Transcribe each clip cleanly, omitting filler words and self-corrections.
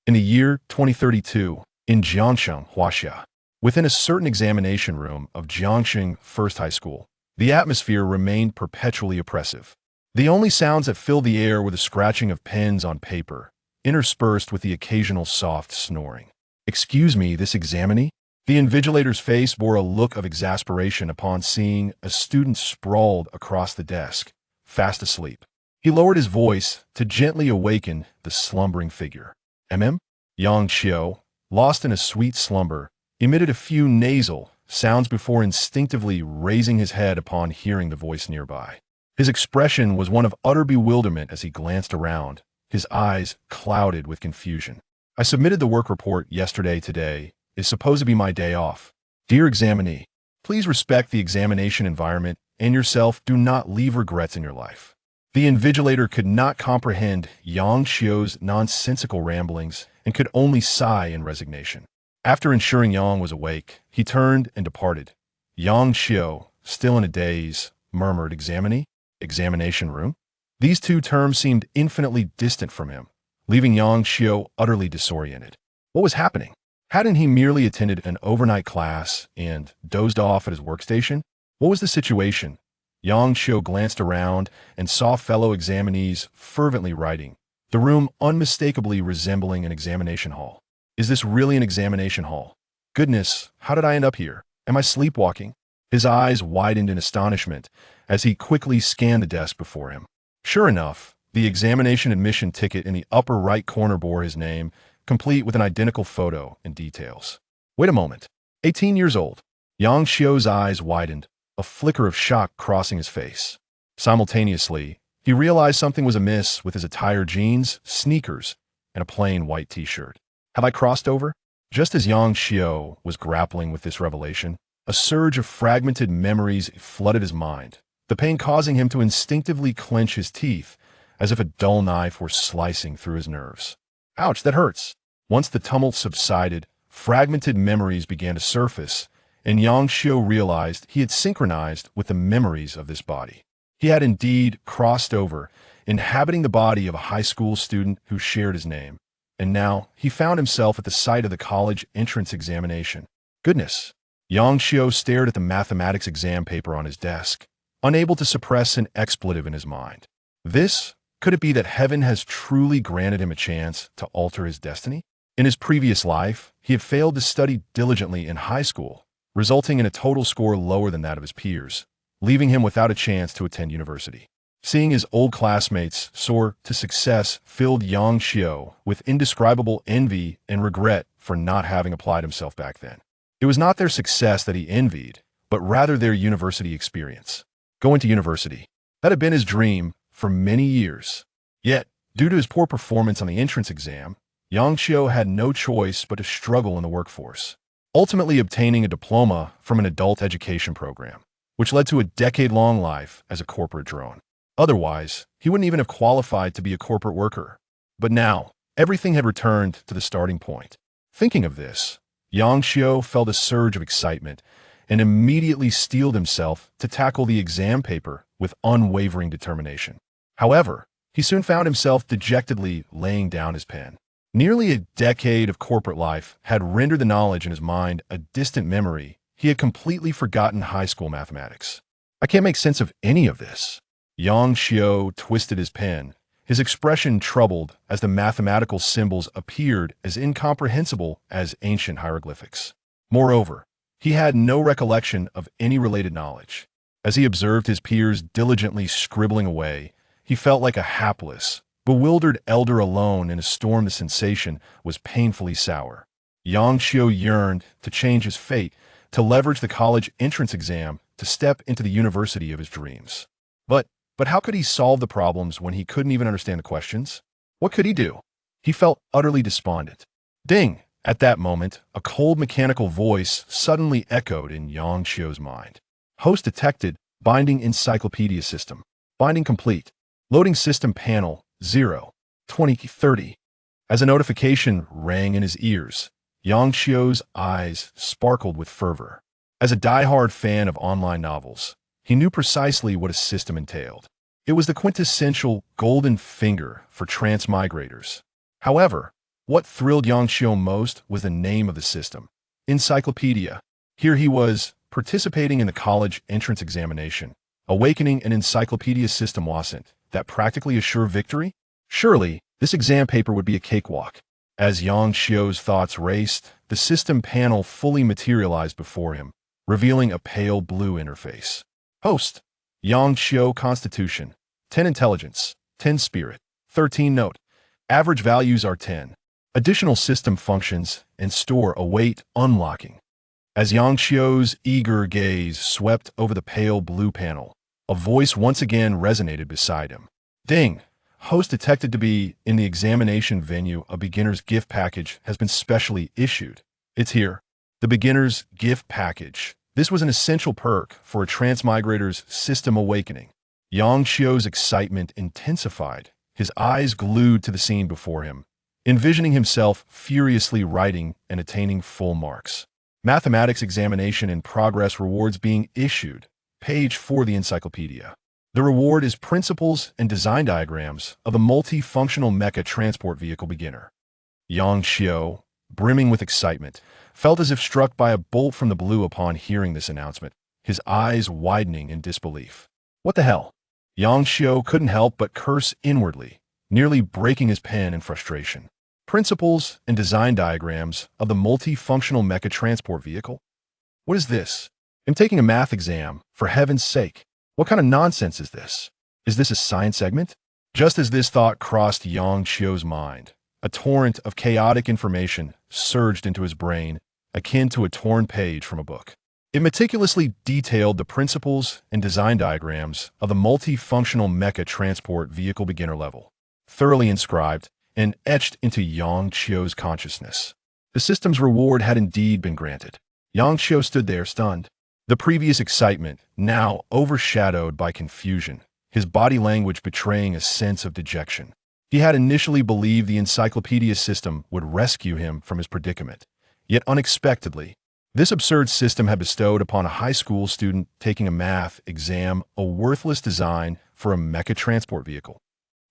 In the year 2032, in Jiangsheng, Huaxia, within a certain examination room of Jiangsheng First High School, the atmosphere remained perpetually oppressive. The only sounds that filled the air were the scratching of pens on paper, interspersed with the occasional soft snoring. "Excuse me, this examinee?" The invigilator's face bore a look of exasperation upon seeing a student sprawled across the desk, fast asleep. He lowered his voice to gently awaken the slumbering figure. Yang Xiao, lost in a sweet slumber, emitted a few nasal sounds before instinctively raising his head upon hearing the voice nearby. His expression was one of utter bewilderment as he glanced around, his eyes clouded with confusion. "I submitted the work report yesterday. Today is supposed to be my day off. Dear examinee, please respect the examination environment and yourself. Do not leave regrets in your life." The invigilator could not comprehend Yang Xiao's nonsensical ramblings and could only sigh in resignation. After ensuring Yang was awake, he turned and departed. Yang Xiao, still in a daze, murmured, "Examinee? Examination room?" These two terms seemed infinitely distant from him, leaving Yang Xiao utterly disoriented. What was happening? Hadn't he merely attended an overnight class and dozed off at his workstation? What was the situation? Yang Xiao glanced around and saw fellow examinees fervently writing, the room unmistakably resembling an examination hall. Is this really an examination hall? Goodness, how did I end up here? Am I sleepwalking? His eyes widened in astonishment as he quickly scanned the desk before him. Sure enough, the examination admission ticket in the upper right corner bore his name, complete with an identical photo and details. Wait a moment. 18 years old. Yang Xiao's eyes widened, a flicker of shock crossing his face. Simultaneously, he realized something was amiss with his attire: jeans, sneakers, and a plain white t-shirt. Have I crossed over? Just as Yang Xiao was grappling with this revelation, a surge of fragmented memories flooded his mind, the pain causing him to instinctively clench his teeth as if a dull knife were slicing through his nerves. Ouch, that hurts. Once the tumult subsided, fragmented memories began to surface, and Yang Xiao realized he had synchronized with the memories of this body. He had indeed crossed over, inhabiting the body of a high school student who shared his name. And now he found himself at the site of the college entrance examination. Goodness! Yang Xiao stared at the mathematics exam paper on his desk, unable to suppress an expletive in his mind. Could it be that heaven has truly granted him a chance to alter his destiny? In his previous life, he had failed to study diligently in high school, resulting in a total score lower than that of his peers, leaving him without a chance to attend university. Seeing his old classmates soar to success filled Yang Xiao with indescribable envy and regret for not having applied himself back then. It was not their success that he envied, but rather their university experience. Going to university. That had been his dream for many years. Yet, due to his poor performance on the entrance exam, Yang Xiao had no choice but to struggle in the workforce, ultimately obtaining a diploma from an adult education program, which led to a decade-long life as a corporate drone. Otherwise, he wouldn't even have qualified to be a corporate worker. But now, everything had returned to the starting point. Thinking of this, Yang Xiao felt a surge of excitement and immediately steeled himself to tackle the exam paper with unwavering determination. However, he soon found himself dejectedly laying down his pen. Nearly a decade of corporate life had rendered the knowledge in his mind a distant memory. He had completely forgotten high school mathematics. I can't make sense of any of this. Yang Xiao twisted his pen, his expression troubled as the mathematical symbols appeared as incomprehensible as ancient hieroglyphics. Moreover, he had no recollection of any related knowledge. As he observed his peers diligently scribbling away, he felt like a hapless, bewildered elder alone in a storm. The sensation was painfully sour. Yang Xiao yearned to change his fate, to leverage the college entrance exam to step into the university of his dreams. But how could he solve the problems when he couldn't even understand the questions? What could he do? He felt utterly despondent. Ding! At that moment, a cold mechanical voice suddenly echoed in Yang Xiao's mind. Host detected. Binding encyclopedia system. Binding complete. Loading system panel 0, 2030. As a notification rang in his ears, Yang Xiao's eyes sparkled with fervor. As a die-hard fan of online novels, he knew precisely what a system entailed. It was the quintessential golden finger for transmigrators. However, What thrilled Yang Xiu most was the name of the system, encyclopedia. Here he was, participating in the college entrance examination, awakening an encyclopedia system wasn't that practically assure victory? Surely, this exam paper would be a cakewalk. As Yang Xiu's thoughts raced, the system panel fully materialized before him, revealing a pale blue interface. Host: Yang Xiu Constitution, 10 Intelligence, 10 Spirit, 13 Note. Average values are 10. Additional system functions and store await unlocking. As Yang Xiu's eager gaze swept over the pale blue panel, a voice once again resonated beside him. Ding! Host detected to be in the examination venue. A beginner's gift package has been specially issued. It's here. The beginner's gift package. This was an essential perk for a transmigrator's system awakening. Yang Xiu's excitement intensified, his eyes glued to the scene before him, envisioning himself furiously writing and attaining full marks. Mathematics examination in progress, rewards being issued. Page 4 of the encyclopedia. The reward is principles and design diagrams of a multifunctional mecha transport vehicle beginner. Yang Xiu, brimming with excitement, felt as if struck by a bolt from the blue upon hearing this announcement, his eyes widening in disbelief. What the hell? Yang Xiu couldn't help but curse inwardly, nearly breaking his pen in frustration. Principles and design diagrams of the multifunctional mecha transport vehicle? What is this? I'm taking a math exam, for heaven's sake. What kind of nonsense is this? Is this a science segment? Just as this thought crossed Yang Xiu's mind, a torrent of chaotic information surged into his brain, akin to a torn page from a book. It meticulously detailed the principles and design diagrams of the multifunctional mecha transport vehicle beginner level, thoroughly inscribed and etched into Yang Xiu's consciousness. The system's reward had indeed been granted. Yang Xiu stood there stunned, the previous excitement now overshadowed by confusion, his body language betraying a sense of dejection. He had initially believed the encyclopedia system would rescue him from his predicament, yet unexpectedly, this absurd system had bestowed upon a high school student taking a math exam a worthless design for a mecha transport vehicle.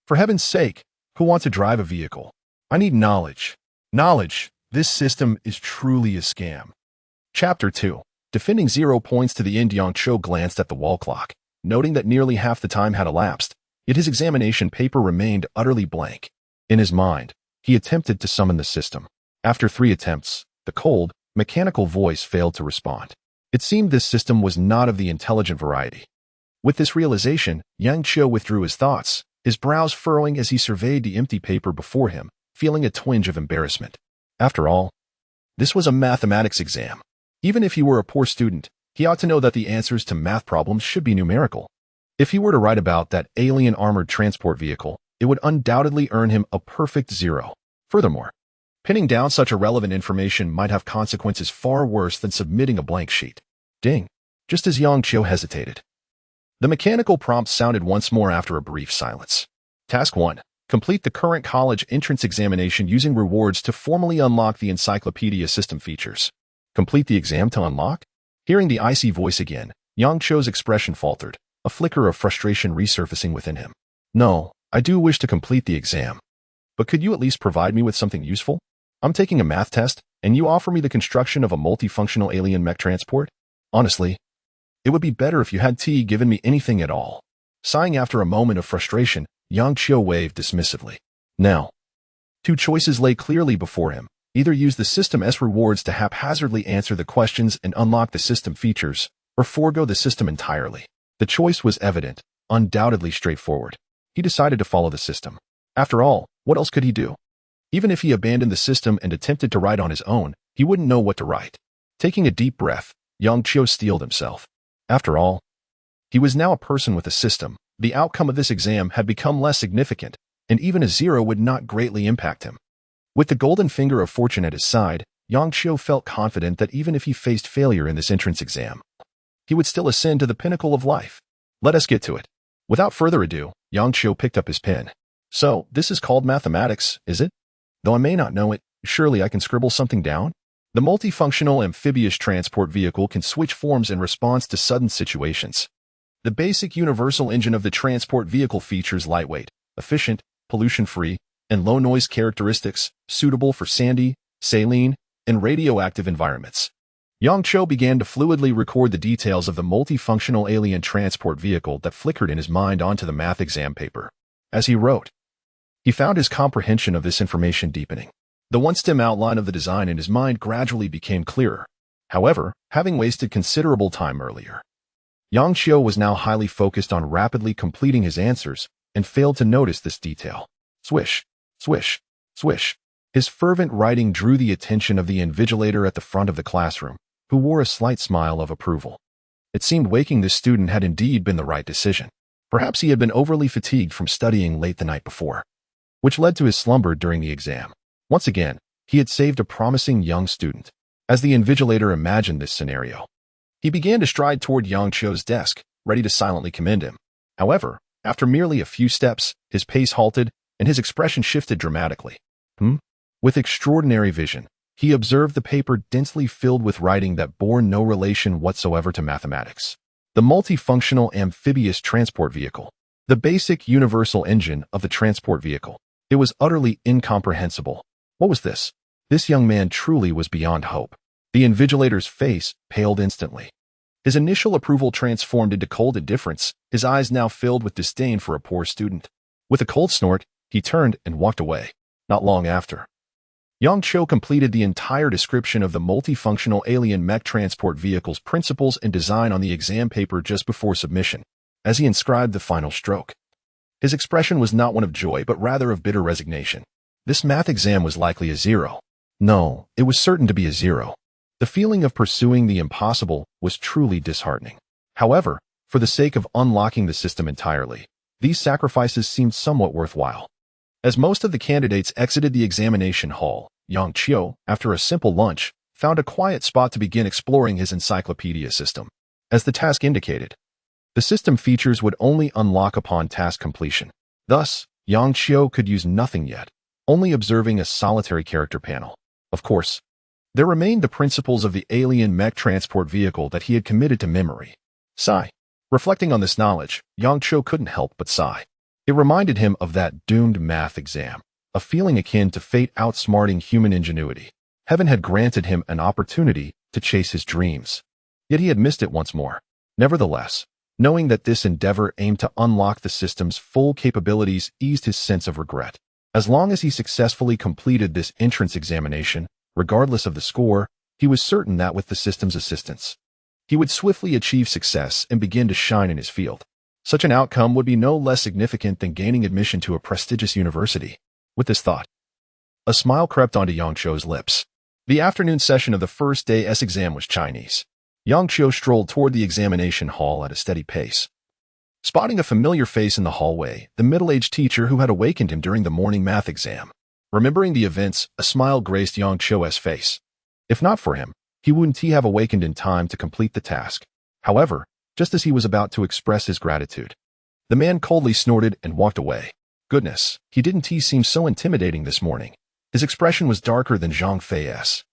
For heaven's sake, who wants to drive a vehicle? I need knowledge. Knowledge. This system is truly a scam. Chapter 2. Defending 0 points to the end. Yang Xiu glanced at the wall clock, noting that nearly half the time had elapsed, yet his examination paper remained utterly blank. In his mind, he attempted to summon the system. After 3 attempts, the cold, mechanical voice failed to respond. It seemed this system was not of the intelligent variety. With this realization, Yang Xiu withdrew his thoughts, his brows furrowing as he surveyed the empty paper before him, feeling a twinge of embarrassment. After all, this was a mathematics exam. Even if he were a poor student, he ought to know that the answers to math problems should be numerical. If he were to write about that alien armored transport vehicle, it would undoubtedly earn him a perfect 0. Furthermore, pinning down such irrelevant information might have consequences far worse than submitting a blank sheet. Ding! Just as Yang Xiu hesitated, the mechanical prompt sounded once more after a brief silence. Task 1. Complete the current college entrance examination using rewards to formally unlock the encyclopedia system features. Complete the exam to unlock? Hearing the icy voice again, Yang Xiu's expression faltered, a flicker of frustration resurfacing within him. No, I do wish to complete the exam. But could you at least provide me with something useful? I'm taking a math test, and you offer me the construction of a multifunctional alien mech transport? Honestly, it would be better if you had given me anything at all. Sighing after a moment of frustration, Yang Xiu waved dismissively. Now, 2 choices lay clearly before him. Either use the system's rewards to haphazardly answer the questions and unlock the system features, or forego the system entirely. The choice was evident, undoubtedly straightforward. He decided to follow the system. After all, what else could he do? Even if he abandoned the system and attempted to write on his own, he wouldn't know what to write. Taking a deep breath, Yang Xiu steeled himself. After all, he was now a person with a system. The outcome of this exam had become less significant, and even a 0 would not greatly impact him. With the golden finger of fortune at his side, Yang Xiu felt confident that even if he faced failure in this entrance exam, he would still ascend to the pinnacle of life. Let us get to it. Without further ado, Yang Xiu picked up his pen. So, this is called mathematics, is it? Though I may not know it, surely I can scribble something down? The multifunctional amphibious transport vehicle can switch forms in response to sudden situations. The basic universal engine of the transport vehicle features lightweight, efficient, pollution-free, and low-noise characteristics suitable for sandy, saline, and radioactive environments. Yang Cho began to fluidly record the details of the multifunctional alien transport vehicle that flickered in his mind onto the math exam paper. As he wrote, he found his comprehension of this information deepening. The once-dim outline of the design in his mind gradually became clearer. However, having wasted considerable time earlier, Yang Cho was now highly focused on rapidly completing his answers and failed to notice this detail. Swish, swish, swish. His fervent writing drew the attention of the invigilator at the front of the classroom, who wore a slight smile of approval. It seemed waking this student had indeed been the right decision. Perhaps he had been overly fatigued from studying late the night before, which led to his slumber during the exam. Once again, he had saved a promising young student. As the invigilator imagined this scenario, he began to stride toward Yang Cho's desk, ready to silently commend him. However, after merely a few steps, his pace halted, and his expression shifted dramatically. With extraordinary vision, he observed the paper densely filled with writing that bore no relation whatsoever to mathematics. The multifunctional amphibious transport vehicle. The basic universal engine of the transport vehicle. It was utterly incomprehensible. What was this? This young man truly was beyond hope. The invigilator's face paled instantly. His initial approval transformed into cold indifference, his eyes now filled with disdain for a poor student. With a cold snort, he turned and walked away. Not long after, Yang Cho completed the entire description of the multifunctional alien mech transport vehicle's principles and design on the exam paper just before submission. As he inscribed the final stroke, his expression was not one of joy but rather of bitter resignation. This math exam was likely a 0. No, it was certain to be a 0. The feeling of pursuing the impossible was truly disheartening. However, for the sake of unlocking the system entirely, these sacrifices seemed somewhat worthwhile. As most of the candidates exited the examination hall, Yang Cho, after a simple lunch, found a quiet spot to begin exploring his encyclopedia system. As the task indicated, the system features would only unlock upon task completion. Thus, Yang Cho could use nothing yet, only observing a solitary character panel. Of course, there remained the principles of the alien mech transport vehicle that he had committed to memory. Sigh. Reflecting on this knowledge, Yang Cho couldn't help but sigh. It reminded him of that doomed math exam, a feeling akin to fate outsmarting human ingenuity. Heaven had granted him an opportunity to chase his dreams, yet he had missed it once more. Nevertheless, knowing that this endeavor aimed to unlock the system's full capabilities eased his sense of regret. As long as he successfully completed this entrance examination, regardless of the score, he was certain that with the system's assistance, he would swiftly achieve success and begin to shine in his field. Such an outcome would be no less significant than gaining admission to a prestigious university. With this thought, a smile crept onto Yang Cho's lips. The afternoon session of the first day's exam was Chinese. Yang Cho strolled toward the examination hall at a steady pace. Spotting a familiar face in the hallway, the middle-aged teacher who had awakened him during the morning math exam. Remembering the events, a smile graced Yang Cho's face. If not for him, he wouldn't have awakened in time to complete the task. However, just as he was about to express his gratitude, the man coldly snorted and walked away. Goodness, he didn't seem so intimidating this morning. His expression was darker than Zhang Fei's.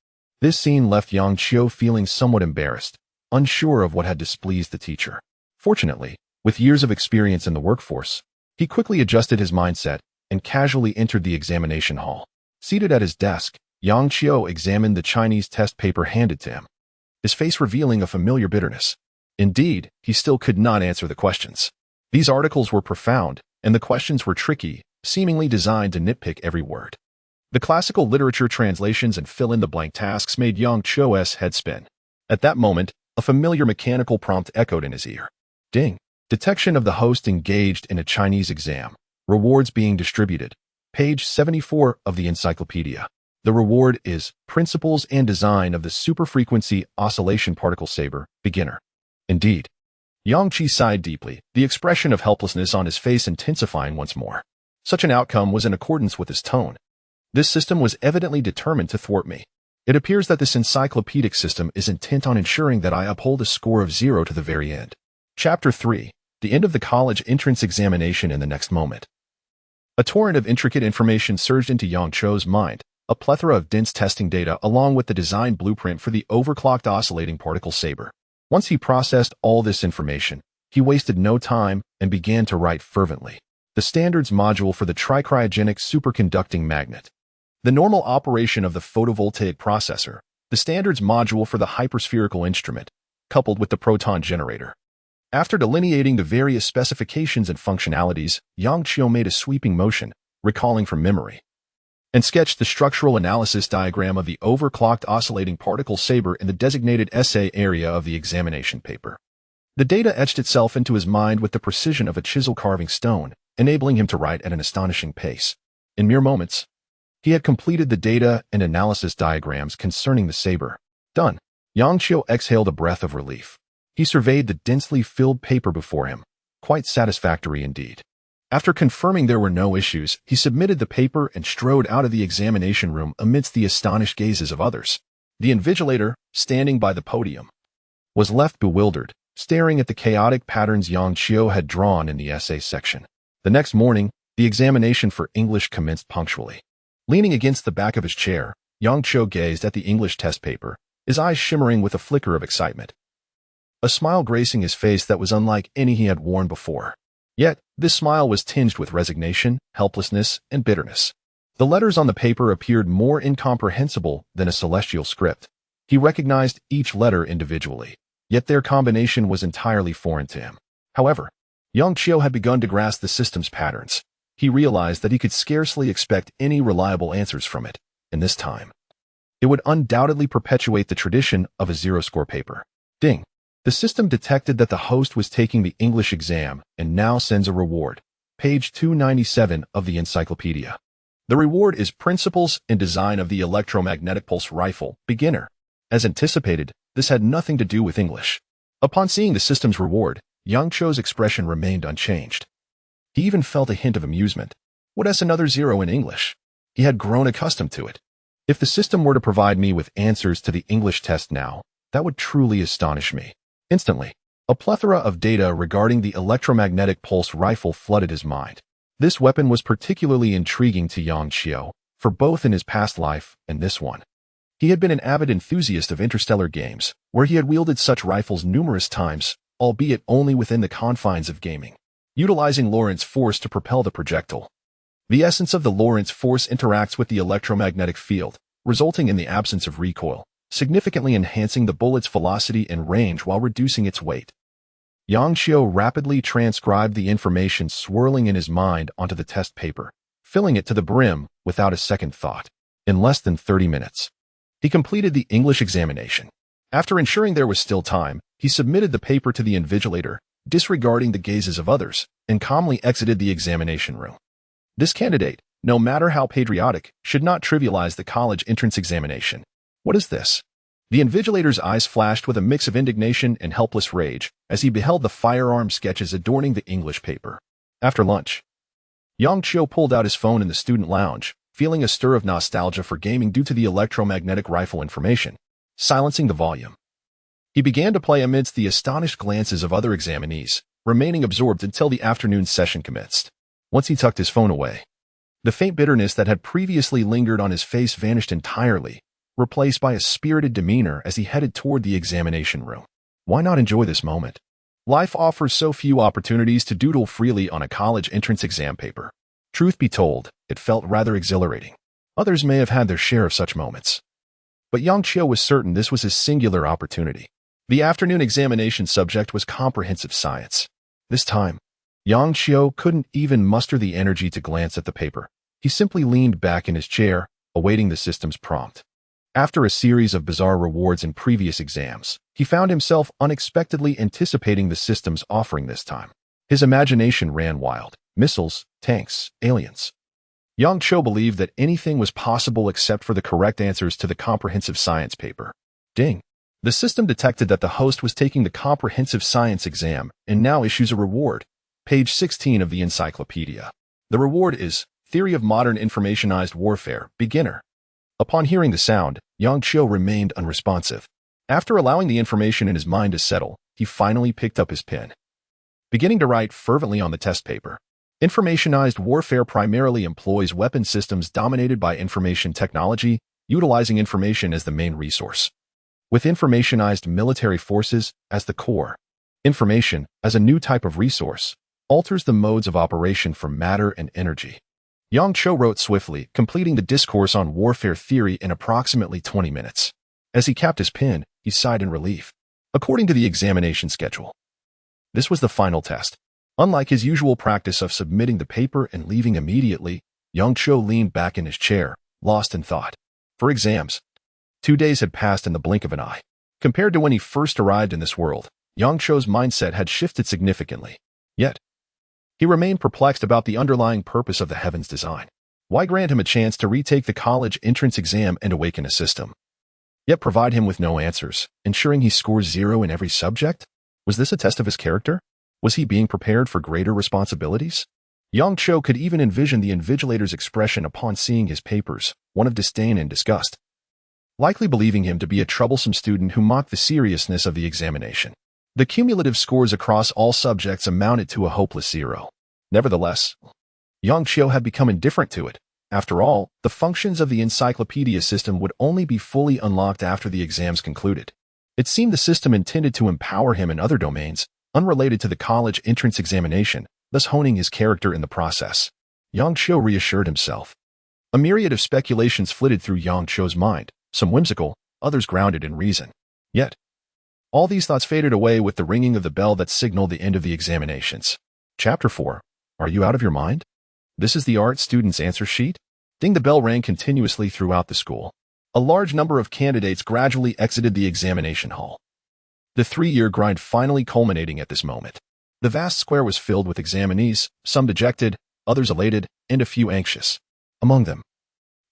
This scene left Yang Cho feeling somewhat embarrassed, unsure of what had displeased the teacher. Fortunately, with years of experience in the workforce, he quickly adjusted his mindset and casually entered the examination hall. Seated at his desk, Yang Cho examined the Chinese test paper handed to him, his face revealing a familiar bitterness. Indeed, he still could not answer the questions. These articles were profound, and the questions were tricky, seemingly designed to nitpick every word. The classical literature translations and fill-in-the-blank tasks made Yang Cho's head spin. At that moment, a familiar mechanical prompt echoed in his ear. Ding. Detection of the host engaged in a Chinese exam. Rewards being distributed. Page 74 of the encyclopedia. The reward is Principles and Design of the Superfrequency Oscillation Particle Saber, Beginner. Indeed. Yang Chi sighed deeply, the expression of helplessness on his face intensifying once more. Such an outcome was in accordance with his tone. This system was evidently determined to thwart me. It appears that this encyclopedic system is intent on ensuring that I uphold a score of 0 to the very end. Chapter 3. The end of the college entrance examination in the next moment. A torrent of intricate information surged into Yang Cho's mind, a plethora of dense testing data along with the design blueprint for the overclocked oscillating particle saber. Once he processed all this information, he wasted no time and began to write fervently. the standards module for the tricryogenic superconducting magnet, the normal operation of the photovoltaic processor, the standards module for the hyperspherical instrument, coupled with the proton generator. After delineating the various specifications and functionalities, Yang Qiu made a sweeping motion, recalling from memory, and sketched the structural analysis diagram of the overclocked oscillating particle saber in the designated essay area of the examination paper. The data etched itself into his mind with the precision of a chisel carving stone, enabling him to write at an astonishing pace. In mere moments, he had completed the data and analysis diagrams concerning the saber. Done. Yang Qiu exhaled a breath of relief. He surveyed the densely filled paper before him. Quite satisfactory indeed. After confirming there were no issues, he submitted the paper and strode out of the examination room amidst the astonished gazes of others. The invigilator, standing by the podium, was left bewildered, staring at the chaotic patterns Yang Qiu had drawn in the essay section. The next morning, the examination for English commenced punctually. Leaning against the back of his chair, Yang Qiu gazed at the English test paper, his eyes shimmering with a flicker of excitement, a smile gracing his face that was unlike any he had worn before. Yet, this smile was tinged with resignation, helplessness, and bitterness. The letters on the paper appeared more incomprehensible than a celestial script. He recognized each letter individually, yet their combination was entirely foreign to him. However, Yang Qiu had begun to grasp the system's patterns. He realized that he could scarcely expect any reliable answers from it, and this time, it would undoubtedly perpetuate the tradition of a zero-score paper. Ding! The system detected that the host was taking the English exam and now sends a reward. Page 297 of the encyclopedia. The reward is Principles and Design of the Electromagnetic Pulse Rifle, Beginner. As anticipated, this had nothing to do with English. Upon seeing the system's reward, Yang Qiu's expression remained unchanged. He even felt a hint of amusement. What as another zero in English? He had grown accustomed to it. If the system were to provide me with answers to the English test now, that would truly astonish me. Instantly, a plethora of data regarding the electromagnetic pulse rifle flooded his mind. This weapon was particularly intriguing to Yang Qiu, for both in his past life and this one. He had been an avid enthusiast of interstellar games, where he had wielded such rifles numerous times, albeit only within the confines of gaming, utilizing Lorentz force to propel the projectile. The essence of the Lorentz force interacts with the electromagnetic field, resulting in the absence of recoil, significantly enhancing the bullet's velocity and range while reducing its weight. Yang Qiu rapidly transcribed the information swirling in his mind onto the test paper, filling it to the brim without a second thought. In less than 30 minutes, he completed the English examination. After ensuring there was still time, he submitted the paper to the invigilator, disregarding the gazes of others, and calmly exited the examination room. This candidate, no matter how patriotic, should not trivialize the college entrance examination. What is this? The invigilator's eyes flashed with a mix of indignation and helpless rage as he beheld the firearm sketches adorning the English paper. After lunch, Yang Qiu pulled out his phone in the student lounge, feeling a stir of nostalgia for gaming due to the electromagnetic rifle information. Silencing the volume, he began to play amidst the astonished glances of other examinees, remaining absorbed until the afternoon session commenced. Once he tucked his phone away, the faint bitterness that had previously lingered on his face vanished entirely, replaced by a spirited demeanor as he headed toward the examination room. Why not enjoy this moment? Life offers so few opportunities to doodle freely on a college entrance exam paper. Truth be told, it felt rather exhilarating. Others may have had their share of such moments, but Yang Qiu was certain this was his singular opportunity. The afternoon examination subject was comprehensive science. This time, Yang Qiu couldn't even muster the energy to glance at the paper. He simply leaned back in his chair, awaiting the system's prompt. After a series of bizarre rewards in previous exams, he found himself unexpectedly anticipating the system's offering this time. His imagination ran wild. Missiles, tanks, aliens. Yang Qiu believed that anything was possible except for the correct answers to the comprehensive science paper. Ding! The system detected that the host was taking the comprehensive science exam and now issues a reward. Page 16 of the encyclopedia. The reward is Theory of Modern Informationized Warfare, Beginner. Upon hearing the sound, Yang Qiu remained unresponsive. After allowing the information in his mind to settle, he finally picked up his pen, beginning to write fervently on the test paper. Informationized warfare primarily employs weapon systems dominated by information technology, utilizing information as the main resource, with informationized military forces as the core. Information, as a new type of resource, alters the modes of operation for matter and energy. Yang Cho wrote swiftly, completing the discourse on warfare theory in approximately 20 minutes. As he capped his pen, he sighed in relief. According to the examination schedule, this was the final test. Unlike his usual practice of submitting the paper and leaving immediately, Yang Cho leaned back in his chair, lost in thought. For exams, 2 days had passed in the blink of an eye. Compared to when he first arrived in this world, Yang Cho's mindset had shifted significantly. Yet, he remained perplexed about the underlying purpose of the heaven's design. Why grant him a chance to retake the college entrance exam and awaken a system, yet provide him with no answers, ensuring he scores 0 in every subject? Was this a test of his character? Was he being prepared for greater responsibilities? Yang Cho could even envision the invigilator's expression upon seeing his papers, one of disdain and disgust, likely believing him to be a troublesome student who mocked the seriousness of the examination. The cumulative scores across all subjects amounted to a hopeless 0. Nevertheless, Yang Cho had become indifferent to it. After all, the functions of the encyclopedia system would only be fully unlocked after the exams concluded. It seemed the system intended to empower him in other domains, unrelated to the college entrance examination, thus honing his character in the process. Yang Cho reassured himself. A myriad of speculations flitted through Yang Cho's mind, some whimsical, others grounded in reason. Yet, all these thoughts faded away with the ringing of the bell that signaled the end of the examinations. Chapter 4. Are you out of your mind? This is the art student's answer sheet? Ding, the bell rang continuously throughout the school. A large number of candidates gradually exited the examination hall. The 3-year grind finally culminating at this moment. The vast square was filled with examinees, some dejected, others elated, and a few anxious. Among them,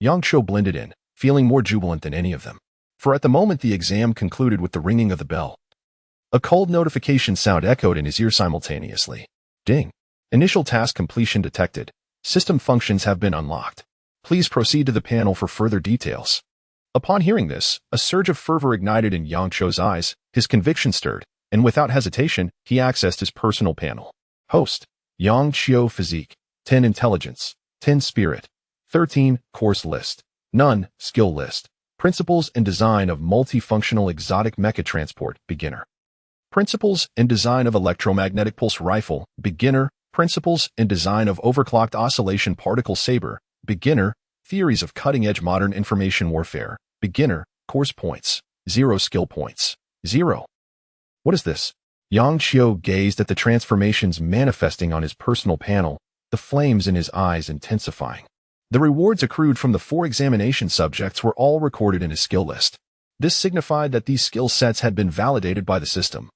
Yang Cho blended in, feeling more jubilant than any of them. For at the moment the exam concluded with the ringing of the bell, a cold notification sound echoed in his ear simultaneously. Ding. Initial task completion detected. System functions have been unlocked. Please proceed to the panel for further details. Upon hearing this, a surge of fervor ignited in Yang Cho's eyes, his conviction stirred, and without hesitation, he accessed his personal panel. Host: Yang Cho Physique, 10 Intelligence, 10 Spirit, 13 Course List, None Skill List, Principles and Design of Multifunctional Exotic Mecha Transport, Beginner. Principles and Design of Electromagnetic Pulse Rifle, Beginner. Principles and Design of Overclocked Oscillation Particle Saber, Beginner. Theories of Cutting-Edge Modern Information Warfare, Beginner. Course Points, 0 Skill Points, 0. What is this? Yang Cho gazed at the transformations manifesting on his personal panel, the flames in his eyes intensifying. The rewards accrued from the 4 examination subjects were all recorded in his skill list. This signified that these skill sets had been validated by the system,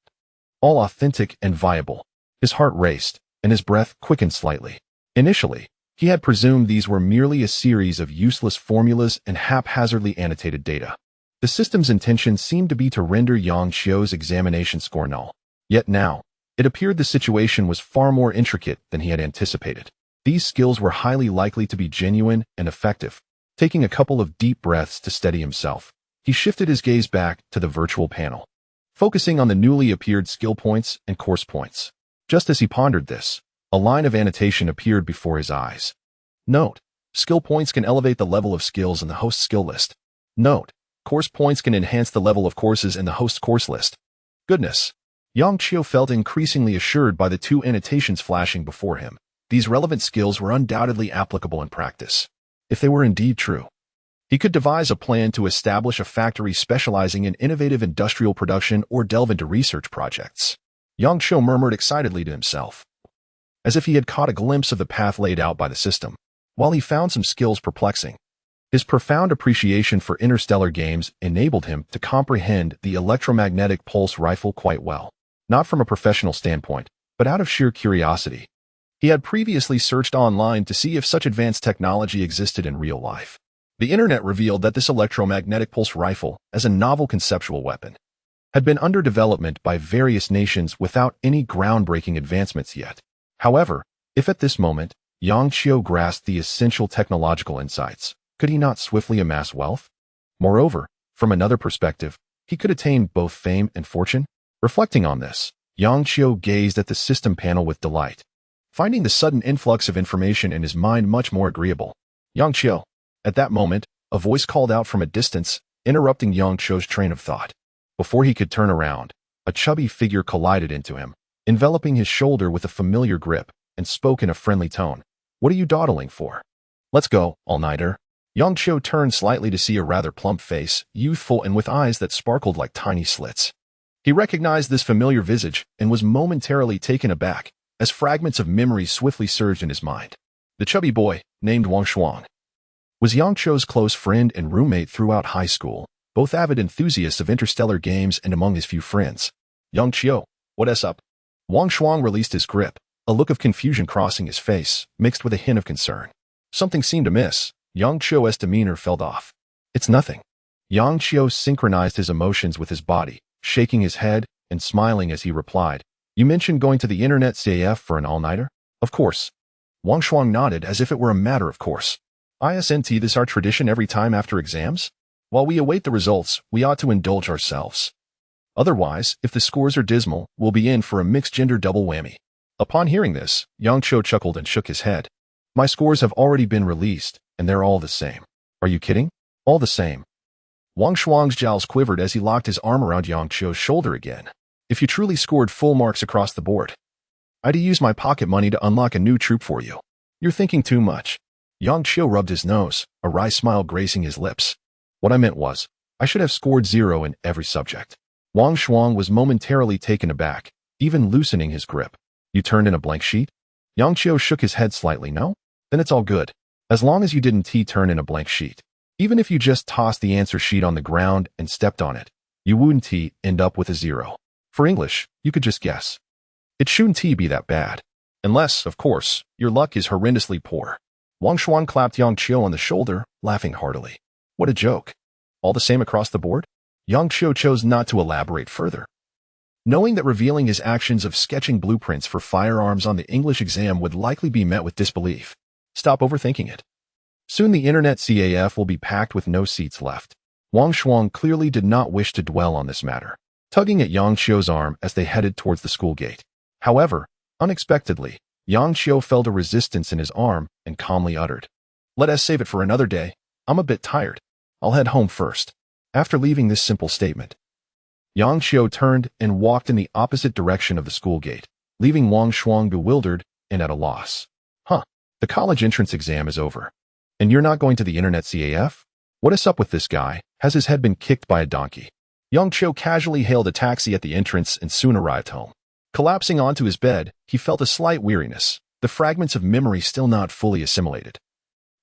all authentic and viable. His heart raced, and his breath quickened slightly. Initially, he had presumed these were merely a series of useless formulas and haphazardly annotated data. The system's intention seemed to be to render Yang Cho's examination score null. Yet now, it appeared the situation was far more intricate than he had anticipated. These skills were highly likely to be genuine and effective. Taking a couple of deep breaths to steady himself, he shifted his gaze back to the virtual panel, focusing on the newly appeared skill points and course points. Just as he pondered this, a line of annotation appeared before his eyes. Note: skill points can elevate the level of skills in the host skill list. Note: course points can enhance the level of courses in the host course list. Goodness! Yang Cho felt increasingly assured by the 2 annotations flashing before him. These relevant skills were undoubtedly applicable in practice. If they were indeed true, he could devise a plan to establish a factory specializing in innovative industrial production or delve into research projects. Yang Cho murmured excitedly to himself, as if he had caught a glimpse of the path laid out by the system. While he found some skills perplexing, his profound appreciation for interstellar games enabled him to comprehend the electromagnetic pulse rifle quite well. Not from a professional standpoint, but out of sheer curiosity. He had previously searched online to see if such advanced technology existed in real life. The internet revealed that this electromagnetic pulse rifle, as a novel conceptual weapon, had been under development by various nations without any groundbreaking advancements yet. However, if at this moment, Yang Cho grasped the essential technological insights, could he not swiftly amass wealth? Moreover, from another perspective, he could attain both fame and fortune. Reflecting on this, Yang Cho gazed at the system panel with delight, finding the sudden influx of information in his mind much more agreeable. Yang Cho. At that moment, a voice called out from a distance, interrupting Yang Cho's train of thought. Before he could turn around, a chubby figure collided into him, enveloping his shoulder with a familiar grip, and spoke in a friendly tone. "What are you dawdling for? Let's go, all-nighter." Yang Qiu turned slightly to see a rather plump face, youthful and with eyes that sparkled like tiny slits. He recognized this familiar visage and was momentarily taken aback as fragments of memory swiftly surged in his mind. The chubby boy, named Wang Shuang, was Yang Qiu's close friend and roommate throughout high school, both avid enthusiasts of interstellar games and among his few friends. "Yang Qiu, what's up?" Wang Shuang released his grip, a look of confusion crossing his face, mixed with a hint of concern. Something seemed amiss. Yang Qiu's demeanor fell off. "It's nothing." Yang Qiu synchronized his emotions with his body, shaking his head and smiling as he replied, "You mentioned going to the internet CAF for an all-nighter?" "Of course." Wang Shuang nodded as if it were a matter of course. "Isn't this our tradition every time after exams? While we await the results, we ought to indulge ourselves. Otherwise, if the scores are dismal, we'll be in for a mixed-gender double whammy." Upon hearing this, Yang Qiu chuckled and shook his head. "My scores have already been released, and they're all the same." "Are you kidding?" "All the same." Wang Shuang's jowls quivered as he locked his arm around Yang Qiu's shoulder again. "If you truly scored full marks across the board, I'd use my pocket money to unlock a new troop for you." "You're thinking too much." Yang Qiu rubbed his nose, a wry smile gracing his lips. "What I meant was, I should have scored 0 in every subject." Wang Shuang was momentarily taken aback, even loosening his grip. "You turned in a blank sheet?" Yang Qiu shook his head slightly. "No? Then it's all good. As long as you didn't turn in a blank sheet. Even if you just tossed the answer sheet on the ground and stepped on it, you wouldn't end up with a 0. For English, you could just guess. It shouldn't be that bad. Unless, of course, your luck is horrendously poor." Wang Shuang clapped Yang Qiu on the shoulder, laughing heartily. "What a joke. All the same across the board?" Yang Qiu chose not to elaborate further, knowing that revealing his actions of sketching blueprints for firearms on the English exam would likely be met with disbelief. "Stop overthinking it. Soon the internet CAF will be packed with no seats left." Wang Shuang clearly did not wish to dwell on this matter, tugging at Yang Qiu's arm as they headed towards the school gate. However, unexpectedly, Yang Qiu felt a resistance in his arm and calmly uttered, "Let us save it for another day. I'm a bit tired. I'll head home first." After leaving this simple statement, Yang Qiu turned and walked in the opposite direction of the school gate, leaving Wang Shuang bewildered and at a loss. The college entrance exam is over. And you're not going to the internet CAF? What is up with this guy? Has his head been kicked by a donkey? Yang Qiu casually hailed a taxi at the entrance and soon arrived home. Collapsing onto his bed, he felt a slight weariness, the fragments of memory still not fully assimilated,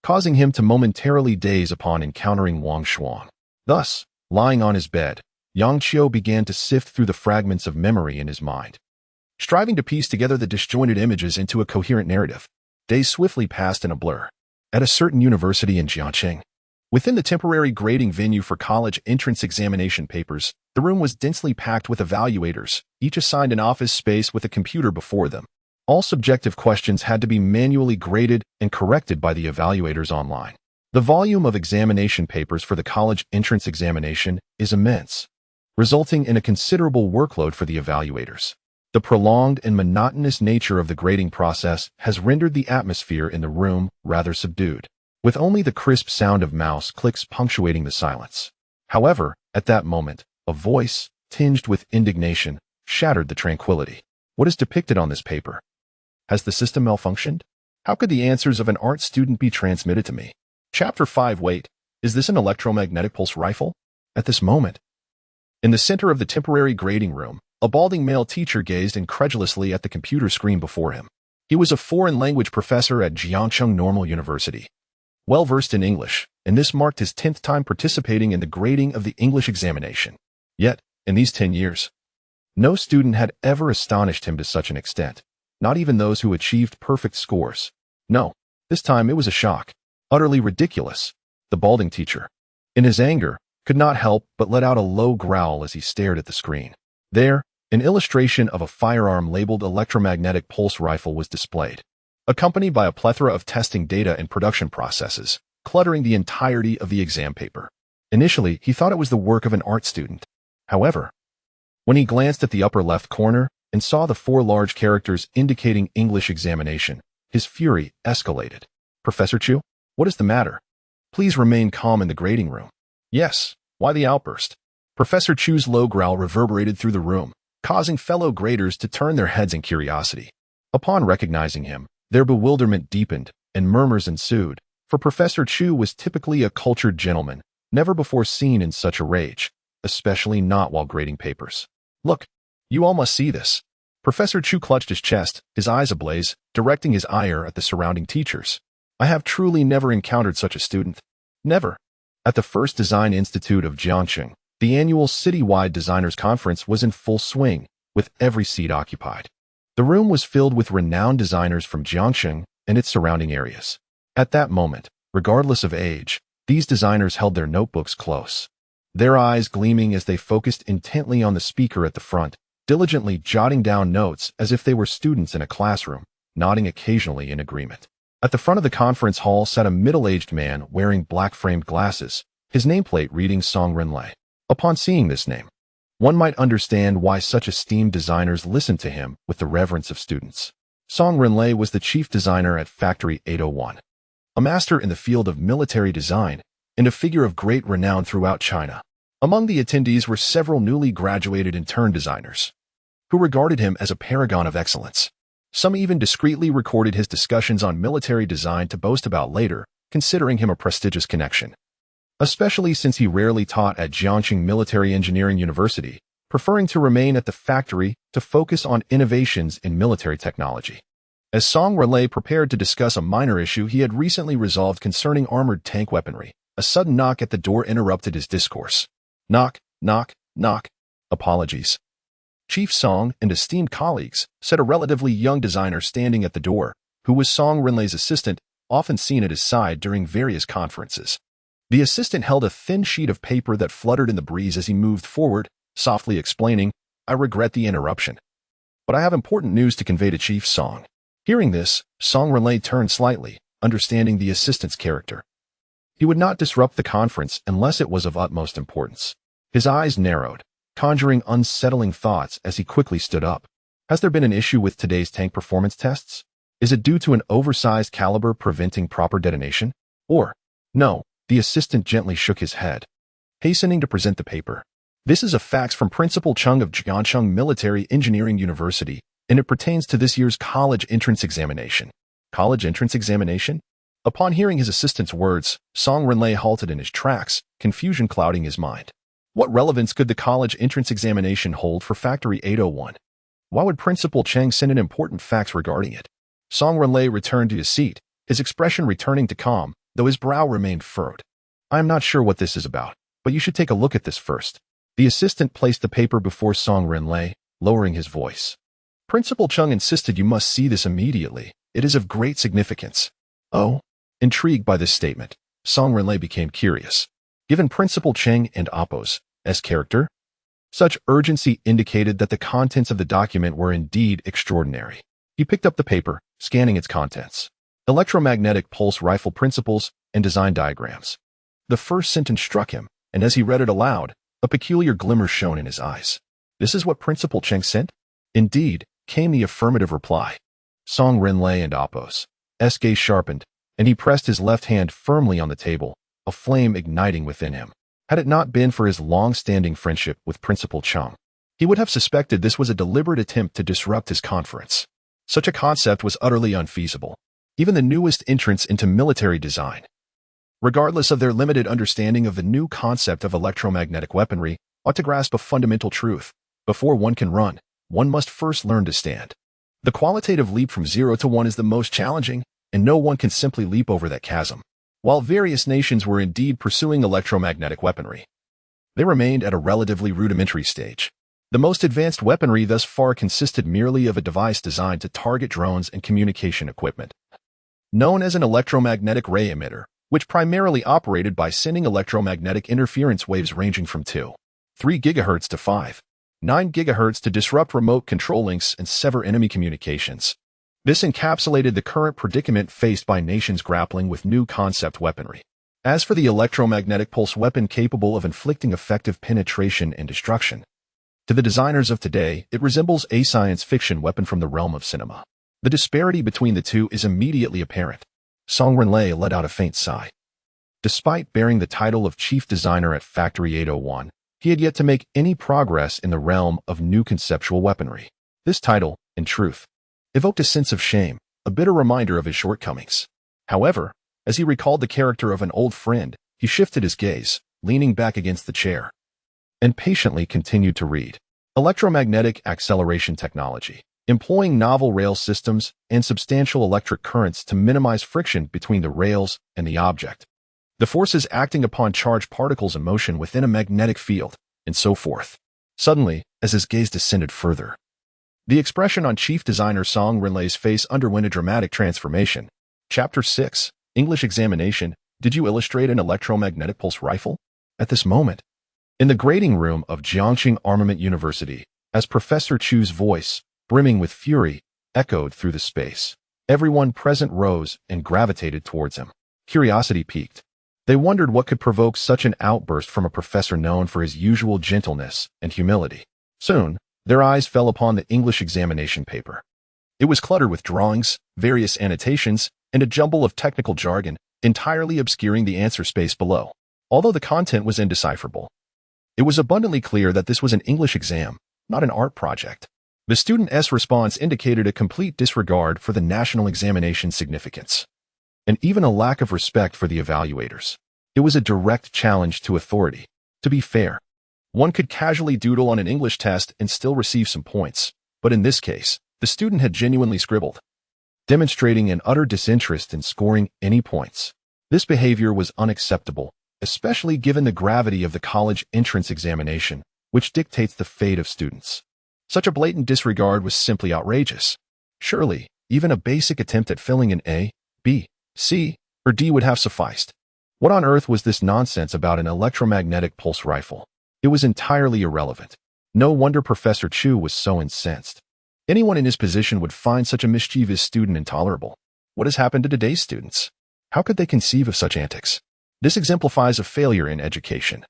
causing him to momentarily daze upon encountering Wang Shuang. Thus, lying on his bed, Yang Qiu began to sift through the fragments of memory in his mind, striving to piece together the disjointed images into a coherent narrative. Days swiftly passed in a blur. At a certain university in Jiangxing, within the temporary grading venue for college entrance examination papers, the room was densely packed with evaluators, each assigned an office space with a computer before them. All subjective questions had to be manually graded and corrected by the evaluators online. The volume of examination papers for the college entrance examination is immense, resulting in a considerable workload for the evaluators. The prolonged and monotonous nature of the grading process has rendered the atmosphere in the room rather subdued, with only the crisp sound of mouse clicks punctuating the silence. However, at that moment, a voice, tinged with indignation, shattered the tranquility. "What is depicted on this paper? Has the system malfunctioned? How could the answers of an art student be transmitted to me?" Chapter 5. Wait, is this an electromagnetic pulse rifle? At this moment, in the center of the temporary grading room, a balding male teacher gazed incredulously at the computer screen before him. He was a foreign language professor at Jiangcheng Normal University, well-versed in English, and this marked his 10th time participating in the grading of the English examination. Yet, in these 10 years, no student had ever astonished him to such an extent, not even those who achieved perfect scores. No, this time it was a shock, utterly ridiculous. The balding teacher, in his anger, could not help but let out a low growl as he stared at the screen. There, an illustration of a firearm labeled electromagnetic pulse rifle was displayed, accompanied by a plethora of testing data and production processes, cluttering the entirety of the exam paper. Initially, he thought it was the work of an art student. However, when he glanced at the upper left corner and saw the 4 large characters indicating English examination, his fury escalated. "Professor Chu, what is the matter? Please remain calm in the grading room." "Yes, why the outburst?" Professor Chu's low growl reverberated through the room, causing fellow graders to turn their heads in curiosity. Upon recognizing him, their bewilderment deepened, and murmurs ensued, for Professor Chu was typically a cultured gentleman, never before seen in such a rage, especially not while grading papers. "Look, you all must see this." Professor Chu clutched his chest, his eyes ablaze, directing his ire at the surrounding teachers. "I have truly never encountered such a student. Never." At the First Design Institute of Jiangxing, the annual citywide designers conference was in full swing, with every seat occupied. The room was filled with renowned designers from Jiangxing and its surrounding areas. At that moment, regardless of age, these designers held their notebooks close, their eyes gleaming as they focused intently on the speaker at the front, diligently jotting down notes as if they were students in a classroom, nodding occasionally in agreement. At the front of the conference hall sat a middle-aged man wearing black-framed glasses, his nameplate reading Song Renlei. Upon seeing this name, one might understand why such esteemed designers listened to him with the reverence of students. Song Renlei was the chief designer at Factory 801, a master in the field of military design and a figure of great renown throughout China. Among the attendees were several newly graduated intern designers, who regarded him as a paragon of excellence. Some even discreetly recorded his discussions on military design to boast about later, considering him a prestigious connection, especially since he rarely taught at Jiangxing Military Engineering University, preferring to remain at the factory to focus on innovations in military technology. As Song Renlei prepared to discuss a minor issue he had recently resolved concerning armored tank weaponry, a sudden knock at the door interrupted his discourse. "Knock, knock, knock. Apologies." Chief Song and esteemed colleagues, said a relatively young designer standing at the door, who was Song Renlei's assistant, often seen at his side during various conferences. The assistant held a thin sheet of paper that fluttered in the breeze as he moved forward, softly explaining, "I regret the interruption, but I have important news to convey to Chief Song." Hearing this, Song Renlei turned slightly, understanding the assistant's character. He would not disrupt the conference unless it was of utmost importance. His eyes narrowed, conjuring unsettling thoughts as he quickly stood up. Has there been an issue with today's tank performance tests? Is it due to an oversized caliber preventing proper detonation? Or, no, the assistant gently shook his head, hastening to present the paper. "This is a fax from Principal Chung of Jiangxing Military Engineering University, and it pertains to this year's college entrance examination." College entrance examination? Upon hearing his assistant's words, Song Renlei halted in his tracks, confusion clouding his mind. What relevance could the college entrance examination hold for Factory 801? Why would Principal Cheng send an important fax regarding it? Song Renlei returned to his seat, his expression returning to calm, though his brow remained furrowed. "I am not sure what this is about, but you should take a look at this first." The assistant placed the paper before Song Renlei, lowering his voice. "Principal Chung insisted you must see this immediately. It is of great significance." "Oh?" Intrigued by this statement, Song Renlei became curious. Given Principal Cheng and Appo's character, such urgency indicated that the contents of the document were indeed extraordinary. He picked up the paper, scanning its contents. Electromagnetic pulse rifle principles and design diagrams. The first sentence struck him, and as he read it aloud, a peculiar glimmer shone in his eyes. "This is what Principal Cheng sent?" "Indeed," came the affirmative reply. Song Renlei and Appo's gaze sharpened, and he pressed his left hand firmly on the table, a flame igniting within him. Had it not been for his long-standing friendship with Principal Chung, he would have suspected this was a deliberate attempt to disrupt his conference. Such a concept was utterly unfeasible. Even the newest entrants into military design, regardless of their limited understanding of the new concept of electromagnetic weaponry, ought to grasp a fundamental truth. Before one can run, one must first learn to stand. The qualitative leap from 0 to 1 is the most challenging, and no one can simply leap over that chasm. While various nations were indeed pursuing electromagnetic weaponry, they remained at a relatively rudimentary stage. The most advanced weaponry thus far consisted merely of a device designed to target drones and communication equipment, known as an electromagnetic ray emitter, which primarily operated by sending electromagnetic interference waves ranging from 2.3 GHz to 5.9 GHz to disrupt remote control links and sever enemy communications. This encapsulated the current predicament faced by nations grappling with new concept weaponry. As for the electromagnetic pulse weapon capable of inflicting effective penetration and destruction, to the designers of today, it resembles a science fiction weapon from the realm of cinema. The disparity between the two is immediately apparent. Song Renlei let out a faint sigh. Despite bearing the title of chief designer at Factory 801, he had yet to make any progress in the realm of new conceptual weaponry. This title, in truth, evoked a sense of shame, a bitter reminder of his shortcomings. However, as he recalled the character of an old friend, he shifted his gaze, leaning back against the chair, and patiently continued to read. Electromagnetic acceleration technology, employing novel rail systems and substantial electric currents to minimize friction between the rails and the object. The forces acting upon charged particles in motion within a magnetic field, and so forth. Suddenly, as his gaze descended further, the expression on Chief Designer Song Rinlei's face underwent a dramatic transformation. Chapter 6, English Examination. Did you illustrate an electromagnetic pulse rifle? At this moment, in the grading room of Jiangxing Armament University, as Professor Chu's voice, brimming with fury, echoed through the space, everyone present rose and gravitated towards him. Curiosity piqued. They wondered what could provoke such an outburst from a professor known for his usual gentleness and humility. Soon, their eyes fell upon the English examination paper. It was cluttered with drawings, various annotations, and a jumble of technical jargon, entirely obscuring the answer space below. Although the content was indecipherable, it was abundantly clear that this was an English exam, not an art project. The student's response indicated a complete disregard for the national examination's significance, and even a lack of respect for the evaluators. It was a direct challenge to authority. To be fair, one could casually doodle on an English test and still receive some points, but in this case, the student had genuinely scribbled, demonstrating an utter disinterest in scoring any points. This behavior was unacceptable, especially given the gravity of the college entrance examination, which dictates the fate of students. Such a blatant disregard was simply outrageous. Surely, even a basic attempt at filling in A, B, C, or D would have sufficed. What on earth was this nonsense about an electromagnetic pulse rifle? It was entirely irrelevant. No wonder Professor Chu was so incensed. Anyone in his position would find such a mischievous student intolerable. What has happened to today's students? How could they conceive of such antics? This exemplifies a failure in education.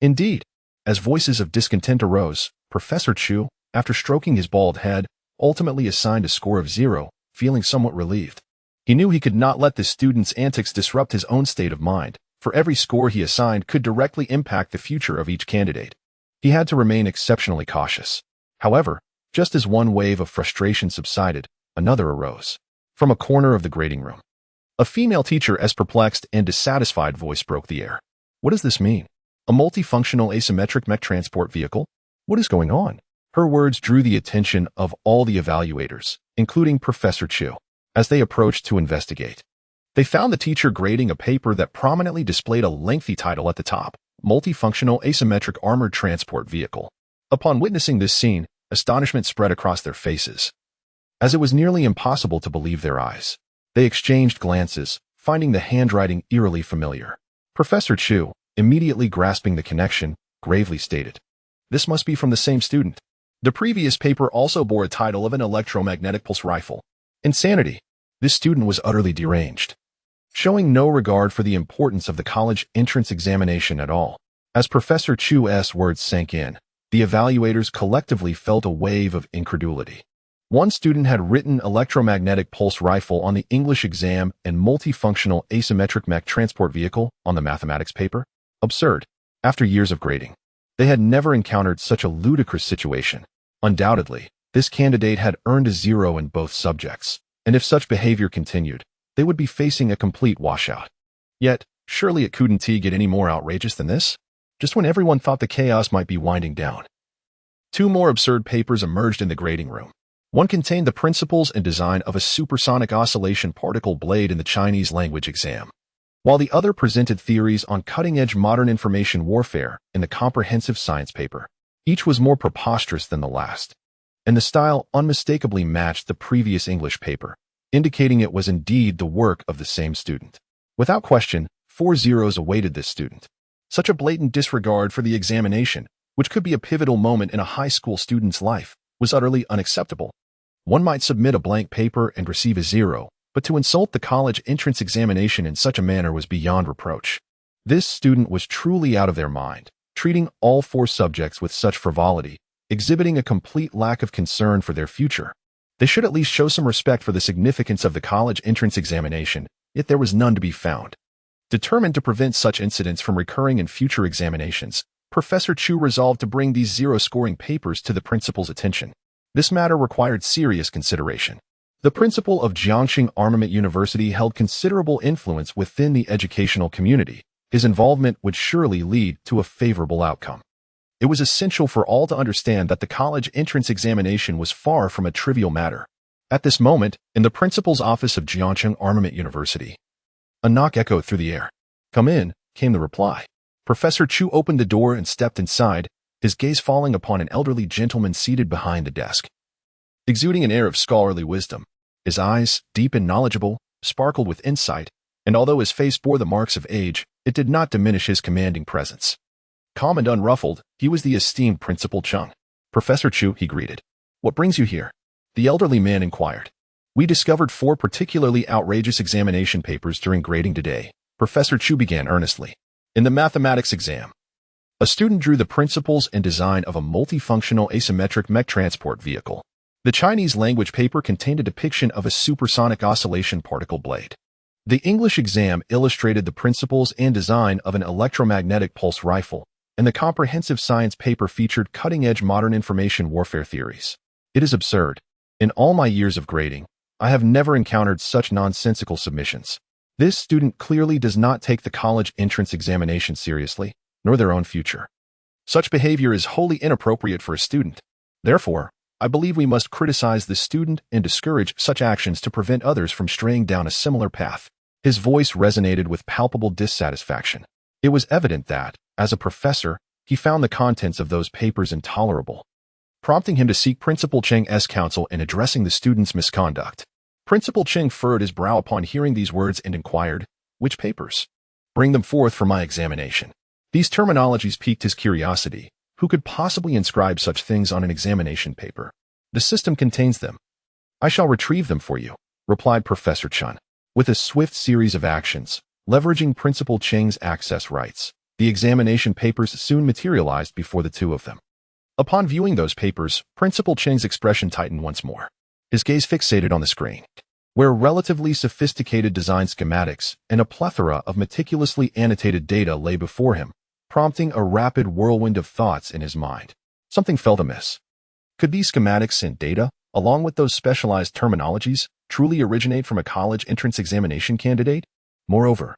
Indeed, as voices of discontent arose, Professor Chu, after stroking his bald head, ultimately assigned a score of 0, feeling somewhat relieved. He knew he could not let the student's antics disrupt his own state of mind, for every score he assigned could directly impact the future of each candidate. He had to remain exceptionally cautious. However, just as one wave of frustration subsided, another arose. From a corner of the grading room, a female teacher's perplexed and dissatisfied voice broke the air. What does this mean? A multifunctional asymmetric mech transport vehicle? What is going on? Her words drew the attention of all the evaluators, including Professor Chu, as they approached to investigate. They found the teacher grading a paper that prominently displayed a lengthy title at the top, Multifunctional Asymmetric Armored Transport Vehicle. Upon witnessing this scene, astonishment spread across their faces, as it was nearly impossible to believe their eyes. They exchanged glances, finding the handwriting eerily familiar. Professor Chu, immediately grasping the connection, gravely stated, "This must be from the same student." The previous paper also bore a title of an electromagnetic pulse rifle. Insanity. This student was utterly deranged, showing no regard for the importance of the college entrance examination at all. As Professor Chu's words sank in, the evaluators collectively felt a wave of incredulity. One student had written electromagnetic pulse rifle on the English exam and multifunctional asymmetric mech transport vehicle on the mathematics paper. Absurd. After years of grading, they had never encountered such a ludicrous situation. Undoubtedly, this candidate had earned a 0 in both subjects, and if such behavior continued, they would be facing a complete washout. Yet, surely it couldn't get any more outrageous than this? Just when everyone thought the chaos might be winding down, two more absurd papers emerged in the grading room. One contained the principles and design of a supersonic oscillation particle blade in the Chinese language exam, while the other presented theories on cutting-edge modern information warfare in the comprehensive science paper. Each was more preposterous than the last, and the style unmistakably matched the previous English paper, indicating it was indeed the work of the same student. Without question, 4 zeros awaited this student. Such a blatant disregard for the examination, which could be a pivotal moment in a high school student's life, was utterly unacceptable. One might submit a blank paper and receive a 0, but to insult the college entrance examination in such a manner was beyond reproach. This student was truly out of their mind, treating all 4 subjects with such frivolity, exhibiting a complete lack of concern for their future. They should at least show some respect for the significance of the college entrance examination, yet there was none to be found. Determined to prevent such incidents from recurring in future examinations, Professor Chu resolved to bring these zero-scoring papers to the principal's attention. This matter required serious consideration. The principal of Jiangxing Armament University held considerable influence within the educational community. His involvement would surely lead to a favorable outcome. It was essential for all to understand that the college entrance examination was far from a trivial matter. At this moment, in the principal's office of Jiangxing Armament University, a knock echoed through the air. "Come in," came the reply. Professor Chu opened the door and stepped inside, his gaze falling upon an elderly gentleman seated behind the desk. Exuding an air of scholarly wisdom, his eyes, deep and knowledgeable, sparkled with insight, and although his face bore the marks of age, it did not diminish his commanding presence. Calm and unruffled, he was the esteemed Principal Chung. "Professor Chu," he greeted. "What brings you here?" The elderly man inquired. "We discovered 4 particularly outrageous examination papers during grading today," Professor Chu began earnestly. "In the mathematics exam, a student drew the principles and design of a multifunctional asymmetric mech transport vehicle. The Chinese language paper contained a depiction of a supersonic oscillation particle blade. The English exam illustrated the principles and design of an electromagnetic pulse rifle, and the comprehensive science paper featured cutting-edge modern information warfare theories. It is absurd. In all my years of grading, I have never encountered such nonsensical submissions. This student clearly does not take the college entrance examination seriously, nor their own future. Such behavior is wholly inappropriate for a student. Therefore, I believe we must criticize the student and discourage such actions to prevent others from straying down a similar path." His voice resonated with palpable dissatisfaction. It was evident that, as a professor, he found the contents of those papers intolerable, prompting him to seek Principal Cheng's counsel in addressing the student's misconduct. Principal Cheng furrowed his brow upon hearing these words and inquired, "Which papers?" "Bring them forth for my examination." These terminologies piqued his curiosity. Who could possibly inscribe such things on an examination paper? "The system contains them." "I shall retrieve them for you," replied Professor Chun. With a swift series of actions, leveraging Principal Cheng's access rights, the examination papers soon materialized before the two of them. Upon viewing those papers, Principal Cheng's expression tightened once more. His gaze fixated on the screen, where relatively sophisticated design schematics and a plethora of meticulously annotated data lay before him, prompting a rapid whirlwind of thoughts in his mind. Something felt amiss. Could these schematics and data, along with those specialized terminologies, truly originate from a college entrance examination candidate? Moreover,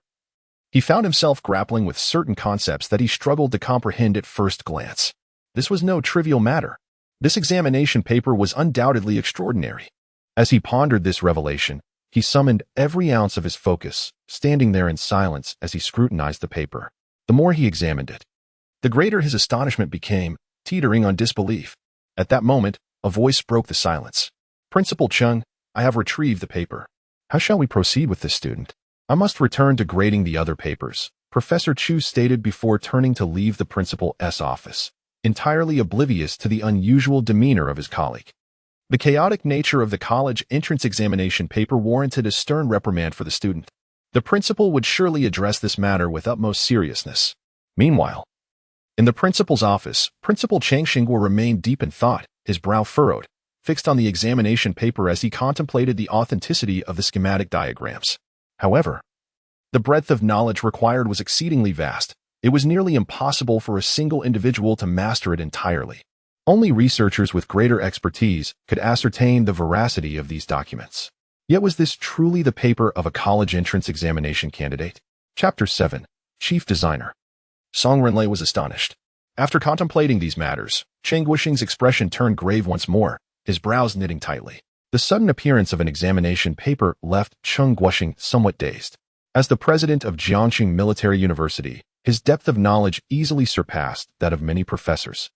he found himself grappling with certain concepts that he struggled to comprehend at first glance. This was no trivial matter. This examination paper was undoubtedly extraordinary. As he pondered this revelation, he summoned every ounce of his focus, standing there in silence as he scrutinized the paper. The more he examined it, the greater his astonishment became, teetering on disbelief. At that moment, a voice broke the silence. "Principal Chung, I have retrieved the paper. How shall we proceed with this student?" "I must return to grading the other papers," Professor Chu stated before turning to leave the principal's office, entirely oblivious to the unusual demeanor of his colleague. The chaotic nature of the college entrance examination paper warranted a stern reprimand for the student. The principal would surely address this matter with utmost seriousness. Meanwhile, in the principal's office, Principal Cheng Xingguo remained deep in thought, his brow furrowed, fixed on the examination paper as he contemplated the authenticity of the schematic diagrams. However, the breadth of knowledge required was exceedingly vast. It was nearly impossible for a single individual to master it entirely. Only researchers with greater expertise could ascertain the veracity of these documents. Yet was this truly the paper of a college entrance examination candidate? Chapter 7. Chief Designer. Song Renlei was astonished. After contemplating these matters, Cheng Guoxing's expression turned grave once more, his brows knitting tightly. The sudden appearance of an examination paper left Cheng Guoxing somewhat dazed. As the president of Jiangxing Military University, his depth of knowledge easily surpassed that of many professors.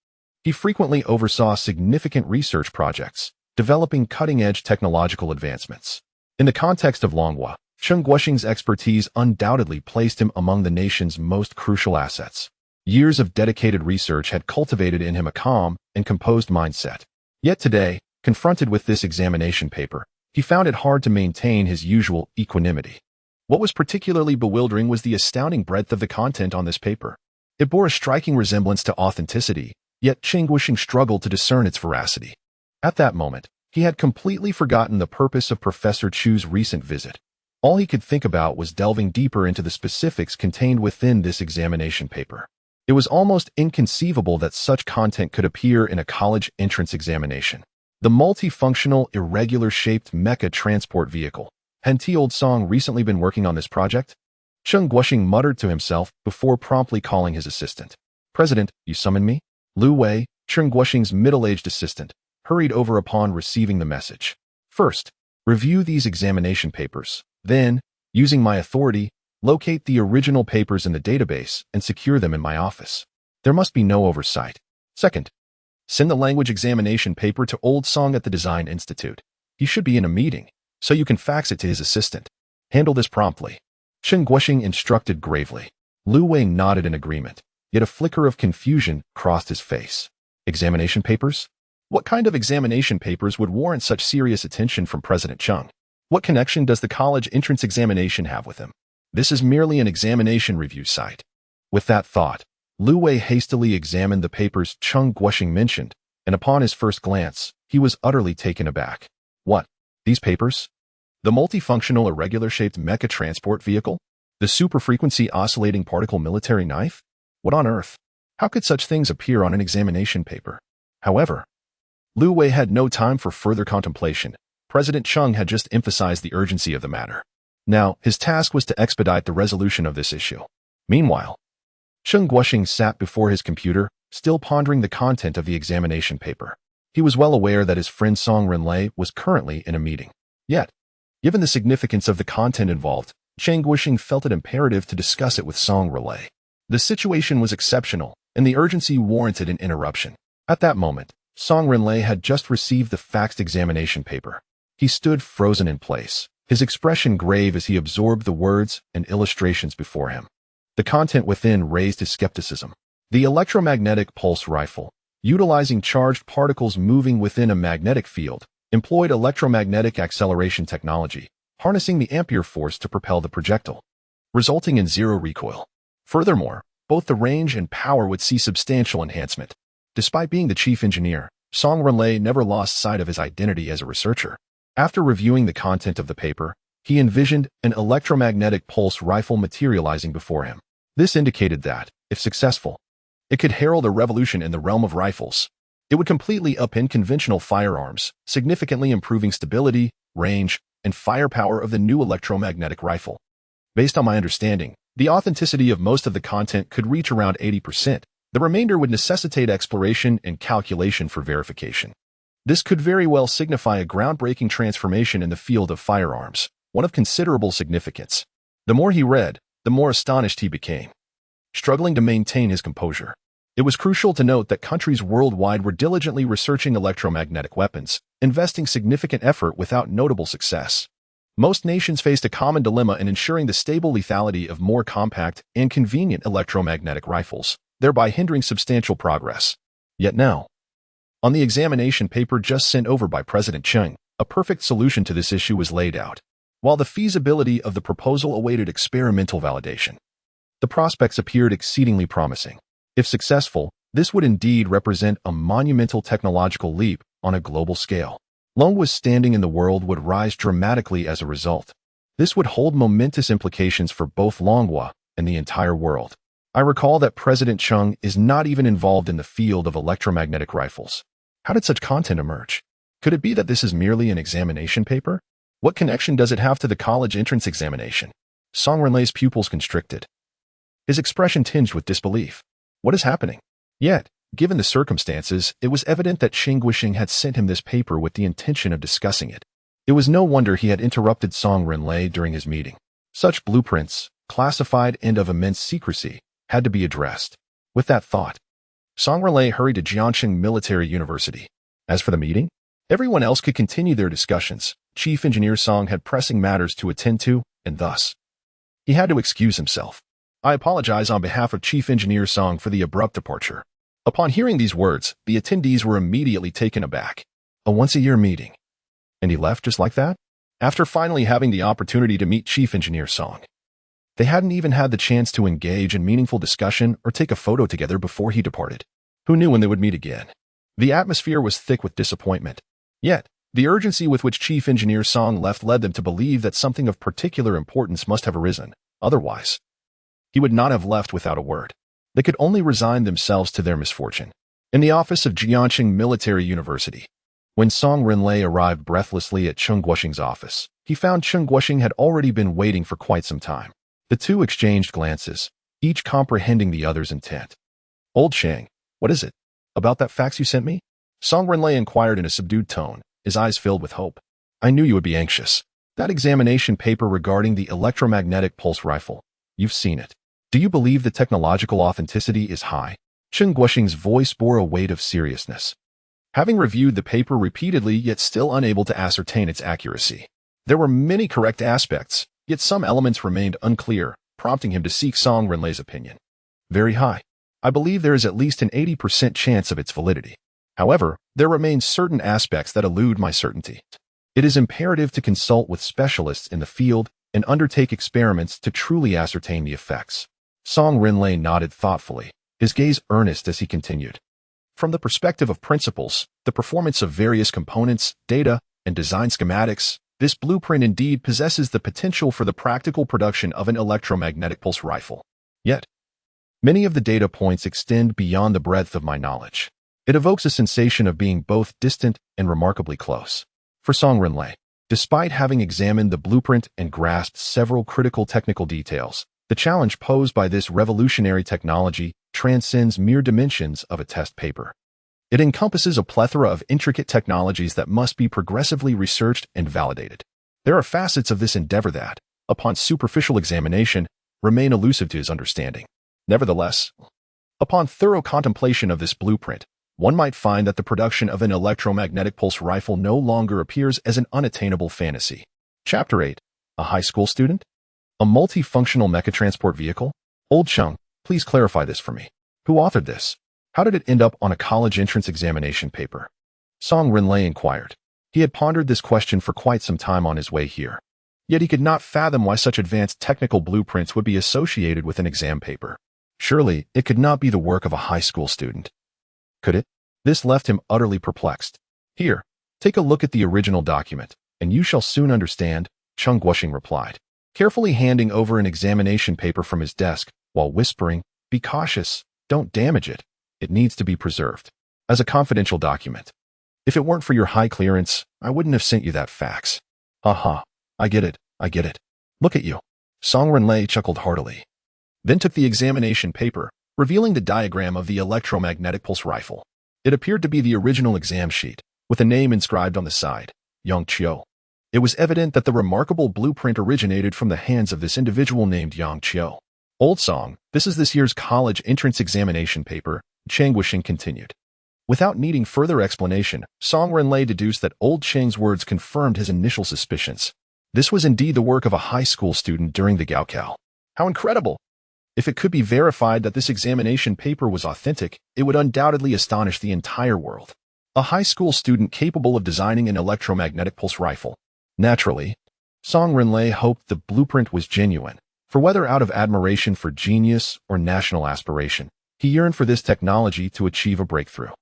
He frequently oversaw significant research projects, developing cutting-edge technological advancements. In the context of Longhua, Cheng Guoxing's expertise undoubtedly placed him among the nation's most crucial assets. Years of dedicated research had cultivated in him a calm and composed mindset. Yet today, confronted with this examination paper, he found it hard to maintain his usual equanimity. What was particularly bewildering was the astounding breadth of the content on this paper. It bore a striking resemblance to authenticity, yet Cheng Guoxing struggled to discern its veracity. At that moment, he had completely forgotten the purpose of Professor Chu's recent visit. All he could think about was delving deeper into the specifics contained within this examination paper. It was almost inconceivable that such content could appear in a college entrance examination. The multifunctional, irregular-shaped mecha transport vehicle. Hadn't old Song recently been working on this project? Cheng Guoxing muttered to himself before promptly calling his assistant. President, you summon me? Lu Wei, Cheng Guoxing's middle-aged assistant, hurried over upon receiving the message. First, review these examination papers. Then, using my authority, locate the original papers in the database and secure them in my office. There must be no oversight. Second, send the language examination paper to Old Song at the Design Institute. He should be in a meeting, so you can fax it to his assistant. Handle this promptly. Cheng Guoxing instructed gravely. Lu Wei nodded in agreement, yet a flicker of confusion crossed his face. Examination papers? What kind of examination papers would warrant such serious attention from President Cheng? What connection does the college entrance examination have with him? This is merely an examination review site. With that thought, Lu Wei hastily examined the papers Cheng Guoxing mentioned, and upon his first glance, he was utterly taken aback. What? These papers? The multifunctional irregular-shaped mecha transport vehicle? The super-frequency oscillating particle military knife? What on earth? How could such things appear on an examination paper? However, Lu Wei had no time for further contemplation. President Cheng had just emphasized the urgency of the matter. Now, his task was to expedite the resolution of this issue. Meanwhile, Cheng Guoxing sat before his computer, still pondering the content of the examination paper. He was well aware that his friend Song Renlei was currently in a meeting. Yet, given the significance of the content involved, Cheng Guoxing felt it imperative to discuss it with Song Renlei. The situation was exceptional, and the urgency warranted an interruption. At that moment, Song Renlei had just received the faxed examination paper. He stood frozen in place, his expression grave as he absorbed the words and illustrations before him. The content within raised his skepticism. The electromagnetic pulse rifle, utilizing charged particles moving within a magnetic field, employed electromagnetic acceleration technology, harnessing the ampere force to propel the projectile, resulting in zero recoil. Furthermore, both the range and power would see substantial enhancement. Despite being the chief engineer, Song Renlei never lost sight of his identity as a researcher. After reviewing the content of the paper, he envisioned an electromagnetic pulse rifle materializing before him. This indicated that, if successful, it could herald a revolution in the realm of rifles. It would completely upend conventional firearms, significantly improving stability, range, and firepower of the new electromagnetic rifle. Based on my understanding, the authenticity of most of the content could reach around 80%. The remainder would necessitate exploration and calculation for verification. This could very well signify a groundbreaking transformation in the field of firearms, one of considerable significance. The more he read, the more astonished he became, struggling to maintain his composure. It was crucial to note that countries worldwide were diligently researching electromagnetic weapons, investing significant effort without notable success. Most nations faced a common dilemma in ensuring the stable lethality of more compact and convenient electromagnetic rifles, thereby hindering substantial progress. Yet now, on the examination paper just sent over by President Cheng, a perfect solution to this issue was laid out. While the feasibility of the proposal awaited experimental validation, the prospects appeared exceedingly promising. If successful, this would indeed represent a monumental technological leap on a global scale. Longwa's standing in the world would rise dramatically as a result. This would hold momentous implications for both Longhua and the entire world. I recall that President Cheng is not even involved in the field of electromagnetic rifles. How did such content emerge? Could it be that this is merely an examination paper? What connection does it have to the college entrance examination? Song Renlei's pupils constricted, his expression tinged with disbelief. What is happening? Yet, given the circumstances, it was evident that Cheng Guoxing had sent him this paper with the intention of discussing it. It was no wonder he had interrupted Song Renlei during his meeting. Such blueprints, classified and of immense secrecy, had to be addressed. With that thought, Song Renlei hurried to Jiangxing Military University. As for the meeting, everyone else could continue their discussions. Chief Engineer Song had pressing matters to attend to, and thus, he had to excuse himself. I apologize on behalf of Chief Engineer Song for the abrupt departure. Upon hearing these words, the attendees were immediately taken aback. A once-a-year meeting. And he left just like that? After finally having the opportunity to meet Chief Engineer Song, they hadn't even had the chance to engage in meaningful discussion or take a photo together before he departed. Who knew when they would meet again? The atmosphere was thick with disappointment. Yet, the urgency with which Chief Engineer Song left led them to believe that something of particular importance must have arisen. Otherwise, he would not have left without a word. They could only resign themselves to their misfortune. In the office of Jiangxing Military University, when Song Renlei arrived breathlessly at Cheng Guoxing's office, he found Cheng Guoxing had already been waiting for quite some time. The two exchanged glances, each comprehending the other's intent. "Old Cheng, what is it? About that fax you sent me?" Song Renlei inquired in a subdued tone, his eyes filled with hope. "I knew you would be anxious. That examination paper regarding the electromagnetic pulse rifle. You've seen it. Do you believe the technological authenticity is high?" Cheng Guoxing's voice bore a weight of seriousness. Having reviewed the paper repeatedly yet still unable to ascertain its accuracy, there were many correct aspects, yet some elements remained unclear, prompting him to seek Song Renlei's opinion. "Very high. I believe there is at least an 80% chance of its validity. However, there remain certain aspects that elude my certainty. It is imperative to consult with specialists in the field and undertake experiments to truly ascertain the effects." Song Renlei nodded thoughtfully, his gaze earnest as he continued. "From the perspective of principles, the performance of various components, data, and design schematics, this blueprint indeed possesses the potential for the practical production of an electromagnetic pulse rifle. Yet, many of the data points extend beyond the breadth of my knowledge. It evokes a sensation of being both distant and remarkably close." For Song Renlei, despite having examined the blueprint and grasped several critical technical details, the challenge posed by this revolutionary technology transcends mere dimensions of a test paper. It encompasses a plethora of intricate technologies that must be progressively researched and validated. There are facets of this endeavor that, upon superficial examination, remain elusive to his understanding. Nevertheless, upon thorough contemplation of this blueprint, one might find that the production of an electromagnetic pulse rifle no longer appears as an unattainable fantasy. Chapter 8. A high school student? A multifunctional mecha transport vehicle? Old Cheng, please clarify this for me. Who authored this? How did it end up on a college entrance examination paper? Song Renlei inquired. He had pondered this question for quite some time on his way here. Yet he could not fathom why such advanced technical blueprints would be associated with an exam paper. Surely, it could not be the work of a high school student. Could it? This left him utterly perplexed. "Here, take a look at the original document, and you shall soon understand," Cheng Guoxing replied, carefully handing over an examination paper from his desk, while whispering, "Be cautious, don't damage it. It needs to be preserved as a confidential document. If it weren't for your high clearance, I wouldn't have sent you that fax." "Ha, I get it. Look at you." Song Renlei chuckled heartily, then took the examination paper, revealing the diagram of the electromagnetic pulse rifle. It appeared to be the original exam sheet, with a name inscribed on the side, Yang Qiu. It was evident that the remarkable blueprint originated from the hands of this individual named Yang Qiu. "Old Song, this is this year's college entrance examination paper," Cheng Guoxing continued. Without needing further explanation, Song Renlei deduced that Old Cheng's words confirmed his initial suspicions. This was indeed the work of a high school student during the Gaokao. How incredible! If it could be verified that this examination paper was authentic, it would undoubtedly astonish the entire world. A high school student capable of designing an electromagnetic pulse rifle. Naturally, Song Renlei hoped the blueprint was genuine, for whether out of admiration for genius or national aspiration, he yearned for this technology to achieve a breakthrough.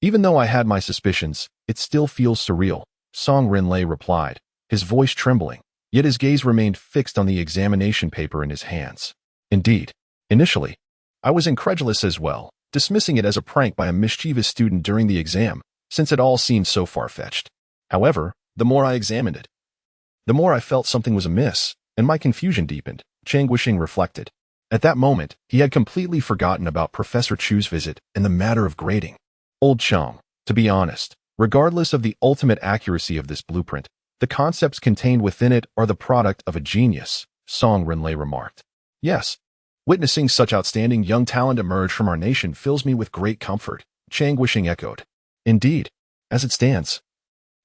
"Even though I had my suspicions, it still feels surreal," Song Renlei replied, his voice trembling, yet his gaze remained fixed on the examination paper in his hands. "Indeed, initially, I was incredulous as well, dismissing it as a prank by a mischievous student during the exam, since it all seemed so far-fetched. However, the more I examined it, the more I felt something was amiss, and my confusion deepened," Cheng Guoxing reflected. At that moment, he had completely forgotten about Professor Chu's visit and the matter of grading. "Old Cheng, to be honest, regardless of the ultimate accuracy of this blueprint, the concepts contained within it are the product of a genius," Song Renlei remarked. "Yes, witnessing such outstanding young talent emerge from our nation fills me with great comfort," Cheng Guoxing echoed. "Indeed, as it stands,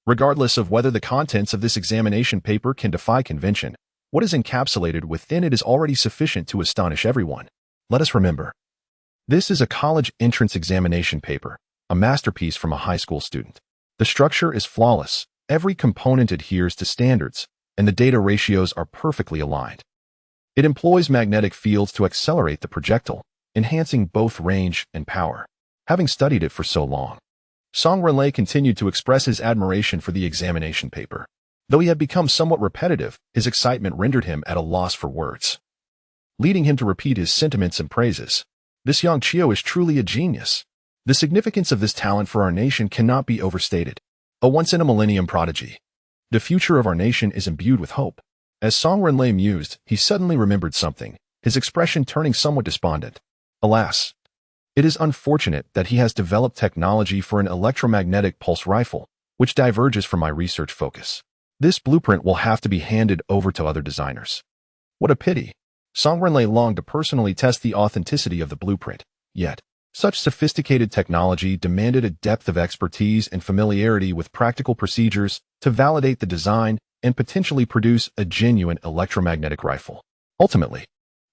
regardless of whether the contents of this examination paper can defy convention, what is encapsulated within it is already sufficient to astonish everyone. Let us remember, this is a college entrance examination paper, a masterpiece from a high school student. The structure is flawless, every component adheres to standards, and the data ratios are perfectly aligned. It employs magnetic fields to accelerate the projectile, enhancing both range and power. Having studied it for so long, Song Renlei continued to express his admiration for the examination paper. Though he had become somewhat repetitive, his excitement rendered him at a loss for words, leading him to repeat his sentiments and praises. This Yang Qiu is truly a genius. The significance of this talent for our nation cannot be overstated. A once-in-a-millennium prodigy. The future of our nation is imbued with hope. As Song Renlei mused, he suddenly remembered something, his expression turning somewhat despondent. Alas, it is unfortunate that he has developed technology for an electromagnetic pulse rifle, which diverges from my research focus. This blueprint will have to be handed over to other designers. What a pity. Song Renlei longed to personally test the authenticity of the blueprint. Yet, such sophisticated technology demanded a depth of expertise and familiarity with practical procedures to validate the design and potentially produce a genuine electromagnetic rifle. Ultimately,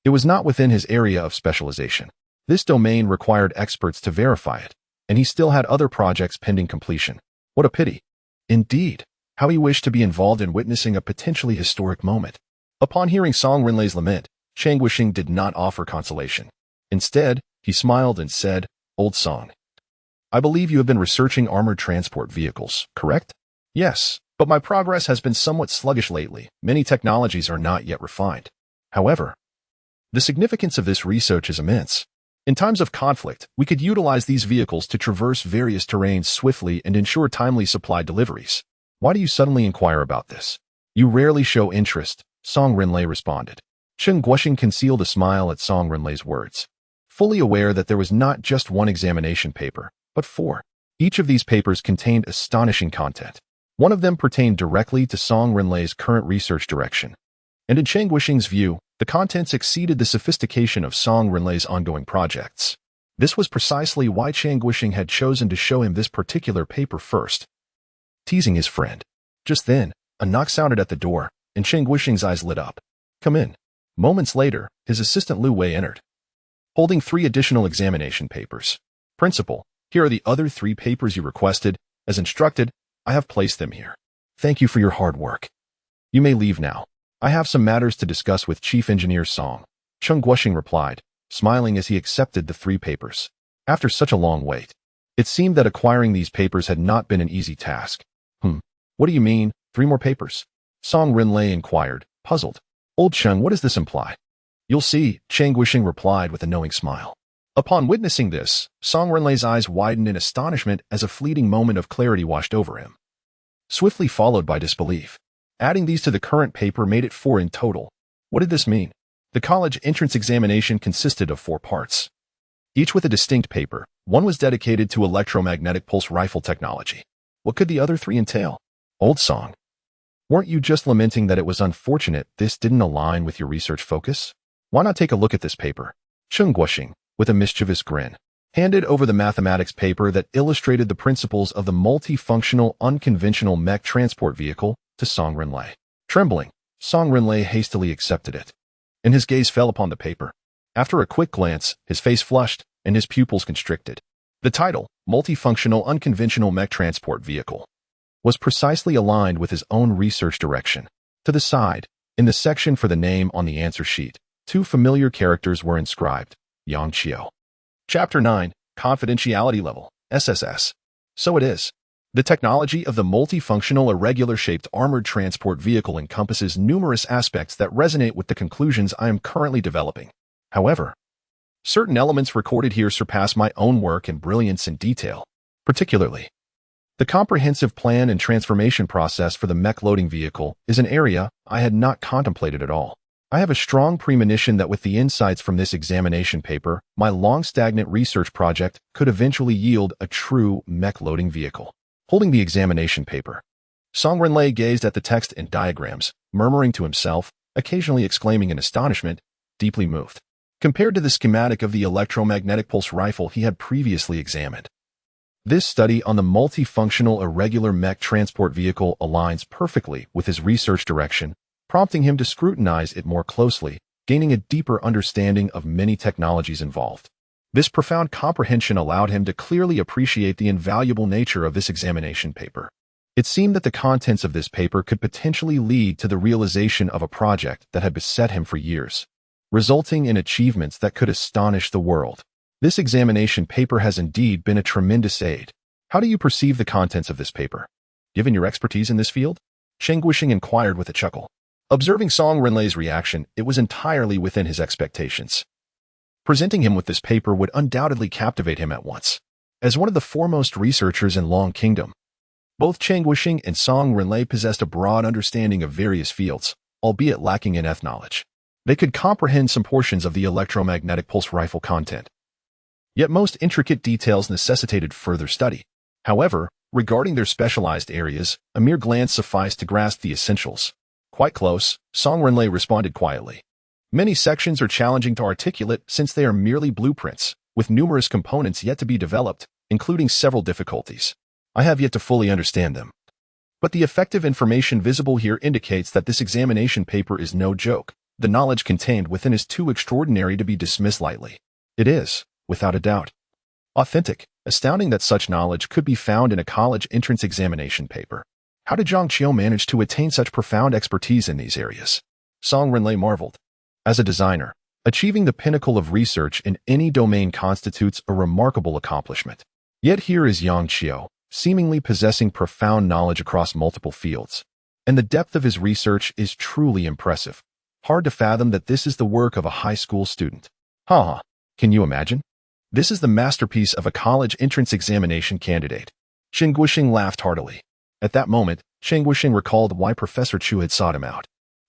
it was not within his area of specialization. This domain required experts to verify it, and he still had other projects pending completion. What a pity. Indeed, how he wished to be involved in witnessing a potentially historic moment. Upon hearing Song Renlei's lament, Chang Guoxing did not offer consolation. Instead, he smiled and said, "Old Song, I believe you have been researching armored transport vehicles, correct?" "Yes, but my progress has been somewhat sluggish lately. Many technologies are not yet refined. However, the significance of this research is immense. In times of conflict, we could utilize these vehicles to traverse various terrains swiftly and ensure timely supply deliveries. Why do you suddenly inquire about this? You rarely show interest," Song Renlei responded. Chang Guoxing concealed a smile at Song Renlei's words, fully aware that there was not just one examination paper, but 4. Each of these papers contained astonishing content. One of them pertained directly to Song Renlei's current research direction. And in Chang Guoxing's view, the contents exceeded the sophistication of Song Renlei's ongoing projects. This was precisely why Chang Guoxing had chosen to show him this particular paper first. Teasing his friend. Just then, a knock sounded at the door, and Chang Guoxing's eyes lit up. "Come in." Moments later, his assistant Lu Wei entered, holding 3 additional examination papers. "Principal, here are the other 3 papers you requested. As instructed, I have placed them here. Thank you for your hard work. You may leave now. I have some matters to discuss with Chief Engineer Song," Chang Guoxing replied, smiling as he accepted the 3 papers. After such a long wait, it seemed that acquiring these papers had not been an easy task. What do you mean, 3 more papers?" Song Renlei inquired, puzzled. "Old Chang, what does this imply?" "You'll see," Chang Guoxing replied with a knowing smile. Upon witnessing this, Song Renlei's eyes widened in astonishment as a fleeting moment of clarity washed over him, swiftly followed by disbelief. Adding these to the current paper made it 4 in total. What did this mean? The college entrance examination consisted of 4 parts, each with a distinct paper. One was dedicated to electromagnetic pulse rifle technology. What could the other 3 entail? "Old Song, weren't you just lamenting that it was unfortunate this didn't align with your research focus? Why not take a look at this paper?" Chang Guoxing, with a mischievous grin, handed over the mathematics paper that illustrated the principles of the multifunctional unconventional mech transport vehicle to Song Renlei. Trembling, Song Renlei hastily accepted it, and his gaze fell upon the paper. After a quick glance, his face flushed and his pupils constricted. The title, Multifunctional Unconventional Mech Transport Vehicle, was precisely aligned with his own research direction. To the side, in the section for the name on the answer sheet, 2 familiar characters were inscribed, Yang Qiu. Chapter 9, Confidentiality Level, SSS. So it is. The technology of the multifunctional irregular-shaped armored transport vehicle encompasses numerous aspects that resonate with the conclusions I am currently developing. However, certain elements recorded here surpass my own work in brilliance and detail, particularly the comprehensive plan and transformation process for the mech loading vehicle is an area I had not contemplated at all. I have a strong premonition that with the insights from this examination paper, my long-stagnant research project could eventually yield a true mech loading vehicle. Holding the examination paper, Song Renlei gazed at the text and diagrams, murmuring to himself, occasionally exclaiming in astonishment, deeply moved. Compared to the schematic of the electromagnetic pulse rifle he had previously examined, this study on the multifunctional irregular mech transport vehicle aligns perfectly with his research direction, prompting him to scrutinize it more closely, gaining a deeper understanding of many technologies involved. This profound comprehension allowed him to clearly appreciate the invaluable nature of this examination paper. It seemed that the contents of this paper could potentially lead to the realization of a project that had beset him for years, resulting in achievements that could astonish the world. This examination paper has indeed been a tremendous aid. How do you perceive the contents of this paper, given your expertise in this field? Chang Guoxing inquired with a chuckle. Observing Song Renlei's reaction, it was entirely within his expectations. Presenting him with this paper would undoubtedly captivate him at once. As one of the foremost researchers in Long Kingdom, both Cheng Wuxing and Song Renlei possessed a broad understanding of various fields, albeit lacking in knowledge. They could comprehend some portions of the electromagnetic pulse rifle content. Yet most intricate details necessitated further study. However, regarding their specialized areas, a mere glance sufficed to grasp the essentials. Quite close, Song Renlei responded quietly. Many sections are challenging to articulate since they are merely blueprints, with numerous components yet to be developed, including several difficulties. I have yet to fully understand them. But the effective information visible here indicates that this examination paper is no joke. The knowledge contained within is too extraordinary to be dismissed lightly. It is, without a doubt, authentic, astounding that such knowledge could be found in a college entrance examination paper. How did Zhang Qiu manage to attain such profound expertise in these areas? Song Renlei marveled. As a designer, achieving the pinnacle of research in any domain constitutes a remarkable accomplishment. Yet here is Yang Qiu, seemingly possessing profound knowledge across multiple fields. And the depth of his research is truly impressive. Hard to fathom that this is the work of a high school student. Can you imagine? This is the masterpiece of a college entrance examination candidate. Cheng Wuxing laughed heartily. At that moment, Cheng Wuxing recalled why Professor Chu had sought him out.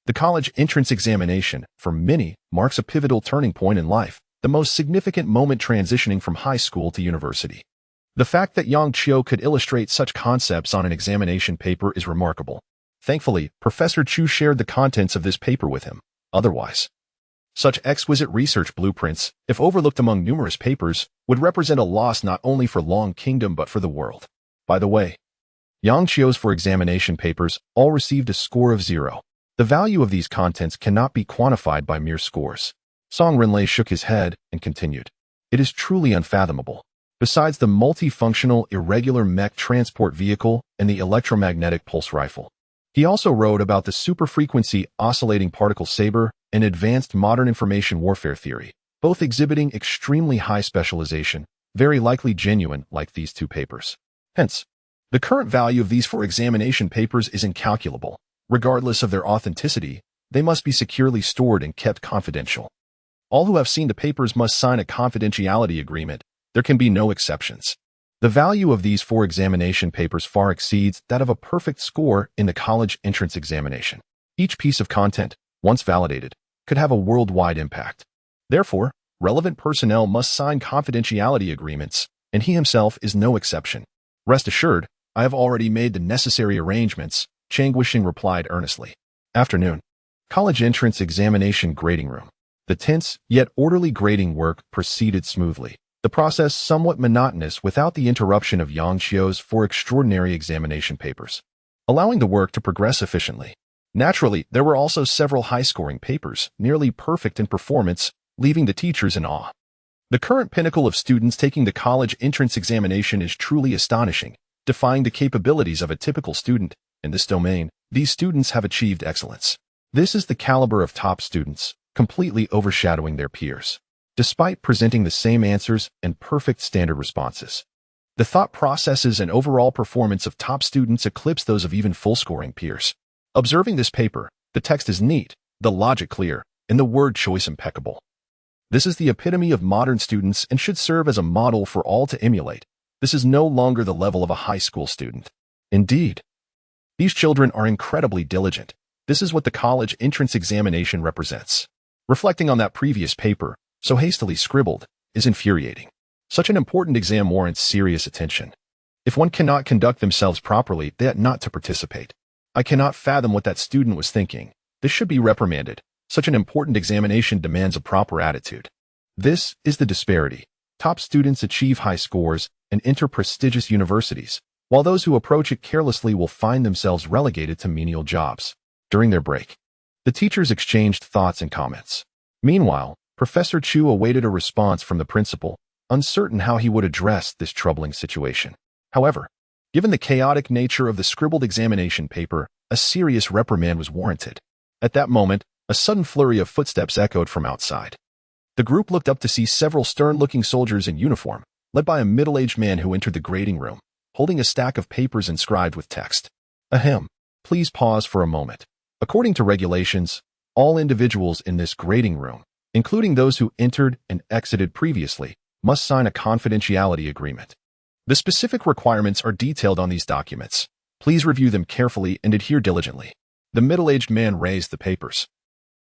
The college entrance examination, for many, marks a pivotal turning point in life, the most significant moment transitioning from high school to university. The fact that Yang Qiu could illustrate such concepts on an examination paper is remarkable. Thankfully, Professor Chu shared the contents of this paper with him. Otherwise, such exquisite research blueprints, if overlooked among numerous papers, would represent a loss not only for Long Kingdom but for the world. By the way, Yang Qiu's for examination papers all received a score of 0. The value of these contents cannot be quantified by mere scores. Song Renlei shook his head and continued. It is truly unfathomable. Besides the multifunctional irregular mech transport vehicle and the electromagnetic pulse rifle, he also wrote about the superfrequency oscillating particle saber and advanced modern information warfare theory, both exhibiting extremely high specialization, very likely genuine like these two papers. Hence, the current value of these for examination papers is incalculable. Regardless of their authenticity, they must be securely stored and kept confidential. All who have seen the papers must sign a confidentiality agreement. There can be no exceptions. The value of these 4 examination papers far exceeds that of a perfect score in the college entrance examination. Each piece of content, once validated, could have a worldwide impact. Therefore, relevant personnel must sign confidentiality agreements, and he himself is no exception. Rest assured, I have already made the necessary arrangements, Cheng Wuxing replied earnestly. Afternoon. College entrance examination grading room. The tense, yet orderly grading work proceeded smoothly. The process somewhat monotonous without the interruption of Yang Qiu's 4 extraordinary examination papers, allowing the work to progress efficiently. Naturally, there were also several high-scoring papers, nearly perfect in performance, leaving the teachers in awe. The current pinnacle of students taking the college entrance examination is truly astonishing, defying the capabilities of a typical student. In this domain, these students have achieved excellence. This is the caliber of top students, completely overshadowing their peers. Despite presenting the same answers and perfect standard responses, the thought processes and overall performance of top students eclipse those of even full-scoring peers. Observing this paper, the text is neat, the logic clear, and the word choice impeccable. This is the epitome of modern students and should serve as a model for all to emulate. This is no longer the level of a high school student. Indeed, these children are incredibly diligent. This is what the college entrance examination represents. Reflecting on that previous paper, so hastily scribbled, is infuriating. Such an important exam warrants serious attention. If one cannot conduct themselves properly, they ought not to participate. I cannot fathom what that student was thinking. This should be reprimanded. Such an important examination demands a proper attitude. This is the disparity. Top students achieve high scores and enter prestigious universities, while those who approach it carelessly will find themselves relegated to menial jobs. During their break, the teachers exchanged thoughts and comments. Meanwhile, Professor Chu awaited a response from the principal, uncertain how he would address this troubling situation. However, given the chaotic nature of the scribbled examination paper, a serious reprimand was warranted. At that moment, a sudden flurry of footsteps echoed from outside. The group looked up to see several stern-looking soldiers in uniform, led by a middle-aged man who entered the grading room, holding a stack of papers inscribed with text. Ahem. Please pause for a moment. According to regulations, all individuals in this grading room including those who entered and exited previously, must sign a confidentiality agreement. The specific requirements are detailed on these documents. Please review them carefully and adhere diligently. The middle-aged man raised the papers,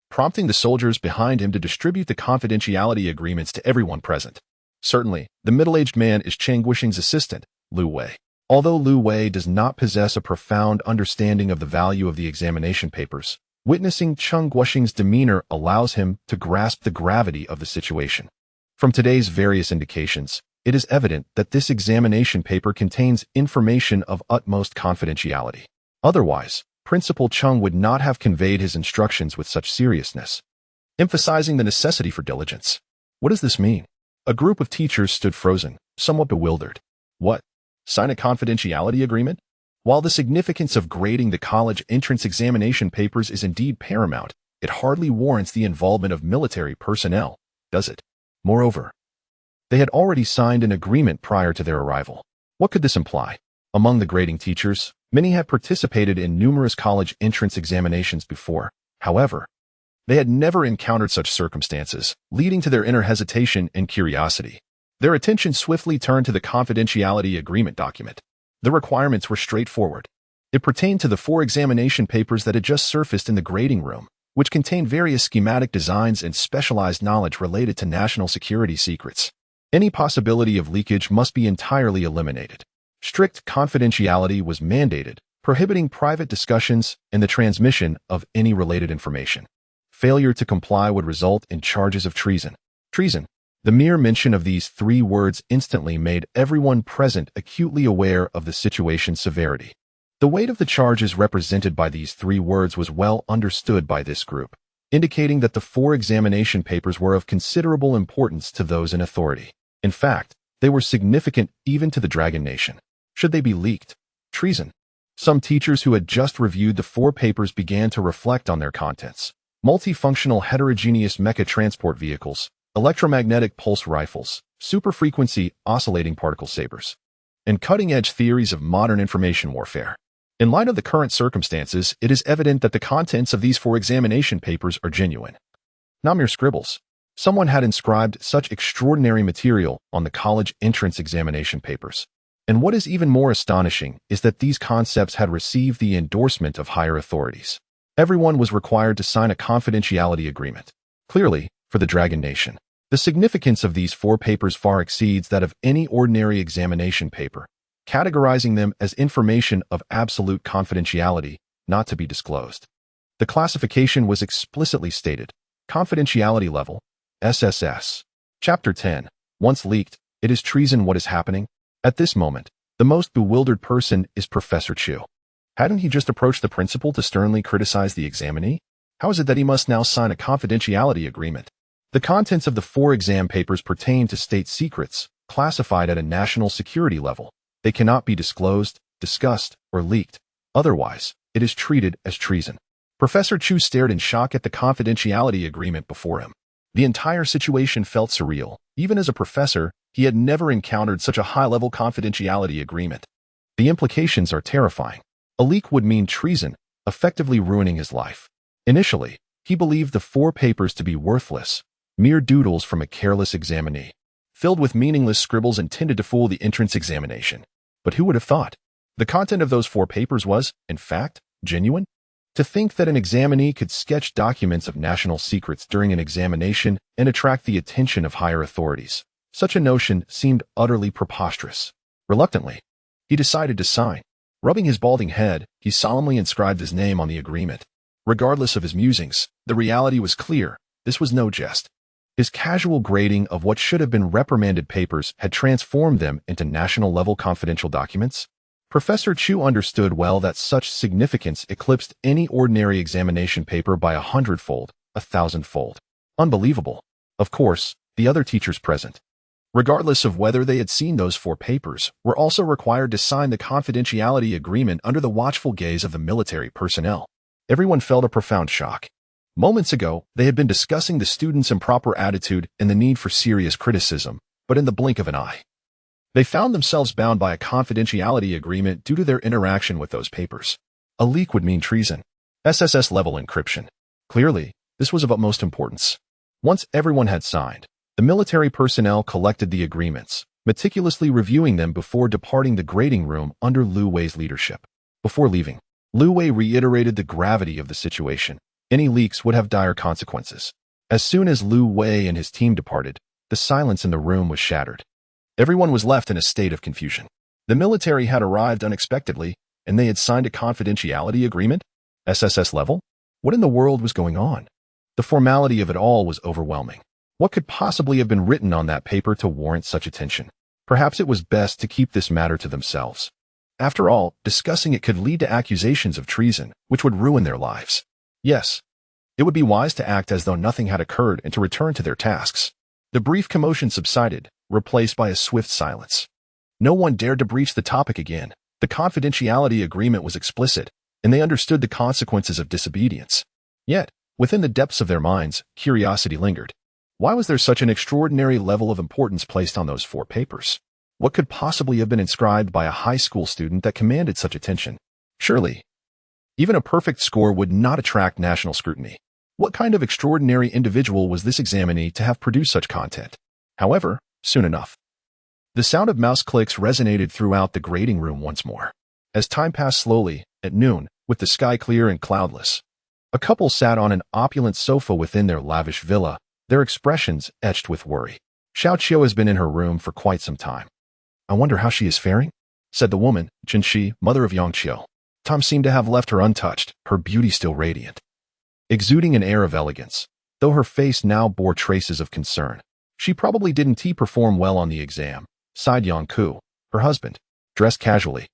prompting the soldiers behind him to distribute the confidentiality agreements to everyone present. Certainly, the middle-aged man is Cheng Guoxing's assistant, Lu Wei. Although Lu Wei does not possess a profound understanding of the value of the examination papers, witnessing Cheng Guoxing's demeanor allows him to grasp the gravity of the situation. From today's various indications, it is evident that this examination paper contains information of utmost confidentiality. Otherwise, Principal Cheng would not have conveyed his instructions with such seriousness, emphasizing the necessity for diligence. What does this mean? A group of teachers stood frozen, somewhat bewildered. What? Sign a confidentiality agreement? While the significance of grading the college entrance examination papers is indeed paramount, it hardly warrants the involvement of military personnel, does it? Moreover, they had already signed an agreement prior to their arrival. What could this imply? Among the grading teachers, many had participated in numerous college entrance examinations before. However, they had never encountered such circumstances, leading to their inner hesitation and curiosity. Their attention swiftly turned to the confidentiality agreement document. The requirements were straightforward. It pertained to the 4 examination papers that had just surfaced in the grading room, which contained various schematic designs and specialized knowledge related to national security secrets. Any possibility of leakage must be entirely eliminated. Strict confidentiality was mandated, prohibiting private discussions and the transmission of any related information. Failure to comply would result in charges of treason. Treason. The mere mention of these 3 words instantly made everyone present acutely aware of the situation's severity. The weight of the charges represented by these 3 words was well understood by this group, indicating that the 4 examination papers were of considerable importance to those in authority. In fact, they were significant even to the Dragon Nation. Should they be leaked? Treason. Some teachers who had just reviewed the 4 papers began to reflect on their contents. Multifunctional heterogeneous mecha transport vehicles, electromagnetic pulse rifles, super-frequency oscillating particle sabers, and cutting-edge theories of modern information warfare. In light of the current circumstances, it is evident that the contents of these 4 examination papers are genuine, not mere scribbles. Someone had inscribed such extraordinary material on the college entrance examination papers. And what is even more astonishing is that these concepts had received the endorsement of higher authorities. Everyone was required to sign a confidentiality agreement. Clearly, for the Dragon Nation, the significance of these 4 papers far exceeds that of any ordinary examination paper, categorizing them as information of absolute confidentiality, not to be disclosed. The classification was explicitly stated: confidentiality level, SSS. Chapter 10. Once leaked, it is treason. What is happening? At this moment, the most bewildered person is Professor Chu. Hadn't he just approached the principal to sternly criticize the examinee? How is it that he must now sign a confidentiality agreement? The contents of the 4 exam papers pertain to state secrets, classified at a national security level. They cannot be disclosed, discussed, or leaked. Otherwise, it is treated as treason. Professor Chu stared in shock at the confidentiality agreement before him. The entire situation felt surreal. Even as a professor, he had never encountered such a high-level confidentiality agreement. The implications are terrifying. A leak would mean treason, effectively ruining his life. Initially, he believed the 4 papers to be worthless, mere doodles from a careless examinee, filled with meaningless scribbles intended to fool the entrance examination. But who would have thought? The content of those 4 papers was, in fact, genuine? To think that an examinee could sketch documents of national secrets during an examination and attract the attention of higher authorities, such a notion seemed utterly preposterous. Reluctantly, he decided to sign. Rubbing his balding head, he solemnly inscribed his name on the agreement. Regardless of his musings, the reality was clear. This was no jest. His casual grading of what should have been reprimanded papers had transformed them into national-level confidential documents. Professor Chu understood well that such significance eclipsed any ordinary examination paper by 100-fold, 1,000-fold. Unbelievable. Of course, the other teachers present, regardless of whether they had seen those 4 papers, were also required to sign the confidentiality agreement under the watchful gaze of the military personnel. Everyone felt a profound shock. Moments ago, they had been discussing the students' improper attitude and the need for serious criticism, but in the blink of an eye, they found themselves bound by a confidentiality agreement due to their interaction with those papers. A leak would mean treason. SSS-level encryption. Clearly, this was of utmost importance. Once everyone had signed, the military personnel collected the agreements, meticulously reviewing them before departing the grading room under Lu Wei's leadership. Before leaving, Lu Wei reiterated the gravity of the situation. Any leaks would have dire consequences. As soon as Lu Wei and his team departed, the silence in the room was shattered. Everyone was left in a state of confusion. The military had arrived unexpectedly, and they had signed a confidentiality agreement? SSS level? What in the world was going on? The formality of it all was overwhelming. What could possibly have been written on that paper to warrant such attention? Perhaps it was best to keep this matter to themselves. After all, discussing it could lead to accusations of treason, which would ruin their lives. Yes, it would be wise to act as though nothing had occurred and to return to their tasks. The brief commotion subsided, replaced by a swift silence. No one dared to breach the topic again. The confidentiality agreement was explicit, and they understood the consequences of disobedience. Yet, within the depths of their minds, curiosity lingered. Why was there such an extraordinary level of importance placed on those 4 papers? What could possibly have been inscribed by a high school student that commanded such attention? Surely, even a perfect score would not attract national scrutiny. What kind of extraordinary individual was this examinee to have produced such content? However, soon enough, the sound of mouse clicks resonated throughout the grading room once more. As time passed slowly, at noon, with the sky clear and cloudless, a couple sat on an opulent sofa within their lavish villa, their expressions etched with worry. Xiao Qiu has been in her room for quite some time. I wonder how she is faring, said the woman, Chen Shi, mother of Yang Qiu. Tom seemed to have left her untouched, her beauty still radiant. Exuding an air of elegance, though her face now bore traces of concern. She probably didn't perform well on the exam, sighed Yang Ku, her husband, dressed casually.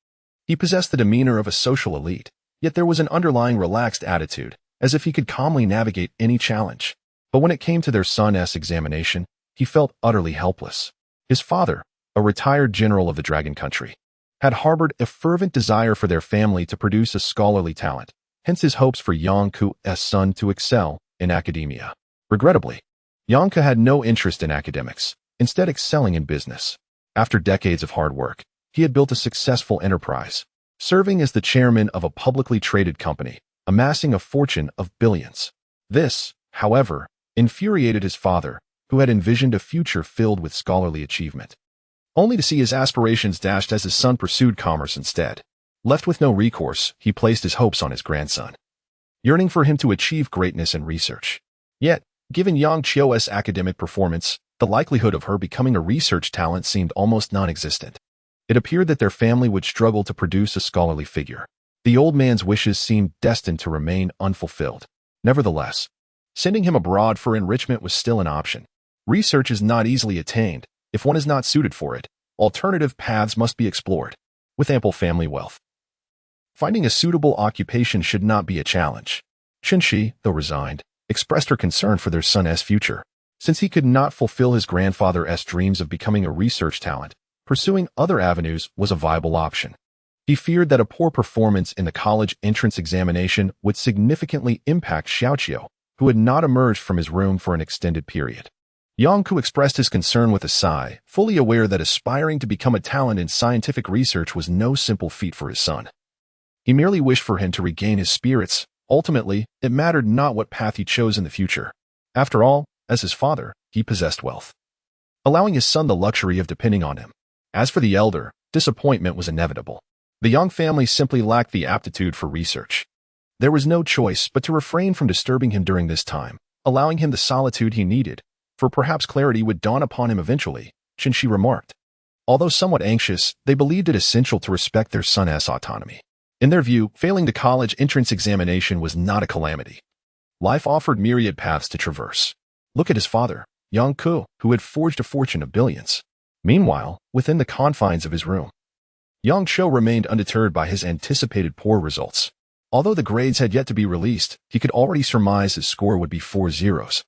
He possessed the demeanor of a social elite, yet there was an underlying relaxed attitude, as if he could calmly navigate any challenge. But when it came to their son's examination, he felt utterly helpless. His father, a retired general of the Dragon Country, had harbored a fervent desire for their family to produce a scholarly talent, hence his hopes for Yang Ku's son to excel in academia. Regrettably, Yang Ku had no interest in academics, instead excelling in business. After decades of hard work, he had built a successful enterprise, serving as the chairman of a publicly traded company, amassing a fortune of billions. This, however, infuriated his father, who had envisioned a future filled with scholarly achievement, only to see his aspirations dashed as his son pursued commerce instead. Left with no recourse, he placed his hopes on his grandson, yearning for him to achieve greatness in research. Yet, given Yang Qiu's academic performance, the likelihood of her becoming a research talent seemed almost non-existent. It appeared that their family would struggle to produce a scholarly figure. The old man's wishes seemed destined to remain unfulfilled. Nevertheless, sending him abroad for enrichment was still an option. Research is not easily attained. If one is not suited for it, alternative paths must be explored. With ample family wealth, finding a suitable occupation should not be a challenge. Chen Shi, though resigned, expressed her concern for their son's future. Since he could not fulfill his grandfather's dreams of becoming a research talent, pursuing other avenues was a viable option. He feared that a poor performance in the college entrance examination would significantly impact Xiao Qiu, who had not emerged from his room for an extended period. Yang Ku expressed his concern with a sigh, fully aware that aspiring to become a talent in scientific research was no simple feat for his son. He merely wished for him to regain his spirits. Ultimately, it mattered not what path he chose in the future. After all, as his father, he possessed wealth, allowing his son the luxury of depending on him. As for the elder, disappointment was inevitable. The Yang family simply lacked the aptitude for research. There was no choice but to refrain from disturbing him during this time, allowing him the solitude he needed, for perhaps clarity would dawn upon him eventually, Chen Shi remarked. Although somewhat anxious, they believed it essential to respect their son's autonomy. In their view, failing the college entrance examination was not a calamity. Life offered myriad paths to traverse. Look at his father, Yang Ku, who had forged a fortune of billions. Meanwhile, within the confines of his room, Yang Qiu remained undeterred by his anticipated poor results. Although the grades had yet to be released, he could already surmise his score would be 4 zeros.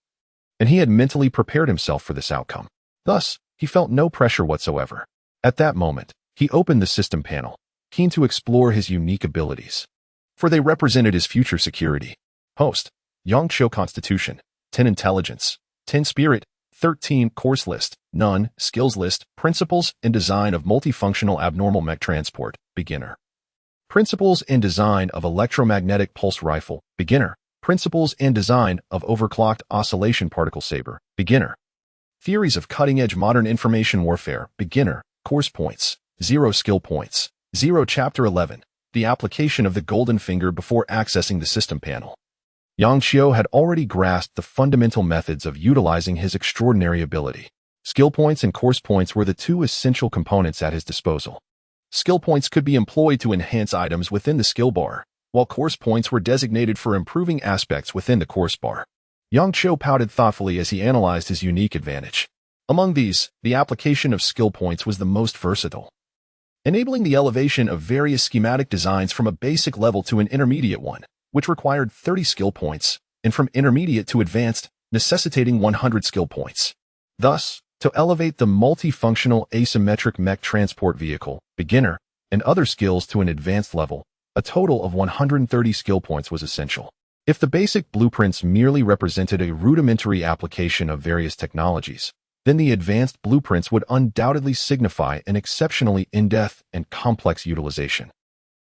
And he had mentally prepared himself for this outcome. Thus, he felt no pressure whatsoever. At that moment, he opened the system panel, keen to explore his unique abilities, for they represented his future security. Host, Yang Qiu Constitution, 10 Intelligence, 10 Spirit, 13 Course List, None, Skills List, Principles and Design of Multifunctional Abnormal Mech Transport, Beginner. Principles and Design of Electromagnetic Pulse Rifle, Beginner. Principles and Design of Overclocked Oscillation Particle Saber, Beginner. Theories of Cutting-Edge Modern Information Warfare, Beginner, Course Points, 0 Skill Points, 0 Chapter 11, The Application of the Golden Finger Before Accessing the System Panel. Yang Qiu had already grasped the fundamental methods of utilizing his extraordinary ability. Skill points and course points were the two essential components at his disposal. Skill points could be employed to enhance items within the skill bar, while course points were designated for improving aspects within the course bar. Yang Qiu pouted thoughtfully as he analyzed his unique advantage. Among these, the application of skill points was the most versatile, enabling the elevation of various schematic designs from a basic level to an intermediate one, which required 30 skill points, and from intermediate to advanced, necessitating 100 skill points. Thus, to elevate the multifunctional asymmetric mech transport vehicle, beginner, and other skills to an advanced level, a total of 130 skill points was essential. If the basic blueprints merely represented a rudimentary application of various technologies, then the advanced blueprints would undoubtedly signify an exceptionally in-depth and complex utilization,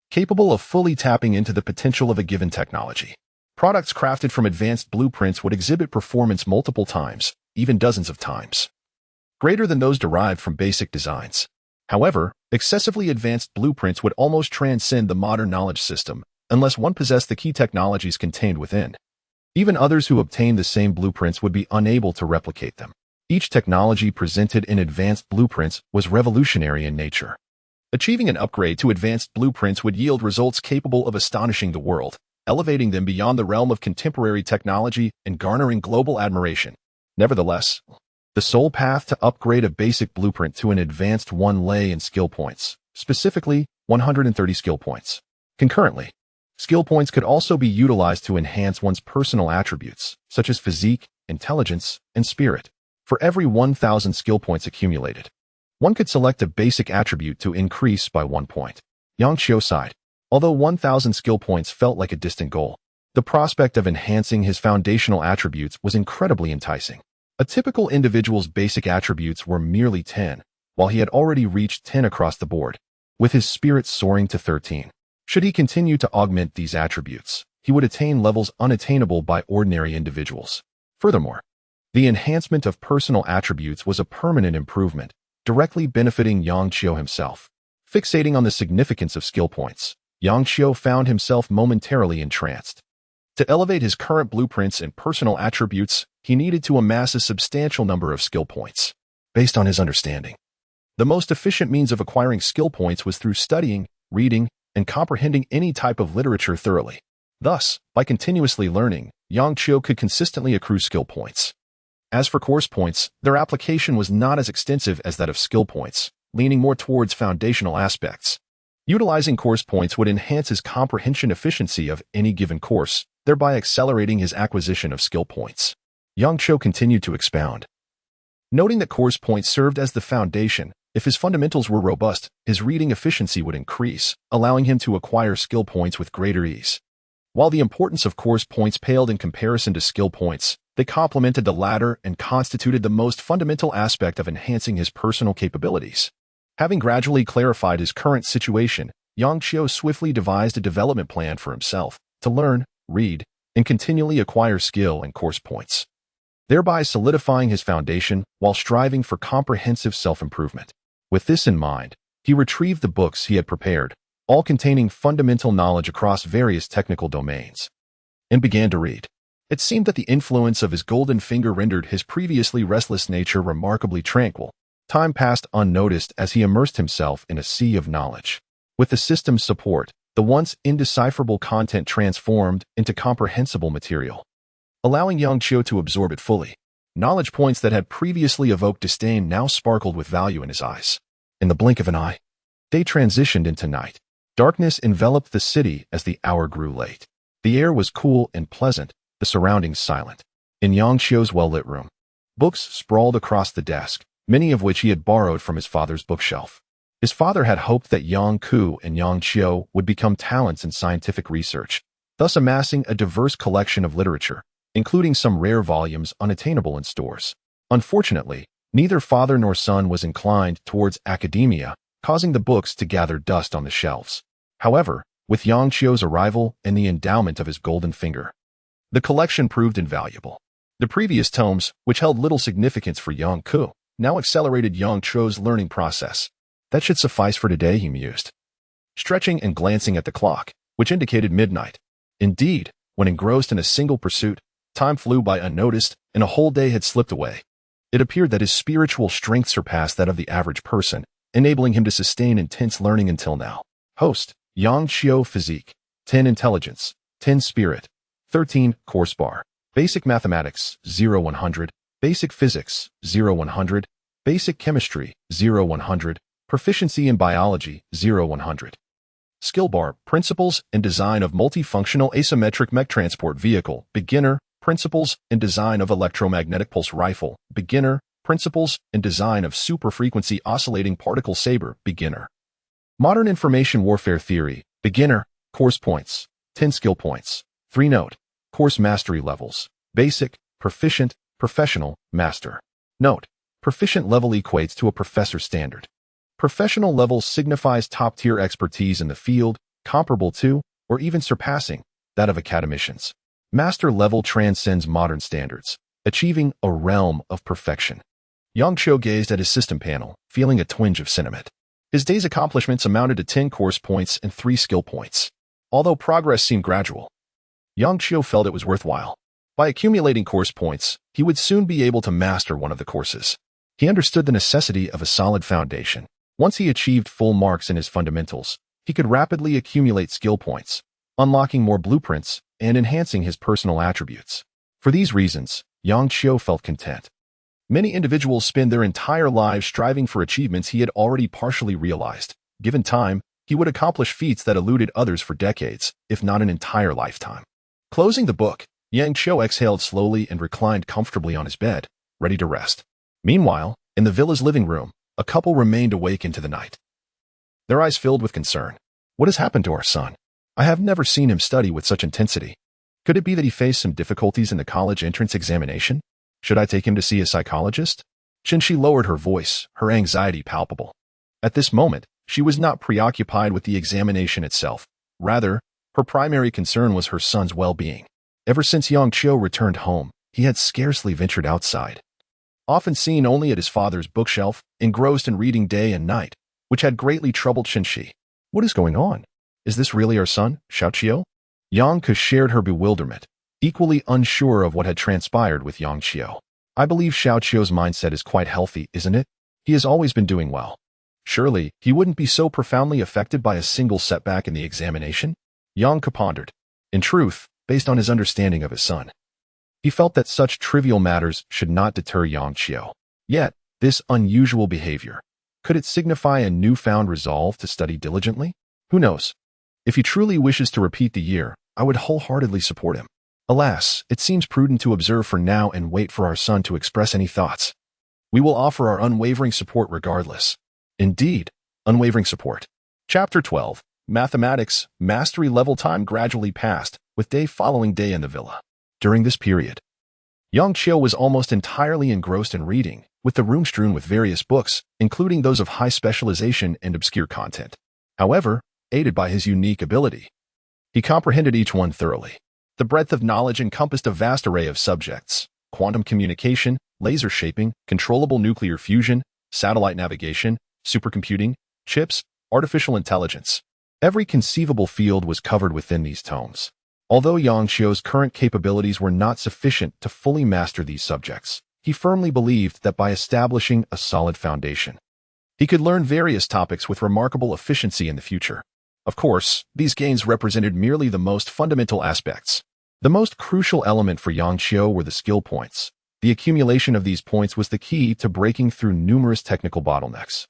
capable of fully tapping into the potential of a given technology. Products crafted from advanced blueprints would exhibit performance multiple times, even dozens of times, greater than those derived from basic designs. However, excessively advanced blueprints would almost transcend the modern knowledge system unless one possessed the key technologies contained within. Even others who obtained the same blueprints would be unable to replicate them. Each technology presented in advanced blueprints was revolutionary in nature. Achieving an upgrade to advanced blueprints would yield results capable of astonishing the world, elevating them beyond the realm of contemporary technology and garnering global admiration. Nevertheless, the sole path to upgrade a basic blueprint to an advanced one lay in skill points, specifically 130 skill points. Concurrently, skill points could also be utilized to enhance one's personal attributes, such as physique, intelligence, and spirit. For every 1,000 skill points accumulated, one could select a basic attribute to increase by 1 point. Yang Qiu sighed. Although 1,000 skill points felt like a distant goal, the prospect of enhancing his foundational attributes was incredibly enticing. A typical individual's basic attributes were merely 10, while he had already reached 10 across the board, with his spirit soaring to 13. Should he continue to augment these attributes, he would attain levels unattainable by ordinary individuals. Furthermore, the enhancement of personal attributes was a permanent improvement, directly benefiting Yang Qiu himself. Fixating on the significance of skill points, Yang Qiu found himself momentarily entranced. To elevate his current blueprints and personal attributes, he needed to amass a substantial number of skill points. Based on his understanding, the most efficient means of acquiring skill points was through studying, reading, and comprehending any type of literature thoroughly. Thus, by continuously learning, Yang Qiu could consistently accrue skill points. As for course points, their application was not as extensive as that of skill points, leaning more towards foundational aspects. Utilizing course points would enhance his comprehension efficiency of any given course, thereby accelerating his acquisition of skill points. Yang Qiu continued to expound, noting that course points served as the foundation. If his fundamentals were robust, his reading efficiency would increase, allowing him to acquire skill points with greater ease. While the importance of course points paled in comparison to skill points, they complemented the latter and constituted the most fundamental aspect of enhancing his personal capabilities. Having gradually clarified his current situation, Yang Qiu swiftly devised a development plan for himself to learn, read, and continually acquire skill and course points, thereby solidifying his foundation while striving for comprehensive self-improvement. With this in mind, he retrieved the books he had prepared, all containing fundamental knowledge across various technical domains, and began to read. It seemed that the influence of his golden finger rendered his previously restless nature remarkably tranquil. Time passed unnoticed as he immersed himself in a sea of knowledge. With the system's support, the once indecipherable content transformed into comprehensible material, allowing Yang Qiu to absorb it fully. Knowledge points that had previously evoked disdain now sparkled with value in his eyes. In the blink of an eye, they transitioned into night. Darkness enveloped the city as the hour grew late. The air was cool and pleasant, the surroundings silent. In Yang Qiu's well-lit room, books sprawled across the desk, many of which he had borrowed from his father's bookshelf. His father had hoped that Yang Ku and Yang Qiu would become talents in scientific research, thus amassing a diverse collection of literature, including some rare volumes unattainable in stores. Unfortunately, neither father nor son was inclined towards academia, causing the books to gather dust on the shelves. However, with Yang Qiu's arrival and the endowment of his golden finger, The collection proved invaluable. The previous tomes, which held little significance for Yang Ku, now accelerated Yang Cho's learning process. That should suffice for today, he mused, stretching and glancing at the clock, which indicated midnight. Indeed, when engrossed in a single pursuit, time flew by unnoticed, and a whole day had slipped away. It appeared that his spiritual strength surpassed that of the average person, enabling him to sustain intense learning until now. Host, Yang Chio Physique, 10 Intelligence, 10 Spirit, 13 Course Bar, Basic Mathematics, 0-100, Basic Physics, 0-100, Basic Chemistry, 0-100, Proficiency in Biology, 0-100. Skill Bar, Principles and Design of Multifunctional Asymmetric Mech Transport Vehicle, Beginner, Principles and Design of Electromagnetic Pulse Rifle, Beginner, Principles and Design of Super-Frequency Oscillating Particle Saber, Beginner. Modern Information Warfare Theory, Beginner, Course Points, 10 Skill Points, 3 Note, Course Mastery Levels, Basic, Proficient, Professional, Master. Note, Proficient level equates to a professor standard. Professional level signifies top-tier expertise in the field, comparable to, or even surpassing, that of academicians. Master level transcends modern standards, achieving a realm of perfection. Yang Cho gazed at his system panel, feeling a twinge of sentiment. His day's accomplishments amounted to 10 course points and 3 skill points. Although progress seemed gradual, Yang Cho felt it was worthwhile. By accumulating course points, he would soon be able to master one of the courses. He understood the necessity of a solid foundation. Once he achieved full marks in his fundamentals, he could rapidly accumulate skill points, unlocking more blueprints and enhancing his personal attributes. For these reasons, Yang Cho felt content. Many individuals spend their entire lives striving for achievements he had already partially realized. Given time, he would accomplish feats that eluded others for decades, if not an entire lifetime. Closing the book, Yang Cho exhaled slowly and reclined comfortably on his bed, ready to rest. Meanwhile, in the villa's living room, a couple remained awake into the night. Their eyes filled with concern. What has happened to our son? I have never seen him study with such intensity. Could it be that he faced some difficulties in the college entrance examination? Should I take him to see a psychologist? Shinshi lowered her voice, her anxiety palpable. At this moment, she was not preoccupied with the examination itself. Rather, her primary concern was her son's well-being. Ever since Yang Cho returned home, he had scarcely ventured outside. Often seen only at his father's bookshelf, engrossed in reading day and night, which had greatly troubled Shinshi. What is going on? Is this really our son, Xiaoqiu? Yang Ke shared her bewilderment, equally unsure of what had transpired with Yang Qiu. I believe Xiaoqiu's mindset is quite healthy, isn't it? He has always been doing well. Surely, he wouldn't be so profoundly affected by a single setback in the examination? Yang Ke pondered. In truth, based on his understanding of his son, he felt that such trivial matters should not deter Yang Qiu. Yet, this unusual behavior, could it signify a newfound resolve to study diligently? Who knows? If he truly wishes to repeat the year, I would wholeheartedly support him. Alas, it seems prudent to observe for now and wait for our son to express any thoughts. We will offer our unwavering support regardless. Indeed, unwavering support. Chapter 12. Mathematics, mastery level. Time gradually passed, with day following day in the villa. During this period, Yang Qiu was almost entirely engrossed in reading, with the room strewn with various books, including those of high specialization and obscure content. However, aided by his unique ability, he comprehended each one thoroughly. The breadth of knowledge encompassed a vast array of subjects: quantum communication, laser shaping, controllable nuclear fusion, satellite navigation, supercomputing, chips, artificial intelligence. Every conceivable field was covered within these tomes. Although Yang Qiu's current capabilities were not sufficient to fully master these subjects, he firmly believed that by establishing a solid foundation, he could learn various topics with remarkable efficiency in the future. Of course, these gains represented merely the most fundamental aspects. The most crucial element for Yang Qiu were the skill points. The accumulation of these points was the key to breaking through numerous technical bottlenecks.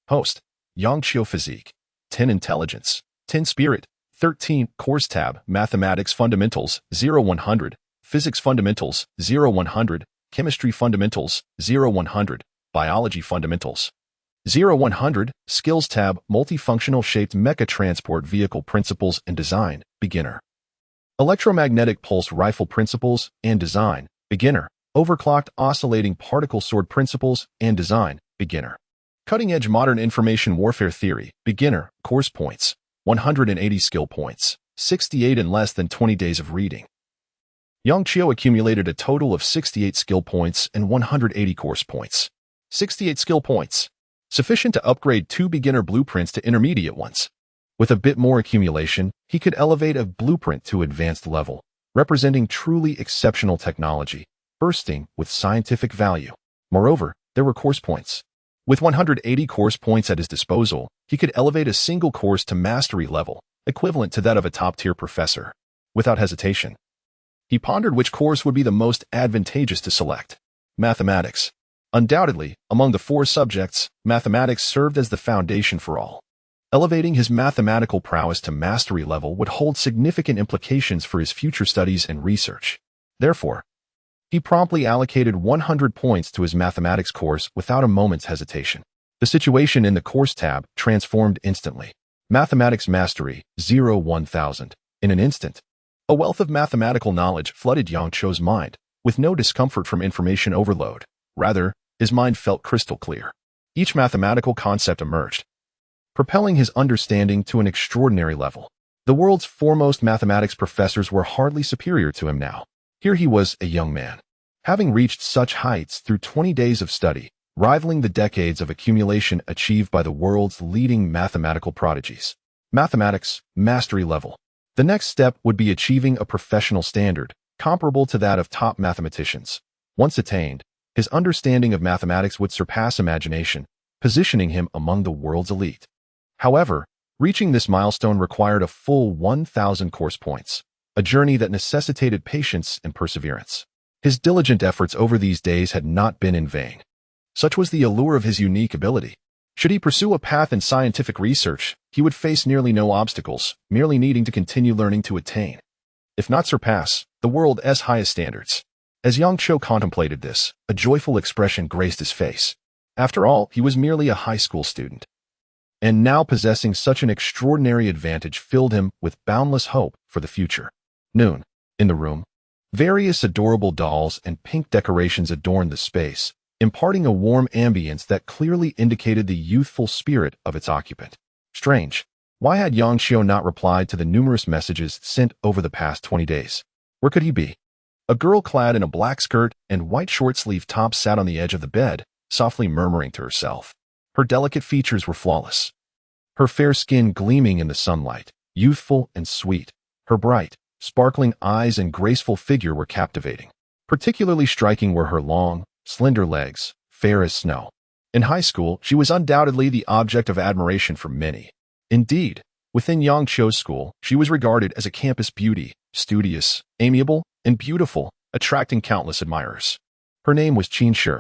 Host, Yang Qiu Physique, 10 Intelligence, 10 Spirit, 13 Course Tab, Mathematics Fundamentals, 0-100, Physics Fundamentals, 0-100, Chemistry Fundamentals, 0-100, Biology Fundamentals, 0-100, Skills Tab, Multifunctional Shaped Mecha Transport Vehicle Principles and Design, Beginner. Electromagnetic Pulse Rifle Principles and Design, Beginner. Overclocked Oscillating Particle Sword Principles and Design, Beginner. Cutting-Edge Modern Information Warfare Theory, Beginner, Course Points, 180 Skill Points, 68 in less than 20 days of reading. Yang Qiu accumulated a total of 68 skill points and 180 course points. 68 skill points, sufficient to upgrade 2 beginner blueprints to intermediate ones. With a bit more accumulation, he could elevate a blueprint to advanced level, representing truly exceptional technology, bursting with scientific value. Moreover, there were course points. With 180 course points at his disposal, he could elevate a single course to mastery level, equivalent to that of a top-tier professor. Without hesitation, he pondered which course would be the most advantageous to select. Mathematics. Undoubtedly, among the 4 subjects, mathematics served as the foundation for all. Elevating his mathematical prowess to mastery level would hold significant implications for his future studies and research. Therefore, he promptly allocated 100 points to his mathematics course without a moment's hesitation. The situation in the course tab transformed instantly. Mathematics Mastery, 0-1000. In an instant, a wealth of mathematical knowledge flooded Yang Qiu's mind, with no discomfort from information overload. Rather, his mind felt crystal clear. Each mathematical concept emerged, propelling his understanding to an extraordinary level. The world's foremost mathematics professors were hardly superior to him now. Here he was, a young man, having reached such heights through 20 days of study, rivaling the decades of accumulation achieved by the world's leading mathematical prodigies. Mathematics, mastery level. The next step would be achieving a professional standard, comparable to that of top mathematicians. Once attained, his understanding of mathematics would surpass imagination, positioning him among the world's elite. However, reaching this milestone required a full 1,000 course points, a journey that necessitated patience and perseverance. His diligent efforts over these days had not been in vain. Such was the allure of his unique ability. Should he pursue a path in scientific research, he would face nearly no obstacles, merely needing to continue learning to attain, if not surpass, the world's highest standards. As Yang Qiu contemplated this, a joyful expression graced his face. After all, he was merely a high school student. And now possessing such an extraordinary advantage filled him with boundless hope for the future. Noon. In the room, various adorable dolls and pink decorations adorned the space, imparting a warm ambience that clearly indicated the youthful spirit of its occupant. Strange. Why had Yang Qiu not replied to the numerous messages sent over the past 20 days? Where could he be? A girl clad in a black skirt and white short-sleeved top sat on the edge of the bed, softly murmuring to herself. Her delicate features were flawless, her fair skin gleaming in the sunlight, youthful and sweet. Her bright, sparkling eyes and graceful figure were captivating. Particularly striking were her long, slender legs, fair as snow. In high school, she was undoubtedly the object of admiration for many. Indeed, within Yang Qiu's school, she was regarded as a campus beauty, studious, amiable, and beautiful, attracting countless admirers. Her name was Qin Shi.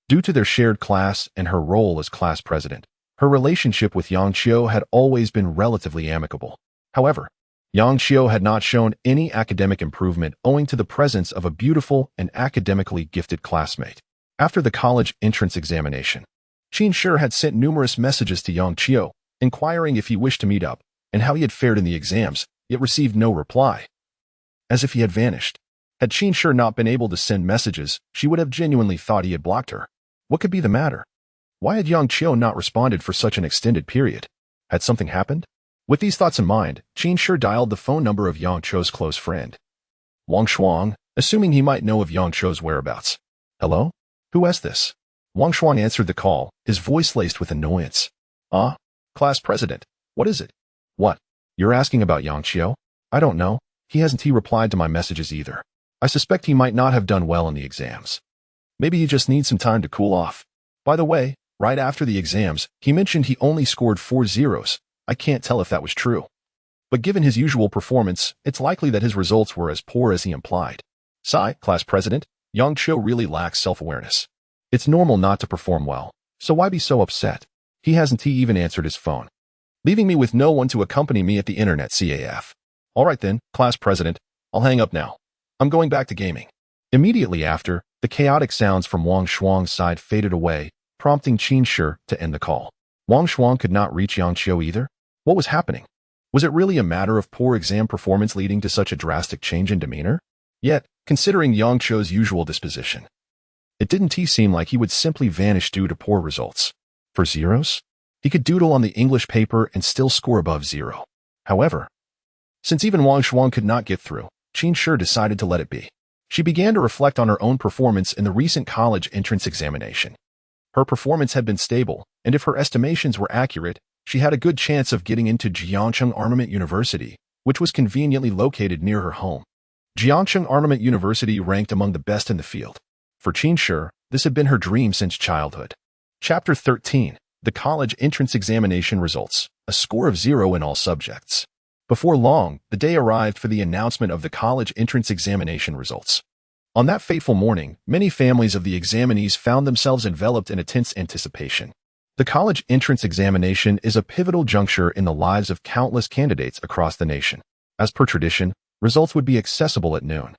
Due to their shared class and her role as class president, her relationship with Yang Qiu had always been relatively amicable. However, Yang Qiu had not shown any academic improvement owing to the presence of a beautiful and academically gifted classmate. After the college entrance examination, Qin Shi had sent numerous messages to Yang Qiu, inquiring if he wished to meet up and how he had fared in the exams, yet received no reply. As if he had vanished. Had Qin Shi not been able to send messages, she would have genuinely thought he had blocked her. What could be the matter? Why had Yang Qiu not responded for such an extended period? Had something happened? With these thoughts in mind, Qin Shi dialed the phone number of Yang Qiu's close friend, Wang Shuang, assuming he might know of Yang Qiu's whereabouts. Hello? Who is this? Wang Shuang answered the call, his voice laced with annoyance. Ah, class president. What is it? What? You're asking about Yang Qiu? I don't know. He replied to my messages either. I suspect he might not have done well in the exams. Maybe he just needs some time to cool off. By the way, right after the exams, he mentioned he only scored 4 zeros. I can't tell if that was true. But given his usual performance, it's likely that his results were as poor as he implied. Sigh, class president, Yang Qiu really lacks self-awareness. It's normal not to perform well, so why be so upset? He even answered his phone, leaving me with no one to accompany me at the internet CAF. All right then, class president, I'll hang up now. I'm going back to gaming. Immediately after, the chaotic sounds from Wang Shuang's side faded away, prompting Qin Shi to end the call. Wang Shuang could not reach Yang Qiu either. What was happening? Was it really a matter of poor exam performance leading to such a drastic change in demeanor? Yet, considering Yang Qiu's usual disposition, it didn't seem like he would simply vanish due to poor results. For zeros? He could doodle on the English paper and still score above 0. However, since even Wang Shuang could not get through, Qin Shi decided to let it be. She began to reflect on her own performance in the recent college entrance examination. Her performance had been stable, and if her estimations were accurate, she had a good chance of getting into Jiangcheng Armament University, which was conveniently located near her home. Jiangcheng Armament University ranked among the best in the field. For Qinshi, this had been her dream since childhood. Chapter 13. The College Entrance Examination Results. A score of 0 in all subjects. Before long, the day arrived for the announcement of the college entrance examination results. On that fateful morning, many families of the examinees found themselves enveloped in a tense anticipation. The college entrance examination is a pivotal juncture in the lives of countless candidates across the nation. As per tradition, results would be accessible at noon.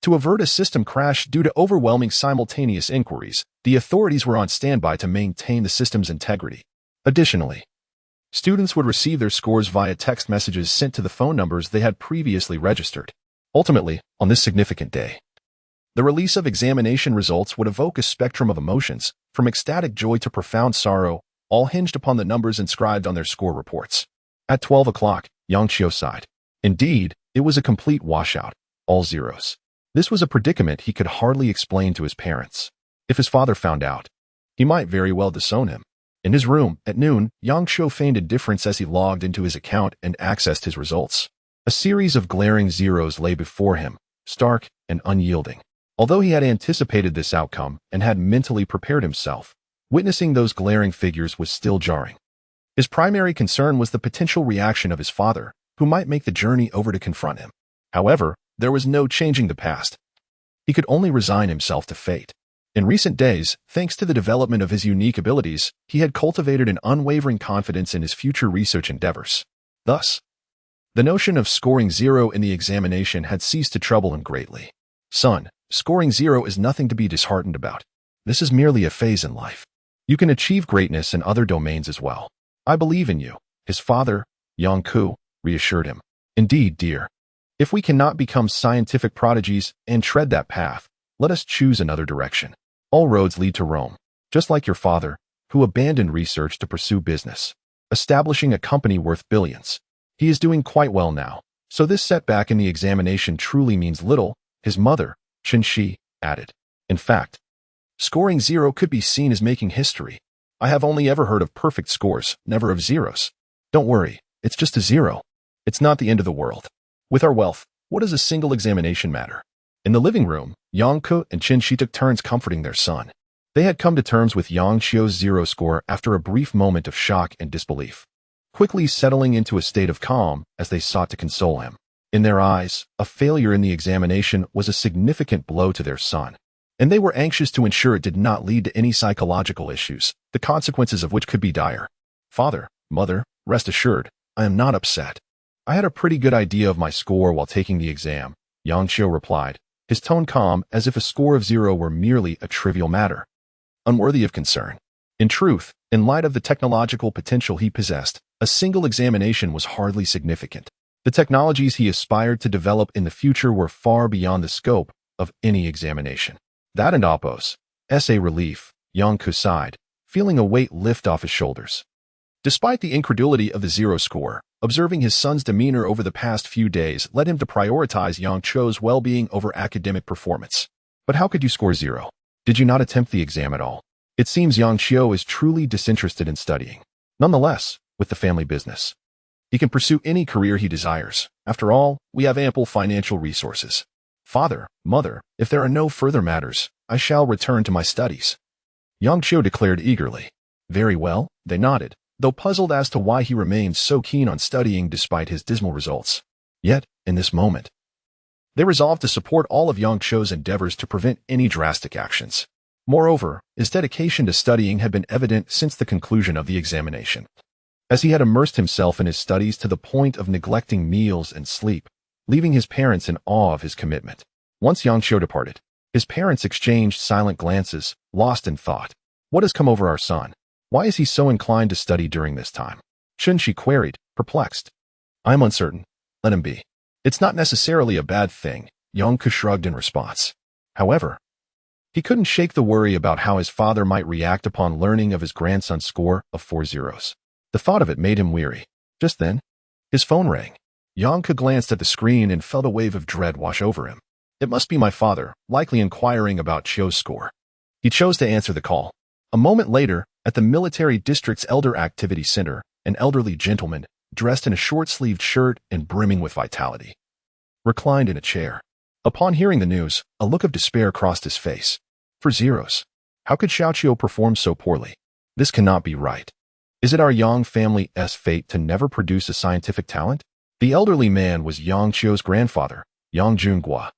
To avert a system crash due to overwhelming simultaneous inquiries, the authorities were on standby to maintain the system's integrity. Additionally, students would receive their scores via text messages sent to the phone numbers they had previously registered. Ultimately, on this significant day, the release of examination results would evoke a spectrum of emotions, from ecstatic joy to profound sorrow, all hinged upon the numbers inscribed on their score reports. At 12 o'clock, Yang Xiu sighed. Indeed, it was a complete washout, all zeros. This was a predicament he could hardly explain to his parents. If his father found out, he might very well disown him. In his room, at noon, Yang Xiu feigned indifference as he logged into his account and accessed his results. A series of glaring zeros lay before him, stark and unyielding. Although he had anticipated this outcome and had mentally prepared himself, witnessing those glaring figures was still jarring. His primary concern was the potential reaction of his father, who might make the journey over to confront him. However, there was no changing the past. He could only resign himself to fate. In recent days, thanks to the development of his unique abilities, he had cultivated an unwavering confidence in his future research endeavors. Thus, the notion of scoring 0 in the examination had ceased to trouble him greatly. Son, scoring 0 is nothing to be disheartened about. This is merely a phase in life. You can achieve greatness in other domains as well. I believe in you, his father, Yang Ku, reassured him. Indeed, dear. If we cannot become scientific prodigies and tread that path, let us choose another direction. All roads lead to Rome, just like your father, who abandoned research to pursue business, establishing a company worth billions. He is doing quite well now, so this setback in the examination truly means little, his mother, Qinshi, added. In fact, scoring 0 could be seen as making history. I have only ever heard of perfect scores, never of zeros. Don't worry, it's just a 0. It's not the end of the world. With our wealth, what does a single examination matter? In the living room, Yang Ku and Qinshi took turns comforting their son. They had come to terms with Yang Xiu's 0 score after a brief moment of shock and disbelief, quickly settling into a state of calm as they sought to console him. In their eyes, a failure in the examination was a significant blow to their son, and they were anxious to ensure it did not lead to any psychological issues, the consequences of which could be dire. Father, mother, rest assured, I am not upset. I had a pretty good idea of my score while taking the exam, Yang Xiu replied, his tone calm as if a score of 0 were merely a trivial matter, unworthy of concern. In truth, in light of the technological potential he possessed, a single examination was hardly significant. The technologies he aspired to develop in the future were far beyond the scope of any examination. That and Oppo's essay relief, Yang Ku sighed, feeling a weight lift off his shoulders. Despite the incredulity of the 0 score, observing his son's demeanor over the past few days led him to prioritize Yang Xiu's well-being over academic performance. But how could you score 0? Did you not attempt the exam at all? It seems Yang Xiu is truly disinterested in studying. Nonetheless, with the family business, he can pursue any career he desires. After all, we have ample financial resources. Father, mother, if there are no further matters, I shall return to my studies, Yang Xiu declared eagerly. Very well, they nodded, though puzzled as to why he remained so keen on studying despite his dismal results. Yet, in this moment, they resolved to support all of Yang Xiu's endeavors to prevent any drastic actions. Moreover, his dedication to studying had been evident since the conclusion of the examination, as he had immersed himself in his studies to the point of neglecting meals and sleep, leaving his parents in awe of his commitment. Once Yang Xiu departed, his parents exchanged silent glances, lost in thought. What has come over our son? Why is he so inclined to study during this time? Qinshi queried, perplexed. I am uncertain. Let him be. It's not necessarily a bad thing, Yang Ku shrugged in response. However, he couldn't shake the worry about how his father might react upon learning of his grandson's score of 4 zeros. The thought of it made him weary. Just then, his phone rang. Yang Ku glanced at the screen and felt a wave of dread wash over him. It must be my father, likely inquiring about Chio's score. He chose to answer the call. A moment later, at the military district's Elder Activity Center, an elderly gentleman, dressed in a short-sleeved shirt and brimming with vitality, reclined in a chair. Upon hearing the news, a look of despair crossed his face. For zeros. How could Xiaoqiu perform so poorly? This cannot be right. Is it our Yang family's fate to never produce a scientific talent? The elderly man was Yang Qiu's grandfather, Yang Junguo,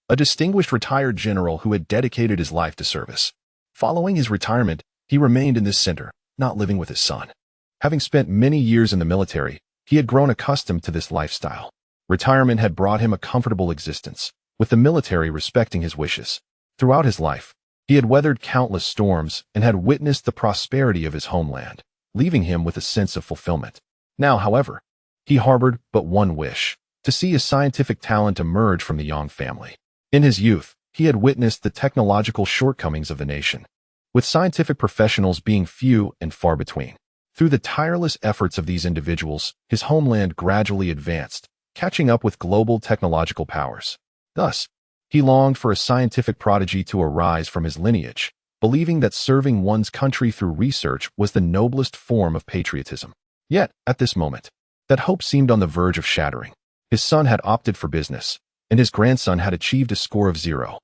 a distinguished retired general who had dedicated his life to service. Following his retirement, he remained in this center, not living with his son. Having spent many years in the military, he had grown accustomed to this lifestyle. Retirement had brought him a comfortable existence, with the military respecting his wishes. Throughout his life, he had weathered countless storms and had witnessed the prosperity of his homeland, leaving him with a sense of fulfillment. Now, however, he harbored but one wish: to see a scientific talent emerge from the Yang family. In his youth, he had witnessed the technological shortcomings of the nation, with scientific professionals being few and far between. Through the tireless efforts of these individuals, his homeland gradually advanced, catching up with global technological powers. Thus, he longed for a scientific prodigy to arise from his lineage, believing that serving one's country through research was the noblest form of patriotism. Yet, at this moment, that hope seemed on the verge of shattering. His son had opted for business, and his grandson had achieved a score of 0.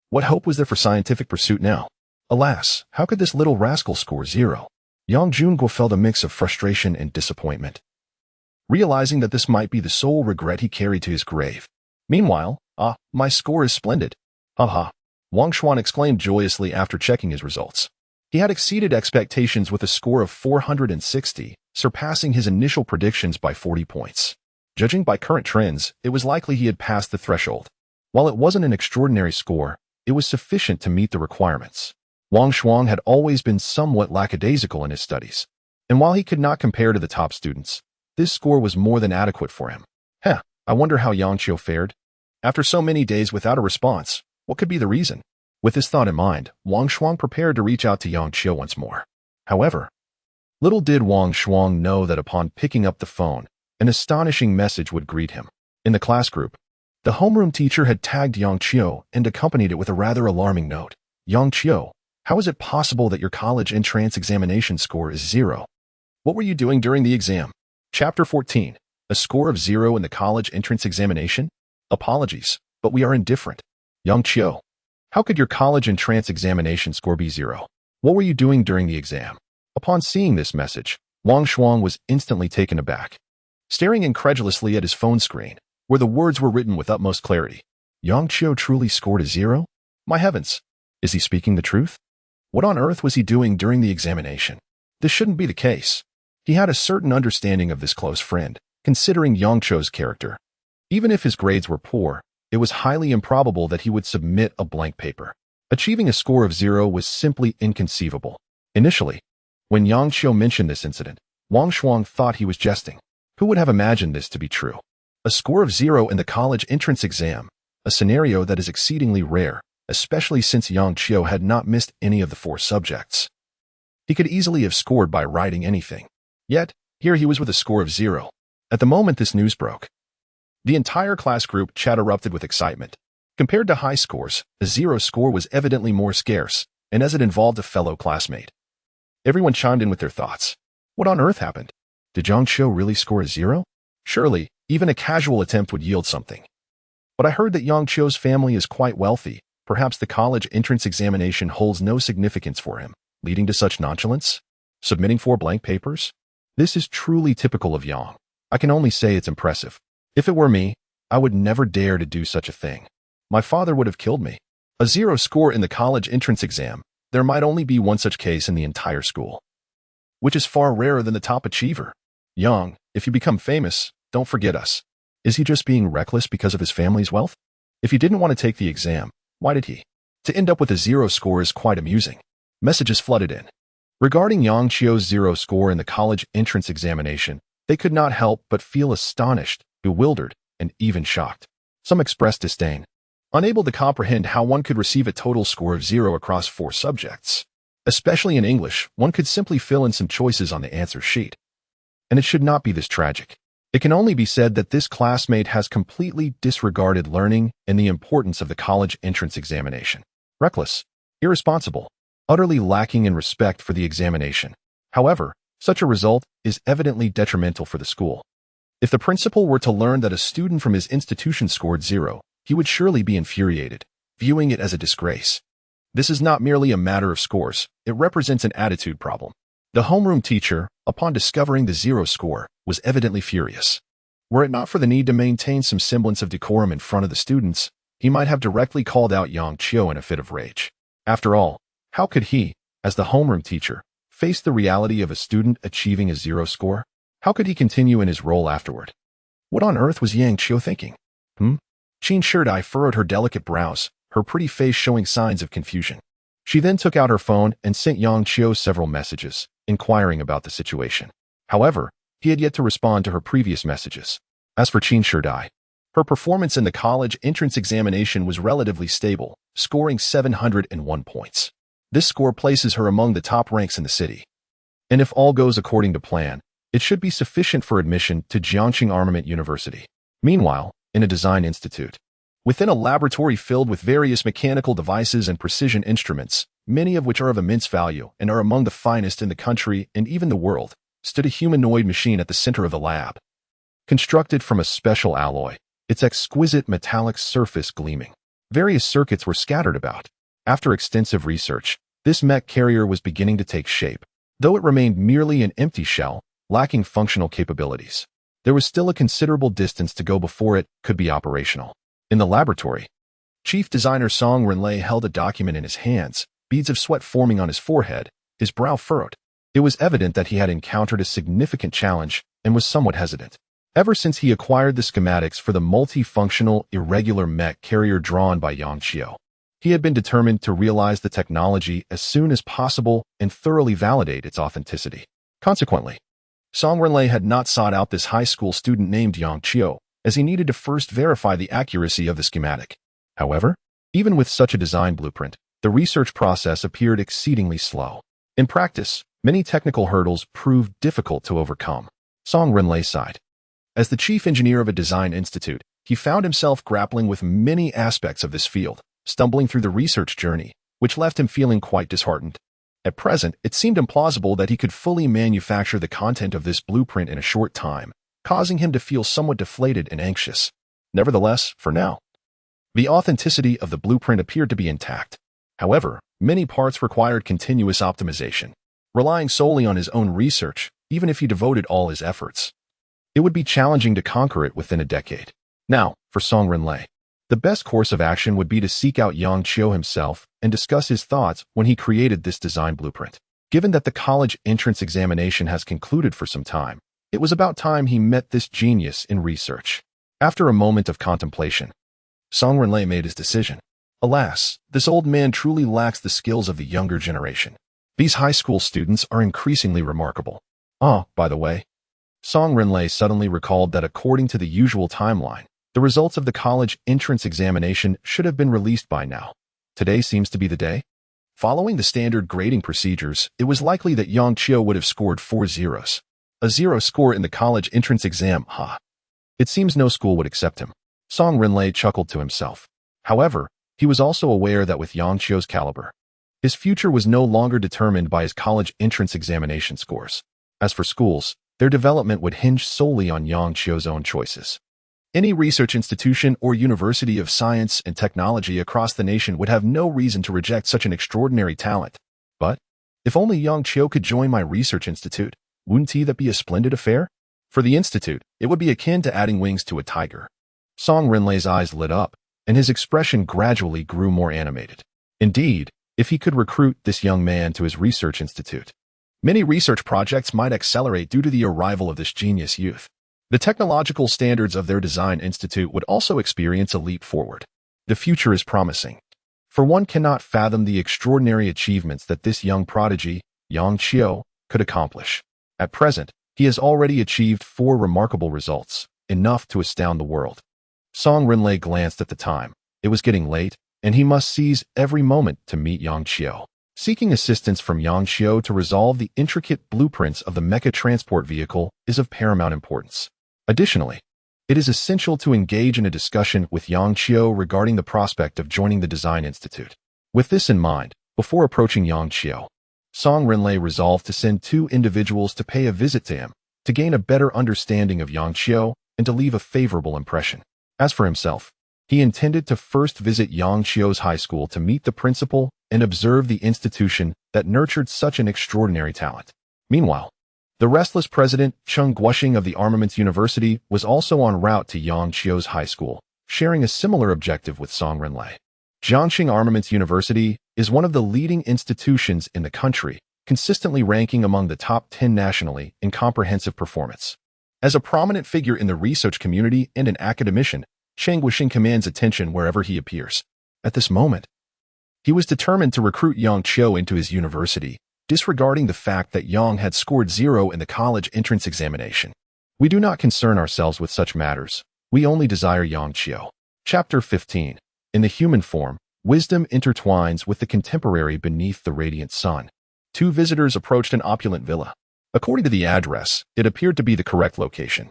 What hope was there for scientific pursuit now? Alas, how could this little rascal score 0? Yang Junguo felt a mix of frustration and disappointment, realizing that this might be the sole regret he carried to his grave. Meanwhile, my score is splendid. Haha. Wang Xuan exclaimed joyously after checking his results. He had exceeded expectations with a score of 460, surpassing his initial predictions by 40 points. Judging by current trends, it was likely he had passed the threshold. While it wasn't an extraordinary score, it was sufficient to meet the requirements. Wang Xuan had always been somewhat lackadaisical in his studies, and while he could not compare to the top students, this score was more than adequate for him. I wonder how Yang Qiu fared. After so many days without a response, what could be the reason? With this thought in mind, Wang Xuan prepared to reach out to Yang Qiu once more. However, little did Wang Xuan know that upon picking up the phone, an astonishing message would greet him. In the class group, the homeroom teacher had tagged Yang Qiu and accompanied it with a rather alarming note. Yang Qiu, how is it possible that your college entrance examination score is 0? What were you doing during the exam? Chapter 14. A score of 0 in the college entrance examination? Apologies, but we are indifferent. Yang Qiu, how could your college entrance examination score be 0? What were you doing during the exam? Upon seeing this message, Wang Xuan was instantly taken aback, staring incredulously at his phone screen, where the words were written with utmost clarity. Yang Qiu truly scored a 0? My heavens! Is he speaking the truth? What on earth was he doing during the examination? This shouldn't be the case. He had a certain understanding of this close friend, considering Yang Qiu's character. Even if his grades were poor, it was highly improbable that he would submit a blank paper. Achieving a score of 0 was simply inconceivable. Initially, when Yang Qiu mentioned this incident, Wang Xuan thought he was jesting. Who would have imagined this to be true? A score of 0 in the college entrance exam, a scenario that is exceedingly rare, especially since Yang Qiu had not missed any of the 4 subjects. He could easily have scored by writing anything. Yet, here he was with a score of 0. At the moment this news broke, the entire class group chat erupted with excitement. Compared to high scores, a 0 score was evidently more scarce, and as it involved a fellow classmate, everyone chimed in with their thoughts. What on earth happened? Did Yang Qiu really score a 0? Surely, even a casual attempt would yield something. But I heard that Yang Qiu's family is quite wealthy. Perhaps the college entrance examination holds no significance for him, leading to such nonchalance? Submitting 4 blank papers? This is truly typical of Yang. I can only say it's impressive. If it were me, I would never dare to do such a thing. My father would have killed me. A 0 score in the college entrance exam, there might only be one such case in the entire school, which is far rarer than the top achiever. Yang, if you become famous, don't forget us. Is he just being reckless because of his family's wealth? If he didn't want to take the exam, why did he? To end up with a 0 score is quite amusing. Messages flooded in. Regarding Yang Qiu's 0 score in the college entrance examination, they could not help but feel astonished, bewildered, and even shocked. Some expressed disdain, unable to comprehend how one could receive a total score of 0 across 4 subjects. Especially in English, one could simply fill in some choices on the answer sheet. And it should not be this tragic. It can only be said that this classmate has completely disregarded learning and the importance of the college entrance examination. Reckless, irresponsible, utterly lacking in respect for the examination. However, such a result is evidently detrimental for the school. If the principal were to learn that a student from his institution scored 0, he would surely be infuriated, viewing it as a disgrace. This is not merely a matter of scores, it represents an attitude problem. The homeroom teacher, upon discovering the 0 score, was evidently furious. Were it not for the need to maintain some semblance of decorum in front of the students, he might have directly called out Yang Qiu in a fit of rage. After all, how could he, as the homeroom teacher, face the reality of a student achieving a 0 score? How could he continue in his role afterward? What on earth was Yang Qiu thinking? Qin Shidai furrowed her delicate brows, her pretty face showing signs of confusion. She then took out her phone and sent Yang Qiu several messages, inquiring about the situation. However, he had yet to respond to her previous messages. As for Qin Shidai, her performance in the college entrance examination was relatively stable, scoring 701 points. This score places her among the top ranks in the city. And if all goes according to plan, it should be sufficient for admission to Jiangxing Armament University. Meanwhile, in a design institute, within a laboratory filled with various mechanical devices and precision instruments, many of which are of immense value and are among the finest in the country and even the world, stood a humanoid machine at the center of the lab. Constructed from a special alloy, its exquisite metallic surface gleaming. Various circuits were scattered about. After extensive research, this mech carrier was beginning to take shape. Though it remained merely an empty shell, lacking functional capabilities, there was still a considerable distance to go before it could be operational. In the laboratory, Chief Designer Song Renlei held a document in his hands, beads of sweat forming on his forehead, his brow furrowed. It was evident that he had encountered a significant challenge and was somewhat hesitant. Ever since he acquired the schematics for the multifunctional, irregular mech carrier drawn by Yang Qiu, he had been determined to realize the technology as soon as possible and thoroughly validate its authenticity. Consequently, Song Renlei had not sought out this high school student named Yang Qiu, as he needed to first verify the accuracy of the schematic. However, even with such a design blueprint, the research process appeared exceedingly slow. In practice, many technical hurdles proved difficult to overcome. Song Renlei sighed. As the chief engineer of a design institute, he found himself grappling with many aspects of this field, stumbling through the research journey, which left him feeling quite disheartened. At present, it seemed implausible that he could fully manufacture the content of this blueprint in a short time, causing him to feel somewhat deflated and anxious. Nevertheless, for now, the authenticity of the blueprint appeared to be intact. However, many parts required continuous optimization. Relying solely on his own research, even if he devoted all his efforts, it would be challenging to conquer it within a decade. Now, for Song Renlei, the best course of action would be to seek out Yang Qiu himself and discuss his thoughts when he created this design blueprint. Given that the college entrance examination has concluded for some time, it was about time he met this genius in research. After a moment of contemplation, Song Renlei made his decision. Alas, this old man truly lacks the skills of the younger generation. These high school students are increasingly remarkable. By the way, Song Renlei suddenly recalled that according to the usual timeline, the results of the college entrance examination should have been released by now. Today seems to be the day. Following the standard grading procedures, it was likely that Yang Qiu would have scored 4 zeros. A 0 score in the college entrance exam, It seems no school would accept him. Song Renlei chuckled to himself. However, he was also aware that with Yang Qiu's caliber, his future was no longer determined by his college entrance examination scores. As for schools, their development would hinge solely on Yang Qiu's own choices. Any research institution or university of science and technology across the nation would have no reason to reject such an extraordinary talent. But, if only Yang Qiu could join my research institute, wouldn't that be a splendid affair? For the institute, it would be akin to adding wings to a tiger. Song Renlei's eyes lit up, and his expression gradually grew more animated. Indeed, if he could recruit this young man to his research institute, many research projects might accelerate due to the arrival of this genius youth. The technological standards of their design institute would also experience a leap forward. The future is promising, for one cannot fathom the extraordinary achievements that this young prodigy, Yang Qiu, could accomplish. At present, he has already achieved 4 remarkable results, enough to astound the world. Song Renlei glanced at the time. It was getting late, and he must seize every moment to meet Yang Qiu. Seeking assistance from Yang Qiu to resolve the intricate blueprints of the mecha transport vehicle is of paramount importance. Additionally, it is essential to engage in a discussion with Yang Qiu regarding the prospect of joining the Design Institute. With this in mind, before approaching Yang Qiu, Song Renlei resolved to send 2 individuals to pay a visit to him, to gain a better understanding of Yang Qiu and to leave a favorable impression. As for himself, he intended to first visit Yang Qiu's high school to meet the principal and observe the institution that nurtured such an extraordinary talent. Meanwhile, the restless president, Cheng Guoxing of the Armaments University, was also en route to Yang Qiu's high school, sharing a similar objective with Song Renlei. Jiangxing Armaments University is one of the leading institutions in the country, consistently ranking among the top 10 nationally in comprehensive performance. As a prominent figure in the research community and an academician, Cheng Guoxing commands attention wherever he appears. At this moment, he was determined to recruit Yang Qiu into his university, disregarding the fact that Yang had scored 0 in the college entrance examination. We do not concern ourselves with such matters. We only desire Yang Qiu. Chapter 15. In the human form, wisdom intertwines with the contemporary beneath the radiant sun. 2 visitors approached an opulent villa. According to the address, it appeared to be the correct location.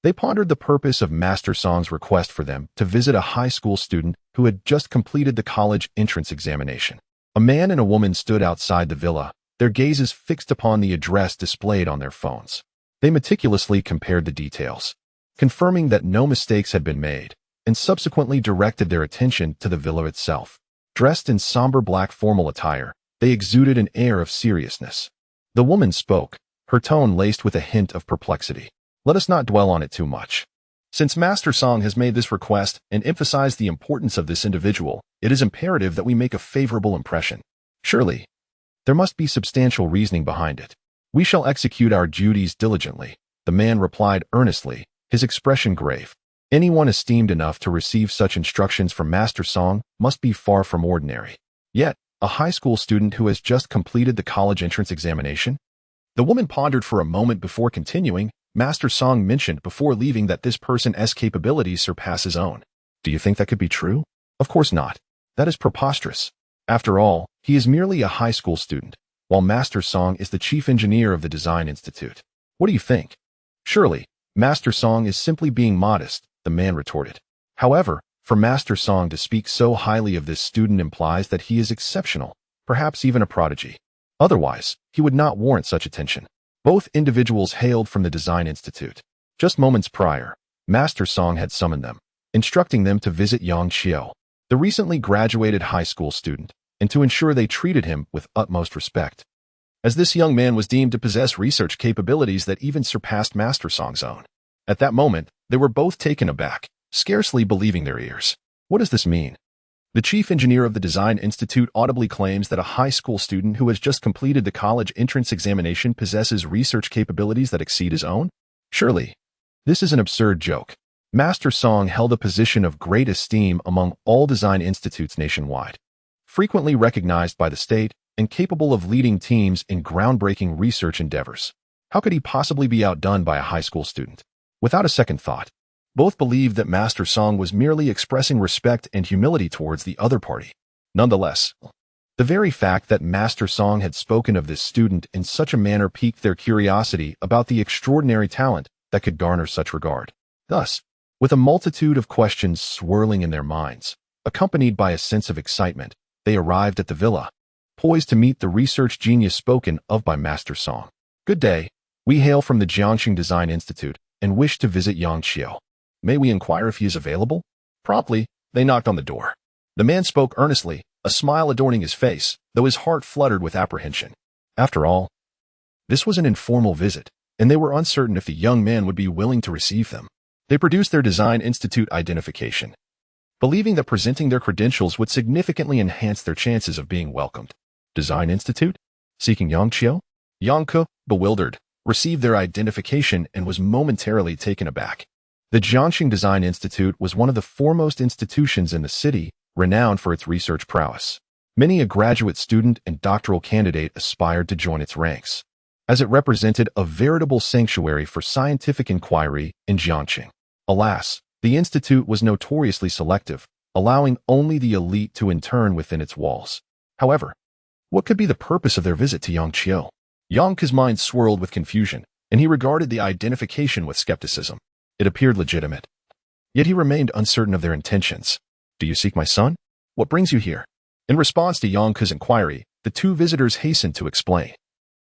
They pondered the purpose of Master Song's request for them to visit a high school student who had just completed the college entrance examination. A man and a woman stood outside the villa, their gazes fixed upon the address displayed on their phones. They meticulously compared the details, confirming that no mistakes had been made, and subsequently directed their attention to the villa itself. Dressed in somber black formal attire, they exuded an air of seriousness. The woman spoke, her tone laced with a hint of perplexity. Let us not dwell on it too much. Since Master Song has made this request and emphasized the importance of this individual, it is imperative that we make a favorable impression. Surely, there must be substantial reasoning behind it. We shall execute our duties diligently, the man replied earnestly, his expression grave. Anyone esteemed enough to receive such instructions from Master Song must be far from ordinary. Yet, a high school student who has just completed the college entrance examination? The woman pondered for a moment before continuing. Master Song mentioned before leaving that this person's capabilities surpass his own. Do you think that could be true? Of course not. That is preposterous. After all, he is merely a high school student, while Master Song is the chief engineer of the Design Institute. What do you think? Surely, Master Song is simply being modest, the man retorted. However, for Master Song to speak so highly of this student implies that he is exceptional, perhaps even a prodigy. Otherwise, he would not warrant such attention. Both individuals hailed from the Design Institute. Just moments prior, Master Song had summoned them, instructing them to visit Yang Qiu, the recently graduated high school student, and to ensure they treated him with utmost respect, as this young man was deemed to possess research capabilities that even surpassed Master Song's own. At that moment, they were both taken aback, scarcely believing their ears. What does this mean? The chief engineer of the Design Institute audibly claims that a high school student who has just completed the college entrance examination possesses research capabilities that exceed his own? Surely, this is an absurd joke. Master Song held a position of great esteem among all design institutes nationwide, frequently recognized by the state and capable of leading teams in groundbreaking research endeavors. How could he possibly be outdone by a high school student? Without a second thought, both believed that Master Song was merely expressing respect and humility towards the other party. Nonetheless, the very fact that Master Song had spoken of this student in such a manner piqued their curiosity about the extraordinary talent that could garner such regard. Thus, with a multitude of questions swirling in their minds, accompanied by a sense of excitement, they arrived at the villa, poised to meet the research genius spoken of by Master Song. Good day. We hail from the Jiangxing Design Institute and wish to visit Yang Qiu. May we inquire if he is available? Promptly, they knocked on the door. The man spoke earnestly, a smile adorning his face, though his heart fluttered with apprehension. After all, this was an informal visit, and they were uncertain if the young man would be willing to receive them. They produced their Design Institute identification, believing that presenting their credentials would significantly enhance their chances of being welcomed. Design Institute? Seeking Yang Qiu? Yang Ke, bewildered, received their identification and was momentarily taken aback. The Jiangxing Design Institute was one of the foremost institutions in the city, renowned for its research prowess. Many a graduate student and doctoral candidate aspired to join its ranks, as it represented a veritable sanctuary for scientific inquiry in Jiangxing. Alas, the institute was notoriously selective, allowing only the elite to intern within its walls. However, what could be the purpose of their visit to Yang Qiu? Yang Ke's mind swirled with confusion, and he regarded the identification with skepticism. It appeared legitimate. Yet he remained uncertain of their intentions. Do you seek my son? What brings you here? In response to Yang Ke's inquiry, the two visitors hastened to explain.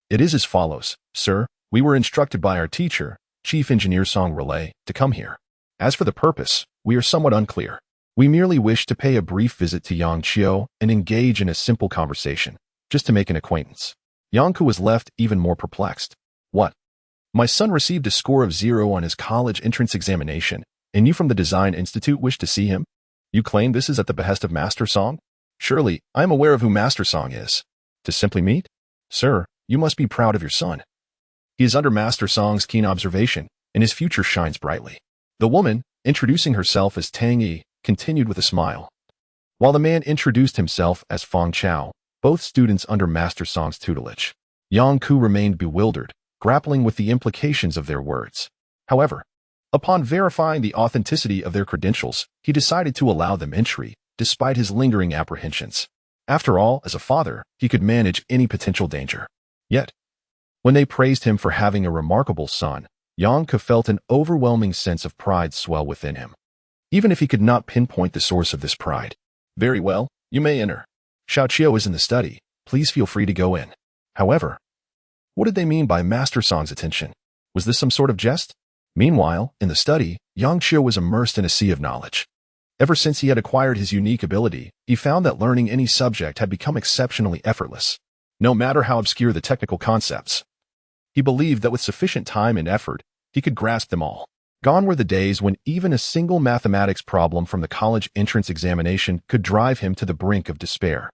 It is as follows, sir. We were instructed by our teacher, Chief Engineer Song Relay, to come here. As for the purpose, we are somewhat unclear. We merely wish to pay a brief visit to Yang Qiu and engage in a simple conversation, just to make an acquaintance. Yang Ke was left even more perplexed. What? My son received a score of 0 on his college entrance examination, and you from the Design Institute wish to see him? You claim this is at the behest of Master Song? Surely, I am aware of who Master Song is. To simply meet? Sir, you must be proud of your son. He is under Master Song's keen observation, and his future shines brightly. The woman, introducing herself as Tang Yi, continued with a smile. While the man introduced himself as Fong Chao, both students under Master Song's tutelage. Yang Ke remained bewildered, grappling with the implications of their words. However, upon verifying the authenticity of their credentials, he decided to allow them entry, despite his lingering apprehensions. After all, as a father, he could manage any potential danger. Yet, when they praised him for having a remarkable son, Yang Ke felt an overwhelming sense of pride swell within him. Even if he could not pinpoint the source of this pride. Very well, you may enter. Xiao Qiu is in the study. Please feel free to go in. However, what did they mean by Master Song's attention? Was this some sort of jest? Meanwhile, in the study, Yang Qiu was immersed in a sea of knowledge. Ever since he had acquired his unique ability, he found that learning any subject had become exceptionally effortless. No matter how obscure the technical concepts, he believed that with sufficient time and effort, he could grasp them all. Gone were the days when even a single mathematics problem from the college entrance examination could drive him to the brink of despair.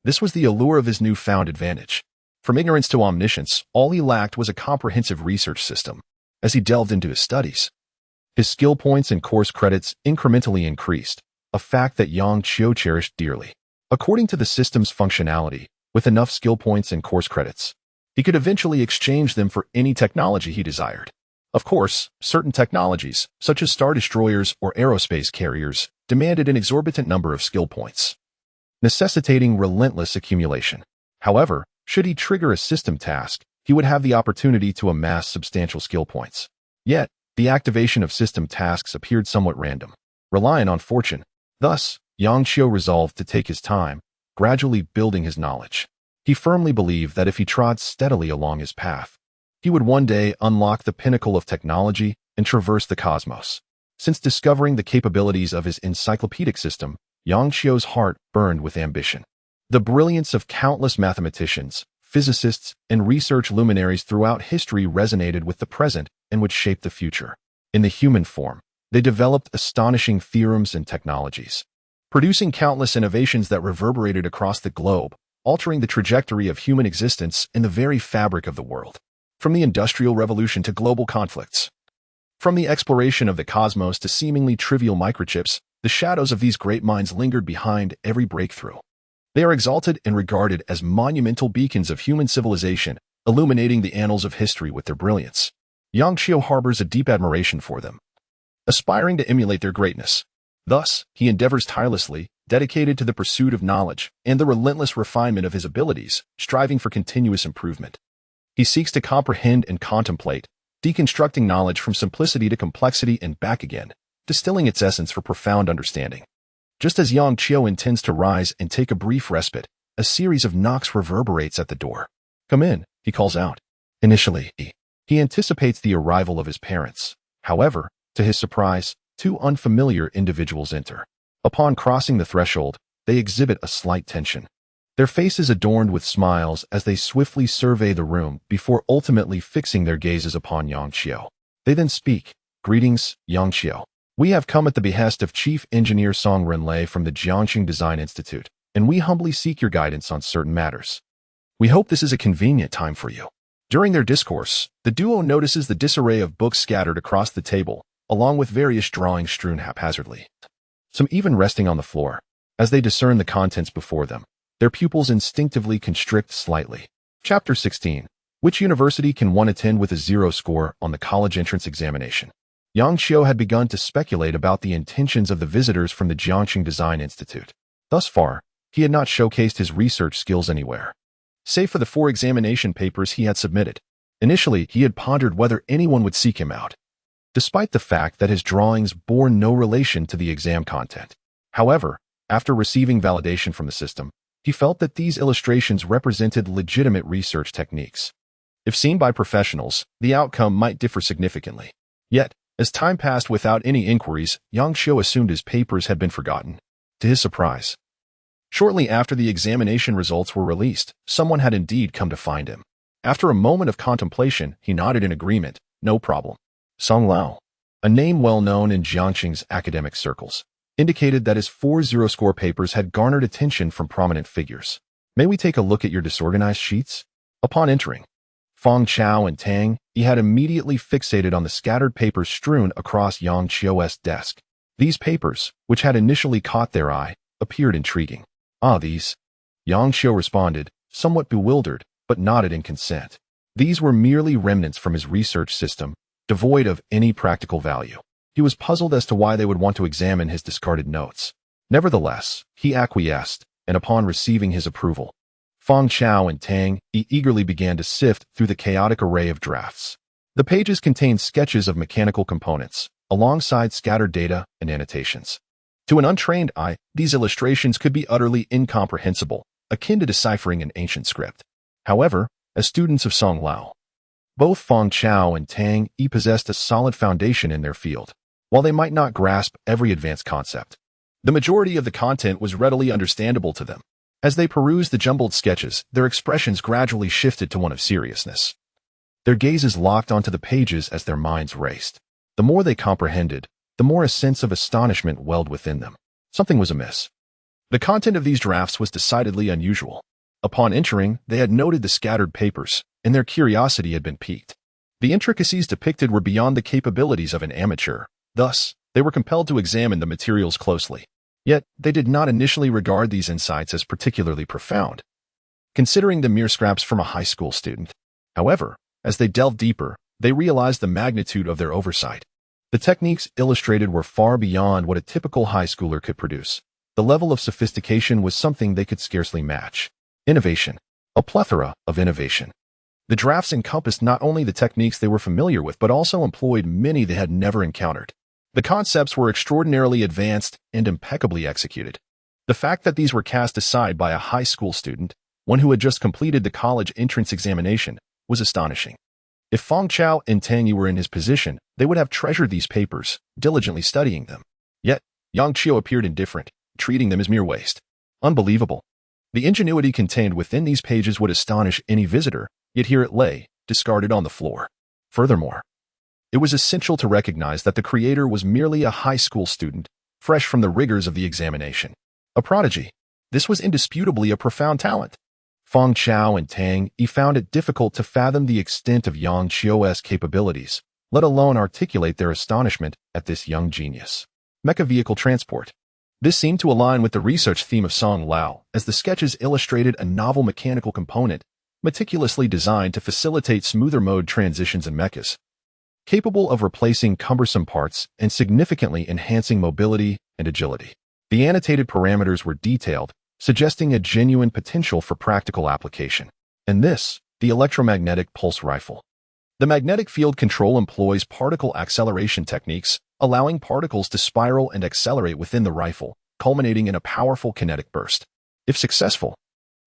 This was the allure of his newfound advantage. From ignorance to omniscience, all he lacked was a comprehensive research system. As he delved into his studies, his skill points and course credits incrementally increased, a fact that Yang Qiu cherished dearly. According to the system's functionality, with enough skill points and course credits, he could eventually exchange them for any technology he desired. Of course, certain technologies, such as star destroyers or aerospace carriers, demanded an exorbitant number of skill points, necessitating relentless accumulation. However, should he trigger a system task, he would have the opportunity to amass substantial skill points. Yet, the activation of system tasks appeared somewhat random, relying on fortune. Thus, Yang Qiu resolved to take his time, gradually building his knowledge. He firmly believed that if he trod steadily along his path, he would one day unlock the pinnacle of technology and traverse the cosmos. Since discovering the capabilities of his encyclopedic system, Yang Qiu's heart burned with ambition. The brilliance of countless mathematicians, physicists, and research luminaries throughout history resonated with the present and would shape the future. In the human form, they developed astonishing theorems and technologies, producing countless innovations that reverberated across the globe, altering the trajectory of human existence in the very fabric of the world. From the Industrial Revolution to global conflicts, from the exploration of the cosmos to seemingly trivial microchips, the shadows of these great minds lingered behind every breakthrough. They are exalted and regarded as monumental beacons of human civilization, illuminating the annals of history with their brilliance. Yang Qiu harbors a deep admiration for them, aspiring to emulate their greatness. Thus, he endeavors tirelessly, dedicated to the pursuit of knowledge and the relentless refinement of his abilities, striving for continuous improvement. He seeks to comprehend and contemplate, deconstructing knowledge from simplicity to complexity and back again, distilling its essence for profound understanding. Just as Yang Qiu intends to rise and take a brief respite, a series of knocks reverberates at the door. "Come in," he calls out. Initially, he anticipates the arrival of his parents. However, to his surprise, two unfamiliar individuals enter. Upon crossing the threshold, they exhibit a slight tension. Their faces adorned with smiles as they swiftly survey the room before ultimately fixing their gazes upon Yang Qiu. They then speak. "Greetings, Yang Qiu. We have come at the behest of Chief Engineer Song Renlei from the Jiangxing Design Institute, and we humbly seek your guidance on certain matters. We hope this is a convenient time for you." During their discourse, the duo notices the disarray of books scattered across the table, along with various drawings strewn haphazardly, some even resting on the floor. As they discern the contents before them, their pupils instinctively constrict slightly. Chapter 16. Which university can one attend with a 0 score on the college entrance examination? Yang Qiu had begun to speculate about the intentions of the visitors from the Jiangxing Design Institute. Thus far, he had not showcased his research skills anywhere, save for the 4 examination papers he had submitted. Initially, he had pondered whether anyone would seek him out. despite the fact that his drawings bore no relation to the exam content. However, after receiving validation from the system, he felt that these illustrations represented legitimate research techniques. If seen by professionals, the outcome might differ significantly. Yet, as time passed without any inquiries, Yang Xiu assumed his papers had been forgotten. To his surprise, shortly after the examination results were released, someone had indeed come to find him. After a moment of contemplation, he nodded in agreement. No problem. Song Lao, a name well known in Jiangxing's academic circles, indicated that his 4-0 score papers had garnered attention from prominent figures. May we take a look at your disorganized sheets? Upon entering, Feng Chao and Tang, he had immediately fixated on the scattered papers strewn across Yang Qiu's desk. These papers, which had initially caught their eye, appeared intriguing. Ah, these? Yang Qiu responded, somewhat bewildered, but nodded in consent. These were merely remnants from his research system, devoid of any practical value. He was puzzled as to why they would want to examine his discarded notes. Nevertheless, he acquiesced, and upon receiving his approval, Feng Chao and Tang eagerly began to sift through the chaotic array of drafts. The pages contained sketches of mechanical components, alongside scattered data and annotations. To an untrained eye, these illustrations could be utterly incomprehensible, akin to deciphering an ancient script. However, as students of Song Lao, both Feng Chao and Tang possessed a solid foundation in their field. While they might not grasp every advanced concept, the majority of the content was readily understandable to them. As they perused the jumbled sketches, their expressions gradually shifted to one of seriousness. Their gazes locked onto the pages as their minds raced. The more they comprehended, the more a sense of astonishment welled within them. Something was amiss. The content of these drafts was decidedly unusual. Upon entering, they had noted the scattered papers, and their curiosity had been piqued. The intricacies depicted were beyond the capabilities of an amateur. Thus, they were compelled to examine the materials closely. Yet, they did not initially regard these insights as particularly profound, considering them mere scraps from a high school student. However, as they delved deeper, they realized the magnitude of their oversight. The techniques illustrated were far beyond what a typical high schooler could produce. The level of sophistication was something they could scarcely match. Innovation. A plethora of innovation. The drafts encompassed not only the techniques they were familiar with, but also employed many they had never encountered. The concepts were extraordinarily advanced and impeccably executed. The fact that these were cast aside by a high school student, one who had just completed the college entrance examination, was astonishing. If Feng Chao and Tang Yi were in his position, they would have treasured these papers, diligently studying them. Yet, Yang Qiu appeared indifferent, treating them as mere waste. Unbelievable. The ingenuity contained within these pages would astonish any visitor, yet here it lay, discarded on the floor. Furthermore, it was essential to recognize that the creator was merely a high school student, fresh from the rigors of the examination. A prodigy. This was indisputably a profound talent. Feng Chao and Tang Yi found it difficult to fathom the extent of Yang Qiu's capabilities, let alone articulate their astonishment at this young genius. Mecha vehicle transport. This seemed to align with the research theme of Song Lao, as the sketches illustrated a novel mechanical component, meticulously designed to facilitate smoother mode transitions in mechas, capable of replacing cumbersome parts and significantly enhancing mobility and agility. The annotated parameters were detailed, suggesting a genuine potential for practical application. And this, the electromagnetic pulse rifle. The magnetic field control employs particle acceleration techniques, allowing particles to spiral and accelerate within the rifle, culminating in a powerful kinetic burst. If successful,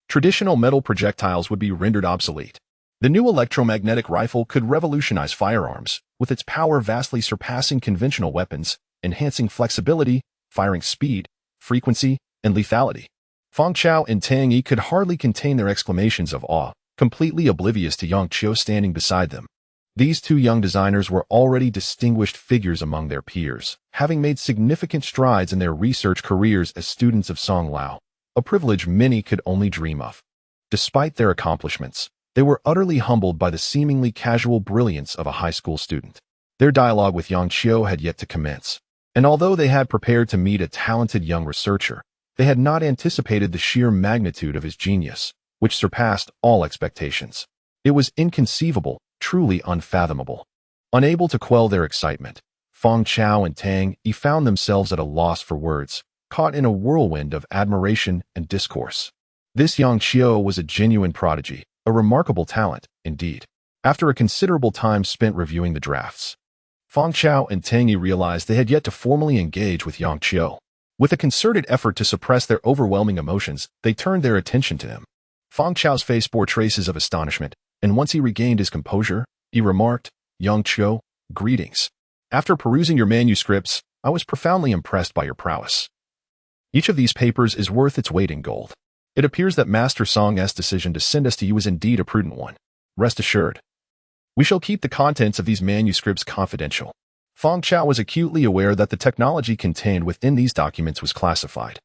traditional metal projectiles would be rendered obsolete. The new electromagnetic rifle could revolutionize firearms, with its power vastly surpassing conventional weapons, enhancing flexibility, firing speed, frequency, and lethality. Feng Chao and Tang Yi could hardly contain their exclamations of awe, completely oblivious to Yang Qiu standing beside them. These two young designers were already distinguished figures among their peers, having made significant strides in their research careers as students of Song Lao, a privilege many could only dream of. Despite their accomplishments, they were utterly humbled by the seemingly casual brilliance of a high school student. Their dialogue with Yang Qiu had yet to commence, and although they had prepared to meet a talented young researcher, they had not anticipated the sheer magnitude of his genius, which surpassed all expectations. It was inconceivable, truly unfathomable. Unable to quell their excitement, Feng Chao and Tang Yi found themselves at a loss for words, caught in a whirlwind of admiration and discourse. This Yang Qiu was a genuine prodigy, a remarkable talent, indeed. After a considerable time spent reviewing the drafts, Fang Chao and Tang Yi realized they had yet to formally engage with Yang Qiu. With a concerted effort to suppress their overwhelming emotions, they turned their attention to him. Fang Chao's face bore traces of astonishment, and once he regained his composure, he remarked, "Yang Qiu, greetings. After perusing your manuscripts, I was profoundly impressed by your prowess. Each of these papers is worth its weight in gold. It appears that Master Song's decision to send us to you is indeed a prudent one. Rest assured, we shall keep the contents of these manuscripts confidential." Fang Chao was acutely aware that the technology contained within these documents was classified,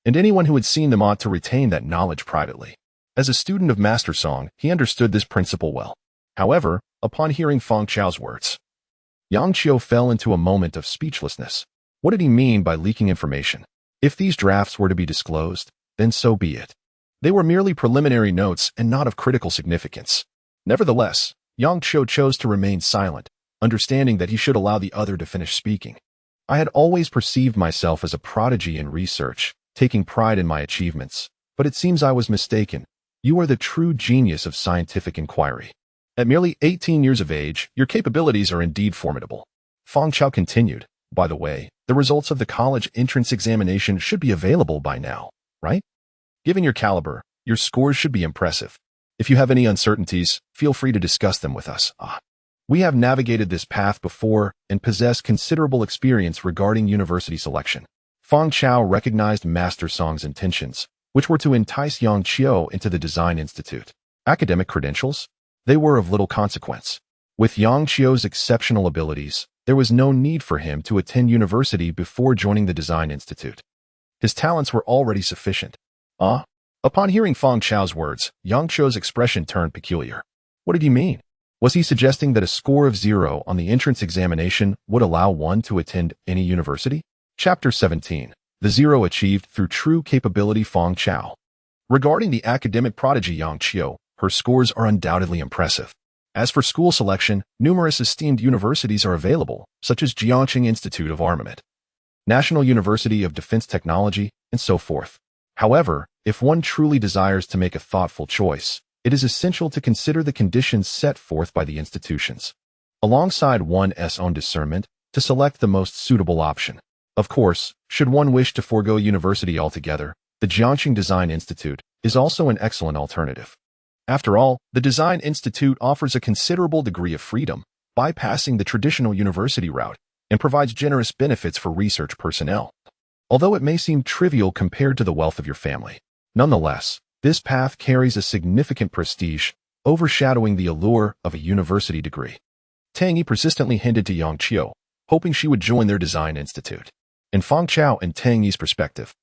and anyone who had seen them ought to retain that knowledge privately. As a student of Master Song, he understood this principle well. However, upon hearing Fang Chao's words, Yang Qiu fell into a moment of speechlessness. What did he mean by leaking information? If these drafts were to be disclosed, then so be it. They were merely preliminary notes and not of critical significance. Nevertheless, Yang Qiu chose to remain silent, understanding that he should allow the other to finish speaking. I had always perceived myself as a prodigy in research, taking pride in my achievements, but it seems I was mistaken. You are the true genius of scientific inquiry. At merely 18 years of age, your capabilities are indeed formidable. Fang Chao continued, by the way, the results of the college entrance examination should be available by now, right? Given your caliber, your scores should be impressive. If you have any uncertainties, feel free to discuss them with us. We have navigated this path before and possess considerable experience regarding university selection. Fang Chao recognized Master Song's intentions, which were to entice Yang Qiu into the Design Institute. Academic credentials? They were of little consequence. With Yang Qiu's exceptional abilities, there was no need for him to attend university before joining the Design Institute. His talents were already sufficient. Upon hearing Fang Chao's words, Yang Qiu's expression turned peculiar. What did he mean? Was he suggesting that a score of 0 on the entrance examination would allow one to attend any university? Chapter 17. The Zero Achieved Through True Capability. Fang Chao. Regarding the academic prodigy Yang Qiu, her scores are undoubtedly impressive. As for school selection, numerous esteemed universities are available, such as Jiangxing Institute of Armament, National University of Defense Technology, and so forth. However, if one truly desires to make a thoughtful choice, it is essential to consider the conditions set forth by the institutions, alongside one's own discernment, to select the most suitable option. Of course, should one wish to forego university altogether, the Jiangxing Design Institute is also an excellent alternative. After all, the Design Institute offers a considerable degree of freedom, bypassing the traditional university route, and provides generous benefits for research personnel. Although it may seem trivial compared to the wealth of your family, nonetheless, this path carries a significant prestige, overshadowing the allure of a university degree. Tang Yi persistently hinted to Yang Qiu, hoping she would join their Design Institute. In Fang Chao and Tang Yi's perspective,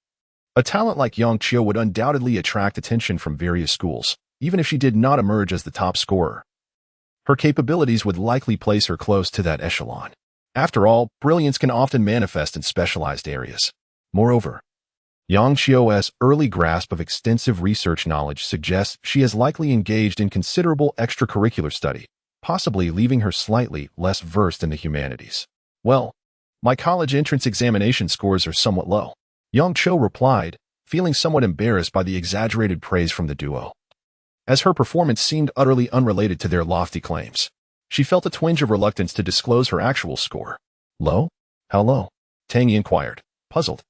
a talent like Yang Qiu would undoubtedly attract attention from various schools, even if she did not emerge as the top scorer. Her capabilities would likely place her close to that echelon. After all, brilliance can often manifest in specialized areas. Moreover, Yang Qiu's early grasp of extensive research knowledge suggests she has likely engaged in considerable extracurricular study, possibly leaving her slightly less versed in the humanities. Well, my college entrance examination scores are somewhat low, Yang Qiu replied, feeling somewhat embarrassed by the exaggerated praise from the duo, as her performance seemed utterly unrelated to their lofty claims. She felt a twinge of reluctance to disclose her actual score. Low? How low? Tang Yi inquired, puzzled.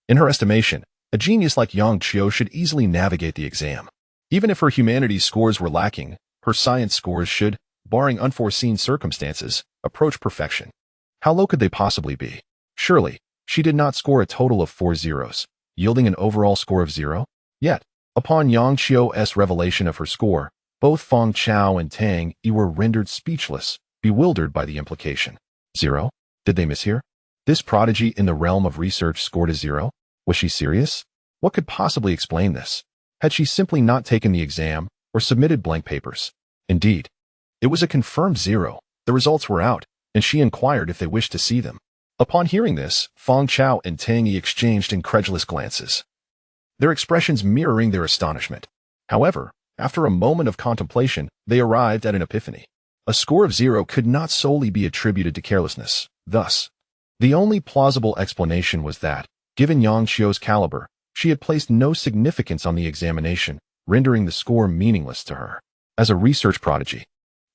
In her estimation, a genius like Yang Qiu should easily navigate the exam. Even if her humanities scores were lacking, her science scores should, barring unforeseen circumstances, approach perfection. How low could they possibly be? Surely, she did not score a total of 4 zeros, yielding an overall score of 0? Yet, upon Yang Qiu's revelation of her score, both Fang Chao and Tang Yi were rendered speechless, bewildered by the implication. 0? Did they mishear? This prodigy in the realm of research scored a 0? Was she serious? What could possibly explain this? Had she simply not taken the exam, or submitted blank papers? Indeed, it was a confirmed 0. The results were out, and she inquired if they wished to see them. Upon hearing this, Fang Chao and Tang Yi exchanged incredulous glances, their expressions mirroring their astonishment. However, after a moment of contemplation, they arrived at an epiphany. A score of 0 could not solely be attributed to carelessness. Thus, the only plausible explanation was that, given Yang Qiu's caliber, she had placed no significance on the examination, rendering the score meaningless to her. As a research prodigy,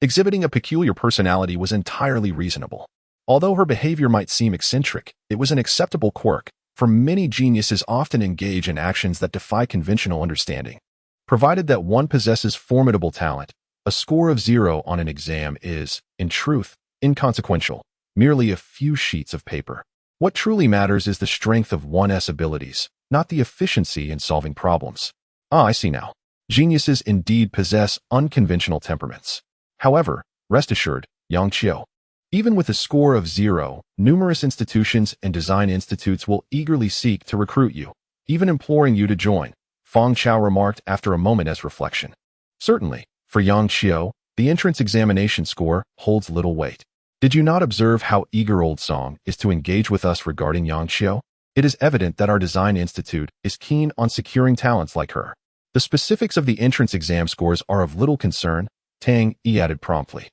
exhibiting a peculiar personality was entirely reasonable. Although her behavior might seem eccentric, it was an acceptable quirk, for many geniuses often engage in actions that defy conventional understanding. Provided that one possesses formidable talent, a score of 0 on an exam is, in truth, inconsequential, merely a few sheets of paper. What truly matters is the strength of one's abilities, not the efficiency in solving problems. I see now. Geniuses indeed possess unconventional temperaments. However, rest assured, Yang Qiu, even with a score of 0, numerous institutions and design institutes will eagerly seek to recruit you, even imploring you to join, Feng Chao remarked after a moment's reflection. Certainly, for Yang Qiu, the entrance examination score holds little weight. Did you not observe how eager Old Song is to engage with us regarding Yang Qiu? It is evident that our design institute is keen on securing talents like her. The specifics of the entrance exam scores are of little concern, Tang Yi added promptly.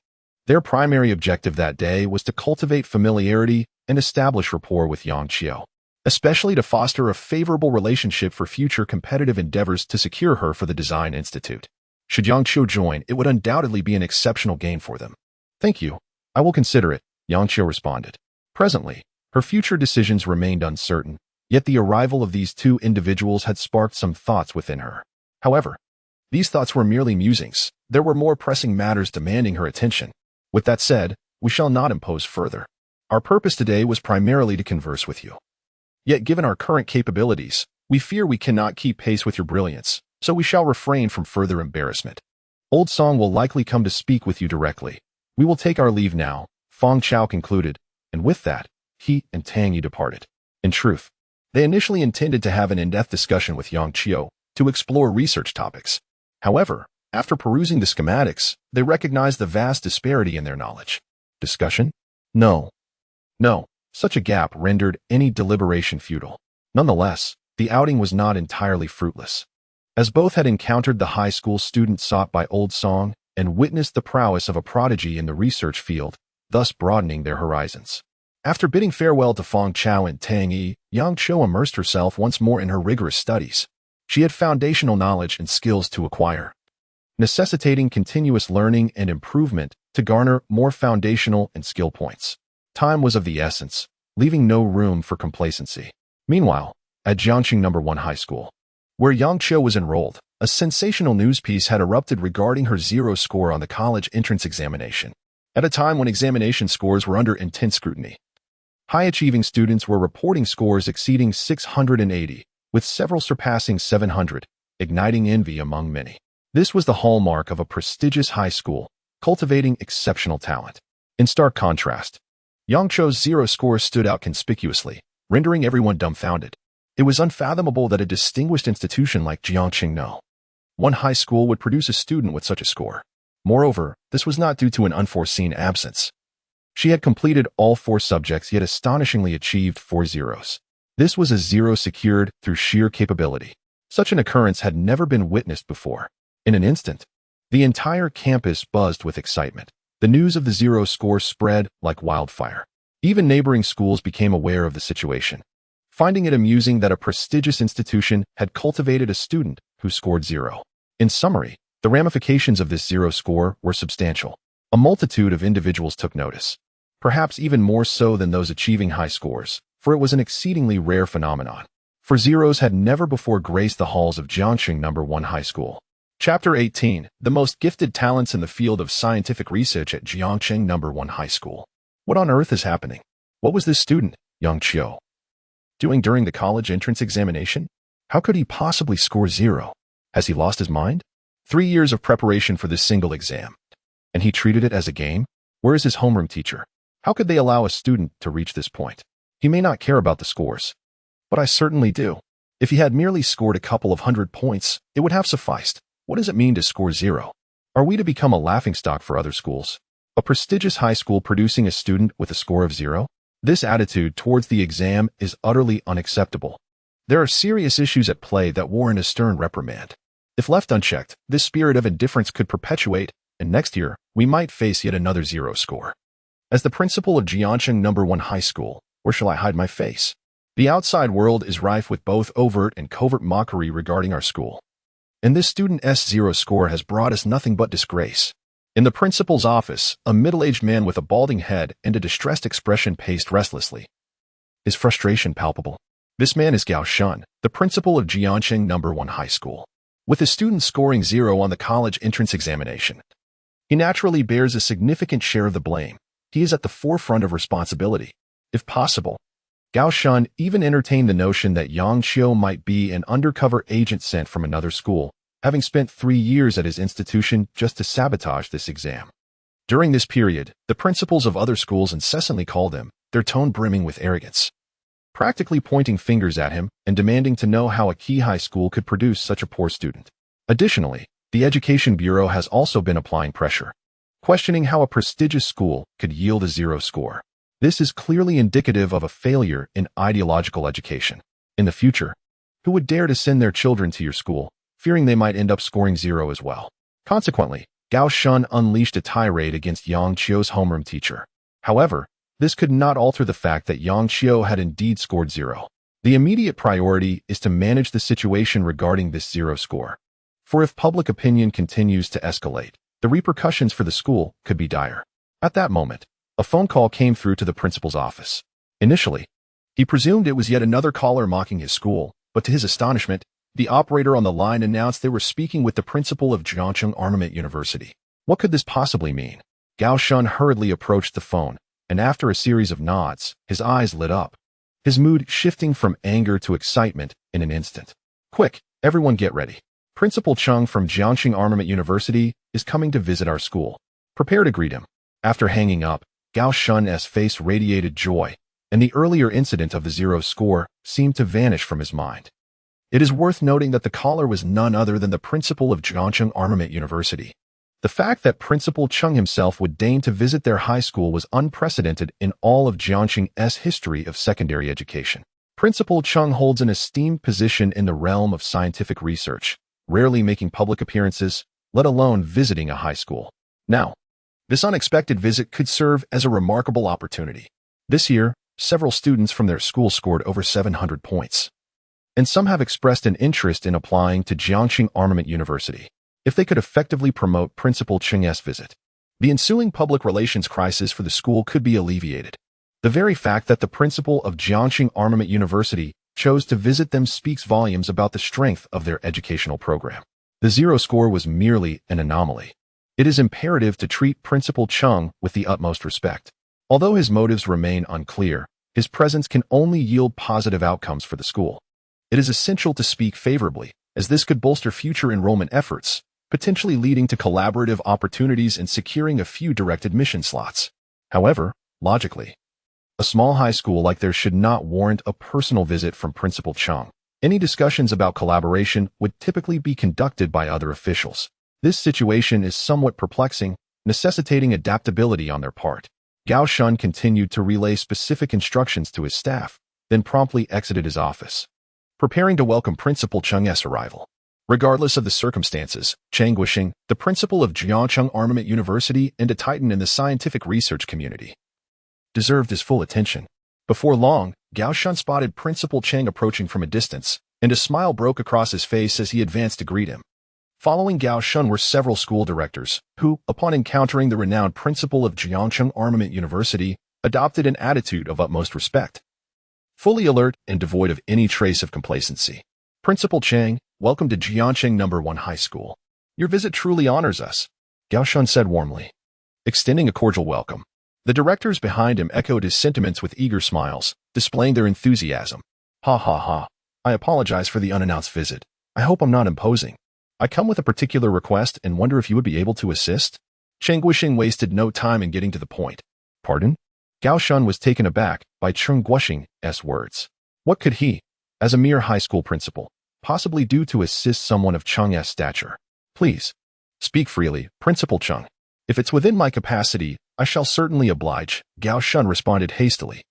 Their primary objective that day was to cultivate familiarity and establish rapport with Yang Qiu, especially to foster a favorable relationship for future competitive endeavors to secure her for the Design Institute. Should Yang Qiu join, it would undoubtedly be an exceptional gain for them. Thank you. I will consider it, Yang Qiu responded. Presently, her future decisions remained uncertain, yet the arrival of these two individuals had sparked some thoughts within her. However, these thoughts were merely musings. There were more pressing matters demanding her attention. With that said, we shall not impose further. Our purpose today was primarily to converse with you. Yet given our current capabilities, we fear we cannot keep pace with your brilliance, so we shall refrain from further embarrassment. Old Song will likely come to speak with you directly. We will take our leave now, Feng Chao concluded, and with that, he and Tang Yi departed. In truth, they initially intended to have an in-depth discussion with Yang Qiu to explore research topics. However, after perusing the schematics, they recognized the vast disparity in their knowledge. Discussion? No. Such a gap rendered any deliberation futile. Nonetheless, the outing was not entirely fruitless. As both had encountered the high school student sought by Old Song and witnessed the prowess of a prodigy in the research field, thus broadening their horizons. After bidding farewell to Feng Chao and Tang Yi, Yang Qiu immersed herself once more in her rigorous studies. She had foundational knowledge and skills to acquire, necessitating continuous learning and improvement to garner more foundational and skill points. Time was of the essence, leaving no room for complacency. Meanwhile, at Jiangxing No. 1 High School, where Yang Qiu was enrolled, a sensational news piece had erupted regarding her 0 score on the college entrance examination. At a time when examination scores were under intense scrutiny, high-achieving students were reporting scores exceeding 680, with several surpassing 700, igniting envy among many. This was the hallmark of a prestigious high school, cultivating exceptional talent. In stark contrast, Yang Qiu's 0 score stood out conspicuously, rendering everyone dumbfounded. It was unfathomable that a distinguished institution like Jiangxing No. 1 High School would produce a student with such a score. Moreover, this was not due to an unforeseen absence. She had completed all 4 subjects yet astonishingly achieved 4 zeros. This was a 0 secured through sheer capability. Such an occurrence had never been witnessed before. In an instant, the entire campus buzzed with excitement. The news of the 0 score spread like wildfire. Even neighboring schools became aware of the situation, finding it amusing that a prestigious institution had cultivated a student who scored 0. In summary, the ramifications of this 0 score were substantial. A multitude of individuals took notice, perhaps even more so than those achieving high scores, for it was an exceedingly rare phenomenon. For 0s had never before graced the halls of Jiangxing No. 1 High School. Chapter 18. The most gifted talents in the field of scientific research at Jiangxing No. 1 High School. What on earth is happening? What was this student, Yang Qiu, doing during the college entrance examination? How could he possibly score 0? Has he lost his mind? 3 years of preparation for this single exam, and he treated it as a game? Where is his homeroom teacher? How could they allow a student to reach this point? He may not care about the scores, but I certainly do. If he had merely scored a couple of 100 points, it would have sufficed. What does it mean to score 0? Are we to become a laughingstock for other schools? A prestigious high school producing a student with a score of 0? This attitude towards the exam is utterly unacceptable. There are serious issues at play that warrant a stern reprimand. If left unchecked, this spirit of indifference could perpetuate, and next year, we might face yet another 0 score. As the principal of Jiangxing No. 1 High School, where shall I hide my face? The outside world is rife with both overt and covert mockery regarding our school. And this student's 0 score has brought us nothing but disgrace. In the principal's office, a middle-aged man with a balding head and a distressed expression paced restlessly, his frustration palpable. This man is Gao Shun, the principal of Jiangxing No. 1 High School. With his students scoring 0 on the college entrance examination, he naturally bears a significant share of the blame. He is at the forefront of responsibility. If possible, Gao Shun even entertained the notion that Yang Qiu might be an undercover agent sent from another school, having spent 3 years at his institution just to sabotage this exam. During this period, the principals of other schools incessantly called him, their tone brimming with arrogance, practically pointing fingers at him and demanding to know how a key high school could produce such a poor student. Additionally, the Education Bureau has also been applying pressure, questioning how a prestigious school could yield a 0 score. This is clearly indicative of a failure in ideological education. In the future, who would dare to send their children to your school, fearing they might end up scoring 0 as well? Consequently, Gao Shun unleashed a tirade against Yang Qiu's homeroom teacher. However, this could not alter the fact that Yang Qiu had indeed scored 0. The immediate priority is to manage the situation regarding this 0 score. For if public opinion continues to escalate, the repercussions for the school could be dire. At that moment, a phone call came through to the principal's office. Initially, he presumed it was yet another caller mocking his school, but to his astonishment, the operator on the line announced they were speaking with the principal of Jiangxing Armament University. What could this possibly mean? Gao Shun hurriedly approached the phone, and after a series of nods, his eyes lit up, his mood shifting from anger to excitement in an instant. Quick, everyone get ready. Principal Chung from Jiangxing Armament University is coming to visit our school. Prepare to greet him. After hanging up, Gao Shun's face radiated joy, and the earlier incident of the 0 score seemed to vanish from his mind. It is worth noting that the caller was none other than the principal of Jiangxing Armament University. The fact that Principal Chung himself would deign to visit their high school was unprecedented in all of Jiangxing's history of secondary education. Principal Chung holds an esteemed position in the realm of scientific research, rarely making public appearances, let alone visiting a high school. Now, this unexpected visit could serve as a remarkable opportunity. This year, several students from their school scored over 700 points, and some have expressed an interest in applying to Jiangxing Armament University. If they could effectively promote Principal Cheng's visit, the ensuing public relations crisis for the school could be alleviated. The very fact that the principal of Jiangxing Armament University chose to visit them speaks volumes about the strength of their educational program. The 0 score was merely an anomaly. It is imperative to treat Principal Chung with the utmost respect. Although his motives remain unclear, his presence can only yield positive outcomes for the school. It is essential to speak favorably, as this could bolster future enrollment efforts, potentially leading to collaborative opportunities and securing a few direct admission slots. However, logically, a small high school like theirs should not warrant a personal visit from Principal Chung. Any discussions about collaboration would typically be conducted by other officials. This situation is somewhat perplexing, necessitating adaptability on their part. Gao Shun continued to relay specific instructions to his staff, then promptly exited his office, preparing to welcome Principal Cheng's arrival. Regardless of the circumstances, Cheng Guixing, the principal of Jiangxing Armament University and a titan in the scientific research community, deserved his full attention. Before long, Gao Shun spotted Principal Cheng approaching from a distance, and a smile broke across his face as he advanced to greet him. Following Gao Shun were several school directors, who, upon encountering the renowned principal of Jiangxing Armament University, adopted an attitude of utmost respect. Fully alert and devoid of any trace of complacency. Principal Cheng, welcome to Jiangxing No. 1 High School. Your visit truly honors us, Gao Shun said warmly, extending a cordial welcome. The directors behind him echoed his sentiments with eager smiles, displaying their enthusiasm. Ha ha ha. I apologize for the unannounced visit. I hope I'm not imposing. I come with a particular request and wonder if you would be able to assist? Cheng Guixing wasted no time in getting to the point. Pardon? Gao Shun was taken aback by Cheng Guixing's words. What could he, as a mere high school principal, possibly do to assist someone of Cheng's stature? Please, speak freely, Principal Cheng. If it's within my capacity, I shall certainly oblige, Gao Shun responded hastily.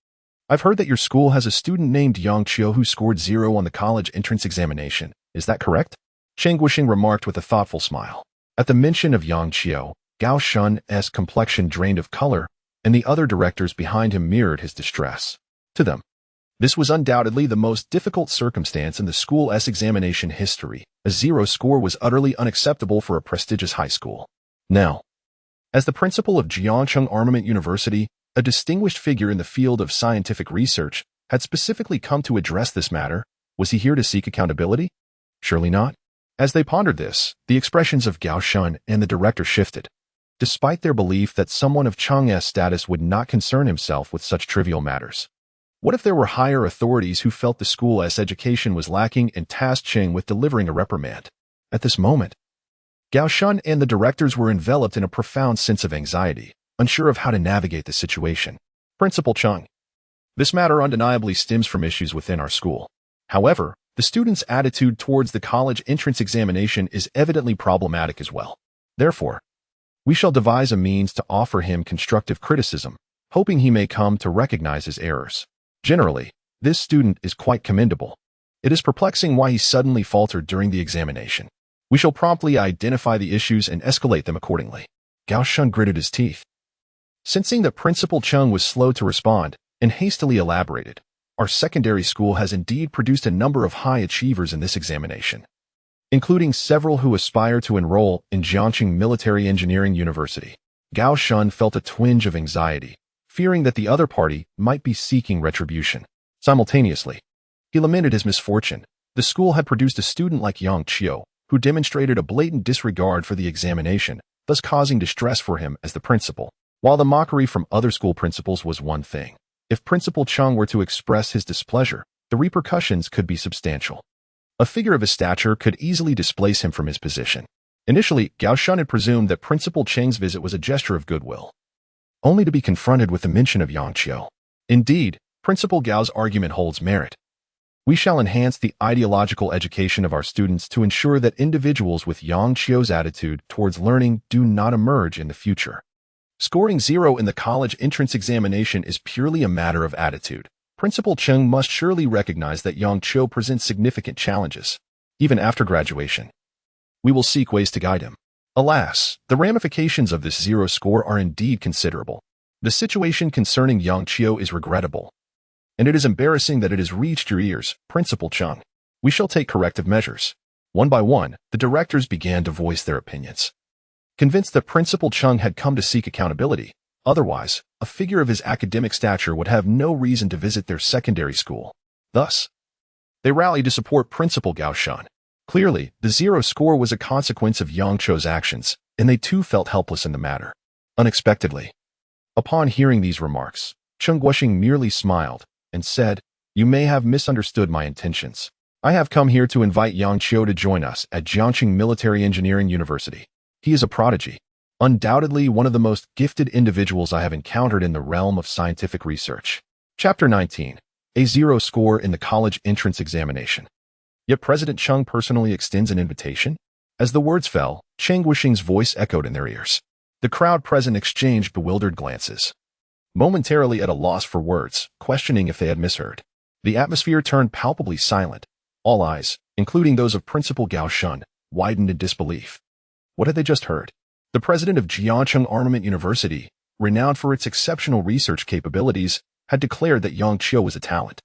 I've heard that your school has a student named Yang Qiu who scored 0 on the college entrance examination. Is that correct? Cheng Guixing remarked with a thoughtful smile. At the mention of Yang Qiu, Gao Shun's complexion drained of color, and the other directors behind him mirrored his distress. To them, this was undoubtedly the most difficult circumstance in the school's examination history. A 0 score was utterly unacceptable for a prestigious high school. Now, As the principal of Jiangcheng Armament University, a distinguished figure in the field of scientific research, had specifically come to address this matter. Was he here to seek accountability? Surely not. As they pondered this, the expressions of Gao Shun and the director shifted. Despite their belief that someone of Chang's status would not concern himself with such trivial matters. What if there were higher authorities who felt the school's education was lacking and tasked Cheng with delivering a reprimand? At this moment, Gao Shun and the directors were enveloped in a profound sense of anxiety, unsure of how to navigate the situation. Principal Cheng. This matter undeniably stems from issues within our school. However, the student's attitude towards the college entrance examination is evidently problematic as well. Therefore, we shall devise a means to offer him constructive criticism, hoping he may come to recognize his errors. Generally, this student is quite commendable. It is perplexing why he suddenly faltered during the examination. We shall promptly identify the issues and escalate them accordingly. Gao Shun gritted his teeth. Sensing that Principal Cheng was slow to respond, and hastily elaborated, our secondary school has indeed produced a number of high achievers in this examination, including several who aspire to enroll in Jiangcheng Military Engineering University. Gao Shun felt a twinge of anxiety, fearing that the other party might be seeking retribution. Simultaneously, he lamented his misfortune. The school had produced a student like Yang Qiu, who demonstrated a blatant disregard for the examination, thus causing distress for him as the principal. While the mockery from other school principals was one thing, if Principal Cheng were to express his displeasure, the repercussions could be substantial. A figure of his stature could easily displace him from his position. Initially, Gao Shun had presumed that Principal Cheng's visit was a gesture of goodwill, only to be confronted with the mention of Yang Qiu. Indeed, Principal Gao's argument holds merit. We shall enhance the ideological education of our students to ensure that individuals with Yang Qiu's attitude towards learning do not emerge in the future. Scoring 0 in the college entrance examination is purely a matter of attitude. Principal Cheng must surely recognize that Yang Qiu presents significant challenges, even after graduation. We will seek ways to guide him. Alas, the ramifications of this 0 score are indeed considerable. The situation concerning Yang Qiu is regrettable, and it is embarrassing that it has reached your ears, Principal Cheng. We shall take corrective measures. One by one, the directors began to voice their opinions, convinced that Principal Cheng had come to seek accountability. Otherwise, a figure of his academic stature would have no reason to visit their secondary school. Thus, they rallied to support Principal Gao Shun. Clearly, the 0 score was a consequence of Yang Qiu's actions, and they too felt helpless in the matter. Unexpectedly, upon hearing these remarks, Cheng Guoxing merely smiled and said, "You may have misunderstood my intentions. I have come here to invite Yang Qiu to join us at Jiangcheng Military Engineering University. He is a prodigy, undoubtedly one of the most gifted individuals I have encountered in the realm of scientific research." Chapter 19. A 0 score in the college entrance examination. Yet President Cheng personally extends an invitation? As the words fell, Cheng Guoxing's voice echoed in their ears. The crowd present exchanged bewildered glances, momentarily at a loss for words, questioning if they had misheard. The atmosphere turned palpably silent. All eyes, including those of Principal Gao Shun, widened in disbelief. What had they just heard? The president of Jiangcheng Armament University, renowned for its exceptional research capabilities, had declared that Yang Qiu was a talent.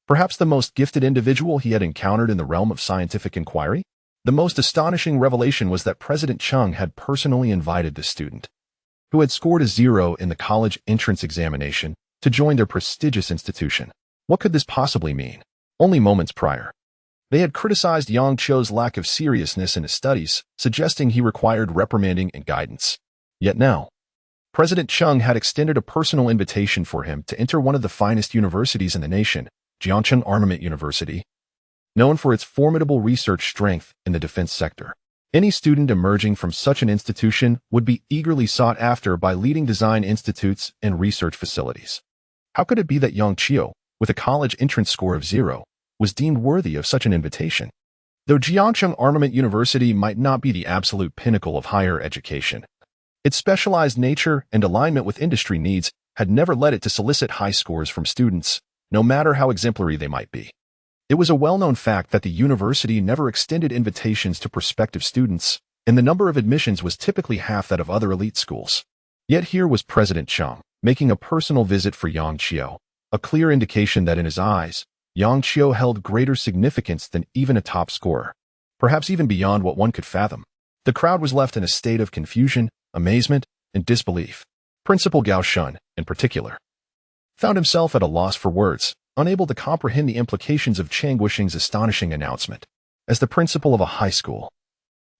Perhaps the most gifted individual he had encountered in the realm of scientific inquiry? The most astonishing revelation was that President Cheng had personally invited the student, who had scored a 0 in the college entrance examination, to join their prestigious institution. What could this possibly mean? Only moments prior, they had criticized Yang Qiu's lack of seriousness in his studies, suggesting he required reprimanding and guidance. Yet now, President Cheng had extended a personal invitation for him to enter one of the finest universities in the nation, Jiangcheng Armament University, known for its formidable research strength in the defense sector. Any student emerging from such an institution would be eagerly sought after by leading design institutes and research facilities. How could it be that Yang Qiu, with a college entrance score of 0, was deemed worthy of such an invitation? Though Jiangcheng Armament University might not be the absolute pinnacle of higher education, its specialized nature and alignment with industry needs had never led it to solicit high scores from students, no matter how exemplary they might be. It was a well-known fact that the university never extended invitations to prospective students, and the number of admissions was typically half that of other elite schools. Yet here was President Cheng, making a personal visit for Yang Qiu, a clear indication that in his eyes, Yang Qiu held greater significance than even a top scorer, perhaps even beyond what one could fathom. The crowd was left in a state of confusion, amazement, in disbelief. Principal Gao Shun, in particular, found himself at a loss for words, unable to comprehend the implications of Chang Guoxing's astonishing announcement. As the principal of a high school,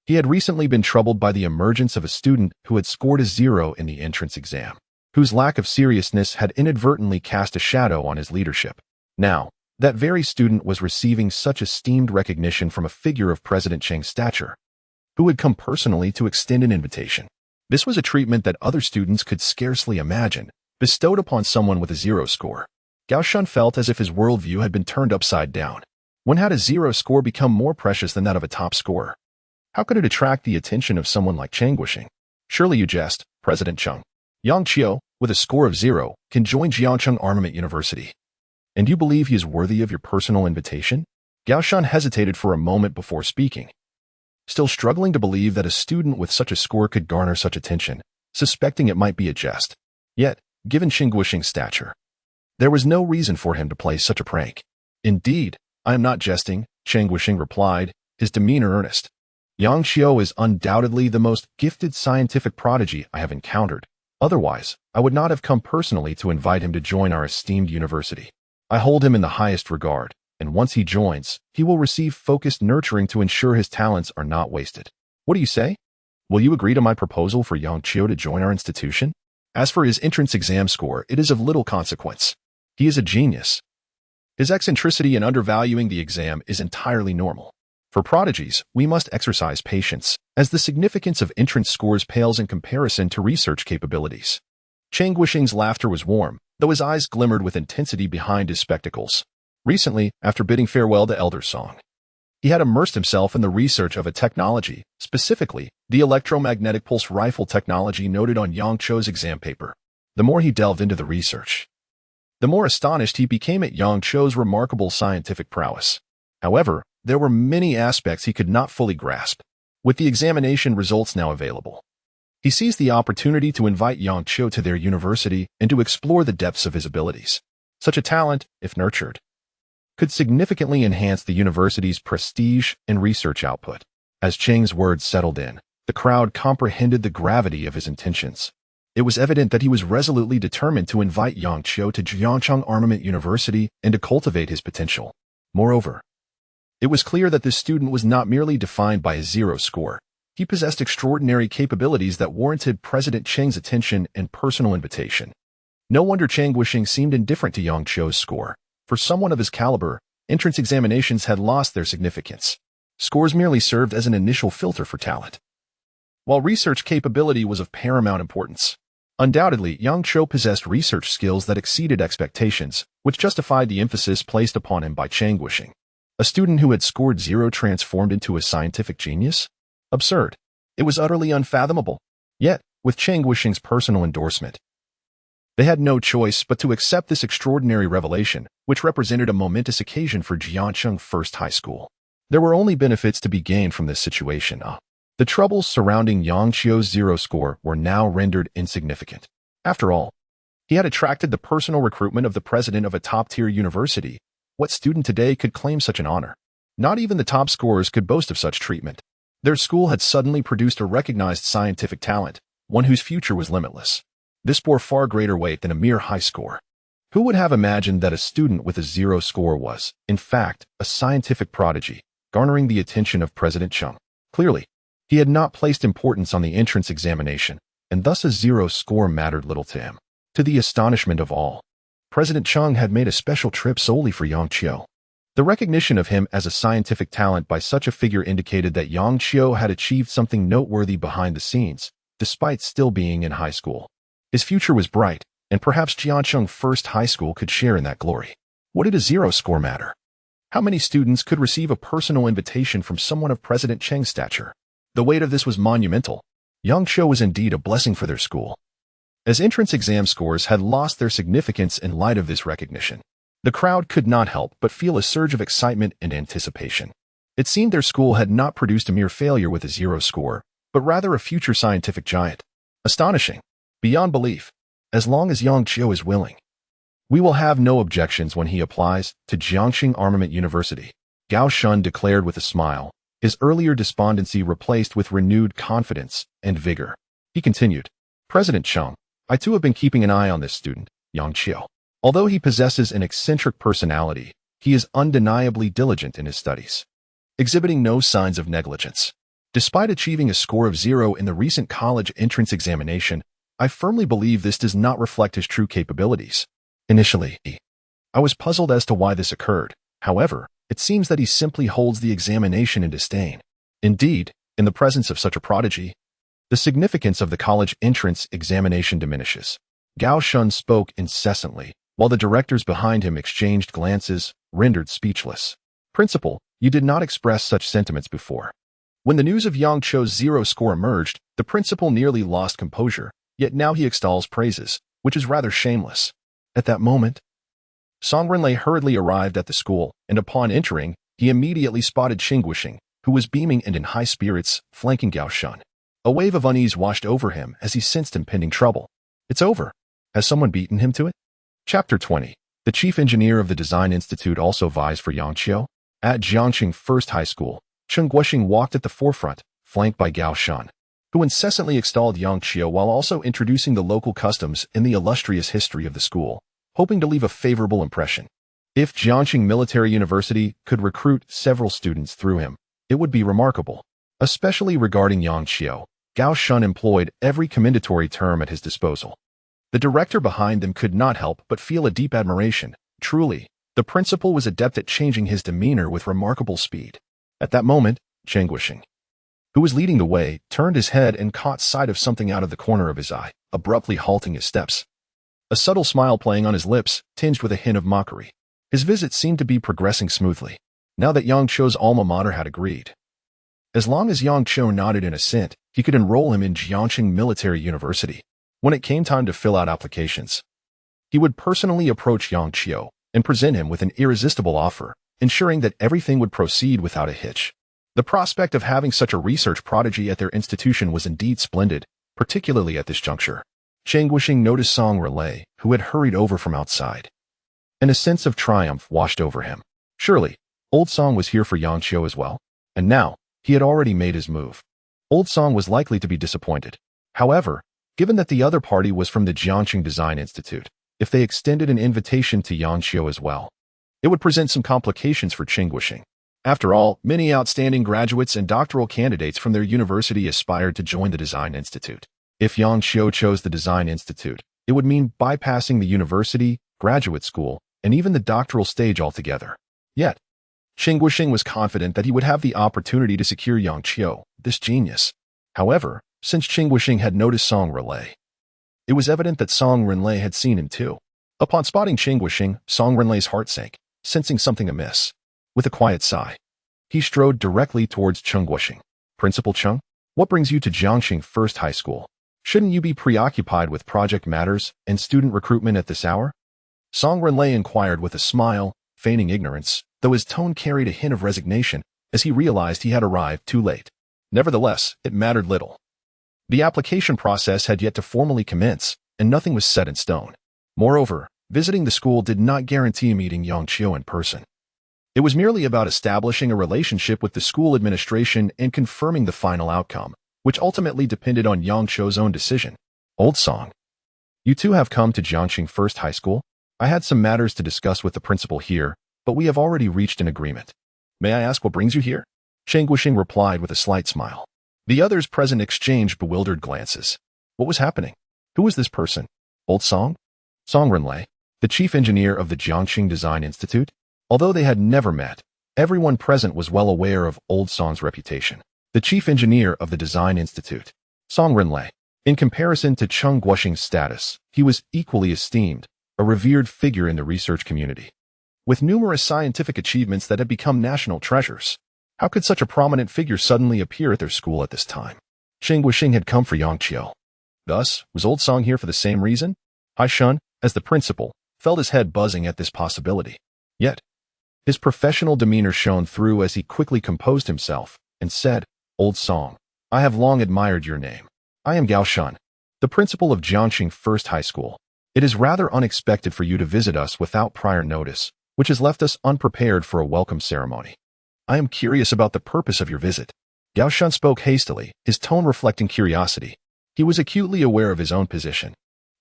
he had recently been troubled by the emergence of a student who had scored a 0 in the entrance exam, whose lack of seriousness had inadvertently cast a shadow on his leadership. Now, that very student was receiving such esteemed recognition from a figure of President Chang's stature, who had come personally to extend an invitation. This was a treatment that other students could scarcely imagine, bestowed upon someone with a 0 score. Gao Shun felt as if his worldview had been turned upside down. When had a 0 score become more precious than that of a top scorer? How could it attract the attention of someone like Chang Guoxing? Surely you jest, President Cheng. Yang Qiu, with a score of 0, can join Jiangcheng Armament University. And you believe he is worthy of your personal invitation? Gao Shun hesitated for a moment before speaking, still struggling to believe that a student with such a score could garner such attention, suspecting it might be a jest. Yet, given Chang Guoxing's stature, there was no reason for him to play such a prank. Indeed, I am not jesting, Chang Guoxing replied, his demeanor earnest. Yang Qiu is undoubtedly the most gifted scientific prodigy I have encountered. Otherwise, I would not have come personally to invite him to join our esteemed university. I hold him in the highest regard, and once he joins, he will receive focused nurturing to ensure his talents are not wasted. What do you say? Will you agree to my proposal for Yang Qiu to join our institution? As for his entrance exam score, it is of little consequence. He is a genius. His eccentricity in undervaluing the exam is entirely normal. For prodigies, we must exercise patience, as the significance of entrance scores pales in comparison to research capabilities. Chang Guoxing's laughter was warm, though his eyes glimmered with intensity behind his spectacles. Recently, after bidding farewell to Elder Song, he had immersed himself in the research of a technology, specifically the electromagnetic pulse rifle technology noted on Yang Qiu's exam paper. The more he delved into the research, the more astonished he became at Yang Qiu's remarkable scientific prowess. However, there were many aspects he could not fully grasp. With the examination results now available, he seized the opportunity to invite Yang Qiu to their university and to explore the depths of his abilities. Such a talent, if nurtured, could significantly enhance the university's prestige and research output. As Chang's words settled in, the crowd comprehended the gravity of his intentions. It was evident that he was resolutely determined to invite Yang Qiu to Jiangcheng Armament University and to cultivate his potential. Moreover, it was clear that this student was not merely defined by a 0 score. He possessed extraordinary capabilities that warranted President Chang's attention and personal invitation. No wonder Chang Guoxing seemed indifferent to Yang Qiu's score. For someone of his caliber, entrance examinations had lost their significance. Scores merely served as an initial filter for talent, while research capability was of paramount importance. Undoubtedly, Yang Qiu possessed research skills that exceeded expectations, which justified the emphasis placed upon him by Chang Guoxing. A student who had scored 0 transformed into a scientific genius? Absurd. It was utterly unfathomable. Yet, with Chang Guoxing's personal endorsement, they had no choice but to accept this extraordinary revelation, which represented a momentous occasion for Jiangcheng First High School. There were only benefits to be gained from this situation. The troubles surrounding Yang Qiu's 0 score were now rendered insignificant. After all, he had attracted the personal recruitment of the president of a top-tier university. What student today could claim such an honor? Not even the top scorers could boast of such treatment. Their school had suddenly produced a recognized scientific talent, one whose future was limitless. This bore far greater weight than a mere high score. Who would have imagined that a student with a 0 score was, in fact, a scientific prodigy, garnering the attention of President Cheng? Clearly, he had not placed importance on the entrance examination, and thus a 0 score mattered little to him. To the astonishment of all, President Cheng had made a special trip solely for Yang Qiu. The recognition of him as a scientific talent by such a figure indicated that Yang Qiu had achieved something noteworthy behind the scenes, despite still being in high school. His future was bright, and perhaps Jiangcheng First High School could share in that glory. What did a 0 score matter? How many students could receive a personal invitation from someone of President Cheng's stature? The weight of this was monumental. Yang Qiu was indeed a blessing for their school, as entrance exam scores had lost their significance in light of this recognition. The crowd could not help but feel a surge of excitement and anticipation. It seemed their school had not produced a mere failure with a 0 score, but rather a future scientific giant. Astonishing. Beyond belief. As long as Yang Qiu is willing, we will have no objections when he applies to Jiangcheng Armament University, Gao Shun declared with a smile, his earlier despondency replaced with renewed confidence and vigor. He continued, President Chung, I too have been keeping an eye on this student, Yang Qiu. Although he possesses an eccentric personality, he is undeniably diligent in his studies, exhibiting no signs of negligence. Despite achieving a score of 0 in the recent college entrance examination, I firmly believe this does not reflect his true capabilities. Initially, I was puzzled as to why this occurred. However, it seems that he simply holds the examination in disdain. Indeed, in the presence of such a prodigy, the significance of the college entrance examination diminishes. Gao Shun spoke incessantly, while the directors behind him exchanged glances, rendered speechless. Principal, you did not express such sentiments before. When the news of Yang Qiu's 0 score emerged, the principal nearly lost composure, yet now he extols praises, which is rather shameless. At that moment, Song Renlei hurriedly arrived at the school, and upon entering, he immediately spotted Qingguisheng, who was beaming and in high spirits, flanking Gao Shun. A wave of unease washed over him as he sensed impending trouble. It's over. Has someone beaten him to it? Chapter 20. The chief engineer of the Design Institute also vies for Yang Qiu. At Jiangxing First High School, Qingguisheng walked at the forefront, flanked by Gao Shun, who incessantly extolled Yang Qiu while also introducing the local customs and the illustrious history of the school, hoping to leave a favorable impression. If Jiangxing Military University could recruit several students through him, it would be remarkable. Especially regarding Yang Qiu, Gao Shun employed every commendatory term at his disposal. The director behind them could not help but feel a deep admiration. Truly, the principal was adept at changing his demeanor with remarkable speed. At that moment, Qingguisheng, who was leading the way, turned his head and caught sight of something out of the corner of his eye, abruptly halting his steps. A subtle smile playing on his lips, tinged with a hint of mockery. His visit seemed to be progressing smoothly, now that Yang Qiu's alma mater had agreed. As long as Yang Qiu nodded in assent, he could enroll him in Jiangxing Military University. When it came time to fill out applications, he would personally approach Yang Qiu and present him with an irresistible offer, ensuring that everything would proceed without a hitch. The prospect of having such a research prodigy at their institution was indeed splendid, particularly at this juncture. Qingguisheng noticed Song Renlei, who had hurried over from outside, and a sense of triumph washed over him. Surely, Old Song was here for Yang Qiu as well, and now, he had already made his move. Old Song was likely to be disappointed. However, given that the other party was from the Jiangxing Design Institute, if they extended an invitation to Yang Qiu as well, it would present some complications for Qingguisheng. After all, many outstanding graduates and doctoral candidates from their university aspired to join the Design Institute. If Yang Qiu chose the Design Institute, it would mean bypassing the university, graduate school, and even the doctoral stage altogether. Yet, Qingguisheng was confident that he would have the opportunity to secure Yang Qiu, this genius. However, since Qingguisheng had noticed Song Renlei, it was evident that Song Renlei had seen him too. Upon spotting Qingguisheng, Song Renlei's heart sank, sensing something amiss. With a quiet sigh, he strode directly towards Qingguisheng. Principal Chung, what brings you to Jiangxing First High School? Shouldn't you be preoccupied with project matters and student recruitment at this hour? Song Renlei inquired with a smile, feigning ignorance, though his tone carried a hint of resignation as he realized he had arrived too late. Nevertheless, it mattered little. The application process had yet to formally commence, and nothing was set in stone. Moreover, visiting the school did not guarantee meeting Yang Qiu in person. It was merely about establishing a relationship with the school administration and confirming the final outcome, which ultimately depended on Yang Qiu's own decision. Old Song, you two have come to Jiangxing First High School? I had some matters to discuss with the principal here, but we have already reached an agreement. May I ask what brings you here? Qingguisheng replied with a slight smile. The others present exchanged bewildered glances. What was happening? Who was this person? Old Song? Song Renlei, the chief engineer of the Jiangxing Design Institute? Although they had never met, everyone present was well aware of Old Song's reputation. The chief engineer of the Design Institute, Song Renlei. In comparison to Qingguisheng's status, he was equally esteemed, a revered figure in the research community, with numerous scientific achievements that had become national treasures. How could such a prominent figure suddenly appear at their school at this time? Qingguisheng had come for Yang Qiu. Thus, was Old Song here for the same reason? Hai Shun, as the principal, felt his head buzzing at this possibility. Yet, his professional demeanor shone through as he quickly composed himself and said, Old Song, I have long admired your name. I am Gao Shun, the principal of Jiangxing First High School. It is rather unexpected for you to visit us without prior notice, which has left us unprepared for a welcome ceremony. I am curious about the purpose of your visit. Gao Shun spoke hastily, his tone reflecting curiosity. He was acutely aware of his own position.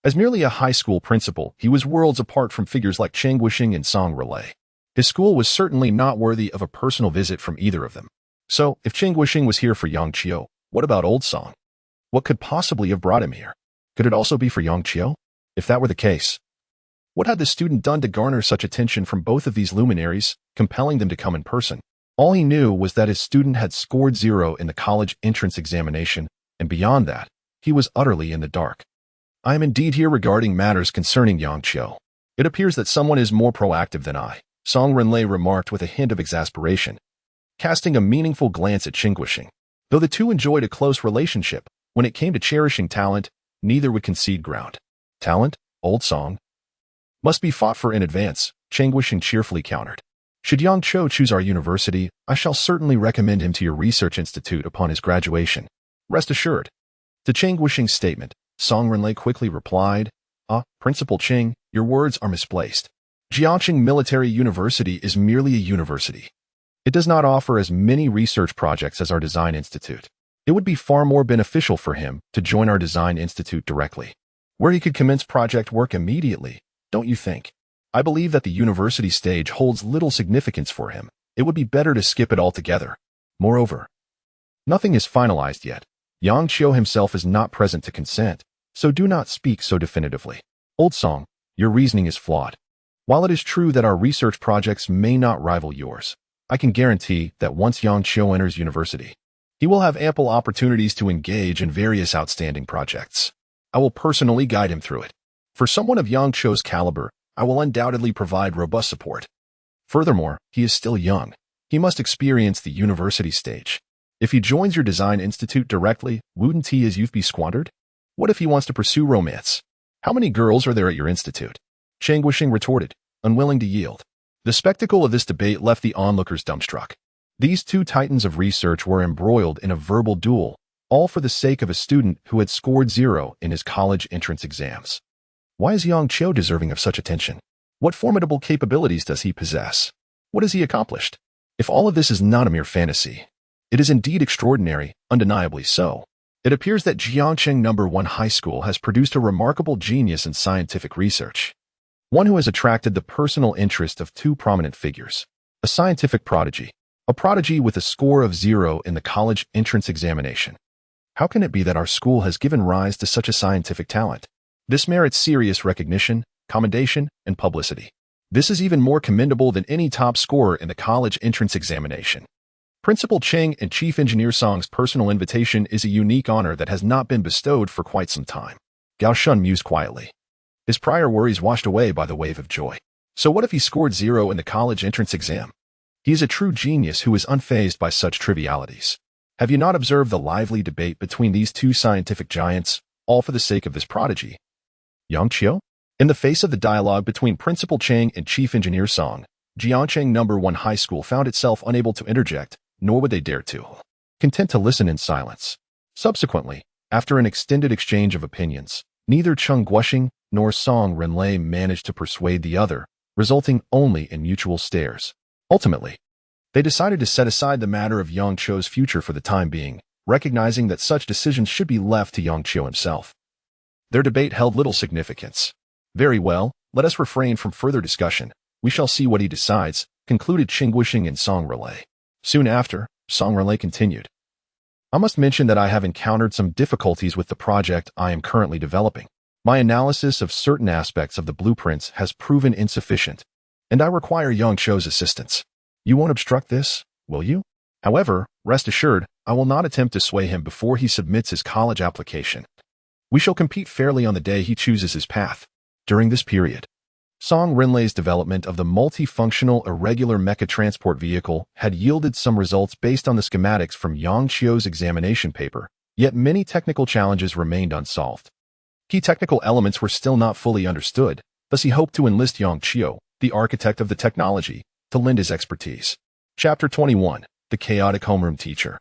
As merely a high school principal, he was worlds apart from figures like Cheng Wuxing and Song Relay. His school was certainly not worthy of a personal visit from either of them. So, if Cheng Wuxing was here for Yang Qiu, what about old Song? What could possibly have brought him here? Could it also be for Yang Qiu? If that were the case, what had the student done to garner such attention from both of these luminaries, compelling them to come in person? All he knew was that his student had scored 0 in the college entrance examination, and beyond that, he was utterly in the dark. I am indeed here regarding matters concerning Yang Qiu. It appears that someone is more proactive than I, Song Renlei remarked with a hint of exasperation, casting a meaningful glance at Cheng Wuxing. Though the two enjoyed a close relationship, when it came to cherishing talent, neither would concede ground. Talent, old Song, must be fought for in advance, Cheng Wuxing cheerfully countered. Should Yang Qiu choose our university, I shall certainly recommend him to your research institute upon his graduation. Rest assured. To Cheng Wuxing's statement, Song Renlei quickly replied, Principal Cheng, your words are misplaced. Jiangxing Military University is merely a university. It does not offer as many research projects as our design institute. It would be far more beneficial for him to join our design institute directly, where he could commence project work immediately, don't you think? I believe that the university stage holds little significance for him. It would be better to skip it altogether. Moreover, nothing is finalized yet. Yang Qiu himself is not present to consent, so do not speak so definitively. Old Song, your reasoning is flawed. While it is true that our research projects may not rival yours, I can guarantee that once Yang Qiu enters university, he will have ample opportunities to engage in various outstanding projects. I will personally guide him through it. For someone of Yang Qiu's caliber, I will undoubtedly provide robust support. Furthermore, he is still young. He must experience the university stage. If he joins your design institute directly, wouldn't his youth be squandered? What if he wants to pursue romance? How many girls are there at your institute? Cheng Wuxing retorted, unwilling to yield. The spectacle of this debate left the onlookers dumbstruck. These two titans of research were embroiled in a verbal duel, all for the sake of a student who had scored 0 in his college entrance exams. Why is Yang Qiu deserving of such attention? What formidable capabilities does he possess? What has he accomplished? If all of this is not a mere fantasy, it is indeed extraordinary, undeniably so. It appears that Jiangcheng No. 1 High School has produced a remarkable genius in scientific research, one who has attracted the personal interest of two prominent figures. A scientific prodigy, a prodigy with a score of 0 in the college entrance examination. How can it be that our school has given rise to such a scientific talent? This merits serious recognition, commendation, and publicity. This is even more commendable than any top scorer in the college entrance examination. Principal Cheng and Chief Engineer Song's personal invitation is a unique honor that has not been bestowed for quite some time. Gao Shun mused quietly, his prior worries washed away by the wave of joy. So what if he scored 0 in the college entrance exam? He is a true genius who is unfazed by such trivialities. Have you not observed the lively debate between these two scientific giants, all for the sake of this prodigy? Yang Qiu? In the face of the dialogue between Principal Cheng and Chief Engineer Song, Jiangcheng No. 1 High School found itself unable to interject, nor would they dare to. Content to listen in silence. Subsequently, after an extended exchange of opinions, neither Cheng Guoxing nor Song Renlei managed to persuade the other, resulting only in mutual stares. Ultimately, they decided to set aside the matter of Yang Qiu's future for the time being, recognizing that such decisions should be left to Yang Qiu himself. Their debate held little significance. Very well, let us refrain from further discussion. We shall see what he decides, concluded Cheng Wuxing and Song Relay. Soon after, Song Relay continued. I must mention that I have encountered some difficulties with the project I am currently developing. My analysis of certain aspects of the blueprints has proven insufficient, and I require Yang Qiu's assistance. You won't obstruct this, will you? However, rest assured, I will not attempt to sway him before he submits his college application. We shall compete fairly on the day he chooses his path. During this period, Song Renlei's development of the multifunctional irregular mecha transport vehicle had yielded some results based on the schematics from Yang Qiu's examination paper, yet many technical challenges remained unsolved. Key technical elements were still not fully understood, thus he hoped to enlist Yang Qiu, the architect of the technology, to lend his expertise. Chapter 21, The Chaotic Homeroom Teacher.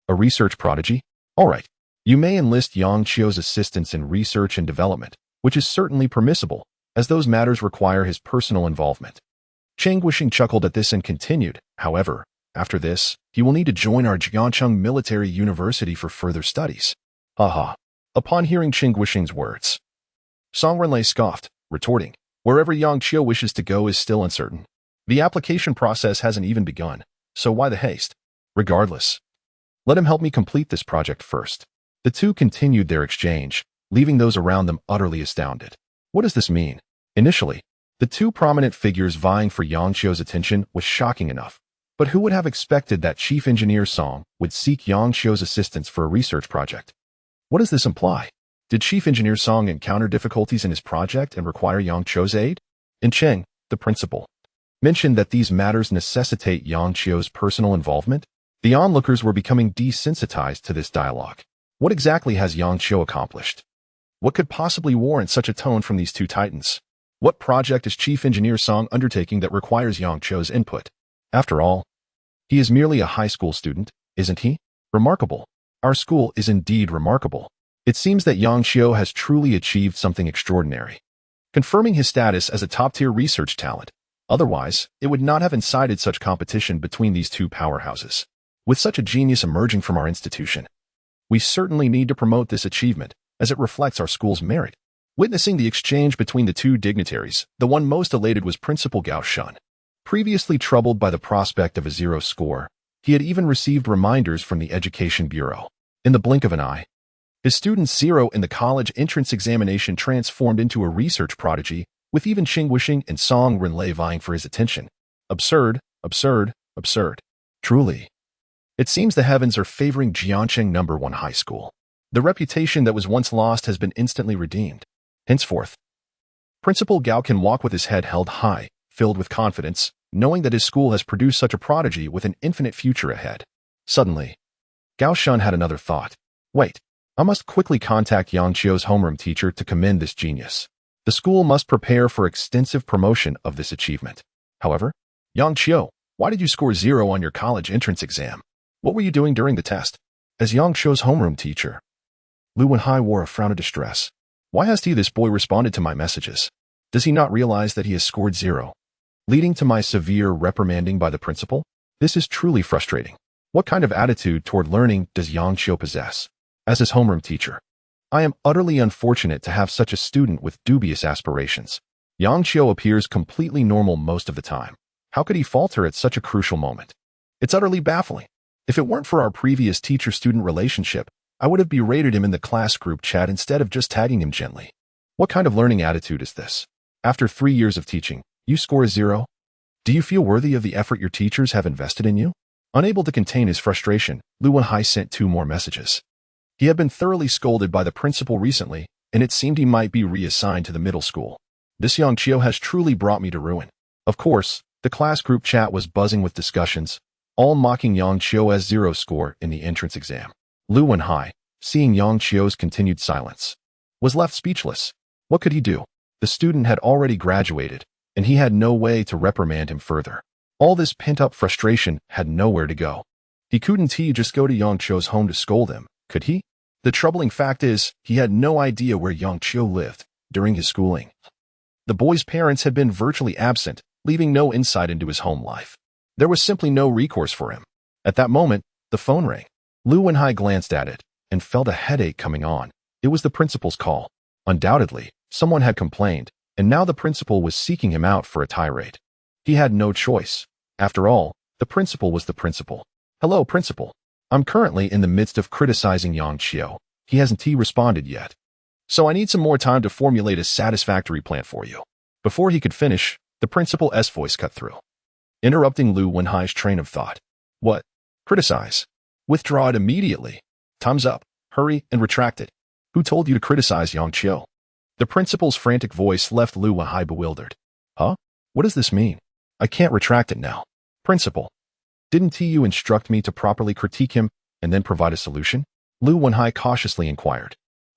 A research prodigy? All right. You may enlist Yang Qiu's assistance in research and development, which is certainly permissible, as those matters require his personal involvement. Cheng Wuxing chuckled at this and continued, however, after this, he will need to join our Jiangcheng Military University for further studies. Haha. Upon hearing Qing Guixing's words, Song Renlei scoffed, retorting, "Wherever Yang Qiu wishes to go is still uncertain. The application process hasn't even begun, so why the haste? Regardless, let him help me complete this project first." The two continued their exchange, leaving those around them utterly astounded. What does this mean? Initially, the two prominent figures vying for Yang Qiu's attention was shocking enough. But who would have expected that Chief Engineer Song would seek Yang Qiu's assistance for a research project? What does this imply? Did Chief Engineer Song encounter difficulties in his project and require Yang Qiu's aid? And Cheng, the principal, mentioned that these matters necessitate Yang Qiu's personal involvement. The onlookers were becoming desensitized to this dialogue. What exactly has Yang Qiu accomplished? What could possibly warrant such a tone from these two titans? What project is Chief Engineer Song undertaking that requires Yang Qiu's input? After all, he is merely a high school student, isn't he? Remarkable. Our school is indeed remarkable. It seems that Yang Qiu has truly achieved something extraordinary, confirming his status as a top-tier research talent. Otherwise, it would not have incited such competition between these two powerhouses. With such a genius emerging from our institution, we certainly need to promote this achievement, as it reflects our school's merit. Witnessing the exchange between the two dignitaries, the one most elated was Principal Gao Shun. Previously troubled by the prospect of a zero score, he had even received reminders from the Education Bureau. In the blink of an eye, his student's zero in the college entrance examination transformed into a research prodigy, with even Qing Guixing and Song Renlei vying for his attention. Absurd, absurd, absurd. Truly. It seems the heavens are favoring Jiancheng No. 1 High School. The reputation that was once lost has been instantly redeemed. Henceforth, Principal Gao can walk with his head held high, filled with confidence, knowing that his school has produced such a prodigy with an infinite future ahead. Suddenly, Gao Shun had another thought. Wait, I must quickly contact Yang Qiu's homeroom teacher to commend this genius. The school must prepare for extensive promotion of this achievement. However, Yang Qiu, why did you score 0 on your college entrance exam? What were you doing during the test? As Yang Qiu's homeroom teacher, Lu Wenhai wore a frown of distress. Why has this boy responded to my messages? Does he not realize that he has scored 0? Leading to my severe reprimanding by the principal? This is truly frustrating. What kind of attitude toward learning does Yang Qiu possess? As his homeroom teacher, I am utterly unfortunate to have such a student with dubious aspirations. Yang Qiu appears completely normal most of the time. How could he falter at such a crucial moment? It's utterly baffling. If it weren't for our previous teacher-student relationship, I would have berated him in the class group chat instead of just tagging him gently. What kind of learning attitude is this? After 3 years of teaching, you score 0? Do you feel worthy of the effort your teachers have invested in you? Unable to contain his frustration, Lu Wenhai sent 2 more messages. He had been thoroughly scolded by the principal recently, and it seemed he might be reassigned to the middle school. This Yang Qiu has truly brought me to ruin. Of course, the class group chat was buzzing with discussions, all mocking Yang Qiu's 0 score in the entrance exam. Lu Wenhai, seeing Yang Qiu's continued silence, was left speechless. What could he do? The student had already graduated, and he had no way to reprimand him further. All this pent-up frustration had nowhere to go. He couldn't just go to Yang Qiu's home to scold him, could he? The troubling fact is, he had no idea where Yang Qiu lived during his schooling. The boy's parents had been virtually absent, leaving no insight into his home life. There was simply no recourse for him. At that moment, the phone rang. Lu Wenhai glanced at it and felt a headache coming on. It was the principal's call. Undoubtedly, someone had complained, and now the principal was seeking him out for a tirade. He had no choice. After all, the principal was the principal. Hello, principal. I'm currently in the midst of criticizing Yang Qiu. He hasn't responded yet. So I need some more time to formulate a satisfactory plan for you. Before he could finish, the principal's voice cut through, interrupting Lu Wenhai's train of thought. What? Criticize? Withdraw it immediately. Time's up. Hurry and retract it. Who told you to criticize Yang Qiu? The principal's frantic voice left Lu Wenhai bewildered. Huh? What does this mean? I can't retract it now. Principal, didn't you instruct me to properly critique him and then provide a solution? Lu Wenhai cautiously inquired,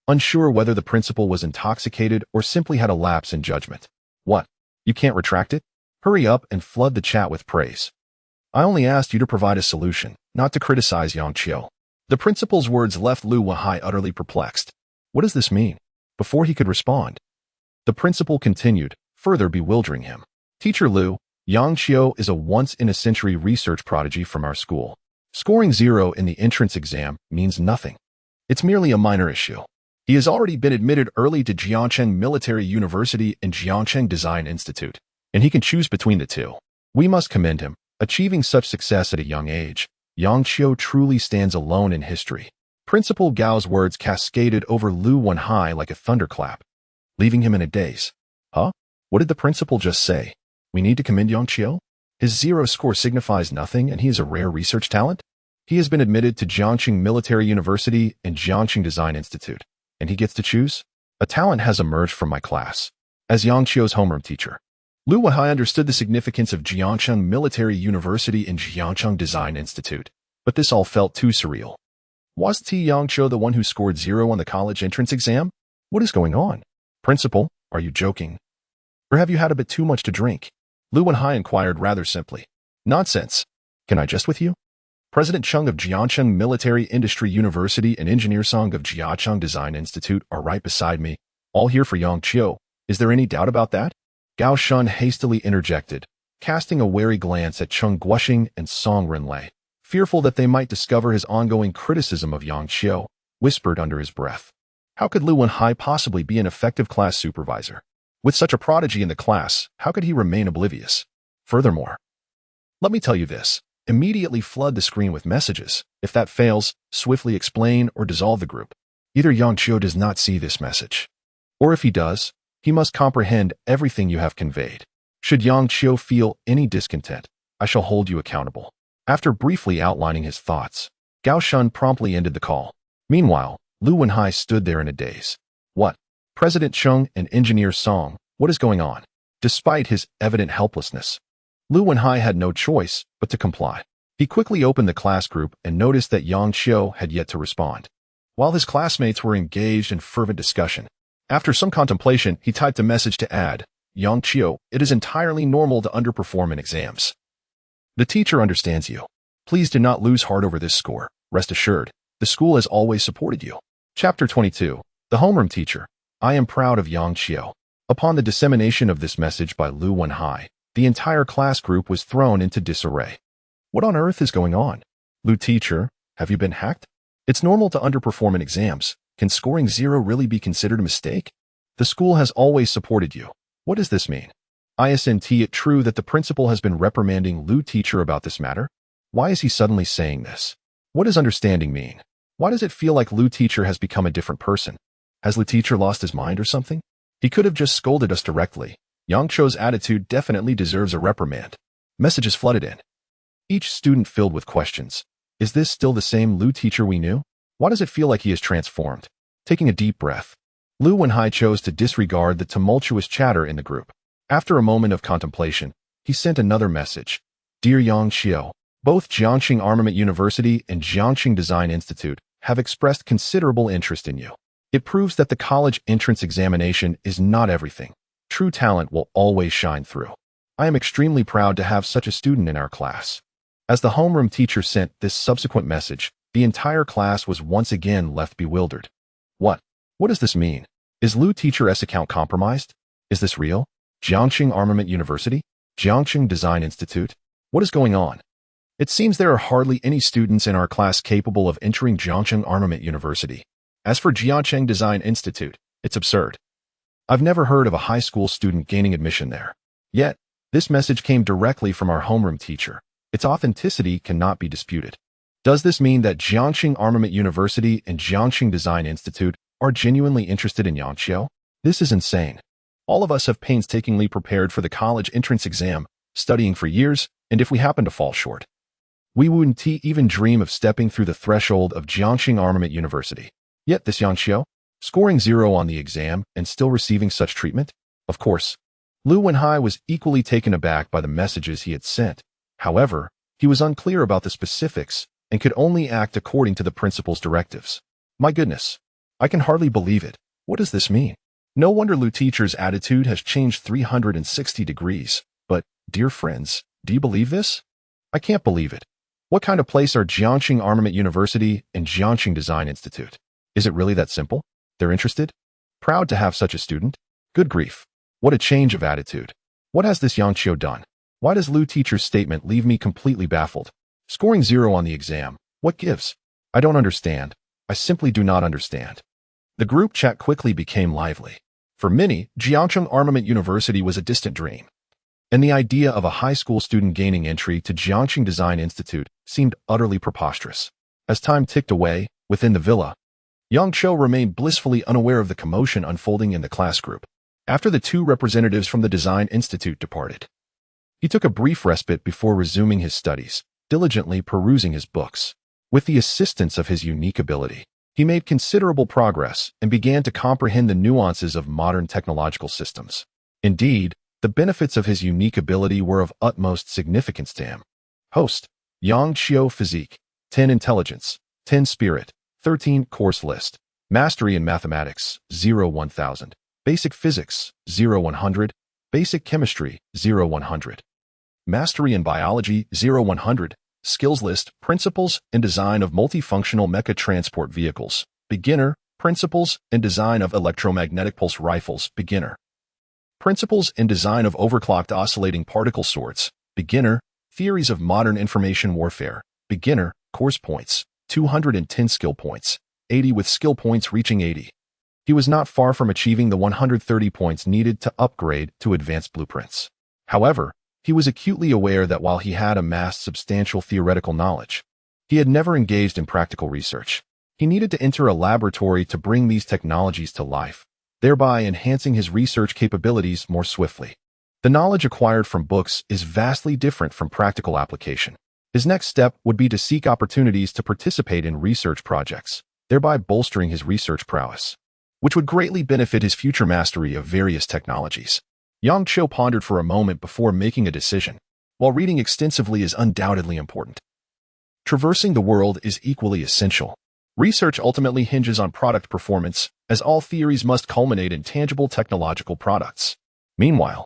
unsure whether the principal was intoxicated or simply had a lapse in judgment. What? You can't retract it? Hurry up and flood the chat with praise. I only asked you to provide a solution, not to criticize Yang Qiu. The principal's words left Lu Wenhai utterly perplexed. What does this mean? Before he could respond, the principal continued, further bewildering him. Teacher Lu, Yang Qiu is a once-in-a-century research prodigy from our school. Scoring 0 in the entrance exam means nothing. It's merely a minor issue. He has already been admitted early to Jiangcheng Military University and Jiangcheng Design Institute, and he can choose between the two. We must commend him. Achieving such success at a young age, Yang Qiu truly stands alone in history. Principal Gao's words cascaded over Lu Wenhai like a thunderclap, leaving him in a daze. Huh? What did the principal just say? We need to commend Yang Qiu? His 0 score signifies nothing and he is a rare research talent? He has been admitted to Jiangcheng Military University and Jiangcheng Design Institute, and he gets to choose? A talent has emerged from my class. As Yang Qiu's homeroom teacher, Lu Wenhai understood the significance of Jiangcheng Military University and Jiangcheng Design Institute, but this all felt too surreal. Was Yang Qiu the one who scored 0 on the college entrance exam? What is going on? Principal, are you joking? Or have you had a bit too much to drink? Lu Wenhai inquired rather simply. Nonsense. Can I jest with you? President Chung of Jiangcheng Military Industry University and Engineer Song of Jiangcheng Design Institute are right beside me, all here for Yang Qiu. Is there any doubt about that? Gao Shun hastily interjected, casting a wary glance at Chung Guoxing and Song Renlei, fearful that they might discover his ongoing criticism of Yang Qiu, whispered under his breath. How could Lu Wenhai possibly be an effective class supervisor? With such a prodigy in the class, how could he remain oblivious? Furthermore, let me tell you this. Immediately flood the screen with messages. If that fails, swiftly explain or dissolve the group. Either Yang Qiu does not see this message, or if he does, he must comprehend everything you have conveyed. Should Yang Qiu feel any discontent, I shall hold you accountable. After briefly outlining his thoughts, Gao Shun promptly ended the call. Meanwhile, Lu Wenhai stood there in a daze. What? President Chung and Engineer Song, what is going on? Despite his evident helplessness, Lu Wenhai had no choice but to comply. He quickly opened the class group and noticed that Yang Qiu had yet to respond. While his classmates were engaged in fervent discussion, after some contemplation, he typed a message to add, Yang Qiu, it is entirely normal to underperform in exams. The teacher understands you. Please do not lose heart over this score. Rest assured, the school has always supported you. Chapter 22. The Homeroom Teacher. I am proud of Yang Qiu. Upon the dissemination of this message by Lu Wenhai, the entire class group was thrown into disarray. What on earth is going on? Lu teacher, have you been hacked? It's normal to underperform in exams. Can scoring 0 really be considered a mistake? The school has always supported you. What does this mean? Isn't it true that the principal has been reprimanding Lu teacher about this matter? Why is he suddenly saying this? What does understanding mean? Why does it feel like Lu teacher has become a different person? Has Lu teacher lost his mind or something? He could have just scolded us directly. Yang Qiu's attitude definitely deserves a reprimand. Messages flooded in. Each student filled with questions. Is this still the same Lu teacher we knew? Why does it feel like he is transformed? Taking a deep breath, Lu Wenhai chose to disregard the tumultuous chatter in the group. After a moment of contemplation, he sent another message. Dear Yang Qiu, both Jiangcheng Armament University and Jiangcheng Design Institute have expressed considerable interest in you. It proves that the college entrance examination is not everything. True talent will always shine through. I am extremely proud to have such a student in our class. As the homeroom teacher sent this subsequent message, the entire class was once again left bewildered. What? What does this mean? Is Lu teacher's account compromised? Is this real? Jiangcheng Armament University? Jiangcheng Design Institute? What is going on? It seems there are hardly any students in our class capable of entering Jiangcheng Armament University. As for Jiangcheng Design Institute, it's absurd. I've never heard of a high school student gaining admission there. Yet, this message came directly from our homeroom teacher. Its authenticity cannot be disputed. Does this mean that Jiangcheng Armament University and Jiangcheng Design Institute are genuinely interested in Yang Qiu? This is insane. All of us have painstakingly prepared for the college entrance exam, studying for years, and if we happen to fall short, we wouldn't even dream of stepping through the threshold of Jiangcheng Armament University. Yet this Yang Qiu, scoring 0 on the exam and still receiving such treatment? Of course, Lu Wenhai was equally taken aback by the messages he had sent. However, he was unclear about the specifics and could only act according to the principal's directives. My goodness, I can hardly believe it. What does this mean? No wonder Lu teacher's attitude has changed 360 degrees. But, dear friends, do you believe this? I can't believe it. What kind of place are Jiangcheng Armament University and Jiangcheng Design Institute? Is it really that simple? They're interested? Proud to have such a student? Good grief. What a change of attitude. What has this Yang Qiu done? Why does Lu teacher's statement leave me completely baffled? Scoring 0 on the exam. What gives? I don't understand. I simply do not understand. The group chat quickly became lively. For many, Jiangcheng Armament University was a distant dream, and the idea of a high school student gaining entry to Jiangxing Design Institute seemed utterly preposterous. As time ticked away, within the villa, Yang Qiu remained blissfully unaware of the commotion unfolding in the class group. After the two representatives from the Design Institute departed, he took a brief respite before resuming his studies, diligently perusing his books. With the assistance of his unique ability, he made considerable progress and began to comprehend the nuances of modern technological systems. Indeed, the benefits of his unique ability were of utmost significance to him. Host: Yang Qiu Physique, 10 Intelligence, 10 Spirit, 13 Course List. Mastery in Mathematics, 0-1000. Basic Physics, 0-100. Basic Chemistry, 0-100. Mastery in Biology, 0-100. Skills List, Principles and Design of Multifunctional Mecha Transport Vehicles, Beginner. Principles and Design of Electromagnetic Pulse Rifles, Beginner. Principles and Design of Overclocked Oscillating Particle Swords, Beginner. Theories of Modern Information Warfare, Beginner. Course Points, 210 Skill Points, 80 with skill points reaching 80. He was not far from achieving the 130 points needed to upgrade to Advanced Blueprints. However, he was acutely aware that while he had amassed substantial theoretical knowledge, he had never engaged in practical research. He needed to enter a laboratory to bring these technologies to life, thereby enhancing his research capabilities more swiftly. The knowledge acquired from books is vastly different from practical application. His next step would be to seek opportunities to participate in research projects, thereby bolstering his research prowess, which would greatly benefit his future mastery of various technologies. Yang Qiu pondered for a moment before making a decision. While reading extensively is undoubtedly important, traversing the world is equally essential. Research ultimately hinges on product performance, as all theories must culminate in tangible technological products. Meanwhile,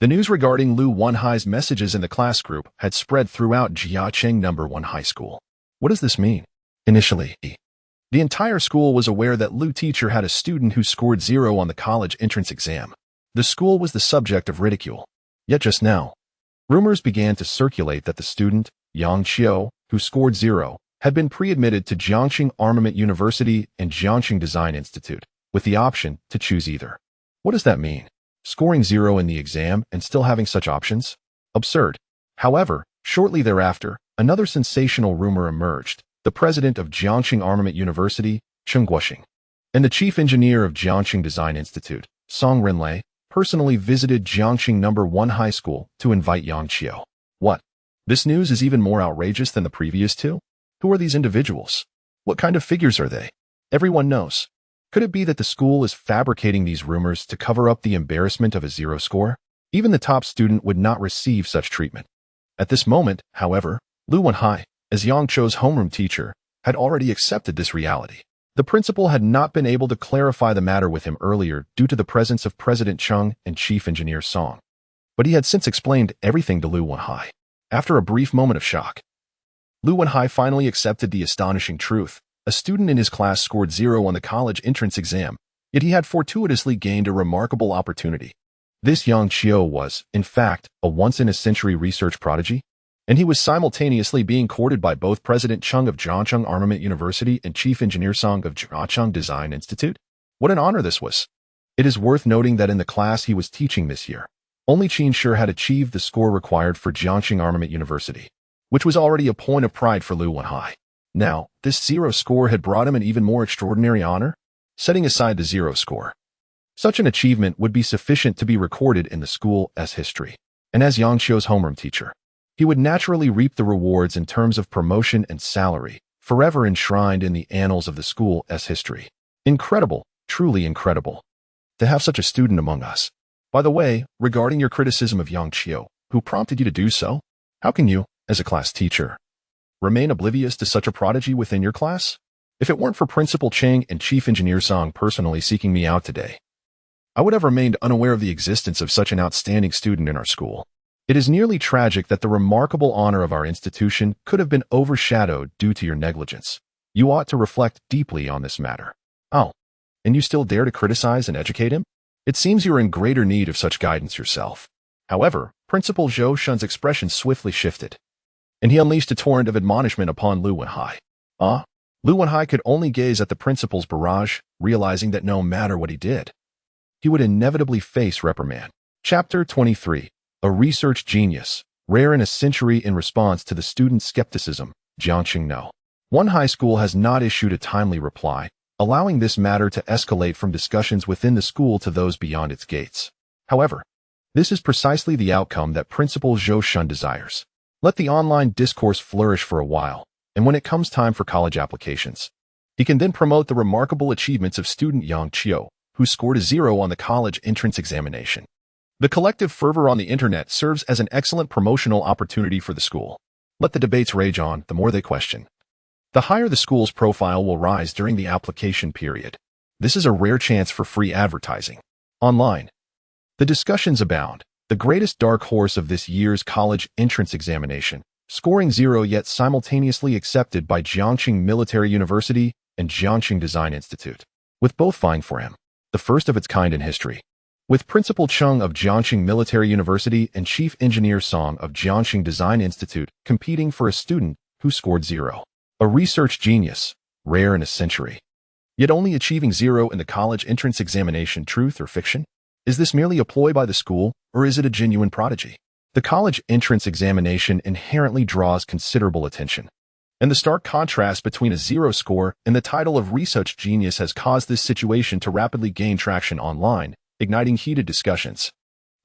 the news regarding Lu Wenhai's messages in the class group had spread throughout Jiangcheng No. 1 High School. What does this mean? Initially, the entire school was aware that Lu teacher had a student who scored 0 on the college entrance exam. The school was the subject of ridicule. Yet just now, rumors began to circulate that the student, Yang Qiu, who scored 0, had been pre-admitted to Jiangxing Armament University and Jiangxing Design Institute, with the option to choose either. What does that mean? Scoring 0 in the exam and still having such options? Absurd. However, shortly thereafter, another sensational rumor emerged. The president of Jiangxing Armament University, Chen Guoxing, and the chief engineer of Jiangxing Design Institute, Song Renlei, personally visited Jiangxing No. 1 High School to invite Yang Qiu. What? This news is even more outrageous than the previous two? Who are these individuals? What kind of figures are they? Everyone knows. Could it be that the school is fabricating these rumors to cover up the embarrassment of a 0 score? Even the top student would not receive such treatment. At this moment, however, Lu Wenhai, as Yang Qiu's homeroom teacher, had already accepted this reality. The principal had not been able to clarify the matter with him earlier due to the presence of President Cheng and Chief Engineer Song, but he had since explained everything to Lu Wenhai. After a brief moment of shock, Lu Wenhai finally accepted the astonishing truth. A student in his class scored 0 on the college entrance exam, yet he had fortuitously gained a remarkable opportunity. This Yang Qiu was, in fact, a once-in-a-century research prodigy, and he was simultaneously being courted by both President Cheng of Jiangcheng Armament University and Chief Engineer Song of Jiangcheng Design Institute. What an honor this was. It is worth noting that in the class he was teaching this year, only Qin Shi had achieved the score required for Jiangxing Armament University, which was already a point of pride for Lu Wenhai. Now, this 0 score had brought him an even more extraordinary honor, setting aside the 0 score. Such an achievement would be sufficient to be recorded in the school as history, and as Yang Qiu's homeroom teacher, he would naturally reap the rewards in terms of promotion and salary, forever enshrined in the annals of the school as history. Incredible, truly incredible, to have such a student among us. By the way, regarding your criticism of Yang Qiu, who prompted you to do so, how can you, as a class teacher, remain oblivious to such a prodigy within your class? If it weren't for Principal Cheng and Chief Engineer Song personally seeking me out today, I would have remained unaware of the existence of such an outstanding student in our school. It is nearly tragic that the remarkable honor of our institution could have been overshadowed due to your negligence. You ought to reflect deeply on this matter. Oh, and you still dare to criticize and educate him? It seems you are in greater need of such guidance yourself. However, Principal Zhou Shun's expression swiftly shifted, and he unleashed a torrent of admonishment upon Lu Wenhai. Lu Wenhai could only gaze at the principal's barrage, realizing that no matter what he did, he would inevitably face reprimand. Chapter 23. A Research Genius, Rare in a Century. In response to the students' skepticism, Jiangxing No. 1 High School has not issued a timely reply, allowing this matter to escalate from discussions within the school to those beyond its gates. However, this is precisely the outcome that Principal Zhou Shun desires. Let the online discourse flourish for a while, and when it comes time for college applications, he can then promote the remarkable achievements of student Yang Qiu, who scored a 0 on the college entrance examination. The collective fervor on the internet serves as an excellent promotional opportunity for the school. Let the debates rage on, the more they question. The higher the school's profile will rise during the application period. This is a rare chance for free advertising. Online, the discussions abound. The greatest dark horse of this year's college entrance examination, scoring 0 yet simultaneously accepted by Jiangxing Military University and Jiangxing Design Institute, with both vying for him, the first of its kind in history. With Principal Cheng of Jiangxing Military University and Chief Engineer Song of Jiangxing Design Institute competing for a student who scored 0. A research genius, rare in a century. Yet only achieving 0 in the college entrance examination. Truth or fiction? Is this merely a ploy by the school, or is it a genuine prodigy? The college entrance examination inherently draws considerable attention, and the stark contrast between a 0 score and the title of research genius has caused this situation to rapidly gain traction online, igniting heated discussions.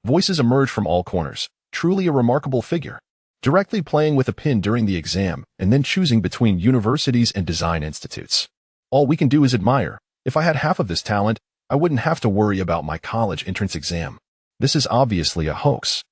Voices emerge from all corners. Truly a remarkable figure, directly playing with a pin during the exam and then choosing between universities and design institutes. All we can do is admire. If I had half of this talent, I wouldn't have to worry about my college entrance exam. This is obviously a hoax.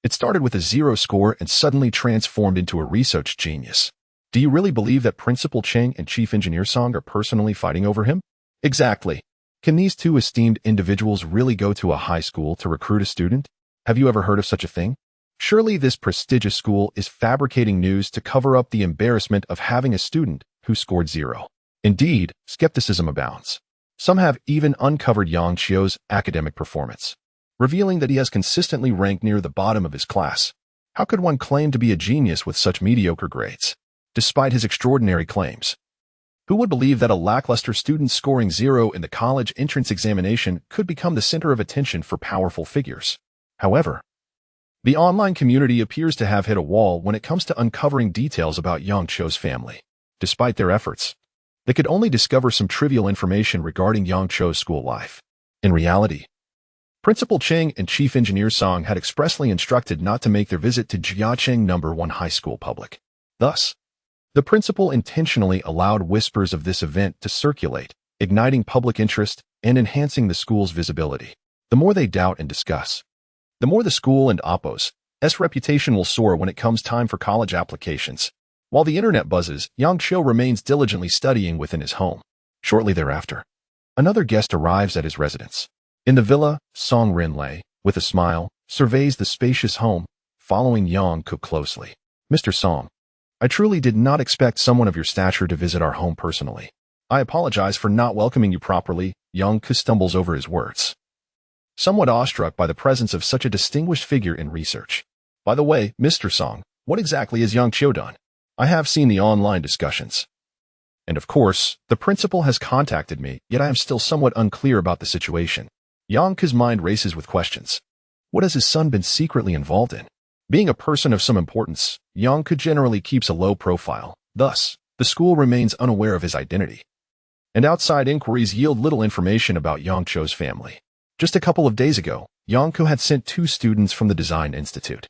It started with a 0 score and suddenly transformed into a research genius. Do you really believe that Principal Cheng and Chief Engineer Song are personally fighting over him? Exactly. Can these two esteemed individuals really go to a high school to recruit a student? Have you ever heard of such a thing? Surely this prestigious school is fabricating news to cover up the embarrassment of having a student who scored 0. Indeed, skepticism abounds. Some have even uncovered Yang Qiu's academic performance, revealing that he has consistently ranked near the bottom of his class. How could one claim to be a genius with such mediocre grades, despite his extraordinary claims? Who would believe that a lackluster student scoring 0 in the college entrance examination could become the center of attention for powerful figures? However, the online community appears to have hit a wall when it comes to uncovering details about Yang Qiu's family. Despite their efforts, they could only discover some trivial information regarding Yang Qiu's school life. In reality, Principal Cheng and Chief Engineer Song had expressly instructed not to make their visit to Jiangxing No. 1 High School public. Thus, the principal intentionally allowed whispers of this event to circulate, igniting public interest and enhancing the school's visibility. The more they doubt and discuss, the more the school and Oppo's reputation will soar when it comes time for college applications. While the internet buzzes, Yang Qiu remains diligently studying within his home. Shortly thereafter, another guest arrives at his residence. In the villa, Song Rinlei, with a smile, surveys the spacious home, following Yang Qiu closely. Mr. Song, I truly did not expect someone of your stature to visit our home personally. I apologize for not welcoming you properly. Yang Qiu stumbles over his words, somewhat awestruck by the presence of such a distinguished figure in research. By the way, Mr. Song, what exactly has Yang Qiu done? I have seen the online discussions. And of course, the principal has contacted me, yet I am still somewhat unclear about the situation. Yang Qiu's mind races with questions. What has his son been secretly involved in? Being a person of some importance, Yang Qiu generally keeps a low profile. Thus, the school remains unaware of his identity. And outside inquiries yield little information about Yang Qiu's family. Just a couple of days ago, Yang Qiu had sent 2 students from the Design Institute,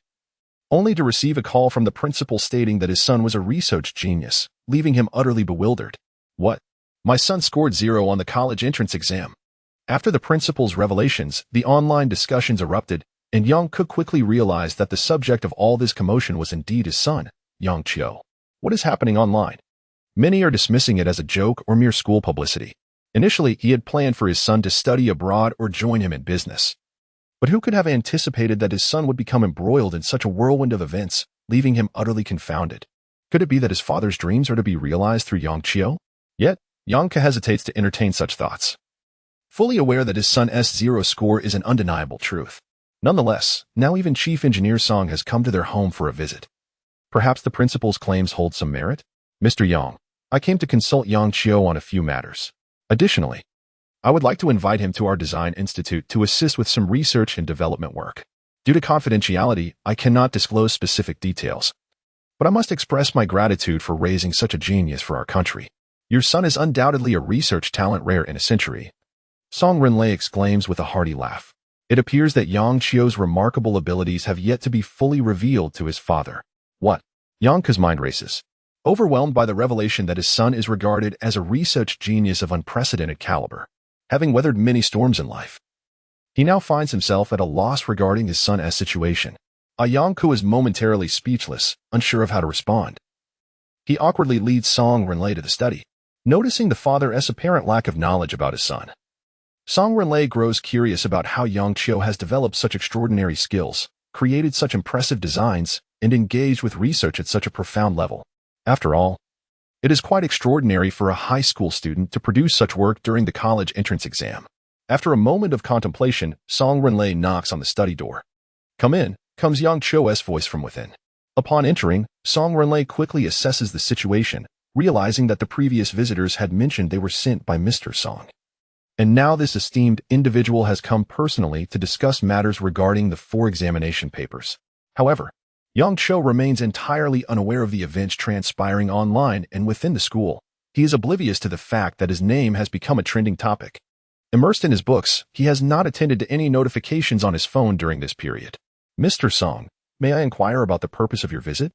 only to receive a call from the principal stating that his son was a research genius, leaving him utterly bewildered. What? My son scored 0 on the college entrance exam. After the principal's revelations, the online discussions erupted, and Yang Qiu quickly realized that the subject of all this commotion was indeed his son, Yang Qiu. What is happening online? Many are dismissing it as a joke or mere school publicity. Initially, he had planned for his son to study abroad or join him in business. But who could have anticipated that his son would become embroiled in such a whirlwind of events, leaving him utterly confounded? Could it be that his father's dreams are to be realized through Yang Qiu? Yet, Yang Qiu hesitates to entertain such thoughts, fully aware that his son's 0 score is an undeniable truth. Nonetheless, now even Chief Engineer Song has come to their home for a visit. Perhaps the principal's claims hold some merit? Mr. Yang, I came to consult Yang Qiu on a few matters. Additionally, I would like to invite him to our design institute to assist with some research and development work. Due to confidentiality, I cannot disclose specific details, but I must express my gratitude for raising such a genius for our country. Your son is undoubtedly a research talent rare in a century. Song Renlei exclaims with a hearty laugh. It appears that Yang Qiu's remarkable abilities have yet to be fully revealed to his father. What? Yang Ke's mind races. Overwhelmed by the revelation that his son is regarded as a research genius of unprecedented caliber, having weathered many storms in life, he now finds himself at a loss regarding his son's situation. Yang Ke is momentarily speechless, unsure of how to respond. He awkwardly leads Song Renlei to the study, noticing the father's apparent lack of knowledge about his son. Song Renlei grows curious about how Yang Qiu has developed such extraordinary skills, created such impressive designs, and engaged with research at such a profound level. After all, it is quite extraordinary for a high school student to produce such work during the college entrance exam. After a moment of contemplation, Song Renlei knocks on the study door. "Come in," comes Yang Qiu's voice from within. Upon entering, Song Renlei quickly assesses the situation, realizing that the previous visitors had mentioned they were sent by Mr. Song. And now this esteemed individual has come personally to discuss matters regarding the 4 examination papers. However, Yang Qiu remains entirely unaware of the events transpiring online and within the school. He is oblivious to the fact that his name has become a trending topic. Immersed in his books, he has not attended to any notifications on his phone during this period. "Mr. Song, may I inquire about the purpose of your visit?"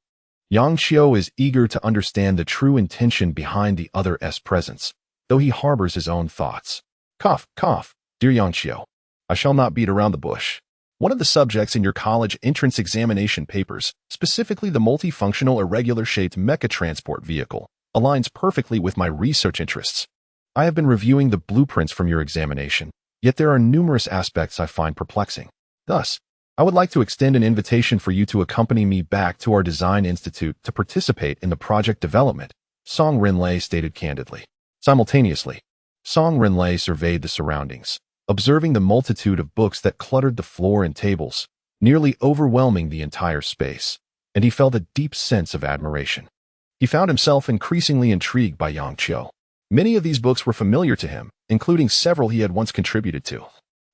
Yang Qiu is eager to understand the true intention behind the other's presence, though he harbors his own thoughts. Cough, cough, dear Yang Qiu. I shall not beat around the bush. One of the subjects in your college entrance examination papers, specifically the multifunctional irregular-shaped mecha transport vehicle, aligns perfectly with my research interests. I have been reviewing the blueprints from your examination, yet there are numerous aspects I find perplexing. Thus, I would like to extend an invitation for you to accompany me back to our design institute to participate in the project development, Song Renlei stated candidly. Simultaneously, Song Renlei surveyed the surroundings, observing the multitude of books that cluttered the floor and tables, nearly overwhelming the entire space, and he felt a deep sense of admiration. He found himself increasingly intrigued by Yang Qiu. Many of these books were familiar to him, including several he had once contributed to.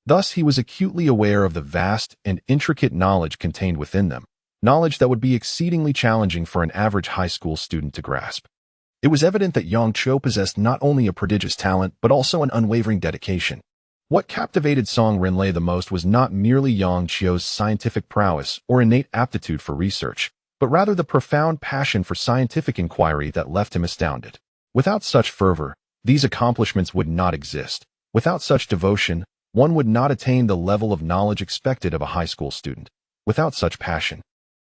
Thus, he was acutely aware of the vast and intricate knowledge contained within them, knowledge that would be exceedingly challenging for an average high school student to grasp. It was evident that Yang Qiu possessed not only a prodigious talent, but also an unwavering dedication. What captivated Song Renlei the most was not merely Yang Qiu's scientific prowess or innate aptitude for research, but rather the profound passion for scientific inquiry that left him astounded. Without such fervor, these accomplishments would not exist. Without such devotion, one would not attain the level of knowledge expected of a high school student. Without such passion,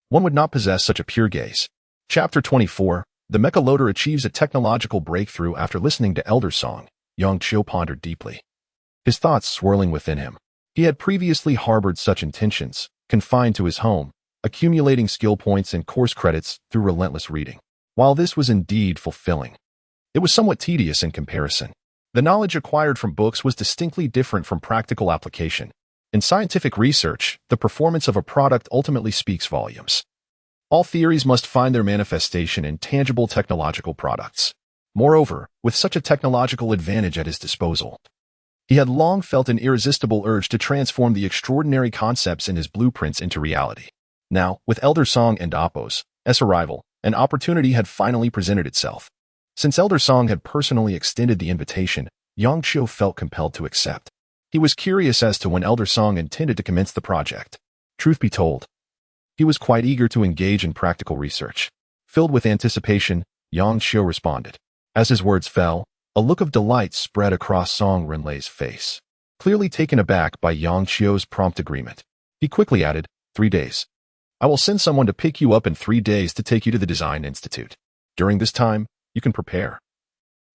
one would not possess such a pure gaze. Chapter 24. The mecha loader achieves a technological breakthrough. After listening to Elder Song, Yang Qiu pondered deeply, his thoughts swirling within him. He had previously harbored such intentions, confined to his home, accumulating skill points and course credits through relentless reading. While this was indeed fulfilling, it was somewhat tedious in comparison. The knowledge acquired from books was distinctly different from practical application. In scientific research, the performance of a product ultimately speaks volumes. All theories must find their manifestation in tangible technological products. Moreover, with such a technological advantage at his disposal, he had long felt an irresistible urge to transform the extraordinary concepts in his blueprints into reality. Now, with Elder Song and Appo's arrival, an opportunity had finally presented itself. Since Elder Song had personally extended the invitation, Yang Qiu felt compelled to accept. He was curious as to when Elder Song intended to commence the project. Truth be told, he was quite eager to engage in practical research. Filled with anticipation, Yang Qiu responded. As his words fell, a look of delight spread across Song Renlei's face. Clearly taken aback by Yang Qiu's prompt agreement, he quickly added, 3 days. I will send someone to pick you up in 3 days to take you to the Design Institute. During this time, you can prepare.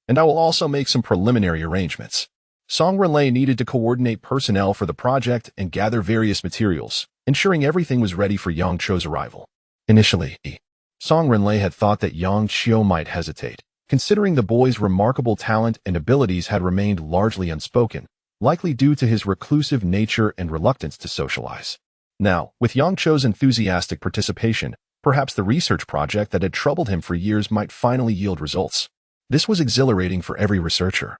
And I will also make some preliminary arrangements. Song Renlei needed to coordinate personnel for the project and gather various materials, ensuring everything was ready for Yang Qiu's arrival. Initially, Song Renlei had thought that Yang Qiu might hesitate, considering the boy's remarkable talent and abilities had remained largely unspoken, likely due to his reclusive nature and reluctance to socialize. Now, with Yang Qiu's enthusiastic participation, perhaps the research project that had troubled him for years might finally yield results. This was exhilarating for every researcher,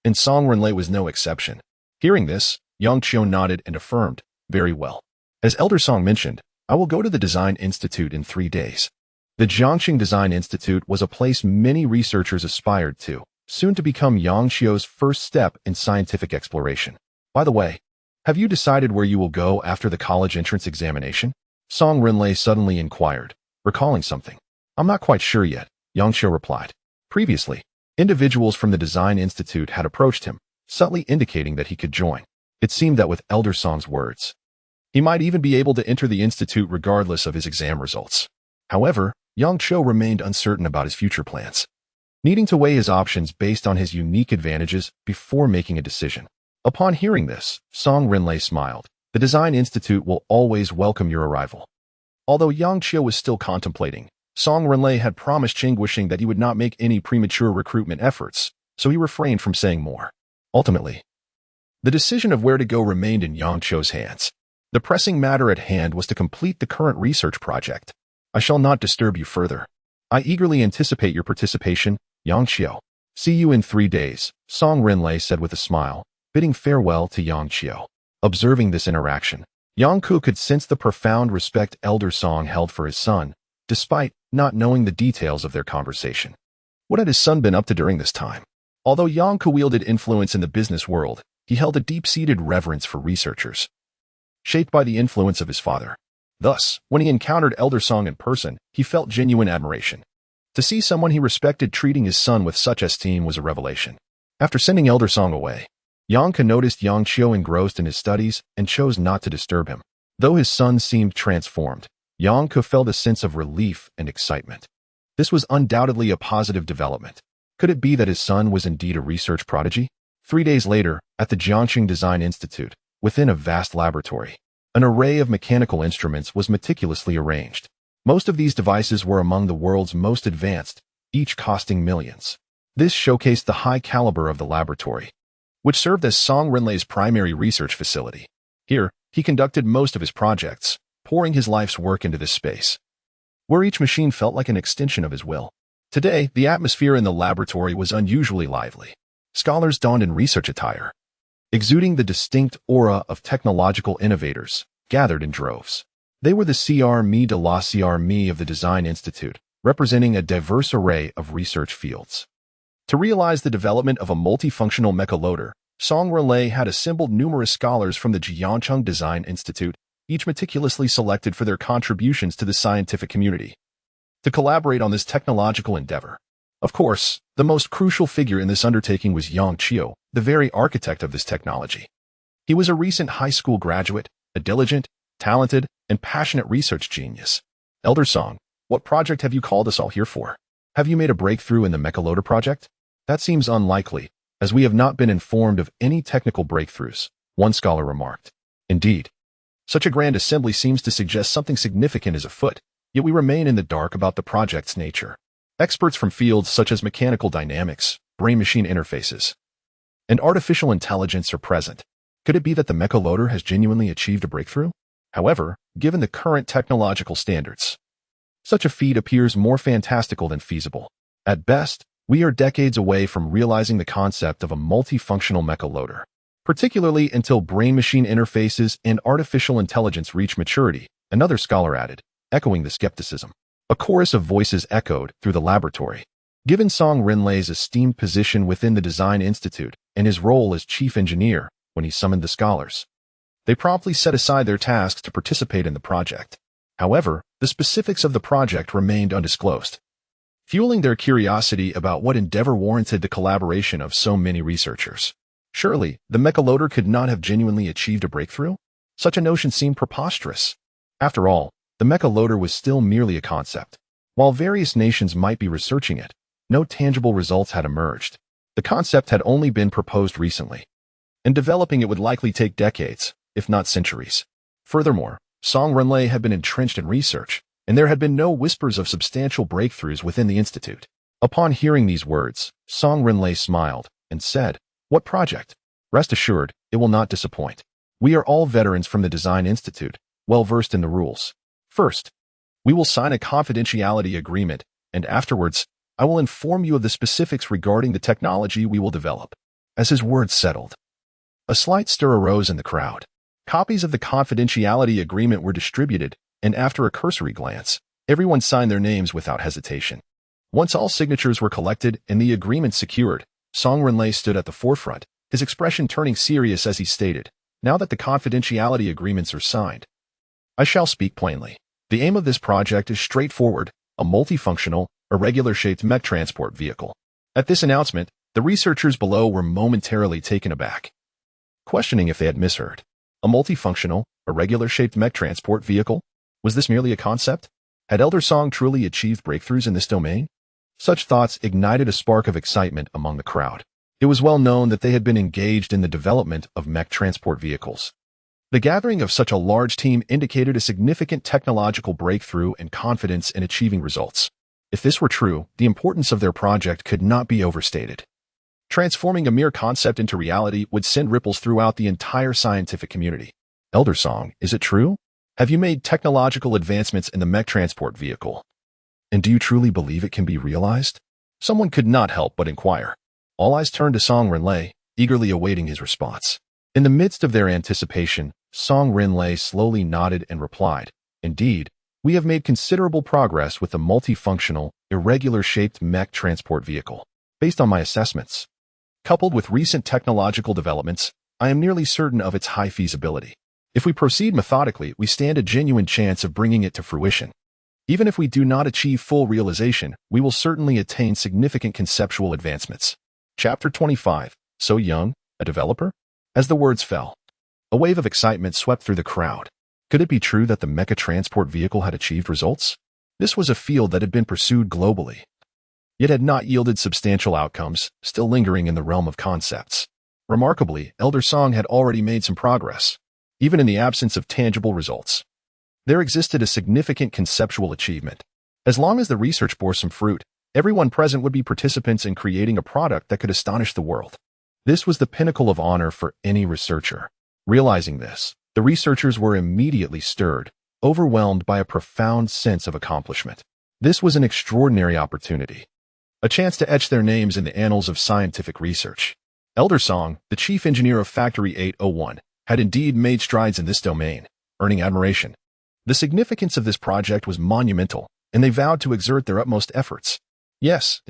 and Song Renlei was no exception. Hearing this, Yang Qiu nodded and affirmed, "Very well. As Elder Song mentioned, I will go to the Design Institute in 3 days." The Jiangxing Design Institute was a place many researchers aspired to, soon to become Yang Qiu's first step in scientific exploration. By the way, have you decided where you will go after the college entrance examination? Song Renlei suddenly inquired, recalling something. "I'm not quite sure yet," Yang Qiu replied. Previously, individuals from the Design Institute had approached him, subtly indicating that he could join. It seemed that with Elder Song's words, he might even be able to enter the institute regardless of his exam results. However, Yang Qiu remained uncertain about his future plans, needing to weigh his options based on his unique advantages before making a decision. Upon hearing this, Song Renlei smiled. "The Design Institute will always welcome your arrival." Although Yang Qiu was still contemplating, Song Renlei had promised Qing Guoxing that he would not make any premature recruitment efforts, so he refrained from saying more. Ultimately, the decision of where to go remained in Yang Qiu's hands. The pressing matter at hand was to complete the current research project. "I shall not disturb you further. I eagerly anticipate your participation, Yang Qiu. See you in 3 days," Song Renlei said with a smile, bidding farewell to Yang Qiu. Observing this interaction, Yang Ku could sense the profound respect Elder Song held for his son, despite not knowing the details of their conversation. What had his son been up to during this time? Although Yang Ku wielded influence in the business world, he held a deep-seated reverence for researchers, shaped by the influence of his father. Thus, when he encountered Elder Song in person, he felt genuine admiration. To see someone he respected treating his son with such esteem was a revelation. After sending Elder Song away, Yang Ku noticed Yang Qiu engrossed in his studies and chose not to disturb him. Though his son seemed transformed, Yang Ku felt a sense of relief and excitement. This was undoubtedly a positive development. Could it be that his son was indeed a research prodigy? 3 days later, at the Jiangxing Design Institute, within a vast laboratory, an array of mechanical instruments was meticulously arranged. Most of these devices were among the world's most advanced, each costing millions. This showcased the high caliber of the laboratory, which served as Song Renlei's primary research facility. Here, he conducted most of his projects, pouring his life's work into this space, where each machine felt like an extension of his will. Today, the atmosphere in the laboratory was unusually lively. Scholars donned in research attire, exuding the distinct aura of technological innovators, gathered in droves. They were the CRME de la CRME of the Design Institute, representing a diverse array of research fields. To realize the development of a multifunctional mecha loader, Song Renlei had assembled numerous scholars from the Jiangxing Design Institute, each meticulously selected for their contributions to the scientific community, to collaborate on this technological endeavor. Of course, the most crucial figure in this undertaking was Yang Qiu, the very architect of this technology. He was a recent high school graduate, a diligent, talented, and passionate research genius. "Elder Song, what project have you called us all here for? Have you made a breakthrough in the mecha loader project?" "That seems unlikely, as we have not been informed of any technical breakthroughs," one scholar remarked. "Indeed, such a grand assembly seems to suggest something significant is afoot, yet we remain in the dark about the project's nature. Experts from fields such as mechanical dynamics, brain-machine interfaces, and artificial intelligence are present. Could it be that the mecha loader has genuinely achieved a breakthrough? However, given the current technological standards, such a feat appears more fantastical than feasible. At best, we are decades away from realizing the concept of a multifunctional mecha loader, particularly until brain-machine interfaces and artificial intelligence reach maturity," another scholar added, echoing the skepticism. A chorus of voices echoed through the laboratory. Given Song Renlei's esteemed position within the Design Institute and his role as chief engineer when he summoned the scholars, they promptly set aside their tasks to participate in the project. However, the specifics of the project remained undisclosed, fueling their curiosity about what endeavor warranted the collaboration of so many researchers. Surely, the mecha loader could not have genuinely achieved a breakthrough? Such a notion seemed preposterous. After all, the mecha loader was still merely a concept. While various nations might be researching it, no tangible results had emerged. The concept had only been proposed recently, and developing it would likely take decades, if not centuries. Furthermore, Song Renlei had been entrenched in research, and there had been no whispers of substantial breakthroughs within the institute. Upon hearing these words, Song Renlei smiled and said, "What project? Rest assured, it will not disappoint. We are all veterans from the Design Institute, well versed in the rules. First, we will sign a confidentiality agreement, and afterwards, I will inform you of the specifics regarding the technology we will develop. As his words settled, a slight stir arose in the crowd. Copies of the confidentiality agreement were distributed, and after a cursory glance, everyone signed their names without hesitation. Once all signatures were collected and the agreement secured, Song Renlei stood at the forefront, his expression turning serious as he stated, "Now that the confidentiality agreements are signed, I shall speak plainly. The aim of this project is straightforward, a multifunctional, irregular-shaped mech transport vehicle." At this announcement, the researchers below were momentarily taken aback, questioning if they had misheard. A multifunctional, irregular-shaped mech transport vehicle? Was this merely a concept? Had Elder Song truly achieved breakthroughs in this domain? Such thoughts ignited a spark of excitement among the crowd. It was well known that they had been engaged in the development of mech transport vehicles. The gathering of such a large team indicated a significant technological breakthrough and confidence in achieving results. If this were true, the importance of their project could not be overstated. Transforming a mere concept into reality would send ripples throughout the entire scientific community. Elder Song, is it true? Have you made technological advancements in the mech transport vehicle? And do you truly believe it can be realized? Someone could not help but inquire. All eyes turned to Song Renlei, eagerly awaiting his response. In the midst of their anticipation, Song Renlei slowly nodded and replied, "Indeed, we have made considerable progress with the multifunctional, irregular-shaped mech transport vehicle. Based on my assessments, coupled with recent technological developments, I am nearly certain of its high feasibility. If we proceed methodically, we stand a genuine chance of bringing it to fruition. Even if we do not achieve full realization, we will certainly attain significant conceptual advancements." Chapter 25. So young, a developer? As the words fell, a wave of excitement swept through the crowd. Could it be true that the mecha transport vehicle had achieved results? This was a field that had been pursued globally, yet had not yielded substantial outcomes, still lingering in the realm of concepts. Remarkably, Elder Song had already made some progress, even in the absence of tangible results. There existed a significant conceptual achievement. As long as the research bore some fruit, everyone present would be participants in creating a product that could astonish the world. This was the pinnacle of honor for any researcher. Realizing this, the researchers were immediately stirred, overwhelmed by a profound sense of accomplishment. This was an extraordinary opportunity, a chance to etch their names in the annals of scientific research. Elder Song, the chief engineer of Factory 801, had indeed made strides in this domain, earning admiration. The significance of this project was monumental, and they vowed to exert their utmost efforts. Yes,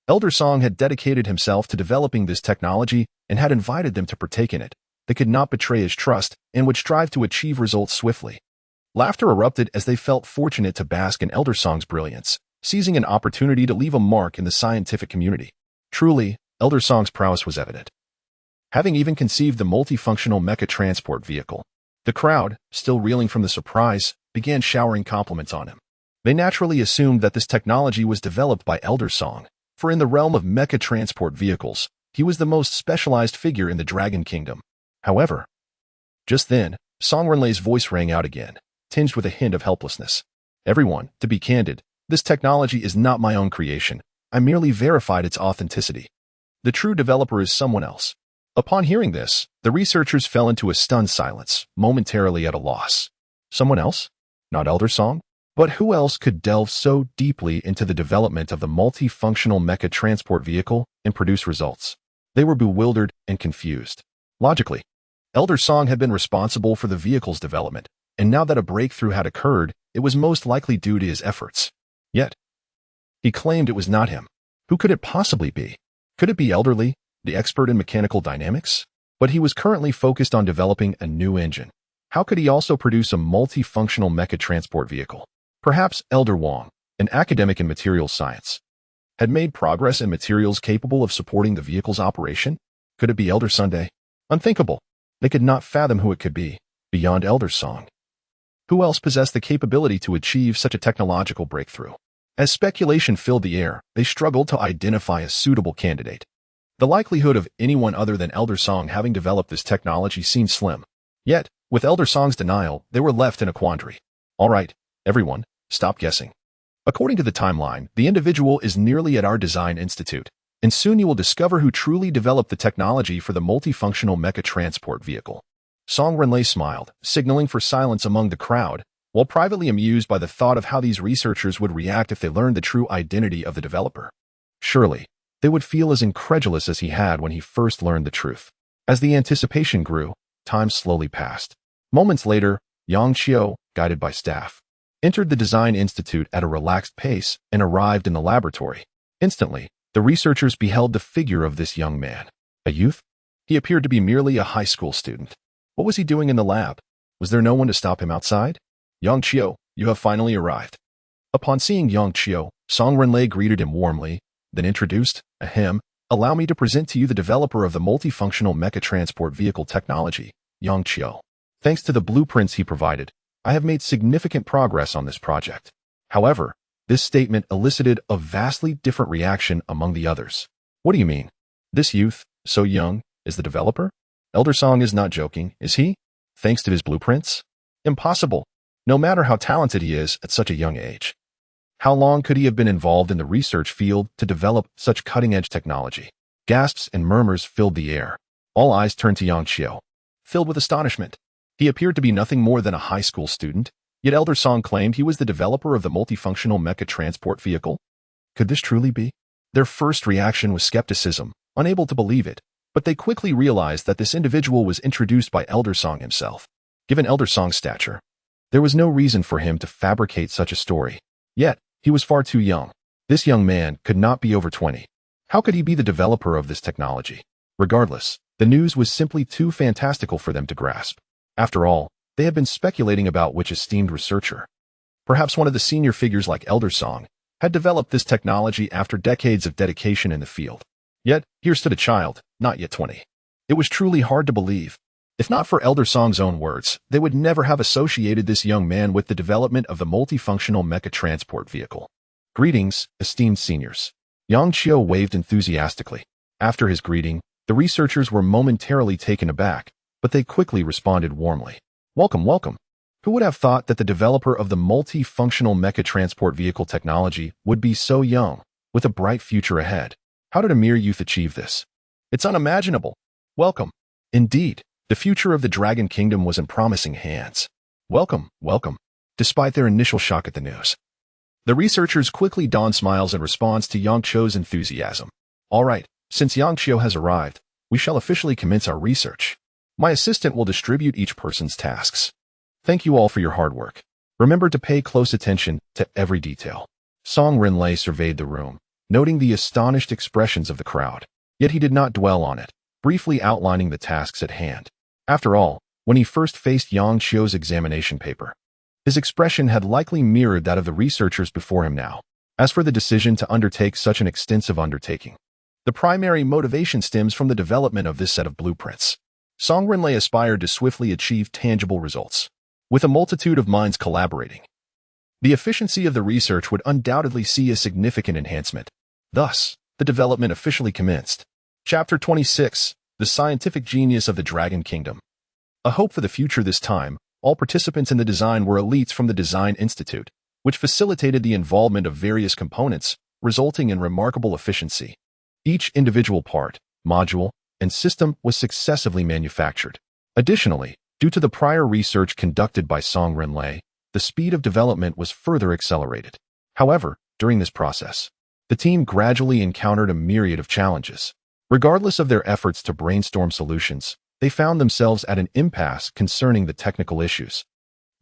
Elder Song had dedicated himself to developing this technology and had invited them to partake in it. They could not betray his trust and would strive to achieve results swiftly. Laughter erupted as they felt fortunate to bask in Elder Song's brilliance, seizing an opportunity to leave a mark in the scientific community. Truly, Elder Song's prowess was evident. Having even conceived the multifunctional mecha transport vehicle, the crowd, still reeling from the surprise, began showering compliments on him. They naturally assumed that this technology was developed by Elder Song, for in the realm of mecha transport vehicles, he was the most specialized figure in the Dragon Kingdom. However, just then, Song Renlei's voice rang out again, tinged with a hint of helplessness. "Everyone, to be candid, this technology is not my own creation. I merely verified its authenticity. The true developer is someone else." Upon hearing this, the researchers fell into a stunned silence, momentarily at a loss. Someone else? Not Elder Song? But who else could delve so deeply into the development of the multifunctional mecha transport vehicle and produce results? They were bewildered and confused. Logically, Elder Song had been responsible for the vehicle's development, and now that a breakthrough had occurred, it was most likely due to his efforts. Yet, he claimed it was not him. Who could it possibly be? Could it be Elderly, the expert in mechanical dynamics? But he was currently focused on developing a new engine. How could he also produce a multifunctional mecha transport vehicle? Perhaps Elder Wong, an academic in materials science, had made progress in materials capable of supporting the vehicle's operation? Could it be Elder Sunday? Unthinkable. They could not fathom who it could be, beyond Elder Song. Who else possessed the capability to achieve such a technological breakthrough? As speculation filled the air, they struggled to identify a suitable candidate. The likelihood of anyone other than Elder Song having developed this technology seemed slim. Yet, with Elder Song's denial, they were left in a quandary. All right, everyone, stop guessing. According to the timeline, the individual is nearly at our design institute, and soon you will discover who truly developed the technology for the multifunctional mecha transport vehicle. Song Renlei smiled, signaling for silence among the crowd, while privately amused by the thought of how these researchers would react if they learned the true identity of the developer. Surely, they would feel as incredulous as he had when he first learned the truth. As the anticipation grew, time slowly passed. Moments later, Yang Qiu, guided by staff, entered the Design Institute at a relaxed pace and arrived in the laboratory. Instantly, the researchers beheld the figure of this young man. A youth? He appeared to be merely a high school student. What was he doing in the lab? Was there no one to stop him outside? Yang Qiu, you have finally arrived. Upon seeing Yang Qiu, Song Renlei greeted him warmly, then introduced, Ahem, allow me to present to you the developer of the multifunctional mecha transport vehicle technology, Yang Qiu. Thanks to the blueprints he provided, I have made significant progress on this project. However, this statement elicited a vastly different reaction among the others. What do you mean? This youth, so young, is the developer? Elder Song is not joking, is he? Thanks to his blueprints? Impossible, no matter how talented he is at such a young age. How long could he have been involved in the research field to develop such cutting-edge technology? Gasps and murmurs filled the air. All eyes turned to Yang Qiu, filled with astonishment. He appeared to be nothing more than a high school student, yet Elder Song claimed he was the developer of the multifunctional mecha transport vehicle. Could this truly be? Their first reaction was skepticism, unable to believe it, but they quickly realized that this individual was introduced by Elder Song himself. Given Elder Song's stature, there was no reason for him to fabricate such a story. Yet, he was far too young. This young man could not be over 20. How could he be the developer of this technology? Regardless, the news was simply too fantastical for them to grasp. After all, they had been speculating about which esteemed researcher, perhaps one of the senior figures like Elder Song, had developed this technology after decades of dedication in the field. Yet, here stood a child, not yet 20. It was truly hard to believe. If not for Elder Song's own words, they would never have associated this young man with the development of the multifunctional mecha transport vehicle. Greetings, esteemed seniors. Yang Qiu waved enthusiastically. After his greeting, the researchers were momentarily taken aback, but they quickly responded warmly. Welcome, welcome. Who would have thought that the developer of the multifunctional mecha transport vehicle technology would be so young, with a bright future ahead? How did a mere youth achieve this? It's unimaginable. Welcome. Indeed, the future of the Dragon Kingdom was in promising hands. Welcome, welcome. Despite their initial shock at the news, the researchers quickly donned smiles in response to Yang Qiu's enthusiasm. All right, since Yang Qiu has arrived, we shall officially commence our research. My assistant will distribute each person's tasks. Thank you all for your hard work. Remember to pay close attention to every detail. Song Renlei surveyed the room, noting the astonished expressions of the crowd. Yet he did not dwell on it, briefly outlining the tasks at hand. After all, when he first faced Yang Qiu's examination paper, his expression had likely mirrored that of the researchers before him now. As for the decision to undertake such an extensive undertaking, the primary motivation stems from the development of this set of blueprints. Song Renlei aspired to swiftly achieve tangible results. With a multitude of minds collaborating, the efficiency of the research would undoubtedly see a significant enhancement. Thus, the development officially commenced. Chapter 26. The Scientific Genius of the Dragon Kingdom. A hope for the future this time, all participants in the design were elites from the Design Institute, which facilitated the involvement of various components, resulting in remarkable efficiency. Each individual part, module, and system was successively manufactured. Additionally, due to the prior research conducted by Song Renlei, the speed of development was further accelerated. However, during this process, the team gradually encountered a myriad of challenges. Regardless of their efforts to brainstorm solutions, they found themselves at an impasse concerning the technical issues.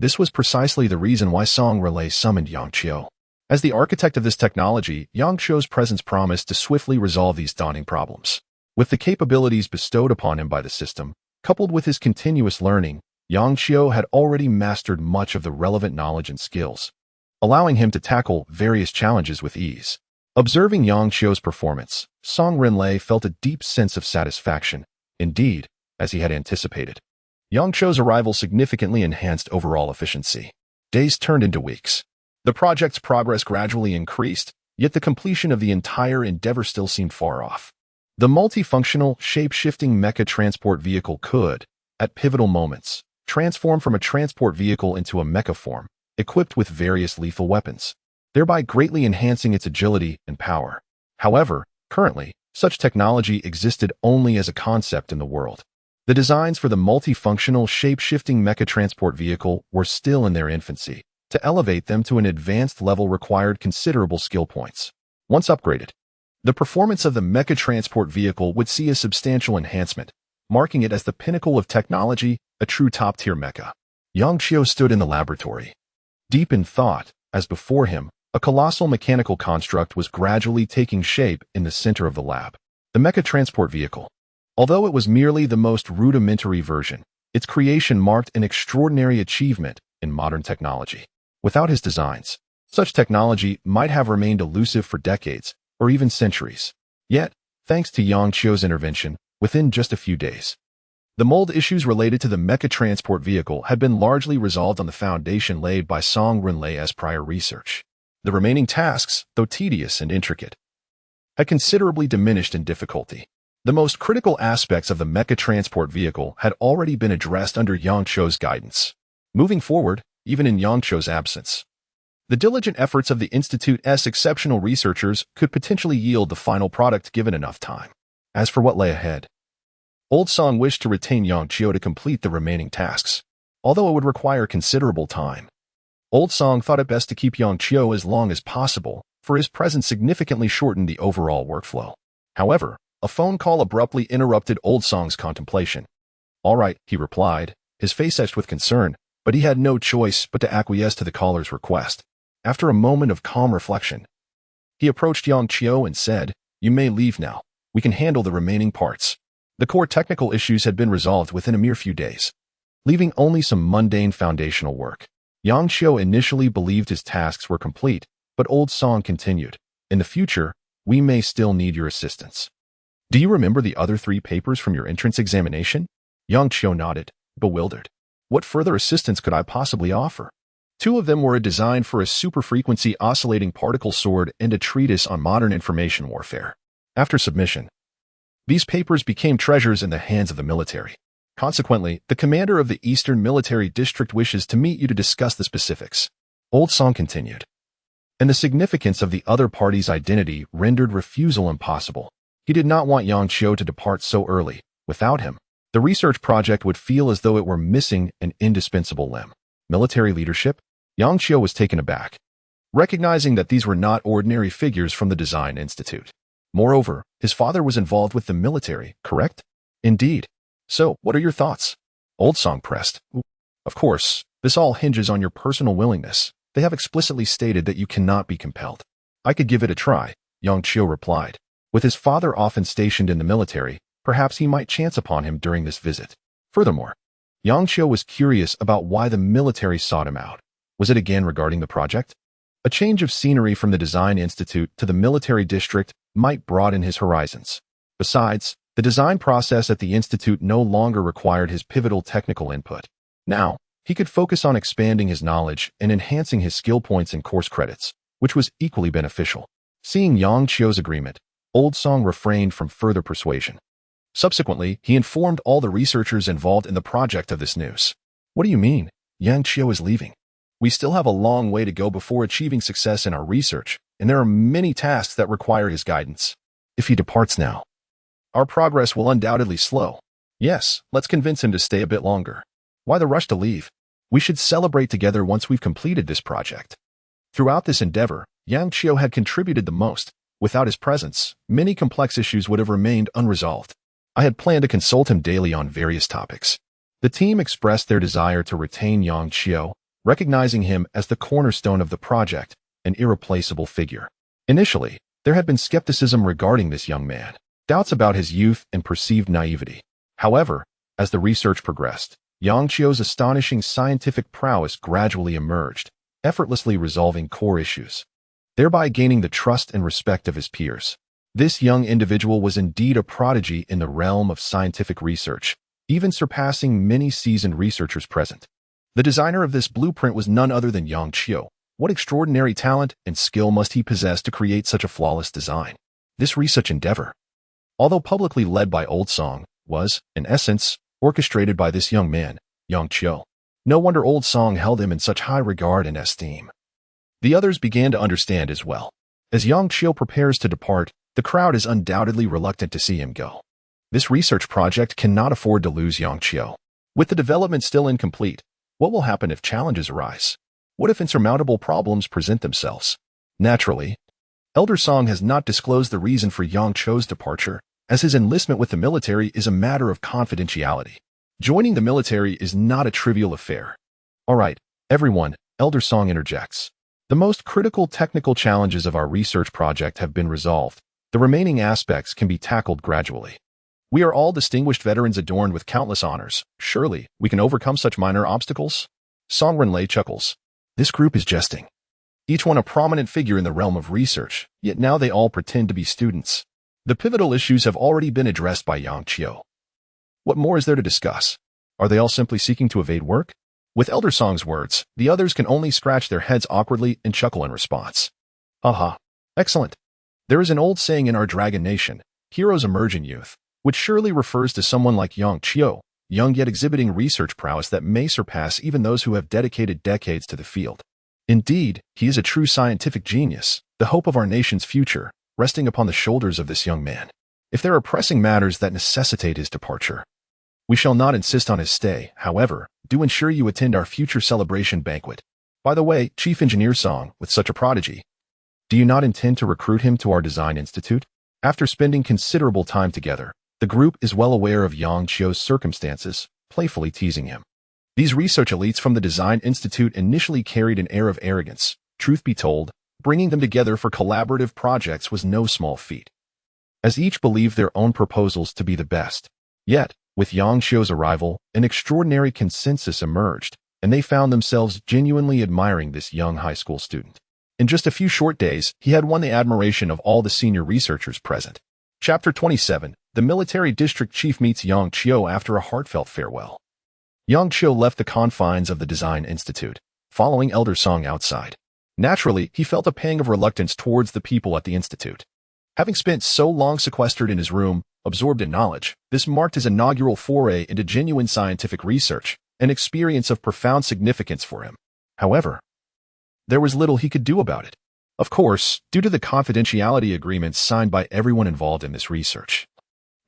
This was precisely the reason why Song Renlei summoned Yang Qiu. As the architect of this technology, Yang Qiu's presence promised to swiftly resolve these daunting problems. With the capabilities bestowed upon him by the system, coupled with his continuous learning, Yang Qiu had already mastered much of the relevant knowledge and skills, allowing him to tackle various challenges with ease. Observing Yang Qiu's performance, Song Renlei felt a deep sense of satisfaction. Indeed, as he had anticipated, Yang Qiu's arrival significantly enhanced overall efficiency. Days turned into weeks. The project's progress gradually increased, yet the completion of the entire endeavor still seemed far off. The multifunctional, shape-shifting mecha transport vehicle could, at pivotal moments, transform from a transport vehicle into a mecha form, equipped with various lethal weapons, thereby greatly enhancing its agility and power. However, currently, such technology existed only as a concept in the world. The designs for the multifunctional, shape-shifting mecha transport vehicle were still in their infancy. To elevate them to an advanced level required considerable skill points. Once upgraded, The performance of the mecha transport vehicle would see a substantial enhancement, marking it as the pinnacle of technology, a true top-tier mecha. Yang Qiu stood in the laboratory, deep in thought, as before him, a colossal mechanical construct was gradually taking shape in the center of the lab. The mecha transport vehicle. Although it was merely the most rudimentary version, its creation marked an extraordinary achievement in modern technology. Without his designs, such technology might have remained elusive for decades, or even centuries. Yet, thanks to Yang Qiu's intervention, within just a few days, the mold issues related to the mecha transport vehicle had been largely resolved on the foundation laid by Song Runlei's prior research. The remaining tasks, though tedious and intricate, had considerably diminished in difficulty. The most critical aspects of the mecha transport vehicle had already been addressed under Yang Qiu's guidance. Moving forward, even in Yang Qiu's absence, the diligent efforts of the Institute's exceptional researchers could potentially yield the final product given enough time. As for what lay ahead, Old Song wished to retain Yang Qiu to complete the remaining tasks, although it would require considerable time. Old Song thought it best to keep Yang Qiu as long as possible, for his presence significantly shortened the overall workflow. However, a phone call abruptly interrupted Old Song's contemplation. "All right," he replied, his face etched with concern, but he had no choice but to acquiesce to the caller's request. After a moment of calm reflection, he approached Yang Qiu and said, "You may leave now. We can handle the remaining parts." The core technical issues had been resolved within a mere few days, leaving only some mundane foundational work. Yang Qiu initially believed his tasks were complete, but Old Song continued, "In the future, we may still need your assistance. Do you remember the other 3 papers from your entrance examination?" Yang Qiu nodded, bewildered. "What further assistance could I possibly offer?" 2 of them were a design for a superfrequency oscillating particle sword and a treatise on modern information warfare. After submission, these papers became treasures in the hands of the military. Consequently, the commander of the Eastern Military District wishes to meet you to discuss the specifics. Old Song continued. And the significance of the other party's identity rendered refusal impossible. He did not want Yang Qiu to depart so early. Without him, the research project would feel as though it were missing an indispensable limb. Military leadership? Yang Qiu was taken aback, recognizing that these were not ordinary figures from the Design Institute. Moreover, his father was involved with the military, correct? Indeed. So, what are your thoughts? Old Song pressed. Of course, this all hinges on your personal willingness. They have explicitly stated that you cannot be compelled. I could give it a try, Yang Qiu replied. With his father often stationed in the military, perhaps he might chance upon him during this visit. Furthermore, Yang Qiu was curious about why the military sought him out. Was it again regarding the project? A change of scenery from the Design Institute to the military district might broaden his horizons. Besides, the design process at the Institute no longer required his pivotal technical input. Now, he could focus on expanding his knowledge and enhancing his skill points and course credits, which was equally beneficial. Seeing Yang Qiu's agreement, Old Song refrained from further persuasion. Subsequently, he informed all the researchers involved in the project of this news. What do you mean? Yang Qiu is leaving. We still have a long way to go before achieving success in our research, and there are many tasks that require his guidance. If he departs now, our progress will undoubtedly slow. Yes, let's convince him to stay a bit longer. Why the rush to leave? We should celebrate together once we've completed this project. Throughout this endeavor, Yang Qiu had contributed the most. Without his presence, many complex issues would have remained unresolved. I had planned to consult him daily on various topics. The team expressed their desire to retain Yang Qiu, recognizing him as the cornerstone of the project, an irreplaceable figure. Initially, there had been skepticism regarding this young man, doubts about his youth and perceived naivety. However, as the research progressed, Yang Qiu's astonishing scientific prowess gradually emerged, effortlessly resolving core issues, thereby gaining the trust and respect of his peers. This young individual was indeed a prodigy in the realm of scientific research, even surpassing many seasoned researchers present. The designer of this blueprint was none other than Yang Qiu. What extraordinary talent and skill must he possess to create such a flawless design? This research endeavor, although publicly led by Old Song, was, in essence, orchestrated by this young man, Yang Qiu. No wonder Old Song held him in such high regard and esteem. The others began to understand as well. As Yang Qiu prepares to depart, the crowd is undoubtedly reluctant to see him go. This research project cannot afford to lose Yang Qiu. With the development still incomplete, what will happen if challenges arise? What if insurmountable problems present themselves? Naturally, Elder Song has not disclosed the reason for Yang Cho's departure, as his enlistment with the military is a matter of confidentiality. Joining the military is not a trivial affair. All right, everyone, Elder Song interjects. The most critical technical challenges of our research project have been resolved. The remaining aspects can be tackled gradually. We are all distinguished veterans adorned with countless honors. Surely, we can overcome such minor obstacles? Song Renlei chuckles. This group is jesting. Each one a prominent figure in the realm of research, yet now they all pretend to be students. The pivotal issues have already been addressed by Yang Chio. What more is there to discuss? Are they all simply seeking to evade work? With Elder Song's words, the others can only scratch their heads awkwardly and chuckle in response. Aha. Excellent. There is an old saying in our Dragon Nation, heroes emerge in youth, which surely refers to someone like Yang Chio, young yet exhibiting research prowess that may surpass even those who have dedicated decades to the field. Indeed, he is a true scientific genius, the hope of our nation's future, resting upon the shoulders of this young man. If there are pressing matters that necessitate his departure, we shall not insist on his stay. However, do ensure you attend our future celebration banquet. By the way, Chief Engineer Song, with such a prodigy, do you not intend to recruit him to our design institute? After spending considerable time together, the group is well aware of Yang Chio's circumstances, playfully teasing him. These research elites from the Design Institute initially carried an air of arrogance. Truth be told, bringing them together for collaborative projects was no small feat, as each believed their own proposals to be the best. Yet, with Yang Chio's arrival, an extraordinary consensus emerged, and they found themselves genuinely admiring this young high school student. In just a few short days, he had won the admiration of all the senior researchers present. Chapter 27. The military district chief meets Yang Chio after a heartfelt farewell. Yang Chio left the confines of the Design Institute, following Elder Song outside. Naturally, he felt a pang of reluctance towards the people at the institute. Having spent so long sequestered in his room, absorbed in knowledge, this marked his inaugural foray into genuine scientific research, an experience of profound significance for him. However, there was little he could do about it. Of course, due to the confidentiality agreements signed by everyone involved in this research.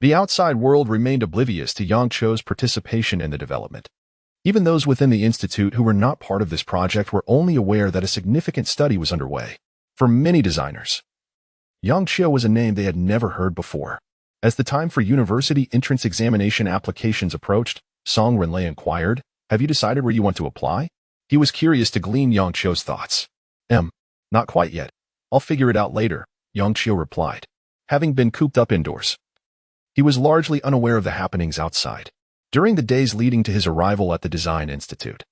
The outside world remained oblivious to Yang Cho's participation in the development. Even those within the institute who were not part of this project were only aware that a significant study was underway. For many designers, Yang Chio was a name they had never heard before. As the time for university entrance examination applications approached, Song Renlei inquired, "Have you decided where you want to apply?" He was curious to glean Yang Chio's thoughts. Not quite yet. I'll figure it out later," Yang Chio replied. Having been cooped up indoors, he was largely unaware of the happenings outside. During the days leading to his arrival at the Design Institute,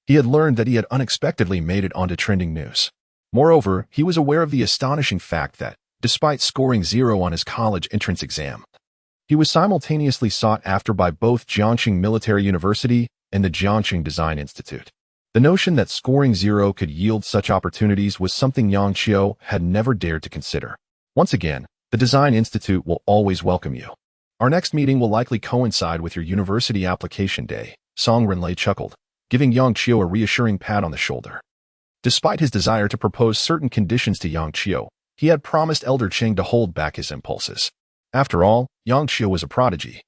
he had learned that he had unexpectedly made it onto trending news. Moreover, he was aware of the astonishing fact that, despite scoring 0 on his college entrance exam, he was simultaneously sought after by both Jiangxing Military University and the Jiangxing Design Institute. The notion that scoring 0 could yield such opportunities was something Yang Chio had never dared to consider. Once again, the Design Institute will always welcome you. Our next meeting will likely coincide with your university application day, Song Renlei chuckled, giving Yang Chio a reassuring pat on the shoulder. Despite his desire to propose certain conditions to Yang Chio, he had promised Elder Cheng to hold back his impulses. After all, Yang Chio was a prodigy,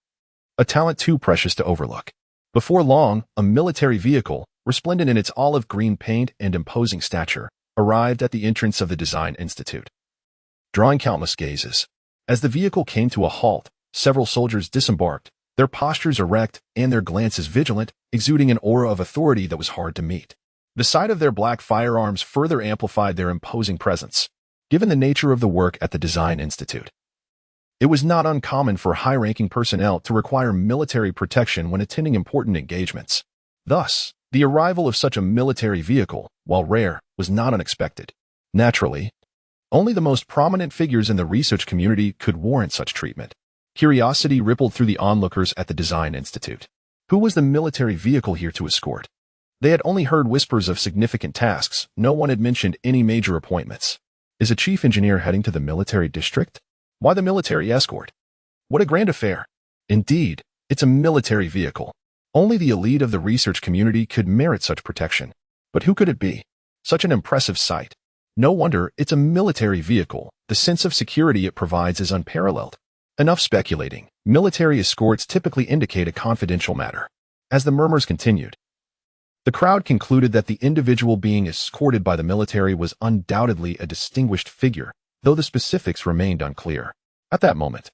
a talent too precious to overlook. Before long, a military vehicle, resplendent in its olive green paint and imposing stature, arrived at the entrance of the Design Institute, drawing countless gazes. As the vehicle came to a halt, several soldiers disembarked, their postures erect and their glances vigilant, exuding an aura of authority that was hard to meet. The sight of their black firearms further amplified their imposing presence. Given the nature of the work at the Design Institute, it was not uncommon for high-ranking personnel to require military protection when attending important engagements. Thus, the arrival of such a military vehicle, while rare, was not unexpected. Naturally, only the most prominent figures in the research community could warrant such treatment. Curiosity rippled through the onlookers at the Design Institute. Who was the military vehicle here to escort? They had only heard whispers of significant tasks. No one had mentioned any major appointments. Is a chief engineer heading to the military district? Why the military escort? What a grand affair. Indeed, it's a military vehicle. Only the elite of the research community could merit such protection. But who could it be? Such an impressive sight. No wonder it's a military vehicle. The sense of security it provides is unparalleled. Enough speculating. Military escorts typically indicate a confidential matter. As the murmurs continued, the crowd concluded that the individual being escorted by the military was undoubtedly a distinguished figure, though the specifics remained unclear. At that moment,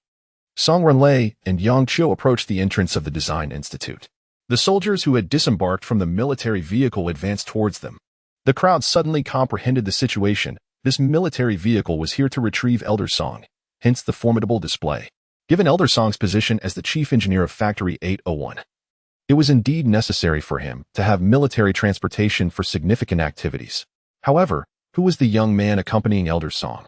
Song Renlei and Yang Qiu approached the entrance of the Design Institute. The soldiers who had disembarked from the military vehicle advanced towards them. The crowd suddenly comprehended the situation. This military vehicle was here to retrieve Elder Song, hence the formidable display. Given Elder Song's position as the chief engineer of Factory 801, it was indeed necessary for him to have military transportation for significant activities. However, who was the young man accompanying Elder Song?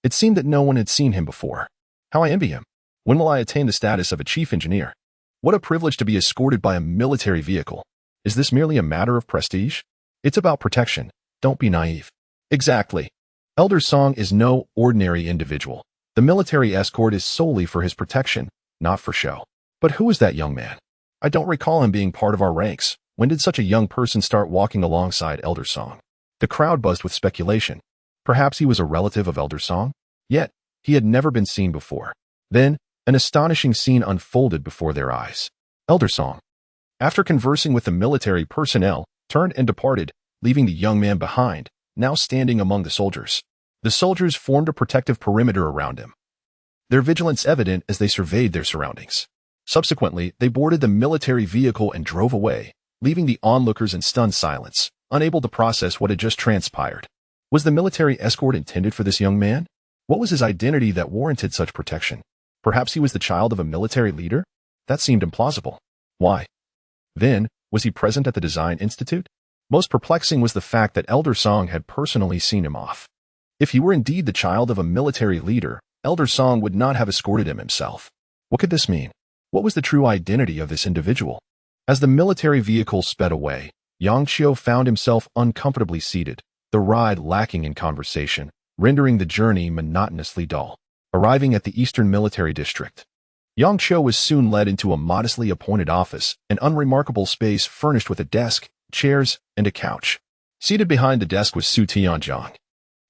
It seemed that no one had seen him before. How I envy him. When will I attain the status of a chief engineer? What a privilege to be escorted by a military vehicle. Is this merely a matter of prestige? It's about protection. Don't be naive. Exactly. Elder Song is no ordinary individual. The military escort is solely for his protection, not for show. But who is that young man? I don't recall him being part of our ranks. When did such a young person start walking alongside Elder Song? The crowd buzzed with speculation. Perhaps he was a relative of Elder Song? Yet, he had never been seen before. Then, an astonishing scene unfolded before their eyes. Elder Song, after conversing with the military personnel, turned and departed, leaving the young man behind, now standing among the soldiers. The soldiers formed a protective perimeter around him, their vigilance evident as they surveyed their surroundings. Subsequently, they boarded the military vehicle and drove away, leaving the onlookers in stunned silence, unable to process what had just transpired. Was the military escort intended for this young man? What was his identity that warranted such protection? Perhaps he was the child of a military leader? That seemed implausible. Why? Then, was he present at the Design Institute? Most perplexing was the fact that Elder Song had personally seen him off. If he were indeed the child of a military leader, Elder Song would not have escorted him himself. What could this mean? What was the true identity of this individual? As the military vehicle sped away, Yang Qiu found himself uncomfortably seated, the ride lacking in conversation, rendering the journey monotonously dull. Arriving at the Eastern Military District, Yang Qiu was soon led into a modestly appointed office, an unremarkable space furnished with a desk, chairs, and a couch. Seated behind the desk was Su Tianjiang,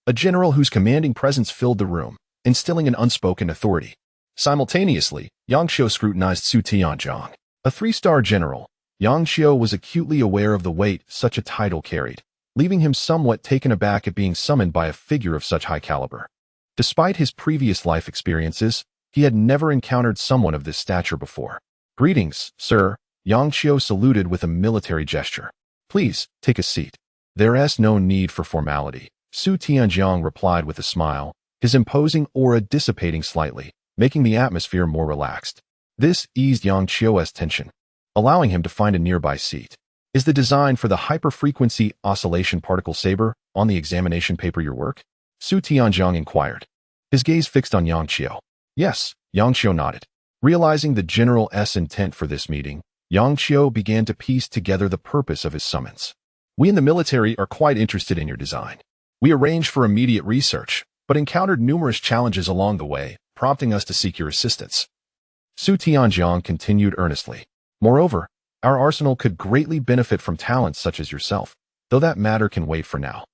a general whose commanding presence filled the room, instilling an unspoken authority. Simultaneously, Yang Qiu scrutinized Su Tianjiang. A three-star general, Yang Qiu was acutely aware of the weight such a title carried, leaving him somewhat taken aback at being summoned by a figure of such high caliber. Despite his previous life experiences, he had never encountered someone of this stature before. Greetings, sir, Yang Qiu saluted with a military gesture. Please, take a seat. There is no need for formality, Su Tianjiang replied with a smile, his imposing aura dissipating slightly, making the atmosphere more relaxed. This eased Yang Qiu's tension, allowing him to find a nearby seat. Is the design for the hyperfrequency oscillation particle saber on the examination paper your work? Su Tianjiang inquired, his gaze fixed on Yang Qiu. Yes, Yang Qiu nodded. Realizing the general's intent for this meeting, Yang Qiu began to piece together the purpose of his summons. We in the military are quite interested in your design. We arranged for immediate research, but encountered numerous challenges along the way, prompting us to seek your assistance. Su Tianjiang continued earnestly. Moreover, our arsenal could greatly benefit from talents such as yourself, though that matter can wait for now.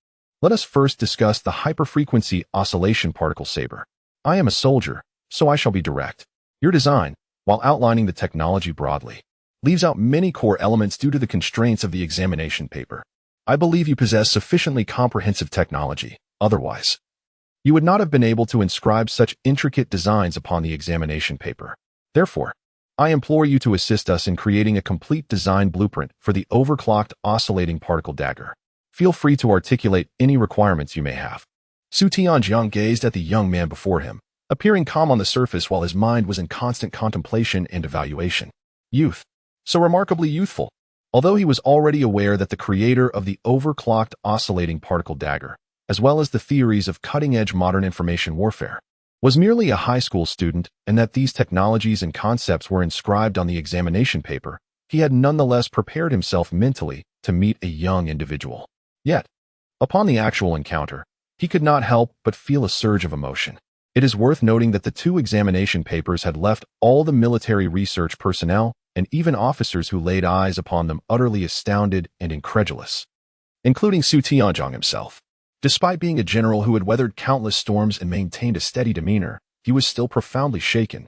Let us first discuss the hyperfrequency oscillation particle saber. I am a soldier, so I shall be direct. Your design, while outlining the technology broadly, leaves out many core elements due to the constraints of the examination paper. I believe you possess sufficiently comprehensive technology. Otherwise, you would not have been able to inscribe such intricate designs upon the examination paper. Therefore, I implore you to assist us in creating a complete design blueprint for the overclocked oscillating particle dagger. Feel free to articulate any requirements you may have. Su Tianjiang gazed at the young man before him, appearing calm on the surface while his mind was in constant contemplation and evaluation. Youth. So remarkably youthful. Although he was already aware that the creator of the overclocked oscillating particle dagger, as well as the theories of cutting-edge modern information warfare, was merely a high school student and that these technologies and concepts were inscribed on the examination paper, he had nonetheless prepared himself mentally to meet a young individual. Yet, upon the actual encounter, he could not help but feel a surge of emotion. It is worth noting that the two examination papers had left all the military research personnel and even officers who laid eyes upon them utterly astounded and incredulous, including Su Tianjiang himself. Despite being a general who had weathered countless storms and maintained a steady demeanor, he was still profoundly shaken.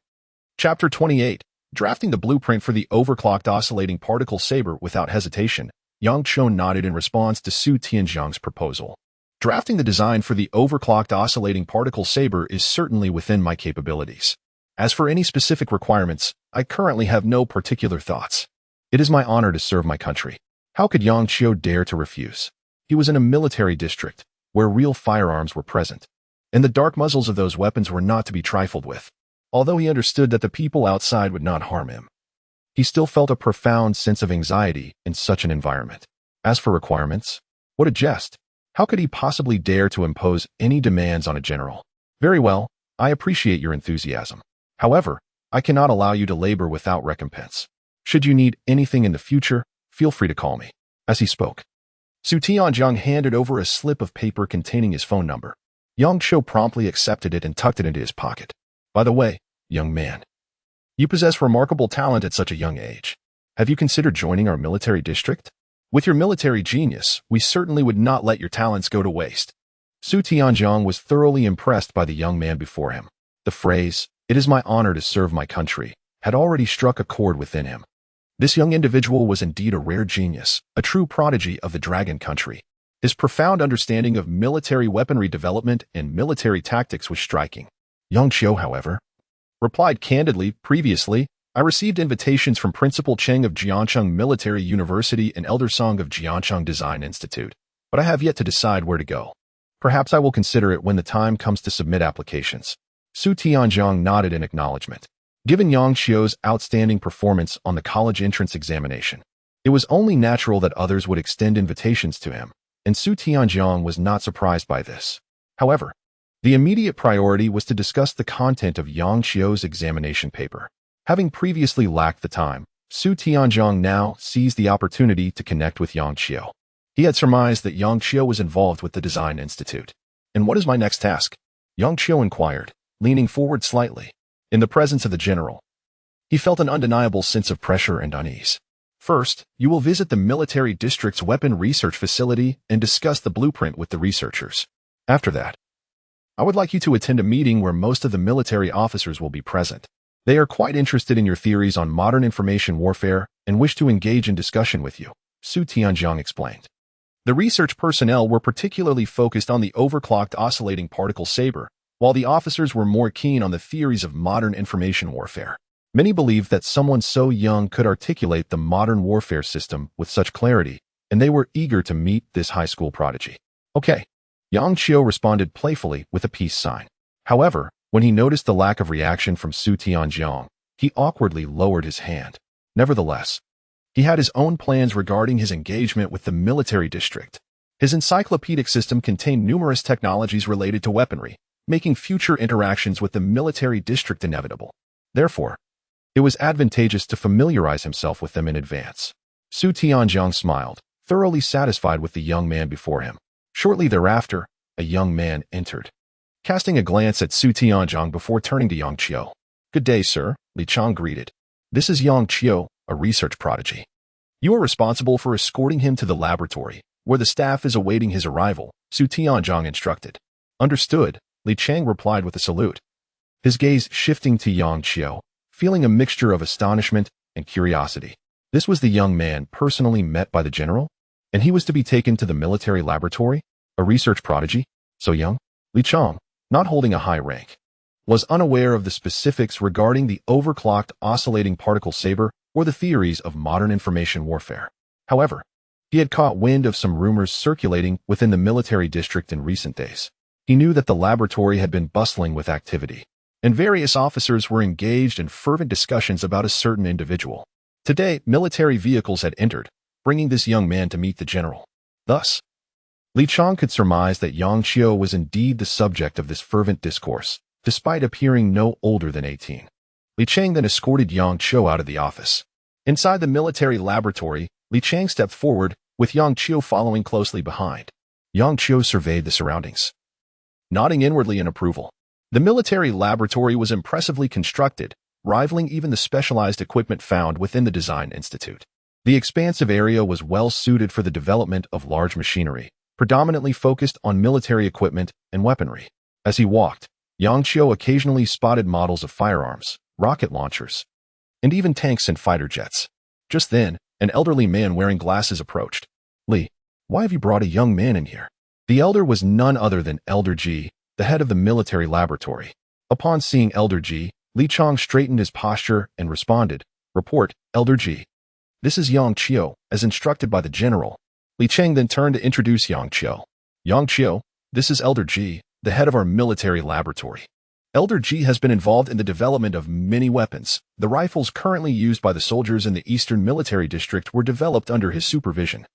Chapter 28. Drafting the blueprint for the overclocked oscillating particle saber without hesitation, Yang Qiu nodded in response to Su Tianjiang's proposal. Drafting the design for the overclocked oscillating particle saber is certainly within my capabilities. As for any specific requirements, I currently have no particular thoughts. It is my honor to serve my country. How could Yang Qiu dare to refuse? He was in a military district, where real firearms were present, and the dark muzzles of those weapons were not to be trifled with. Although he understood that the people outside would not harm him, he still felt a profound sense of anxiety in such an environment. As for requirements, what a jest! How could he possibly dare to impose any demands on a general? Very well, I appreciate your enthusiasm. However, I cannot allow you to labor without recompense. Should you need anything in the future, feel free to call me. As he spoke, Su Tianzhang handed over a slip of paper containing his phone number. Yang Qiu promptly accepted it and tucked it into his pocket. By the way, young man, you possess remarkable talent at such a young age. Have you considered joining our military district? With your military genius, we certainly would not let your talents go to waste. Su Tianzhang was thoroughly impressed by the young man before him. The phrase, "It is my honor to serve my country," had already struck a chord within him. This young individual was indeed a rare genius, a true prodigy of the Dragon Country. His profound understanding of military weaponry development and military tactics was striking. Yang Qiu, however, replied candidly, "Previously, I received invitations from Principal Cheng of Jiancheng Military University and Elder Song of Jiancheng Design Institute, but I have yet to decide where to go. Perhaps I will consider it when the time comes to submit applications." Su Tianzhang nodded in acknowledgement. Given Yang Qiu's outstanding performance on the college entrance examination, it was only natural that others would extend invitations to him, and Su Tianzhang was not surprised by this. However, the immediate priority was to discuss the content of Yang Qiu's examination paper. Having previously lacked the time, Su Tianzhang now seized the opportunity to connect with Yang Qiu. He had surmised that Yang Qiu was involved with the Design Institute. "And what is my next task?" Yang Qiu inquired, leaning forward slightly. In the presence of the general, he felt an undeniable sense of pressure and unease. "First, you will visit the military district's weapon research facility and discuss the blueprint with the researchers. After that, I would like you to attend a meeting where most of the military officers will be present. They are quite interested in your theories on modern information warfare and wish to engage in discussion with you," Su Tianzhang explained. The research personnel were particularly focused on the overclocked oscillating particle saber, while the officers were more keen on the theories of modern information warfare. Many believed that someone so young could articulate the modern warfare system with such clarity, and they were eager to meet this high school prodigy. "Okay," Yang Qiu responded playfully with a peace sign. However, when he noticed the lack of reaction from Su Tianzhang, he awkwardly lowered his hand. Nevertheless, he had his own plans regarding his engagement with the military district. His encyclopedic system contained numerous technologies related to weaponry, making future interactions with the military district inevitable. Therefore, it was advantageous to familiarize himself with them in advance. Su Tianzhang smiled, thoroughly satisfied with the young man before him. Shortly thereafter, a young man entered. Casting a glance at Su Tianzhang before turning to Yang Qiu. "Good day, sir," Li Chang greeted. "This is Yang Qiu, a research prodigy. You are responsible for escorting him to the laboratory, where the staff is awaiting his arrival," Su Tianzhang instructed. "Understood," Li Chang replied with a salute, his gaze shifting to Yang Qiu, feeling a mixture of astonishment and curiosity. This was the young man personally met by the general, and he was to be taken to the military laboratory? A research prodigy? So young? Li Chang, not holding a high rank, was unaware of the specifics regarding the overclocked oscillating particle saber or the theories of modern information warfare. However, he had caught wind of some rumors circulating within the military district in recent days. He knew that the laboratory had been bustling with activity, and various officers were engaged in fervent discussions about a certain individual. Today, military vehicles had entered, bringing this young man to meet the general. Thus, Li Chang could surmise that Yang Qiu was indeed the subject of this fervent discourse, despite appearing no older than 18. Li Chang then escorted Yang Qiu out of the office. Inside the military laboratory, Li Chang stepped forward, with Yang Qiu following closely behind. Yang Qiu surveyed the surroundings, nodding inwardly in approval. The military laboratory was impressively constructed, rivaling even the specialized equipment found within the Design Institute. The expansive area was well suited for the development of large machinery, predominantly focused on military equipment and weaponry. As he walked, Yang Qiu occasionally spotted models of firearms, rocket launchers, and even tanks and fighter jets. Just then, an elderly man wearing glasses approached. "Li, why have you brought a young man in here?" The elder was none other than Elder Ji, the head of the military laboratory. Upon seeing Elder Ji, Li Chong straightened his posture and responded, "Report, Elder Ji. This is Yang Qiu, as instructed by the general." Li Cheng then turned to introduce Yang Qiu. "Yang Qiu, this is Elder Ji, the head of our military laboratory. Elder Ji has been involved in the development of many weapons. The rifles currently used by the soldiers in the Eastern Military District were developed under his supervision,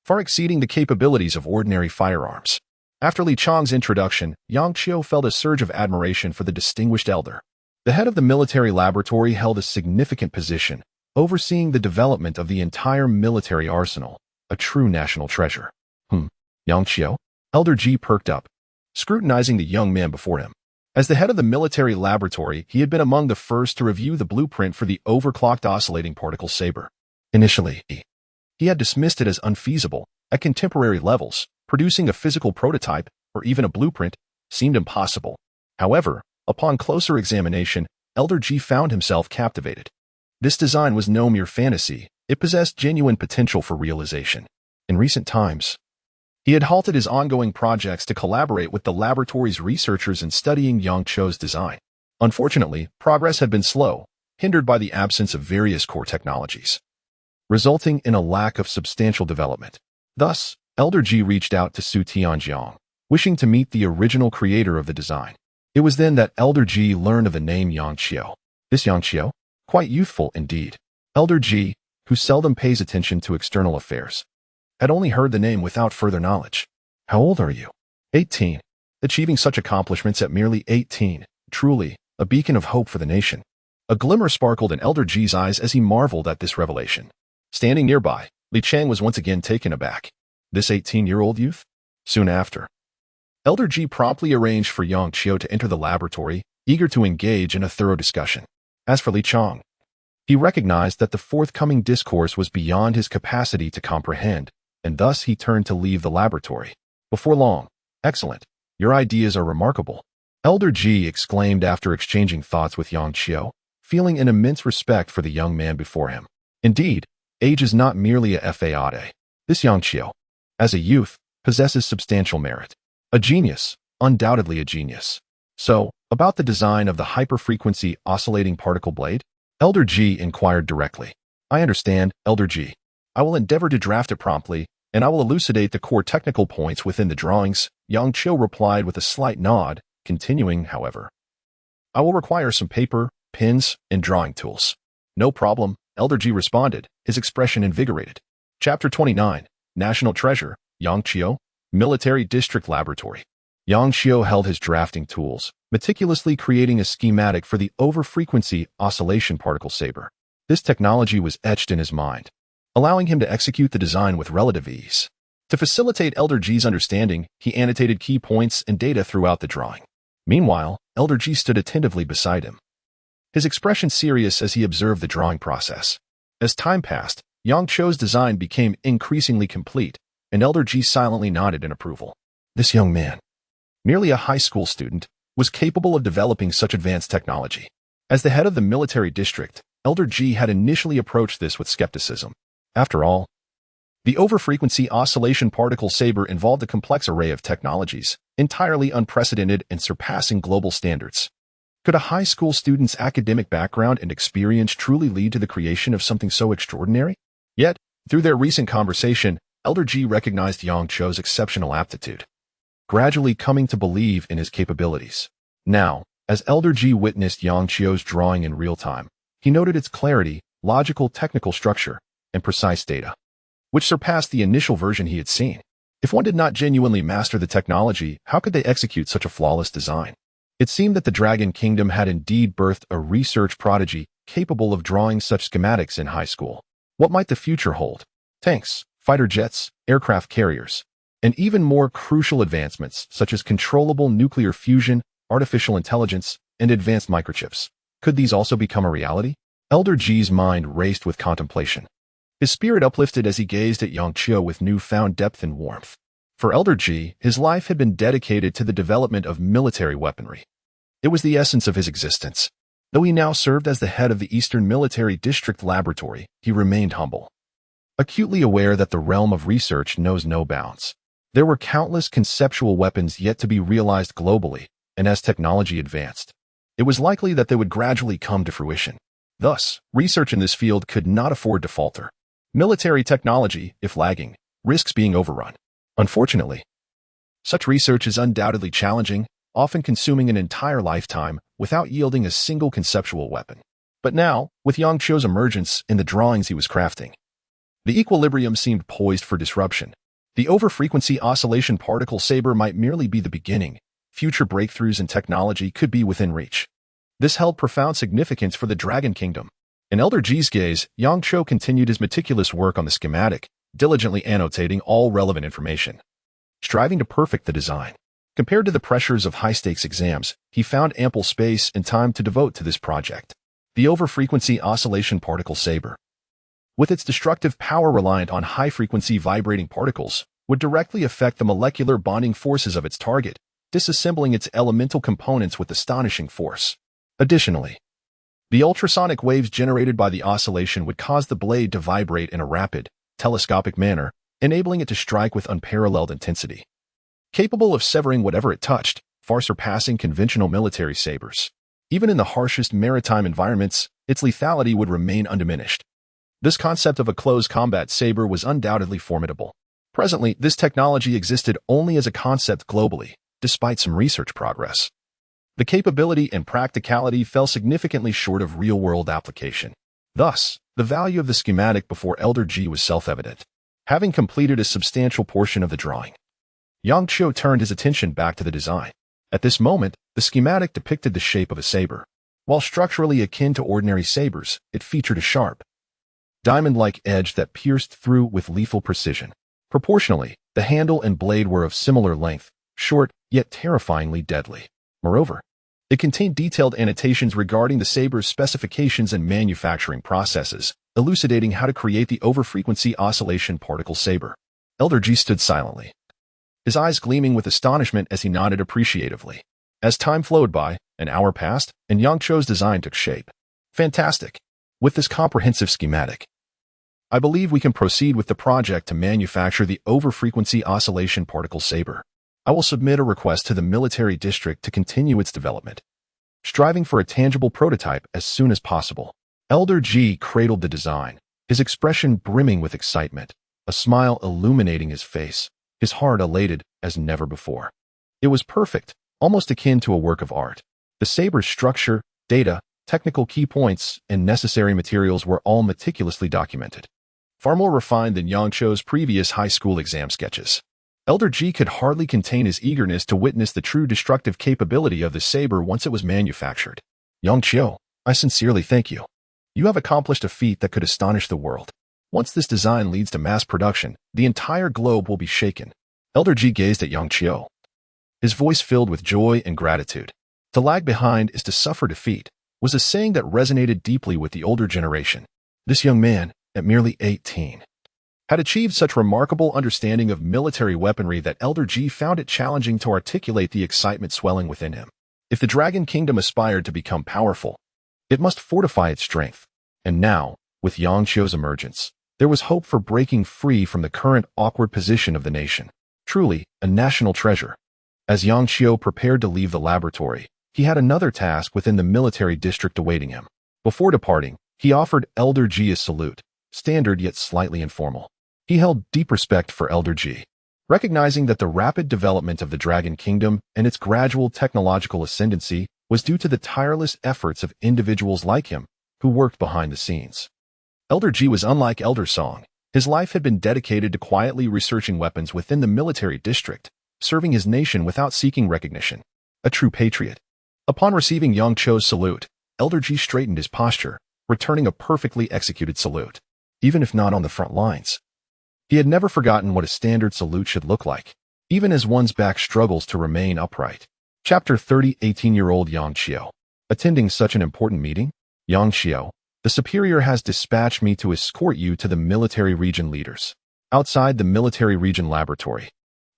far exceeding the capabilities of ordinary firearms." After Li Chong's introduction, Yang Qiu felt a surge of admiration for the distinguished elder. The head of the military laboratory held a significant position, overseeing the development of the entire military arsenal, a true national treasure. Yang Qiu? Elder Ji perked up, scrutinizing the young man before him. As the head of the military laboratory, he had been among the first to review the blueprint for the overclocked oscillating particle saber. Initially, he had dismissed it as unfeasible. At contemporary levels, producing a physical prototype, or even a blueprint, seemed impossible. However, upon closer examination, Elder Ji found himself captivated. This design was no mere fantasy. It possessed genuine potential for realization. In recent times, he had halted his ongoing projects to collaborate with the laboratory's researchers in studying Yang Qiu's design. Unfortunately, progress had been slow, hindered by the absence of various core technologies, resulting in a lack of substantial development. Thus, Elder Ji reached out to Su Tianjiang, wishing to meet the original creator of the design. It was then that Elder Ji learned of the name Yang Qiu. This Yang Qiu? Quite youthful indeed. Elder Ji, who seldom pays attention to external affairs, had only heard the name without further knowledge. "How old are you?" 18. Achieving such accomplishments at merely 18, truly a beacon of hope for the nation. A glimmer sparkled in Elder Ji's eyes as he marveled at this revelation. Standing nearby, Li Cheng was once again taken aback. This 18-year-old youth? Soon after, Elder Ji promptly arranged for Yang Qiu to enter the laboratory, eager to engage in a thorough discussion. As for Li Cheng, he recognized that the forthcoming discourse was beyond his capacity to comprehend, and thus he turned to leave the laboratory. Before long, "Excellent. Your ideas are remarkable," Elder Ji exclaimed after exchanging thoughts with Yang Qiu, feeling an immense respect for the young man before him. Indeed, age is not merely a fade. This Yang Qiu, as a youth, possesses substantial merit. A genius, undoubtedly a genius. So, about the design of the hyperfrequency oscillating particle blade? Elder Ji inquired directly. "I understand, Elder Ji. I will endeavor to draft it promptly, and I will elucidate the core technical points within the drawings," Yang Qiu replied with a slight nod, continuing, however, "I will require some paper, pens, and drawing tools." "No problem," Elder Ji responded, his expression invigorated. Chapter 29, National Treasure, Yang Qiu, Military District Laboratory. Yang Qiu held his drafting tools, meticulously creating a schematic for the overfrequency oscillation particle saber. This technology was etched in his mind, allowing him to execute the design with relative ease. To facilitate Elder Ji's understanding, he annotated key points and data throughout the drawing. Meanwhile, Elder Ji stood attentively beside him, his expression serious as he observed the drawing process. As time passed, Yang Qiu's design became increasingly complete, and Elder Ji silently nodded in approval. This young man, merely a high school student, was capable of developing such advanced technology. As the head of the military district, Elder Ji had initially approached this with skepticism. After all, the overfrequency oscillation particle saber involved a complex array of technologies, entirely unprecedented and surpassing global standards. Could a high school student's academic background and experience truly lead to the creation of something so extraordinary? Yet, through their recent conversation, Elder Ji recognized Yang Qiu's exceptional aptitude, gradually coming to believe in his capabilities. Now, as Elder Ji witnessed Yang Qiu's drawing in real time, he noted its clarity, logical technical structure, and precise data, which surpassed the initial version he had seen. If one did not genuinely master the technology, how could they execute such a flawless design? It seemed that the Dragon Kingdom had indeed birthed a research prodigy capable of drawing such schematics in high school. What might the future hold? Tanks, fighter jets, aircraft carriers, and even more crucial advancements such as controllable nuclear fusion, artificial intelligence, and advanced microchips. Could these also become a reality? Elder Ji's mind raced with contemplation, his spirit uplifted as he gazed at Yang Qiu with newfound depth and warmth. For Elder Ji, his life had been dedicated to the development of military weaponry. It was the essence of his existence. Though he now served as the head of the Eastern Military District Laboratory, he remained humble, acutely aware that the realm of research knows no bounds. There were countless conceptual weapons yet to be realized globally, and as technology advanced, it was likely that they would gradually come to fruition. Thus, research in this field could not afford to falter. Military technology, if lagging, risks being overrun. Unfortunately, such research is undoubtedly challenging, often consuming an entire lifetime without yielding a single conceptual weapon. But now, with Yang Qiu's emergence in the drawings he was crafting, the equilibrium seemed poised for disruption. The overfrequency oscillation particle saber might merely be the beginning. Future breakthroughs in technology could be within reach. This held profound significance for the Dragon Kingdom. In Elder Ji's gaze, Yang Qiu continued his meticulous work on the schematic, diligently annotating all relevant information, striving to perfect the design. Compared to the pressures of high-stakes exams, he found ample space and time to devote to this project. The overfrequency oscillation particle saber, with its destructive power reliant on high-frequency vibrating particles, would directly affect the molecular bonding forces of its target, disassembling its elemental components with astonishing force. Additionally, the ultrasonic waves generated by the oscillation would cause the blade to vibrate in a rapid, telescopic manner, enabling it to strike with unparalleled intensity. Capable of severing whatever it touched, far surpassing conventional military sabers. Even in the harshest maritime environments, its lethality would remain undiminished. This concept of a close combat saber was undoubtedly formidable. Presently, this technology existed only as a concept globally, despite some research progress. The capability and practicality fell significantly short of real-world application. Thus, the value of the schematic before Elder Ji was self-evident. Having completed a substantial portion of the drawing, Yang Qiu turned his attention back to the design. At this moment, the schematic depicted the shape of a saber. While structurally akin to ordinary sabers, it featured a sharp, diamond-like edge that pierced through with lethal precision. Proportionally, the handle and blade were of similar length, short, yet terrifyingly deadly. Moreover, it contained detailed annotations regarding the saber's specifications and manufacturing processes, elucidating how to create the overfrequency oscillation particle saber. Elder Ji stood silently, his eyes gleaming with astonishment as he nodded appreciatively. As time flowed by, an hour passed, and Yang Qiu's design took shape. Fantastic! With this comprehensive schematic, I believe we can proceed with the project to manufacture the overfrequency oscillation particle saber. I will submit a request to the military district to continue its development, striving for a tangible prototype as soon as possible. Elder Ji cradled the design, his expression brimming with excitement, a smile illuminating his face, his heart elated as never before. It was perfect, almost akin to a work of art. The saber's structure, data, technical key points, and necessary materials were all meticulously documented, far more refined than Yang Qiu's previous high school exam sketches. Elder Ji could hardly contain his eagerness to witness the true destructive capability of the saber once it was manufactured. Yang Qiu, I sincerely thank you. You have accomplished a feat that could astonish the world. Once this design leads to mass production, the entire globe will be shaken. Elder Ji gazed at Yang Qiu, his voice filled with joy and gratitude. To lag behind is to suffer defeat, was a saying that resonated deeply with the older generation. This young man, at merely 18, had achieved such remarkable understanding of military weaponry that Elder Ji found it challenging to articulate the excitement swelling within him. If the Dragon Kingdom aspired to become powerful, it must fortify its strength. And now, with Yang Qiu's emergence, there was hope for breaking free from the current awkward position of the nation. Truly, a national treasure. As Yang Qiu prepared to leave the laboratory, he had another task within the military district awaiting him. Before departing, he offered Elder Ji a salute, standard yet slightly informal. He held deep respect for Elder Ji, recognizing that the rapid development of the Dragon Kingdom and its gradual technological ascendancy was due to the tireless efforts of individuals like him who worked behind the scenes. Elder Ji was unlike Elder Song. His life had been dedicated to quietly researching weapons within the military district, serving his nation without seeking recognition. A true patriot. Upon receiving Yang Qiu's salute, Elder Ji straightened his posture, returning a perfectly executed salute, even if not on the front lines. He had never forgotten what a standard salute should look like, even as one's back struggles to remain upright. Chapter 30. 18-year-old Yang Qiu. Attending such an important meeting? Yang Qiu, the superior has dispatched me to escort you to the military region leaders. Outside the military region laboratory,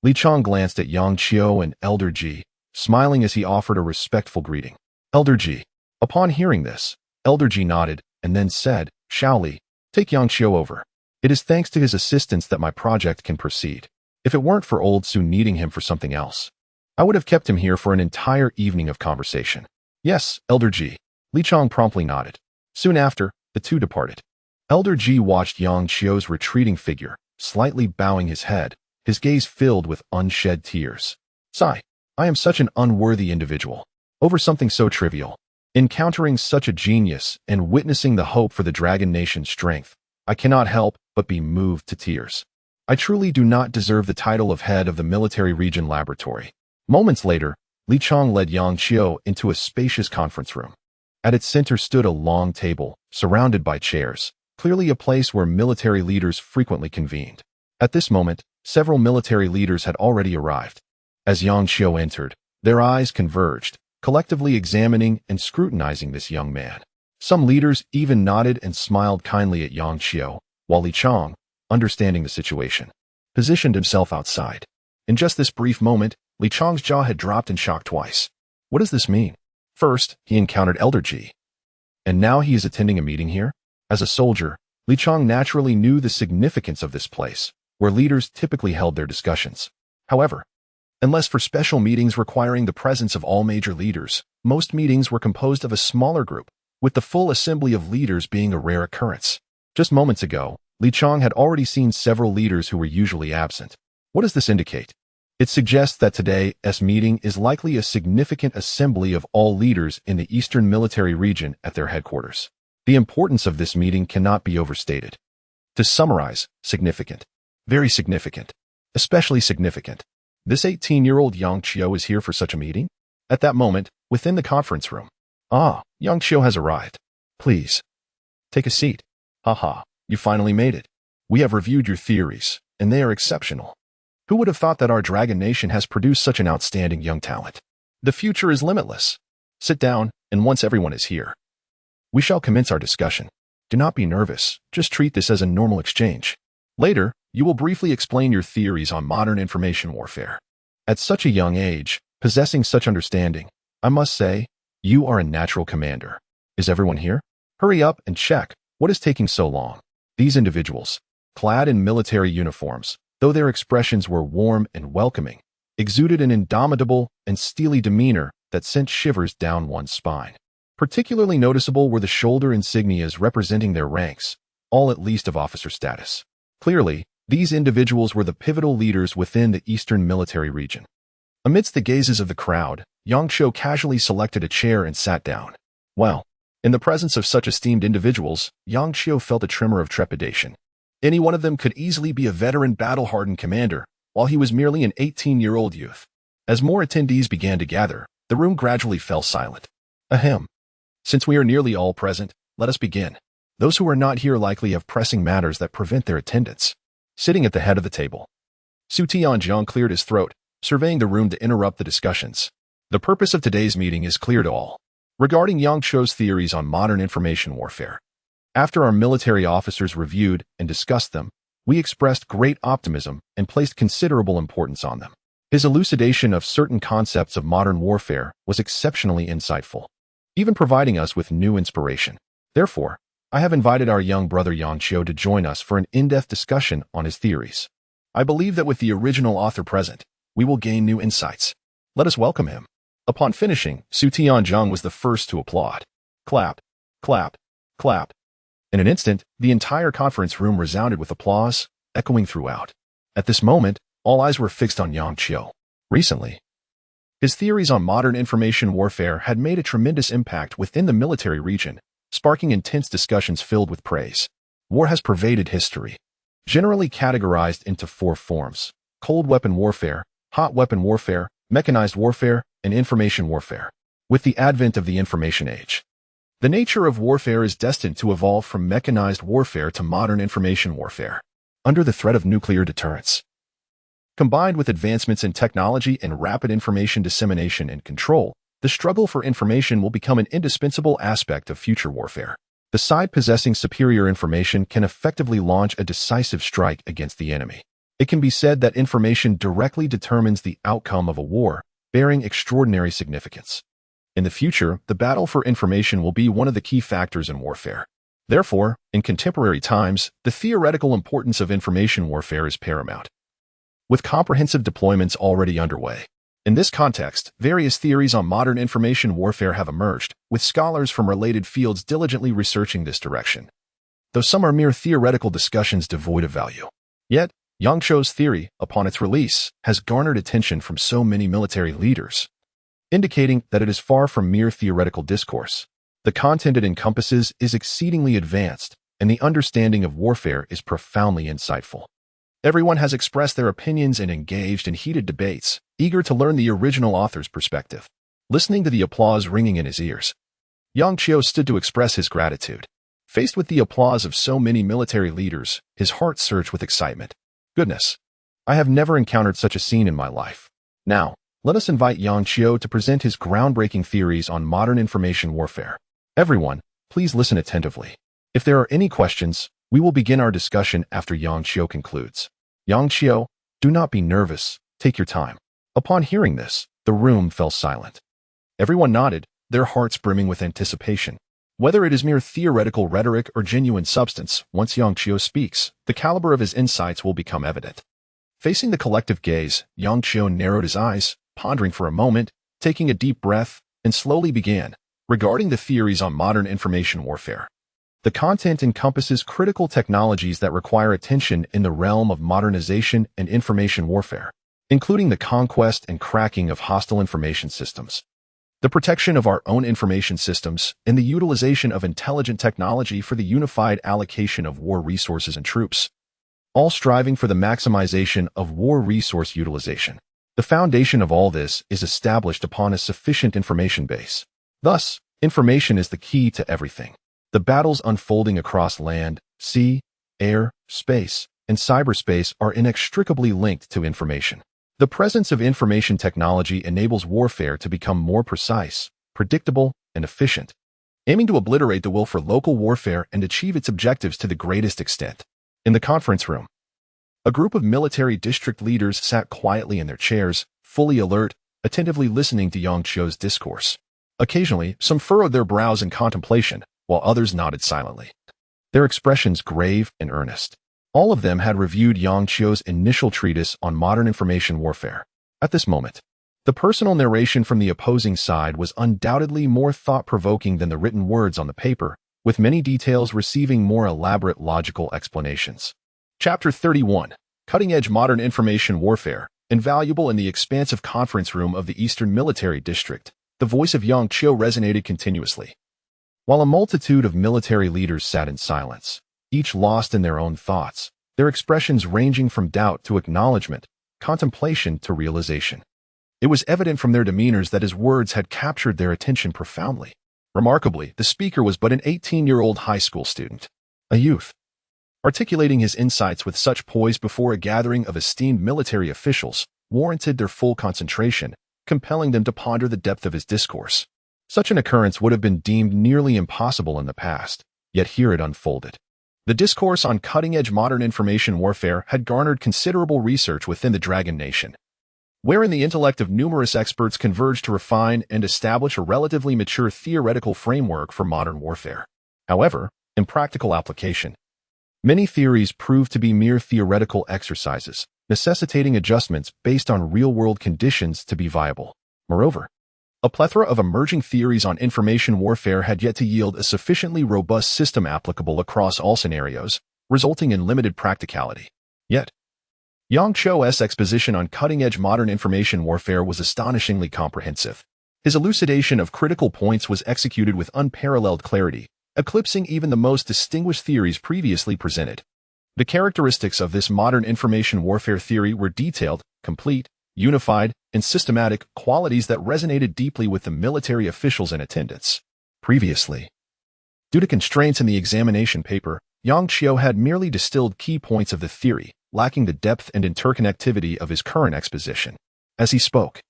Li Chong glanced at Yang Qiu and Elder Ji, smiling as he offered a respectful greeting. Elder Ji. Upon hearing this, Elder Ji nodded and then said, Shao Li, take Yang Qiu over. It is thanks to his assistance that my project can proceed. If it weren't for old Su needing him for something else, I would have kept him here for an entire evening of conversation. Yes, Elder Ji. Li Chong promptly nodded. Soon after, the two departed. Elder Ji watched Yang Qiu's retreating figure, slightly bowing his head, his gaze filled with unshed tears. Sigh. I am such an unworthy individual. Over something so trivial. Encountering such a genius and witnessing the hope for the Dragon Nation's strength, I cannot help but be moved to tears. I truly do not deserve the title of head of the Military Region Laboratory. Moments later, Li Chong led Yang Qiu into a spacious conference room. At its center stood a long table, surrounded by chairs, clearly a place where military leaders frequently convened. At this moment, several military leaders had already arrived. As Yang Qiu entered, their eyes converged, collectively examining and scrutinizing this young man. Some leaders even nodded and smiled kindly at Yang Qiu, while Li Chong, understanding the situation, positioned himself outside. In just this brief moment, Li Chong's jaw had dropped in shock twice. What does this mean? First, he encountered Elder Ji. And now he is attending a meeting here? As a soldier, Li Chong naturally knew the significance of this place, where leaders typically held their discussions. However, unless for special meetings requiring the presence of all major leaders, most meetings were composed of a smaller group, with the full assembly of leaders being a rare occurrence. Just moments ago, Li Chong had already seen several leaders who were usually absent. What does this indicate? It suggests that today's meeting is likely a significant assembly of all leaders in the Eastern Military Region at their headquarters. The importance of this meeting cannot be overstated. To summarize, significant. Very significant. Especially significant. This 18-year-old Yang Qiu is here for such a meeting? At that moment, within the conference room. Ah, Yang Qiu has arrived. Please. Take a seat. Haha, you finally made it. We have reviewed your theories, and they are exceptional. Who would have thought that our Dragon Nation has produced such an outstanding young talent? The future is limitless. Sit down, and once everyone is here, we shall commence our discussion. Do not be nervous, just treat this as a normal exchange. Later, you will briefly explain your theories on modern information warfare. At such a young age, possessing such understanding, I must say, you are a natural commander. Is everyone here? Hurry up and check. What is taking so long? These individuals, clad in military uniforms, though their expressions were warm and welcoming, exuded an indomitable and steely demeanor that sent shivers down one's spine. Particularly noticeable were the shoulder insignias representing their ranks, all at least of officer status. Clearly, these individuals were the pivotal leaders within the Eastern Military Region. Amidst the gazes of the crowd, Yang Qiu casually selected a chair and sat down. Well, in the presence of such esteemed individuals, Yang Qiu felt a tremor of trepidation. Any one of them could easily be a veteran battle-hardened commander, while he was merely an 18-year-old youth. As more attendees began to gather, the room gradually fell silent. Ahem. Since we are nearly all present, let us begin. Those who are not here likely have pressing matters that prevent their attendance. Sitting at the head of the table, Su Tianjiang cleared his throat, surveying the room to interrupt the discussions. The purpose of today's meeting is clear to all. Regarding Yang Qiu's theories on modern information warfare, after our military officers reviewed and discussed them, we expressed great optimism and placed considerable importance on them. His elucidation of certain concepts of modern warfare was exceptionally insightful, even providing us with new inspiration. Therefore, I have invited our young brother Yang Qiu to join us for an in-depth discussion on his theories. I believe that with the original author present, we will gain new insights. Let us welcome him. Upon finishing, Su Tianjiang was the first to applaud. Clap, clap, clap. In an instant, the entire conference room resounded with applause, echoing throughout. At this moment, all eyes were fixed on Yang Qiu. Recently, his theories on modern information warfare had made a tremendous impact within the military region, sparking intense discussions filled with praise. War has pervaded history, generally categorized into four forms: cold weapon warfare, hot weapon warfare, mechanized warfare, and information warfare. With the advent of the information age, the nature of warfare is destined to evolve from mechanized warfare to modern information warfare, under the threat of nuclear deterrence. Combined with advancements in technology and rapid information dissemination and control, the struggle for information will become an indispensable aspect of future warfare. The side possessing superior information can effectively launch a decisive strike against the enemy. It can be said that information directly determines the outcome of a war, bearing extraordinary significance. In the future, the battle for information will be one of the key factors in warfare. Therefore, in contemporary times, the theoretical importance of information warfare is paramount. with comprehensive deployments already underway. In this context, various theories on modern information warfare have emerged, with scholars from related fields diligently researching this direction. Though some are mere theoretical discussions devoid of value. Yet, Yang Cho's theory, upon its release, has garnered attention from so many military leaders, indicating that it is far from mere theoretical discourse. The content it encompasses is exceedingly advanced, and the understanding of warfare is profoundly insightful. Everyone has expressed their opinions and engaged in heated debates, eager to learn the original author's perspective. Listening to the applause ringing in his ears, Yang Cho stood to express his gratitude. Faced with the applause of so many military leaders, his heart surged with excitement. Goodness, I have never encountered such a scene in my life. Now, let us invite Yang Cho to present his groundbreaking theories on modern information warfare. Everyone, please listen attentively. If there are any questions, we will begin our discussion after Yang Cho concludes. Yang Cho, do not be nervous, take your time. Upon hearing this, the room fell silent. Everyone nodded, their hearts brimming with anticipation. Whether it is mere theoretical rhetoric or genuine substance, once Yang Cho speaks, the caliber of his insights will become evident. Facing the collective gaze, Yang Cho narrowed his eyes, pondering for a moment, taking a deep breath, and slowly began. Regarding the theories on modern information warfare, the content encompasses critical technologies that require attention in the realm of modernization and information warfare, including the conquest and cracking of hostile information systems, the protection of our own information systems, and the utilization of intelligent technology for the unified allocation of war resources and troops, all striving for the maximization of war resource utilization. The foundation of all this is established upon a sufficient information base. Thus, information is the key to everything. The battles unfolding across land, sea, air, space, and cyberspace are inextricably linked to information. The presence of information technology enables warfare to become more precise, predictable, and efficient, aiming to obliterate the will for local warfare and achieve its objectives to the greatest extent. In the conference room, a group of military district leaders sat quietly in their chairs, fully alert, attentively listening to Yang Cho's discourse. Occasionally, some furrowed their brows in contemplation, while others nodded silently, their expressions grave and earnest. All of them had reviewed Yang Cho's initial treatise on modern information warfare. At this moment, the personal narration from the opposing side was undoubtedly more thought-provoking than the written words on the paper, with many details receiving more elaborate logical explanations. Chapter 31. Cutting-edge modern information warfare, invaluable in the expansive conference room of the Eastern Military District. The voice of Yang Cho resonated continuously, while a multitude of military leaders sat in silence, each lost in their own thoughts, their expressions ranging from doubt to acknowledgement, contemplation to realization. It was evident from their demeanors that his words had captured their attention profoundly. Remarkably, the speaker was but an 18-year-old high school student, a youth, articulating his insights with such poise before a gathering of esteemed military officials warranted their full concentration, compelling them to ponder the depth of his discourse. Such an occurrence would have been deemed nearly impossible in the past, yet here it unfolded. The discourse on cutting-edge modern information warfare had garnered considerable research within the Dragon Nation, wherein the intellect of numerous experts converged to refine and establish a relatively mature theoretical framework for modern warfare. However, in practical application, many theories proved to be mere theoretical exercises, necessitating adjustments based on real-world conditions to be viable. Moreover, a plethora of emerging theories on information warfare had yet to yield a sufficiently robust system applicable across all scenarios, resulting in limited practicality. Yet, Yang Cho's exposition on cutting-edge modern information warfare was astonishingly comprehensive. His elucidation of critical points was executed with unparalleled clarity, eclipsing even the most distinguished theories previously presented. The characteristics of this modern information warfare theory were detailed, complete, unified, and systematic, qualities that resonated deeply with the military officials in attendance. Previously, due to constraints in the examination paper, Yang Cho had merely distilled key points of the theory, lacking the depth and interconnectivity of his current exposition. As he spoke,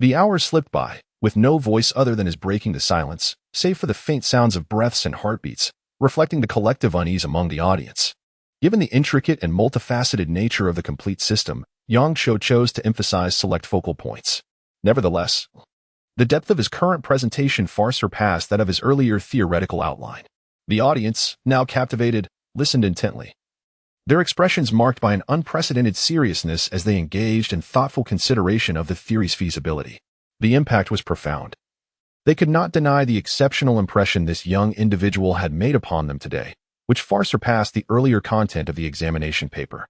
the hours slipped by, with no voice other than his breaking the silence, save for the faint sounds of breaths and heartbeats, reflecting the collective unease among the audience. Given the intricate and multifaceted nature of the complete system, Yang Cho chose to emphasize select focal points. Nevertheless, the depth of his current presentation far surpassed that of his earlier theoretical outline. The audience, now captivated, listened intently, their expressions marked by an unprecedented seriousness as they engaged in thoughtful consideration of the theory's feasibility. The impact was profound. They could not deny the exceptional impression this young individual had made upon them today, which far surpassed the earlier content of the examination paper.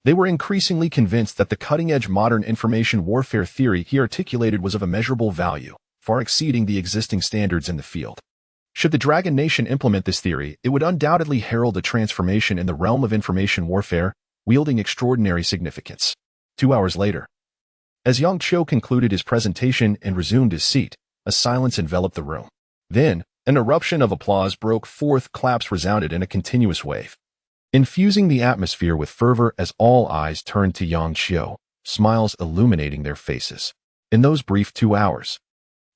They were increasingly convinced that the cutting-edge modern information warfare theory he articulated was of immeasurable value, far exceeding the existing standards in the field. Should the Dragon Nation implement this theory, it would undoubtedly herald a transformation in the realm of information warfare, wielding extraordinary significance. 2 hours later, as Yang Qiu concluded his presentation and resumed his seat, a silence enveloped the room. Then, an eruption of applause broke forth. Claps resounded in a continuous wave, infusing the atmosphere with fervor as all eyes turned to Yang Qiu, smiles illuminating their faces. In those brief 2 hours,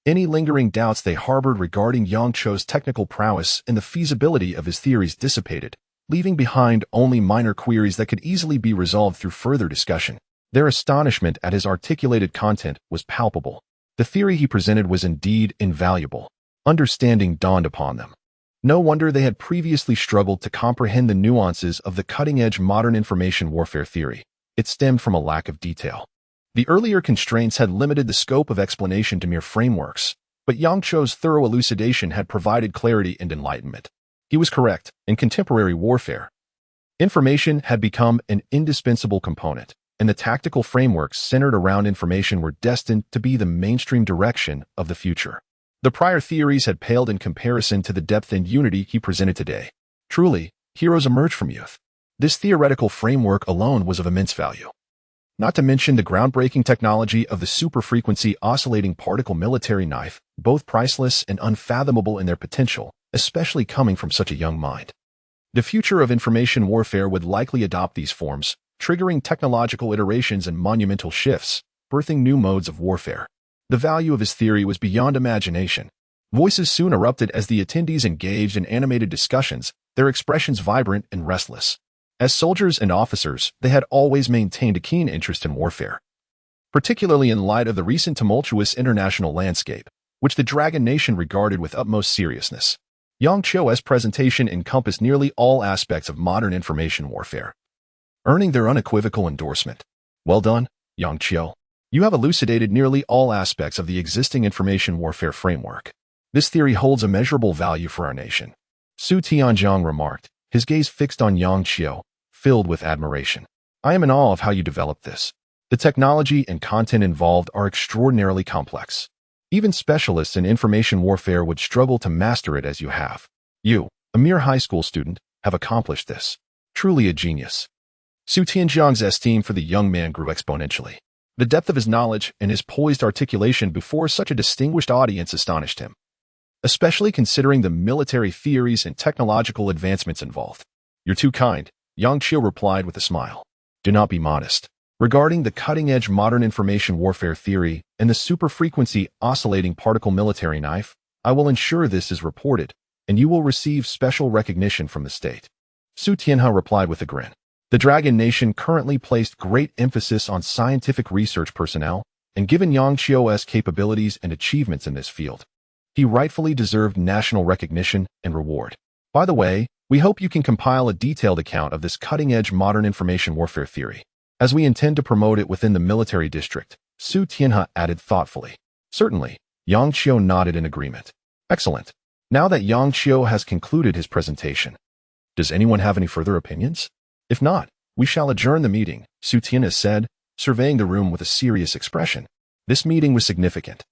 any lingering doubts they harbored regarding Yang Qiu's technical prowess and the feasibility of his theories dissipated, leaving behind only minor queries that could easily be resolved through further discussion. Their astonishment at his articulated content was palpable. The theory he presented was indeed invaluable. Understanding dawned upon them. No wonder they had previously struggled to comprehend the nuances of the cutting-edge modern information warfare theory. It stemmed from a lack of detail. The earlier constraints had limited the scope of explanation to mere frameworks, but Yang Qiu's thorough elucidation had provided clarity and enlightenment. He was correct. In contemporary warfare, information had become an indispensable component, and the tactical frameworks centered around information were destined to be the mainstream direction of the future. The prior theories had paled in comparison to the depth and unity he presented today. Truly, heroes emerge from youth. This theoretical framework alone was of immense value. Not to mention the groundbreaking technology of the super-frequency oscillating particle military knife, both priceless and unfathomable in their potential, especially coming from such a young mind. The future of information warfare would likely adopt these forms, triggering technological iterations and monumental shifts, birthing new modes of warfare. The value of his theory was beyond imagination. Voices soon erupted as the attendees engaged in animated discussions, their expressions vibrant and restless. As soldiers and officers, they had always maintained a keen interest in warfare, particularly in light of the recent tumultuous international landscape, which the Dragon Nation regarded with utmost seriousness. Yang Qiu's presentation encompassed nearly all aspects of modern information warfare, earning their unequivocal endorsement. Well done, Yang Qiu. You have elucidated nearly all aspects of the existing information warfare framework. This theory holds immeasurable value for our nation. Su Tianzhang remarked, his gaze fixed on Yang Qiu, filled with admiration. I am in awe of how you developed this. The technology and content involved are extraordinarily complex. Even specialists in information warfare would struggle to master it as you have. You, a mere high school student, have accomplished this. Truly a genius. Su Tianzhang's esteem for the young man grew exponentially. The depth of his knowledge and his poised articulation before such a distinguished audience astonished him, especially considering the military theories and technological advancements involved. You're too kind, Yang Qiu replied with a smile. Do not be modest. Regarding the cutting-edge modern information warfare theory and the super-frequency oscillating particle military knife, I will ensure this is reported, and you will receive special recognition from the state. Su Tianhe replied with a grin. The Dragon Nation currently placed great emphasis on scientific research personnel, and given Yang Qiu's capabilities and achievements in this field, he rightfully deserved national recognition and reward. By the way, we hope you can compile a detailed account of this cutting-edge modern information warfare theory, as we intend to promote it within the military district, Su Tianhe added thoughtfully. Certainly, Yang Qiu nodded in agreement. Excellent. Now that Yang Qiu has concluded his presentation, does anyone have any further opinions? If not, we shall adjourn the meeting, Su Tianhe said, surveying the room with a serious expression. This meeting was significant,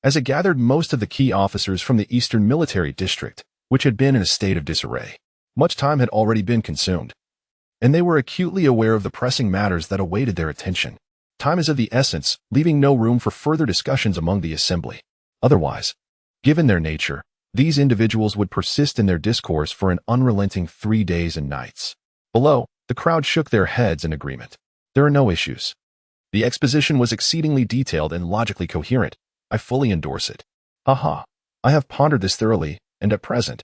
as it gathered most of the key officers from the Eastern Military District, which had been in a state of disarray. Much time had already been consumed, and they were acutely aware of the pressing matters that awaited their attention. Time is of the essence, leaving no room for further discussions among the assembly. Otherwise, given their nature, these individuals would persist in their discourse for an unrelenting 3 days and nights. Below, the crowd shook their heads in agreement. There are no issues. The exposition was exceedingly detailed and logically coherent. I fully endorse it. Haha. I have pondered this thoroughly, and at present,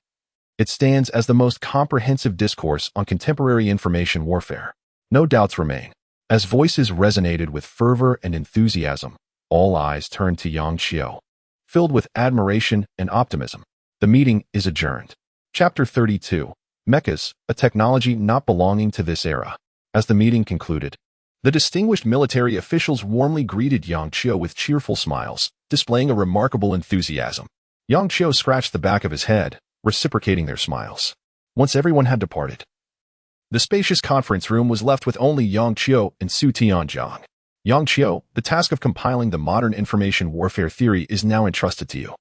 it stands as the most comprehensive discourse on contemporary information warfare. No doubts remain. As voices resonated with fervor and enthusiasm, all eyes turned to Yang Qiu, filled with admiration and optimism. The meeting is adjourned. Chapter 32. Mechas, a technology not belonging to this era. As the meeting concluded, the distinguished military officials warmly greeted Yang Qiu with cheerful smiles, displaying a remarkable enthusiasm. Yang Qiu scratched the back of his head, reciprocating their smiles. Once everyone had departed, the spacious conference room was left with only Yang Qiu and Su Tianjiang. Yang Qiu, the task of compiling the modern information warfare theory is now entrusted to you.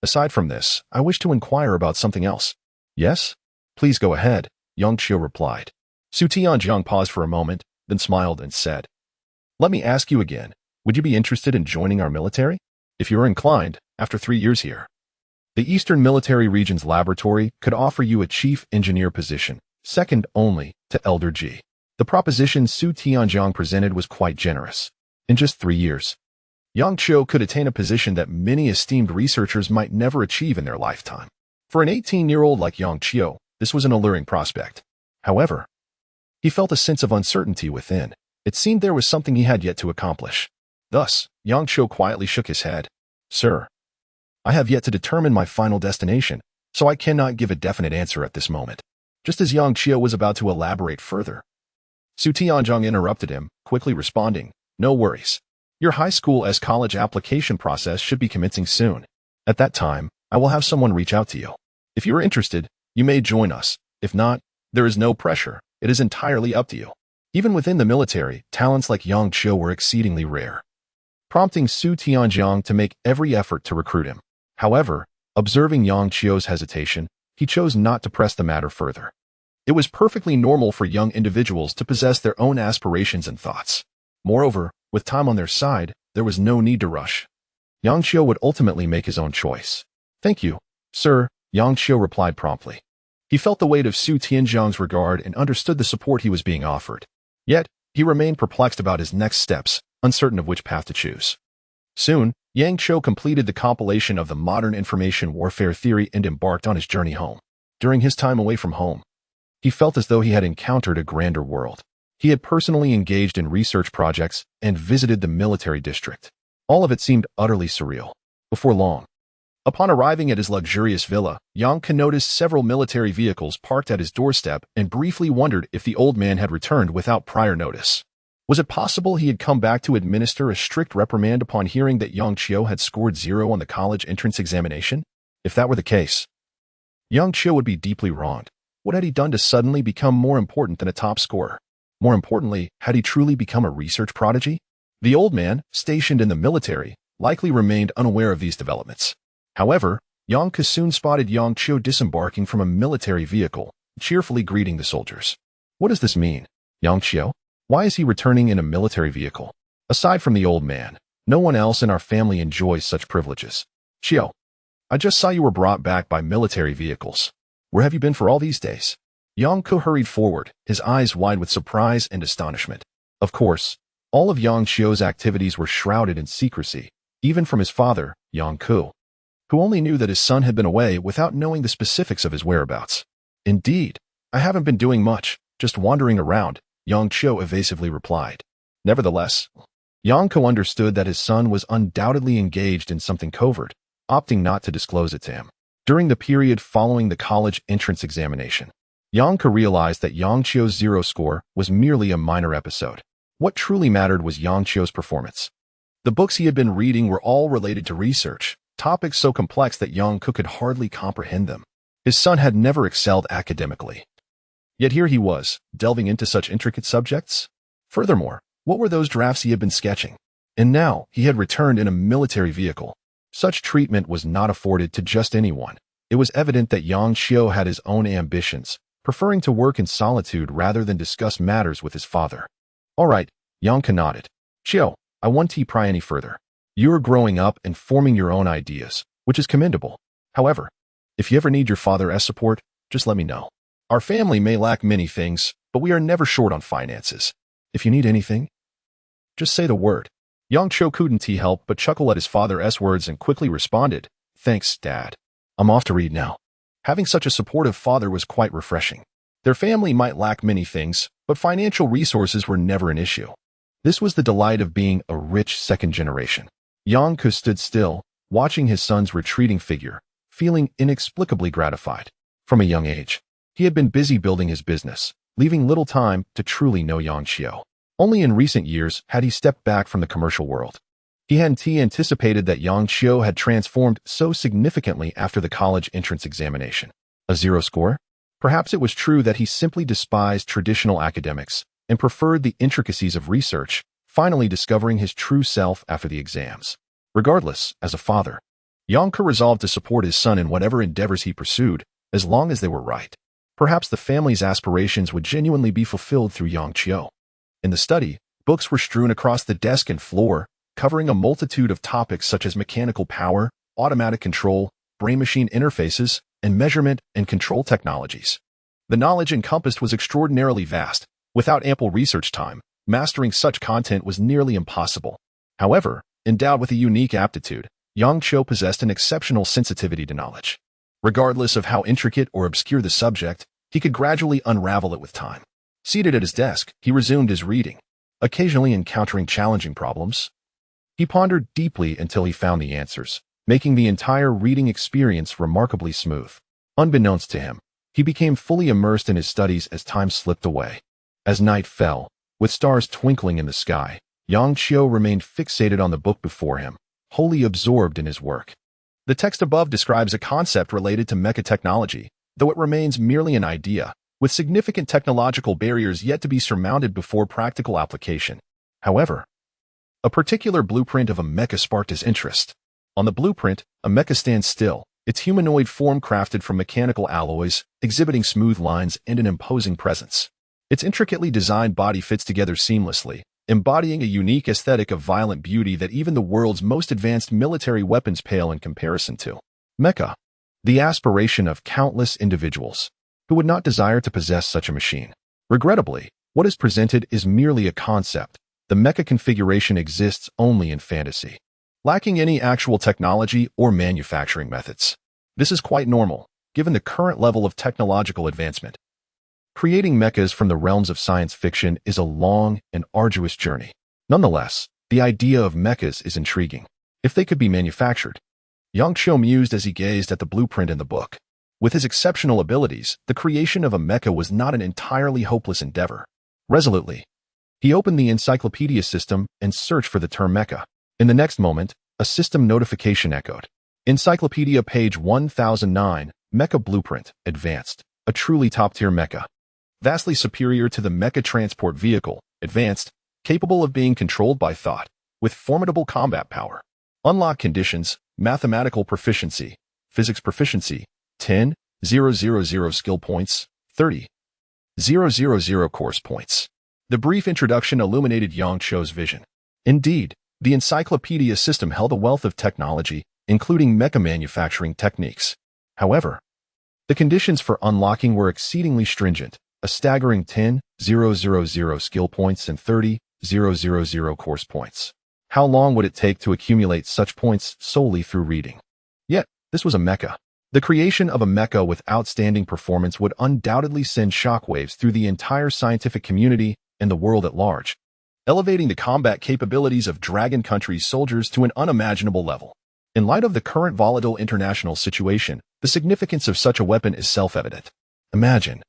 Aside from this, I wish to inquire about something else. Yes? Please go ahead, Yang Qiu replied. Su Tianjiang paused for a moment, then smiled and said, Let me ask you again, would you be interested in joining our military? If you are inclined, after 3 years here, the Eastern Military Region's laboratory could offer you a chief engineer position, second only to Elder Ji. The proposition Su Tianjiang presented was quite generous. In just 3 years, Yang Qiu could attain a position that many esteemed researchers might never achieve in their lifetime. For an 18-year-old like Yang Qiu, this was an alluring prospect. However, he felt a sense of uncertainty within. It seemed there was something he had yet to accomplish. Thus, Yang Qiu quietly shook his head. Sir, I have yet to determine my final destination, so I cannot give a definite answer at this moment. Just as Yang Qiu was about to elaborate further, Su Tianjiang interrupted him, quickly responding, No worries. Your high school's college application process should be commencing soon. At that time, I will have someone reach out to you. If you are interested, you may join us. If not, there is no pressure. It is entirely up to you. Even within the military, talents like Yang Qiu were exceedingly rare, prompting Su Tianjiang to make every effort to recruit him. However, observing Yang Qiu's hesitation, he chose not to press the matter further. It was perfectly normal for young individuals to possess their own aspirations and thoughts. Moreover, with time on their side, there was no need to rush. Yang Qiu would ultimately make his own choice. Thank you, sir, Yang Qiu replied promptly. He felt the weight of Su Tianjiang's regard and understood the support he was being offered. Yet, he remained perplexed about his next steps, uncertain of which path to choose. Soon, Yang Qiu completed the compilation of the modern information warfare theory and embarked on his journey home. During his time away from home, he felt as though he had encountered a grander world. He had personally engaged in research projects and visited the military district. All of it seemed utterly surreal. Before long, upon arriving at his luxurious villa, Yang Qiu noticed several military vehicles parked at his doorstep and briefly wondered if the old man had returned without prior notice. Was it possible he had come back to administer a strict reprimand upon hearing that Yang Qiu had scored 0 on the college entrance examination? If that were the case, Yang Qiu would be deeply wronged. What had he done to suddenly become more important than a top scorer? More importantly, had he truly become a research prodigy? The old man, stationed in the military, likely remained unaware of these developments. However, Yang Qiu soon spotted Yang Qiu disembarking from a military vehicle, cheerfully greeting the soldiers. What does this mean? Yang Qiu? Why is he returning in a military vehicle? Aside from the old man, no one else in our family enjoys such privileges. Qiu, I just saw you were brought back by military vehicles. Where have you been for all these days? Yang Qiu hurried forward, his eyes wide with surprise and astonishment. Of course, all of Yang Qiu's activities were shrouded in secrecy, even from his father, Yang Qiu, who only knew that his son had been away without knowing the specifics of his whereabouts. Indeed, I haven't been doing much, just wandering around, Yang Qiu evasively replied. Nevertheless, Yang Qiu understood that his son was undoubtedly engaged in something covert, opting not to disclose it to him. During the period following the college entrance examination, Yang Qiu realized that Yang Qiu's 0 score was merely a minor episode. What truly mattered was Yang Qiu's performance. The books he had been reading were all related to research, topics so complex that Yang Qiu could hardly comprehend them. His son had never excelled academically. Yet here he was, delving into such intricate subjects. Furthermore, what were those drafts he had been sketching? And now, he had returned in a military vehicle. Such treatment was not afforded to just anyone. It was evident that Yang Qiu had his own ambitions, preferring to work in solitude rather than discuss matters with his father. All right, Yang Qiu nodded. Qiu, I won't pry any further. You are growing up and forming your own ideas, which is commendable. However, if you ever need your father's support, just let me know. Our family may lack many things, but we are never short on finances. If you need anything, just say the word. Yang Qiu couldn't help but chuckle at his father's words and quickly responded, Thanks, Dad. I'm off to read now. Having such a supportive father was quite refreshing. Their family might lack many things, but financial resources were never an issue. This was the delight of being a rich second generation. Yang Qiu stood still, watching his son's retreating figure, feeling inexplicably gratified. From a young age, He had been busy building his business, leaving little time to truly know Yang Xiu. Only in recent years had he stepped back from the commercial world. He hadn't anticipated that Yang Xiu had transformed so significantly after the college entrance examination. A 0 score? Perhaps it was true that he simply despised traditional academics and preferred the intricacies of research, finally discovering his true self after the exams. Regardless, as a father, Yang Ke resolved to support his son in whatever endeavors he pursued, as long as they were right. Perhaps the family's aspirations would genuinely be fulfilled through Yang Xiu. In the study, books were strewn across the desk and floor, covering a multitude of topics such as mechanical power, automatic control, brain-machine interfaces, and measurement and control technologies. The knowledge encompassed was extraordinarily vast. Without ample research time, mastering such content was nearly impossible. However, endowed with a unique aptitude, Yang Xiu possessed an exceptional sensitivity to knowledge. Regardless of how intricate or obscure the subject, he could gradually unravel it with time. Seated at his desk, he resumed his reading, occasionally encountering challenging problems. He pondered deeply until he found the answers, making the entire reading experience remarkably smooth. Unbeknownst to him, he became fully immersed in his studies as time slipped away. As night fell, with stars twinkling in the sky, Yang Xiu remained fixated on the book before him, wholly absorbed in his work. The text above describes a concept related to mecha technology, though it remains merely an idea, with significant technological barriers yet to be surmounted before practical application. However, a particular blueprint of a mecha sparked his interest. On the blueprint, a mecha stands still, its humanoid form crafted from mechanical alloys, exhibiting smooth lines and an imposing presence. Its intricately designed body fits together seamlessly, embodying a unique aesthetic of violent beauty that even the world's most advanced military weapons pale in comparison to. Mecha, the aspiration of countless individuals who would not desire to possess such a machine. Regrettably, what is presented is merely a concept. The mecha configuration exists only in fantasy, lacking any actual technology or manufacturing methods. This is quite normal, given the current level of technological advancement. Creating mechas from the realms of science fiction is a long and arduous journey. Nonetheless, the idea of mechas is intriguing. If they could be manufactured, Yang Xiu mused as he gazed at the blueprint in the book. With his exceptional abilities, the creation of a mecha was not an entirely hopeless endeavor. Resolutely, he opened the encyclopedia system and searched for the term mecha. In the next moment, a system notification echoed. Encyclopedia page 1009, Mecha Blueprint, Advanced, a truly top-tier mecha. Vastly superior to the mecha transport vehicle, advanced, capable of being controlled by thought, with formidable combat power. Unlock conditions, mathematical proficiency, physics proficiency, 10,000 skill points, 30,000 course points. The brief introduction illuminated Yang Xiu's vision. Indeed, the encyclopedia system held a wealth of technology, including mecha manufacturing techniques. However, the conditions for unlocking were exceedingly stringent, a staggering 10,000 skill points and 30,000 course points. How long would it take to accumulate such points solely through reading? Yet, this was a mecha. The creation of a mecha with outstanding performance would undoubtedly send shockwaves through the entire scientific community and the world at large, elevating the combat capabilities of Dragon Country's soldiers to an unimaginable level. In light of the current volatile international situation, the significance of such a weapon is self-evident. Imagine,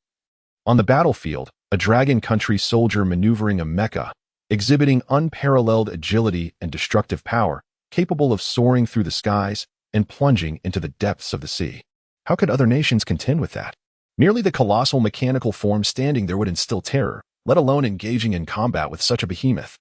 on the battlefield, a Dragon Country soldier maneuvering a mecha, exhibiting unparalleled agility and destructive power, capable of soaring through the skies and plunging into the depths of the sea. How could other nations contend with that? Merely the colossal mechanical form standing there would instill terror, let alone engaging in combat with such a behemoth.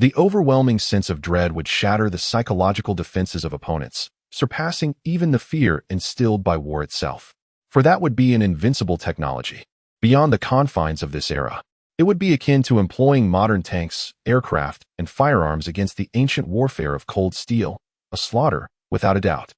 The overwhelming sense of dread would shatter the psychological defenses of opponents, surpassing even the fear instilled by war itself. For that would be an invincible technology. Beyond the confines of this era, it would be akin to employing modern tanks, aircraft, and firearms against the ancient warfare of cold steel, a slaughter, without a doubt.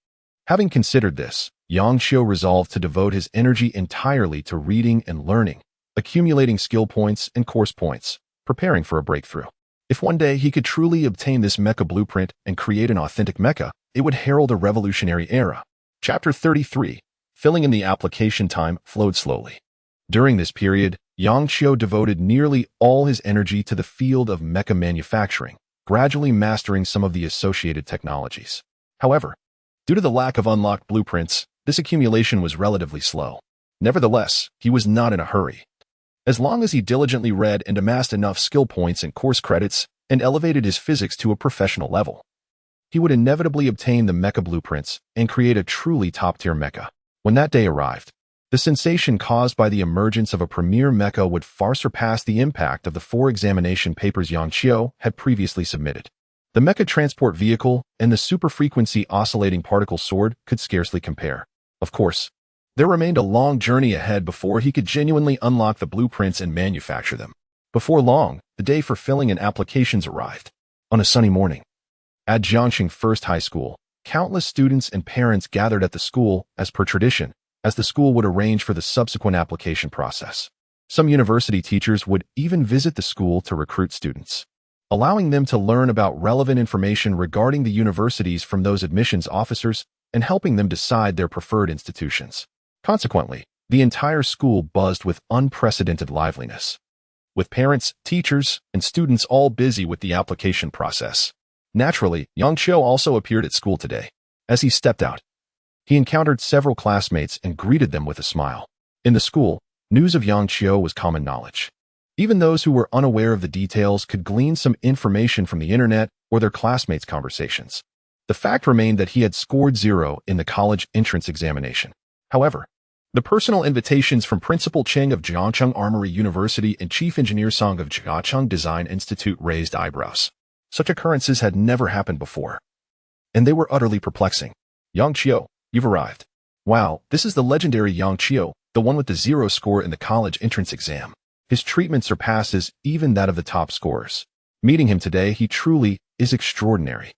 Having considered this, Yang Xiu resolved to devote his energy entirely to reading and learning, accumulating skill points and course points, preparing for a breakthrough. If one day he could truly obtain this mecha blueprint and create an authentic mecha, it would herald a revolutionary era. Chapter 33. Filling in the application time flowed slowly. During this period, Yang Xiu devoted nearly all his energy to the field of mecha manufacturing, gradually mastering some of the associated technologies. However, due to the lack of unlocked blueprints, this accumulation was relatively slow. Nevertheless, he was not in a hurry. As long as he diligently read and amassed enough skill points and course credits and elevated his physics to a professional level, he would inevitably obtain the mecha blueprints and create a truly top-tier mecha. When that day arrived, the sensation caused by the emergence of a premier mecha would far surpass the impact of the 4 examination papers Yang Qiu had previously submitted. The mecha transport vehicle and the super-frequency oscillating particle sword could scarcely compare. Of course, there remained a long journey ahead before he could genuinely unlock the blueprints and manufacture them. Before long, the day for filling in applications arrived. On a sunny morning, at Jiangxing First High School, countless students and parents gathered at the school as per tradition, as the school would arrange for the subsequent application process. Some university teachers would even visit the school to recruit students, allowing them to learn about relevant information regarding the universities from those admissions officers and helping them decide their preferred institutions. Consequently, the entire school buzzed with unprecedented liveliness, with parents, teachers, and students all busy with the application process. Naturally, Yang Qiu also appeared at school today. As he stepped out, he encountered several classmates and greeted them with a smile. In the school, news of Yang Qiu was common knowledge. Even those who were unaware of the details could glean some information from the internet or their classmates' conversations. The fact remained that he had scored 0 in the college entrance examination. However, the personal invitations from Principal Cheng of Jiangcheng Armory University and Chief Engineer Song of Jiangcheng Design Institute raised eyebrows. Such occurrences had never happened before, and they were utterly perplexing. Yang Qiu, you've arrived. Wow, this is the legendary Yang Qiu, the one with the 0 score in the college entrance exam. His treatment surpasses even that of the top scorers. Meeting him today, he truly is extraordinary.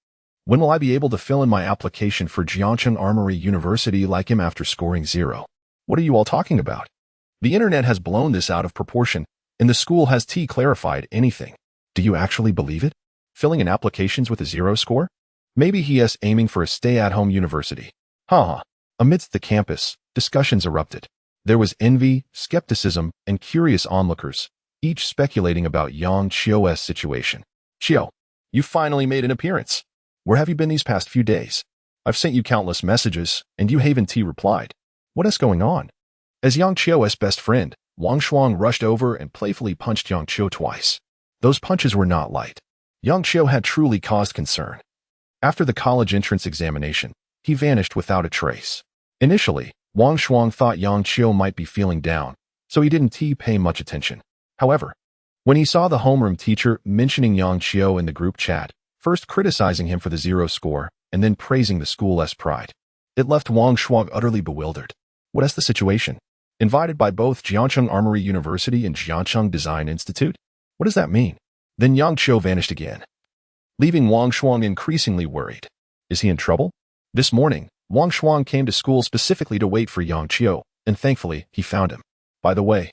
When will I be able to fill in my application for Jiangcheng Armory University like him after scoring 0? What are you all talking about? The internet has blown this out of proportion, and the school has clarified anything. Do you actually believe it? Filling in applications with a 0 score? Maybe he is aiming for a stay-at-home university. Amidst the campus, discussions erupted. There was envy, skepticism, and curious onlookers, each speculating about Yang Qiu's situation. Qiu, you finally made an appearance. Where have you been these past few days? I've sent you countless messages, and you haven't replied. What is going on? As Yang Qiu's best friend, Wang Shuang rushed over and playfully punched Yang Qiu twice. Those punches were not light. Yang Qiu had truly caused concern. After the college entrance examination, he vanished without a trace. Initially, Wang Shuang thought Yang Qiu might be feeling down, so he didn't pay much attention. However, when he saw the homeroom teacher mentioning Yang Qiu in the group chat, first criticizing him for the 0 score and then praising the school's pride, it left Wang Shuang utterly bewildered. What is the situation? Invited by both Jiangcheng Armory University and Jiangcheng Design Institute? What does that mean? Then Yang Qiu vanished again, leaving Wang Shuang increasingly worried. Is he in trouble? This morning, Wang Shuang came to school specifically to wait for Yang Qiu, and thankfully, he found him. By the way,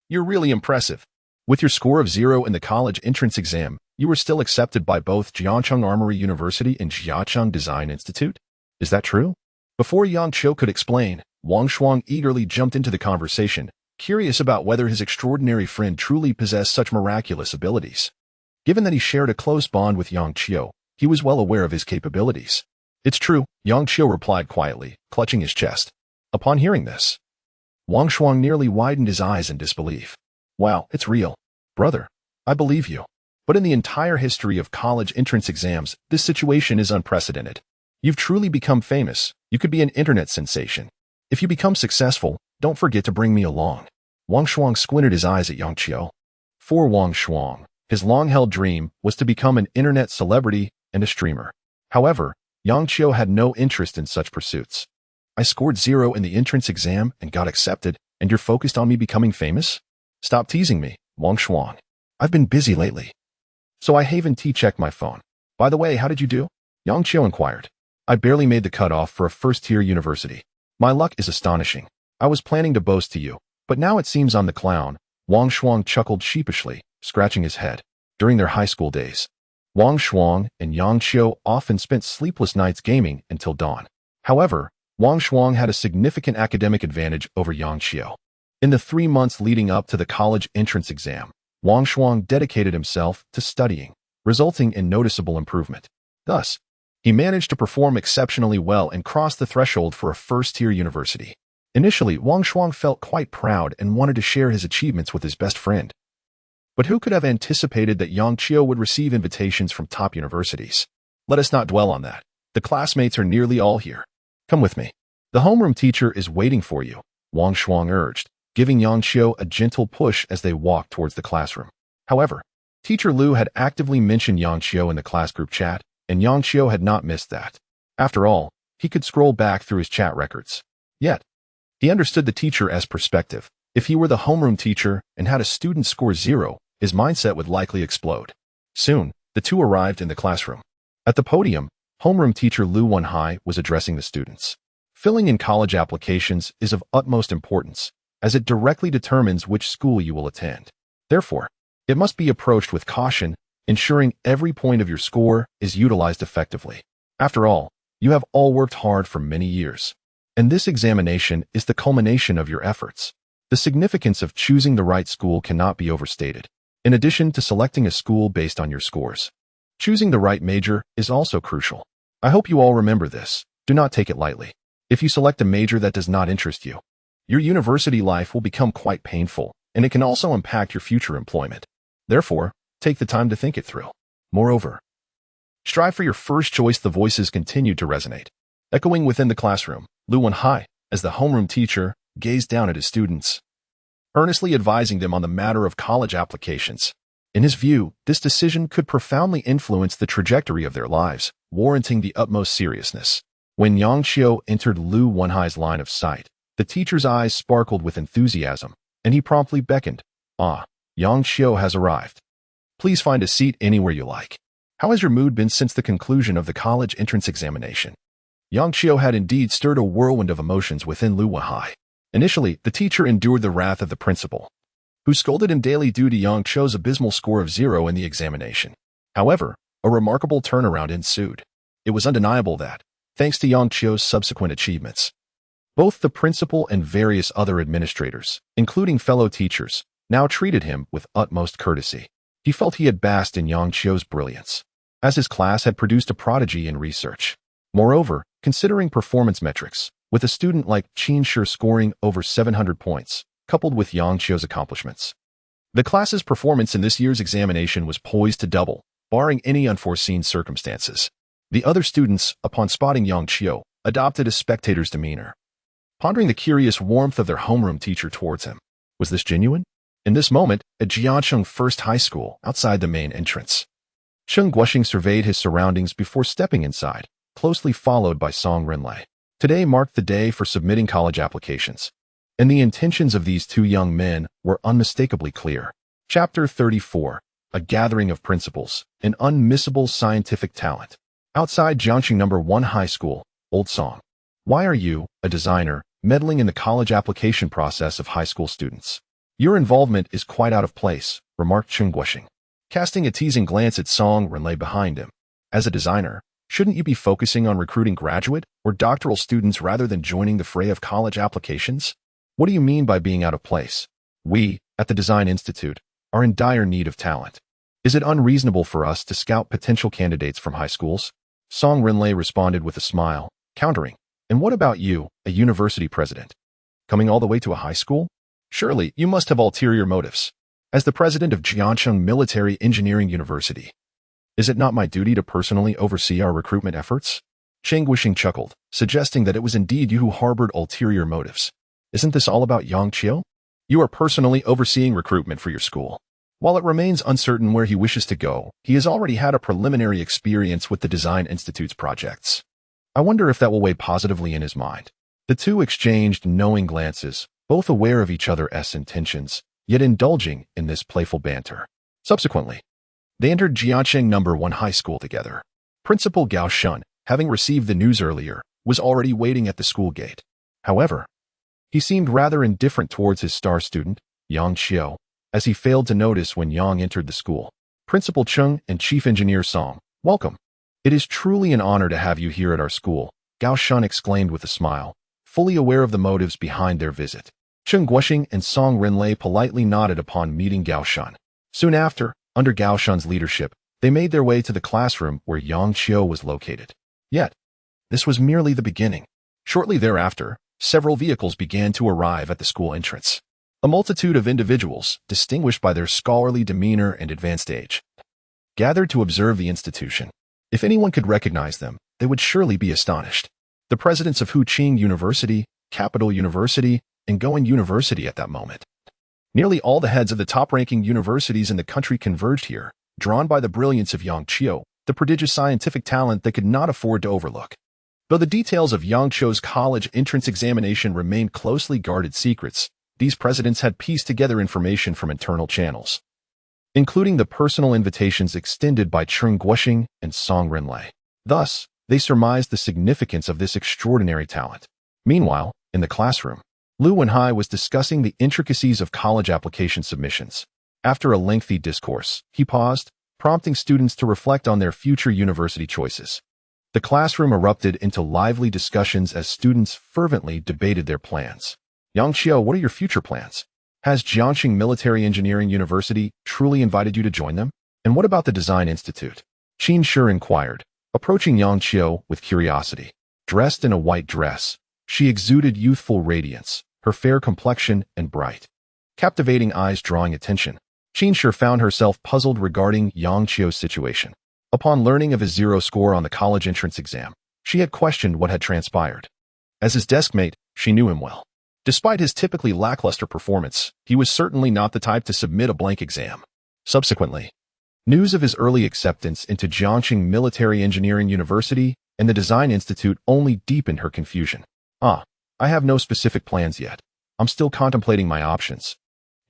you're really impressive. With your score of 0 in the college entrance exam, you were still accepted by both Jiangcheng Armory University and Jiangcheng Design Institute? Is that true? Before Yang Qiu could explain, Wang Shuang eagerly jumped into the conversation, curious about whether his extraordinary friend truly possessed such miraculous abilities. Given that he shared a close bond with Yang Qiu, he was well aware of his capabilities. It's true, Yang Qiu replied quietly, clutching his chest. Upon hearing this, Wang Shuang nearly widened his eyes in disbelief. Wow, it's real. Brother, I believe you. But in the entire history of college entrance exams, this situation is unprecedented. You've truly become famous. You could be an internet sensation. If you become successful, don't forget to bring me along. Wang Shuang squinted his eyes at Yang Qiu. For Wang Shuang, his long-held dream was to become an internet celebrity and a streamer. However, Yang Qiu had no interest in such pursuits. I scored 0 in the entrance exam and got accepted, and you're focused on me becoming famous? Stop teasing me, Wang Shuang. I've been busy lately, so I haven't checked my phone. By the way, how did you do? Yang Qiu inquired. I barely made the cutoff for a first-tier university. My luck is astonishing. I was planning to boast to you, but now it seems I'm the clown. Wang Shuang chuckled sheepishly, scratching his head. During their high school days, Wang Shuang and Yang Qiu often spent sleepless nights gaming until dawn. However, Wang Shuang had a significant academic advantage over Yang Qiu. In the 3 months leading up to the college entrance exam, Wang Shuang dedicated himself to studying, resulting in noticeable improvement. Thus, he managed to perform exceptionally well and cross the threshold for a first-tier university. Initially, Wang Shuang felt quite proud and wanted to share his achievements with his best friend. But who could have anticipated that Yang Qiu would receive invitations from top universities? Let us not dwell on that. The classmates are nearly all here. Come with me. The homeroom teacher is waiting for you, Wang Shuang urged, giving Yang Qiu a gentle push as they walked towards the classroom. However, Teacher Liu had actively mentioned Yang Qiu in the class group chat, and Yang Qiu had not missed that. After all, he could scroll back through his chat records. Yet, he understood the teacher as perspective. If he were the homeroom teacher and had a student score 0, his mindset would likely explode. Soon, the two arrived in the classroom. At the podium, homeroom teacher Lu Wenhai was addressing the students. Filling in college applications is of utmost importance, as it directly determines which school you will attend. Therefore, it must be approached with caution, ensuring every point of your score is utilized effectively. After all, you have all worked hard for many years, and this examination is the culmination of your efforts. The significance of choosing the right school cannot be overstated. In addition to selecting a school based on your scores, choosing the right major is also crucial. I hope you all remember this. Do not take it lightly. If you select a major that does not interest you, your university life will become quite painful, and it can also impact your future employment. Therefore, take the time to think it through. Moreover, strive for your first choice. The voices continued to resonate, echoing within the classroom. Lu Wenhai, as the homeroom teacher, gazed down at his students, earnestly advising them on the matter of college applications. In his view, this decision could profoundly influence the trajectory of their lives, warranting the utmost seriousness. When Yang Qiu entered Lu Wenhai's line of sight, the teacher's eyes sparkled with enthusiasm, and he promptly beckoned. Ah, Yang Qiu has arrived. Please find a seat anywhere you like. How has your mood been since the conclusion of the college entrance examination? Yang Qiu had indeed stirred a whirlwind of emotions within Lu Wenhai. Initially, the teacher endured the wrath of the principal, who scolded him daily due to Yang Qiu's abysmal score of 0 in the examination. However, a remarkable turnaround ensued. It was undeniable that, thanks to Yang Qiu's subsequent achievements, both the principal and various other administrators, including fellow teachers, now treated him with utmost courtesy. He felt he had basked in Yang Qiu's brilliance, as his class had produced a prodigy in research. Moreover, considering performance metrics, with a student like Qin Shi scoring over 700 points, coupled with Yang Qiu's accomplishments, the class's performance in this year's examination was poised to double, barring any unforeseen circumstances. The other students, upon spotting Yang Qiu, adopted a spectator's demeanor, pondering the curious warmth of their homeroom teacher towards him. Was this genuine? In this moment, at Jiancheng First High School, outside the main entrance, Cheng Guoxing surveyed his surroundings before stepping inside, closely followed by Song Renlei. Today marked the day for submitting college applications, and the intentions of these two young men were unmistakably clear. Chapter 34, A Gathering of Principles, an Unmissable Scientific Talent. Outside Jiangxing No. 1 High School, Old Song. Why are you, a designer, meddling in the college application process of high school students? Your involvement is quite out of place, remarked Cheng Guoxing, casting a teasing glance at Song Renlei behind him. As a designer, shouldn't you be focusing on recruiting graduate or doctoral students rather than joining the fray of college applications? What do you mean by being out of place? We, at the Design Institute, are in dire need of talent. Is it unreasonable for us to scout potential candidates from high schools? Song Renlei responded with a smile, countering, and what about you, a university president? Coming all the way to a high school? Surely you must have ulterior motives. As the president of Jiancheng Military Engineering University, is it not my duty to personally oversee our recruitment efforts? Cheng Guoxing chuckled, suggesting that it was indeed you who harbored ulterior motives. Isn't this all about Yang Qiu? You are personally overseeing recruitment for your school. While it remains uncertain where he wishes to go, he has already had a preliminary experience with the Design Institute's projects. I wonder if that will weigh positively in his mind. The two exchanged knowing glances, both aware of each other's intentions, yet indulging in this playful banter. Subsequently, they entered Jiancheng No. 1 High School together. Principal Gao Shun, having received the news earlier, was already waiting at the school gate. However, he seemed rather indifferent towards his star student, Yang Qiu, as he failed to notice when Yang entered the school. Principal Cheng and Chief Engineer Song, welcome. It is truly an honor to have you here at our school, Gao Shun exclaimed with a smile, fully aware of the motives behind their visit. Cheng Guoxing and Song Renlei politely nodded upon meeting Gao Shun. Soon after, under Gao Shun's leadership, they made their way to the classroom where Yang Qiu was located. Yet, this was merely the beginning. Shortly thereafter, several vehicles began to arrive at the school entrance. A multitude of individuals, distinguished by their scholarly demeanor and advanced age, gathered to observe the institution. If anyone could recognize them, they would surely be astonished. The presidents of Huqing University, Capital University, and Goen University at that moment. Nearly all the heads of the top-ranking universities in the country converged here, drawn by the brilliance of Yang Qiu, the prodigious scientific talent they could not afford to overlook. Though the details of Yang Qiu's college entrance examination remained closely guarded secrets, these presidents had pieced together information from internal channels, including the personal invitations extended by Cheng Guoxing and Song Renlei. Thus, they surmised the significance of this extraordinary talent. Meanwhile, in the classroom, Lu Wenhai was discussing the intricacies of college application submissions. After a lengthy discourse, he paused, prompting students to reflect on their future university choices. The classroom erupted into lively discussions as students fervently debated their plans. Yang Qiu, what are your future plans? Has Jiangxing Military Engineering University truly invited you to join them? And what about the Design Institute? Qin Shi inquired, approaching Yang Qiu with curiosity. Dressed in a white dress, she exuded youthful radiance, her fair complexion and bright, captivating eyes drawing attention. Qin Shi found herself puzzled regarding Yang Qiu's situation. Upon learning of his zero score on the college entrance exam, she had questioned what had transpired. As his deskmate, she knew him well. Despite his typically lackluster performance, he was certainly not the type to submit a blank exam. Subsequently, news of his early acceptance into Jiangxing Military Engineering University and the Design Institute only deepened her confusion. I have no specific plans yet. I'm still contemplating my options.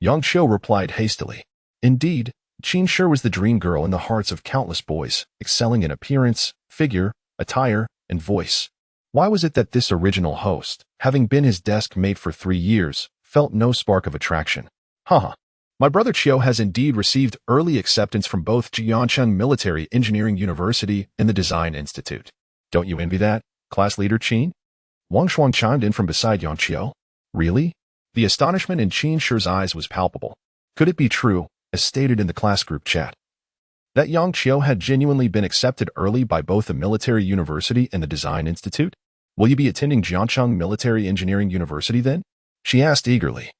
Yang Qiu replied hastily. Indeed, Qin Shi was the dream girl in the hearts of countless boys, excelling in appearance, figure, attire, and voice. Why was it that this original host, having been his desk mate for 3 years, felt no spark of attraction? My brother Qiu has indeed received early acceptance from both Jiangxing Military Engineering University and the Design Institute. Don't you envy that, class leader Qin? Wang Shuang chimed in from beside Yang Qiu. Really? The astonishment in Qin Shi's eyes was palpable. Could it be true, as stated in the class group chat, that Yang Qiu had genuinely been accepted early by both the Military University and the Design Institute? Will you be attending Jiangxing Military Engineering University then? She asked eagerly.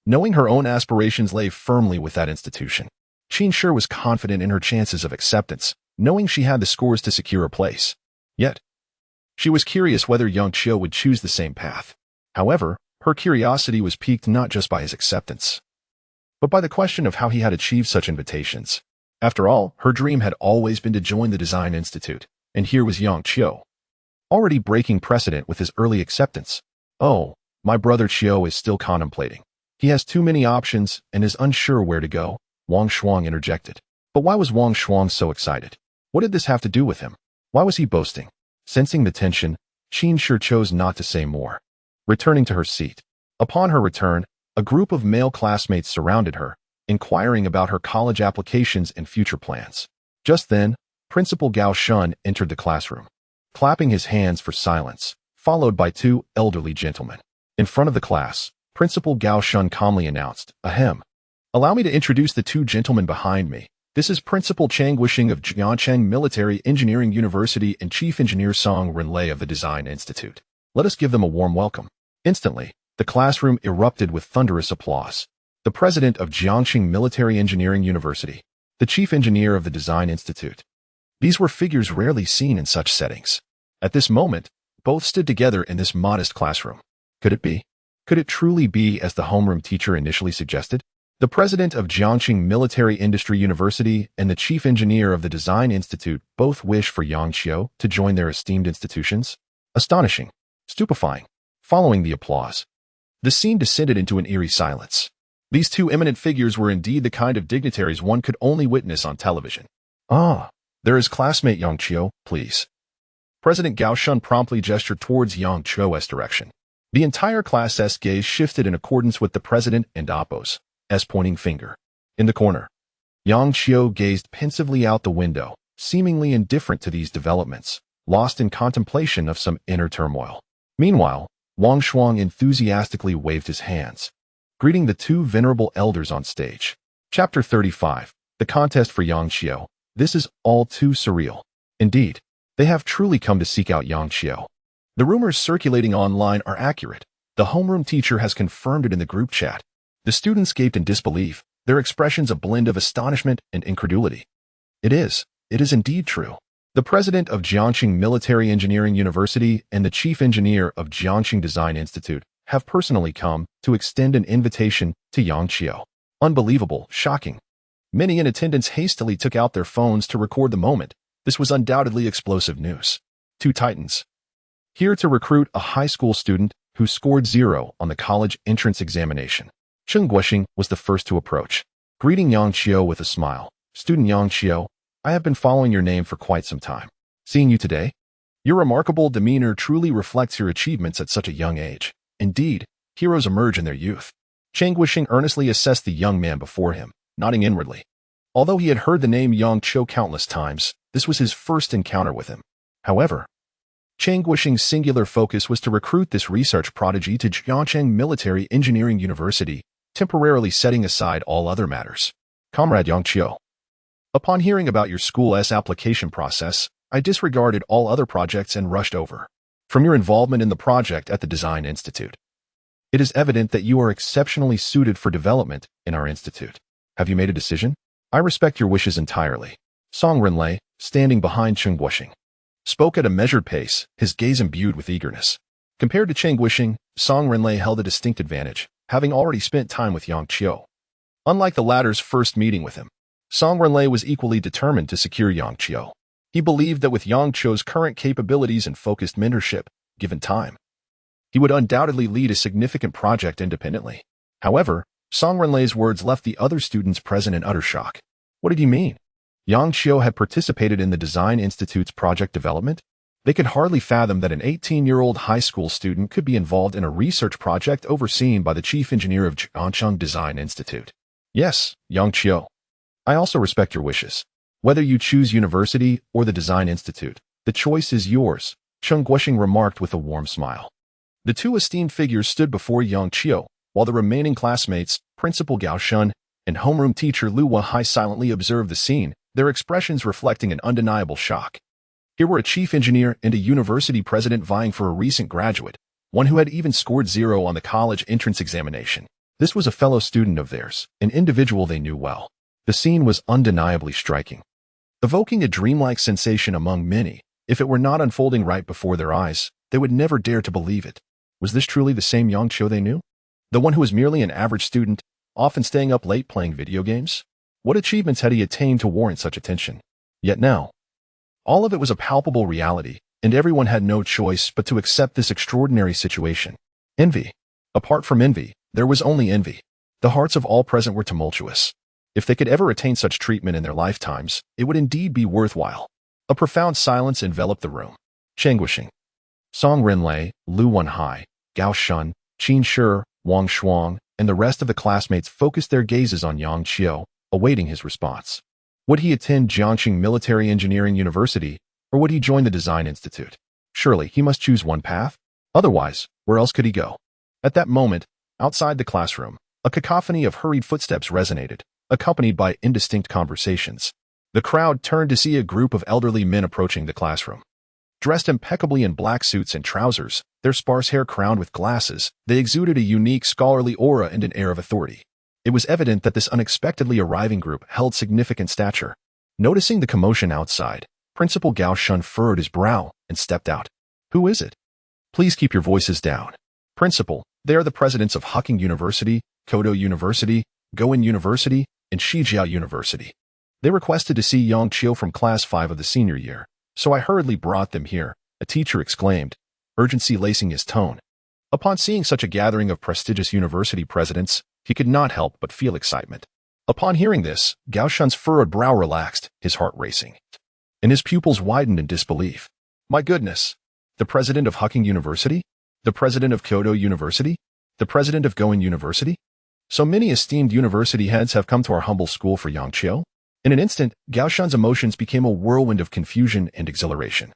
Knowing her own aspirations lay firmly with that institution, Qin Shi was confident in her chances of acceptance, knowing she had the scores to secure a place. Yet, she was curious whether Yang Qiu would choose the same path. However, her curiosity was piqued not just by his acceptance, but by the question of how he had achieved such invitations. After all, her dream had always been to join the Design Institute, and here was Yang Qiu, already breaking precedent with his early acceptance. Oh, my brother Qiu is still contemplating. He has too many options and is unsure where to go, Wang Shuang interjected. But why was Wang Shuang so excited? What did this have to do with him? Why was he boasting? Sensing the tension, Qin Shi chose not to say more. Returning to her seat. Upon her return, a group of male classmates surrounded her, inquiring about her college applications and future plans. Just then, Principal Gao Shun entered the classroom, clapping his hands for silence, followed by 2 elderly gentlemen. In front of the class, Principal Gao Shun calmly announced, Ahem. Allow me to introduce the 2 gentlemen behind me. This is Principal Chang Guoxing of Jiangxing Military Engineering University and Chief Engineer Song Renlei of the Design Institute. Let us give them a warm welcome. Instantly, the classroom erupted with thunderous applause. The president of Jiangxing Military Engineering University, the chief engineer of the Design Institute. These were figures rarely seen in such settings. At this moment, both stood together in this modest classroom. Could it be? Could it truly be as the homeroom teacher initially suggested? The president of Jiangxing Military Industry University and the chief engineer of the Design Institute both wish for Yang Qiu to join their esteemed institutions? Astonishing. Stupefying. Following the applause, the scene descended into an eerie silence. These 2 eminent figures were indeed the kind of dignitaries one could only witness on television. There is classmate Yang Qiu, please. President Gao Shun promptly gestured towards Yang Qiu's direction. The entire class's gaze shifted in accordance with the president and Oppo's pointing finger. In the corner, Yang Qiu gazed pensively out the window, seemingly indifferent to these developments, lost in contemplation of some inner turmoil. Meanwhile, Wang Shuang enthusiastically waved his hands, greeting the 2 venerable elders on stage. Chapter 35. The contest for Yang Qiu. This is all too surreal. Indeed, they have truly come to seek out Yang Qiu. The rumors circulating online are accurate. The homeroom teacher has confirmed it in the group chat. The students gaped in disbelief, their expressions a blend of astonishment and incredulity. It is indeed true. The president of Jiangxing Military Engineering University and the chief engineer of Jiangxing Design Institute have personally come to extend an invitation to Yang Qiu. Unbelievable, shocking. Many in attendance hastily took out their phones to record the moment. This was undoubtedly explosive news. Two titans. Here to recruit a high school student who scored 0 on the college entrance examination. Chen Guoxing was the first to approach, greeting Yang Qiu with a smile. Student Yang Qiu, I have been following your name for quite some time. Seeing you today, your remarkable demeanor truly reflects your achievements at such a young age. Indeed, heroes emerge in their youth. Chen Guoxing earnestly assessed the young man before him, nodding inwardly. Although he had heard the name Yang Qiu countless times, this was his first encounter with him. However, Chen Guoxing's singular focus was to recruit this research prodigy to Jiangxing Military Engineering University, temporarily setting aside all other matters. Comrade Yang Qiu, upon hearing about your school's application process, I disregarded all other projects and rushed over. From your involvement in the project at the Design Institute, it is evident that you are exceptionally suited for development in our institute. Have you made a decision? I respect your wishes entirely. Song Renlei, standing behind Chen Guoxing, spoke at a measured pace, his gaze imbued with eagerness. Compared to Chen Guoxing, Song Renlei held a distinct advantage, having already spent time with Yang Qiu. Unlike the latter's first meeting with him, Song Renlei was equally determined to secure Yang Qiu. He believed that with Yang Qiu's current capabilities and focused mentorship, given time, he would undoubtedly lead a significant project independently. However, Song Renlei's words left the other students present in utter shock. What did he mean? Yang Qiu had participated in the Design Institute's project development? They could hardly fathom that an 18-year-old high school student could be involved in a research project overseen by the chief engineer of Jiangxing Design Institute. Yes, Yang Qiu. I also respect your wishes. Whether you choose university or the Design Institute, the choice is yours, Chen Guoxing remarked with a warm smile. The two esteemed figures stood before Yang Qiu, while the remaining classmates, Principal Gao Shun and homeroom teacher Lu Wenhai silently observed the scene, their expressions reflecting an undeniable shock. Here were a chief engineer and a university president vying for a recent graduate, one who had even scored 0 on the college entrance examination. This was a fellow student of theirs, an individual they knew well. The scene was undeniably striking, evoking a dreamlike sensation among many. If it were not unfolding right before their eyes, they would never dare to believe it. Was this truly the same Yang Qiu they knew? The one who was merely an average student, often staying up late playing video games? What achievements had he attained to warrant such attention? Yet now, all of it was a palpable reality, and everyone had no choice but to accept this extraordinary situation. Envy. Apart from envy, there was only envy. The hearts of all present were tumultuous. If they could ever attain such treatment in their lifetimes, it would indeed be worthwhile. A profound silence enveloped the room. Chen Guoxing, Song Renlei, Lu Wenhai, Gao Shun, Qin Shi, Wang Shuang, and the rest of the classmates focused their gazes on Yang Qiu, awaiting his response. Would he attend Jiangxing Military Engineering University, or would he join the Design Institute? Surely he must choose one path. Otherwise, where else could he go? At that moment, outside the classroom, a cacophony of hurried footsteps resonated, accompanied by indistinct conversations. The crowd turned to see a group of elderly men approaching the classroom. Dressed impeccably in black suits and trousers, their sparse hair crowned with glasses, they exuded a unique scholarly aura and an air of authority. It was evident that this unexpectedly arriving group held significant stature. Noticing the commotion outside, Principal Gao Shun furrowed his brow and stepped out. Who is it? Please keep your voices down. Principal, they are the presidents of Huking University, Kodo University, Goen University, and Shijiao University. They requested to see Yang Qiu from Class 5 of the senior year, so I hurriedly brought them here, a teacher exclaimed, urgency lacing his tone. Upon seeing such a gathering of prestigious university presidents, he could not help but feel excitement. Upon hearing this, Gao Shun's furrowed brow relaxed, his heart racing, and his pupils widened in disbelief. My goodness! The president of Huking University? The president of Kyoto University? The president of Goen University? So many esteemed university heads have come to our humble school for Yang Qiu? In an instant, Gao Shun's emotions became a whirlwind of confusion and exhilaration.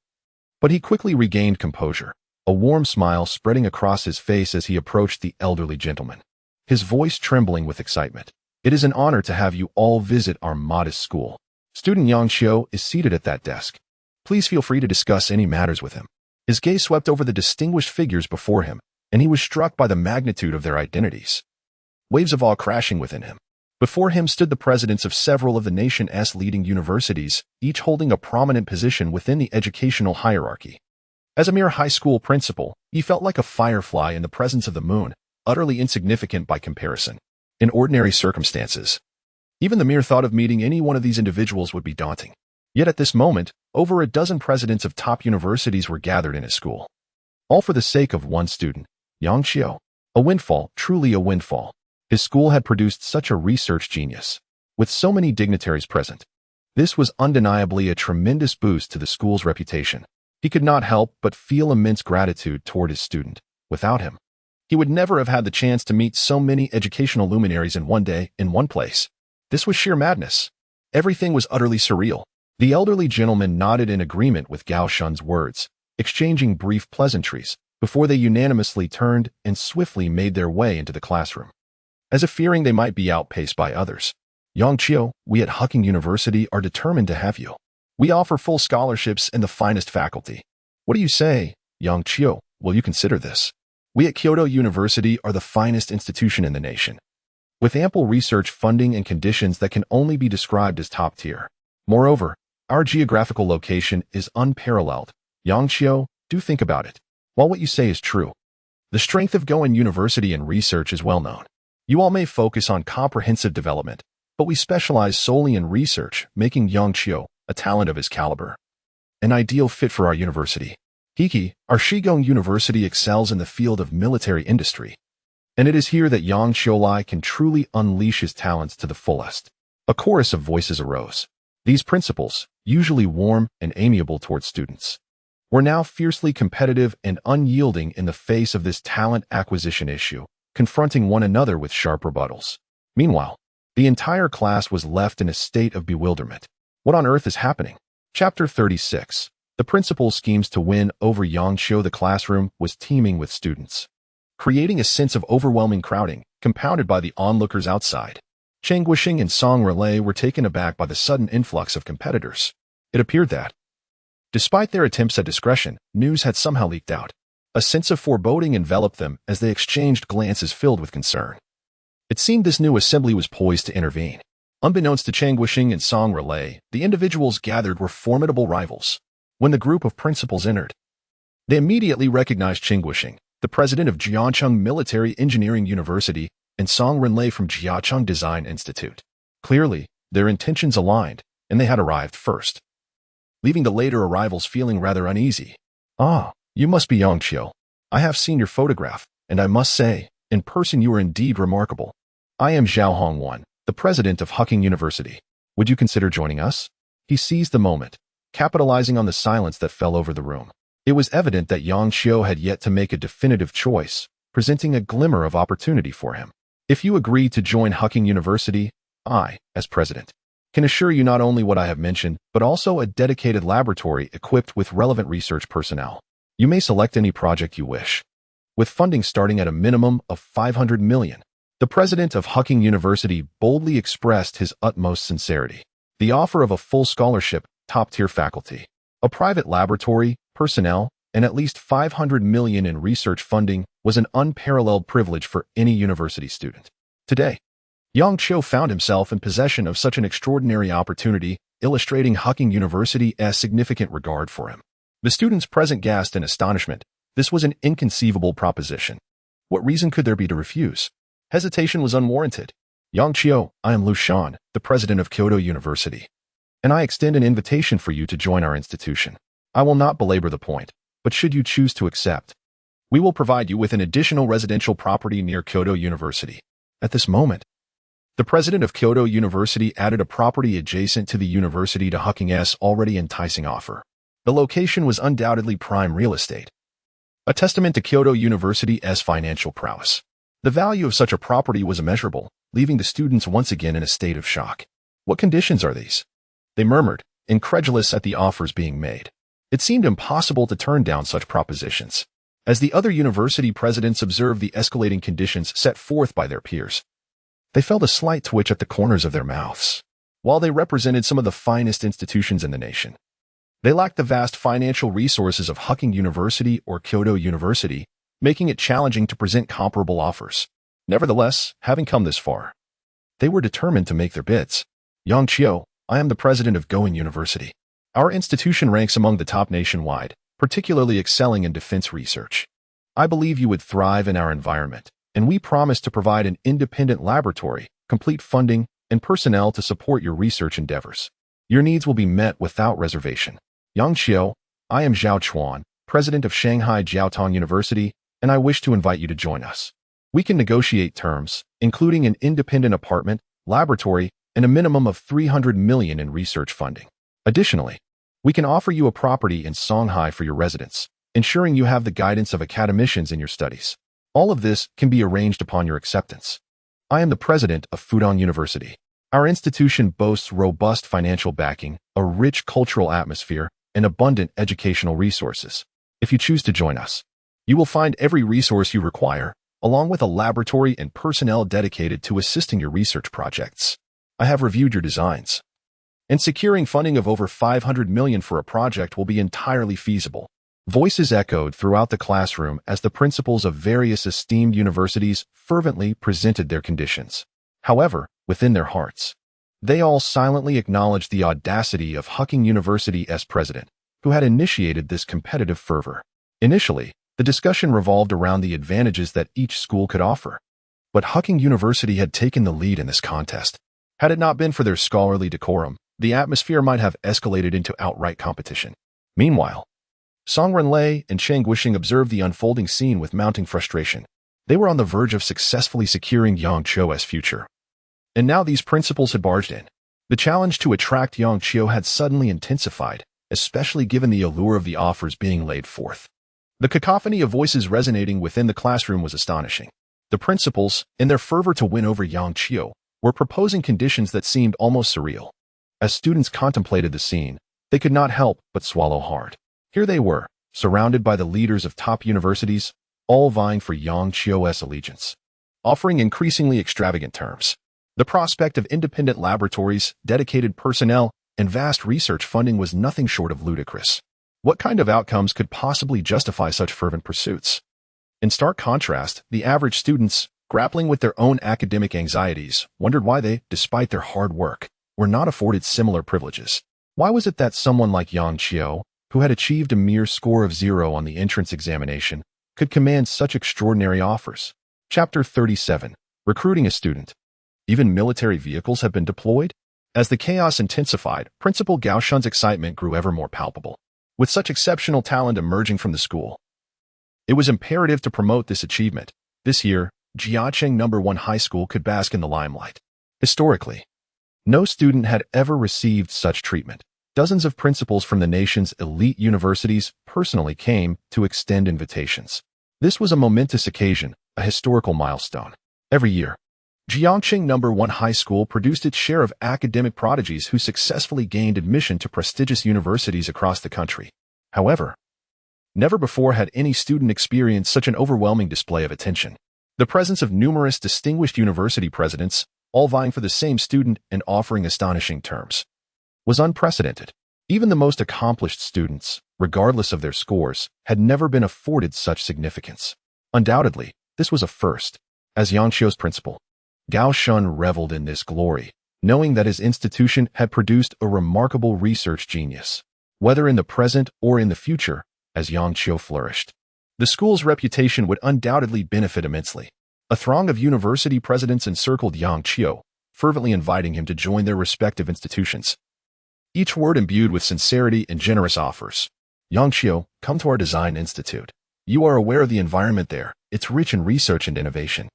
But he quickly regained composure, a warm smile spreading across his face as he approached the elderly gentleman, his voice trembling with excitement. It is an honor to have you all visit our modest school. Student Yang Qiu is seated at that desk. Please feel free to discuss any matters with him. His gaze swept over the distinguished figures before him, and he was struck by the magnitude of their identities. Waves of awe crashing within him. Before him stood the presidents of several of the nation's leading universities, each holding a prominent position within the educational hierarchy. As a mere high school principal, he felt like a firefly in the presence of the moon, utterly insignificant by comparison. In ordinary circumstances, even the mere thought of meeting any one of these individuals would be daunting. Yet at this moment, over a dozen presidents of top universities were gathered in his school. All for the sake of one student, Yang Xiao. A windfall, truly a windfall. His school had produced such a research genius, with so many dignitaries present. This was undeniably a tremendous boost to the school's reputation. He could not help but feel immense gratitude toward his student. Without him, he would never have had the chance to meet so many educational luminaries in one day, in one place. This was sheer madness. Everything was utterly surreal. The elderly gentleman nodded in agreement with Gao Shun's words, exchanging brief pleasantries, before they unanimously turned and swiftly made their way into the classroom. As if fearing they might be outpaced by others. Yang Qiu, we at Hucking University are determined to have you. We offer full scholarships and the finest faculty. What do you say, Yang Qiu? Will you consider this? We at Kyoto University are the finest institution in the nation, with ample research funding and conditions that can only be described as top tier. Moreover, our geographical location is unparalleled. Yang Qiu, do think about it. While what you say is true, the strength of Goen University in research is well known. You all may focus on comprehensive development, but we specialize solely in research, making Yang Qiu, a talent of his caliber, an ideal fit for our university. Hiki, our Shigong University excels in the field of military industry, and it is here that Yang Qiulai can truly unleash his talents to the fullest. A chorus of voices arose. These principals, usually warm and amiable towards students, were now fiercely competitive and unyielding in the face of this talent acquisition issue, confronting one another with sharp rebuttals. Meanwhile, the entire class was left in a state of bewilderment. What on earth is happening? Chapter 36. The principal's schemes to win over Yang Qiu. The classroom was teeming with students, creating a sense of overwhelming crowding, compounded by the onlookers outside. Cheng Guixing and Song Relay were taken aback by the sudden influx of competitors. It appeared that, despite their attempts at discretion, news had somehow leaked out. A sense of foreboding enveloped them as they exchanged glances filled with concern. It seemed this new assembly was poised to intervene. Unbeknownst to Cheng Guixing and Song Relay, the individuals gathered were formidable rivals. When the group of principals entered, they immediately recognized Cheng Guixing, the president of Jiacheng Military Engineering University, and Song Renlei from Jiacheng Design Institute. Clearly, their intentions aligned, and they had arrived first, leaving the later arrivals feeling rather uneasy. Ah, you must be Yang Qiu. I have seen your photograph, and I must say, in person you are indeed remarkable. I am Zhao Hongwan, the president of Hucking University. Would you consider joining us? He seized the moment, capitalizing on the silence that fell over the room. It was evident that Yang Qiu had yet to make a definitive choice, presenting a glimmer of opportunity for him. If you agree to join Hucking University, I, as president, can assure you not only what I have mentioned, but also a dedicated laboratory equipped with relevant research personnel. You may select any project you wish, with funding starting at a minimum of 500 million. The president of Hucking University boldly expressed his utmost sincerity. The offer of a full scholarship, top-tier faculty, a private laboratory, personnel, and at least 500 million in research funding was an unparalleled privilege for any university student. Today, Yang Qiu found himself in possession of such an extraordinary opportunity, illustrating Hucking University's significant regard for him. The students present gasped in astonishment. This was an inconceivable proposition. What reason could there be to refuse? Hesitation was unwarranted. Yang Qiu, I am Lu Shan, the president of Kyoto University, and I extend an invitation for you to join our institution. I will not belabor the point, but should you choose to accept, we will provide you with an additional residential property near Kyoto University. At this moment, the president of Kyoto University added a property adjacent to the university to Hucking's already enticing offer. The location was undoubtedly prime real estate, a testament to Kyoto University's financial prowess. The value of such a property was immeasurable, leaving the students once again in a state of shock. What conditions are these? They murmured, incredulous at the offers being made. It seemed impossible to turn down such propositions. As the other university presidents observed the escalating conditions set forth by their peers, they felt a slight twitch at the corners of their mouths. While they represented some of the finest institutions in the nation, They lack the vast financial resources of Hucking University or Kyoto University, making it challenging to present comparable offers. Nevertheless, having come this far, they were determined to make their bids. Yang Qiu, I am the president of Going University. Our institution ranks among the top nationwide, particularly excelling in defense research. I believe you would thrive in our environment, and we promise to provide an independent laboratory, complete funding, and personnel to support your research endeavors. Your needs will be met without reservation. Yang Qiu, I am Zhao Chuan, president of Shanghai Jiaotong University, and I wish to invite you to join us. We can negotiate terms, including an independent apartment, laboratory, and a minimum of 300 million in research funding. Additionally, we can offer you a property in Shanghai for your residence, ensuring you have the guidance of academicians in your studies. All of this can be arranged upon your acceptance. I am the president of Fudan University. Our institution boasts robust financial backing, a rich cultural atmosphere, and abundant educational resources. If you choose to join us, you will find every resource you require, along with a laboratory and personnel dedicated to assisting your research projects. I have reviewed your designs, and securing funding of over 500 million for a project will be entirely feasible. Voices echoed throughout the classroom as the principals of various esteemed universities fervently presented their conditions. However, within their hearts, they all silently acknowledged the audacity of Hucking University's president, who had initiated this competitive fervor. Initially, the discussion revolved around the advantages that each school could offer. But Hucking University had taken the lead in this contest. Had it not been for their scholarly decorum, the atmosphere might have escalated into outright competition. Meanwhile, Song Renlei and Cheng Guixing observed the unfolding scene with mounting frustration. They were on the verge of successfully securing Yang Qiu's future. And now these principals had barged in. The challenge to attract Yang Qiu had suddenly intensified, especially given the allure of the offers being laid forth. The cacophony of voices resonating within the classroom was astonishing. The principals, in their fervor to win over Yang Qiu, were proposing conditions that seemed almost surreal. As students contemplated the scene, they could not help but swallow hard. Here they were, surrounded by the leaders of top universities, all vying for Yang Qiu's allegiance, offering increasingly extravagant terms. The prospect of independent laboratories, dedicated personnel, and vast research funding was nothing short of ludicrous. What kind of outcomes could possibly justify such fervent pursuits? In stark contrast, the average students, grappling with their own academic anxieties, wondered why they, despite their hard work, were not afforded similar privileges. Why was it that someone like Yang Qiu, who had achieved a mere score of 0 on the entrance examination, could command such extraordinary offers? Chapter 37. Recruiting a student. Even military vehicles have been deployed? As the chaos intensified, Principal Gao Shun's excitement grew ever more palpable. With such exceptional talent emerging from the school, it was imperative to promote this achievement. This year, Jiacheng No. 1 High School could bask in the limelight. Historically, no student had ever received such treatment. Dozens of principals from the nation's elite universities personally came to extend invitations. This was a momentous occasion, a historical milestone. Every year, Jiangcheng No. 1 High School produced its share of academic prodigies who successfully gained admission to prestigious universities across the country. However, never before had any student experienced such an overwhelming display of attention. The presence of numerous distinguished university presidents, all vying for the same student and offering astonishing terms, was unprecedented. Even the most accomplished students, regardless of their scores, had never been afforded such significance. Undoubtedly, this was a first. As Yang Qiu's principal, Gao Shun reveled in this glory, knowing that his institution had produced a remarkable research genius. Whether in the present or in the future, as Yang Qiu flourished, the school's reputation would undoubtedly benefit immensely. A throng of university presidents encircled Yang Qiu, fervently inviting him to join their respective institutions. Each word imbued with sincerity and generous offers. Yang Qiu, come to our design institute. You are aware of the environment there. It's rich in research and innovation.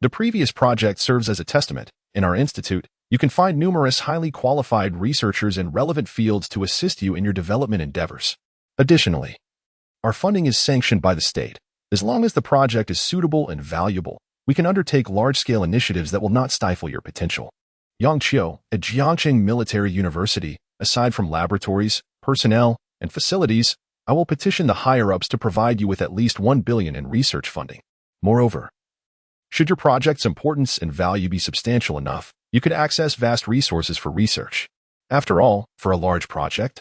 The previous project serves as a testament. In our institute, you can find numerous highly qualified researchers in relevant fields to assist you in your development endeavors. Additionally, our funding is sanctioned by the state. As long as the project is suitable and valuable, we can undertake large-scale initiatives that will not stifle your potential. Yang Qiu, at Jiangcheng Military University, aside from laboratories, personnel, and facilities, I will petition the higher-ups to provide you with at least 1 billion in research funding. Moreover, should your project's importance and value be substantial enough, you could access vast resources for research. After all, for a large project,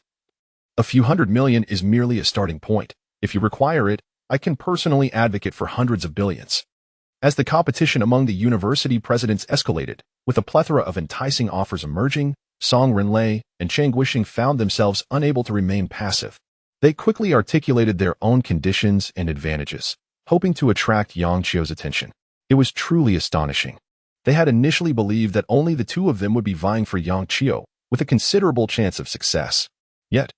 A few hundred million is merely a starting point. If you require it, I can personally advocate for hundreds of billions. As the competition among the university presidents escalated, with a plethora of enticing offers emerging, Song Renlei and Cheng Guisheng found themselves unable to remain passive. They quickly articulated their own conditions and advantages, hoping to attract Yang Qiu's attention. It was truly astonishing. They had initially believed that only the two of them would be vying for Yang Qiu, with a considerable chance of success. Yet,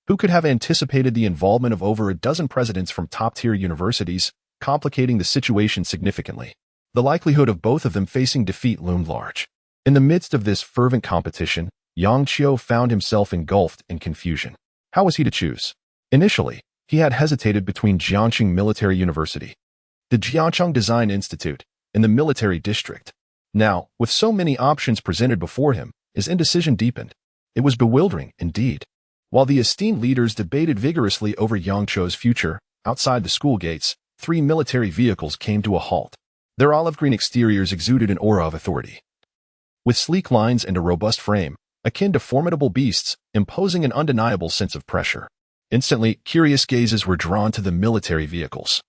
who could have anticipated the involvement of over a dozen presidents from top-tier universities, complicating the situation significantly? The likelihood of both of them facing defeat loomed large. In the midst of this fervent competition, Yang Qiu found himself engulfed in confusion. How was he to choose? Initially, he had hesitated between Jiangxing Military University, the Jiangcheng Design Institute, and the military district. Now, with so many options presented before him, his indecision deepened. It was bewildering, indeed. While the esteemed leaders debated vigorously over Yang Qiu's future, outside the school gates, 3 military vehicles came to a halt. Their olive-green exteriors exuded an aura of authority. With sleek lines and a robust frame, akin to formidable beasts, imposing an undeniable sense of pressure. Instantly, curious gazes were drawn to the military vehicles.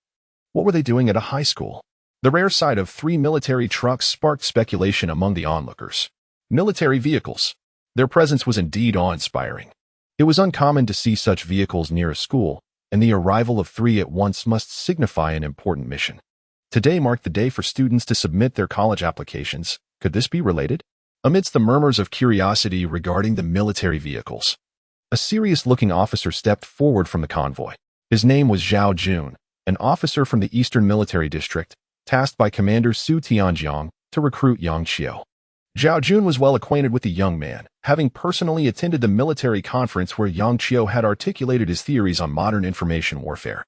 What were they doing at a high school? The rare sight of 3 military trucks sparked speculation among the onlookers. Military vehicles. Their presence was indeed awe-inspiring. It was uncommon to see such vehicles near a school, and the arrival of 3 at once must signify an important mission. Today marked the day for students to submit their college applications. Could this be related? Amidst the murmurs of curiosity regarding the military vehicles, a serious-looking officer stepped forward from the convoy. His name was Zhao Jun, an officer from the Eastern Military District, tasked by Commander Su Tianjiang to recruit Yang Qiu. Zhao Jun was well acquainted with the young man, having personally attended the military conference where Yang Qiu had articulated his theories on modern information warfare,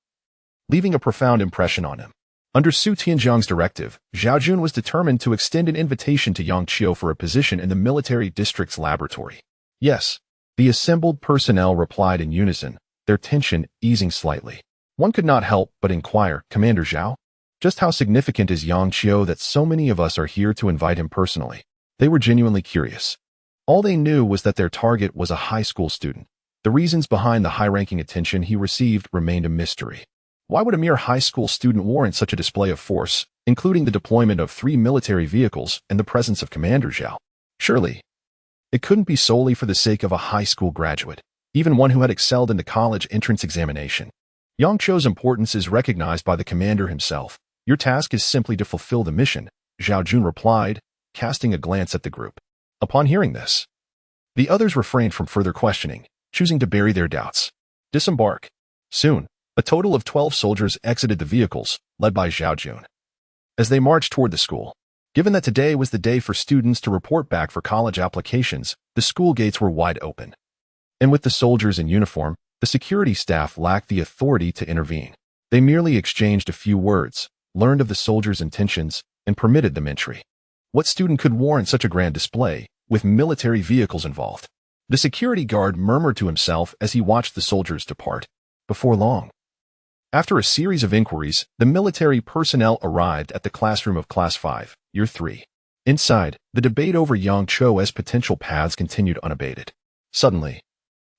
leaving a profound impression on him. Under Su Tianjiang's directive, Zhao Jun was determined to extend an invitation to Yang Qiu for a position in the military district's laboratory. Yes, the assembled personnel replied in unison, their tension easing slightly. One could not help but inquire, Commander Zhao, just how significant is Yang Qiu that so many of us are here to invite him personally? They were genuinely curious. All they knew was that their target was a high school student. The reasons behind the high-ranking attention he received remained a mystery. Why would a mere high school student warrant such a display of force, including the deployment of 3 military vehicles and the presence of Commander Zhao? Surely, it couldn't be solely for the sake of a high school graduate, even one who had excelled in the college entrance examination. Yang Qiu's importance is recognized by the commander himself. Your task is simply to fulfill the mission, Zhao Jun replied, casting a glance at the group. Upon hearing this, the others refrained from further questioning, choosing to bury their doubts. Disembark. Soon, a total of 12 soldiers exited the vehicles, led by Zhao Jun. As they marched toward the school, given that today was the day for students to report back for college applications, the school gates were wide open. And with the soldiers in uniform, the security staff lacked the authority to intervene. They merely exchanged a few words, learned of the soldiers' intentions, and permitted them entry. What student could warrant such a grand display, with military vehicles involved? The security guard murmured to himself as he watched the soldiers depart. Before long, after a series of inquiries, the military personnel arrived at the classroom of Class 5, Year 3. Inside, the debate over Yang Qiu's potential paths continued unabated. Suddenly,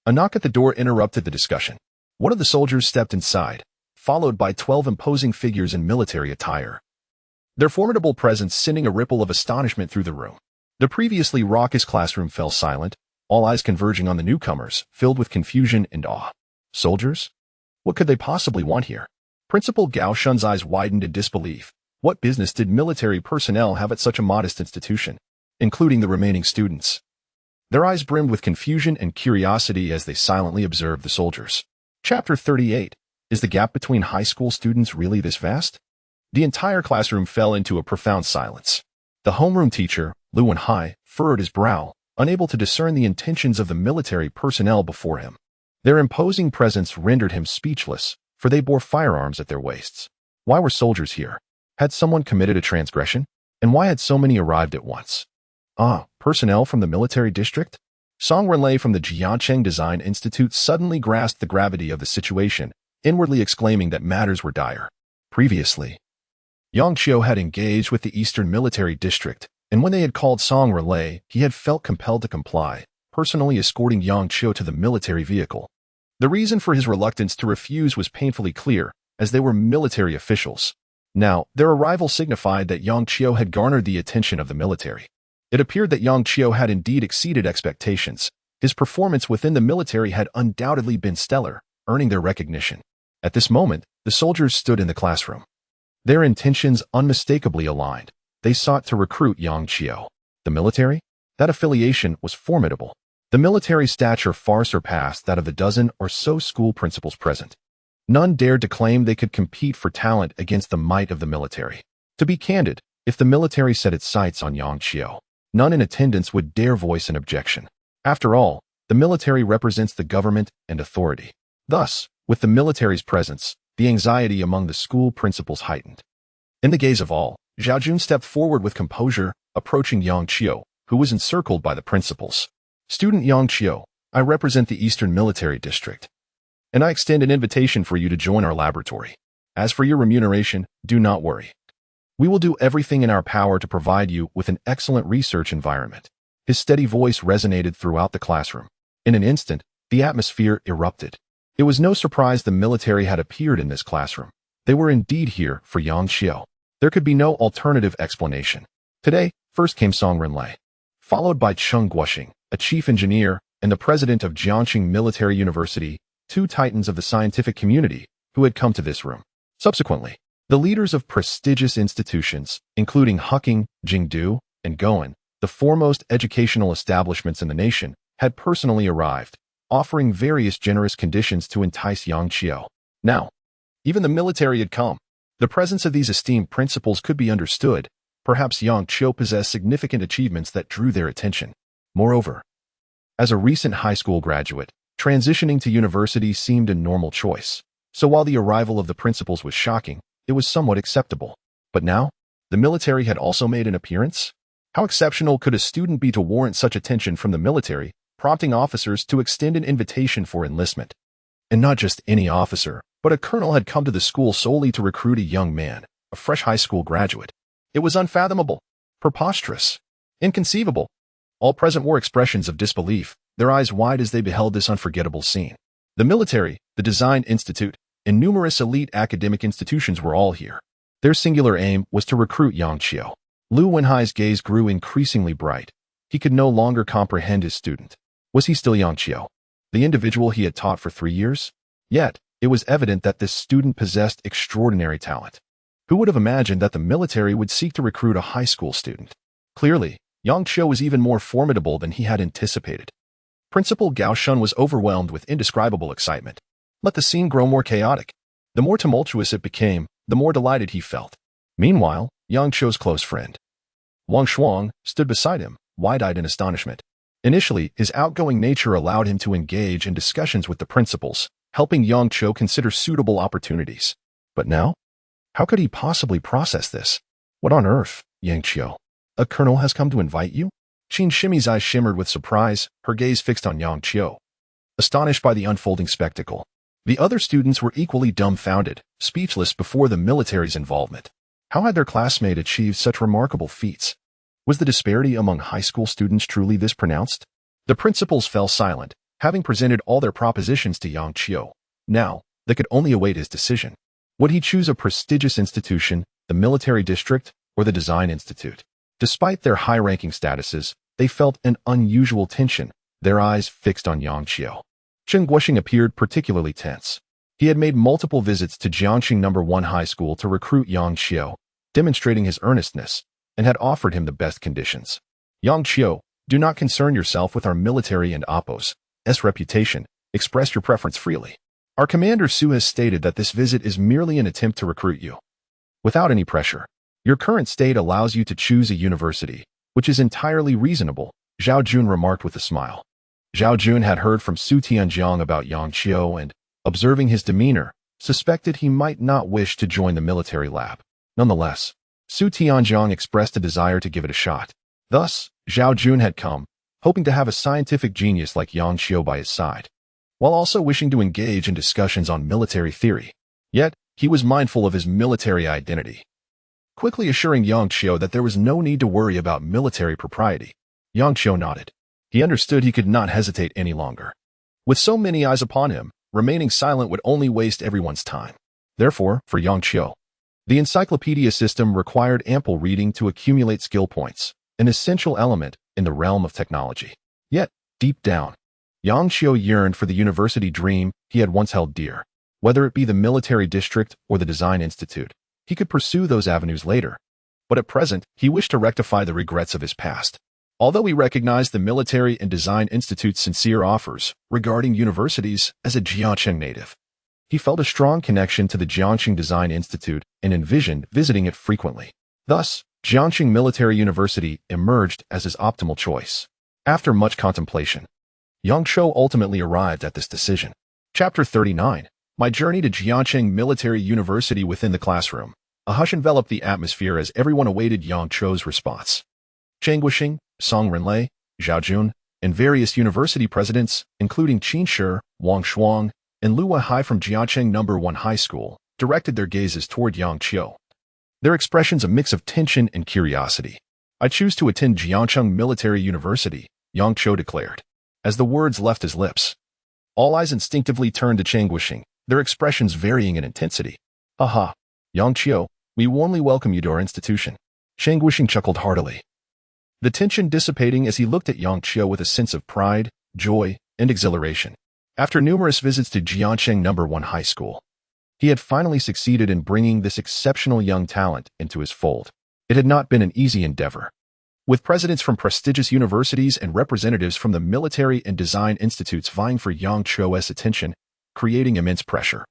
a knock at the door interrupted the discussion. One of the soldiers stepped inside, followed by 12 imposing figures in military attire, their formidable presence sending a ripple of astonishment through the room. The previously raucous classroom fell silent, all eyes converging on the newcomers, filled with confusion and awe. Soldiers? What could they possibly want here? Principal Gao Shun's eyes widened in disbelief. What business did military personnel have at such a modest institution, including the remaining students? Their eyes brimmed with confusion and curiosity as they silently observed the soldiers. Chapter 38. Is the gap between high school students really this vast? The entire classroom fell into a profound silence. The homeroom teacher, Lu Wenhai, furrowed his brow, unable to discern the intentions of the military personnel before him. Their imposing presence rendered him speechless, for they bore firearms at their waists. Why were soldiers here? Had someone committed a transgression? And why had so many arrived at once? Personnel from the military district? Song Renlei from the Jiangcheng Design Institute suddenly grasped the gravity of the situation, inwardly exclaiming that matters were dire. Previously, Yang Qiu had engaged with the Eastern Military District, and when they had called Song Renlei, he had felt compelled to comply, personally escorting Yang Qiu to the military vehicle. The reason for his reluctance to refuse was painfully clear, as they were military officials. Now, their arrival signified that Yang Qiu had garnered the attention of the military. It appeared that Yang Qiu had indeed exceeded expectations. His performance within the military had undoubtedly been stellar, earning their recognition. At this moment, the soldiers stood in the classroom. Their intentions unmistakably aligned. They sought to recruit Yang Qiu. The military? That affiliation was formidable. The military stature far surpassed that of the dozen or so school principals present. None dared to claim they could compete for talent against the might of the military. To be candid, if the military set its sights on Yang Qiu, none in attendance would dare voice an objection. After all, the military represents the government and authority. Thus, with the military's presence, the anxiety among the school principals heightened. In the gaze of all, Zhao Jun stepped forward with composure, approaching Yang Qiu, who was encircled by the principals. "Student Yang Qiu, I represent the Eastern Military District, and I extend an invitation for you to join our laboratory. As for your remuneration, do not worry. We will do everything in our power to provide you with an excellent research environment." His steady voice resonated throughout the classroom. In an instant, the atmosphere erupted. It was no surprise the military had appeared in this classroom. They were indeed here for Yang Qiu. There could be no alternative explanation. Today, first came Song Renlei, followed by Cheng Guoxing, a chief engineer and the president of Jiangxing Military University, two titans of the scientific community who had come to this room. Subsequently, the leaders of prestigious institutions, including Huqing, Jingdu, and Goan, the foremost educational establishments in the nation, had personally arrived, offering various generous conditions to entice Yang Qiu. Now, even the military had come. The presence of these esteemed principals could be understood. Perhaps Yang Qiu possessed significant achievements that drew their attention. Moreover, as a recent high school graduate, transitioning to university seemed a normal choice. So while the arrival of the principals was shocking, it was somewhat acceptable. But now, the military had also made an appearance? How exceptional could a student be to warrant such attention from the military, prompting officers to extend an invitation for enlistment? And not just any officer, but a colonel had come to the school solely to recruit a young man, a fresh high school graduate. It was unfathomable, preposterous, inconceivable. All present wore expressions of disbelief, their eyes wide as they beheld this unforgettable scene. The military, the Design Institute, and numerous elite academic institutions were all here. Their singular aim was to recruit Yang Qiu. Lu Wenhai's gaze grew increasingly bright. He could no longer comprehend his student. Was he still Yang Qiu, the individual he had taught for 3 years? Yet, it was evident that this student possessed extraordinary talent. Who would have imagined that the military would seek to recruit a high school student? Clearly, Yang Qiu was even more formidable than he had anticipated. Principal Gao Shun was overwhelmed with indescribable excitement. Let the scene grow more chaotic. The more tumultuous it became, the more delighted he felt. Meanwhile, Yang Qiu's close friend, Wang Shuang, stood beside him, wide-eyed in astonishment. Initially, his outgoing nature allowed him to engage in discussions with the principals, helping Yang Qiu consider suitable opportunities. But now? How could he possibly process this? What on earth, Yang Qiu? A colonel has come to invite you? Qin Shimi's eyes shimmered with surprise, her gaze fixed on Yang Qiu. Astonished by the unfolding spectacle, the other students were equally dumbfounded, speechless before the military's involvement. How had their classmate achieved such remarkable feats? Was the disparity among high school students truly this pronounced? The principals fell silent, having presented all their propositions to Yang Qiu. Now, they could only await his decision. Would he choose a prestigious institution, the military district, or the Design Institute? Despite their high-ranking statuses, they felt an unusual tension, their eyes fixed on Yang Qiu. Chen Guoxing appeared particularly tense. He had made multiple visits to Jiangxing No. 1 High School to recruit Yang Qiu, demonstrating his earnestness, and had offered him the best conditions. Yang Qiu, do not concern yourself with our military and Oppo's reputation. Express your preference freely. Our commander Su has stated that this visit is merely an attempt to recruit you. Without any pressure. Your current state allows you to choose a university, which is entirely reasonable, Zhao Jun remarked with a smile. Zhao Jun had heard from Su Tianjiang about Yang Qiu and, observing his demeanor, suspected he might not wish to join the military lab. Nonetheless, Su Tianjiang expressed a desire to give it a shot. Thus, Zhao Jun had come, hoping to have a scientific genius like Yang Qiu by his side, while also wishing to engage in discussions on military theory. Yet, he was mindful of his military identity. Quickly assuring Yang Qiu that there was no need to worry about military propriety, Yang Qiu nodded. He understood he could not hesitate any longer. With so many eyes upon him, remaining silent would only waste everyone's time. Therefore, for Yang Qiu, the encyclopedia system required ample reading to accumulate skill points, an essential element in the realm of technology. Yet, deep down, Yang Qiu yearned for the university dream he had once held dear. Whether it be the military district or the design institute, he could pursue those avenues later. But at present, he wished to rectify the regrets of his past. Although he recognized the military and design institute's sincere offers regarding universities as a Jiangxing native, he felt a strong connection to the Jiangxing Design Institute and envisioned visiting it frequently. Thus, Jiangxing Military University emerged as his optimal choice. After much contemplation, Yang Qiu ultimately arrived at this decision. Chapter 39. My journey to Jiangxing Military University. Within the classroom, a hush enveloped the atmosphere as everyone awaited Yang Qiu's response. Cheng Guoxing, Song Renlei, Zhao Jun, and various university presidents, including Qin Shi, Wang Shuang, and Lu Weihai from Jiangxing No. 1 High School, directed their gazes toward Yang Qiu. Their expressions a mix of tension and curiosity. I choose to attend Jiangxing Military University, Yang Qiu declared. As the words left his lips, all eyes instinctively turned to Cheng Guoxing, their expressions varying in intensity. Haha, Yang Qiu, we warmly welcome you to our institution. Cheng Guoxing chuckled heartily, the tension dissipating as he looked at Yang Qiu with a sense of pride, joy, and exhilaration. After numerous visits to Jiangxing No. 1 High School, he had finally succeeded in bringing this exceptional young talent into his fold. It had not been an easy endeavor. With presidents from prestigious universities and representatives from the military and design institutes vying for Yang Qiu's attention, creating immense pressure.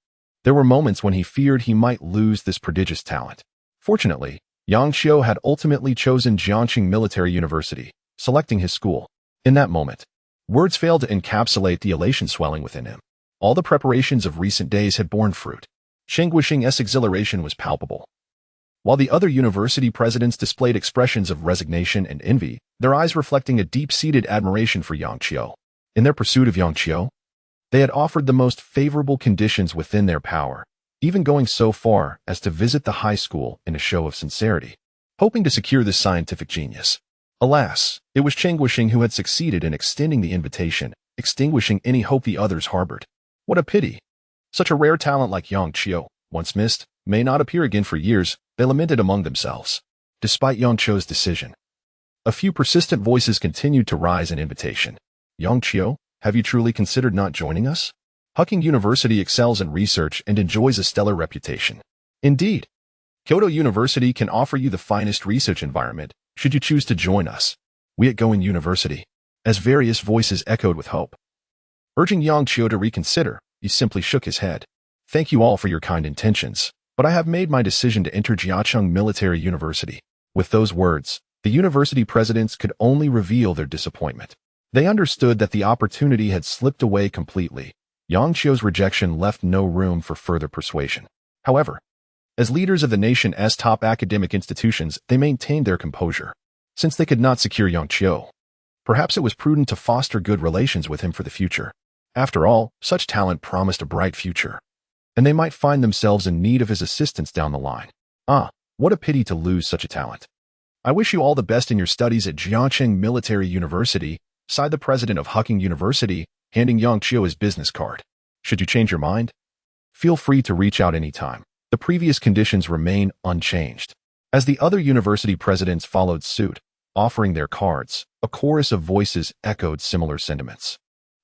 There were moments when he feared he might lose this prodigious talent. Fortunately, Yang Qiu had ultimately chosen Jiangxing Military University, selecting his school. In that moment, words failed to encapsulate the elation swelling within him. All the preparations of recent days had borne fruit. Cheng Guoxing's exhilaration was palpable. While the other university presidents displayed expressions of resignation and envy, their eyes reflecting a deep-seated admiration for Yang Qiu. In their pursuit of Yang Qiu, they had offered the most favorable conditions within their power, even going so far as to visit the high school in a show of sincerity, hoping to secure this scientific genius. Alas, it was Cheng Guoxing who had succeeded in extending the invitation, extinguishing any hope the others harbored. What a pity! Such a rare talent like Yang Qiu, once missed, may not appear again for years, they lamented among themselves. Despite Yang Qiu's decision, a few persistent voices continued to rise in invitation. Yang Qiu, have you truly considered not joining us? Hucking University excels in research and enjoys a stellar reputation. Indeed, Kyoto University can offer you the finest research environment, should you choose to join us. We at Going University, as various voices echoed with hope. Urging Yang Qiu to reconsider, he simply shook his head. Thank you all for your kind intentions, but I have made my decision to enter Jiangxing Military University. With those words, the university presidents could only reveal their disappointment. They understood that the opportunity had slipped away completely. Yang Qiu's rejection left no room for further persuasion. However, as leaders of the nation's top academic institutions, they maintained their composure. Since they could not secure Yang Qiu, perhaps it was prudent to foster good relations with him for the future. After all, such talent promised a bright future, and they might find themselves in need of his assistance down the line. Ah, what a pity to lose such a talent. I wish you all the best in your studies at Jiangxing Military University, sighed the president of Hucking University, handing Yang Qiu his business card. Should you change your mind, feel free to reach out anytime. The previous conditions remain unchanged. As the other university presidents followed suit, offering their cards, a chorus of voices echoed similar sentiments,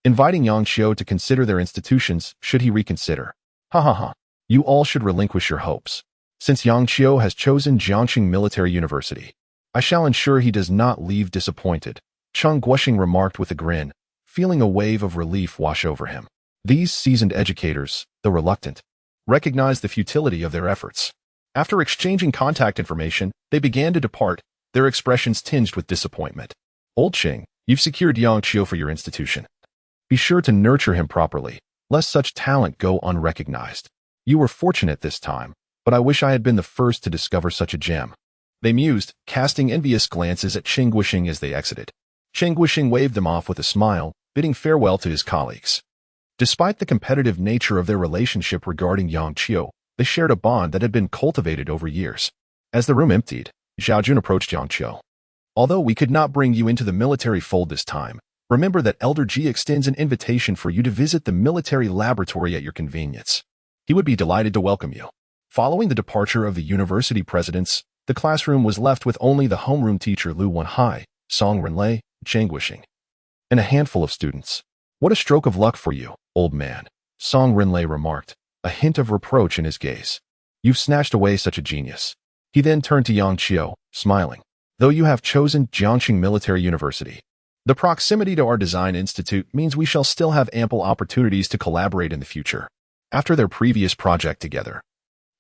inviting Yang Qiu to consider their institutions should he reconsider. Ha ha ha. You all should relinquish your hopes. Since Yang Qiu has chosen Jiangxing Military University, I shall ensure he does not leave disappointed, Cheng Guoxing remarked with a grin, feeling a wave of relief wash over him. These seasoned educators, though reluctant, recognized the futility of their efforts. After exchanging contact information, they began to depart, their expressions tinged with disappointment. Old Cheng, you've secured Yang Qiu for your institution. Be sure to nurture him properly, lest such talent go unrecognized. You were fortunate this time, but I wish I had been the first to discover such a gem. They mused, casting envious glances at Cheng Guoxing as they exited. Cheng Guoxing waved them off with a smile, bidding farewell to his colleagues. Despite the competitive nature of their relationship regarding Yang Qiu, they shared a bond that had been cultivated over years. As the room emptied, Zhao Jun approached Yang Qiu. Although we could not bring you into the military fold this time, Remember that Elder G extends an invitation for you to visit the military laboratory at your convenience. He would be delighted to welcome you. Following the departure of the university presidents, the classroom was left with only the homeroom teacher Lu Wenhai, Song Renlei, Cheng Guixing, and a handful of students. What a stroke of luck for you, old man, Song Renlei remarked, a hint of reproach in his gaze. You've snatched away such a genius. He then turned to Yang Qiu, smiling. Though you have chosen Jiangxing Military University, the proximity to our design institute means we shall still have ample opportunities to collaborate in the future. After their previous project together,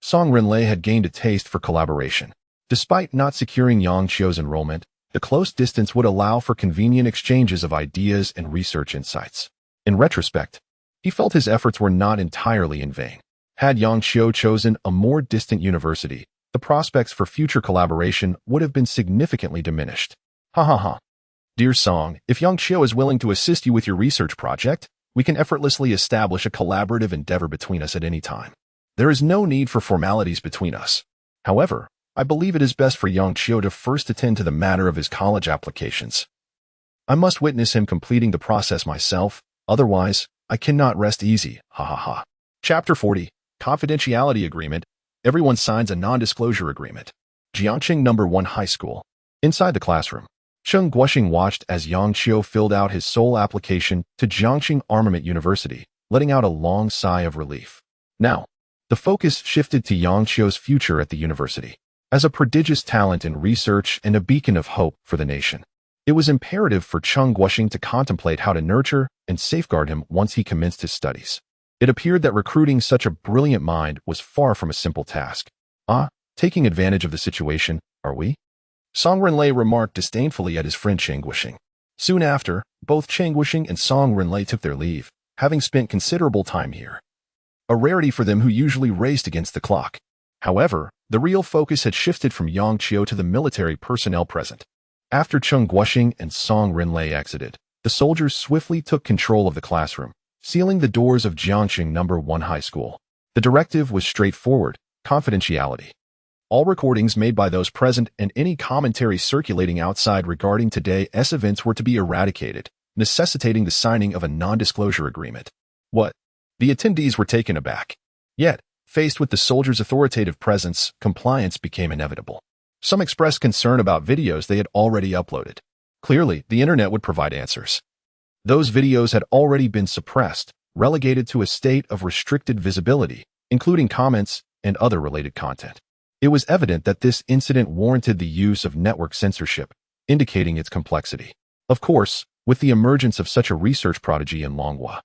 Song Renlei had gained a taste for collaboration. Despite not securing Yang Qiu's enrollment, the close distance would allow for convenient exchanges of ideas and research insights. In retrospect, he felt his efforts were not entirely in vain. Had Yang Qiu chosen a more distant university, the prospects for future collaboration would have been significantly diminished. Ha ha ha. Dear Song, if Yang Qiu is willing to assist you with your research project, we can effortlessly establish a collaborative endeavor between us at any time. There is no need for formalities between us. However, I believe it is best for Yang Qiu to first attend to the matter of his college applications. I must witness him completing the process myself, otherwise, I cannot rest easy, ha ha ha. Chapter 40, Confidentiality Agreement. Everyone signs a non-disclosure agreement. Jiangxing No. 1 High School. Inside the classroom, Cheng Guixing watched as Yang Qiu filled out his sole application to Jiangxing Armament University, letting out a long sigh of relief. Now, the focus shifted to Yang Qiu's future at the university. As a prodigious talent in research and a beacon of hope for the nation, it was imperative for Cheng Guixing to contemplate how to nurture and safeguard him once he commenced his studies. It appeared that recruiting such a brilliant mind was far from a simple task. Taking advantage of the situation, are we? Song Renlei remarked disdainfully at his friend Cheng Guixing. Soon after, both Cheng Guixing and Song Renlei took their leave, having spent considerable time here. A rarity for them who usually raced against the clock. However, the real focus had shifted from Yang Qiu to the military personnel present. After Cheng Guixing and Song Renlei exited, the soldiers swiftly took control of the classroom, sealing the doors of Jiangxing No. 1 High School. The directive was straightforward: confidentiality. All recordings made by those present and any commentary circulating outside regarding today's events were to be eradicated, necessitating the signing of a non-disclosure agreement. What? The attendees were taken aback. Yet, faced with the soldiers' authoritative presence, compliance became inevitable. Some expressed concern about videos they had already uploaded. Clearly, the internet would provide answers. Those videos had already been suppressed, relegated to a state of restricted visibility, including comments and other related content. It was evident that this incident warranted the use of network censorship, indicating its complexity. Of course, with the emergence of such a research prodigy in Longhua,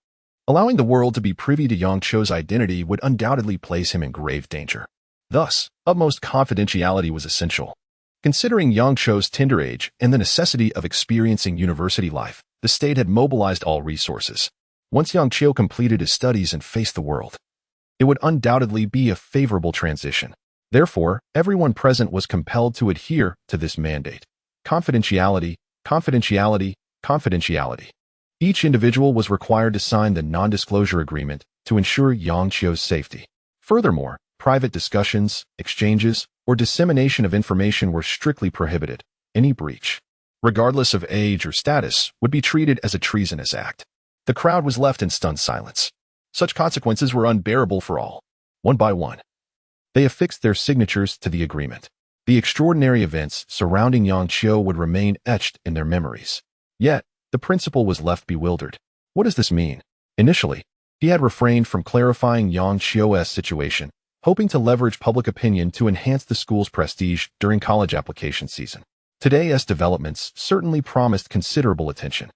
allowing the world to be privy to Yang Qiu's identity would undoubtedly place him in grave danger. Thus, utmost confidentiality was essential. Considering Yang Qiu's tender age and the necessity of experiencing university life, the state had mobilized all resources. Once Yang Qiu completed his studies and faced the world, it would undoubtedly be a favorable transition. Therefore, everyone present was compelled to adhere to this mandate. Confidentiality, confidentiality, confidentiality. Each individual was required to sign the non-disclosure agreement to ensure Yang Qiu's safety. Furthermore, private discussions, exchanges, or dissemination of information were strictly prohibited. Any breach, regardless of age or status, would be treated as a treasonous act. The crowd was left in stunned silence. Such consequences were unbearable for all. One by one, they affixed their signatures to the agreement. The extraordinary events surrounding Yang Qiu would remain etched in their memories. Yet, the principal was left bewildered. What does this mean? Initially, he had refrained from clarifying Yang Qiu's situation, hoping to leverage public opinion to enhance the school's prestige during college application season. Today's developments certainly promised considerable attention.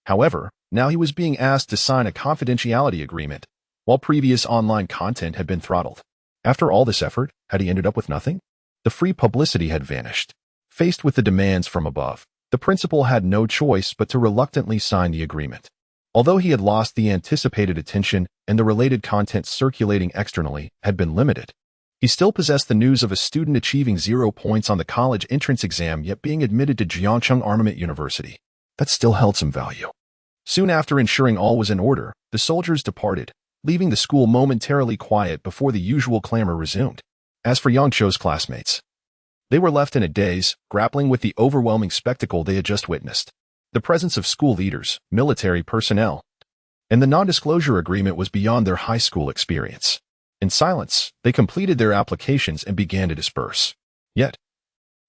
However, now he was being asked to sign a confidentiality agreement, while previous online content had been throttled. After all this effort, had he ended up with nothing? The free publicity had vanished. Faced with the demands from above, the principal had no choice but to reluctantly sign the agreement. Although he had lost the anticipated attention and the related content circulating externally had been limited, he still possessed the news of a student achieving 0 points on the college entrance exam yet being admitted to Jiangxing Armament University. That still held some value. Soon after ensuring all was in order, the soldiers departed, leaving the school momentarily quiet before the usual clamor resumed. As for Yang Qiu's classmates, they were left in a daze, grappling with the overwhelming spectacle they had just witnessed. the presence of school leaders, military personnel, and the non-disclosure agreement was beyond their high school experience. In silence, they completed their applications and began to disperse. Yet,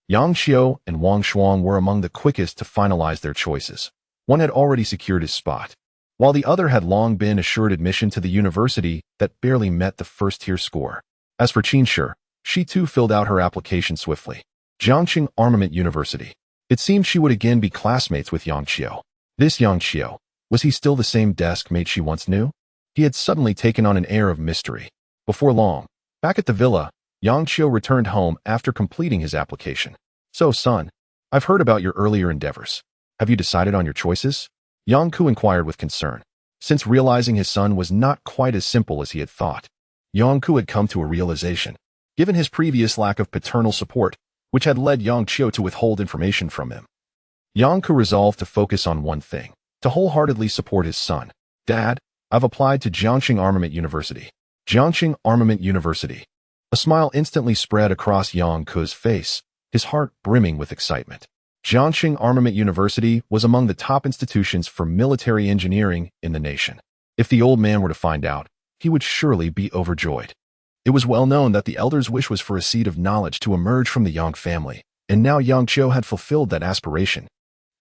Yang Xiao and Wang Shuang were among the quickest to finalize their choices. One had already secured his spot, while the other had long been assured admission to the university that barely met the first-tier score. As for Qin Shi, she too filled out her application swiftly. Jiangxing Armament University. It seemed she would again be classmates with Yang Xiao. This Yang Xiao, was he still the same desk mate she once knew? He had suddenly taken on an air of mystery. Before long, back at the villa, Yang Xiao returned home after completing his application. So, son, I've heard about your earlier endeavors. Have you decided on your choices? Yang Ku inquired with concern. Since realizing his son was not quite as simple as he had thought, Yang Ku had come to a realization. Given his previous lack of paternal support, which had led Yang Xiao to withhold information from him, Yang Ku resolved to focus on one thing, to wholeheartedly support his son. Dad, I've applied to Jiangxing Armament University. Jiangxing Armament University. A smile instantly spread across Yang Ku's face, his heart brimming with excitement. Jiangxing Armament University was among the top institutions for military engineering in the nation. If the old man were to find out, he would surely be overjoyed. It was well known that the elder's wish was for a seed of knowledge to emerge from the Yang family, and now Yang Qiao had fulfilled that aspiration.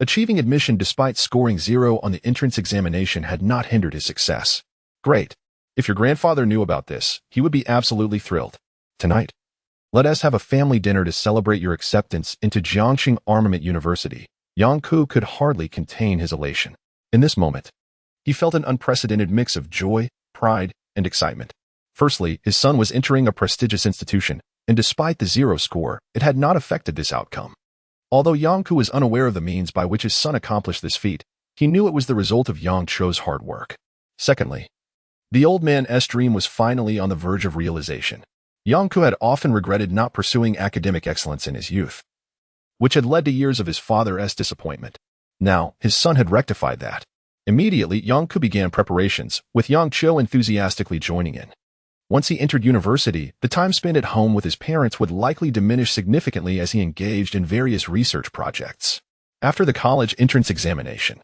Achieving admission despite scoring 0 on the entrance examination had not hindered his success. Great. If your grandfather knew about this, he would be absolutely thrilled. Tonight, let us have a family dinner to celebrate your acceptance into Jiangxing Armament University. Yang Ku could hardly contain his elation. In this moment, he felt an unprecedented mix of joy, pride, and excitement. Firstly, his son was entering a prestigious institution, and despite the 0 score, it had not affected this outcome. Although Yang Ku was unaware of the means by which his son accomplished this feat, he knew it was the result of Yang Qiao's hard work. Secondly, the old man's dream was finally on the verge of realization. Yang Ku had often regretted not pursuing academic excellence in his youth, which had led to years of his father's disappointment. Now, his son had rectified that. Immediately, Yang Ku began preparations, with Yang Qiao enthusiastically joining in. Once he entered university, the time spent at home with his parents would likely diminish significantly as he engaged in various research projects. After the college entrance examination,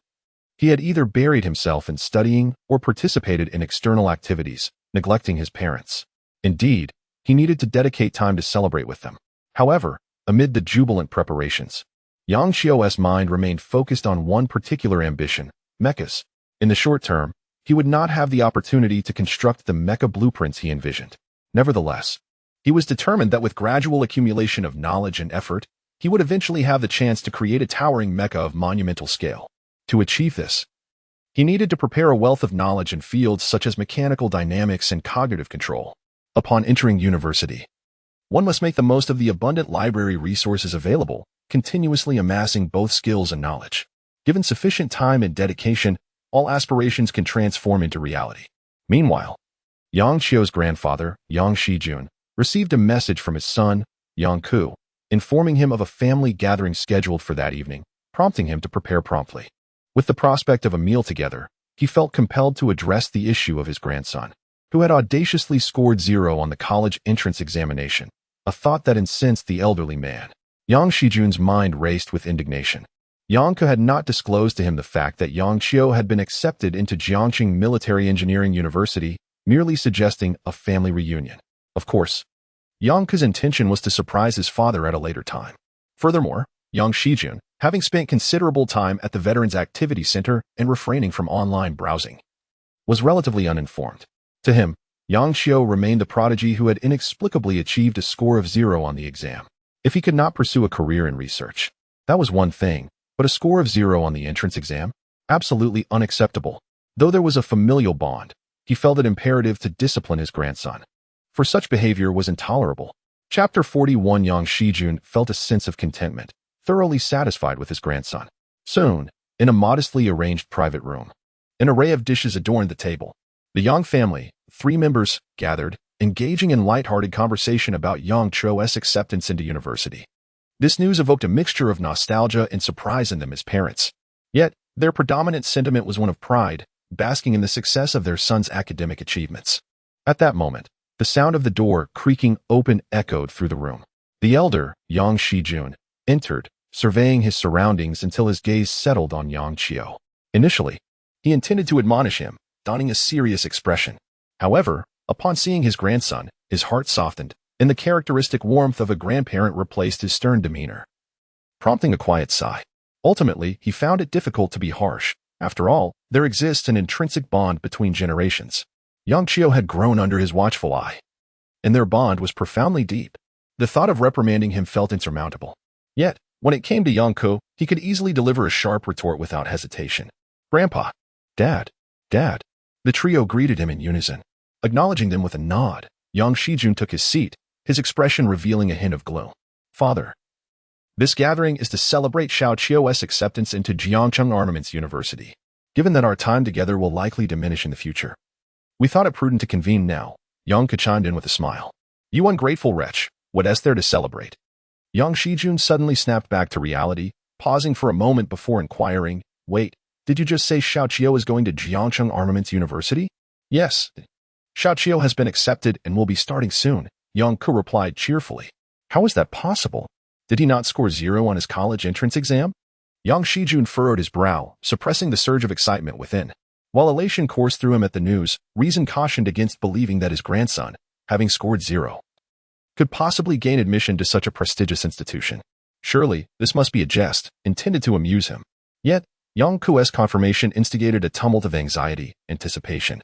he had either buried himself in studying or participated in external activities, neglecting his parents. Indeed, he needed to dedicate time to celebrate with them. However, amid the jubilant preparations, Yang Xiao's mind remained focused on one particular ambition, mechas. In the short term, he would not have the opportunity to construct the mecha blueprints he envisioned. Nevertheless, he was determined that with gradual accumulation of knowledge and effort, he would eventually have the chance to create a towering mecha of monumental scale. To achieve this, he needed to prepare a wealth of knowledge in fields such as mechanical dynamics and cognitive control. Upon entering university, one must make the most of the abundant library resources available, continuously amassing both skills and knowledge. Given sufficient time and dedication, all aspirations can transform into reality. Meanwhile, Yang Qiao's grandfather, Yang Shijun, received a message from his son, Yang Ku, informing him of a family gathering scheduled for that evening, prompting him to prepare promptly. With the prospect of a meal together, he felt compelled to address the issue of his grandson, who had audaciously scored 0 on the college entrance examination, a thought that incensed the elderly man. Yang Shijun's mind raced with indignation. Yang Ku had not disclosed to him the fact that Yang Qiao had been accepted into Jiangxing Military Engineering University, merely suggesting a family reunion. Of course, Yang Ku's intention was to surprise his father at a later time. Furthermore, Yang Shijun, having spent considerable time at the Veterans Activity Center and refraining from online browsing, was relatively uninformed. To him, Yang Qiao remained the prodigy who had inexplicably achieved a score of 0 on the exam. If he could not pursue a career in research, that was one thing, but a score of 0 on the entrance exam? Absolutely unacceptable. Though there was a familial bond, he felt it imperative to discipline his grandson, for such behavior was intolerable. Chapter 41. Yang Shijun felt a sense of contentment, thoroughly satisfied with his grandson. Soon, in a modestly arranged private room, an array of dishes adorned the table. The Yang family, 3 members, gathered, engaging in light-hearted conversation about Yang Qiao's acceptance into university. This news evoked a mixture of nostalgia and surprise in them as parents. Yet, their predominant sentiment was one of pride, basking in the success of their son's academic achievements. At that moment, the sound of the door creaking open echoed through the room. The elder, Yang Shijun, entered, surveying his surroundings until his gaze settled on Yang Qiu. Initially, he intended to admonish him, donning a serious expression. However, upon seeing his grandson, his heart softened, and the characteristic warmth of a grandparent replaced his stern demeanor, prompting a quiet sigh. Ultimately, he found it difficult to be harsh. After all, there exists an intrinsic bond between generations. Yang Qiu had grown under his watchful eye, and their bond was profoundly deep. The thought of reprimanding him felt insurmountable. Yet, when it came to Yang Ku, he could easily deliver a sharp retort without hesitation. "Grandpa, Dad, Dad." The trio greeted him in unison. Acknowledging them with a nod, Yang Shijun took his seat, his expression revealing a hint of gloom. "Father, this gathering is to celebrate Xiao Qiu's acceptance into Jiangcheng Armaments University. Given that our time together will likely diminish in the future, we thought it prudent to convene now." Yang Ku chimed in with a smile. "You ungrateful wretch, what is there to celebrate?" Yang Shijun suddenly snapped back to reality, pausing for a moment before inquiring, "Wait, did you just say Xiao Qiu is going to Jiangcheng Armaments University?" "Yes. Xiao Qiu has been accepted and will be starting soon," Yang Ku replied cheerfully. "How is that possible? Did he not score 0 on his college entrance exam?" Yang Shijun furrowed his brow, suppressing the surge of excitement within. While elation coursed through him at the news, reason cautioned against believing that his grandson, having scored 0, could possibly gain admission to such a prestigious institution. Surely, this must be a jest, intended to amuse him. Yet, Yang Ku's confirmation instigated a tumult of anxiety, anticipation,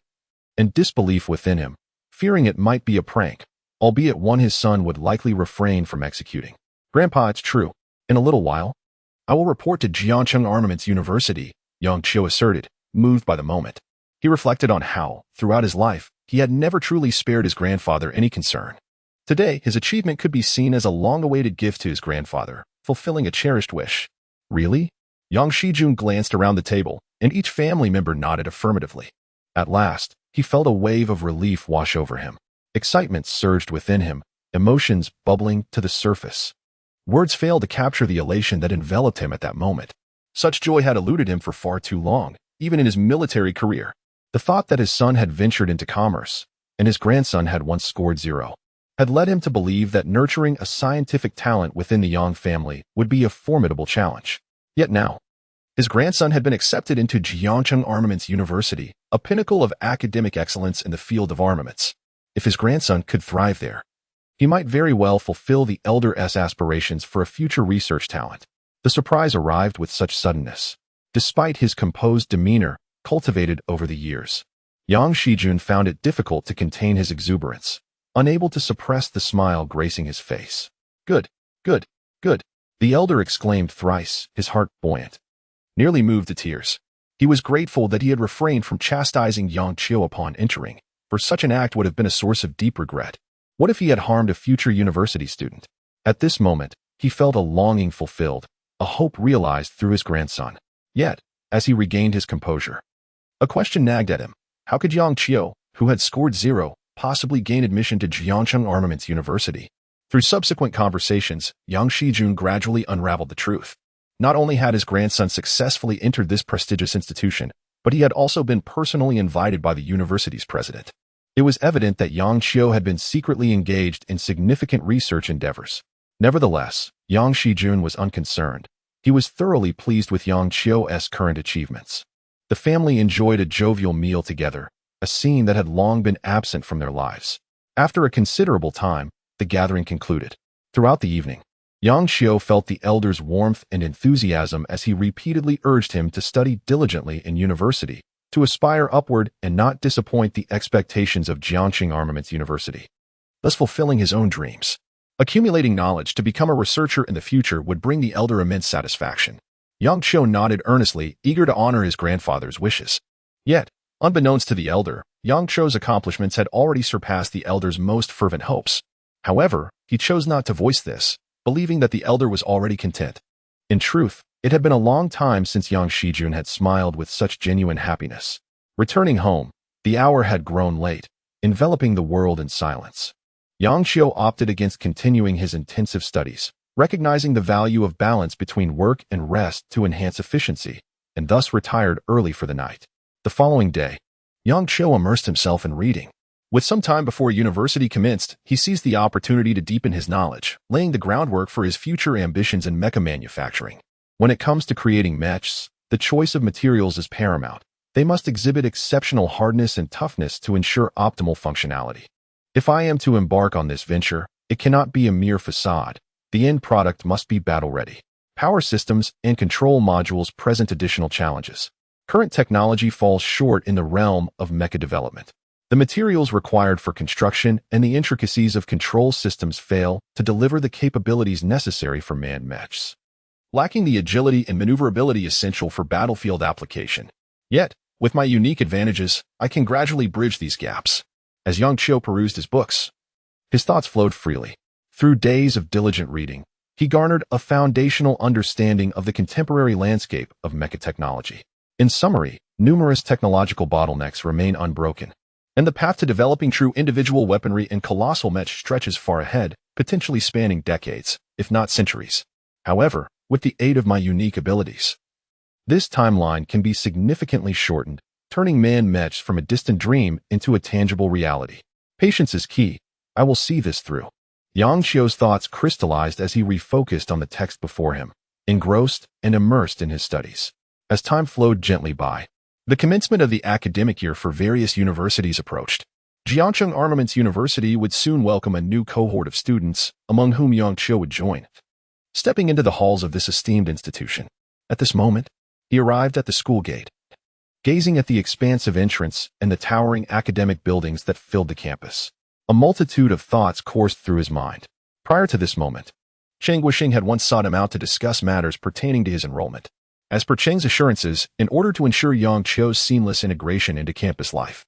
and disbelief within him, fearing it might be a prank, albeit one his son would likely refrain from executing. "Grandpa, it's true. In a little while, I will report to Jiangcheng Armaments University," Yang Qiu asserted, moved by the moment. He reflected on how, throughout his life, he had never truly spared his grandfather any concern. Today, his achievement could be seen as a long-awaited gift to his grandfather, fulfilling a cherished wish. "Really?" Yang Shijun glanced around the table, and each family member nodded affirmatively. At last, he felt a wave of relief wash over him. Excitement surged within him, emotions bubbling to the surface. Words failed to capture the elation that enveloped him at that moment. Such joy had eluded him for far too long, even in his military career. The thought that his son had ventured into commerce, and his grandson had once scored 0, had led him to believe that nurturing a scientific talent within the Yang family would be a formidable challenge. Yet now, his grandson had been accepted into Jiangcheng Armaments University, a pinnacle of academic excellence in the field of armaments. If his grandson could thrive there, he might very well fulfill the elder's aspirations for a future research talent. The surprise arrived with such suddenness. Despite his composed demeanor, cultivated over the years, Yang Shijun found it difficult to contain his exuberance, unable to suppress the smile gracing his face. "Good, good, good," the elder exclaimed thrice, his heart buoyant, nearly moved to tears. He was grateful that he had refrained from chastising Yang Qiu upon entering, for such an act would have been a source of deep regret. What if he had harmed a future university student? At this moment, he felt a longing fulfilled, a hope realized through his grandson. Yet, as he regained his composure, a question nagged at him. How could Yang Qiu, who had scored 0, possibly gain admission to Jiangcheng Armaments University? Through subsequent conversations, Yang Shijun gradually unraveled the truth. Not only had his grandson successfully entered this prestigious institution, but he had also been personally invited by the university's president. It was evident that Yang Qiu had been secretly engaged in significant research endeavors. Nevertheless, Yang Shijun was unconcerned. He was thoroughly pleased with Yang Qiu's current achievements. The family enjoyed a jovial meal together, a scene that had long been absent from their lives. After a considerable time, the gathering concluded. Throughout the evening, Yang Qiu felt the elder's warmth and enthusiasm as he repeatedly urged him to study diligently in university, to aspire upward and not disappoint the expectations of Jiangcheng Armaments University, thus fulfilling his own dreams. Accumulating knowledge to become a researcher in the future would bring the elder immense satisfaction. Yang Qiu nodded earnestly, eager to honor his grandfather's wishes. Yet, unbeknownst to the elder, Yang Qiu's accomplishments had already surpassed the elder's most fervent hopes. However, he chose not to voice this, believing that the elder was already content. In truth, it had been a long time since Yang Shijun had smiled with such genuine happiness. Returning home, the hour had grown late, enveloping the world in silence. Yang Qiu opted against continuing his intensive studies, recognizing the value of balance between work and rest to enhance efficiency, and thus retired early for the night. The following day, Yang Qiu immersed himself in reading. With some time before university commenced, he seized the opportunity to deepen his knowledge, laying the groundwork for his future ambitions in mecha manufacturing. When it comes to creating mechs, the choice of materials is paramount. They must exhibit exceptional hardness and toughness to ensure optimal functionality. If I am to embark on this venture, it cannot be a mere facade. The end product must be battle-ready. Power systems and control modules present additional challenges. Current technology falls short in the realm of mecha development. The materials required for construction and the intricacies of control systems fail to deliver the capabilities necessary for manned mechs, lacking the agility and maneuverability essential for battlefield application. Yet, with my unique advantages, I can gradually bridge these gaps. As Yang Qiu perused his books, his thoughts flowed freely. Through days of diligent reading, he garnered a foundational understanding of the contemporary landscape of mecha technology. In summary, numerous technological bottlenecks remain unbroken, and the path to developing true individual weaponry and colossal mech stretches far ahead, potentially spanning decades, if not centuries. However, with the aid of my unique abilities, this timeline can be significantly shortened, turning manned mechs from a distant dream into a tangible reality. Patience is key. I will see this through. Yang Qiu's thoughts crystallized as he refocused on the text before him, engrossed and immersed in his studies. As time flowed gently by, the commencement of the academic year for various universities approached. Jiangcheng Armaments University would soon welcome a new cohort of students, among whom Yang Qiu would join. Stepping into the halls of this esteemed institution, at this moment, he arrived at the school gate. Gazing at the expansive entrance and the towering academic buildings that filled the campus, a multitude of thoughts coursed through his mind. Prior to this moment, Cheng Guoxing had once sought him out to discuss matters pertaining to his enrollment. As per Cheng's assurances, in order to ensure Yang Qiu's seamless integration into campus life,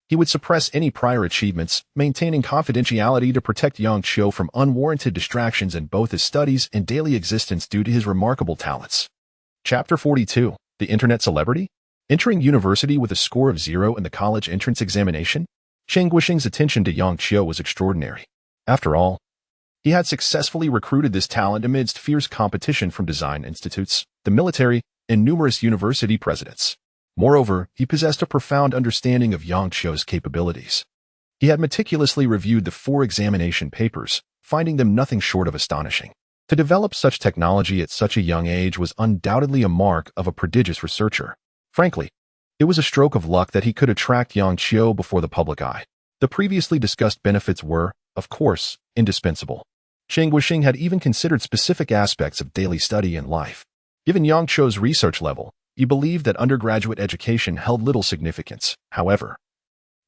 he would suppress any prior achievements, maintaining confidentiality to protect Yang Qiu from unwarranted distractions in both his studies and daily existence due to his remarkable talents. Chapter 42. The Internet Celebrity? Entering university with a score of 0 in the college entrance examination, Cheng Guoxing's attention to Yang Qiu was extraordinary. After all, he had successfully recruited this talent amidst fierce competition from design institutes, the military, and numerous university presidents. Moreover, he possessed a profound understanding of Yang Qiu's capabilities. He had meticulously reviewed the 4 examination papers, finding them nothing short of astonishing. To develop such technology at such a young age was undoubtedly a mark of a prodigious researcher. Frankly, it was a stroke of luck that he could attract Yang Qiu before the public eye. The previously discussed benefits were, of course, indispensable. Cheng Guoxing had even considered specific aspects of daily study and life. Given Yang Qiu's research level, he believed that undergraduate education held little significance. However,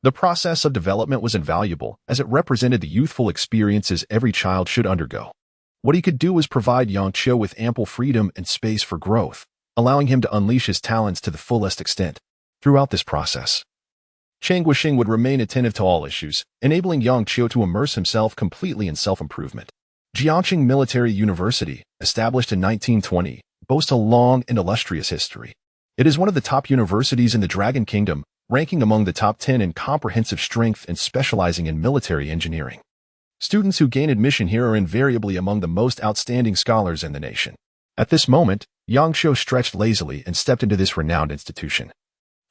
the process of development was invaluable as it represented the youthful experiences every child should undergo. What he could do was provide Yang Qiu with ample freedom and space for growth, allowing him to unleash his talents to the fullest extent. Throughout this process, Cheng Guoxing would remain attentive to all issues, enabling Yang Qiu to immerse himself completely in self-improvement. Jiangcheng Military University, established in 1920, boasts a long and illustrious history. It is one of the top universities in the Dragon Kingdom, ranking among the top 10 in comprehensive strength and specializing in military engineering. Students who gain admission here are invariably among the most outstanding scholars in the nation. At this moment, Yang Qiu stretched lazily and stepped into this renowned institution,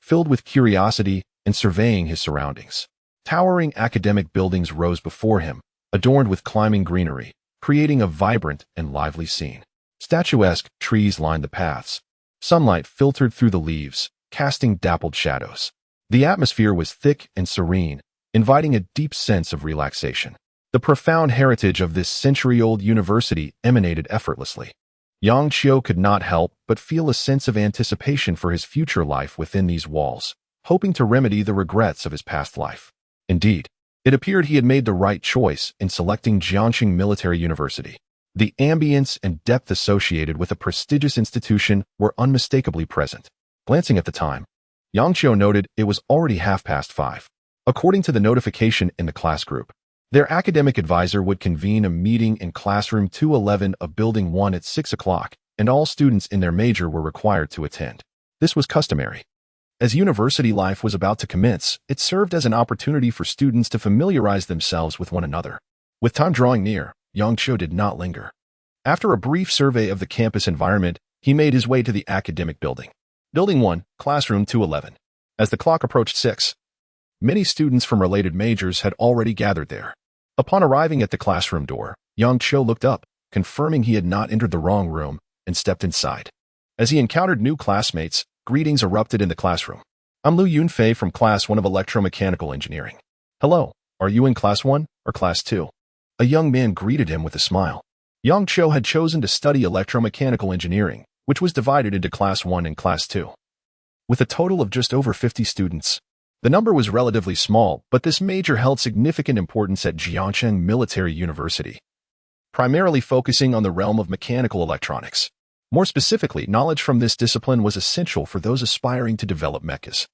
filled with curiosity and surveying his surroundings. Towering academic buildings rose before him, adorned with climbing greenery, creating a vibrant and lively scene. Statuesque trees lined the paths. Sunlight filtered through the leaves, casting dappled shadows. The atmosphere was thick and serene, inviting a deep sense of relaxation. The profound heritage of this century-old university emanated effortlessly. Yang Qiu could not help but feel a sense of anticipation for his future life within these walls, hoping to remedy the regrets of his past life. Indeed, it appeared he had made the right choice in selecting Jiangcheng Military University. The ambience and depth associated with a prestigious institution were unmistakably present. Glancing at the time, Yang Qiu noted it was already 5:30. According to the notification in the class group, their academic advisor would convene a meeting in classroom 211 of Building 1 at 6 o'clock, and all students in their major were required to attend. This was customary. As university life was about to commence, it served as an opportunity for students to familiarize themselves with one another. With time drawing near, Yang Qiu did not linger. After a brief survey of the campus environment, he made his way to the academic building. Building 1, Classroom 211. As the clock approached 6, Many students from related majors had already gathered there. Upon arriving at the classroom door, Yang Qiu looked up, confirming he had not entered the wrong room, and stepped inside. As he encountered new classmates, greetings erupted in the classroom. I'm Lu Yunfei from Class 1 of Electromechanical Engineering. Hello, are you in Class 1 or Class 2? A young man greeted him with a smile. Yang Qiu had chosen to study electromechanical engineering, which was divided into Class 1 and Class 2. With a total of just over 50 students, the number was relatively small, but this major held significant importance at Jiangsheng Military University, primarily focusing on the realm of mechanical electronics. More specifically, knowledge from this discipline was essential for those aspiring to develop mechas,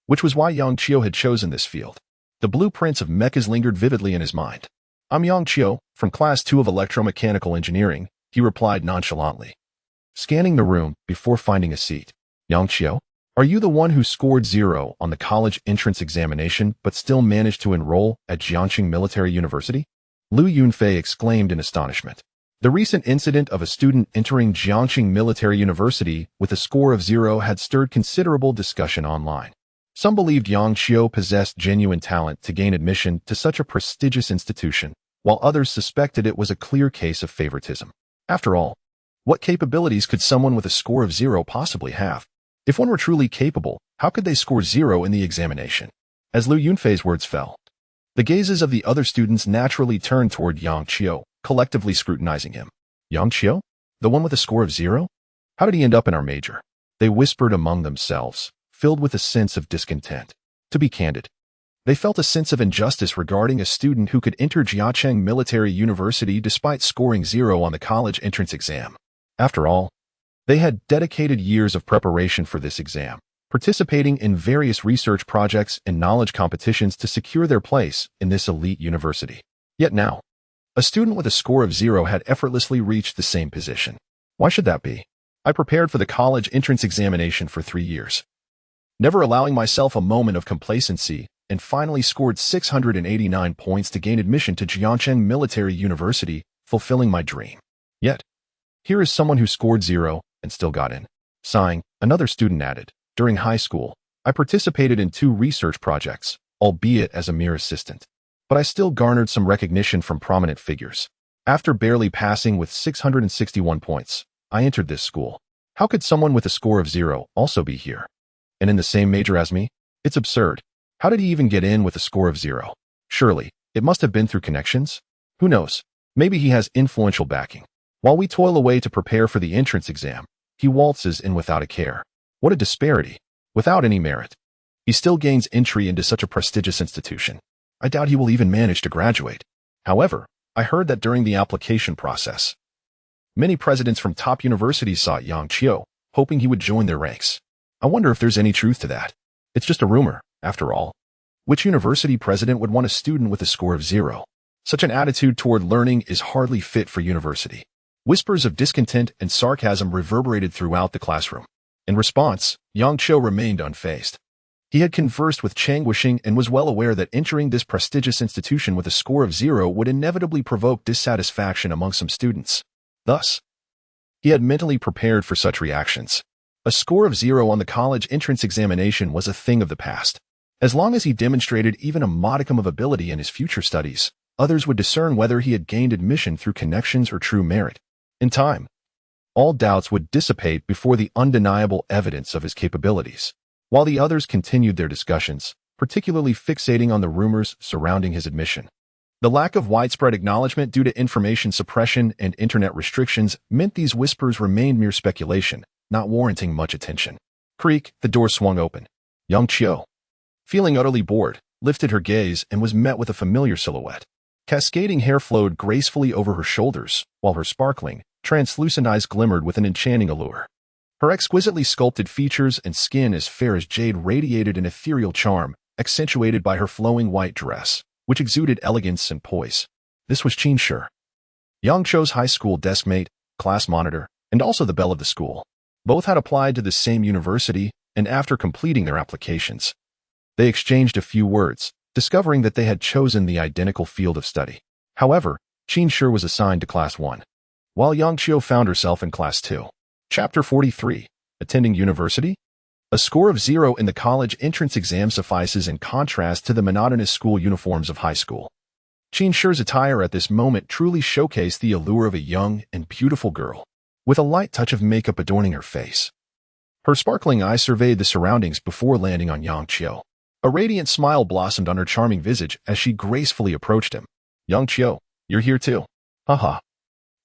which was why Yang Qiu had chosen this field. The blueprints of mechas lingered vividly in his mind. I'm Yang Qiu, from Class 2 of Electromechanical Engineering, he replied nonchalantly, scanning the room before finding a seat. Yang Qiu, are you the one who scored 0 on the college entrance examination but still managed to enroll at Jiangsheng Military University? Lu Yunfei exclaimed in astonishment. The recent incident of a student entering Jiangsheng Military University with a score of 0 had stirred considerable discussion online. Some believed Yang Qiu possessed genuine talent to gain admission to such a prestigious institution, while others suspected it was a clear case of favoritism. After all, what capabilities could someone with a score of 0 possibly have? If one were truly capable, how could they score 0 in the examination? As Lu Yunfei's words fell, the gazes of the other students naturally turned toward Yang Qiu, collectively scrutinizing him. Yang Qiu? The one with a score of 0? How did he end up in our major? They whispered among themselves, filled with a sense of discontent. To be candid, they felt a sense of injustice regarding a student who could enter Jiangsheng Military University despite scoring 0 on the college entrance exam. After all, they had dedicated years of preparation for this exam, participating in various research projects and knowledge competitions to secure their place in this elite university. Yet now, a student with a score of 0 had effortlessly reached the same position. Why should that be? I prepared for the college entrance examination for 3 years, never allowing myself a moment of complacency, and finally scored 689 points to gain admission to Jiangsheng Military University, fulfilling my dream. Yet, here is someone who scored 0 and still got in. Sighing, another student added, during high school, I participated in 2 research projects, albeit as a mere assistant. But I still garnered some recognition from prominent figures. After barely passing with 661 points, I entered this school. How could someone with a score of 0 also be here? And in the same major as me? It's absurd. How did he even get in with a score of 0? Surely, it must have been through connections? Who knows? Maybe he has influential backing. While we toil away to prepare for the entrance exam, he waltzes in without a care. What a disparity. Without any merit, he still gains entry into such a prestigious institution. I doubt he will even manage to graduate. However, I heard that during the application process, many presidents from top universities sought Yang Qiu, hoping he would join their ranks. I wonder if there's any truth to that. It's just a rumor, after all. Which university president would want a student with a score of 0? Such an attitude toward learning is hardly fit for university. Whispers of discontent and sarcasm reverberated throughout the classroom. In response, Yang Qiu remained unfazed. He had conversed with Chang Wuxing and was well aware that entering this prestigious institution with a score of 0 would inevitably provoke dissatisfaction among some students. Thus, he had mentally prepared for such reactions. A score of 0 on the college entrance examination was a thing of the past. As long as he demonstrated even a modicum of ability in his future studies, others would discern whether he had gained admission through connections or true merit. In time, all doubts would dissipate before the undeniable evidence of his capabilities. While the others continued their discussions, particularly fixating on the rumors surrounding his admission. The lack of widespread acknowledgement due to information suppression and internet restrictions meant these whispers remained mere speculation, not warranting much attention. Creak, the door swung open. Yang Qiu, feeling utterly bored, lifted her gaze and was met with a familiar silhouette. Cascading hair flowed gracefully over her shoulders, while her sparkling, translucent eyes glimmered with an enchanting allure. Her exquisitely sculpted features and skin as fair as jade radiated an ethereal charm, accentuated by her flowing white dress, which exuded elegance and poise. This was Qin Shi, Yang Qiu's high school deskmate, class monitor, and also the belle of the school. Both had applied to the same university, and after completing their applications, they exchanged a few words, discovering that they had chosen the identical field of study. However, Qin Shi was assigned to Class 1, while Yang Qiu found herself in Class 2. Chapter 43. Attending University? A score of 0 in the college entrance exam suffices in contrast to the monotonous school uniforms of high school. Qin Shi's attire at this moment truly showcased the allure of a young and beautiful girl, with a light touch of makeup adorning her face. Her sparkling eyes surveyed the surroundings before landing on Yang Qiu. A radiant smile blossomed on her charming visage as she gracefully approached him. Yang Qiu, you're here too. Haha.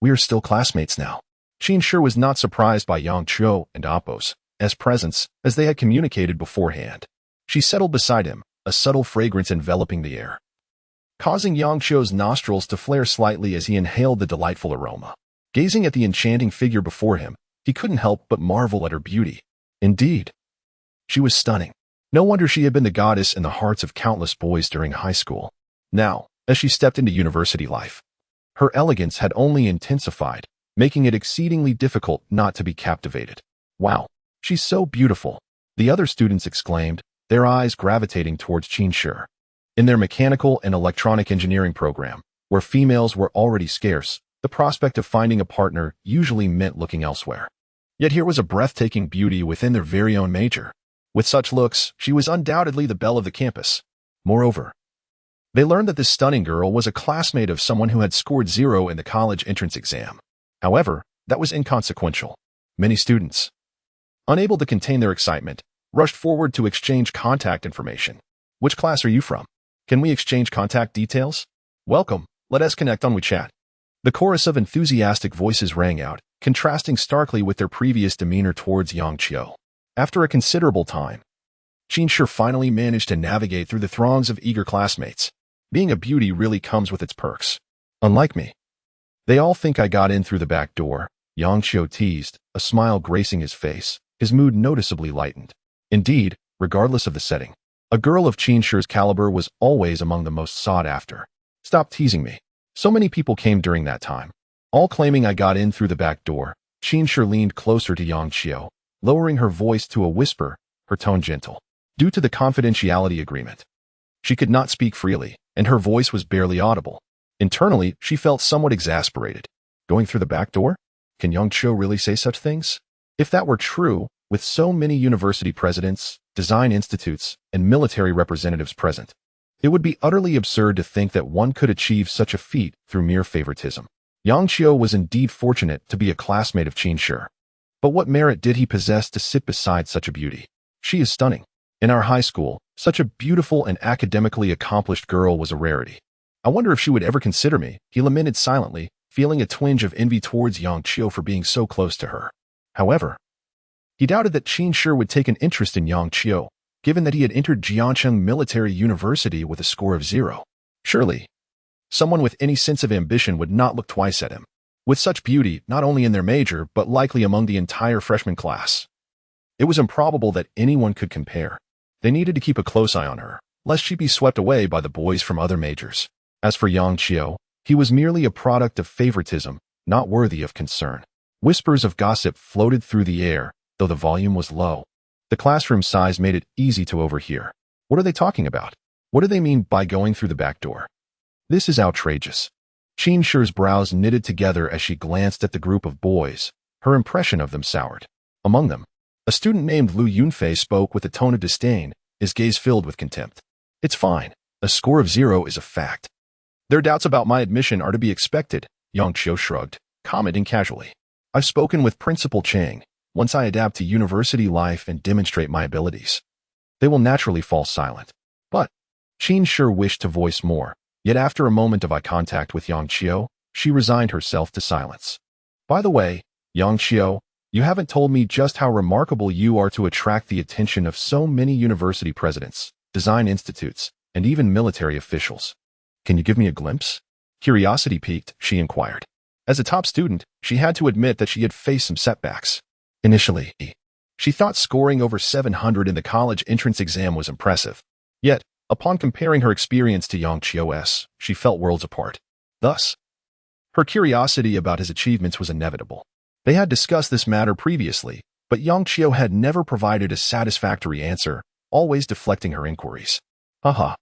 We are still classmates now. Qin Shi was not surprised by Yang Qiu and Appo's presence, as they had communicated beforehand. She settled beside him, a subtle fragrance enveloping the air, causing Yang Qiu's nostrils to flare slightly as he inhaled the delightful aroma. Gazing at the enchanting figure before him, he couldn't help but marvel at her beauty. Indeed, she was stunning. No wonder she had been the goddess in the hearts of countless boys during high school. Now, as she stepped into university life, her elegance had only intensified, making it exceedingly difficult not to be captivated. Wow, she's so beautiful, the other students exclaimed, their eyes gravitating towards Qin Shi. In their mechanical and electronic engineering program, where females were already scarce, the prospect of finding a partner usually meant looking elsewhere. Yet here was a breathtaking beauty within their very own major. With such looks, she was undoubtedly the belle of the campus. Moreover, they learned that this stunning girl was a classmate of someone who had scored 0 in the college entrance exam. However, that was inconsequential. Many students, unable to contain their excitement, rushed forward to exchange contact information. Which class are you from? Can we exchange contact details? Welcome, let us connect on WeChat. The chorus of enthusiastic voices rang out, contrasting starkly with their previous demeanor towards Yang Qiu. After a considerable time, Qin Shi finally managed to navigate through the throngs of eager classmates. Being a beauty really comes with its perks. Unlike me. They all think I got in through the back door, Yang Qiu teased, a smile gracing his face. His mood noticeably lightened. Indeed, regardless of the setting, a girl of Qin Shi's caliber was always among the most sought after. Stop teasing me. So many people came during that time, all claiming I got in through the back door. Qin Shi leaned closer to Yang Qiu, lowering her voice to a whisper, her tone gentle. Due to the confidentiality agreement, she could not speak freely, and her voice was barely audible. Internally, she felt somewhat exasperated. Going through the back door? Can Yang Qiu really say such things? If that were true, with so many university presidents, design institutes, and military representatives present, it would be utterly absurd to think that one could achieve such a feat through mere favoritism. Yang Qiu was indeed fortunate to be a classmate of Qin Shi. But what merit did he possess to sit beside such a beauty? She is stunning. In our high school, such a beautiful and academically accomplished girl was a rarity. I wonder if she would ever consider me, he lamented silently, feeling a twinge of envy towards Yang Qiu for being so close to her. However, he doubted that Qin Shi would take an interest in Yang Qiu, given that he had entered Jiangcheng Military University with a score of 0. Surely, someone with any sense of ambition would not look twice at him. With such beauty, not only in their major, but likely among the entire freshman class, it was improbable that anyone could compare. They needed to keep a close eye on her, lest she be swept away by the boys from other majors. As for Yang Qiu, he was merely a product of favoritism, not worthy of concern. Whispers of gossip floated through the air, though the volume was low. The classroom size made it easy to overhear. What are they talking about? What do they mean by going through the back door? This is outrageous. Qin Shi's brows knitted together as she glanced at the group of boys. Her impression of them soured. Among them, a student named Lu Yunfei spoke with a tone of disdain, his gaze filled with contempt. It's fine. A score of 0 is a fact. Their doubts about my admission are to be expected, Yang Qiu shrugged, commenting casually. I've spoken with Principal Chang. Once I adapt to university life and demonstrate my abilities, they will naturally fall silent. But Qin Shi wished to voice more, yet after a moment of eye contact with Yang Qiu, she resigned herself to silence. By the way, Yang Qiu, you haven't told me just how remarkable you are to attract the attention of so many university presidents, design institutes, and even military officials. Can you give me a glimpse? Curiosity piqued, she inquired. As a top student, she had to admit that she had faced some setbacks. Initially, she thought scoring over 700 in the college entrance exam was impressive. Yet, upon comparing her experience to Yang Qiu's, she felt worlds apart. Thus, her curiosity about his achievements was inevitable. They had discussed this matter previously, but Yang Qiu had never provided a satisfactory answer, always deflecting her inquiries. Haha.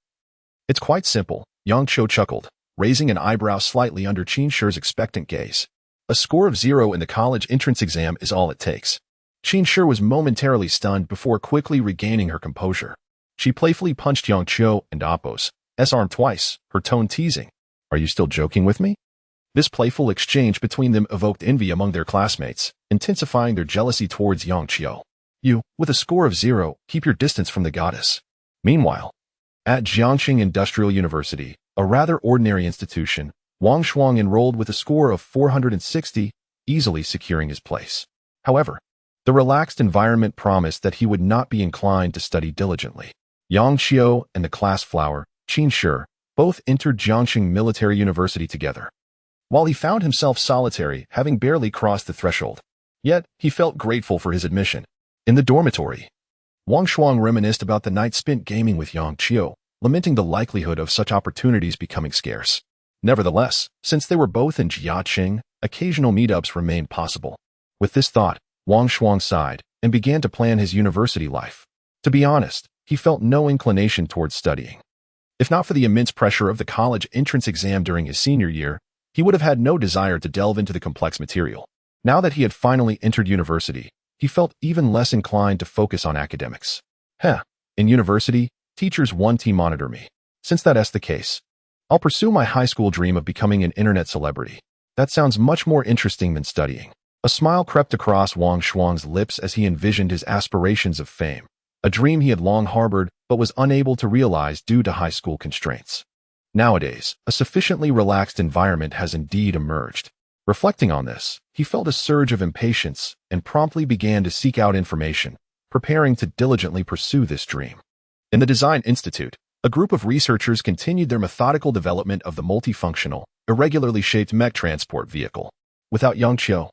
It's quite simple, Yang Qiu chuckled, raising an eyebrow slightly under Qin Shi's expectant gaze. A score of 0 in the college entrance exam is all it takes. Qin Shi was momentarily stunned before quickly regaining her composure. She playfully punched Yang Qiu and Appo's arm twice, her tone teasing. "Are you still joking with me?" This playful exchange between them evoked envy among their classmates, intensifying their jealousy towards Yang Qiu. "You, with a score of 0, keep your distance from the goddess." Meanwhile, at Jiangxing Industrial University, a rather ordinary institution, Wang Shuang enrolled with a score of 460, easily securing his place. However, the relaxed environment promised that he would not be inclined to study diligently. Yang Qiu and the class flower, Qin Shi, both entered Jiangxing Military University together. While he found himself solitary, having barely crossed the threshold, yet he felt grateful for his admission. In the dormitory, Wang Shuang reminisced about the night spent gaming with Yang Qiu, lamenting the likelihood of such opportunities becoming scarce. Nevertheless, since they were both in Jiaqing, occasional meetups remained possible. With this thought, Wang Shuang sighed and began to plan his university life. To be honest, he felt no inclination towards studying. If not for the immense pressure of the college entrance exam during his senior year, he would have had no desire to delve into the complex material. Now that he had finally entered university, he felt even less inclined to focus on academics. In university, teachers want to monitor me. Since that's the case, I'll pursue my high school dream of becoming an internet celebrity. That sounds much more interesting than studying. A smile crept across Wang Shuang's lips as he envisioned his aspirations of fame, a dream he had long harbored but was unable to realize due to high school constraints. Nowadays, a sufficiently relaxed environment has indeed emerged. Reflecting on this, he felt a surge of impatience and promptly began to seek out information, preparing to diligently pursue this dream. In the Design Institute, a group of researchers continued their methodical development of the multifunctional, irregularly shaped mech transport vehicle. Without Yang Qiu,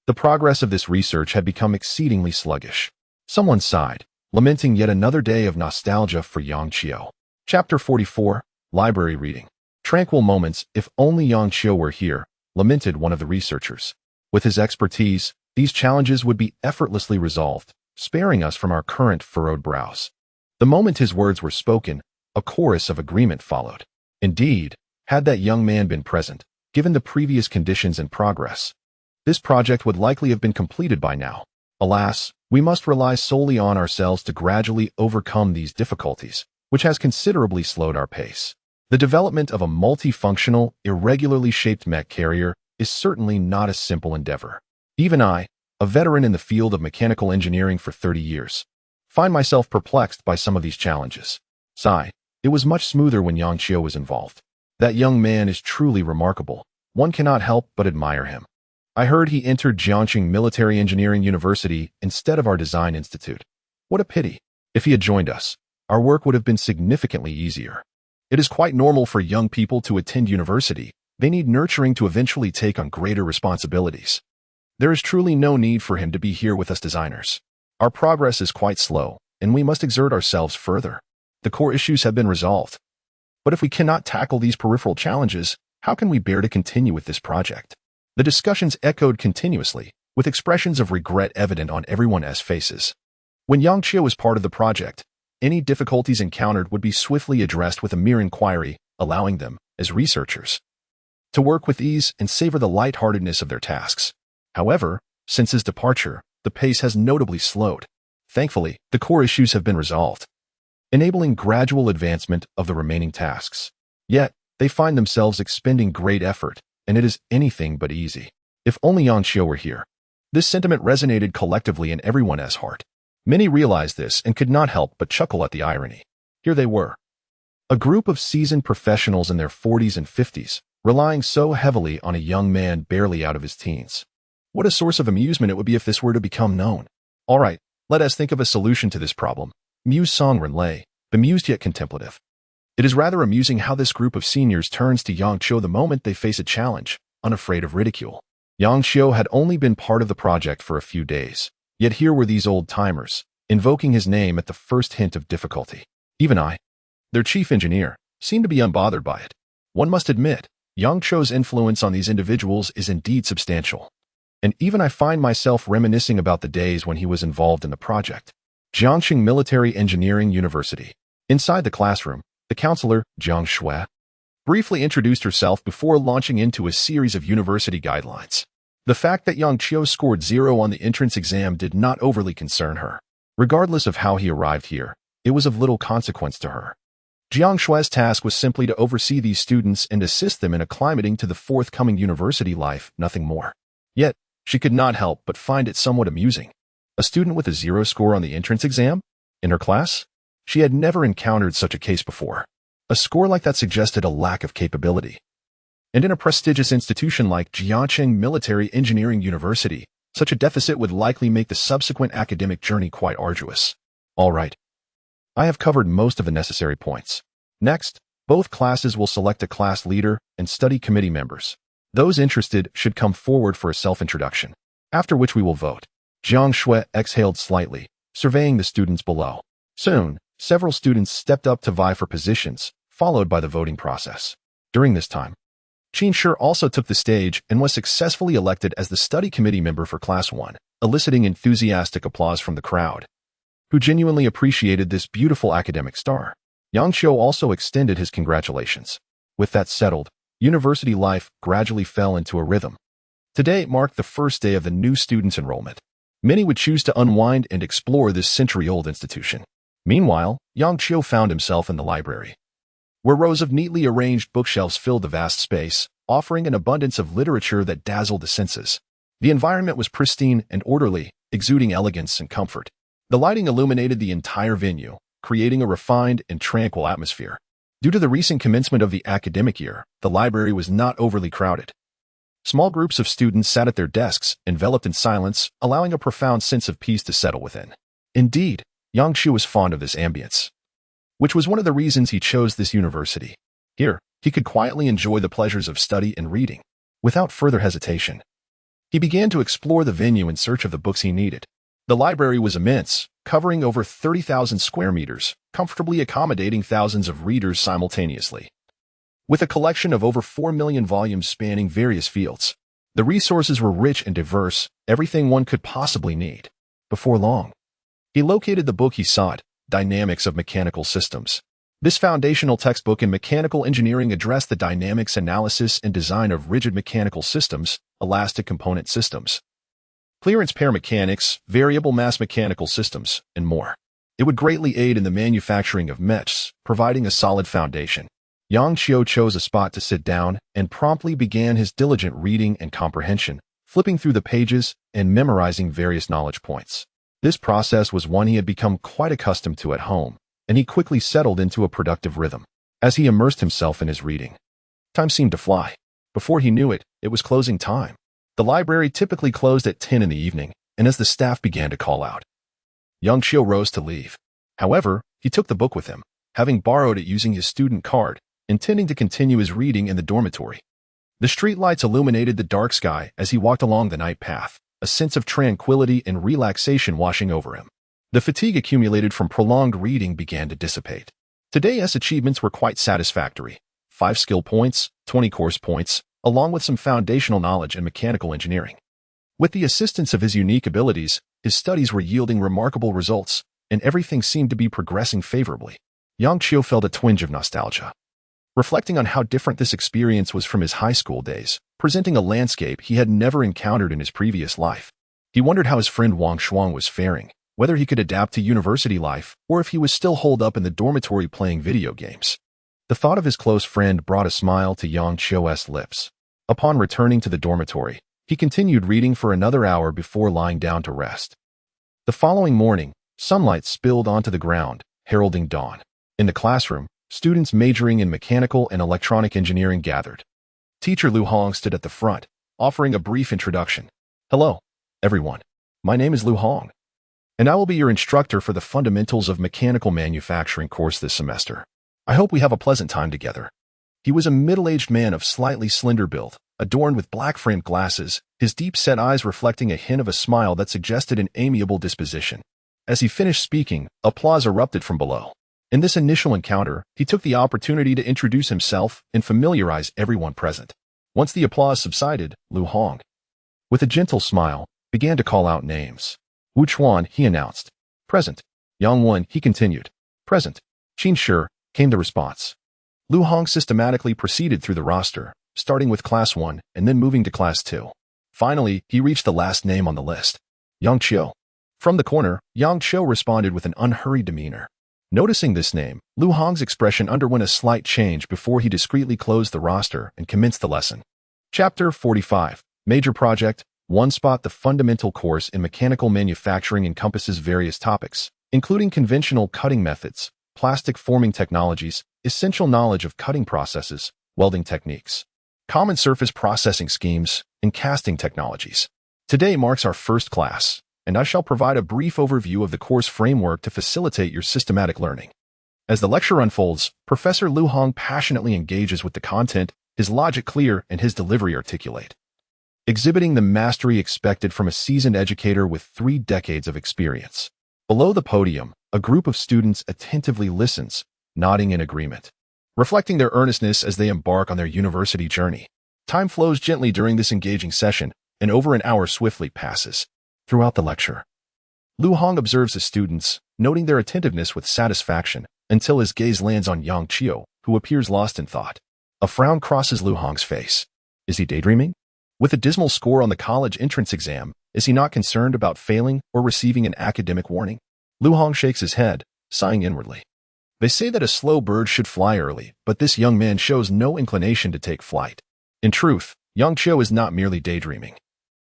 the progress of this research had become exceedingly sluggish. Someone sighed, lamenting yet another day of nostalgia for Yang Qiu. Chapter 44, Library Reading. Tranquil moments, if only Yang Qiu were here, lamented one of the researchers. With his expertise, these challenges would be effortlessly resolved, sparing us from our current furrowed brows. The moment his words were spoken, a chorus of agreement followed. Indeed, had that young man been present, given the previous conditions and progress, this project would likely have been completed by now. Alas, we must rely solely on ourselves to gradually overcome these difficulties, which has considerably slowed our pace. The development of a multifunctional, irregularly shaped mech carrier is certainly not a simple endeavor. Even I, a veteran in the field of mechanical engineering for 30 years, find myself perplexed by some of these challenges. Sigh, it was much smoother when Yang Qiu was involved. That young man is truly remarkable. One cannot help but admire him. I heard he entered Jiangxing Military Engineering University instead of our Design Institute. What a pity. If he had joined us, our work would have been significantly easier. It is quite normal for young people to attend university. They need nurturing to eventually take on greater responsibilities. There is truly no need for him to be here with us designers. Our progress is quite slow, and we must exert ourselves further. The core issues have been resolved. But if we cannot tackle these peripheral challenges, how can we bear to continue with this project? The discussions echoed continuously, with expressions of regret evident on everyone's faces. When Yang Qiu was part of the project, any difficulties encountered would be swiftly addressed with a mere inquiry, allowing them, as researchers, to work with ease and savor the lightheartedness of their tasks. However, since his departure, the pace has notably slowed. Thankfully, the core issues have been resolved, enabling gradual advancement of the remaining tasks. Yet, they find themselves expending great effort, and it is anything but easy. If only Yang Qiu were here. This sentiment resonated collectively in everyone's heart. Many realized this and could not help but chuckle at the irony. Here they were, a group of seasoned professionals in their 40s and 50s, relying so heavily on a young man barely out of his teens. What a source of amusement it would be if this were to become known. All right, let us think of a solution to this problem. Mused Song Renlei, bemused yet contemplative. It is rather amusing how this group of seniors turns to Yang Qiu the moment they face a challenge, unafraid of ridicule. Yang Qiu had only been part of the project for a few days, yet here were these old-timers, invoking his name at the first hint of difficulty. Even I, their chief engineer, seemed to be unbothered by it. One must admit, Yang Qiu's influence on these individuals is indeed substantial. And even I find myself reminiscing about the days when he was involved in the project. Jiangxing Military Engineering University. Inside the classroom, the counselor, Jiang Shui, briefly introduced herself before launching into a series of university guidelines. The fact that Yang Qiu scored 0 on the entrance exam did not overly concern her. Regardless of how he arrived here, it was of little consequence to her. Jiang Shui's task was simply to oversee these students and assist them in acclimating to the forthcoming university life, nothing more. Yet, she could not help but find it somewhat amusing. A student with a 0 score on the entrance exam? In her class? She had never encountered such a case before. A score like that suggested a lack of capability. And in a prestigious institution like Jiangcheng Military Engineering University, such a deficit would likely make the subsequent academic journey quite arduous. All right. I have covered most of the necessary points. Next, both classes will select a class leader and study committee members. Those interested should come forward for a self-introduction, after which we will vote. Jiang Shui exhaled slightly, surveying the students below. Soon, several students stepped up to vie for positions, followed by the voting process. During this time, Qin Shi also took the stage and was successfully elected as the study committee member for Class 1, eliciting enthusiastic applause from the crowd, who genuinely appreciated this beautiful academic star. Yang Qiu also extended his congratulations. With that settled, university life gradually fell into a rhythm. Today marked the first day of the new students' enrollment. Many would choose to unwind and explore this century-old institution. Meanwhile, Yang Qiu found himself in the library, where rows of neatly arranged bookshelves filled the vast space, offering an abundance of literature that dazzled the senses. The environment was pristine and orderly, exuding elegance and comfort. The lighting illuminated the entire venue, creating a refined and tranquil atmosphere. Due to the recent commencement of the academic year, the library was not overly crowded. Small groups of students sat at their desks, enveloped in silence, allowing a profound sense of peace to settle within. Indeed, Yang Qiu was fond of this ambience, which was one of the reasons he chose this university. Here, he could quietly enjoy the pleasures of study and reading. Without further hesitation, he began to explore the venue in search of the books he needed. The library was immense, covering over 30,000 square meters, comfortably accommodating thousands of readers simultaneously. With a collection of over 4 million volumes spanning various fields, the resources were rich and diverse, everything one could possibly need. Before long, he located the book he sought, Dynamics of Mechanical Systems. This foundational textbook in mechanical engineering addressed the dynamics analysis and design of rigid mechanical systems, elastic component systems, clearance pair mechanics, variable mass mechanical systems, and more. It would greatly aid in the manufacturing of mechs, providing a solid foundation. Yang Qiu chose a spot to sit down and promptly began his diligent reading and comprehension, flipping through the pages and memorizing various knowledge points. This process was one he had become quite accustomed to at home, and he quickly settled into a productive rhythm. As he immersed himself in his reading, time seemed to fly. Before he knew it, it was closing time. The library typically closed at 10 in the evening, and as the staff began to call out, Yang Qiu rose to leave. However, he took the book with him, having borrowed it using his student card, intending to continue his reading in the dormitory. The streetlights illuminated the dark sky as he walked along the night path, a sense of tranquility and relaxation washing over him. The fatigue accumulated from prolonged reading began to dissipate. Today's achievements were quite satisfactory. 5 skill points, 20 course points, along with some foundational knowledge in mechanical engineering. With the assistance of his unique abilities, his studies were yielding remarkable results, and everything seemed to be progressing favorably. Yang Qiu felt a twinge of nostalgia, reflecting on how different this experience was from his high school days, presenting a landscape he had never encountered in his previous life. He wondered how his friend Wang Shuang was faring, whether he could adapt to university life, or if he was still holed up in the dormitory playing video games. The thought of his close friend brought a smile to Yang Qiu's lips. Upon returning to the dormitory, he continued reading for another hour before lying down to rest. The following morning, sunlight spilled onto the ground, heralding dawn. In the classroom, students majoring in mechanical and electronic engineering gathered. Teacher Lu Hong stood at the front, offering a brief introduction. Hello, everyone. My name is Lu Hong, and I will be your instructor for the Fundamentals of Mechanical Manufacturing course this semester. I hope we have a pleasant time together. He was a middle-aged man of slightly slender build, adorned with black-framed glasses, his deep-set eyes reflecting a hint of a smile that suggested an amiable disposition. As he finished speaking, applause erupted from below. In this initial encounter, he took the opportunity to introduce himself and familiarize everyone present. Once the applause subsided, Lu Hong, with a gentle smile, began to call out names. Wu Chuan, he announced. Present. Yang Wen, he continued. Present. Qin Shi, came the response. Lu Hong systematically proceeded through the roster, starting with Class 1 and then moving to Class 2. Finally, he reached the last name on the list. Yang Qiu. From the corner, Yang Qiu responded with an unhurried demeanor. Noticing this name, Lu Hong's expression underwent a slight change before he discreetly closed the roster and commenced the lesson. Chapter 45. Major Project. One Spot. The fundamental course in mechanical manufacturing encompasses various topics, including conventional cutting methods, plastic forming technologies, essential knowledge of cutting processes, welding techniques, common surface processing schemes, and casting technologies. Today marks our first class, and I shall provide a brief overview of the course framework to facilitate your systematic learning. As the lecture unfolds, Professor Lu Hong passionately engages with the content, his logic clear and his delivery articulate, exhibiting the mastery expected from a seasoned educator with 3 decades of experience. Below the podium, a group of students attentively listens, nodding in agreement, reflecting their earnestness as they embark on their university journey. Time flows gently during this engaging session, and over an hour swiftly passes. Throughout the lecture, Lu Hong observes his students, noting their attentiveness with satisfaction, until his gaze lands on Yang Qiu, who appears lost in thought. A frown crosses Lu Hong's face. Is he daydreaming? With a dismal score on the college entrance exam, is he not concerned about failing or receiving an academic warning? Lu Hong shakes his head, sighing inwardly. They say that a slow bird should fly early, but this young man shows no inclination to take flight. In truth, Yang Qiu is not merely daydreaming.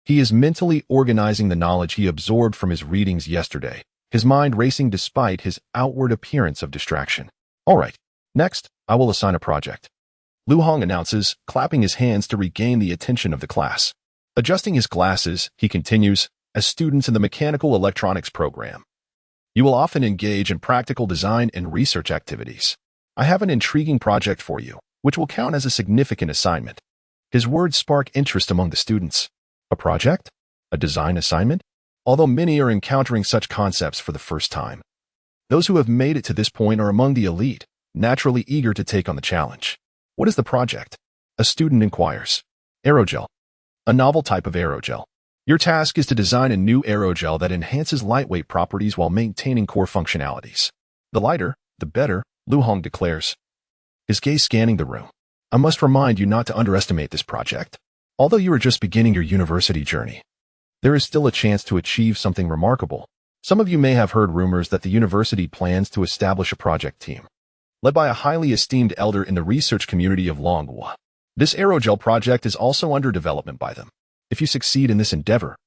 He is mentally organizing the knowledge he absorbed from his readings yesterday, his mind racing despite his outward appearance of distraction. All right, next, I will assign a project. Lu Hong announces, clapping his hands to regain the attention of the class. Adjusting his glasses, he continues, as students in the mechanical electronics program, you will often engage in practical design and research activities. I have an intriguing project for you, which will count as a significant assignment. His words spark interest among the students. A project? A design assignment? Although many are encountering such concepts for the first time, those who have made it to this point are among the elite, naturally eager to take on the challenge. What is the project? A student inquires. Aerogel. A novel type of aerogel. Your task is to design a new aerogel that enhances lightweight properties while maintaining core functionalities. The lighter, the better, Lu Hong declares, his gaze scanning the room. I must remind you not to underestimate this project. Although you are just beginning your university journey, there is still a chance to achieve something remarkable. Some of you may have heard rumors that the university plans to establish a project team, led by a highly esteemed elder in the research community of Longhua. This aerogel project is also under development by them. If you succeed in this endeavor,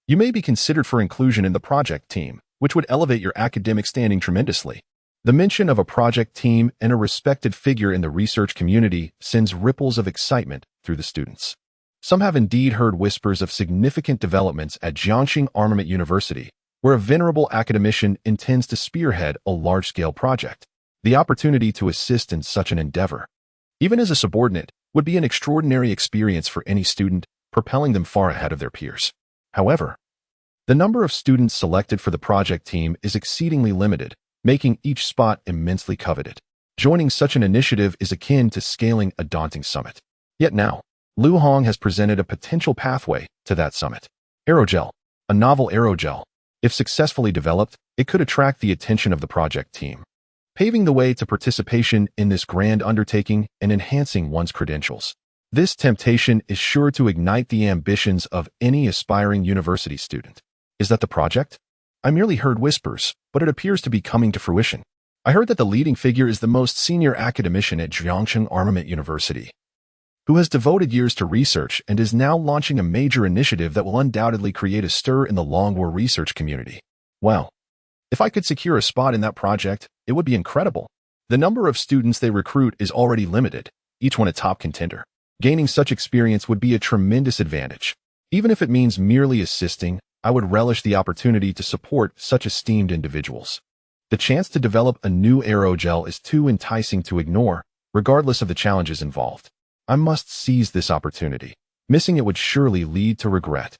you may be considered for inclusion in the project team, which would elevate your academic standing tremendously. The mention of a project team and a respected figure in the research community sends ripples of excitement through the students. Some have indeed heard whispers of significant developments at Jiangxing Armament University, where a venerable academician intends to spearhead a large-scale project. The opportunity to assist in such an endeavor, even as a subordinate, would be an extraordinary experience for any student, propelling them far ahead of their peers. However, the number of students selected for the project team is exceedingly limited, making each spot immensely coveted. Joining such an initiative is akin to scaling a daunting summit. Yet now, Lu Hong has presented a potential pathway to that summit. Aerogel. A novel aerogel. If successfully developed, it could attract the attention of the project team, paving the way to participation in this grand undertaking and enhancing one's credentials. This temptation is sure to ignite the ambitions of any aspiring university student. Is that the project? I merely heard whispers, but it appears to be coming to fruition. I heard that the leading figure is the most senior academician at Jiangxing Armament University, who has devoted years to research and is now launching a major initiative that will undoubtedly create a stir in the Longhua research community. Well, if I could secure a spot in that project, it would be incredible. The number of students they recruit is already limited, each one a top contender. Gaining such experience would be a tremendous advantage. Even if it means merely assisting, I would relish the opportunity to support such esteemed individuals. The chance to develop a new aerogel is too enticing to ignore, regardless of the challenges involved. I must seize this opportunity. Missing it would surely lead to regret.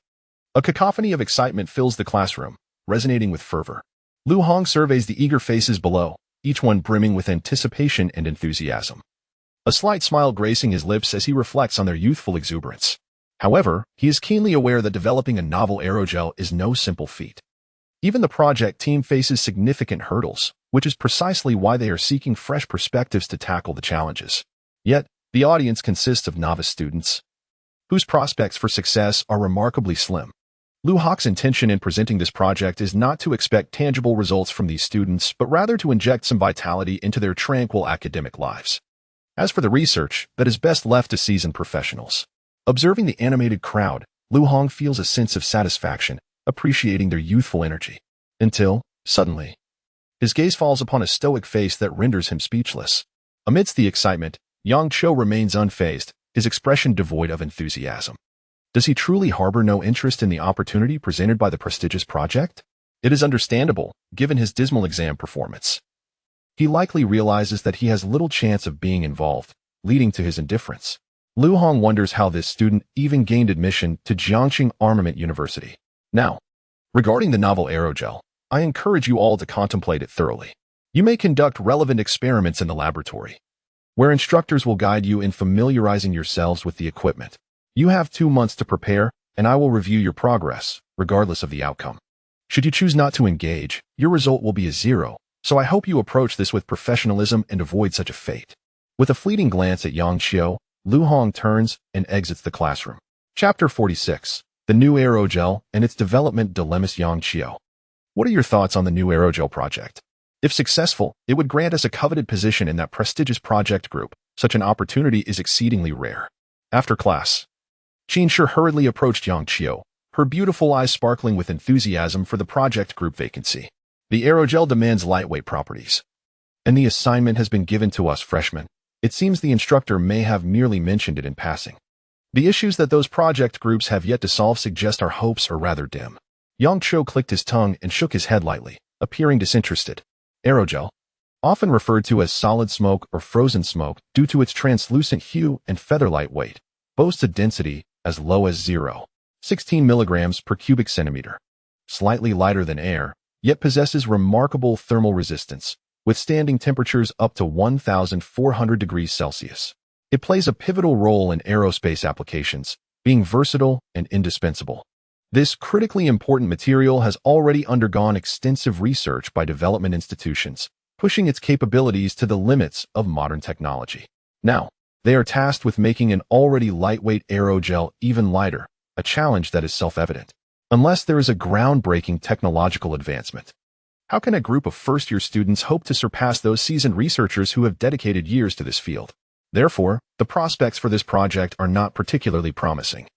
A cacophony of excitement fills the classroom, resonating with fervor. Lu Hong surveys the eager faces below, each one brimming with anticipation and enthusiasm. A slight smile gracing his lips as he reflects on their youthful exuberance. However, he is keenly aware that developing a novel aerogel is no simple feat. Even the project team faces significant hurdles, which is precisely why they are seeking fresh perspectives to tackle the challenges. Yet, the audience consists of novice students, whose prospects for success are remarkably slim. Lu Hawk's intention in presenting this project is not to expect tangible results from these students, but rather to inject some vitality into their tranquil academic lives. As for the research, that is best left to seasoned professionals. Observing the animated crowd, Lu Hong feels a sense of satisfaction, appreciating their youthful energy. Until, suddenly, his gaze falls upon a stoic face that renders him speechless. Amidst the excitement, Yang Cho remains unfazed, his expression devoid of enthusiasm. Does he truly harbor no interest in the opportunity presented by the prestigious project? It is understandable, given his dismal exam performance. He likely realizes that he has little chance of being involved, leading to his indifference. Lu Hong wonders how this student even gained admission to Jiangxing Armament University. Now, regarding the novel aerogel, I encourage you all to contemplate it thoroughly. You may conduct relevant experiments in the laboratory, where instructors will guide you in familiarizing yourselves with the equipment. You have 2 months to prepare, and I will review your progress, regardless of the outcome. Should you choose not to engage, your result will be a 0, so I hope you approach this with professionalism and avoid such a fate. With a fleeting glance at Yang Xiao, Lu Hong turns and exits the classroom. Chapter 46. The New Aerogel and Its Development Dilemmas. Yang Xiao. What are your thoughts on the new aerogel project? If successful, it would grant us a coveted position in that prestigious project group. Such an opportunity is exceedingly rare. After class, Qin Shi hurriedly approached Yang Xiao, her beautiful eyes sparkling with enthusiasm for the project group vacancy. The aerogel demands lightweight properties, and the assignment has been given to us freshmen. It seems the instructor may have merely mentioned it in passing. The issues that those project groups have yet to solve suggest our hopes are rather dim. Yang Cho clicked his tongue and shook his head lightly, appearing disinterested. Aerogel, often referred to as solid smoke or frozen smoke due to its translucent hue and feather-light weight, boasts a density as low as 0.16 milligrams per cubic centimeter. Slightly lighter than air, yet possesses remarkable thermal resistance, withstanding temperatures up to 1,400 degrees Celsius. It plays a pivotal role in aerospace applications, being versatile and indispensable. This critically important material has already undergone extensive research by development institutions, pushing its capabilities to the limits of modern technology. Now, they are tasked with making an already lightweight aerogel even lighter, a challenge that is self-evident. Unless there is a groundbreaking technological advancement, how can a group of first-year students hope to surpass those seasoned researchers who have dedicated years to this field? Therefore, the prospects for this project are not particularly promising.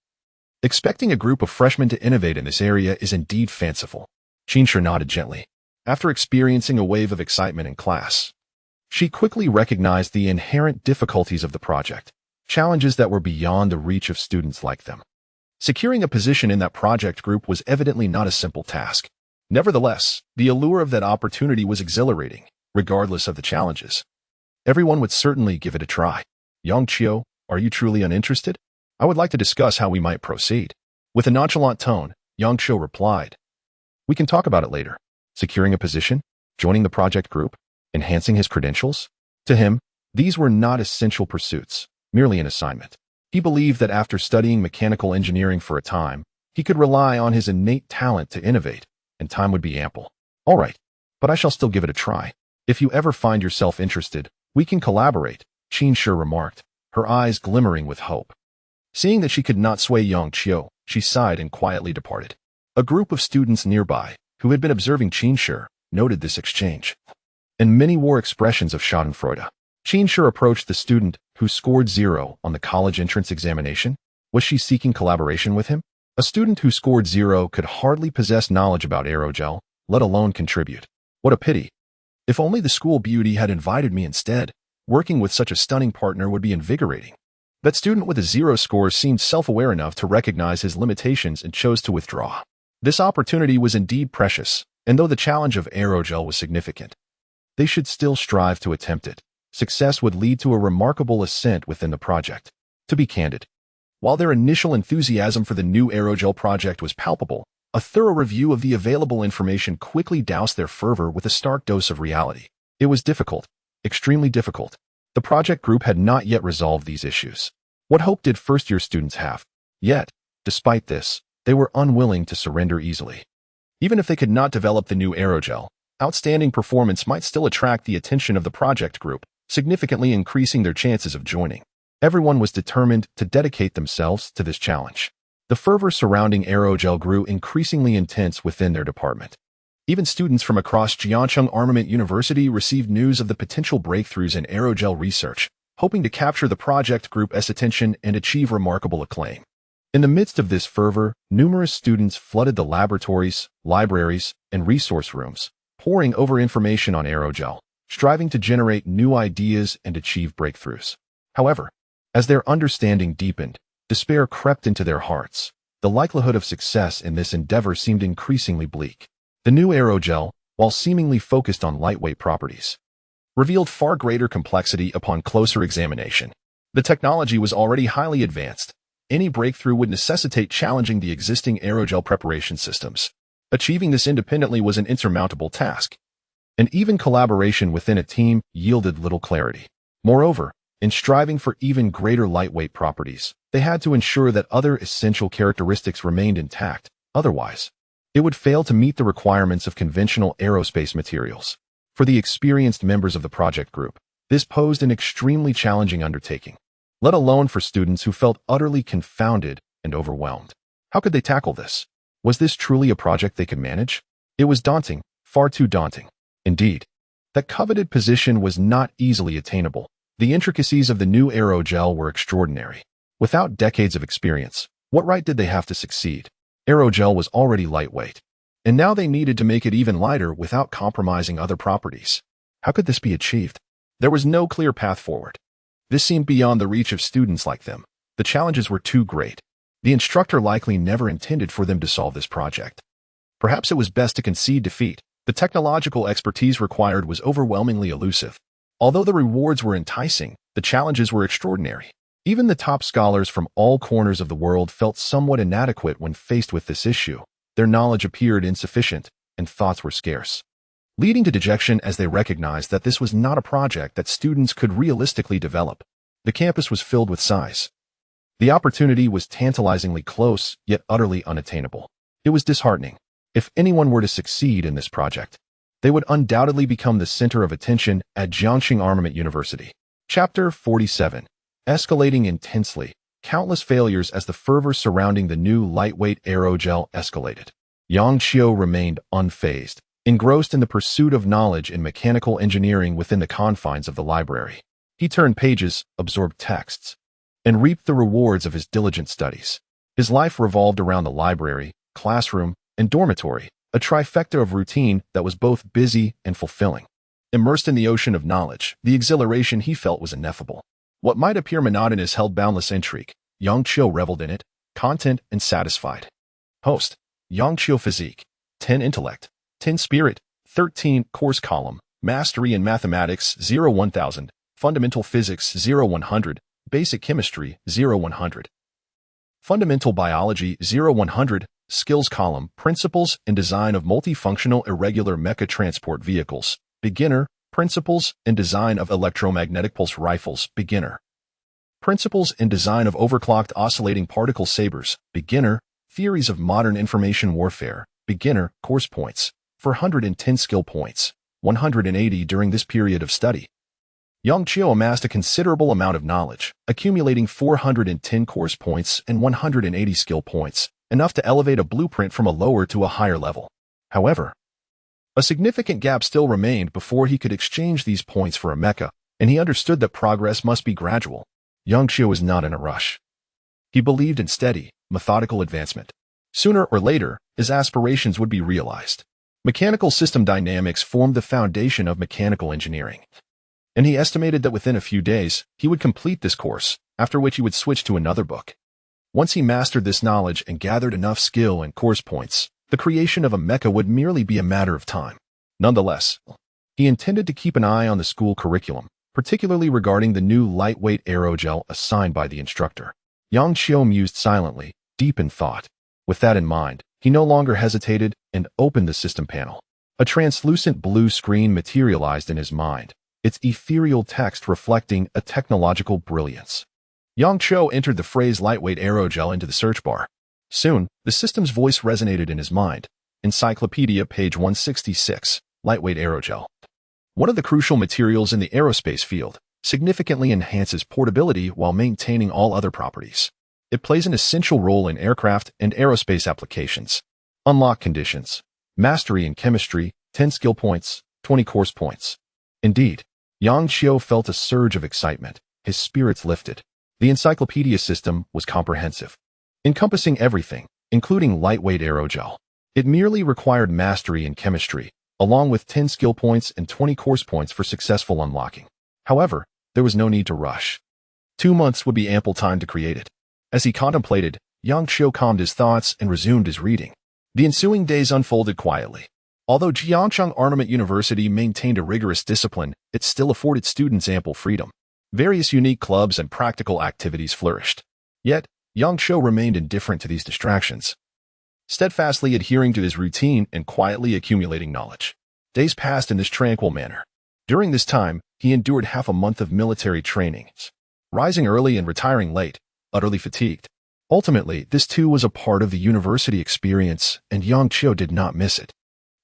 Expecting a group of freshmen to innovate in this area is indeed fanciful. Qin Shi nodded gently. After experiencing a wave of excitement in class, she quickly recognized the inherent difficulties of the project, challenges that were beyond the reach of students like them. Securing a position in that project group was evidently not a simple task. Nevertheless, the allure of that opportunity was exhilarating, regardless of the challenges. Everyone would certainly give it a try. Yang Qiu, are you truly uninterested? I would like to discuss how we might proceed. With a nonchalant tone, Yang Qiu replied, we can talk about it later. Securing a position, joining the project group, enhancing his credentials? To him, these were not essential pursuits, merely an assignment. He believed that after studying mechanical engineering for a time, he could rely on his innate talent to innovate, and time would be ample. All right, but I shall still give it a try. If you ever find yourself interested, we can collaborate, Qin Shi remarked, her eyes glimmering with hope. Seeing that she could not sway Yang Qiu, she sighed and quietly departed. A group of students nearby, who had been observing Qin Shi, noted this exchange, and many wore expressions of schadenfreude. Qin Shi approached the student who scored 0 on the college entrance examination. Was she seeking collaboration with him? A student who scored 0 could hardly possess knowledge about aerogel, let alone contribute. What a pity. If only the school beauty had invited me instead. Working with such a stunning partner would be invigorating. That student with a 0 score seemed self-aware enough to recognize his limitations and chose to withdraw. This opportunity was indeed precious, and though the challenge of aerogel was significant, they should still strive to attempt it. Success would lead to a remarkable ascent within the project. To be candid, while their initial enthusiasm for the new aerogel project was palpable, a thorough review of the available information quickly doused their fervor with a stark dose of reality. It was difficult, extremely difficult. The project group had not yet resolved these issues. What hope did first-year students have? Yet, despite this, they were unwilling to surrender easily. Even if they could not develop the new aerogel, outstanding performance might still attract the attention of the project group, significantly increasing their chances of joining. Everyone was determined to dedicate themselves to this challenge. The fervor surrounding aerogel grew increasingly intense within their department. Even students from across Jiangcheng Armament University received news of the potential breakthroughs in aerogel research, hoping to capture the project group's attention and achieve remarkable acclaim. In the midst of this fervor, numerous students flooded the laboratories, libraries, and resource rooms, poring over information on aerogel, striving to generate new ideas and achieve breakthroughs. However, as their understanding deepened, despair crept into their hearts. The likelihood of success in this endeavor seemed increasingly bleak. The new aerogel, while seemingly focused on lightweight properties, revealed far greater complexity upon closer examination. The technology was already highly advanced. Any breakthrough would necessitate challenging the existing aerogel preparation systems. Achieving this independently was an insurmountable task, and even collaboration within a team yielded little clarity. Moreover, in striving for even greater lightweight properties, they had to ensure that other essential characteristics remained intact. Otherwise, it would fail to meet the requirements of conventional aerospace materials. For the experienced members of the project group, this posed an extremely challenging undertaking, let alone for students who felt utterly confounded and overwhelmed. How could they tackle this? Was this truly a project they could manage? It was daunting, far too daunting. Indeed, that coveted position was not easily attainable. The intricacies of the new aerogel were extraordinary. Without decades of experience, what right did they have to succeed? Aerogel was already lightweight, and now they needed to make it even lighter without compromising other properties. How could this be achieved? There was no clear path forward. This seemed beyond the reach of students like them. The challenges were too great. The instructor likely never intended for them to solve this project. Perhaps it was best to concede defeat. The technological expertise required was overwhelmingly elusive. Although the rewards were enticing, the challenges were extraordinary. Even the top scholars from all corners of the world felt somewhat inadequate when faced with this issue. Their knowledge appeared insufficient, and thoughts were scarce, leading to dejection as they recognized that this was not a project that students could realistically develop. The campus was filled with sighs. The opportunity was tantalizingly close, yet utterly unattainable. It was disheartening. If anyone were to succeed in this project, they would undoubtedly become the center of attention at Jiangxing Armament University. Chapter 47. Escalating intensely. Countless failures as the fervor surrounding the new lightweight aerogel escalated. Yang Qiu remained unfazed, engrossed in the pursuit of knowledge in mechanical engineering within the confines of the library. He turned pages, absorbed texts, and reaped the rewards of his diligent studies. His life revolved around the library, classroom, and dormitory, a trifecta of routine that was both busy and fulfilling. Immersed in the ocean of knowledge, the exhilaration he felt was ineffable. What might appear monotonous held boundless intrigue. Yang Qiu reveled in it, content and satisfied. Host: Yang Qiu Physique, 10 Intellect, 10 Spirit, 13 Course Column, Mastery in Mathematics 0-1000, Fundamental Physics 0-100, Basic Chemistry 0-100, Fundamental Biology 0-100, Skills Column, Principles and Design of Multifunctional Irregular Mecha Transport Vehicles, Beginner, Principles and Design of Electromagnetic Pulse Rifles, Beginner. Principles and Design of Overclocked Oscillating Particle Sabers, Beginner. Theories of Modern Information Warfare, Beginner. Course points, 410 skill points, 180 during this period of study. Yang Qiu amassed a considerable amount of knowledge, accumulating 410 course points and 180 skill points, enough to elevate a blueprint from a lower to a higher level. However, a significant gap still remained before he could exchange these points for a mecha, and he understood that progress must be gradual. Yang Qiu was not in a rush. He believed in steady, methodical advancement. Sooner or later, his aspirations would be realized. Mechanical system dynamics formed the foundation of mechanical engineering, and he estimated that within a few days, he would complete this course, after which he would switch to another book. Once he mastered this knowledge and gathered enough skill and course points, the creation of a mecha would merely be a matter of time. Nonetheless, he intended to keep an eye on the school curriculum, particularly regarding the new lightweight aerogel assigned by the instructor. Yang Qiu mused silently, deep in thought. With that in mind, he no longer hesitated and opened the system panel. A translucent blue screen materialized in his mind, its ethereal text reflecting a technological brilliance. Yang Qiu entered the phrase lightweight aerogel into the search bar. Soon, the system's voice resonated in his mind. Encyclopedia, page 166, lightweight aerogel. One of the crucial materials in the aerospace field, significantly enhances portability while maintaining all other properties. It plays an essential role in aircraft and aerospace applications. Unlock conditions. Mastery in chemistry, 10 skill points, 20 course points. Indeed, Yang Qiu felt a surge of excitement. His spirits lifted. The encyclopedia system was comprehensive, encompassing everything, including lightweight aerogel. It merely required mastery in chemistry, along with 10 skill points and 20 course points for successful unlocking. However, there was no need to rush. 2 months would be ample time to create it. As he contemplated, Yang Qiu calmed his thoughts and resumed his reading. The ensuing days unfolded quietly. Although Jiangcheng Armament University maintained a rigorous discipline, it still afforded students ample freedom. Various unique clubs and practical activities flourished. Yet, Yang Qiu remained indifferent to these distractions, steadfastly adhering to his routine and quietly accumulating knowledge. Days passed in this tranquil manner. During this time, he endured half a month of military training, rising early and retiring late, utterly fatigued. Ultimately, this too was a part of the university experience, and Yang Qiu did not miss it.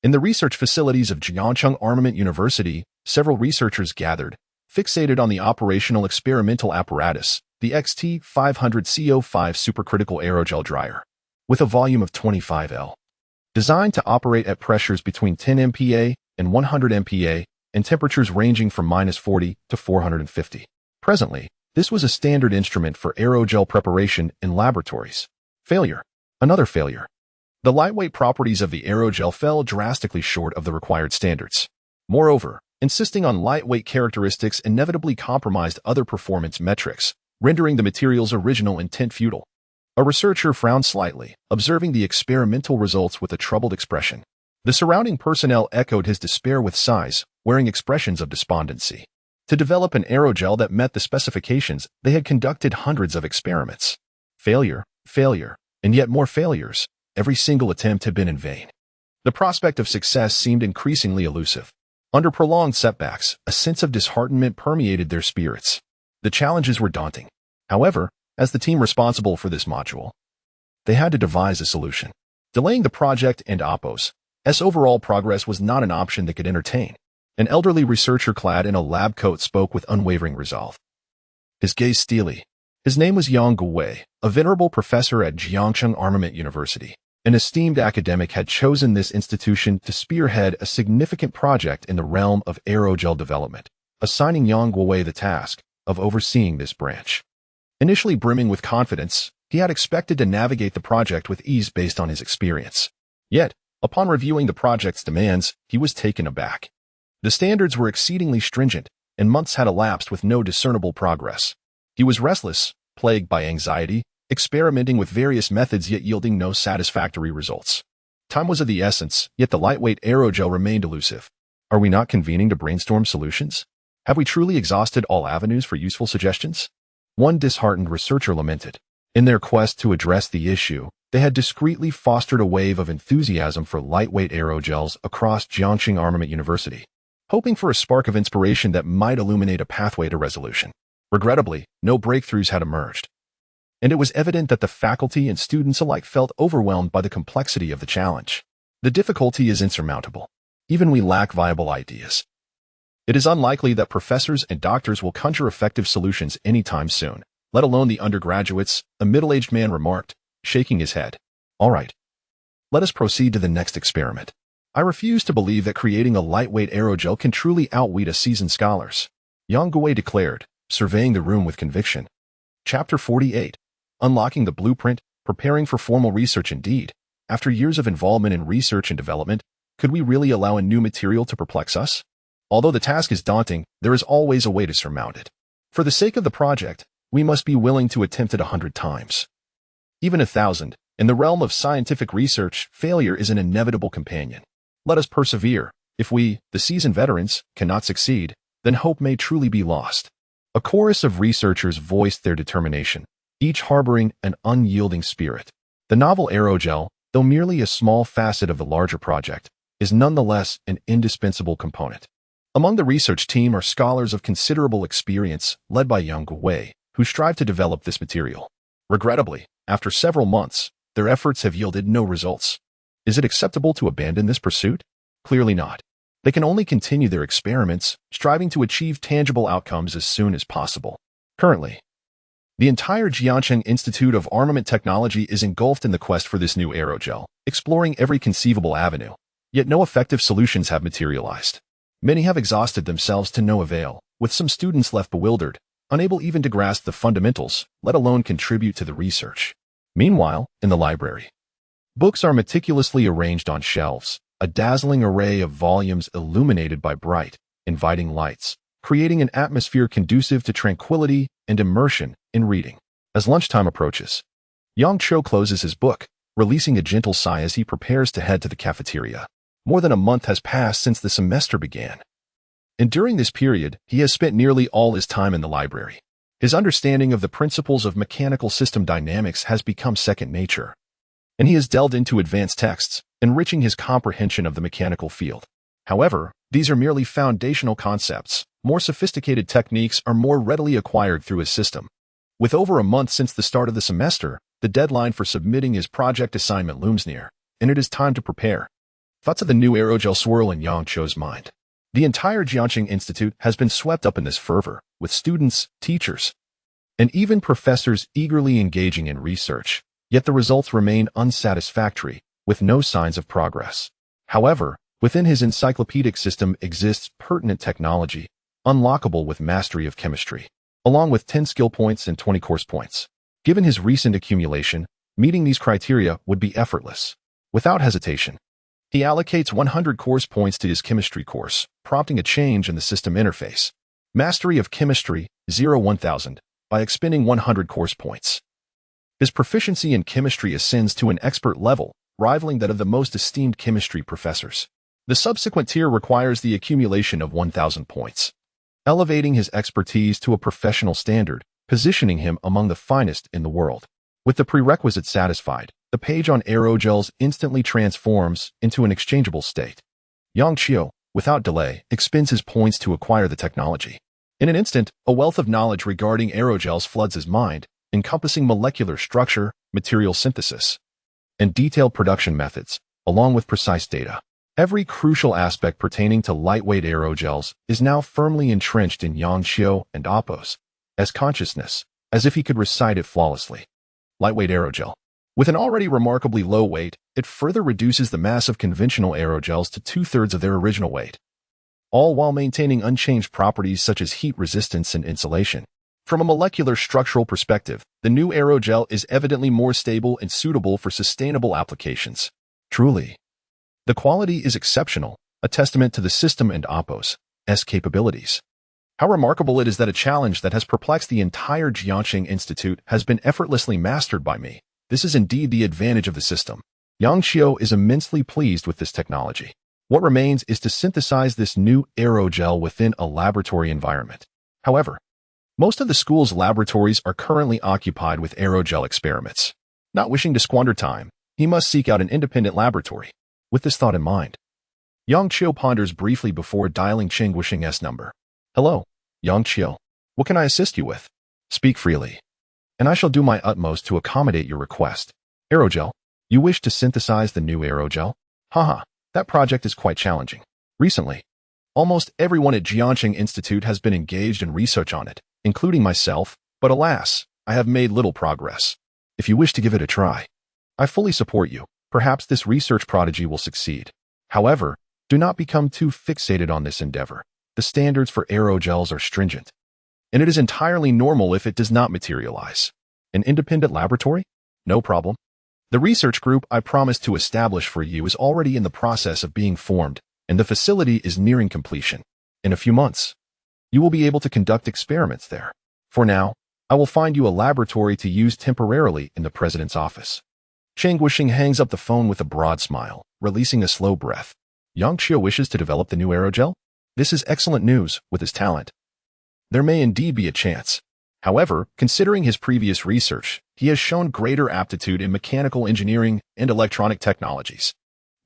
In the research facilities of Jiangcheng Armament University, several researchers gathered, fixated on the operational experimental apparatus, the XT500CO5 supercritical aerogel dryer, with a volume of 25 L. Designed to operate at pressures between 10 MPa and 100 MPa and temperatures ranging from -40 to 450. Presently, this was a standard instrument for aerogel preparation in laboratories. Failure. Another failure. The lightweight properties of the aerogel fell drastically short of the required standards. Moreover, insisting on lightweight characteristics inevitably compromised other performance metrics, rendering the material's original intent futile. A researcher frowned slightly, observing the experimental results with a troubled expression. The surrounding personnel echoed his despair with sighs, wearing expressions of despondency. To develop an aerogel that met the specifications, they had conducted hundreds of experiments. Failure, and yet more failures. Every single attempt had been in vain. The prospect of success seemed increasingly elusive. Under prolonged setbacks, a sense of disheartenment permeated their spirits. The challenges were daunting. However, as the team responsible for this module, they had to devise a solution. Delaying the project and Oppo's overall progress was not an option they could entertain. An elderly researcher clad in a lab coat spoke with unwavering resolve. His gaze steely. His name was Yang Guwei, a venerable professor at Jiangcheng Armament University. An esteemed academic had chosen this institution to spearhead a significant project in the realm of aerogel development, assigning Yang Guwei the task of overseeing this branch. Initially brimming with confidence, he had expected to navigate the project with ease based on his experience. Yet, upon reviewing the project's demands, he was taken aback. The standards were exceedingly stringent, and months had elapsed with no discernible progress. He was restless, plagued by anxiety, experimenting with various methods yet yielding no satisfactory results. Time was of the essence, yet the lightweight aerogel remained elusive. Are we not convening to brainstorm solutions? Have we truly exhausted all avenues for useful suggestions? One disheartened researcher lamented. In their quest to address the issue, they had discreetly fostered a wave of enthusiasm for lightweight aerogels across Jiangxing Armament University, hoping for a spark of inspiration that might illuminate a pathway to resolution. Regrettably, no breakthroughs had emerged, and it was evident that the faculty and students alike felt overwhelmed by the complexity of the challenge. The difficulty is insurmountable. Even we lack viable ideas. It is unlikely that professors and doctors will conjure effective solutions anytime soon, let alone the undergraduates, a middle-aged man remarked, shaking his head. All right. Let us proceed to the next experiment. I refuse to believe that creating a lightweight aerogel can truly outwit a seasoned scholars, Yang Guwei declared, surveying the room with conviction. Chapter 48. Unlocking the blueprint, preparing for formal research indeed. After years of involvement in research and development, could we really allow a new material to perplex us? Although the task is daunting, there is always a way to surmount it. For the sake of the project, we must be willing to attempt it 100 times. Even 1,000. In the realm of scientific research, failure is an inevitable companion. Let us persevere. If we, the seasoned veterans, cannot succeed, then hope may truly be lost. A chorus of researchers voiced their determination, each harboring an unyielding spirit. The novel aerogel, though merely a small facet of the larger project, is nonetheless an indispensable component. Among the research team are scholars of considerable experience, led by Yang Guwei, who strive to develop this material. Regrettably, after several months, their efforts have yielded no results. Is it acceptable to abandon this pursuit? Clearly not. They can only continue their experiments, striving to achieve tangible outcomes as soon as possible. Currently, the entire Jiangxing Institute of Armament Technology is engulfed in the quest for this new aerogel, exploring every conceivable avenue. Yet no effective solutions have materialized. Many have exhausted themselves to no avail, with some students left bewildered, unable even to grasp the fundamentals, let alone contribute to the research. Meanwhile, in the library, books are meticulously arranged on shelves, a dazzling array of volumes illuminated by bright, inviting lights, creating an atmosphere conducive to tranquility and immersion in reading. As lunchtime approaches, Yang Cho closes his book, releasing a gentle sigh as he prepares to head to the cafeteria. More than a month has passed since the semester began, and during this period, he has spent nearly all his time in the library. His understanding of the principles of mechanical system dynamics has become second nature, and he has delved into advanced texts, enriching his comprehension of the mechanical field. However, these are merely foundational concepts. More sophisticated techniques are more readily acquired through his system. With over a month since the start of the semester, the deadline for submitting his project assignment looms near, and it is time to prepare. Thoughts of the new aerogel swirl in Yang Cho's mind. The entire Jiangxing Institute has been swept up in this fervor, with students, teachers, and even professors eagerly engaging in research. Yet the results remain unsatisfactory, with no signs of progress. However, within his encyclopedic system exists pertinent technology, unlockable with mastery of chemistry, along with 10 skill points and 20 course points. Given his recent accumulation, meeting these criteria would be effortless. Without hesitation, he allocates 100 course points to his chemistry course, prompting a change in the system interface. Mastery of chemistry, 0-1000, by expending 100 course points. His proficiency in chemistry ascends to an expert level, rivaling that of the most esteemed chemistry professors. The subsequent tier requires the accumulation of 1,000 points, elevating his expertise to a professional standard, positioning him among the finest in the world. With the prerequisites satisfied, the page on aerogels instantly transforms into an exchangeable state. Yang Chio, without delay, expends his points to acquire the technology. In an instant, a wealth of knowledge regarding aerogels floods his mind, encompassing molecular structure, material synthesis, and detailed production methods, along with precise data. Every crucial aspect pertaining to lightweight aerogels is now firmly entrenched in Yang Chio and Appo's consciousness, as if he could recite it flawlessly. Lightweight aerogel. With an already remarkably low weight, it further reduces the mass of conventional aerogels to 2/3 of their original weight, all while maintaining unchanged properties such as heat resistance and insulation. From a molecular structural perspective, the new aerogel is evidently more stable and suitable for sustainable applications. Truly, the quality is exceptional, a testament to the system and Appo's capabilities. How remarkable it is that a challenge that has perplexed the entire Jiangxing Institute has been effortlessly mastered by me. This is indeed the advantage of the system. Yang Chio is immensely pleased with this technology. What remains is to synthesize this new aerogel within a laboratory environment. However, most of the school's laboratories are currently occupied with aerogel experiments. Not wishing to squander time, he must seek out an independent laboratory. With this thought in mind, Yang Chio ponders briefly before dialing Cheng Wuxing's number. Hello, Yang Chio. What can I assist you with? Speak freely, and I shall do my utmost to accommodate your request. Aerogel? You wish to synthesize the new aerogel? Haha, that project is quite challenging. Recently, almost everyone at Jiangxing Institute has been engaged in research on it, including myself, but alas, I have made little progress. If you wish to give it a try, I fully support you. Perhaps this research prodigy will succeed. However, do not become too fixated on this endeavor. The standards for aerogels are stringent, and it is entirely normal if it does not materialize. An independent laboratory? No problem. The research group I promised to establish for you is already in the process of being formed, and the facility is nearing completion. In a few months, you will be able to conduct experiments there. For now, I will find you a laboratory to use temporarily in the president's office. Cheng Wuxing hangs up the phone with a broad smile, releasing a slow breath. Yang Chio wishes to develop the new aerogel? This is excellent news. With his talent, there may indeed be a chance. However, considering his previous research, he has shown greater aptitude in mechanical engineering and electronic technologies.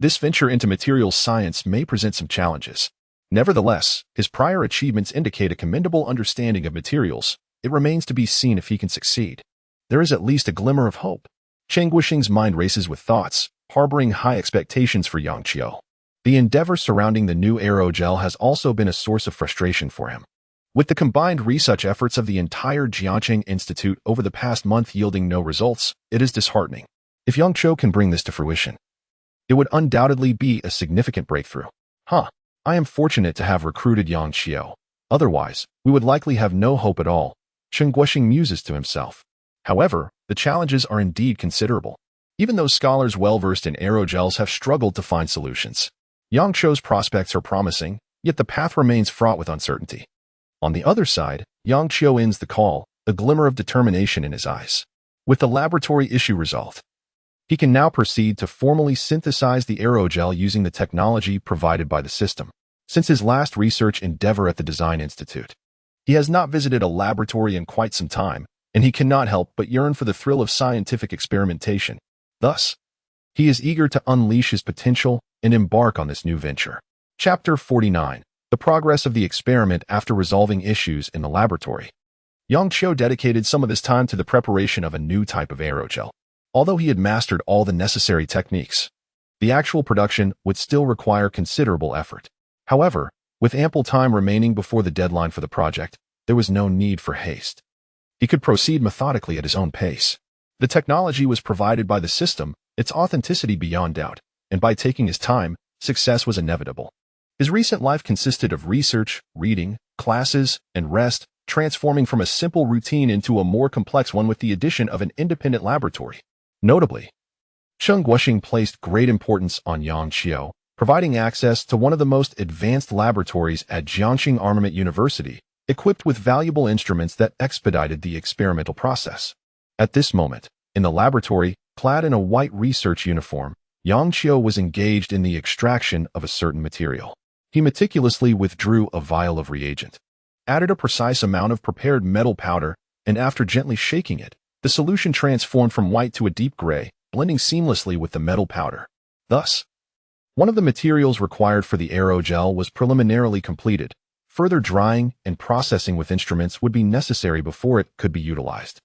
This venture into materials science may present some challenges. Nevertheless, his prior achievements indicate a commendable understanding of materials. It remains to be seen if he can succeed. There is at least a glimmer of hope. Cheng Wuxing's mind races with thoughts, harboring high expectations for Yang Chio. The endeavor surrounding the new aerogel has also been a source of frustration for him. With the combined research efforts of the entire Jiangxing Institute over the past month yielding no results, it is disheartening. If Yang Qiu can bring this to fruition, it would undoubtedly be a significant breakthrough. I am fortunate to have recruited Yang Qiu. Otherwise, we would likely have no hope at all, Chen Guoxing muses to himself. However, the challenges are indeed considerable. Even those scholars well-versed in aerogels have struggled to find solutions. Yang Qiu's prospects are promising, yet the path remains fraught with uncertainty. On the other side, Yang Qiu ends the call, a glimmer of determination in his eyes. With the laboratory issue resolved, he can now proceed to formally synthesize the aerogel using the technology provided by the system. Since his last research endeavor at the Design Institute, he has not visited a laboratory in quite some time, and he cannot help but yearn for the thrill of scientific experimentation. Thus, he is eager to unleash his potential and embark on this new venture. Chapter 49. The progress of the experiment after resolving issues in the laboratory. Yang Qiu dedicated some of his time to the preparation of a new type of aerogel. Although he had mastered all the necessary techniques, the actual production would still require considerable effort. However, with ample time remaining before the deadline for the project, there was no need for haste. He could proceed methodically at his own pace. The technology was provided by the system, its authenticity beyond doubt, and by taking his time, success was inevitable. His recent life consisted of research, reading, classes, and rest, transforming from a simple routine into a more complex one with the addition of an independent laboratory. Notably, Chen Guoxing placed great importance on Yang Qiu, providing access to one of the most advanced laboratories at Jiangxing Armament University, equipped with valuable instruments that expedited the experimental process. At this moment, in the laboratory, clad in a white research uniform, Yang Qiu was engaged in the extraction of a certain material. He meticulously withdrew a vial of reagent, added a precise amount of prepared metal powder, and after gently shaking it, the solution transformed from white to a deep gray, blending seamlessly with the metal powder. Thus, one of the materials required for the aerogel was preliminarily completed. Further drying and processing with instruments would be necessary before it could be utilized.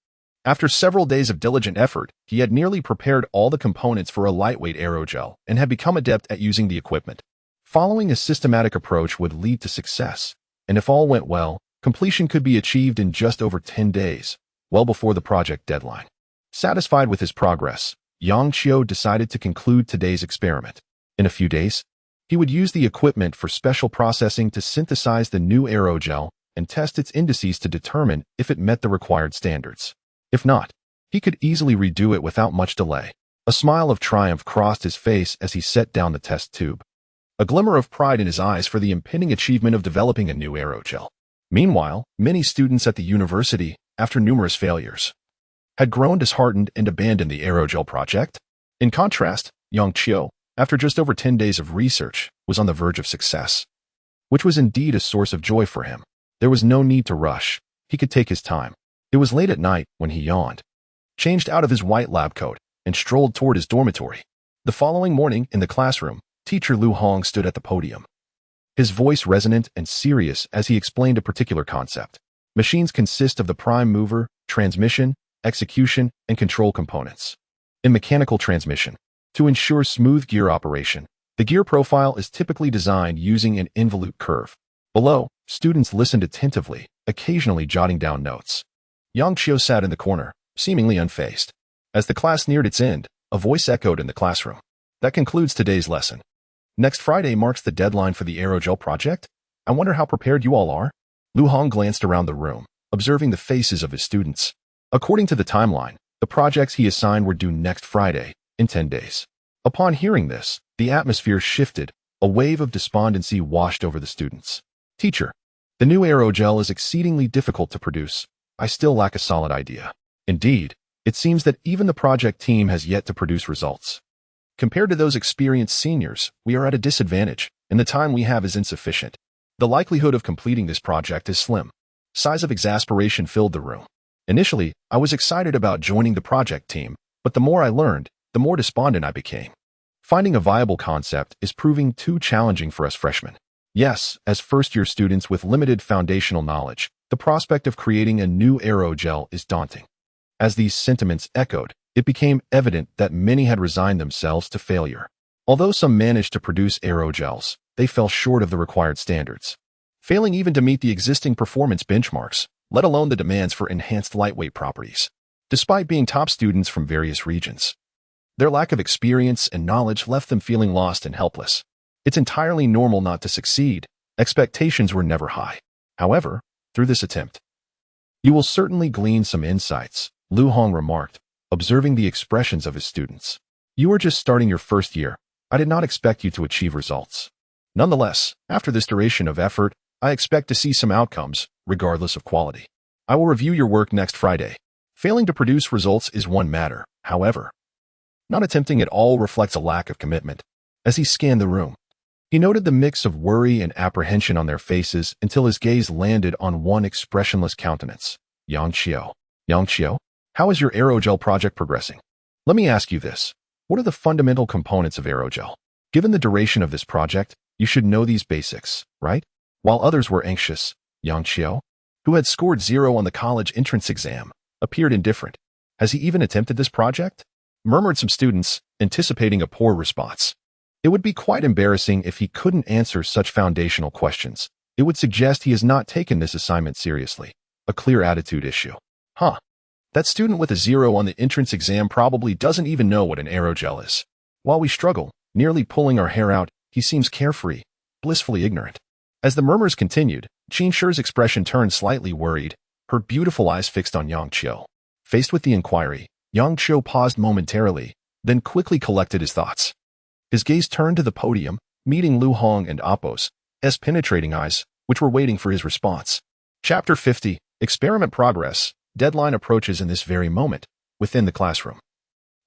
After several days of diligent effort, he had nearly prepared all the components for a lightweight aerogel and had become adept at using the equipment. Following a systematic approach would lead to success, and if all went well, completion could be achieved in just over 10 days, well before the project deadline. Satisfied with his progress, Yang Qiu decided to conclude today's experiment. In a few days, he would use the equipment for special processing to synthesize the new aerogel and test its indices to determine if it met the required standards. If not, he could easily redo it without much delay. A smile of triumph crossed his face as he set down the test tube, a glimmer of pride in his eyes for the impending achievement of developing a new aerogel. Meanwhile, many students at the university, after numerous failures, had grown disheartened and abandoned the aerogel project. In contrast, Yang Qiu, after just over 10 days of research, was on the verge of success, which was indeed a source of joy for him. There was no need to rush. He could take his time. It was late at night when he yawned, changed out of his white lab coat, and strolled toward his dormitory. The following morning, in the classroom, teacher Lu Hong stood at the podium, his voice resonant and serious as he explained a particular concept. Machines consist of the prime mover, transmission, execution, and control components. In mechanical transmission, to ensure smooth gear operation, the gear profile is typically designed using an involute curve. Below, students listened attentively, occasionally jotting down notes. Yang Qiu sat in the corner, seemingly unfazed. As the class neared its end, a voice echoed in the classroom. That concludes today's lesson. Next Friday marks the deadline for the aerogel project. I wonder how prepared you all are? Lu Hong glanced around the room, observing the faces of his students. According to the timeline, the projects he assigned were due next Friday, in 10 days. Upon hearing this, the atmosphere shifted. A wave of despondency washed over the students. Teacher, the new aerogel is exceedingly difficult to produce. I still lack a solid idea. Indeed, it seems that even the project team has yet to produce results. Compared to those experienced seniors, we are at a disadvantage, and the time we have is insufficient. The likelihood of completing this project is slim. Sighs of exasperation filled the room. Initially, I was excited about joining the project team, but the more I learned, the more despondent I became. Finding a viable concept is proving too challenging for us freshmen. Yes, as first-year students with limited foundational knowledge, the prospect of creating a new aerogel is daunting. As these sentiments echoed, it became evident that many had resigned themselves to failure. Although some managed to produce aerogels, they fell short of the required standards, failing even to meet the existing performance benchmarks, let alone the demands for enhanced lightweight properties. Despite being top students from various regions, their lack of experience and knowledge left them feeling lost and helpless. It's entirely normal not to succeed. Expectations were never high. However, through this attempt, you will certainly glean some insights, Lu Hong remarked, observing the expressions of his students. You are just starting your first year. I did not expect you to achieve results. Nonetheless, after this duration of effort, I expect to see some outcomes, regardless of quality. I will review your work next Friday. Failing to produce results is one matter, however. Not attempting at all reflects a lack of commitment. As he scanned the room, he noted the mix of worry and apprehension on their faces until his gaze landed on one expressionless countenance. Yang Xiao, how is your aerogel project progressing? Let me ask you this. What are the fundamental components of aerogel? Given the duration of this project, you should know these basics, right? While others were anxious, Yang Xiao, who had scored 0 on the college entrance exam, appeared indifferent. Has he even attempted this project? Murmured some students, anticipating a poor response. It would be quite embarrassing if he couldn't answer such foundational questions. It would suggest he has not taken this assignment seriously. A clear attitude issue. That student with a 0 on the entrance exam probably doesn't even know what an aerogel is. While we struggle, nearly pulling our hair out, he seems carefree, blissfully ignorant. As the murmurs continued, Qin Shi's expression turned slightly worried, her beautiful eyes fixed on Yang Qiu. Faced with the inquiry, Yang Qiu paused momentarily, then quickly collected his thoughts. His gaze turned to the podium, meeting Lu Hong and Appo's penetrating eyes, which were waiting for his response. Chapter 50, Experiment Progress. Deadline approaches in this very moment, within the classroom.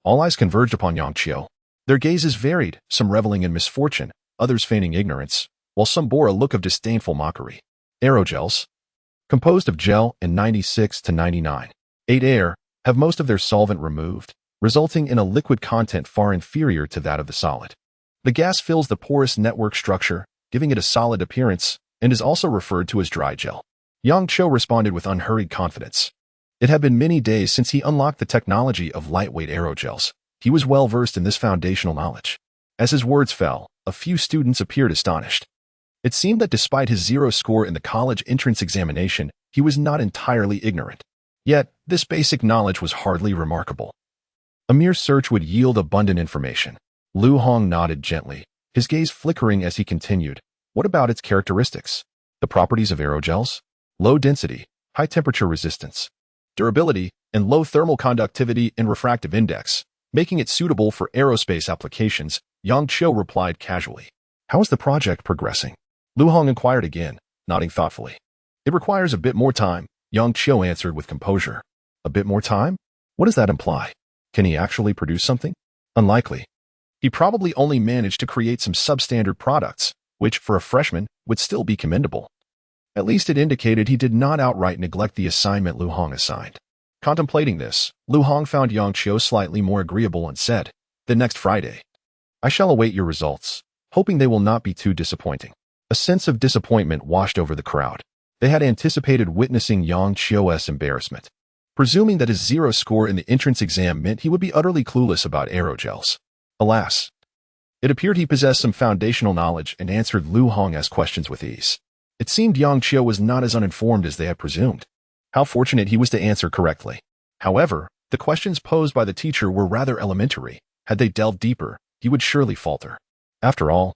All eyes converged upon Yang Qiu. Their gazes varied, some reveling in misfortune, others feigning ignorance, while some bore a look of disdainful mockery. Aerogels, composed of gel and 96 to 99, 8 air, have most of their solvent removed, resulting in a liquid content far inferior to that of the solid. The gas fills the porous network structure, giving it a solid appearance, and is also referred to as dry gel. Yang Qiu responded with unhurried confidence. It had been many days since he unlocked the technology of lightweight aerogels. He was well versed in this foundational knowledge. As his words fell, a few students appeared astonished. It seemed that despite his 0 score in the college entrance examination, he was not entirely ignorant. Yet, this basic knowledge was hardly remarkable. A mere search would yield abundant information. Lu Hong nodded gently, his gaze flickering as he continued. What about its characteristics? The properties of aerogels? Low density, high temperature resistance, durability, and low thermal conductivity and refractive index, making it suitable for aerospace applications, Yang Qiu replied casually. How is the project progressing? Lu Hong inquired again, nodding thoughtfully. It requires a bit more time, Yang Qiu answered with composure. A bit more time? What does that imply? Can he actually produce something? Unlikely. He probably only managed to create some substandard products, which, for a freshman, would still be commendable. At least it indicated he did not outright neglect the assignment Lu Hong assigned. Contemplating this, Lu Hong found Yang Qiu slightly more agreeable and said, "The next Friday. I shall await your results, hoping they will not be too disappointing." A sense of disappointment washed over the crowd. They had anticipated witnessing Yang Qiu's embarrassment, presuming that his 0 score in the entrance exam meant he would be utterly clueless about aerogels. Alas, it appeared he possessed some foundational knowledge and answered Lu Hong's questions with ease. It seemed Yang Qiu was not as uninformed as they had presumed. How fortunate he was to answer correctly. However, the questions posed by the teacher were rather elementary. Had they delved deeper, he would surely falter. After all,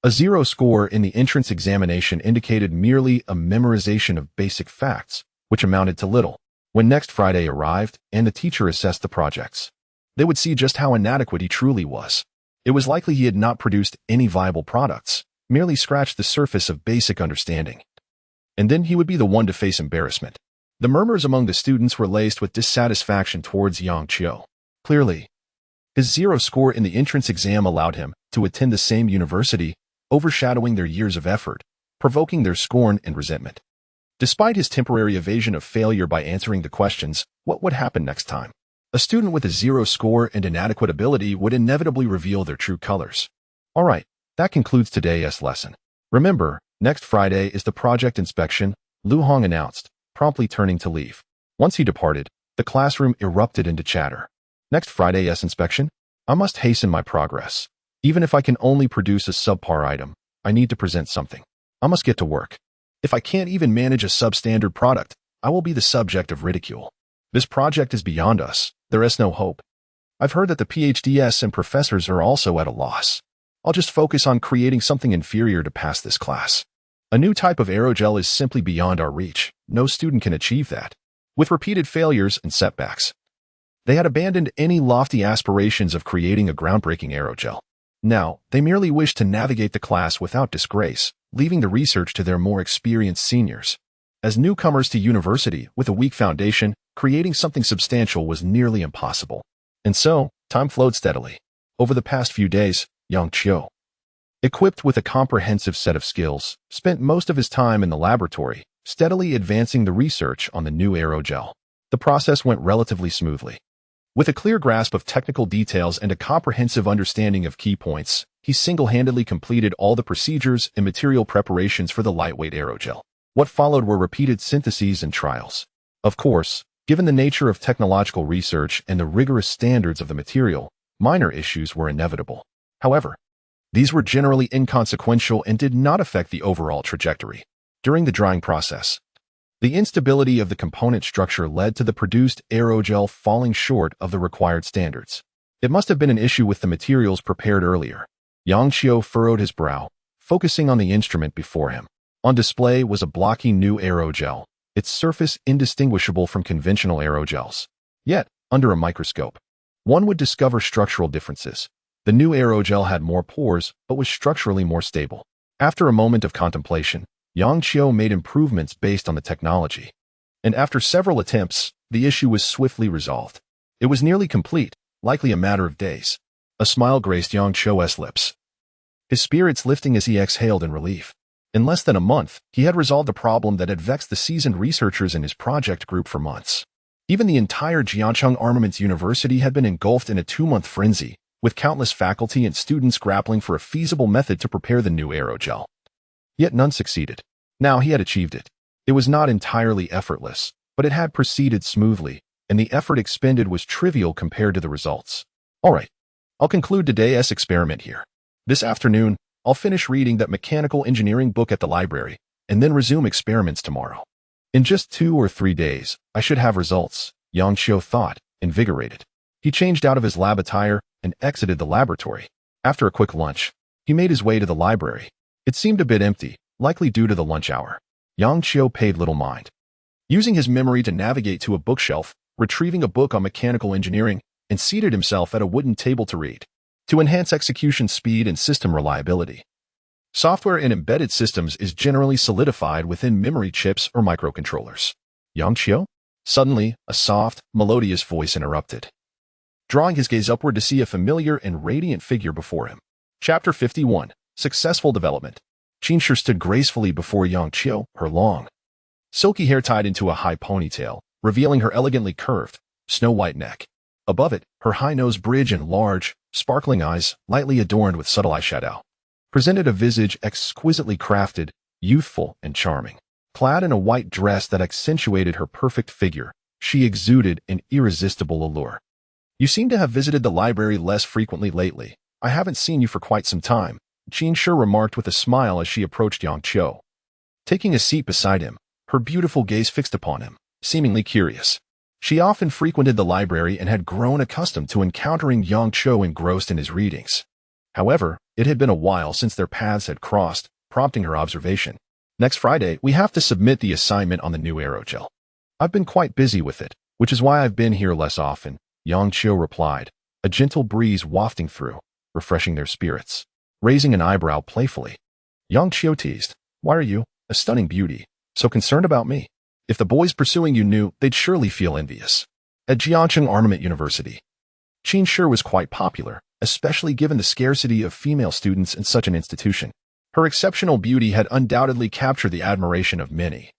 a 0 score in the entrance examination indicated merely a memorization of basic facts, which amounted to little. When next Friday arrived and the teacher assessed the projects, they would see just how inadequate he truly was. It was likely he had not produced any viable products, merely scratched the surface of basic understanding. And then he would be the one to face embarrassment. The murmurs among the students were laced with dissatisfaction towards Yang Qiu. Clearly, his 0 score in the entrance exam allowed him to attend the same university, overshadowing their years of effort, provoking their scorn and resentment. Despite his temporary evasion of failure by answering the questions, what would happen next time? A student with a 0 score and inadequate ability would inevitably reveal their true colors. All right, that concludes today's lesson. Remember, next Friday is the project inspection, Lu Hong announced, promptly turning to leave. Once he departed, the classroom erupted into chatter. Next Friday's inspection? I must hasten my progress. Even if I can only produce a subpar item, I need to present something. I must get to work. If I can't even manage a substandard product, I will be the subject of ridicule. This project is beyond us. There is no hope. I've heard that the PhDs and professors are also at a loss. I'll just focus on creating something inferior to pass this class. A new type of aerogel is simply beyond our reach. No student can achieve that. With repeated failures and setbacks, they had abandoned any lofty aspirations of creating a groundbreaking aerogel. Now, they merely wish to navigate the class without disgrace, leaving the research to their more experienced seniors. As newcomers to university with a weak foundation, creating something substantial was nearly impossible. And so, time flowed steadily. Over the past few days, Yang Qiu, equipped with a comprehensive set of skills, spent most of his time in the laboratory, steadily advancing the research on the new aerogel. The process went relatively smoothly. With a clear grasp of technical details and a comprehensive understanding of key points, he single-handedly completed all the procedures and material preparations for the lightweight aerogel. What followed were repeated syntheses and trials. Of course, given the nature of technological research and the rigorous standards of the material, minor issues were inevitable. However, these were generally inconsequential and did not affect the overall trajectory. During the drying process, the instability of the component structure led to the produced aerogel falling short of the required standards. It must have been an issue with the materials prepared earlier. Yang Qiu furrowed his brow, focusing on the instrument before him. On display was a blocky new aerogel, its surface indistinguishable from conventional aerogels. Yet, under a microscope, one would discover structural differences. The new aerogel had more pores, but was structurally more stable. After a moment of contemplation, Yang Qiu made improvements based on the technology. And after several attempts, the issue was swiftly resolved. It was nearly complete, likely a matter of days. A smile graced Yang Qiu's lips, his spirits lifting as he exhaled in relief. In less than a month, he had resolved a problem that had vexed the seasoned researchers in his project group for months. Even the entire Jiangcheng Armaments University had been engulfed in a 2-month frenzy, with countless faculty and students grappling for a feasible method to prepare the new aerogel. Yet none succeeded. Now he had achieved it. It was not entirely effortless, but it had proceeded smoothly, and the effort expended was trivial compared to the results. All right, I'll conclude today's experiment here. This afternoon, I'll finish reading that mechanical engineering book at the library, and then resume experiments tomorrow. In just 2 or 3 days, I should have results, Yang Qiu thought, invigorated. He changed out of his lab attire and exited the laboratory. After a quick lunch, he made his way to the library. It seemed a bit empty, likely due to the lunch hour. Yang Qiu paid little mind. Using his memory to navigate to a bookshelf, retrieving a book on mechanical engineering, and seated himself at a wooden table to read. To enhance execution speed and system reliability, software in embedded systems is generally solidified within memory chips or microcontrollers. Yang Qiu? Suddenly, a soft, melodious voice interrupted, drawing his gaze upward to see a familiar and radiant figure before him. Chapter 51. Successful Development. Qin Shi stood gracefully before Yang Qiu, her long, silky hair tied into a high ponytail, revealing her elegantly curved, snow-white neck. Above it, her high nose bridge and large, sparkling eyes, lightly adorned with subtle eyeshadow, presented a visage exquisitely crafted, youthful, and charming. Clad in a white dress that accentuated her perfect figure, she exuded an irresistible allure. You seem to have visited the library less frequently lately. I haven't seen you for quite some time, Qin Shi remarked with a smile as she approached Yang Qiu. Taking a seat beside him, her beautiful gaze fixed upon him, seemingly curious. She often frequented the library and had grown accustomed to encountering Yang Qiu engrossed in his readings. However, it had been a while since their paths had crossed, prompting her observation. Next Friday, we have to submit the assignment on the new aerogel. I've been quite busy with it, which is why I've been here less often, Yang Qiu replied, a gentle breeze wafting through, refreshing their spirits. Raising an eyebrow playfully, Yang Qiu teased, why are you, a stunning beauty, so concerned about me? If the boys pursuing you knew, they'd surely feel envious. At Jiangcheng Armament University, Qin Shi was quite popular, especially given the scarcity of female students in such an institution. Her exceptional beauty had undoubtedly captured the admiration of many,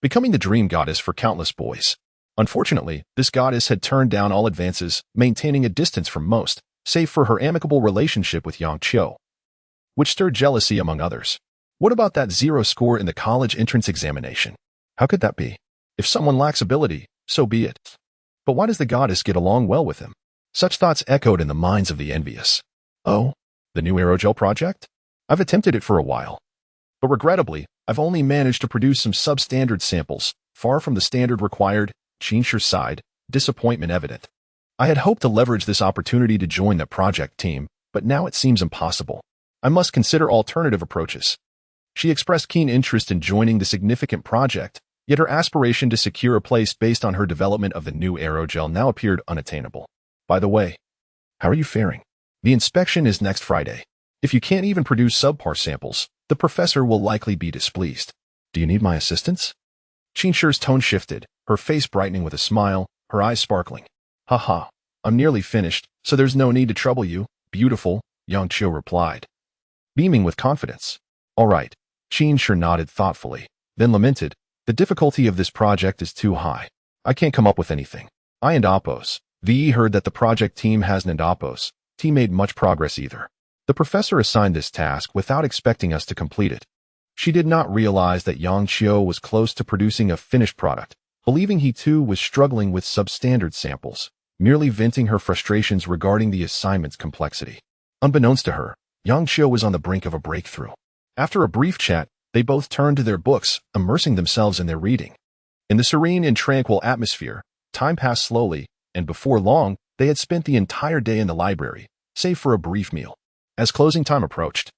becoming the dream goddess for countless boys. Unfortunately, this goddess had turned down all advances, maintaining a distance from most, save for her amicable relationship with Yang Qiu, which stirred jealousy among others. What about that 0 score in the college entrance examination? How could that be? If someone lacks ability, so be it. But why does the goddess get along well with him? Such thoughts echoed in the minds of the envious. Oh, The new aerogel project? I've attempted it for a while. But regrettably, I've only managed to produce some substandard samples, far from the standard required. Qinshi sighed, disappointment evident. I had hoped to leverage this opportunity to join the project team, but now it seems impossible. I must consider alternative approaches. She expressed keen interest in joining the significant project, yet her aspiration to secure a place based on her development of the new aerogel now appeared unattainable. By the way, how are you faring? The inspection is next Friday. If you can't even produce subpar samples, the professor will likely be displeased. Do you need my assistance? Qinshi's tone shifted, her face brightening with a smile, her eyes sparkling. Haha, I'm nearly finished, so there's no need to trouble you, beautiful, Yang Qiu replied, beaming with confidence. All right, Qinshi nodded thoughtfully, then lamented, the difficulty of this project is too high. I can't come up with anything. I and Oppos. VE heard that the project team hasn't and Oppos. T made much progress either. The professor assigned this task without expecting us to complete it. She did not realize that Yang Qiu was close to producing a finished product, believing he too was struggling with substandard samples, merely venting her frustrations regarding the assignment's complexity. Unbeknownst to her, Yang Qiu was on the brink of a breakthrough. After a brief chat, they both turned to their books, immersing themselves in their reading. In the serene and tranquil atmosphere, time passed slowly, and before long, they had spent the entire day in the library, save for a brief meal. As closing time approached,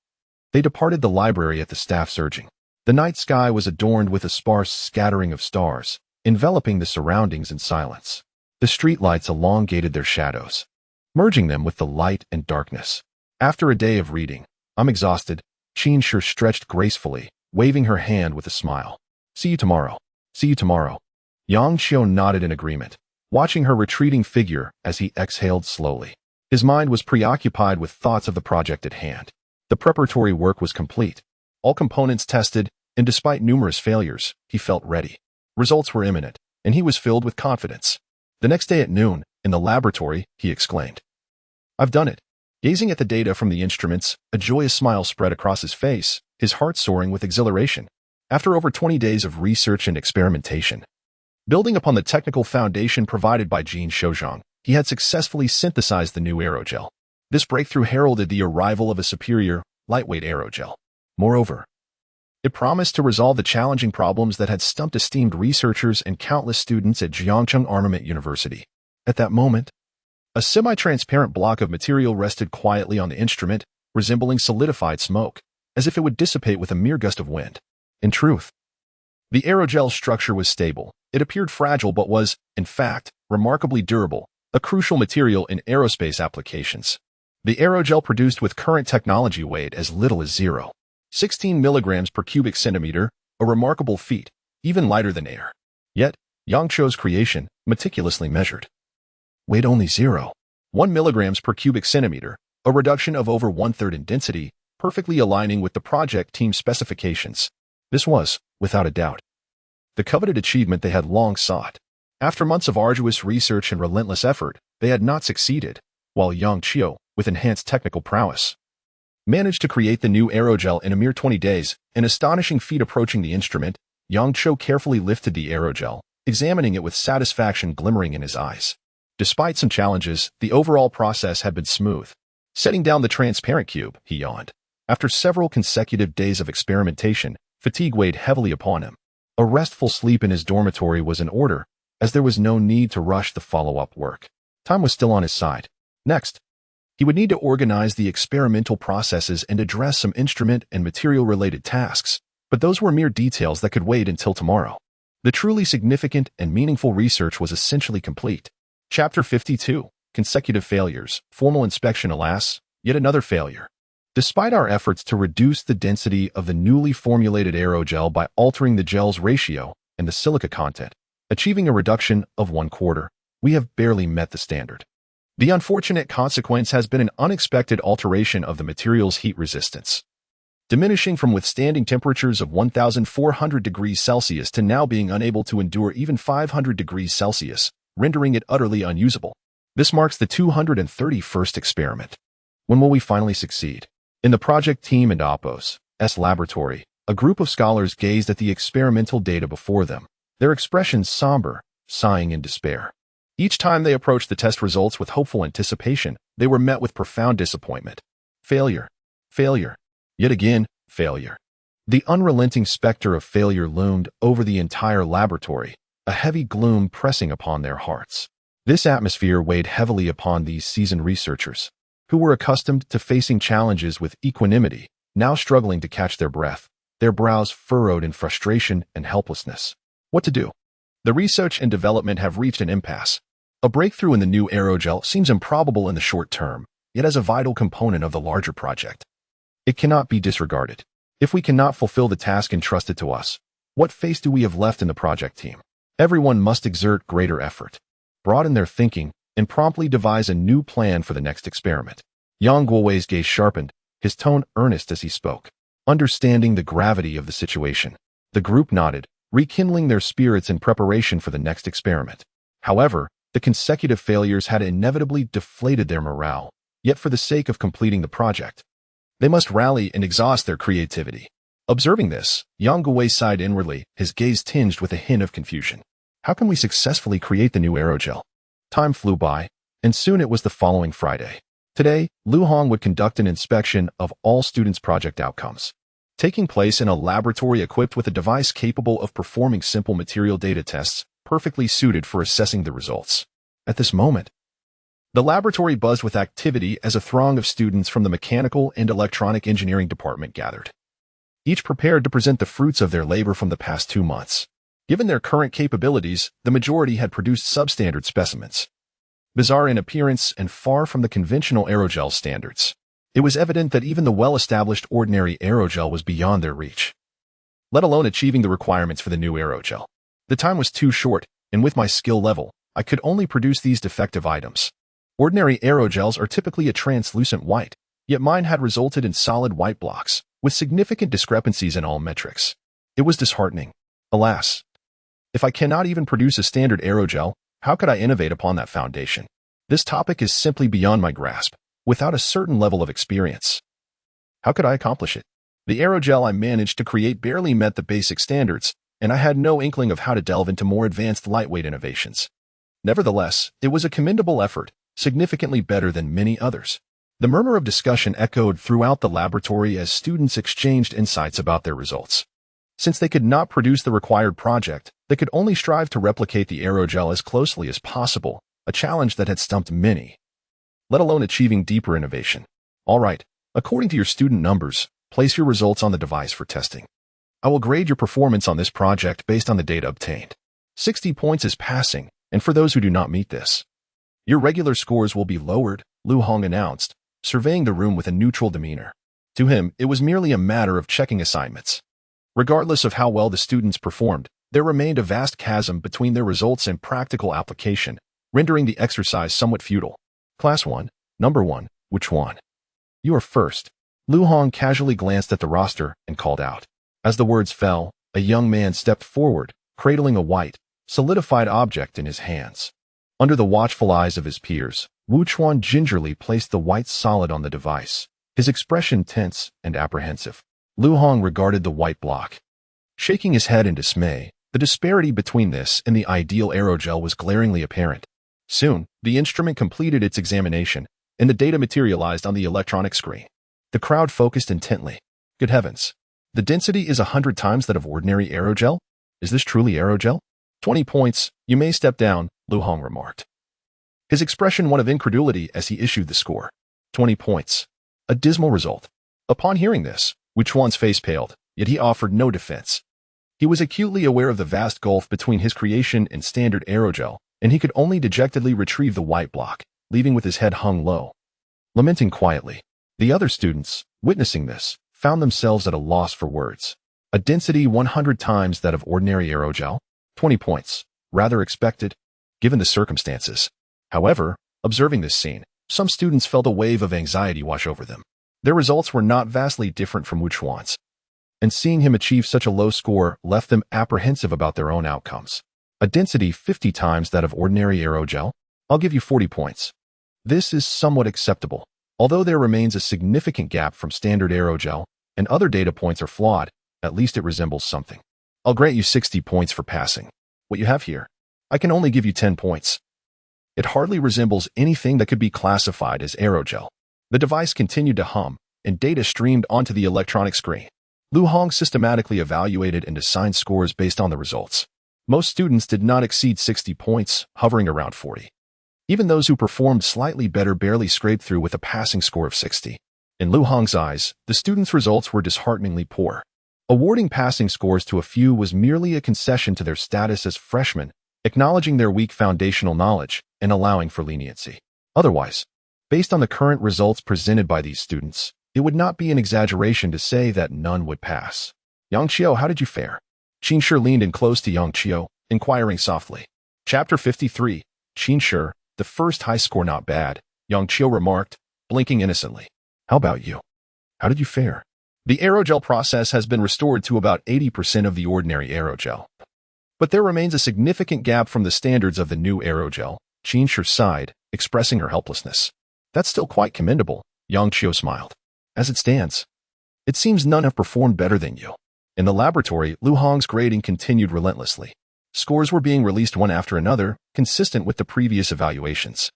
they departed the library at the staff's urging. The night sky was adorned with a sparse scattering of stars, enveloping the surroundings in silence. The streetlights elongated their shadows, merging them with the light and darkness. After a day of reading, I'm exhausted. Qinshi stretched gracefully, waving her hand with a smile. See you tomorrow. See you tomorrow. Yang Qiu nodded in agreement, watching her retreating figure as he exhaled slowly. His mind was preoccupied with thoughts of the project at hand. The preparatory work was complete, all components tested, and despite numerous failures, he felt ready. Results were imminent, and he was filled with confidence. The next day at noon, in the laboratory, he exclaimed, I've done it. Gazing at the data from the instruments, a joyous smile spread across his face, his heart soaring with exhilaration. After over 20 days of research and experimentation, building upon the technical foundation provided by Jin Shouzhang, he had successfully synthesized the new aerogel. This breakthrough heralded the arrival of a superior, lightweight aerogel. Moreover, it promised to resolve the challenging problems that had stumped esteemed researchers and countless students at Jiangcheng Armament University. At that moment, a semi-transparent block of material rested quietly on the instrument, resembling solidified smoke, as if it would dissipate with a mere gust of wind. In truth, the aerogel structure was stable. It appeared fragile but was, in fact, remarkably durable, a crucial material in aerospace applications. The aerogel produced with current technology weighed as little as 0.16 milligrams per cubic centimeter, a remarkable feat, even lighter than air. Yet, Yang Qiu's creation, meticulously measured, weighed only 0.1 milligrams per cubic centimeter, a reduction of over one-third in density, perfectly aligning with the project team's specifications. This was, without a doubt, the coveted achievement they had long sought. After months of arduous research and relentless effort, they had not succeeded, while Yang Qiu, with enhanced technical prowess, managed to create the new aerogel in a mere 20 days, an astonishing feat. Approaching the instrument, Yang Qiu carefully lifted the aerogel, examining it with satisfaction glimmering in his eyes. Despite some challenges, the overall process had been smooth. Setting down the transparent cube, he yawned. After several consecutive days of experimentation, fatigue weighed heavily upon him. A restful sleep in his dormitory was in order, as there was no need to rush the follow-up work. Time was still on his side. Next, he would need to organize the experimental processes and address some instrument and material-related tasks, but those were mere details that could wait until tomorrow. The truly significant and meaningful research was essentially complete. Chapter 52. Consecutive failures. Formal inspection. Alas, yet another failure. Despite our efforts to reduce the density of the newly formulated aerogel by altering the gel's ratio and the silica content, achieving a reduction of 1/4, we have barely met the standard. The unfortunate consequence has been an unexpected alteration of the material's heat resistance, diminishing from withstanding temperatures of 1,400 degrees Celsius to now being unable to endure even 500 degrees Celsius, rendering it utterly unusable. This marks the 231st experiment. When will we finally succeed? In the project team and Oppos' laboratory, a group of scholars gazed at the experimental data before them, their expressions somber, sighing in despair. Each time they approached the test results with hopeful anticipation, they were met with profound disappointment. Failure. Failure. Yet again, failure. The unrelenting specter of failure loomed over the entire laboratory, a heavy gloom pressing upon their hearts. This atmosphere weighed heavily upon these seasoned researchers, who were accustomed to facing challenges with equanimity, now struggling to catch their breath, their brows furrowed in frustration and helplessness. What to do? The research and development have reached an impasse. A breakthrough in the new aerogel seems improbable in the short term, yet as a vital component of the larger project. It cannot be disregarded. If we cannot fulfill the task entrusted to us, what face do we have left in the project team? Everyone must exert greater effort, broaden their thinking, and promptly devise a new plan for the next experiment. Yang Guowei's gaze sharpened, his tone earnest as he spoke. Understanding the gravity of the situation, the group nodded, rekindling their spirits in preparation for the next experiment. However, the consecutive failures had inevitably deflated their morale, yet for the sake of completing the project, they must rally and exhaust their creativity. Observing this, Yang Guowei sighed inwardly, his gaze tinged with a hint of confusion. How can we successfully create the new aerogel? Time flew by, and soon it was the following Friday. Today, Lu Hong would conduct an inspection of all students' project outcomes, taking place in a laboratory equipped with a device capable of performing simple material data tests, perfectly suited for assessing the results. At this moment, the laboratory buzzed with activity as a throng of students from the mechanical and electronic engineering department gathered, each prepared to present the fruits of their labor from the past 2 months. Given their current capabilities, the majority had produced substandard specimens, bizarre in appearance and far from the conventional aerogel standards. It was evident that even the well-established ordinary aerogel was beyond their reach, let alone achieving the requirements for the new aerogel. The time was too short, and with my skill level, I could only produce these defective items. Ordinary aerogels are typically a translucent white, yet mine had resulted in solid white blocks, with significant discrepancies in all metrics. It was disheartening. Alas, if I cannot even produce a standard aerogel, how could I innovate upon that foundation? This topic is simply beyond my grasp, without a certain level of experience. How could I accomplish it? The aerogel I managed to create barely met the basic standards, and I had no inkling of how to delve into more advanced lightweight innovations. Nevertheless, it was a commendable effort, significantly better than many others. The murmur of discussion echoed throughout the laboratory as students exchanged insights about their results. Since they could not produce the required project, they could only strive to replicate the aerogel as closely as possible, a challenge that had stumped many, let alone achieving deeper innovation. All right, according to your student numbers, place your results on the device for testing. I will grade your performance on this project based on the data obtained. 60 points is passing, and for those who do not meet this, your regular scores will be lowered, Lu Hong announced, surveying the room with a neutral demeanor. To him, it was merely a matter of checking assignments. Regardless of how well the students performed, there remained a vast chasm between their results and practical application, rendering the exercise somewhat futile. Class 1, Number 1, which one? You are first. Lu Hong casually glanced at the roster and called out. As the words fell, a young man stepped forward, cradling a white, solidified object in his hands. Under the watchful eyes of his peers, Wu Chuan gingerly placed the white solid on the device, his expression tense and apprehensive. Lu Hong regarded the white block, shaking his head in dismay. The disparity between this and the ideal aerogel was glaringly apparent. Soon, the instrument completed its examination, and the data materialized on the electronic screen. The crowd focused intently. Good heavens! The density is 100 times that of ordinary aerogel? Is this truly aerogel? 20 points, you may step down, Lu Hong remarked, his expression one of incredulity as he issued the score. 20 points. A dismal result. Upon hearing this, Wu Chuan's face paled, yet he offered no defense. He was acutely aware of the vast gulf between his creation and standard aerogel, and he could only dejectedly retrieve the white block, leaving with his head hung low, lamenting quietly. The other students, witnessing this, found themselves at a loss for words. A density 100 times that of ordinary aerogel? 20 points. Rather expected, given the circumstances. However, observing this scene, some students felt a wave of anxiety wash over them. Their results were not vastly different from Wu Chuan's, and seeing him achieve such a low score left them apprehensive about their own outcomes. A density 50 times that of ordinary aerogel? I'll give you 40 points. This is somewhat acceptable, although there remains a significant gap from standard aerogel, and other data points are flawed. At least it resembles something. I'll grant you 60 points for passing. What you have here, I can only give you 10 points. It hardly resembles anything that could be classified as aerogel. The device continued to hum, and data streamed onto the electronic screen. Lu Hong systematically evaluated and assigned scores based on the results. Most students did not exceed 60 points, hovering around 40. Even those who performed slightly better barely scraped through with a passing score of 60. In Lu Hong's eyes, the students' results were dishearteningly poor. Awarding passing scores to a few was merely a concession to their status as freshmen, acknowledging their weak foundational knowledge and allowing for leniency. Otherwise, based on the current results presented by these students, it would not be an exaggeration to say that none would pass. Yang Qiu, how did you fare? Qin Shi leaned in close to Yang Qiu, inquiring softly. Chapter 53, Qin Shi, the first high score not bad, Yang Qiu remarked, blinking innocently. How about you? How did you fare? The aerogel process has been restored to about 80% of the ordinary aerogel. But there remains a significant gap from the standards of the new aerogel. Qin Shi sighed, expressing her helplessness. That's still quite commendable, Yang Qiu smiled. As it stands, it seems none have performed better than you. In the laboratory, Lu Hong's grading continued relentlessly. Scores were being released one after another, consistent with the previous evaluations.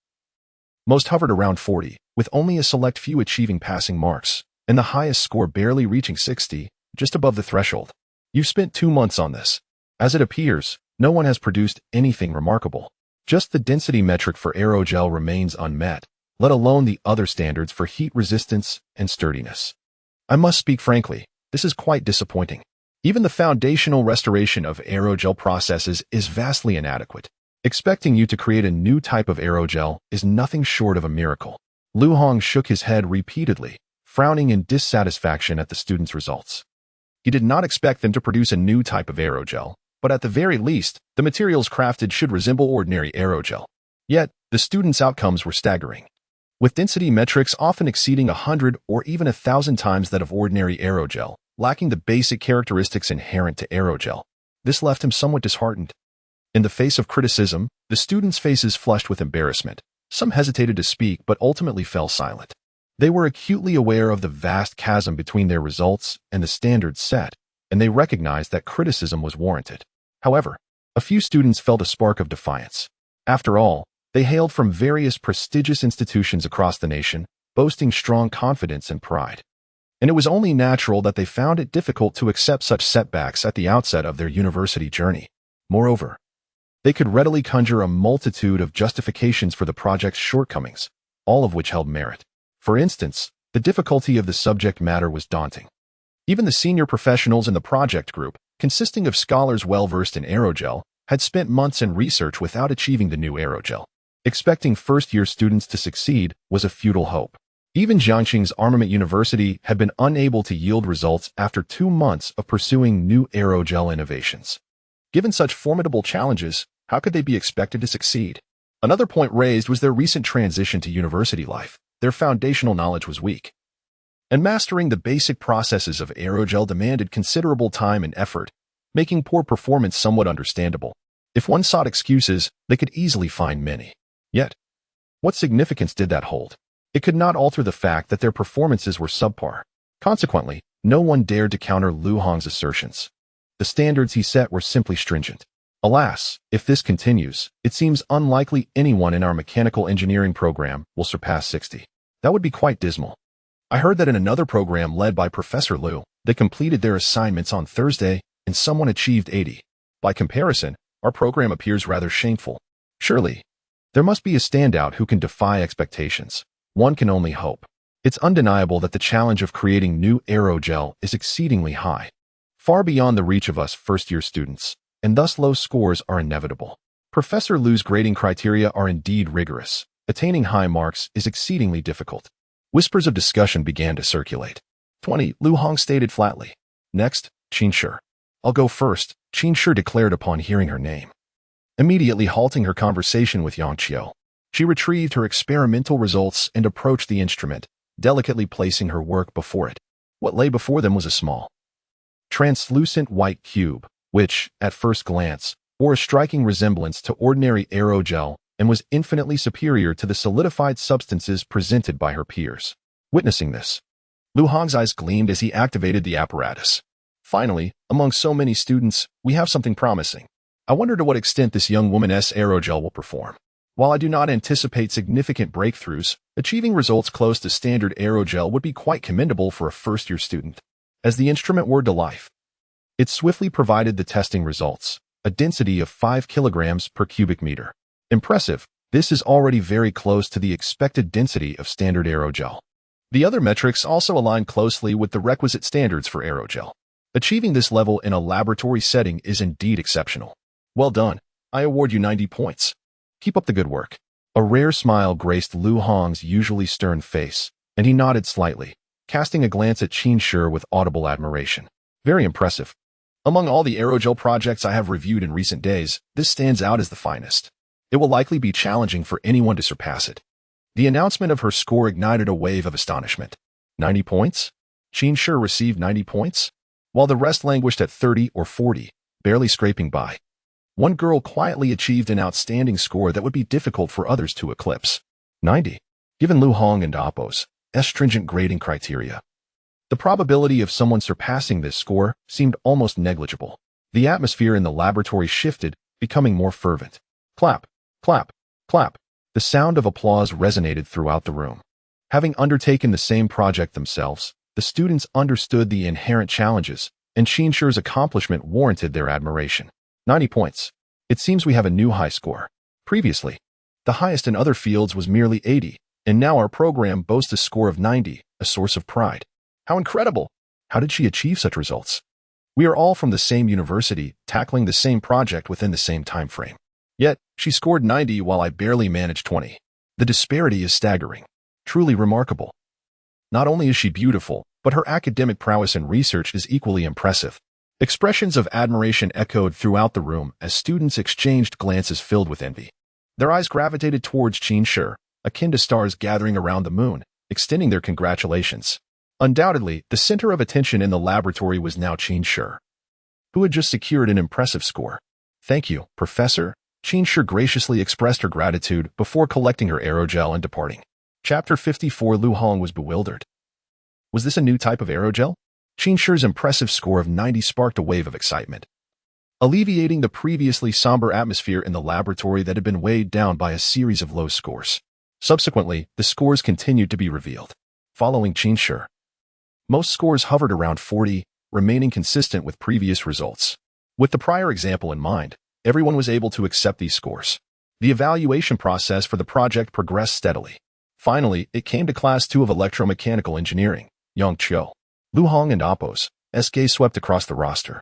Most hovered around 40, with only a select few achieving passing marks, and the highest score barely reaching 60, just above the threshold. You've spent 2 months on this. As it appears, no one has produced anything remarkable. Just the density metric for aerogel remains unmet, let alone the other standards for heat resistance and sturdiness. I must speak frankly, this is quite disappointing. Even the foundational restoration of aerogel processes is vastly inadequate. Expecting you to create a new type of aerogel is nothing short of a miracle. Lu Hong shook his head repeatedly, frowning in dissatisfaction at the students' results. He did not expect them to produce a new type of aerogel, but at the very least, the materials crafted should resemble ordinary aerogel. Yet, the students' outcomes were staggering. With density metrics often exceeding 100 or even 1,000 times that of ordinary aerogel, lacking the basic characteristics inherent to aerogel. This left him somewhat disheartened. In the face of criticism, the students' faces flushed with embarrassment. Some hesitated to speak but ultimately fell silent. They were acutely aware of the vast chasm between their results and the standards set, and they recognized that criticism was warranted. However, a few students felt a spark of defiance. After all, they hailed from various prestigious institutions across the nation, boasting strong confidence and pride. And it was only natural that they found it difficult to accept such setbacks at the outset of their university journey. Moreover, they could readily conjure a multitude of justifications for the project's shortcomings, all of which held merit. For instance, the difficulty of the subject matter was daunting. Even the senior professionals in the project group, consisting of scholars well-versed in aerogel, had spent months in research without achieving the new aerogel. Expecting first-year students to succeed was a futile hope. Even Jiangxing's Armament University had been unable to yield results after 2 months of pursuing new aerogel innovations. Given such formidable challenges, how could they be expected to succeed? Another point raised was their recent transition to university life. Their foundational knowledge was weak, and mastering the basic processes of aerogel demanded considerable time and effort, making poor performance somewhat understandable. If one sought excuses, they could easily find many. Yet, what significance did that hold? It could not alter the fact that their performances were subpar. Consequently, no one dared to counter Lu Hong's assertions. The standards he set were simply stringent. Alas, if this continues, it seems unlikely anyone in our mechanical engineering program will surpass 60. That would be quite dismal. I heard that in another program led by Professor Liu, they completed their assignments on Thursday and someone achieved 80. By comparison, our program appears rather shameful. Surely, there must be a standout who can defy expectations. One can only hope. It's undeniable that the challenge of creating new aerogel is exceedingly high, far beyond the reach of us first-year students, and thus low scores are inevitable. Professor Liu's grading criteria are indeed rigorous. Attaining high marks is exceedingly difficult. Whispers of discussion began to circulate. 20, Lu Hong stated flatly. Next, Qin Shi. I'll go first, Qin Shi declared upon hearing her name. Immediately halting her conversation with Yang Qiu, she retrieved her experimental results and approached the instrument, delicately placing her work before it. What lay before them was a small, translucent white cube, which, at first glance, bore a striking resemblance to ordinary aerogel and was infinitely superior to the solidified substances presented by her peers. Witnessing this, Lu Hong's eyes gleamed as he activated the apparatus. Finally, among so many students, we have something promising. I wonder to what extent this young woman's aerogel will perform. While I do not anticipate significant breakthroughs, achieving results close to standard aerogel would be quite commendable for a first-year student. As the instrument whirred to life, it swiftly provided the testing results, a density of 5 kilograms per cubic meter. Impressive. This is already very close to the expected density of standard aerogel. The other metrics also align closely with the requisite standards for aerogel. Achieving this level in a laboratory setting is indeed exceptional. Well done. I award you 90 points. Keep up the good work. A rare smile graced Lu Hong's usually stern face, and he nodded slightly, casting a glance at Qin Shi with audible admiration. Very impressive. Among all the aerogel projects I have reviewed in recent days, this stands out as the finest. It will likely be challenging for anyone to surpass it. The announcement of her score ignited a wave of astonishment. 90 points? Qin Shi received 90 points? While the rest languished at 30 or 40, barely scraping by. One girl quietly achieved an outstanding score that would be difficult for others to eclipse. 90. Given Lu Hong and Oppo's stringent grading criteria, the probability of someone surpassing this score seemed almost negligible. The atmosphere in the laboratory shifted, becoming more fervent. Clap, clap, clap. The sound of applause resonated throughout the room. Having undertaken the same project themselves, the students understood the inherent challenges, and Qin Shi's accomplishment warranted their admiration. 90 points. It seems we have a new high score. Previously, the highest in other fields was merely 80, and now our program boasts a score of 90, a source of pride. How incredible! How did she achieve such results? We are all from the same university, tackling the same project within the same time frame. Yet, she scored 90 while I barely managed 20. The disparity is staggering. Truly remarkable. Not only is she beautiful, but her academic prowess and research is equally impressive. Expressions of admiration echoed throughout the room as students exchanged glances filled with envy. Their eyes gravitated towards Qin Shi, akin to stars gathering around the moon, extending their congratulations. Undoubtedly, the center of attention in the laboratory was now Qin Shi, who had just secured an impressive score. Thank you, Professor. Qin Shi graciously expressed her gratitude before collecting her aerogel and departing. Chapter 54. Lu Hong was bewildered. Was this a new type of aerogel? Qin Shi's impressive score of 90 sparked a wave of excitement, alleviating the previously somber atmosphere in the laboratory that had been weighed down by a series of low scores. Subsequently, the scores continued to be revealed. Following Qin Shi, most scores hovered around 40, remaining consistent with previous results. With the prior example in mind, everyone was able to accept these scores. The evaluation process for the project progressed steadily. Finally, it came to Class 2 of Electromechanical Engineering, Yang Qiu. Lu Hong and Oppo's gaze swept across the roster,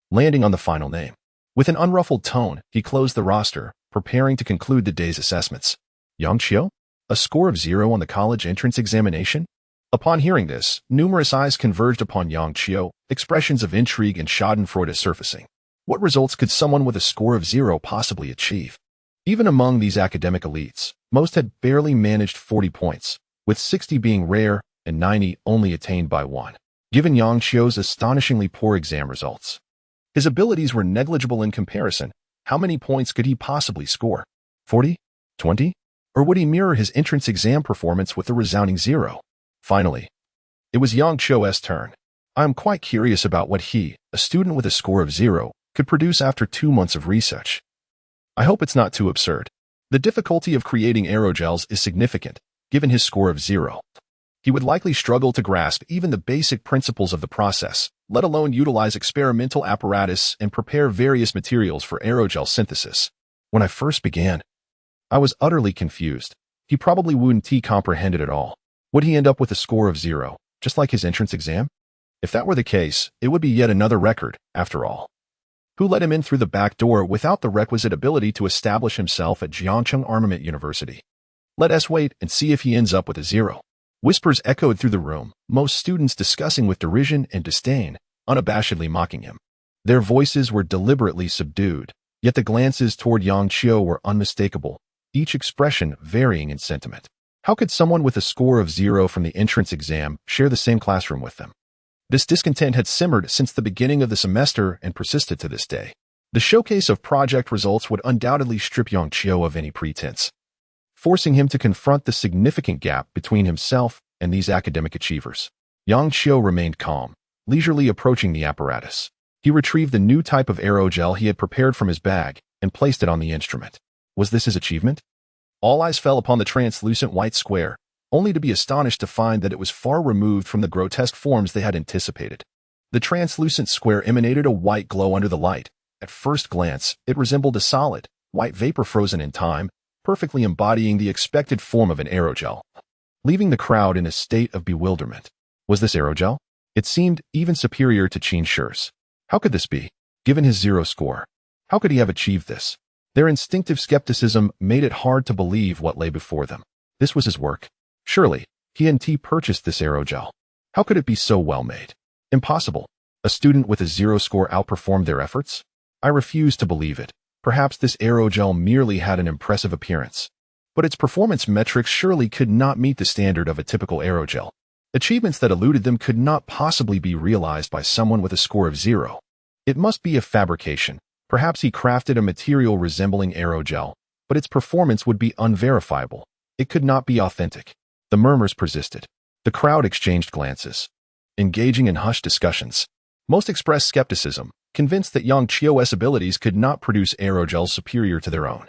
landing on the final name. With an unruffled tone, he closed the roster, preparing to conclude the day's assessments. Yang Qiu? A score of 0 on the college entrance examination? Upon hearing this, numerous eyes converged upon Yang Qiu, expressions of intrigue and schadenfreude surfacing. What results could someone with a score of 0 possibly achieve? Even among these academic elites, most had barely managed 40 points, with 60 being rare and 90 only attained by one. Given Yang Qiu's astonishingly poor exam results, his abilities were negligible in comparison. How many points could he possibly score? 40? 20? Or would he mirror his entrance exam performance with a resounding 0? Finally, it was Yang Qiu's turn. I am quite curious about what he, a student with a score of 0, could produce after 2 months of research. I hope it's not too absurd. The difficulty of creating aerogels is significant, given his score of 0. He would likely struggle to grasp even the basic principles of the process, let alone utilize experimental apparatus and prepare various materials for aerogel synthesis. When I first began, I was utterly confused. He probably wouldn't comprehend it at all. Would he end up with a score of 0, just like his entrance exam? If that were the case, it would be yet another record, after all. Who let him in through the back door without the requisite ability to establish himself at Jiangcheng Armament University? Let us wait and see if he ends up with a 0. Whispers echoed through the room, most students discussing with derision and disdain, unabashedly mocking him. Their voices were deliberately subdued, yet the glances toward Yang Qiu were unmistakable, each expression varying in sentiment. How could someone with a score of 0 from the entrance exam share the same classroom with them? This discontent had simmered since the beginning of the semester and persisted to this day. The showcase of project results would undoubtedly strip Yang Qiu of any pretense, forcing him to confront the significant gap between himself and these academic achievers. Yang Qiu remained calm, leisurely approaching the apparatus. He retrieved the new type of aerogel he had prepared from his bag and placed it on the instrument. Was this his achievement? All eyes fell upon the translucent white square, only to be astonished to find that it was far removed from the grotesque forms they had anticipated. The translucent square emanated a white glow under the light. At first glance, it resembled a solid, white vapor frozen in time, perfectly embodying the expected form of an aerogel, leaving the crowd in a state of bewilderment. Was this aerogel? It seemed even superior to Qin Shi's. How could this be? Given his 0 score, how could he have achieved this? Their instinctive skepticism made it hard to believe what lay before them. This was his work. Surely, he and T purchased this aerogel. How could it be so well made? Impossible. A student with a 0 score outperformed their efforts? I refuse to believe it. Perhaps this aerogel merely had an impressive appearance. But its performance metrics surely could not meet the standard of a typical aerogel. Achievements that eluded them could not possibly be realized by someone with a score of 0. It must be a fabrication. Perhaps he crafted a material resembling aerogel, but its performance would be unverifiable. It could not be authentic. The murmurs persisted. The crowd exchanged glances, engaging in hushed discussions. Most expressed skepticism, convinced that Yang Chio's abilities could not produce aerogels superior to their own.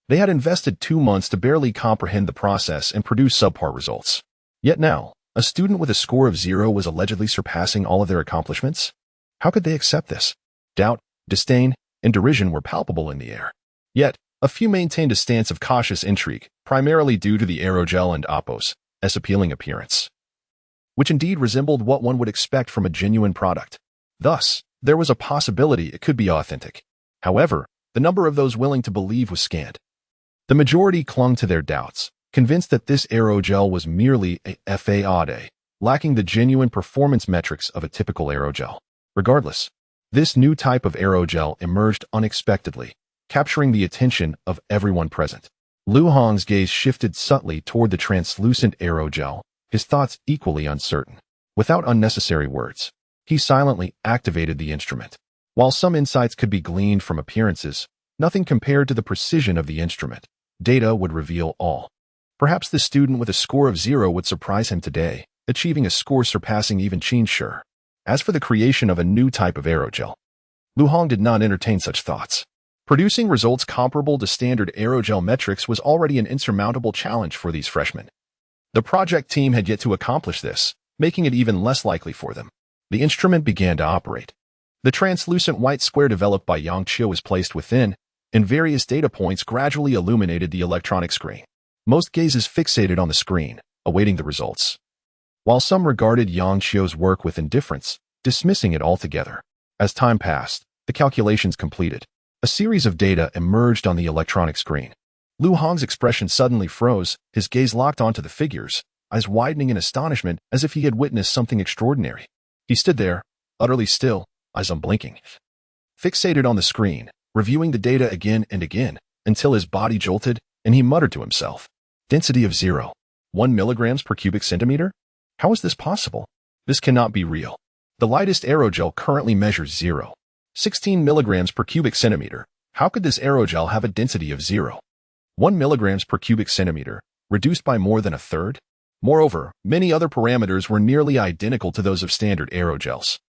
They had invested 2 months to barely comprehend the process and produce subpar results. Yet now, a student with a score of 0 was allegedly surpassing all of their accomplishments? How could they accept this? Doubt, disdain, and derision were palpable in the air. Yet, a few maintained a stance of cautious intrigue, primarily due to the aerogel and Oppo's appealing appearance, which indeed resembled what one would expect from a genuine product. Thus, there was a possibility it could be authentic. However, the number of those willing to believe was scant. The majority clung to their doubts, convinced that this aerogel was merely a fade, lacking the genuine performance metrics of a typical aerogel. Regardless, this new type of aerogel emerged unexpectedly, capturing the attention of everyone present. Lu Hong's gaze shifted subtly toward the translucent aerogel, his thoughts equally uncertain. Without unnecessary words, he silently activated the instrument. While some insights could be gleaned from appearances, nothing compared to the precision of the instrument. Data would reveal all. Perhaps the student with a score of 0 would surprise him today, achieving a score surpassing even Qin Shi. As for the creation of a new type of aerogel, Lu Hong did not entertain such thoughts. Producing results comparable to standard aerogel metrics was already an insurmountable challenge for these freshmen. The project team had yet to accomplish this, making it even less likely for them. The instrument began to operate. The translucent white square developed by Yang Chio was placed within, and various data points gradually illuminated the electronic screen. Most gazes fixated on the screen, awaiting the results, while some regarded Yang Chio's work with indifference, dismissing it altogether. As time passed, the calculations completed. A series of data emerged on the electronic screen. Lu Hong's expression suddenly froze, his gaze locked onto the figures, eyes widening in astonishment as if he had witnessed something extraordinary. He stood there, utterly still, eyes unblinking, fixated on the screen, reviewing the data again and again, until his body jolted, and he muttered to himself. Density of 0. 1 milligrams per cubic centimeter? How is this possible? This cannot be real. The lightest aerogel currently measures 0. 16 milligrams per cubic centimeter. How could this aerogel have a density of 0. 1 milligrams per cubic centimeter, reduced by more than a third? Moreover, many other parameters were nearly identical to those of standard aerogels.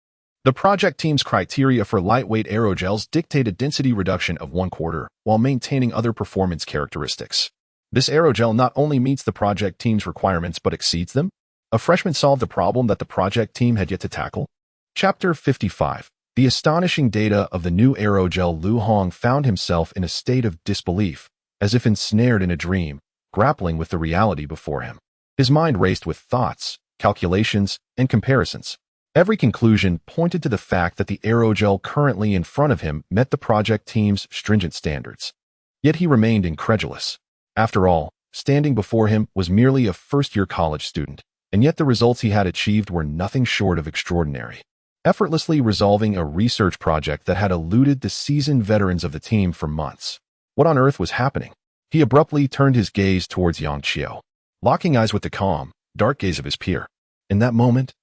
The project team's criteria for lightweight aerogels dictate a density reduction of 1/4, while maintaining other performance characteristics. This aerogel not only meets the project team's requirements but exceeds them. A freshman solved a problem that the project team had yet to tackle. Chapter 55. The astonishing data of the new aerogel. Lu Hong found himself in a state of disbelief, as if ensnared in a dream, grappling with the reality before him. His mind raced with thoughts, calculations, and comparisons. Every conclusion pointed to the fact that the aerogel currently in front of him met the project team's stringent standards. Yet he remained incredulous. After all, standing before him was merely a first-year college student, and yet the results he had achieved were nothing short of extraordinary. Effortlessly resolving a research project that had eluded the seasoned veterans of the team for months. What on earth was happening? He abruptly turned his gaze towards Yang Chio, locking eyes with the calm, dark gaze of his peer. In that moment,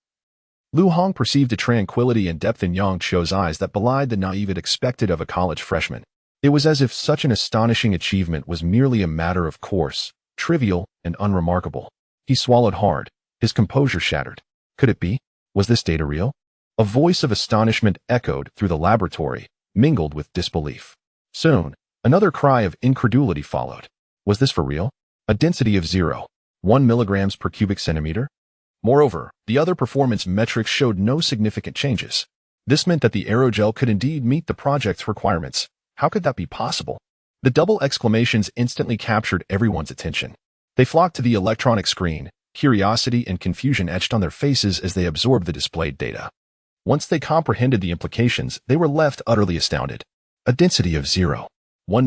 Lu Hong perceived a tranquility and depth in Yang Chio's eyes that belied the naivete expected of a college freshman. It was as if such an astonishing achievement was merely a matter of course, trivial, and unremarkable. He swallowed hard, his composure shattered. Could it be? Was this data real? A voice of astonishment echoed through the laboratory, mingled with disbelief. Soon, another cry of incredulity followed. Was this for real? a density of 0.1 milligrams per cubic centimeter. Moreover, the other performance metrics showed no significant changes. This meant that the aerogel could indeed meet the project's requirements. How could that be possible? The double exclamations instantly captured everyone's attention. They flocked to the electronic screen, curiosity and confusion etched on their faces as they absorbed the displayed data. Once they comprehended the implications, they were left utterly astounded. A density of 0.1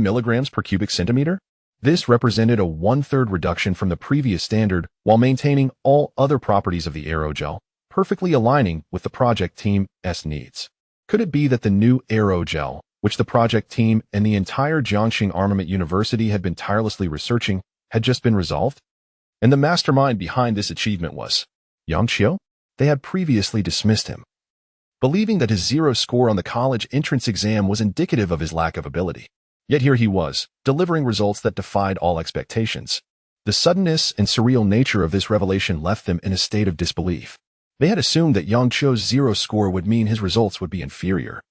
milligrams per cubic centimeter? This represented a one-third reduction from the previous standard while maintaining all other properties of the aerogel, perfectly aligning with the project team's needs. Could it be that the new aerogel, which the project team and the entire Jiangxing Armament University had been tirelessly researching, had just been resolved? And the mastermind behind this achievement was Yang Qiu? They had previously dismissed him, believing that his zero score on the college entrance exam was indicative of his lack of ability. Yet here he was, delivering results that defied all expectations. The suddenness and surreal nature of this revelation left them in a state of disbelief. They had assumed that Yang Qiu's zero score would mean his results would be inferior,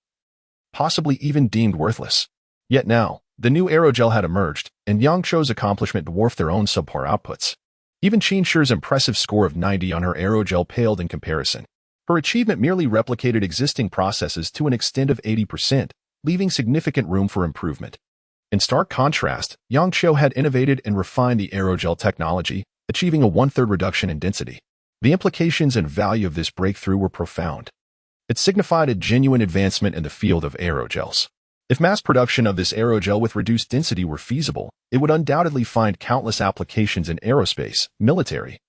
possibly even deemed worthless. Yet now, the new aerogel had emerged, and Yang Qiu's accomplishment dwarfed their own subpar outputs. Even Qin Shi's impressive score of 90 on her aerogel paled in comparison. Her achievement merely replicated existing processes to an extent of 80%, leaving significant room for improvement. In stark contrast, Yang Qiu had innovated and refined the aerogel technology, achieving a one-third reduction in density. The implications and value of this breakthrough were profound. It signified a genuine advancement in the field of aerogels. If mass production of this aerogel with reduced density were feasible, it would undoubtedly find countless applications in aerospace, military,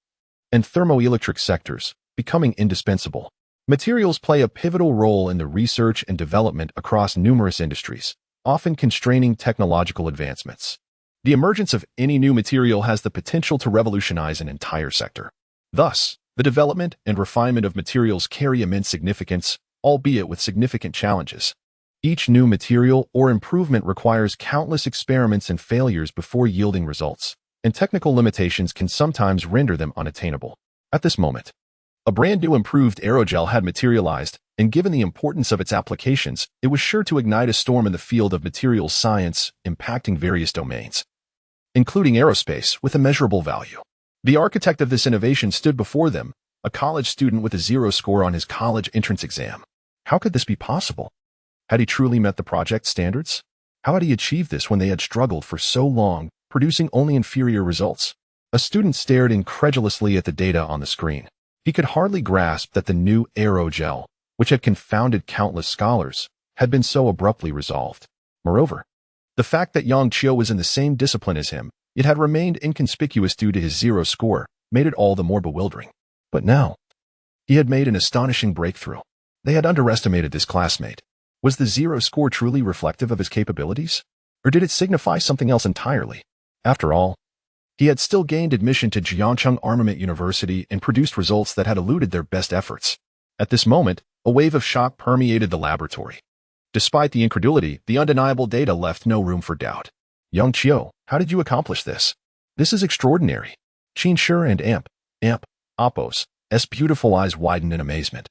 and thermoelectric sectors, becoming indispensable. Materials play a pivotal role in the research and development across numerous industries, often constraining technological advancements. The emergence of any new material has the potential to revolutionize an entire sector. Thus, the development and refinement of materials carry immense significance, albeit with significant challenges. Each new material or improvement requires countless experiments and failures before yielding results, and technical limitations can sometimes render them unattainable. At this moment, a brand new improved aerogel had materialized, and given the importance of its applications, it was sure to ignite a storm in the field of materials science, impacting various domains, including aerospace, with immeasurable value. The architect of this innovation stood before them, a college student with a zero score on his college entrance exam. How could this be possible? Had he truly met the project standards? How had he achieved this when they had struggled for so long, producing only inferior results? A student stared incredulously at the data on the screen. He could hardly grasp that the new aerogel, which had confounded countless scholars, had been so abruptly resolved. Moreover, the fact that Yang Qiu was in the same discipline as him, yet had remained inconspicuous due to his zero score, made it all the more bewildering. But now, he had made an astonishing breakthrough. They had underestimated this classmate. Was the zero score truly reflective of his capabilities? Or did it signify something else entirely? After all, he had still gained admission to Jiangxing Armament University and produced results that had eluded their best efforts. At this moment, a wave of shock permeated the laboratory. Despite the incredulity, the undeniable data left no room for doubt. Yang Qiu, how did you accomplish this? This is extraordinary. Qin Shi and Oppo's beautiful eyes widened in amazement.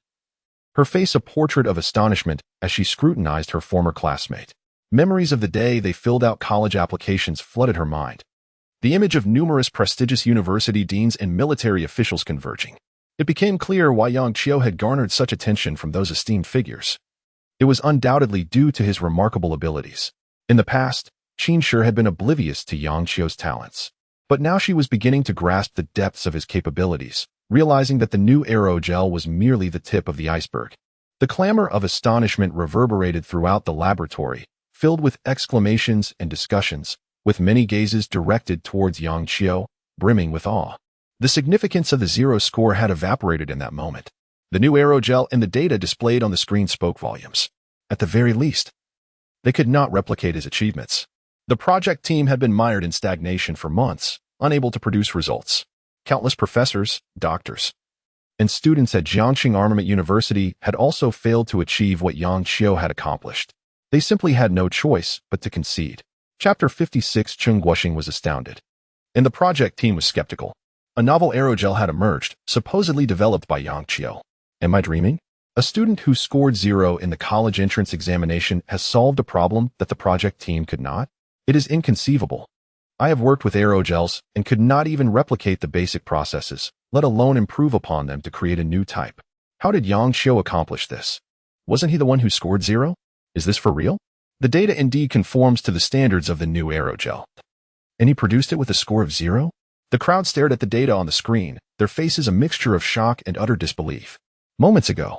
Her face a portrait of astonishment as she scrutinized her former classmate. Memories of the day they filled out college applications flooded her mind. The image of numerous prestigious university deans and military officials converging. It became clear why Yang Qiu had garnered such attention from those esteemed figures. It was undoubtedly due to his remarkable abilities. In the past, Qin Shi had been oblivious to Yang Qiu's talents. But now she was beginning to grasp the depths of his capabilities, realizing that the new aerogel was merely the tip of the iceberg. The clamor of astonishment reverberated throughout the laboratory, filled with exclamations and discussions, with many gazes directed towards Yang Qiu, brimming with awe. The significance of the zero score had evaporated in that moment. The new aerogel and the data displayed on the screen spoke volumes. At the very least, they could not replicate his achievements. The project team had been mired in stagnation for months, unable to produce results. Countless professors, doctors, and students at Jiangxing Armament University had also failed to achieve what Yang Qiu had accomplished. They simply had no choice but to concede. Chapter 56. Cheng Guoxing was astounded, and the project team was skeptical. A novel aerogel had emerged, supposedly developed by Yang Qiu. Am I dreaming? A student who scored 0 in the college entrance examination has solved a problem that the project team could not? It is inconceivable. I have worked with aerogels and could not even replicate the basic processes, let alone improve upon them to create a new type. How did Yang Xiu accomplish this? Wasn't he the one who scored 0? Is this for real? The data indeed conforms to the standards of the new aerogel. And he produced it with a score of 0? The crowd stared at the data on the screen, their faces a mixture of shock and utter disbelief. Moments ago,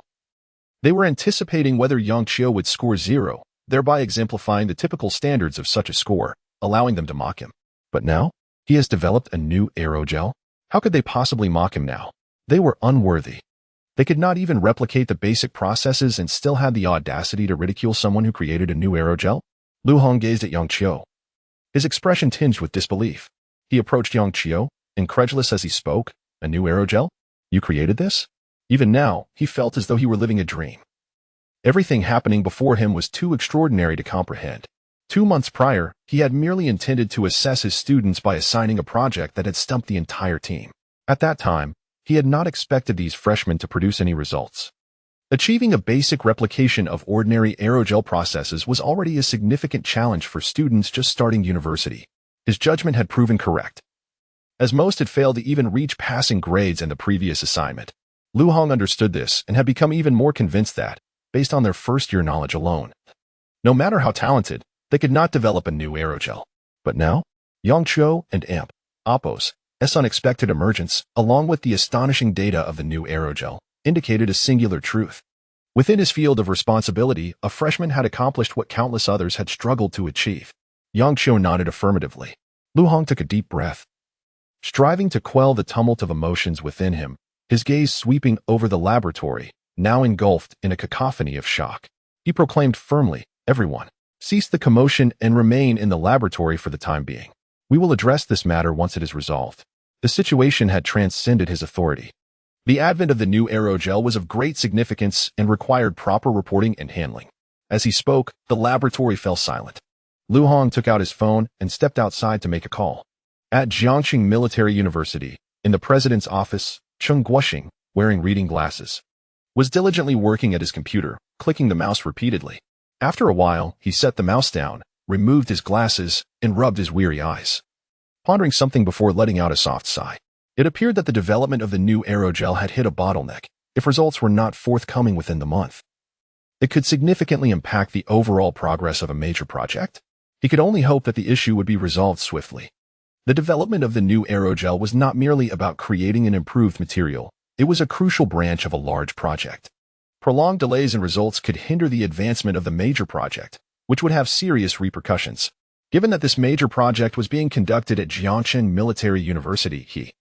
they were anticipating whether Yang Xiu would score 0, thereby exemplifying the typical standards of such a score, allowing them to mock him. But now, he has developed a new aerogel? How could they possibly mock him now? They were unworthy. They could not even replicate the basic processes and still had the audacity to ridicule someone who created a new aerogel? Lu Hong gazed at Yang Xiu, his expression tinged with disbelief. He approached Yang Xiu, incredulous as he spoke. A new aerogel? You created this? Even now, he felt as though he were living a dream. Everything happening before him was too extraordinary to comprehend. 2 months prior, he had merely intended to assess his students by assigning a project that had stumped the entire team. At that time, he had not expected these freshmen to produce any results. Achieving a basic replication of ordinary aerogel processes was already a significant challenge for students just starting university. His judgment had proven correct, as most had failed to even reach passing grades in the previous assignment. Lu Hong understood this and had become even more convinced that, based on their first-year knowledge alone, no matter how talented, they could not develop a new aerogel. But now, Yang Xiu and Oppo's unexpected emergence, along with the astonishing data of the new aerogel, indicated a singular truth. Within his field of responsibility, a freshman had accomplished what countless others had struggled to achieve. Yang Xiu nodded affirmatively. Lu Hong took a deep breath, striving to quell the tumult of emotions within him, his gaze sweeping over the laboratory, now engulfed in a cacophony of shock. He proclaimed firmly, "Everyone, cease the commotion and remain in the laboratory for the time being. We will address this matter once it is resolved." The situation had transcended his authority. The advent of the new aerogel was of great significance and required proper reporting and handling. As he spoke, the laboratory fell silent. Lu Hong took out his phone and stepped outside to make a call. At Jiangxing Military University, in the president's office, Cheng Guoxing, wearing reading glasses, was diligently working at his computer, clicking the mouse repeatedly. After a while, he set the mouse down, removed his glasses, and rubbed his weary eyes, pondering something before letting out a soft sigh. It appeared that the development of the new aerogel had hit a bottleneck. If results were not forthcoming within the month, it could significantly impact the overall progress of a major project. He could only hope that the issue would be resolved swiftly. The development of the new aerogel was not merely about creating an improved material. It was a crucial branch of a large project. Prolonged delays in results could hinder the advancement of the major project, which would have serious repercussions. Given that this major project was being conducted at Jiangxing Military University, he,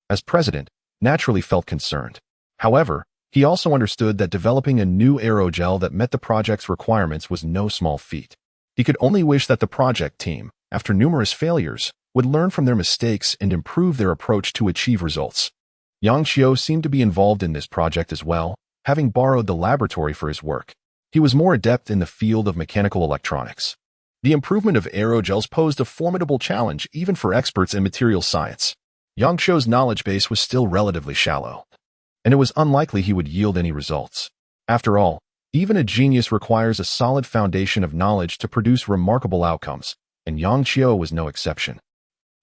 as president, naturally felt concerned. However, he also understood that developing a new aerogel that met the project's requirements was no small feat. He could only wish that the project team, after numerous failures, would learn from their mistakes and improve their approach to achieve results. Yang Xiu seemed to be involved in this project as well, having borrowed the laboratory for his work. He was more adept in the field of mechanical electronics. The improvement of aerogels posed a formidable challenge even for experts in material science. Yang Xiu's knowledge base was still relatively shallow, and it was unlikely he would yield any results. After all, even a genius requires a solid foundation of knowledge to produce remarkable outcomes, and Yang Xiu was no exception.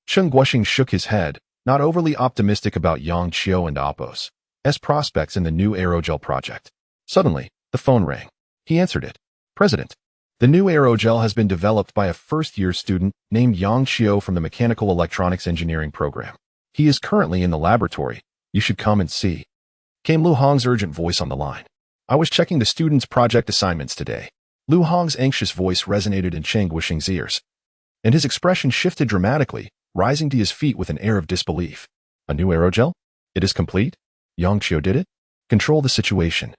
Cheng Guoxing shook his head, not overly optimistic about Yang Xiu and Oppo's prospects in the new aerogel project. Suddenly, the phone rang. He answered it. "President, the new aerogel has been developed by a first-year student named Yang Xiu from the Mechanical Electronics Engineering program. He is currently in the laboratory. You should come and see," came Lu Hong's urgent voice on the line. "I was checking the students' project assignments today." Lu Hong's anxious voice resonated in Cheng Guoxing's ears, and his expression shifted dramatically, rising to his feet with an air of disbelief. "A new aerogel? It is complete? Yang Xiu did it? Control the situation.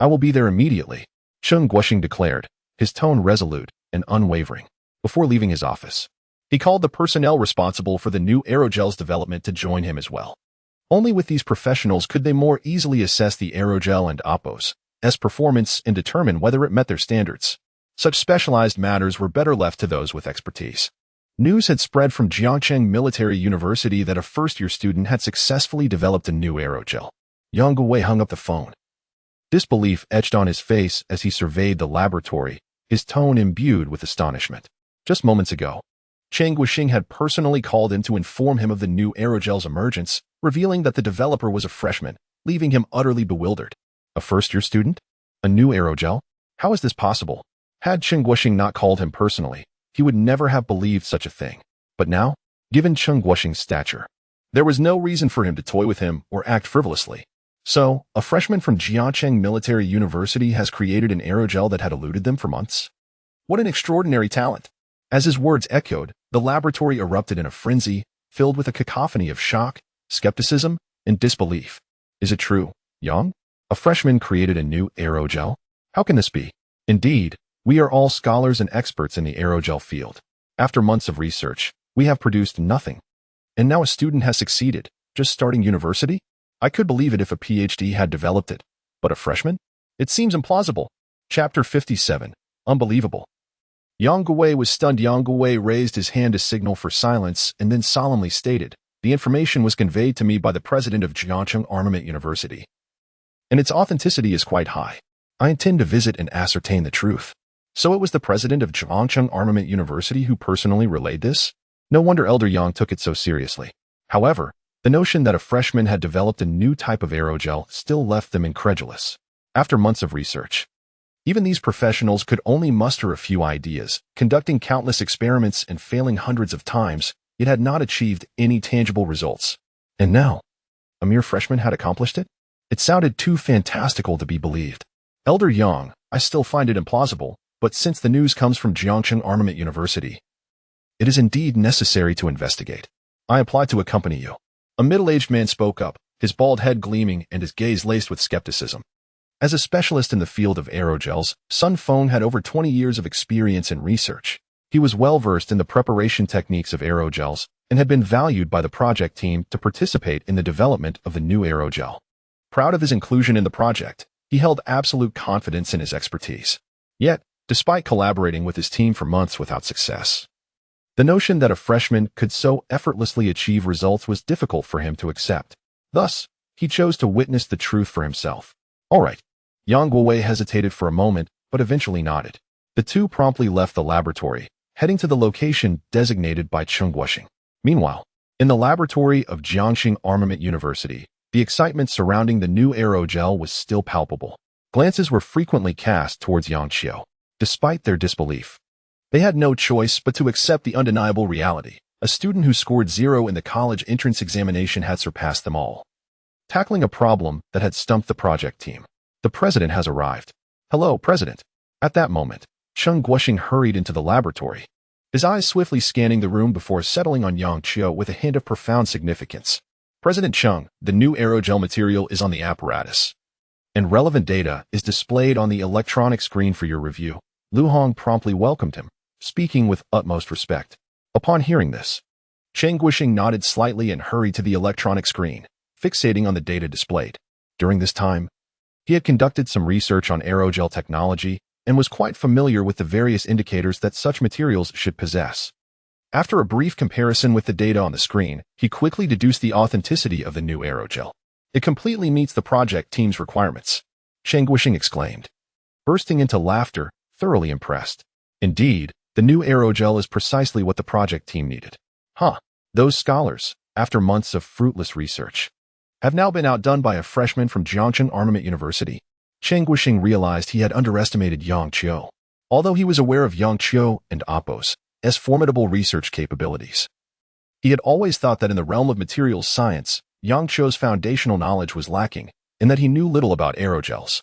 I will be there immediately," Cheng Guoxing declared, his tone resolute and unwavering. Before leaving his office, he called the personnel responsible for the new aerogel's development to join him as well. Only with these professionals could they more easily assess the aerogel and Oppo's performance and determine whether it met their standards. Such specialized matters were better left to those with expertise. News had spread from Jiangxing Military University that a first-year student had successfully developed a new aerogel. Yang Guowei hung up the phone. Disbelief etched on his face as he surveyed the laboratory, his tone imbued with astonishment. Just moments ago, Chang Guoxing had personally called in to inform him of the new aerogel's emergence, revealing that the developer was a freshman, leaving him utterly bewildered. A first-year student? A new aerogel? How is this possible? Had Chang Guoxing not called him personally, he would never have believed such a thing. But now, given Chang Guoxing's stature, there was no reason for him to toy with him or act frivolously. So, a freshman from Jiangcheng Military University has created an aerogel that had eluded them for months? What an extraordinary talent! As his words echoed, the laboratory erupted in a frenzy, filled with a cacophony of shock, skepticism, and disbelief. Is it true, Yang? A freshman created a new aerogel? How can this be? Indeed, we are all scholars and experts in the aerogel field. After months of research, we have produced nothing. And now a student has succeeded, just starting university? I could believe it if a PhD had developed it. But a freshman? It seems implausible. Chapter 57. Unbelievable. Yang Guowei was stunned. Yang Guowei raised his hand to signal for silence and then solemnly stated, "The information was conveyed to me by the president of Jiangcheng Armament University, and its authenticity is quite high. I intend to visit and ascertain the truth." So it was the president of Jiangcheng Armament University who personally relayed this? No wonder Elder Yang took it so seriously. However, the notion that a freshman had developed a new type of aerogel still left them incredulous. After months of research, even these professionals could only muster a few ideas, conducting countless experiments and failing hundreds of times, yet had not achieved any tangible results. And now, a mere freshman had accomplished it? It sounded too fantastical to be believed. Elder Yang, I still find it implausible, but since the news comes from Jiangcheng Armament University, it is indeed necessary to investigate. I apply to accompany you. A middle-aged man spoke up, his bald head gleaming and his gaze laced with skepticism. As a specialist in the field of aerogels, Sun Feng had over 20 years of experience in research. He was well-versed in the preparation techniques of aerogels and had been valued by the project team to participate in the development of the new aerogel. Proud of his inclusion in the project, he held absolute confidence in his expertise. Yet, despite collaborating with his team for months without success, the notion that a freshman could so effortlessly achieve results was difficult for him to accept. Thus, he chose to witness the truth for himself. All right. Yang Guowei hesitated for a moment, but eventually nodded. The two promptly left the laboratory, heading to the location designated by Chang Guoxing. Meanwhile, in the laboratory of Jiangxing Armament University, the excitement surrounding the new aerogel was still palpable. Glances were frequently cast towards Yang Qiu. Despite their disbelief, they had no choice but to accept the undeniable reality. A student who scored 0 in the college entrance examination had surpassed them all, tackling a problem that had stumped the project team. The president has arrived. Hello, President. At that moment, Chang Guoxing hurried into the laboratory, his eyes swiftly scanning the room before settling on Yang Qiu with a hint of profound significance. President Chang, the new aerogel material is on the apparatus, and relevant data is displayed on the electronic screen for your review. Lu Hong promptly welcomed him, speaking with utmost respect. Upon hearing this, Chang Guoxing nodded slightly and hurried to the electronic screen, fixating on the data displayed. During this time, he had conducted some research on aerogel technology and was quite familiar with the various indicators that such materials should possess. After a brief comparison with the data on the screen, he quickly deduced the authenticity of the new aerogel. It completely meets the project team's requirements, Chang Guoxing exclaimed, bursting into laughter, thoroughly impressed. Indeed, the new aerogel is precisely what the project team needed. Those scholars, after months of fruitless research, have now been outdone by a freshman from Jiangcheng Armament University. Chang Guoxing realized he had underestimated Yang Qiu. Although he was aware of Yang Qiu and Appo's formidable research capabilities, he had always thought that in the realm of materials science, Yang Qiu's foundational knowledge was lacking, and that he knew little about aerogels.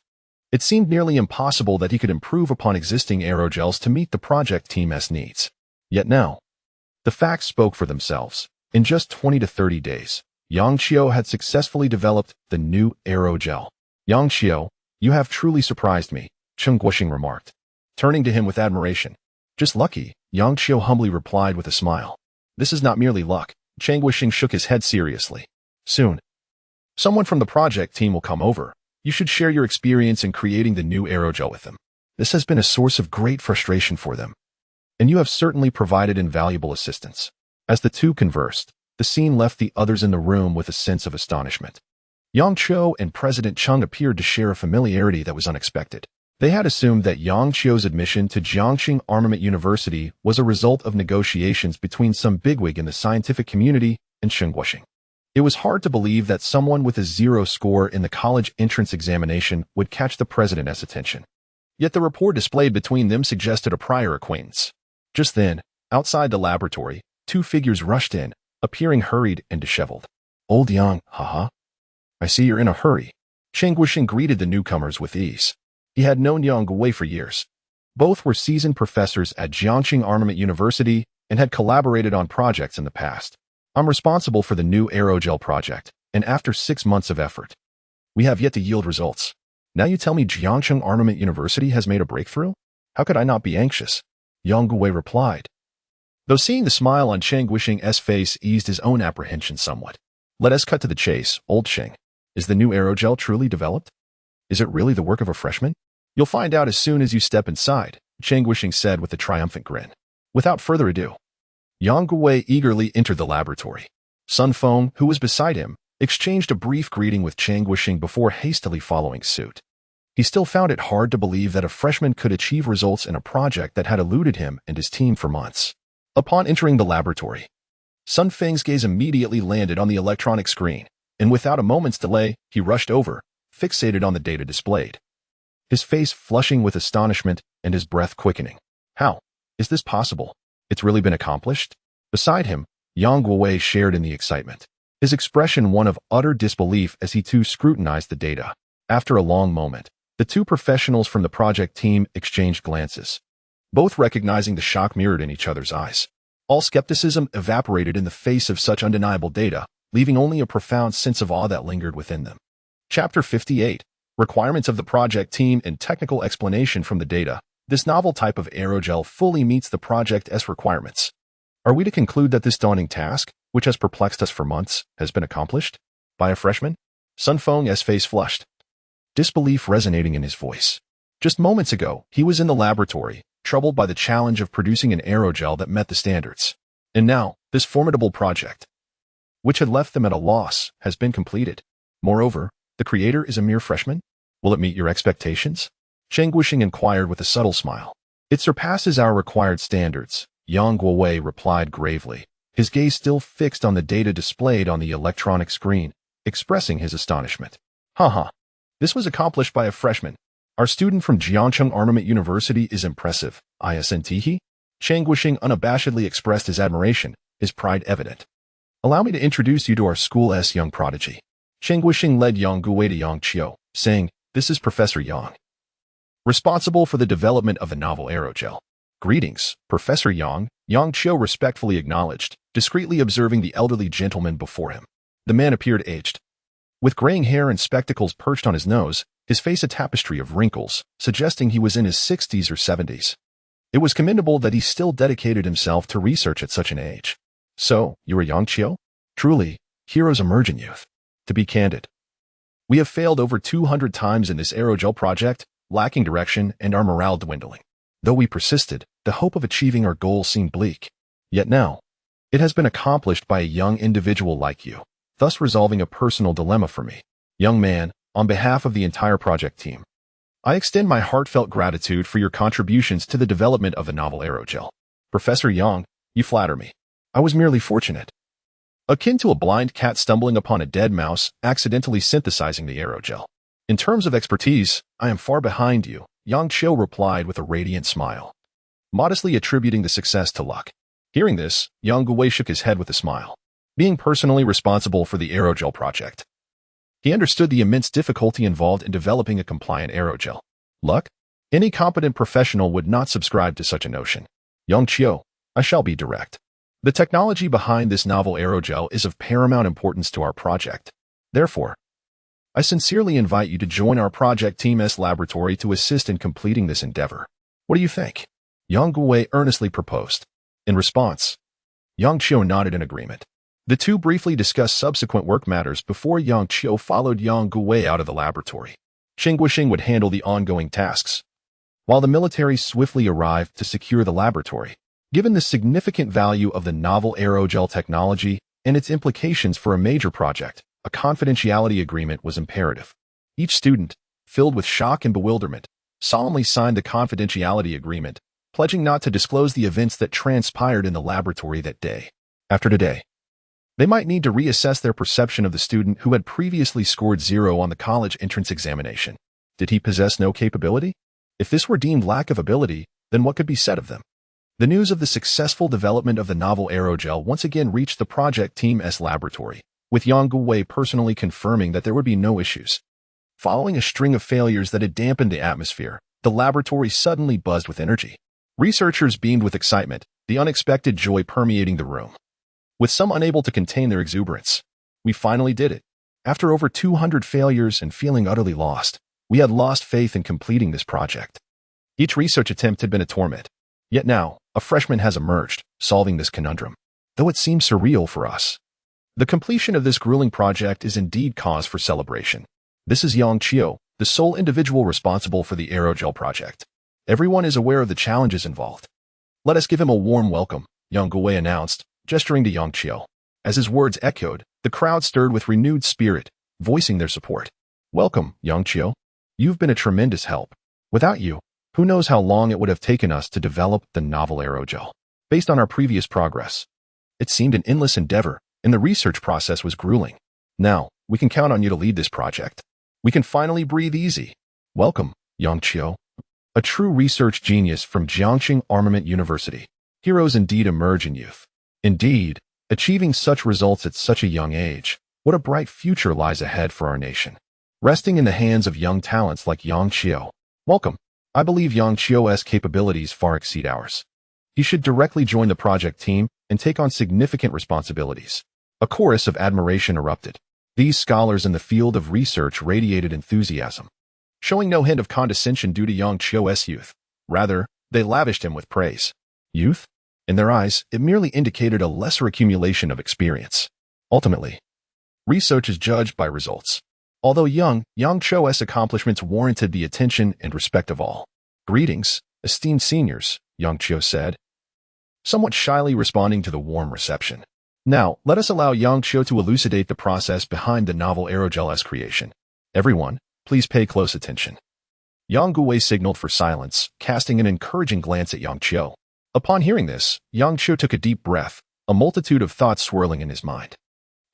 It seemed nearly impossible that he could improve upon existing aerogels to meet the project team's needs. Yet now, the facts spoke for themselves. In just 20 to 30 days, Yang Qiu had successfully developed the new aerogel. Yang Qiu, you have truly surprised me, Chang Guoxing remarked, turning to him with admiration. Just lucky, Yang Qiu humbly replied with a smile. This is not merely luck. Chang Guoxing shook his head seriously. Soon, someone from the project team will come over. You should share your experience in creating the new aerogel with them. This has been a source of great frustration for them, and you have certainly provided invaluable assistance. As the two conversed, the scene left the others in the room with a sense of astonishment. Yang Qiu and President Chang appeared to share a familiarity that was unexpected. They had assumed that Yang Qiu's admission to Jiangxing Armament University was a result of negotiations between some bigwig in the scientific community and Shengguoxing. It was hard to believe that someone with a 0 score in the college entrance examination would catch the president's attention. Yet the rapport displayed between them suggested a prior acquaintance. Just then, outside the laboratory, 2 figures rushed in, appearing hurried and disheveled. Old Yang, haha. I see you're in a hurry. Shengguoxing greeted the newcomers with ease. He had known Yang Guwei for years. Both were seasoned professors at Jiangxing Armament University and had collaborated on projects in the past. I'm responsible for the new aerogel project, and after 6 months of effort, we have yet to yield results. Now you tell me Jiangxing Armament University has made a breakthrough? How could I not be anxious? Yang Guwei replied. Though seeing the smile on Shengguoxing's face eased his own apprehension somewhat. Let us cut to the chase, old Sheng. Is the new aerogel truly developed? Is it really the work of a freshman? You'll find out as soon as you step inside, Shengguoxing said with a triumphant grin. Without further ado, Yang Guwei eagerly entered the laboratory. Sun Feng, who was beside him, exchanged a brief greeting with Shengguoxing before hastily following suit. He still found it hard to believe that a freshman could achieve results in a project that had eluded him and his team for months. Upon entering the laboratory, Sun Feng's gaze immediately landed on the electronic screen, and without a moment's delay, he rushed over, fixated on the data displayed. His face flushing with astonishment and his breath quickening. How? Is this possible? It's really been accomplished? Beside him, Yang Guwei shared in the excitement, his expression one of utter disbelief as he too scrutinized the data. After a long moment, the 2 professionals from the project team exchanged glances, both recognizing the shock mirrored in each other's eyes. All skepticism evaporated in the face of such undeniable data, leaving only a profound sense of awe that lingered within them. Chapter 58. Requirements of the project team and technical explanation from the data. This novel type of aerogel fully meets the project's requirements. Are we to conclude that this daunting task, which has perplexed us for months, has been accomplished? By a freshman? Sun Feng's face flushed, disbelief resonating in his voice. Just moments ago, he was in the laboratory, troubled by the challenge of producing an aerogel that met the standards. And now, this formidable project, which had left them at a loss, has been completed. Moreover, the creator is a mere freshman? Will it meet your expectations? Shengguoxing inquired with a subtle smile. It surpasses our required standards, Yang Guwei replied gravely, his gaze still fixed on the data displayed on the electronic screen, expressing his astonishment. Haha. This was accomplished by a freshman. Our student from Jiangxing Armament University is impressive, isn't he? Shengguoxing unabashedly expressed his admiration, his pride evident. Allow me to introduce you to our school's young prodigy. Shengguoxing led Yang Guwei to Yang Qiu, saying, This is Professor Yang, responsible for the development of the novel aerogel. Greetings, Professor Yang, Yang Qiu respectfully acknowledged, discreetly observing the elderly gentleman before him. The man appeared aged. With graying hair and spectacles perched on his nose, his face a tapestry of wrinkles, suggesting he was in his 60s or 70s. It was commendable that he still dedicated himself to research at such an age. So, you are Yang Qiu? Truly, heroes emerge in youth. To be candid, we have failed over 200 times in this aerogel project, lacking direction and our morale dwindling. Though we persisted, the hope of achieving our goal seemed bleak. Yet now, it has been accomplished by a young individual like you, thus resolving a personal dilemma for me. Young man, on behalf of the entire project team, I extend my heartfelt gratitude for your contributions to the development of the novel aerogel. Professor Yang, you flatter me. I was merely fortunate. Akin to a blind cat stumbling upon a dead mouse, accidentally synthesizing the aerogel. In terms of expertise, I am far behind you, Yang Qiu replied with a radiant smile, modestly attributing the success to luck. Hearing this, Yang Guwei shook his head with a smile. Being personally responsible for the aerogel project, he understood the immense difficulty involved in developing a compliant aerogel. Luck? Any competent professional would not subscribe to such a notion. Yang Qiu, I shall be direct. The technology behind this novel aerogel is of paramount importance to our project. Therefore, I sincerely invite you to join our project team's laboratory to assist in completing this endeavor. What do you think? Yang Guwei earnestly proposed. In response, Yang Qiu nodded in agreement. The two briefly discussed subsequent work matters before Yang Qiu followed Yang Guwei out of the laboratory. Shengguoxing would handle the ongoing tasks, while the military swiftly arrived to secure the laboratory. Given the significant value of the novel aerogel technology and its implications for a major project, a confidentiality agreement was imperative. Each student, filled with shock and bewilderment, solemnly signed the confidentiality agreement, pledging not to disclose the events that transpired in the laboratory that day. After today, they might need to reassess their perception of the student who had previously scored 0 on the college entrance examination. Did he possess no capability? If this were deemed lack of ability, then what could be said of them? The news of the successful development of the novel aerogel once again reached the project team's laboratory, with Yang Guwei personally confirming that there would be no issues. Following a string of failures that had dampened the atmosphere, the laboratory suddenly buzzed with energy. Researchers beamed with excitement, the unexpected joy permeating the room. With some unable to contain their exuberance, we finally did it. After over 200 failures and feeling utterly lost, we had lost faith in completing this project. Each research attempt had been a torment. Yet now, a freshman has emerged, solving this conundrum. Though it seems surreal for us, the completion of this grueling project is indeed cause for celebration. This is Yang Qiu, the sole individual responsible for the aerogel project. Everyone is aware of the challenges involved. Let us give him a warm welcome, Yang Guwei announced, gesturing to Yang Qiu. As his words echoed, the crowd stirred with renewed spirit, voicing their support. Welcome, Yang Qiu. You've been a tremendous help. Without you, who knows how long it would have taken us to develop the novel aerogel. Based on our previous progress, it seemed an endless endeavor, and the research process was grueling. Now, we can count on you to lead this project. We can finally breathe easy. Welcome, Yang Qiu. A true research genius from Jiangxing Armament University. Heroes indeed emerge in youth. Indeed, achieving such results at such a young age, what a bright future lies ahead for our nation. Resting in the hands of young talents like Yang Qiu. Welcome. I believe Yang Qiu's capabilities far exceed ours. He should directly join the project team and take on significant responsibilities. A chorus of admiration erupted. These scholars in the field of research radiated enthusiasm, showing no hint of condescension due to Yang Qiu's youth. Rather, they lavished him with praise. Youth? In their eyes, it merely indicated a lesser accumulation of experience. Ultimately, research is judged by results. Although young, Yang Qiu's accomplishments warranted the attention and respect of all. Greetings, esteemed seniors, Yang Qiu said, somewhat shyly responding to the warm reception. Now, let us allow Yang Qiu to elucidate the process behind the novel aerogel's creation. Everyone, please pay close attention. Yang Guwei signaled for silence, casting an encouraging glance at Yang Qiu. Upon hearing this, Yang Qiu took a deep breath, a multitude of thoughts swirling in his mind.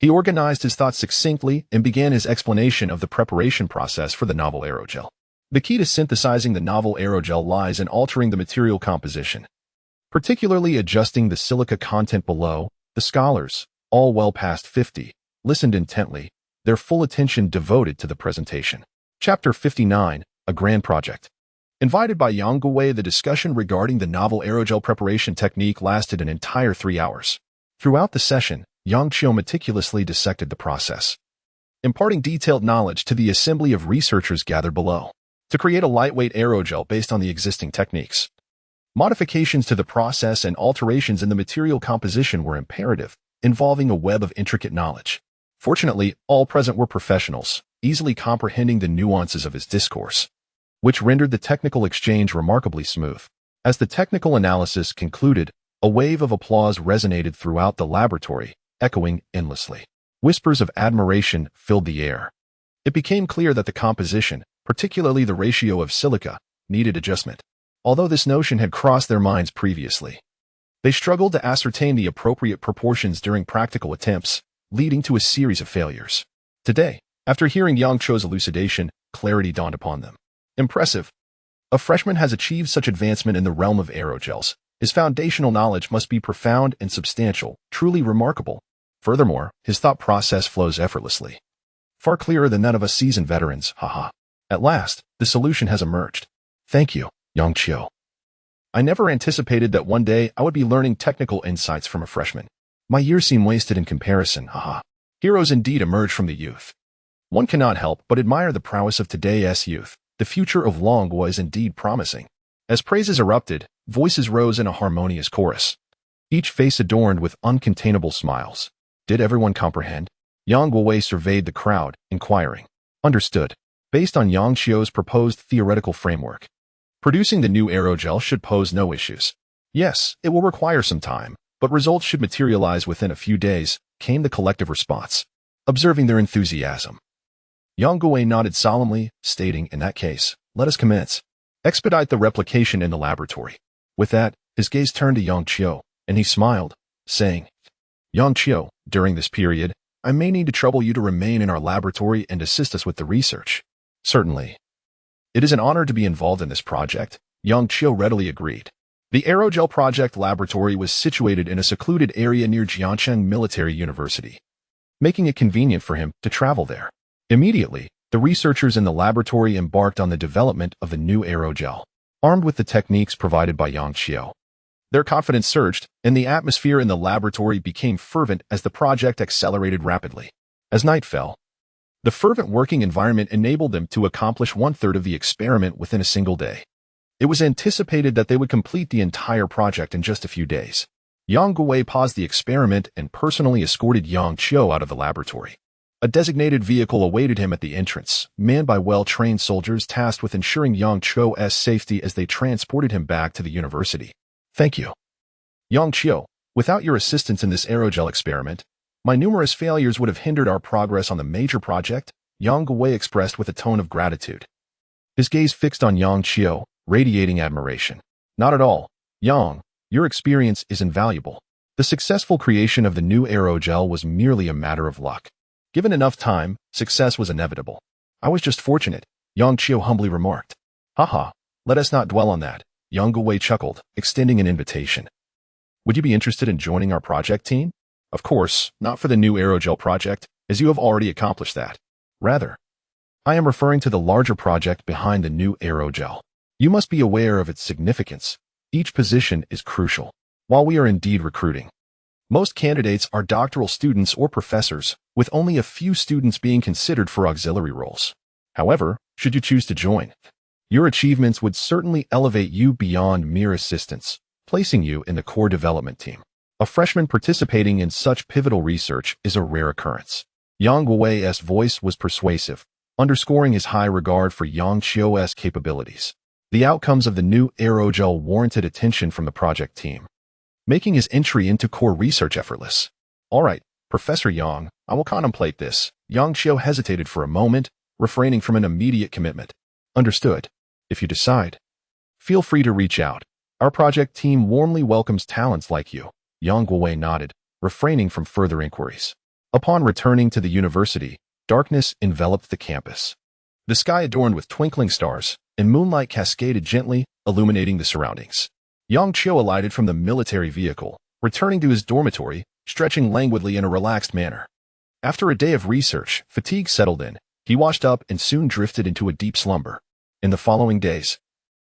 He organized his thoughts succinctly and began his explanation of the preparation process for the novel aerogel. The key to synthesizing the novel aerogel lies in altering the material composition, particularly adjusting the silica content below. The scholars, all well past 50, listened intently, their full attention devoted to the presentation. Chapter 59, A Grand Project. Invited by Yang Guwei, the discussion regarding the novel aerogel preparation technique lasted an entire 3 hours. Throughout the session, Yang Qiu meticulously dissected the process, imparting detailed knowledge to the assembly of researchers gathered below. To create a lightweight aerogel based on the existing techniques, modifications to the process and alterations in the material composition were imperative, involving a web of intricate knowledge. Fortunately, all present were professionals, easily comprehending the nuances of his discourse, which rendered the technical exchange remarkably smooth. As the technical analysis concluded, a wave of applause resonated throughout the laboratory, echoing endlessly. Whispers of admiration filled the air. It became clear that the composition, particularly the ratio of silica, needed adjustment. Although this notion had crossed their minds previously, they struggled to ascertain the appropriate proportions during practical attempts, leading to a series of failures. Today, after hearing Yang Qiu's elucidation, clarity dawned upon them. Impressive. A freshman has achieved such advancement in the realm of aerogels. His foundational knowledge must be profound and substantial, truly remarkable. Furthermore, his thought process flows effortlessly, far clearer than that of us seasoned veterans, haha. At last, the solution has emerged. Thank you, Yang Qiu. I never anticipated that one day I would be learning technical insights from a freshman. My years seem wasted in comparison, haha. Heroes indeed emerge from the youth. One cannot help but admire the prowess of today's youth. The future of Longhua is indeed promising. As praises erupted, voices rose in a harmonious chorus, each face adorned with uncontainable smiles. Did everyone comprehend? Yang Guwei surveyed the crowd, inquiring. Understood. Based on Yang Qiu's proposed theoretical framework, producing the new aerogel should pose no issues. Yes, it will require some time, but results should materialize within a few days, came the collective response. Observing their enthusiasm, Yang Guwei nodded solemnly, stating, in that case, let us commence. Expedite the replication in the laboratory. With that, his gaze turned to Yang Qiu, and he smiled, saying, Yang Qiu, during this period, I may need to trouble you to remain in our laboratory and assist us with the research. Certainly. It is an honor to be involved in this project, Yang Qiu readily agreed. The aerogel project laboratory was situated in a secluded area near Jiancheng Military University, making it convenient for him to travel there. Immediately, the researchers in the laboratory embarked on the development of the new aerogel, armed with the techniques provided by Yang Qiu. Their confidence surged, and the atmosphere in the laboratory became fervent as the project accelerated rapidly. As night fell, the fervent working environment enabled them to accomplish one-third of the experiment within a single day. It was anticipated that they would complete the entire project in just a few days. Yang Guowei paused the experiment and personally escorted Yang Qiu out of the laboratory. A designated vehicle awaited him at the entrance, manned by well-trained soldiers tasked with ensuring Yang Qiu's safety as they transported him back to the university. Thank you. Yang Qiu, without your assistance in this aerogel experiment, my numerous failures would have hindered our progress on the major project, Yang Guowei expressed with a tone of gratitude. His gaze fixed on Yang Qiu, radiating admiration. Not at all, Yang, your experience is invaluable. The successful creation of the new aerogel was merely a matter of luck. Given enough time, success was inevitable. I was just fortunate, Yang Qiu humbly remarked. Haha, let us not dwell on that. Yang Guowei chuckled, extending an invitation. Would you be interested in joining our project team? Of course, not for the new aerogel project, as you have already accomplished that. Rather, I am referring to the larger project behind the new aerogel. You must be aware of its significance. Each position is crucial. While we are indeed recruiting, most candidates are doctoral students or professors, with only a few students being considered for auxiliary roles. However, should you choose to join, your achievements would certainly elevate you beyond mere assistance, placing you in the core development team. A freshman participating in such pivotal research is a rare occurrence. Yang Guowei's voice was persuasive, underscoring his high regard for Yang Qiu's capabilities. The outcomes of the new aerogel warranted attention from the project team, making his entry into core research effortless. All right, Professor Yang, I will contemplate this. Yang Qiu hesitated for a moment, refraining from an immediate commitment. Understood. If you decide, feel free to reach out. Our project team warmly welcomes talents like you. Yang Guowei nodded, refraining from further inquiries. Upon returning to the university, darkness enveloped the campus. The sky adorned with twinkling stars, and moonlight cascaded gently, illuminating the surroundings. Yang Qiu alighted from the military vehicle, returning to his dormitory, stretching languidly in a relaxed manner. After a day of research, fatigue settled in. He washed up and soon drifted into a deep slumber. In the following days,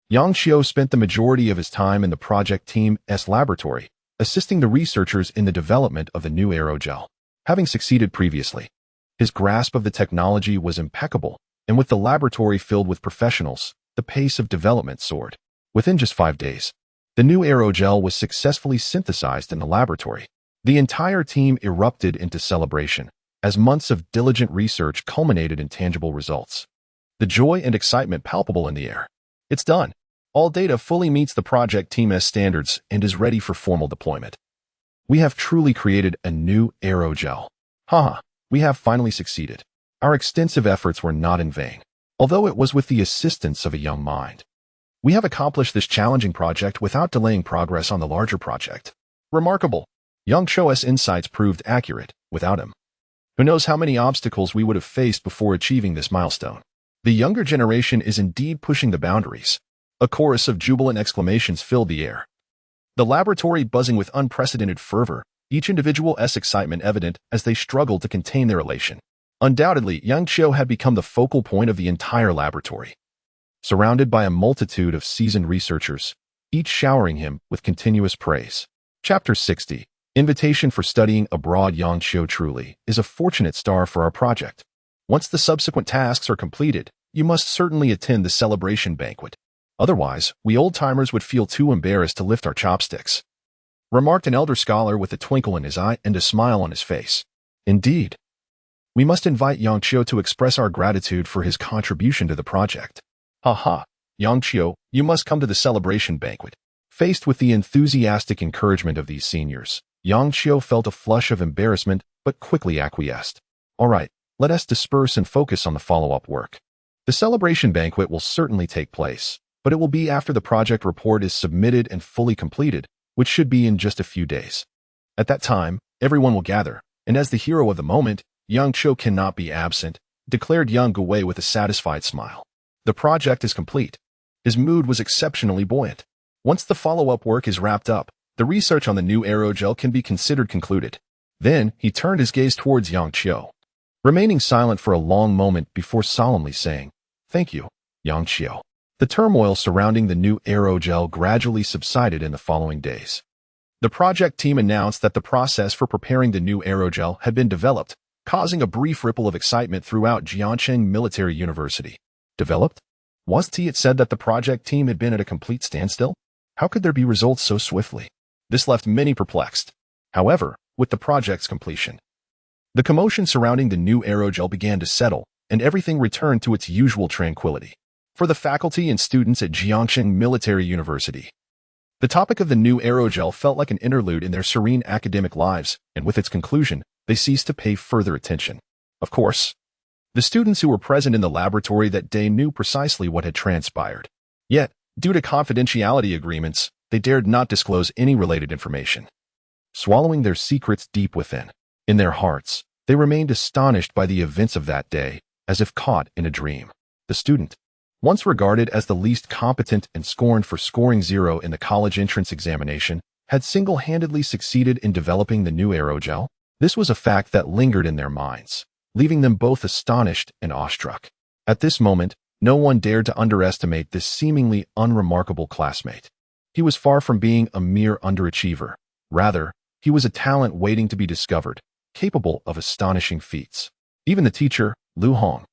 Yang Qiu spent the majority of his time in the project team's laboratory, assisting the researchers in the development of the new aerogel. Having succeeded previously, his grasp of the technology was impeccable, and with the laboratory filled with professionals, the pace of development soared. Within just 5 days, the new aerogel was successfully synthesized in the laboratory. The entire team erupted into celebration, as months of diligent research culminated in tangible results. The joy and excitement palpable in the air. It's done. All data fully meets the project team's standards and is ready for formal deployment. We have truly created a new aerogel. Haha, we have finally succeeded. Our extensive efforts were not in vain, although it was with the assistance of a young mind. We have accomplished this challenging project without delaying progress on the larger project. Remarkable. Yang Qiu's insights proved accurate. Without him, who knows how many obstacles we would have faced before achieving this milestone. The younger generation is indeed pushing the boundaries. A chorus of jubilant exclamations filled the air. The laboratory buzzing with unprecedented fervor, each individual's excitement evident as they struggled to contain their elation. Undoubtedly, Yang Qiu had become the focal point of the entire laboratory, surrounded by a multitude of seasoned researchers, each showering him with continuous praise. Chapter 60. Invitation for studying abroad. Yang Qiu truly is a fortunate star for our project. Once the subsequent tasks are completed, you must certainly attend the celebration banquet. Otherwise, we old-timers would feel too embarrassed to lift our chopsticks, remarked an elder scholar with a twinkle in his eye and a smile on his face. Indeed. We must invite Yang Qiu to express our gratitude for his contribution to the project. Haha, Yang Qiu, you must come to the celebration banquet. Faced with the enthusiastic encouragement of these seniors, Yang Qiu felt a flush of embarrassment but quickly acquiesced. All right, let us disperse and focus on the follow-up work. The celebration banquet will certainly take place. but it will be after the project report is submitted and fully completed, which should be in just a few days. At that time, everyone will gather, and as the hero of the moment, Yang Cho cannot be absent, declared Yang Guwei with a satisfied smile. The project is complete. His mood was exceptionally buoyant. Once the follow-up work is wrapped up, the research on the new aerogel can be considered concluded. Then, he turned his gaze towards Yang Cho, remaining silent for a long moment before solemnly saying, "Thank you, Yang Cho." The turmoil surrounding the new aerogel gradually subsided in the following days. The project team announced that the process for preparing the new aerogel had been developed, causing a brief ripple of excitement throughout Jiangsheng Military University. Developed? It said that the project team had been at a complete standstill? How could there be results so swiftly? This left many perplexed. However, with the project's completion, the commotion surrounding the new aerogel began to settle, and everything returned to its usual tranquility. For the faculty and students at Jiangsheng Military University, the topic of the new aerogel felt like an interlude in their serene academic lives, and with its conclusion, they ceased to pay further attention. Of course, the students who were present in the laboratory that day knew precisely what had transpired. Yet, due to confidentiality agreements, they dared not disclose any related information. Swallowing their secrets deep within, in their hearts, they remained astonished by the events of that day, as if caught in a dream. The student, once regarded as the least competent and scorned for scoring 0 in the college entrance examination, had single-handedly succeeded in developing the new aerogel. This was a fact that lingered in their minds, leaving them both astonished and awestruck. At this moment, no one dared to underestimate this seemingly unremarkable classmate. He was far from being a mere underachiever. Rather, he was a talent waiting to be discovered, capable of astonishing feats. Even the teacher, Lu Hong,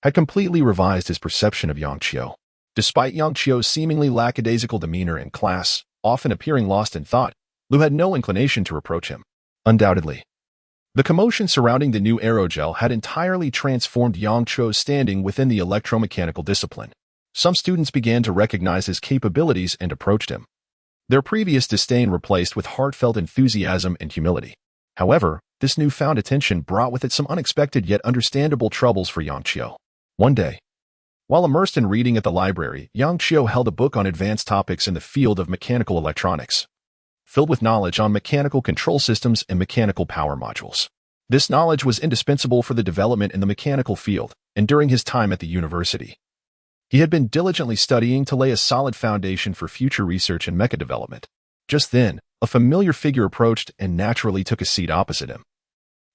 had completely revised his perception of Yang Cho. Despite Yang Cho's seemingly lackadaisical demeanor in class, often appearing lost in thought, Lu had no inclination to reproach him. Undoubtedly, the commotion surrounding the new aerogel had entirely transformed Yang Cho's standing within the electromechanical discipline. Some students began to recognize his capabilities and approached him, their previous disdain replaced with heartfelt enthusiasm and humility. However, this newfound attention brought with it some unexpected yet understandable troubles for Yang Cho. One day, while immersed in reading at the library, Yang Cho held a book on advanced topics in the field of mechanical electronics, filled with knowledge on mechanical control systems and mechanical power modules. This knowledge was indispensable for the development in the mechanical field, and during his time at the university, he had been diligently studying to lay a solid foundation for future research and mecha development. Just then, a familiar figure approached and naturally took a seat opposite him,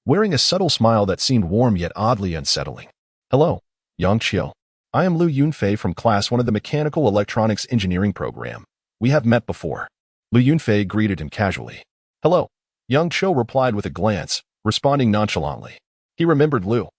wearing a subtle smile that seemed warm yet oddly unsettling. "Hello, Yang Cho. I am Lu Yunfei from Class 1 of the Mechanical Electronics Engineering program. We have met before." Lu Yunfei greeted him casually. "Hello," Yang Cho replied with a glance, responding nonchalantly. He remembered Lu,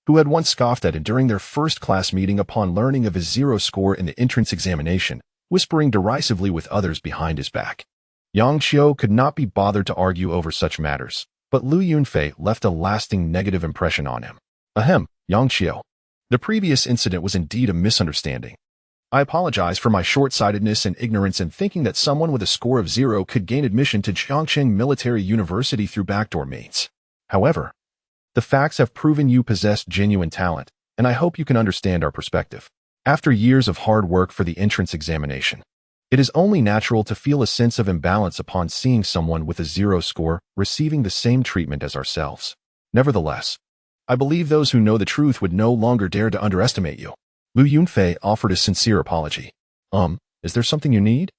who had once scoffed at him during their first class meeting upon learning of his 0 score in the entrance examination, whispering derisively with others behind his back. Yang Cho could not be bothered to argue over such matters, but Lu Yunfei left a lasting negative impression on him. "Ahem, Yang Cho. The previous incident was indeed a misunderstanding. I apologize for my short-sightedness and ignorance in thinking that someone with a score of 0 could gain admission to Jiangsheng Military University through backdoor means. However, the facts have proven you possess genuine talent, and I hope you can understand our perspective. After years of hard work for the entrance examination, it is only natural to feel a sense of imbalance upon seeing someone with a 0 score receiving the same treatment as ourselves. Nevertheless, I believe those who know the truth would no longer dare to underestimate you." Lu Yunfei offered a sincere apology. Is there something you need?"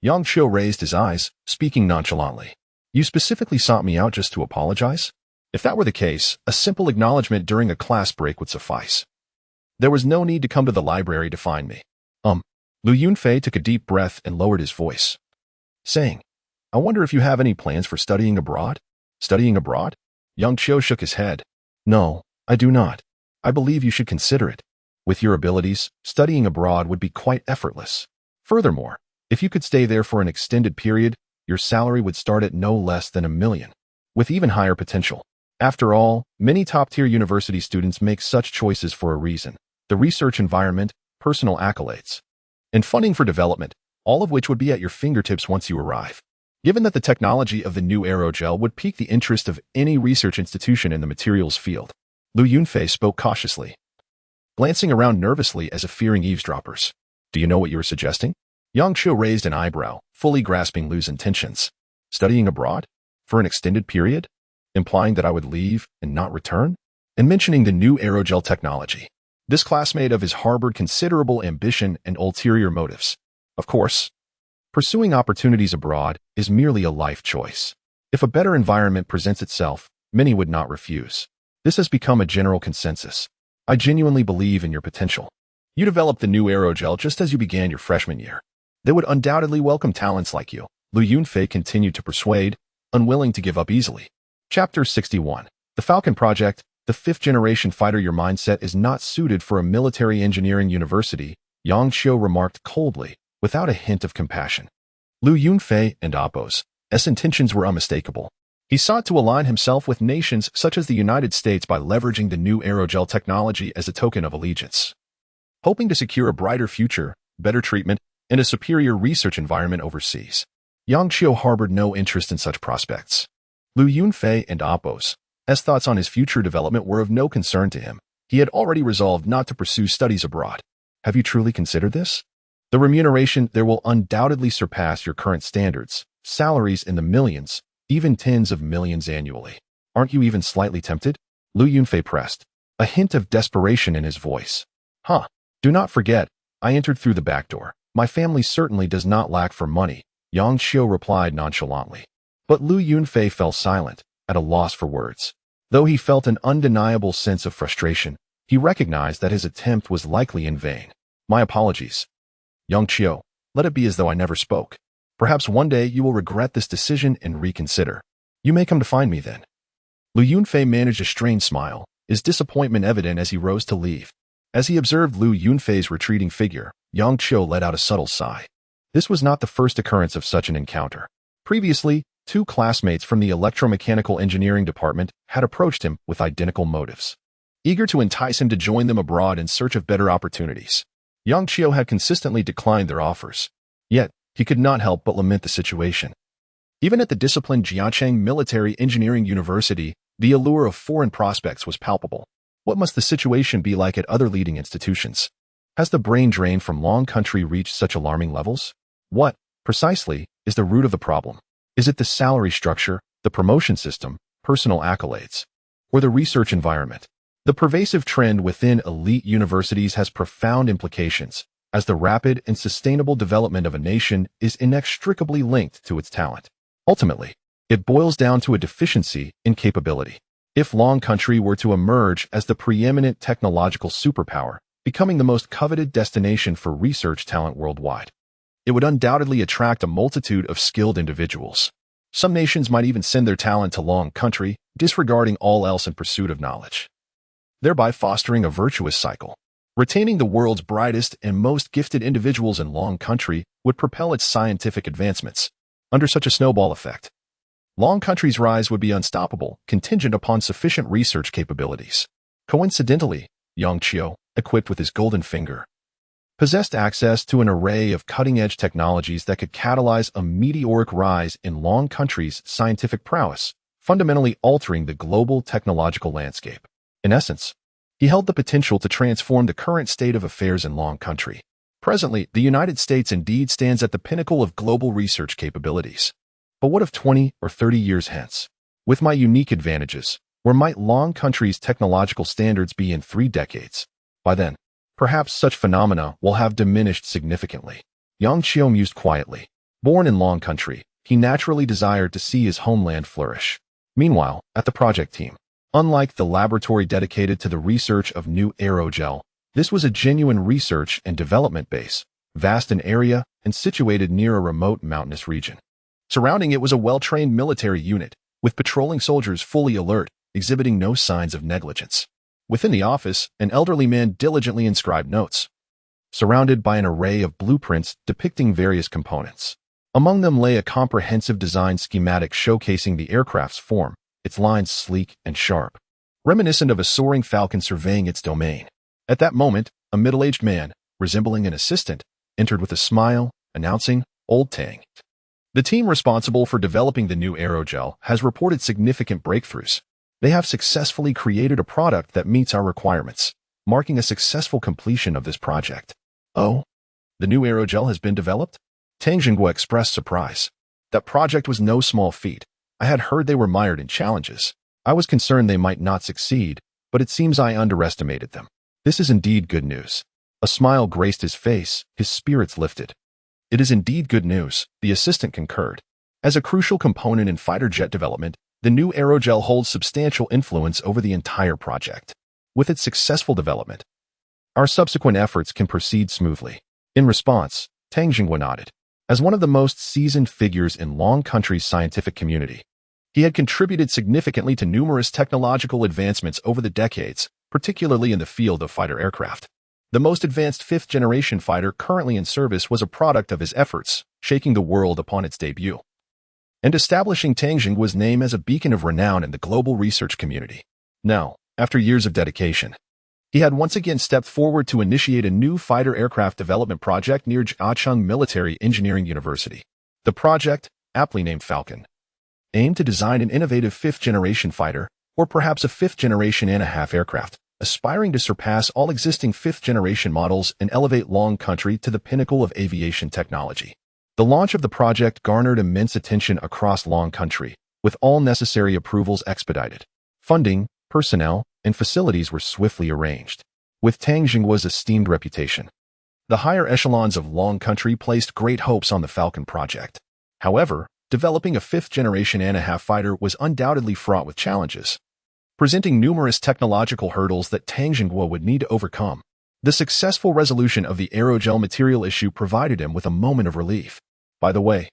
Yang Cho raised his eyes, speaking nonchalantly. "You specifically sought me out just to apologize? If that were the case, a simple acknowledgement during a class break would suffice. There was no need to come to the library to find me." Lu Yunfei took a deep breath and lowered his voice, saying, "I wonder if you have any plans for studying abroad?" "Studying abroad?" Yang Cho shook his head. "No, I do not. I believe you should consider it. With your abilities, studying abroad would be quite effortless. Furthermore, if you could stay there for an extended period, your salary would start at no less than $1 million, with even higher potential. After all, many top-tier university students make such choices for a reason: the research environment, personal accolades, and funding for development, all of which would be at your fingertips once you arrive. Given that the technology of the new aerogel would pique the interest of any research institution in the materials field," Lu Yunfei spoke cautiously, glancing around nervously as if fearing eavesdroppers. Do you know what you were suggesting? Yang Qiu raised an eyebrow, fully grasping Lu's intentions. Studying abroad? For an extended period? Implying that I would leave and not return? And mentioning the new aerogel technology. This classmate of his harbored considerable ambition and ulterior motives. Of course, pursuing opportunities abroad is merely a life choice. If a better environment presents itself, many would not refuse. This has become a general consensus. I genuinely believe in your potential. You developed the new aerogel just as you began your freshman year. They would undoubtedly welcome talents like you. Lu Yunfei continued to persuade, unwilling to give up easily. Chapter 61. The Falcon Project, the fifth-generation fighter. Your mindset is not suited for a military engineering university, Yang Qiu remarked coldly, without a hint of compassion. Lu Yunfei and Appo's intentions were unmistakable. He sought to align himself with nations such as the United States by leveraging the new aerogel technology as a token of allegiance. Hoping to secure a brighter future, better treatment, and a superior research environment overseas. Yang Qiu harbored no interest in such prospects. Lu Yunfei and Appo's thoughts on his future development were of no concern to him. He had already resolved not to pursue studies abroad. Have you truly considered this? The remuneration there will undoubtedly surpass your current standards, salaries in the millions, even tens of millions annually. Aren't you even slightly tempted? Lu Yunfei pressed, a hint of desperation in his voice. Do not forget, I entered through the back door. My family certainly does not lack for money, Yang Qiu replied nonchalantly. But Lu Yunfei fell silent, at a loss for words. Though he felt an undeniable sense of frustration, he recognized that his attempt was likely in vain. My apologies. Yang Qiu, let it be as though I never spoke. Perhaps one day you will regret this decision and reconsider. You may come to find me then. Lu Yunfei managed a strained smile, his disappointment evident as he rose to leave. As he observed Lu Yunfei's retreating figure, Yang Qiu let out a subtle sigh. This was not the first occurrence of such an encounter. Previously, two classmates from the electromechanical engineering department had approached him with identical motives. Eager to entice him to join them abroad in search of better opportunities, Yang Qiu had consistently declined their offers. Yet, he could not help but lament the situation. Even at the disciplined Jiacheng Military Engineering University, the allure of foreign prospects was palpable. What must the situation be like at other leading institutions? Has the brain drain from Long Country reached such alarming levels? What, precisely, is the root of the problem? Is it the salary structure, the promotion system, personal accolades, or the research environment? The pervasive trend within elite universities has profound implications, as the rapid and sustainable development of a nation is inextricably linked to its talent. Ultimately, it boils down to a deficiency in capability. If Long Country were to emerge as the preeminent technological superpower, becoming the most coveted destination for research talent worldwide, it would undoubtedly attract a multitude of skilled individuals. Some nations might even send their talent to Long Country, disregarding all else in pursuit of knowledge, thereby fostering a virtuous cycle. Retaining the world's brightest and most gifted individuals in Long Country would propel its scientific advancements. Under such a snowball effect, Long Country's rise would be unstoppable, contingent upon sufficient research capabilities. Coincidentally, Yang Qiu, equipped with his golden finger, possessed access to an array of cutting-edge technologies that could catalyze a meteoric rise in Long Country's scientific prowess, fundamentally altering the global technological landscape. In essence, he held the potential to transform the current state of affairs in Long Country. Presently, the United States indeed stands at the pinnacle of global research capabilities. But what of 20 or 30 years hence? With my unique advantages, where might Long Country's technological standards be in 3 decades? By then, perhaps such phenomena will have diminished significantly. Yang Qiu mused quietly. Born in Long Country, he naturally desired to see his homeland flourish. Meanwhile, at the project team, unlike the laboratory dedicated to the research of new aerogel, this was a genuine research and development base, vast in area and situated near a remote mountainous region. Surrounding it was a well-trained military unit, with patrolling soldiers fully alert, exhibiting no signs of negligence. Within the office, an elderly man diligently inscribed notes, surrounded by an array of blueprints depicting various components. Among them lay a comprehensive design schematic showcasing the aircraft's form, its lines sleek and sharp, reminiscent of a soaring falcon surveying its domain. At that moment, a middle-aged man, resembling an assistant, entered with a smile, announcing, "Old Tang." The team responsible for developing the new aerogel has reported significant breakthroughs. They have successfully created a product that meets our requirements, marking a successful completion of this project. Oh, The new aerogel has been developed? Tang Jinghua expressed surprise. That project was no small feat. I had heard they were mired in challenges. I was concerned they might not succeed, but it seems I underestimated them. This is indeed good news. A smile graced his face, his spirits lifted. It is indeed good news, the assistant concurred. As a crucial component in fighter jet development, the new aerogel holds substantial influence over the entire project. With its successful development, our subsequent efforts can proceed smoothly. In response, Tang Jinghua nodded. As one of the most seasoned figures in Long Country's scientific community, he had contributed significantly to numerous technological advancements over the decades, particularly in the field of fighter aircraft. The most advanced fifth-generation fighter currently in service was a product of his efforts, shaking the world upon its debut, and establishing Tang Jinghua's name as a beacon of renown in the global research community. Now, after years of dedication, he had once again stepped forward to initiate a new fighter aircraft development project near Jiacheng Military Engineering University. The project, aptly named Falcon, aimed to design an innovative fifth-generation fighter, or perhaps a fifth-generation and a half aircraft, aspiring to surpass all existing fifth-generation models and elevate Long Country to the pinnacle of aviation technology. The launch of the project garnered immense attention across Long Country, with all necessary approvals expedited. Funding, personnel, and facilities were swiftly arranged. With Tang Jinghua's esteemed reputation, the higher echelons of Long Country placed great hopes on the Falcon project. However, developing a fifth-generation and a half fighter was undoubtedly fraught with challenges, presenting numerous technological hurdles that Tang Jinghua would need to overcome. The successful resolution of the aerogel material issue provided him with a moment of relief. By the way,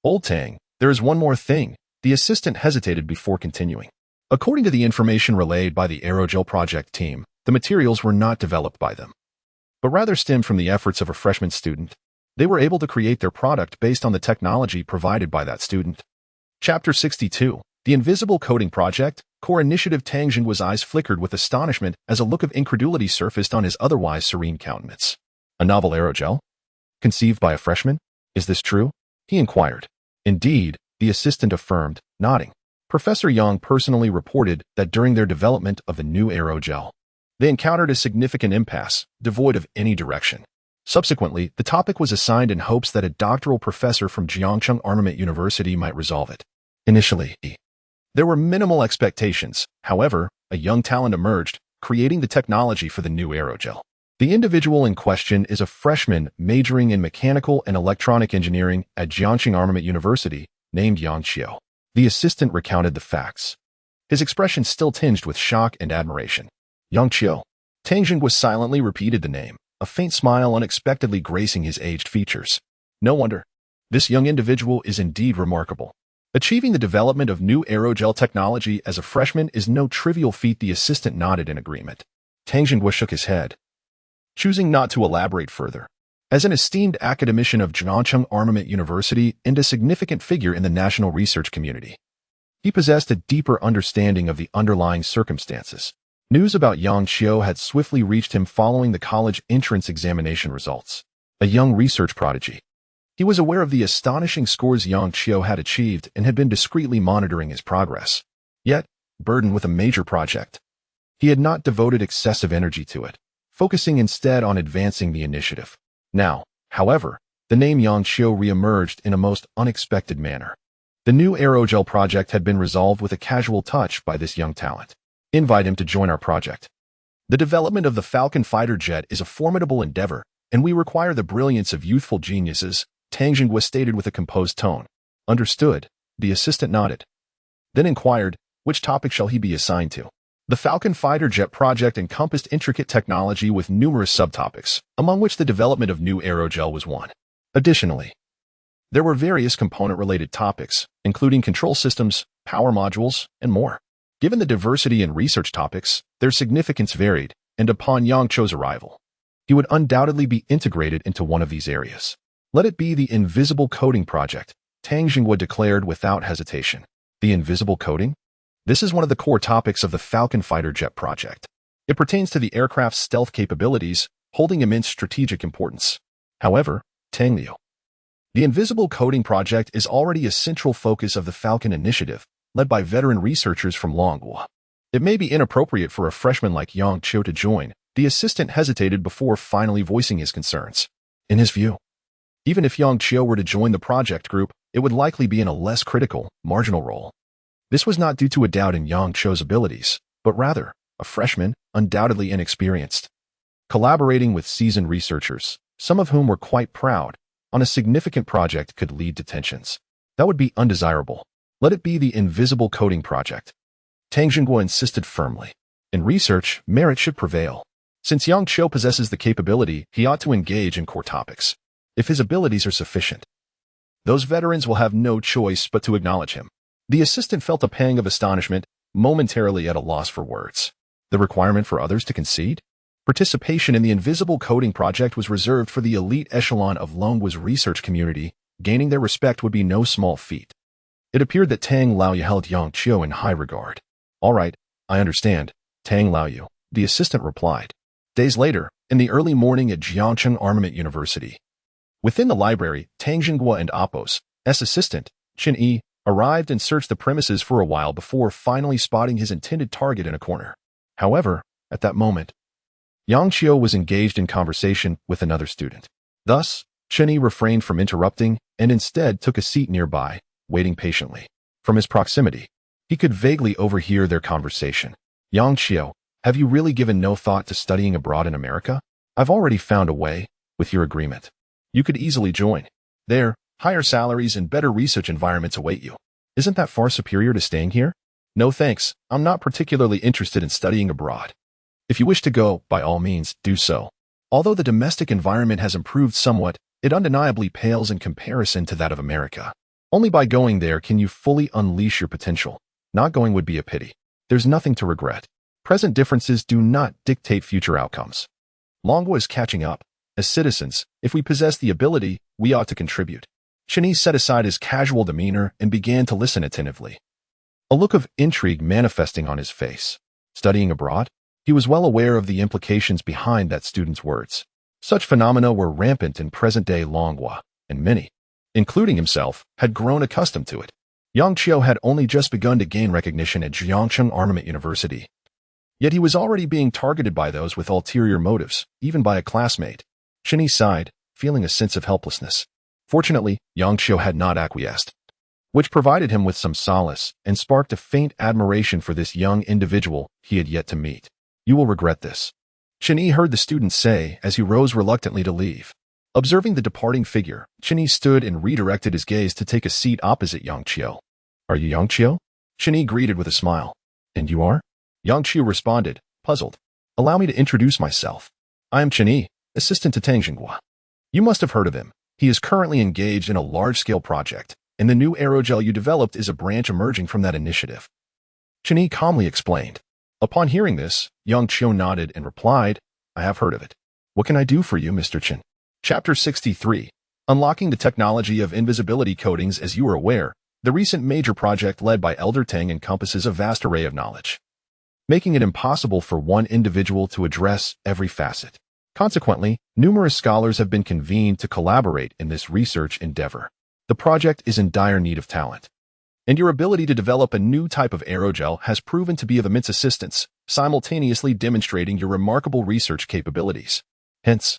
old Tang, there is one more thing. The assistant hesitated before continuing. According to the information relayed by the aerogel project team, the materials were not developed by them, but rather stemmed from the efforts of a freshman student. They were able to create their product based on the technology provided by that student. Chapter 62, The Invisible Coding Project, Core Initiative. Tang Jinghua's eyes flickered with astonishment as a look of incredulity surfaced on his otherwise serene countenance. A novel aerogel? Conceived by a freshman? Is this true? He inquired. Indeed, the assistant affirmed, nodding. Professor Yang personally reported that during their development of the new aerogel, they encountered a significant impasse, devoid of any direction. Subsequently, the topic was assigned in hopes that a doctoral professor from Jiangcheng Armament University might resolve it. Initially, there were minimal expectations. However, a young talent emerged, creating the technology for the new aerogel. The individual in question is a freshman majoring in mechanical and electronic engineering at Jiangcheng Armament University, named Yang Qiu. The assistant recounted the facts, his expression still tinged with shock and admiration. Yang Qiu. Tang Jinghua silently repeated the name, a faint smile unexpectedly gracing his aged features. No wonder. This young individual is indeed remarkable. Achieving the development of new aerogel technology as a freshman is no trivial feat. The assistant nodded in agreement. Tang Jinghua shook his head, choosing not to elaborate further. As an esteemed academician of Jiangcheng Armament University and a significant figure in the national research community, he possessed a deeper understanding of the underlying circumstances. News about Yang Qiu had swiftly reached him following the college entrance examination results. A young research prodigy, he was aware of the astonishing scores Yang Qiu had achieved and had been discreetly monitoring his progress. Yet, burdened with a major project, he had not devoted excessive energy to it, focusing instead on advancing the initiative. Now, however, the name Yang Qiu re-emerged in a most unexpected manner. The new aerogel project had been resolved with a casual touch by this young talent. Invite him to join our project. The development of the Falcon fighter jet is a formidable endeavor, and we require the brilliance of youthful geniuses, Tang Jinghua stated with a composed tone. Understood, the assistant nodded. Then inquired, which topic shall he be assigned to? The Falcon fighter jet project encompassed intricate technology with numerous subtopics, among which the development of new aerogel was one. Additionally, there were various component-related topics, including control systems, power modules, and more. Given the diversity in research topics, their significance varied, and upon Yang Qiu's arrival, he would undoubtedly be integrated into one of these areas. Let it be the Invisible Coding Project, Tang Jinghua declared without hesitation. The invisible coding? This is one of the core topics of the Falcon fighter jet project. It pertains to the aircraft's stealth capabilities, holding immense strategic importance. However, Tang Liu, the Invisible Coding Project is already a central focus of the Falcon initiative, led by veteran researchers from Longhua. It may be inappropriate for a freshman like Yang Qiu to join. The assistant hesitated before finally voicing his concerns. In his view, even if Yang Qiu were to join the project group, it would likely be in a less critical, marginal role. This was not due to a doubt in Yang Qiu's abilities, but rather, a freshman, undoubtedly inexperienced, collaborating with seasoned researchers, some of whom were quite proud, on a significant project could lead to tensions. That would be undesirable. Let it be the invisible coding project. Tang Xinguo insisted firmly. In research, merit should prevail. Since Yang Qiu possesses the capability, he ought to engage in core topics. If his abilities are sufficient, those veterans will have no choice but to acknowledge him. The assistant felt a pang of astonishment, momentarily at a loss for words. The requirement for others to concede? Participation in the invisible coding project was reserved for the elite echelon of Longhua's research community. Gaining their respect would be no small feat. It appeared that Tang Laoyu held Yang Qiu in high regard. All right, I understand, Tang Laoyu, the assistant replied. Days later, in the early morning at Jiangcheng Armament University. Within the library, Tang Xinguo and Appo's assistant, Qin Yi, arrived and searched the premises for a while before finally spotting his intended target in a corner. However, at that moment, Yang Qiu was engaged in conversation with another student. Thus, Qin Yi refrained from interrupting and instead took a seat nearby, waiting patiently. From his proximity, he could vaguely overhear their conversation. Yang Qiu, have you really given no thought to studying abroad in America? I've already found a way, with your agreement. You could easily join. There, higher salaries and better research environments await you. Isn't that far superior to staying here? No thanks, I'm not particularly interested in studying abroad. If you wish to go, by all means, do so. Although the domestic environment has improved somewhat, it undeniably pales in comparison to that of America. Only by going there can you fully unleash your potential. Not going would be a pity. There's nothing to regret. Present differences do not dictate future outcomes. Longhua is catching up. As citizens, if we possess the ability, we ought to contribute. Qin Yi set aside his casual demeanor and began to listen attentively, a look of intrigue manifesting on his face. Studying abroad? He was well aware of the implications behind that student's words. Such phenomena were rampant in present-day Longhua, and many, including himself, had grown accustomed to it. Yang Qiu had only just begun to gain recognition at Jiangcheng Armament University. Yet he was already being targeted by those with ulterior motives, even by a classmate. Qin Yi sighed, feeling a sense of helplessness. Fortunately, Yang Qiu had not acquiesced, which provided him with some solace and sparked a faint admiration for this young individual he had yet to meet. You will regret this, Qin Yi heard the student say as he rose reluctantly to leave. Observing the departing figure, Qin Yi stood and redirected his gaze to take a seat opposite Yang Qiu. Are you Yang Qiu? Qin Yi greeted with a smile. And you are? Yang Qiu responded, puzzled. Allow me to introduce myself. I am Qin Yi, assistant to Tang Xinguo. You must have heard of him. He is currently engaged in a large-scale project, and the new aerogel you developed is a branch emerging from that initiative. Qin Yi calmly explained. Upon hearing this, Yang Qiu nodded and replied, I have heard of it. What can I do for you, Mr. Qin? Chapter 63. Unlocking the technology of invisibility coatings. As you are aware, the recent major project led by Elder Tang encompasses a vast array of knowledge, making it impossible for one individual to address every facet. Consequently, numerous scholars have been convened to collaborate in this research endeavor. The project is in dire need of talent, and your ability to develop a new type of aerogel has proven to be of immense assistance, simultaneously demonstrating your remarkable research capabilities. Hence,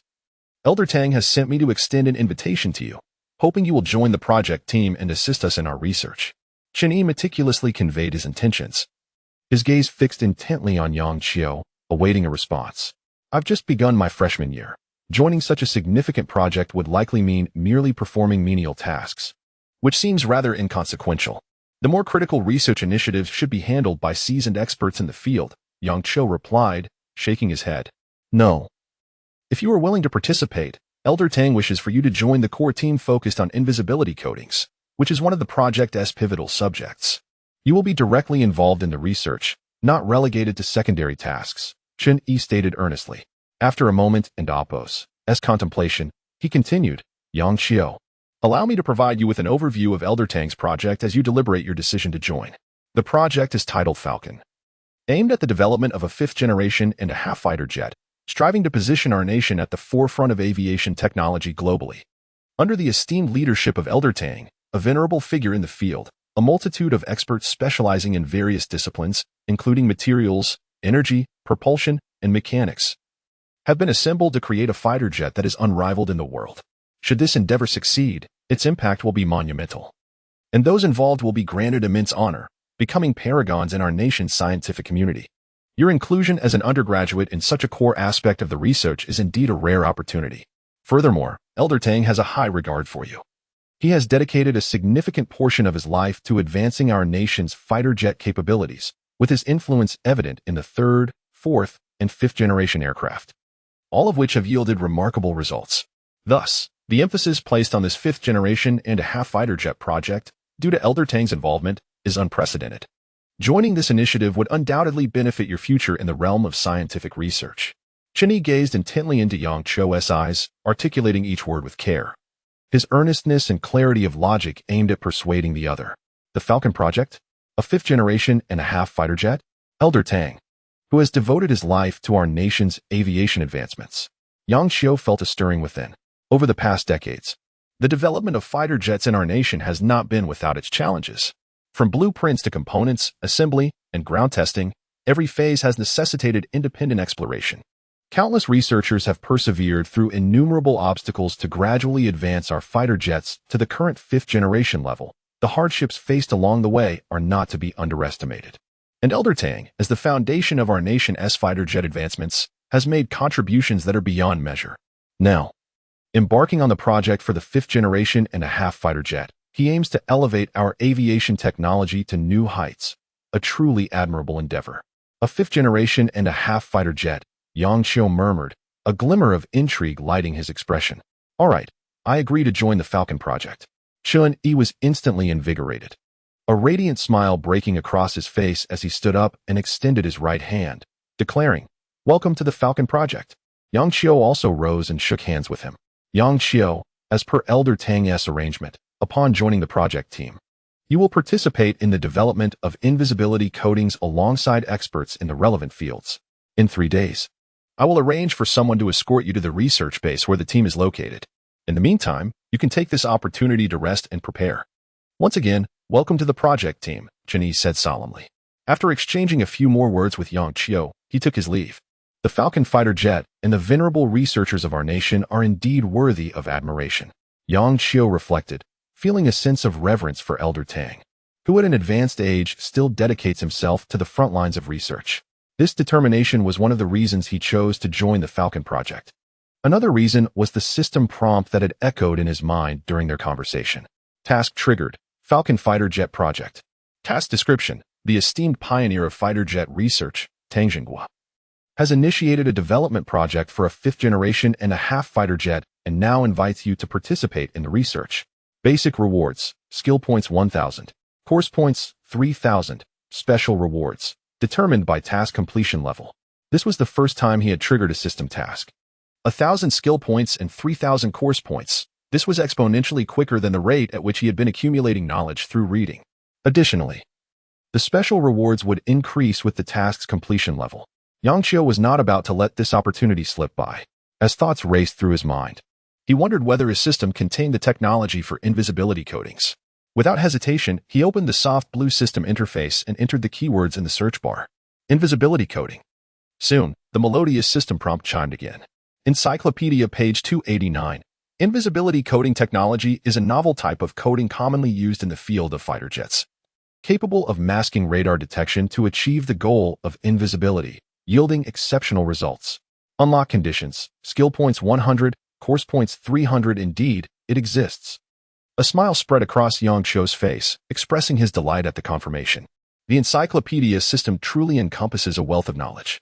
Elder Tang has sent me to extend an invitation to you, hoping you will join the project team and assist us in our research. Qin Yi meticulously conveyed his intentions, his gaze fixed intently on Yang Qiu, awaiting a response. I've just begun my freshman year. Joining such a significant project would likely mean merely performing menial tasks, which seems rather inconsequential. The more critical research initiatives should be handled by seasoned experts in the field, Yang Qiu replied, shaking his head. No. If you are willing to participate, Elder Tang wishes for you to join the core team focused on invisibility coatings, which is one of the project's pivotal subjects. You will be directly involved in the research, not relegated to secondary tasks, Qin Yi stated earnestly. After a moment and Appo's contemplation, he continued, Yang Qiu, allow me to provide you with an overview of Elder Tang's project as you deliberate your decision to join. The project is titled Falcon, aimed at the development of a fifth-generation and a half-fighter jet, striving to position our nation at the forefront of aviation technology globally. Under the esteemed leadership of Elder Tang, a venerable figure in the field, a multitude of experts specializing in various disciplines, including materials, energy, propulsion, and mechanics, have been assembled to create a fighter jet that is unrivaled in the world. Should this endeavor succeed, its impact will be monumental, and those involved will be granted immense honor, becoming paragons in our nation's scientific community. Your inclusion as an undergraduate in such a core aspect of the research is indeed a rare opportunity. Furthermore, Elder Tang has a high regard for you. He has dedicated a significant portion of his life to advancing our nation's fighter jet capabilities, with his influence evident in the third, fourth, and fifth generation aircraft, all of which have yielded remarkable results. Thus, the emphasis placed on this fifth generation and a half fighter jet project, due to Elder Tang's involvement, is unprecedented. Joining this initiative would undoubtedly benefit your future in the realm of scientific research. Cheney gazed intently into Yang Cho's eyes, articulating each word with care. His earnestness and clarity of logic aimed at persuading the other. The Falcon Project? A fifth generation and a half fighter jet? Elder Tang, who has devoted his life to our nation's aviation advancements. Yang Cho felt a stirring within. Over the past decades, the development of fighter jets in our nation has not been without its challenges. From blueprints to components, assembly, and ground testing, every phase has necessitated independent exploration. Countless researchers have persevered through innumerable obstacles to gradually advance our fighter jets to the current fifth-generation level. The hardships faced along the way are not to be underestimated. And Elder Tang, as the foundation of our nation's fighter jet advancements, has made contributions that are beyond measure. Now, embarking on the project for the fifth generation and a half fighter jet, he aims to elevate our aviation technology to new heights, a truly admirable endeavor. A fifth generation and a half fighter jet, Yang Cho murmured, a glimmer of intrigue lighting his expression. All right, I agree to join the Falcon Project. Chun-Yi was instantly invigorated, a radiant smile breaking across his face as he stood up and extended his right hand, declaring, "Welcome to the Falcon Project." Yang Cho also rose and shook hands with him. Yang Cho, as per Elder Tang's arrangement, upon joining the project team, you will participate in the development of invisibility coatings alongside experts in the relevant fields. In 3 days, I will arrange for someone to escort you to the research base where the team is located. In the meantime, you can take this opportunity to rest and prepare. Once again, welcome to the project team, Cheney said solemnly. After exchanging a few more words with Yang Cho, he took his leave. The Falcon fighter jet and the venerable researchers of our nation are indeed worthy of admiration. Yang Cho reflected, feeling a sense of reverence for Elder Tang, who at an advanced age still dedicates himself to the front lines of research. This determination was one of the reasons he chose to join the Falcon Project. Another reason was the system prompt that had echoed in his mind during their conversation. Task triggered, Falcon Fighter Jet Project. Task description, the esteemed pioneer of fighter jet research, Tang Jinghua, has initiated a development project for a fifth generation and a half fighter jet and now invites you to participate in the research. Basic rewards, skill points 1,000, course points 3,000, special rewards, determined by task completion level. This was the first time he had triggered a system task. 1,000 skill points and 3,000 course points. This was exponentially quicker than the rate at which he had been accumulating knowledge through reading. Additionally, the special rewards would increase with the task's completion level. Yang Cho was not about to let this opportunity slip by. As thoughts raced through his mind, he wondered whether his system contained the technology for invisibility coatings. Without hesitation, he opened the soft blue system interface and entered the keywords in the search bar. Invisibility coating. Soon, the melodious system prompt chimed again. Encyclopedia page 289. Invisibility coating technology is a novel type of coating commonly used in the field of fighter jets, capable of masking radar detection to achieve the goal of invisibility, yielding exceptional results. Unlock conditions, skill points 100, course points 300. Indeed, it exists. A smile spread across Yang Cho's face, expressing his delight at the confirmation. The encyclopedia system truly encompasses a wealth of knowledge.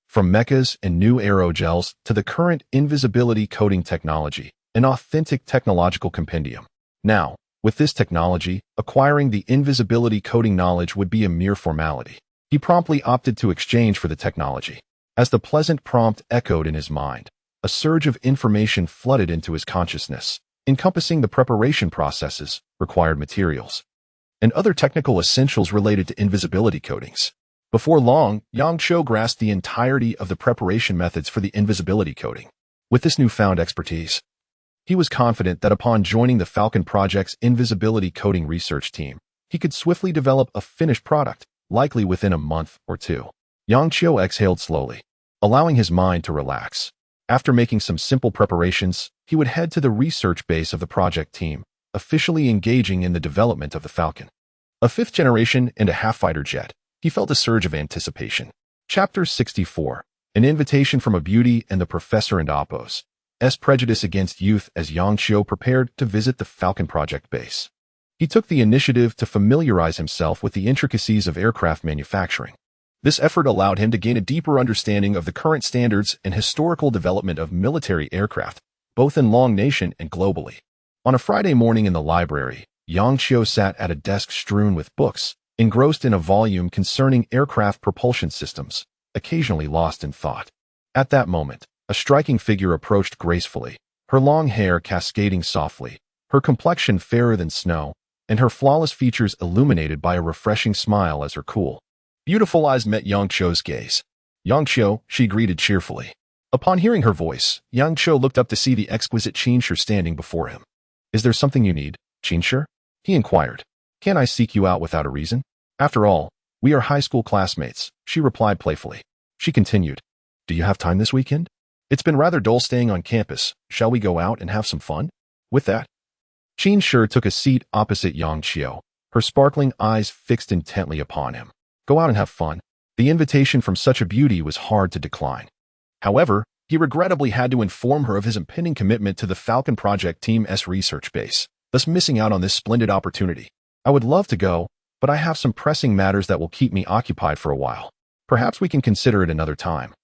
From mechas and new aerogels to the current invisibility coating technology, an authentic technological compendium. Now, with this technology, acquiring the invisibility coating knowledge would be a mere formality. He promptly opted to exchange for the technology. As the pleasant prompt echoed in his mind, a surge of information flooded into his consciousness, encompassing the preparation processes, required materials, and other technical essentials related to invisibility coatings. Before long, Yang Cho grasped the entirety of the preparation methods for the invisibility coating. With this newfound expertise, he was confident that upon joining the Falcon Project's invisibility coating research team, he could swiftly develop a finished product, likely within a month or two. Yang Cho exhaled slowly, allowing his mind to relax. After making some simple preparations, he would head to the research base of the project team, officially engaging in the development of the Falcon. A fifth generation and a half-fighter jet, he felt a surge of anticipation. Chapter 64. An invitation from a beauty and the professor and Appo's prejudice against youth as Yang Qiu prepared to visit the Falcon project base. He took the initiative to familiarize himself with the intricacies of aircraft manufacturing. This effort allowed him to gain a deeper understanding of the current standards and historical development of military aircraft, both in Long Nation and globally. On a Friday morning in the library, Yang Qiu sat at a desk strewn with books, engrossed in a volume concerning aircraft propulsion systems, occasionally lost in thought. At that moment, a striking figure approached gracefully, her long hair cascading softly, her complexion fairer than snow, and her flawless features illuminated by a refreshing smile as her cool, beautiful eyes met Yang Qiu's gaze. Yang Qiu, she greeted cheerfully. Upon hearing her voice, Yang Qiu looked up to see the exquisite Qinshi standing before him. Is there something you need, Qinshi? He inquired. Can't I seek you out without a reason? After all, we are high school classmates, she replied playfully. She continued. Do you have time this weekend? It's been rather dull staying on campus. Shall we go out and have some fun? With that, Qinshi took a seat opposite Yang Qiu, her sparkling eyes fixed intently upon him. Go out and have fun. The invitation from such a beauty was hard to decline. However, he regrettably had to inform her of his impending commitment to the Falcon Project Team's research base, thus missing out on this splendid opportunity. I would love to go, but I have some pressing matters that will keep me occupied for a while. Perhaps we can consider it another time.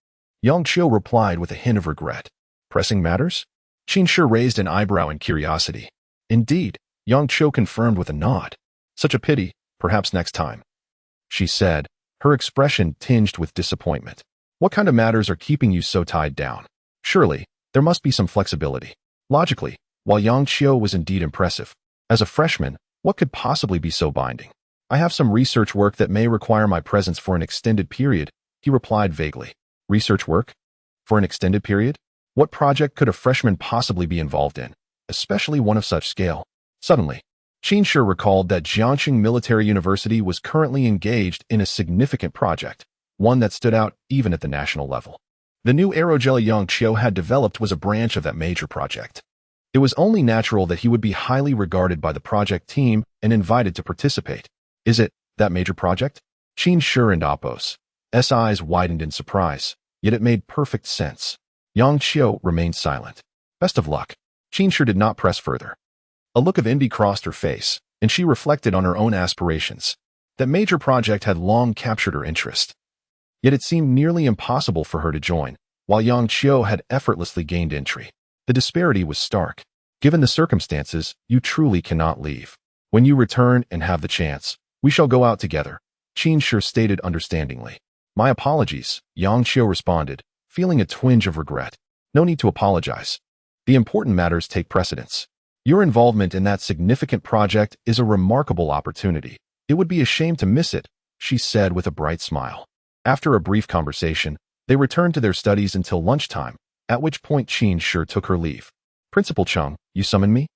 Yang Qiu replied with a hint of regret. Pressing matters? Qinshi raised an eyebrow in curiosity. Indeed, Yang Qiu confirmed with a nod. Such a pity, perhaps next time, she said, her expression tinged with disappointment. What kind of matters are keeping you so tied down? Surely, there must be some flexibility. Logically, while Yang Qiu was indeed impressive, as a freshman, what could possibly be so binding? I have some research work that may require my presence for an extended period, he replied vaguely. Research work? For an extended period? What project could a freshman possibly be involved in, especially one of such scale? Suddenly, Qinshi recalled that Jiangxing Military University was currently engaged in a significant project, one that stood out even at the national level. The new aerogel Yang Qiu had developed was a branch of that major project. It was only natural that he would be highly regarded by the project team and invited to participate. Is it that major project? Qinshi and Appo's eyes widened in surprise, yet it made perfect sense. Yang Qiu remained silent. Best of luck. Qinshi did not press further. A look of envy crossed her face, and she reflected on her own aspirations. That major project had long captured her interest. Yet it seemed nearly impossible for her to join, while Yang Qiu had effortlessly gained entry. The disparity was stark. Given the circumstances, you truly cannot leave. When you return and have the chance, we shall go out together, Qinshi stated understandingly. My apologies, Yang Qiu responded, feeling a twinge of regret. No need to apologize. The important matters take precedence. Your involvement in that significant project is a remarkable opportunity. It would be a shame to miss it, she said with a bright smile. After a brief conversation, they returned to their studies until lunchtime, at which point Qinshi took her leave. Principal Cheng, you summoned me?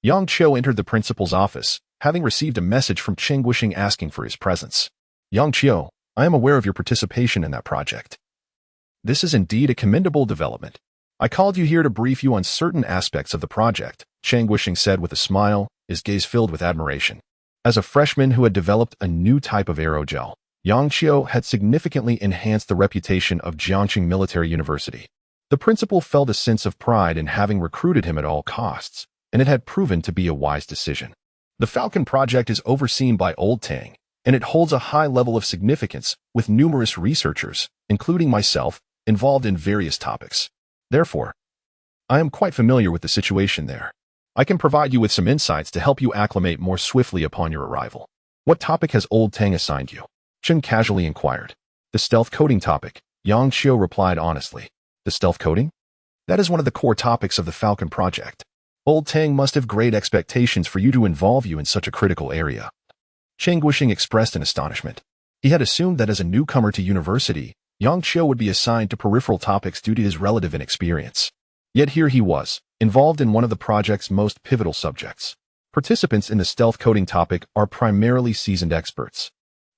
Yang Qiu entered the principal's office, having received a message from Cheng Guisheng asking for his presence. Yang Qiu, I am aware of your participation in that project. This is indeed a commendable development. I called you here to brief you on certain aspects of the project, Cheng Guisheng said with a smile, his gaze filled with admiration. As a freshman who had developed a new type of aerogel, Yang Qiu had significantly enhanced the reputation of Jiangxing Military University. The principal felt a sense of pride in having recruited him at all costs, and it had proven to be a wise decision. The Falcon project is overseen by Old Tang, and it holds a high level of significance, with numerous researchers, including myself, involved in various topics. Therefore, I am quite familiar with the situation there. I can provide you with some insights to help you acclimate more swiftly upon your arrival. What topic has Old Tang assigned you? Chen casually inquired. The stealth coding topic, Yang Qiu replied honestly. The stealth coding? That is one of the core topics of the Falcon project. Old Tang must have great expectations for you to involve you in such a critical area. Cheng Guisheng expressed in astonishment. He had assumed that as a newcomer to university, Yang Qiu would be assigned to peripheral topics due to his relative inexperience. Yet here he was, involved in one of the project's most pivotal subjects. Participants in the stealth coding topic are primarily seasoned experts,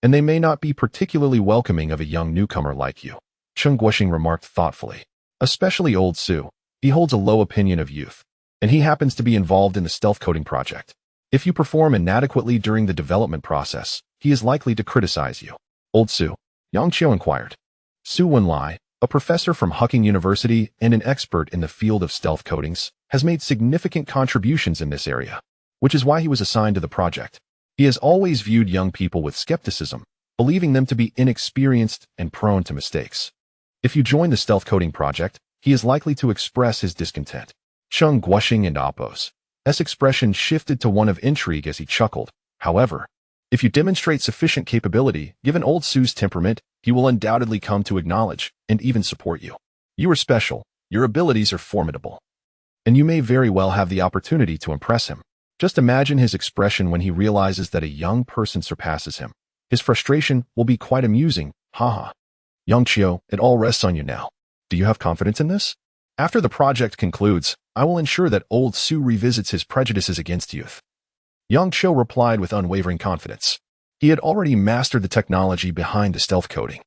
and they may not be particularly welcoming of a young newcomer like you, Cheng Guisheng remarked thoughtfully. especially old Sue. He holds a low opinion of youth, and he happens to be involved in the stealth coding project. If you perform inadequately during the development process, he is likely to criticize you. Old Sue, Yang Qiu inquired. Su Wenlai, a professor from Hucking University and an expert in the field of stealth codings, has made significant contributions in this area, which is why he was assigned to the project. He has always viewed young people with skepticism, believing them to be inexperienced and prone to mistakes. If you join the stealth coding project, he is likely to express his discontent. Cheng Guoxing and Appo's expression shifted to one of intrigue as he chuckled. However, if you demonstrate sufficient capability, given old Sue's temperament, he will undoubtedly come to acknowledge and even support you. You are special, your abilities are formidable, and you may very well have the opportunity to impress him. Just imagine his expression when he realizes that a young person surpasses him. His frustration will be quite amusing. Haha. Yang Qiu, it all rests on you now. Do you have confidence in this? After the project concludes, I will ensure that old Sue revisits his prejudices against youth. Yang Qiu replied with unwavering confidence. He had already mastered the technology behind the stealth coding,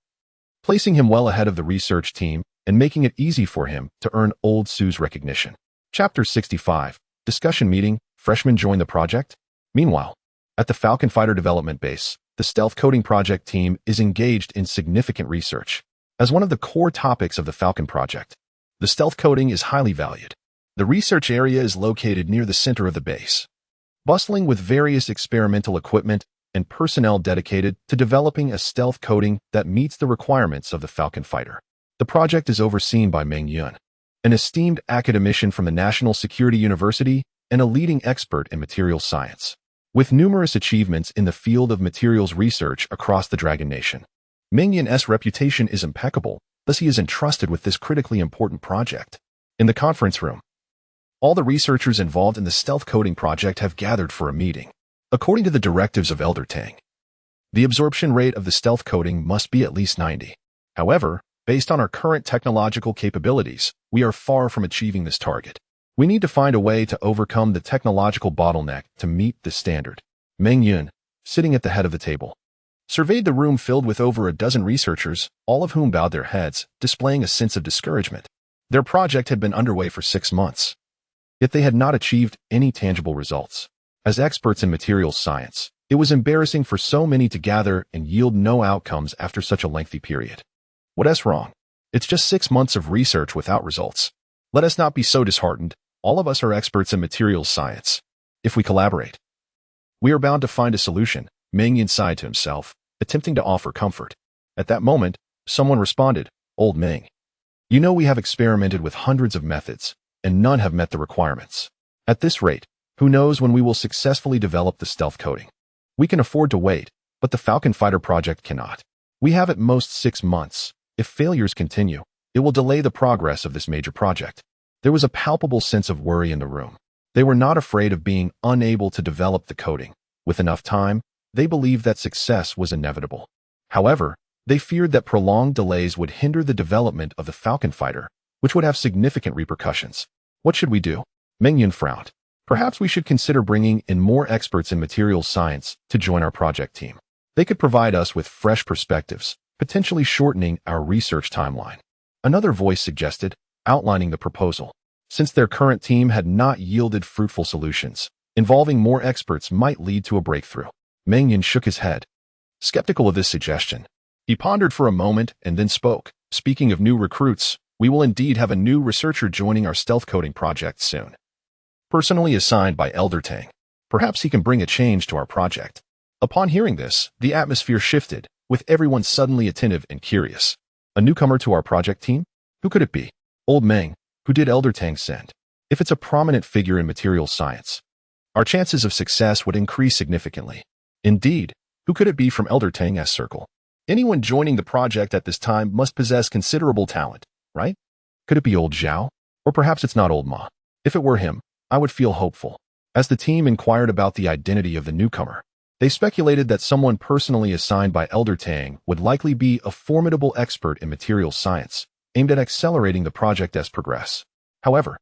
placing him well ahead of the research team and making it easy for him to earn old Sue's recognition. Chapter 65. Discussion Meeting. Freshmen join the project? Meanwhile, at the Falcon Fighter Development Base, the stealth coding project team is engaged in significant research. As one of the core topics of the Falcon project, the stealth coding is highly valued. The research area is located near the center of the base, bustling with various experimental equipment and personnel dedicated to developing a stealth coding that meets the requirements of the Falcon Fighter. The project is overseen by Meng Yun, an esteemed academician from the National Security University and a leading expert in materials science, with numerous achievements in the field of materials research across the Dragon Nation. Meng Yun's reputation is impeccable, thus he is entrusted with this critically important project. In the conference room, all the researchers involved in the stealth coding project have gathered for a meeting. According to the directives of Elder Tang, the absorption rate of the stealth coding must be at least 90. However, based on our current technological capabilities, we are far from achieving this target. We need to find a way to overcome the technological bottleneck to meet this standard. Meng Yun, sitting at the head of the table, surveyed the room filled with over a dozen researchers, all of whom bowed their heads, displaying a sense of discouragement. Their project had been underway for 6 months, yet they had not achieved any tangible results. As experts in materials science, it was embarrassing for so many to gather and yield no outcomes after such a lengthy period. What's wrong? It's just 6 months of research without results. Let us not be so disheartened. All of us are experts in materials science. If we collaborate, we are bound to find a solution. Meng Yun sighed to himself, attempting to offer comfort. At that moment, someone responded, Old Meng, you know we have experimented with hundreds of methods, and none have met the requirements. At this rate, who knows when we will successfully develop the stealth coding? We can afford to wait, but the Falcon Fighter project cannot. We have at most 6 months. If failures continue, it will delay the progress of this major project. There was a palpable sense of worry in the room. They were not afraid of being unable to develop the coding. With enough time, they believed that success was inevitable. However, they feared that prolonged delays would hinder the development of the Falcon Fighter, which would have significant repercussions. What should we do? Meng Yun frowned. Perhaps we should consider bringing in more experts in materials science to join our project team. They could provide us with fresh perspectives, potentially shortening our research timeline. Another voice suggested, outlining the proposal. Since their current team had not yielded fruitful solutions, involving more experts might lead to a breakthrough. Meng Yun shook his head, skeptical of this suggestion. He pondered for a moment and then spoke. Speaking of new recruits, we will indeed have a new researcher joining our stealth coding project soon. Personally assigned by Elder Tang. Perhaps he can bring a change to our project. Upon hearing this, the atmosphere shifted, with everyone suddenly attentive and curious. A newcomer to our project team? Who could it be? Old Meng, who did Elder Tang send? If it's a prominent figure in materials science, our chances of success would increase significantly. Indeed, who could it be from Elder Tang's circle? Anyone joining the project at this time must possess considerable talent, right? Could it be old Zhao? Or perhaps it's not old Ma. If it were him, I would feel hopeful. As the team inquired about the identity of the newcomer, they speculated that someone personally assigned by Elder Tang would likely be a formidable expert in materials science, aimed at accelerating the project's progress. However,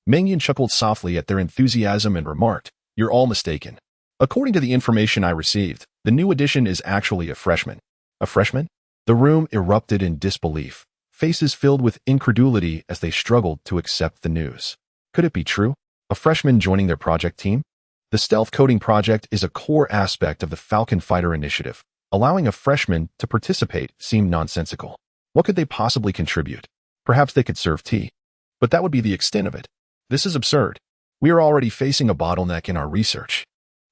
Meng Yun chuckled softly at their enthusiasm and remarked, You're all mistaken. According to the information I received, the new addition is actually a freshman. A freshman? The room erupted in disbelief, faces filled with incredulity as they struggled to accept the news. Could it be true? A freshman joining their project team? The stealth coding project is a core aspect of the Falcon Fighter initiative. Allowing a freshman to participate seemed nonsensical. What could they possibly contribute? Perhaps they could serve tea. But that would be the extent of it. This is absurd. We are already facing a bottleneck in our research.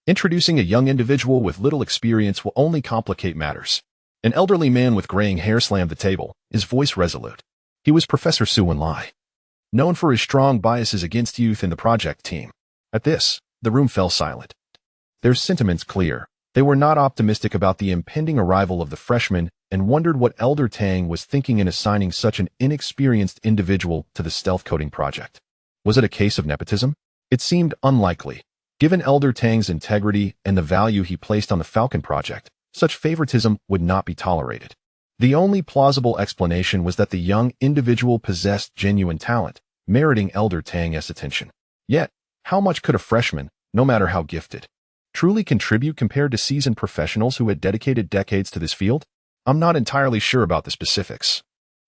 Introducing a young individual with little experience will only complicate matters. An elderly man with graying hair slammed the table, his voice resolute. He was Professor Su-Wen-Lai, known for his strong biases against youth in the project team. At this, the room fell silent. Their sentiments clear. They were not optimistic about the impending arrival of the freshman and wondered what Elder Tang was thinking in assigning such an inexperienced individual to the stealth coding project. Was it a case of nepotism? It seemed unlikely. Given Elder Tang's integrity and the value he placed on the Falcon project, such favoritism would not be tolerated. The only plausible explanation was that the young individual possessed genuine talent, meriting Elder Tang's attention. Yet, how much could a freshman, no matter how gifted, truly contribute compared to seasoned professionals who had dedicated decades to this field? I'm not entirely sure about the specifics,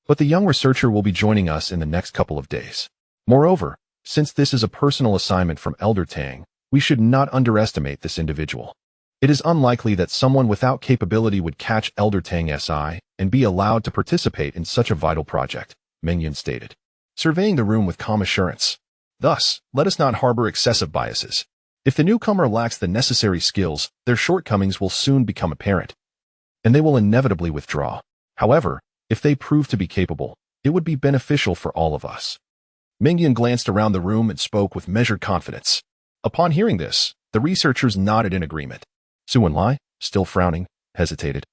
but the young researcher will be joining us in the next couple of days. Moreover, since this is a personal assignment from Elder Tang, we should not underestimate this individual. It is unlikely that someone without capability would catch Elder Tang's eye and be allowed to participate in such a vital project, Meng Yun stated, surveying the room with calm assurance. Thus, let us not harbor excessive biases. If the newcomer lacks the necessary skills, their shortcomings will soon become apparent, and they will inevitably withdraw. However, if they prove to be capable, it would be beneficial for all of us. Meng Yun glanced around the room and spoke with measured confidence. Upon hearing this, the researchers nodded in agreement. Su-Wen-Lai, still frowning, hesitated,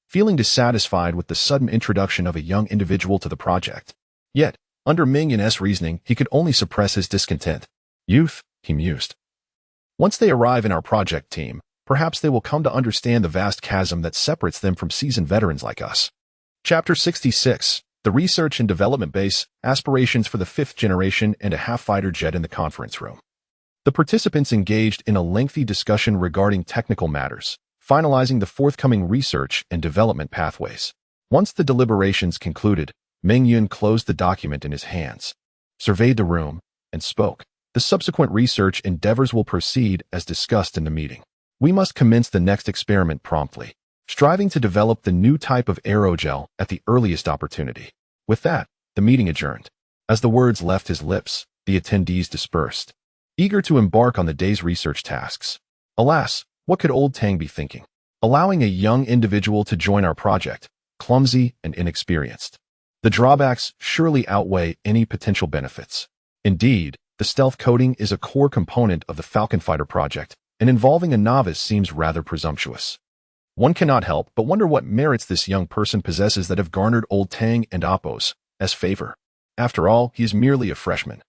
feeling dissatisfied with the sudden introduction of a young individual to the project. Yet, under Meng Yun's reasoning, he could only suppress his discontent. Youth, he mused. Once they arrive in our project team, perhaps they will come to understand the vast chasm that separates them from seasoned veterans like us. Chapter 66, The Research and Development Base, Aspirations for the Fifth Generation and a Half-Fighter Jet in the Conference Room. The participants engaged in a lengthy discussion regarding technical matters, finalizing the forthcoming research and development pathways. Once the deliberations concluded, Meng Yun closed the document in his hands, surveyed the room, and spoke. The subsequent research endeavors will proceed as discussed in the meeting. We must commence the next experiment promptly, striving to develop the new type of aerogel at the earliest opportunity. With that, the meeting adjourned. As the words left his lips, the attendees dispersed, eager to embark on the day's research tasks. Alas, what could old Tang be thinking? Allowing a young individual to join our project, clumsy and inexperienced. The drawbacks surely outweigh any potential benefits. Indeed, the stealth coding is a core component of the Falcon Fighter project, and involving a novice seems rather presumptuous. One cannot help but wonder what merits this young person possesses that have garnered old Tang and Appo's favor. After all, he is merely a freshman,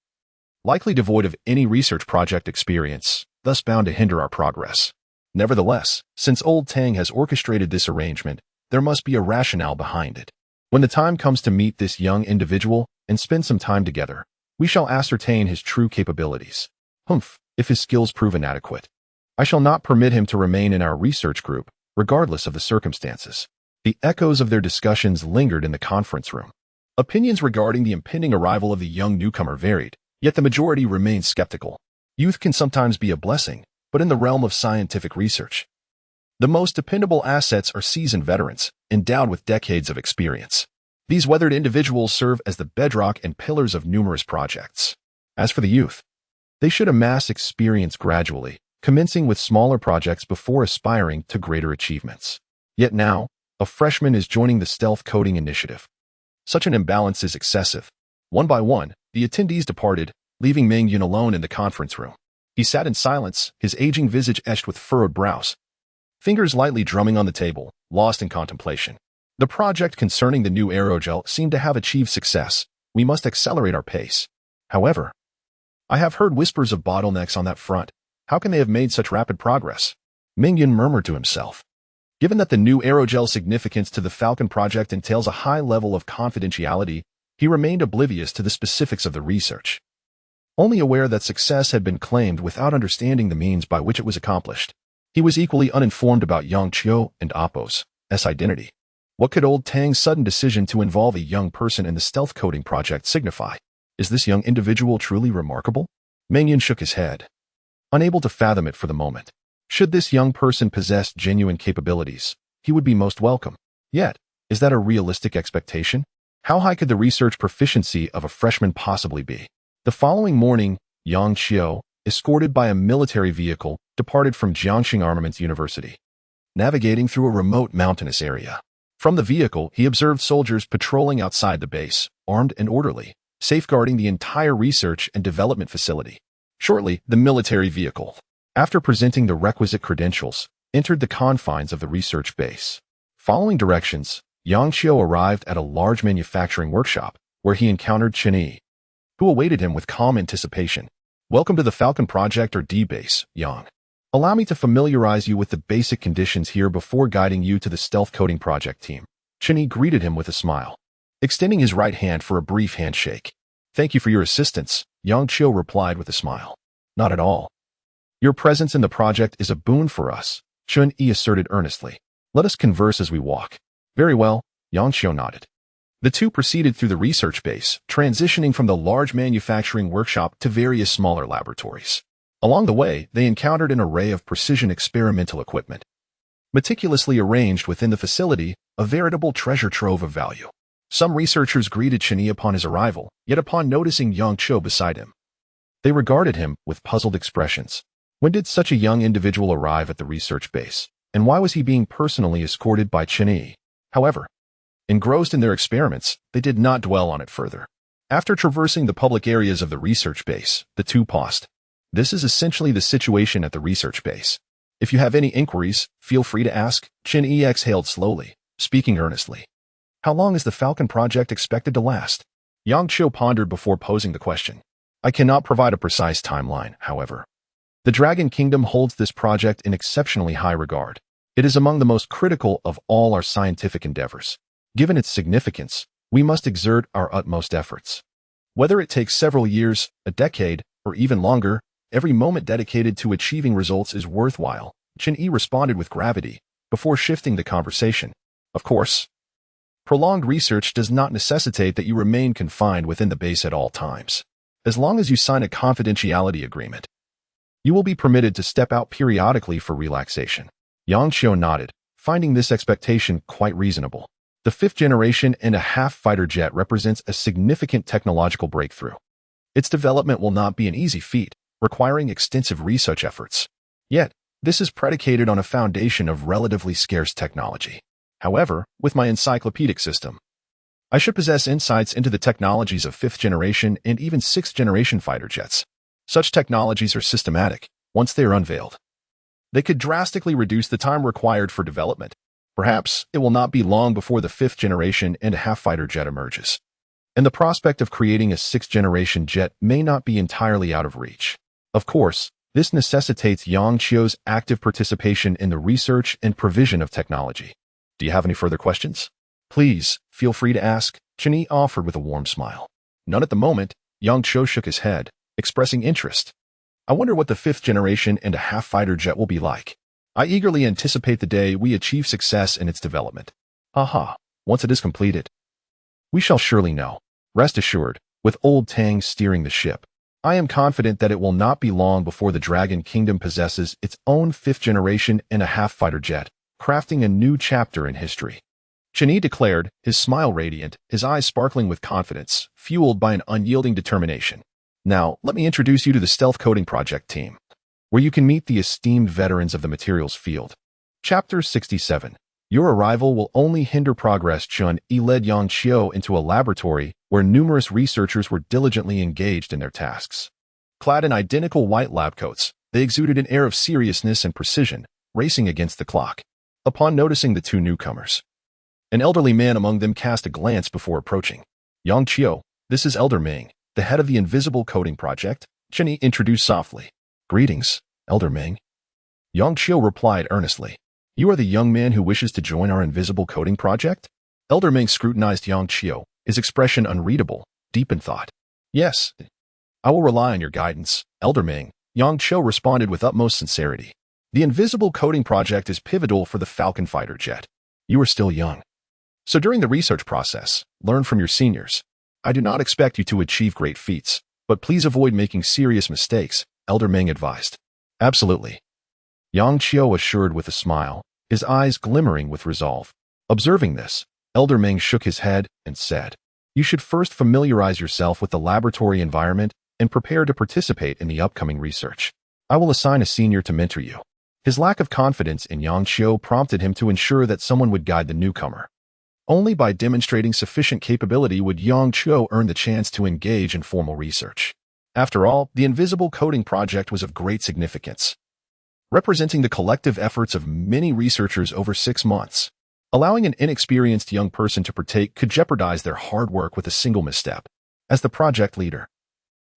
likely devoid of any research project experience, thus bound to hinder our progress. Nevertheless, since old Tang has orchestrated this arrangement, there must be a rationale behind it. When the time comes to meet this young individual and spend some time together, we shall ascertain his true capabilities. If his skills prove inadequate, I shall not permit him to remain in our research group, regardless of the circumstances. The echoes of their discussions lingered in the conference room. Opinions regarding the impending arrival of the young newcomer varied, yet the majority remained skeptical. Youth can sometimes be a blessing, but in the realm of scientific research, the most dependable assets are seasoned veterans, endowed with decades of experience. These weathered individuals serve as the bedrock and pillars of numerous projects. As for the youth, they should amass experience gradually, commencing with smaller projects before aspiring to greater achievements. Yet now, a freshman is joining the stealth coding initiative. Such an imbalance is excessive. One by one, the attendees departed, leaving Meng Yun alone in the conference room. He sat in silence, his aging visage etched with furrowed brows, fingers lightly drumming on the table, lost in contemplation. The project concerning the new aerogel seemed to have achieved success. We must accelerate our pace. However, I have heard whispers of bottlenecks on that front. How can they have made such rapid progress? Meng Yun murmured to himself. Given that the new aerogel's significance to the Falcon project entails a high level of confidentiality, he remained oblivious to the specifics of the research, only aware that success had been claimed without understanding the means by which it was accomplished. He was equally uninformed about Yang Qiu and Appo's identity. What could old Tang's sudden decision to involve a young person in the stealth coding project signify? Is this young individual truly remarkable? Meng shook his head, unable to fathom it for the moment. Should this young person possess genuine capabilities, he would be most welcome. Yet, is that a realistic expectation? How high could the research proficiency of a freshman possibly be? The following morning, Yang Xiao, escorted by a military vehicle, departed from Jiangxing Armaments University, navigating through a remote mountainous area. From the vehicle, he observed soldiers patrolling outside the base, armed and orderly, safeguarding the entire research and development facility. Shortly, the military vehicle, after presenting the requisite credentials, entered the confines of the research base. Following directions, Yang Xiao arrived at a large manufacturing workshop, where he encountered Chen Yi, who awaited him with calm anticipation. Welcome to the Falcon Project or D-Base, Yang. Allow me to familiarize you with the basic conditions here before guiding you to the stealth coding project team. Chen Yi greeted him with a smile, extending his right hand for a brief handshake. Thank you for your assistance, Yang Xiao replied with a smile. Not at all. Your presence in the project is a boon for us, Chen Yi asserted earnestly. Let us converse as we walk. Very well, Yang Xiao nodded. The two proceeded through the research base, transitioning from the large manufacturing workshop to various smaller laboratories. Along the way, they encountered an array of precision experimental equipment, meticulously arranged within the facility, a veritable treasure trove of value. Some researchers greeted Chen Yi upon his arrival, yet upon noticing Yang Xiao beside him, they regarded him with puzzled expressions. When did such a young individual arrive at the research base, and why was he being personally escorted by Chen Yi? However, engrossed in their experiments, they did not dwell on it further. After traversing the public areas of the research base, the two paused. This is essentially the situation at the research base. If you have any inquiries, feel free to ask, Chen Yi exhaled slowly, speaking earnestly. How long is the Falcon project expected to last? Yang Xiao pondered before posing the question. I cannot provide a precise timeline, however. The Dragon Kingdom holds this project in exceptionally high regard. It is among the most critical of all our scientific endeavors. Given its significance, we must exert our utmost efforts. Whether it takes several years, a decade, or even longer, every moment dedicated to achieving results is worthwhile, Chen Yi responded with gravity, before shifting the conversation. Of course, prolonged research does not necessitate that you remain confined within the base at all times. As long as you sign a confidentiality agreement, you will be permitted to step out periodically for relaxation. Yang Xiao nodded, finding this expectation quite reasonable. The 5th generation and a half fighter jet represents a significant technological breakthrough. Its development will not be an easy feat, requiring extensive research efforts. Yet, this is predicated on a foundation of relatively scarce technology. However, with my encyclopedic system, I should possess insights into the technologies of 5th generation and even 6th generation fighter jets. Such technologies are systematic. Once they are unveiled, they could drastically reduce the time required for development. Perhaps it will not be long before the 5th generation and a half fighter jet emerges, and the prospect of creating a 6th generation jet may not be entirely out of reach. Of course, this necessitates Yang Xiao's active participation in the research and provision of technology. Do you have any further questions? Please, feel free to ask, Chen Yi offered with a warm smile. None at the moment, Yang Xiao shook his head, expressing interest. I wonder what the 5th generation and a half fighter jet will be like. I eagerly anticipate the day we achieve success in its development. Aha, once it is completed, we shall surely know. Rest assured, with old Tang steering the ship, I am confident that it will not be long before the Dragon Kingdom possesses its own 5th generation and a half fighter jet, crafting a new chapter in history. Chen Yi declared, his smile radiant, his eyes sparkling with confidence, fueled by an unyielding determination. Now, let me introduce you to the stealth coding project team, where you can meet the esteemed veterans of the materials field. Chapter 67. Your arrival will only hinder progress. Chen Yi led Yang Xiao into a laboratory where numerous researchers were diligently engaged in their tasks. Clad in identical white lab coats, they exuded an air of seriousness and precision, racing against the clock. Upon noticing the two newcomers, an elderly man among them cast a glance before approaching. Yang Xiao, this is Elder Ming, the head of the Invisible Coding Project, Chen Yi introduced softly. Greetings, Elder Ming. Yang Xiao replied earnestly. You are the young man who wishes to join our Invisible Coding Project? Elder Ming scrutinized Yang Xiao, his expression unreadable, deep in thought. Yes, I will rely on your guidance, Elder Ming, Yang Xiao responded with utmost sincerity. The Invisible Coding Project is pivotal for the Falcon fighter jet. You are still young, So during the research process, learn from your seniors. I do not expect you to achieve great feats, but please avoid making serious mistakes, Elder Ming advised. Absolutely. Yang Qiu assured with a smile, his eyes glimmering with resolve. Observing this, Elder Ming shook his head and said, "You should first familiarize yourself with the laboratory environment and prepare to participate in the upcoming research. I will assign a senior to mentor you." His lack of confidence in Yang Qiu prompted him to ensure that someone would guide the newcomer. Only by demonstrating sufficient capability would Yang Qiu earn the chance to engage in formal research. After all, the invisible coding project was of great significance, representing the collective efforts of many researchers over 6 months. Allowing an inexperienced young person to partake could jeopardize their hard work with a single misstep. As the project leader,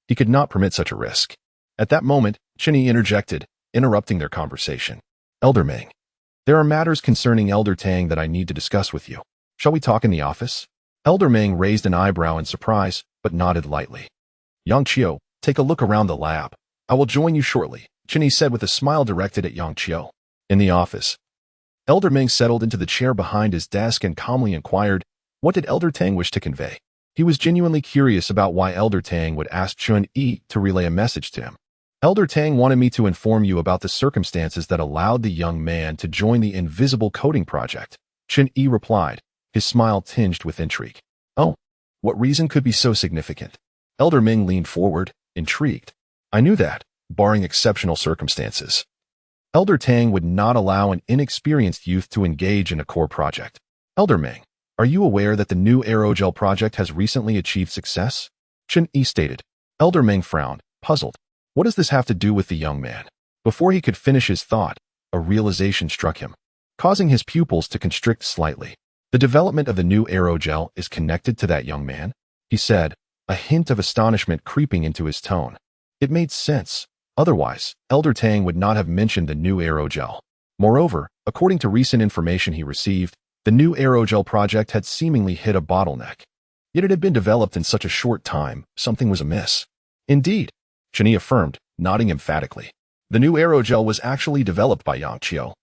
he could not permit such a risk. At that moment, Chinny interjected, interrupting their conversation. "Elder Ming, there are matters concerning Elder Tang that I need to discuss with you. Shall we talk in the office?" Elder Ming raised an eyebrow in surprise, but nodded lightly. "Yang Qiu, take a look around the lab. I will join you shortly," Chinny said with a smile directed at Yang Qiu. In the office, Elder Ming settled into the chair behind his desk and calmly inquired, what did Elder Tang wish to convey? He was genuinely curious about why Elder Tang would ask Chun Yi to relay a message to him. "Elder Tang wanted me to inform you about the circumstances that allowed the young man to join the invisible coding project," Chun Yi replied, his smile tinged with intrigue. "Oh, what reason could be so significant?" Elder Ming leaned forward, intrigued. "I knew that, barring exceptional circumstances, Elder Tang would not allow an inexperienced youth to engage in a core project. Elder Ming, are you aware that the new aerogel project has recently achieved success?" Chun Yi stated. Elder Ming frowned, puzzled. What does this have to do with the young man? Before he could finish his thought, a realization struck him, causing his pupils to constrict slightly. The development of the new aerogel is connected to that young man, he said, a hint of astonishment creeping into his tone. It made sense. Otherwise, Elder Tang would not have mentioned the new aerogel. Moreover, according to recent information he received, the new aerogel project had seemingly hit a bottleneck. Yet it had been developed in such a short time, something was amiss. Indeed, Chini affirmed, nodding emphatically. The new aerogel was actually developed by Yang Qiu.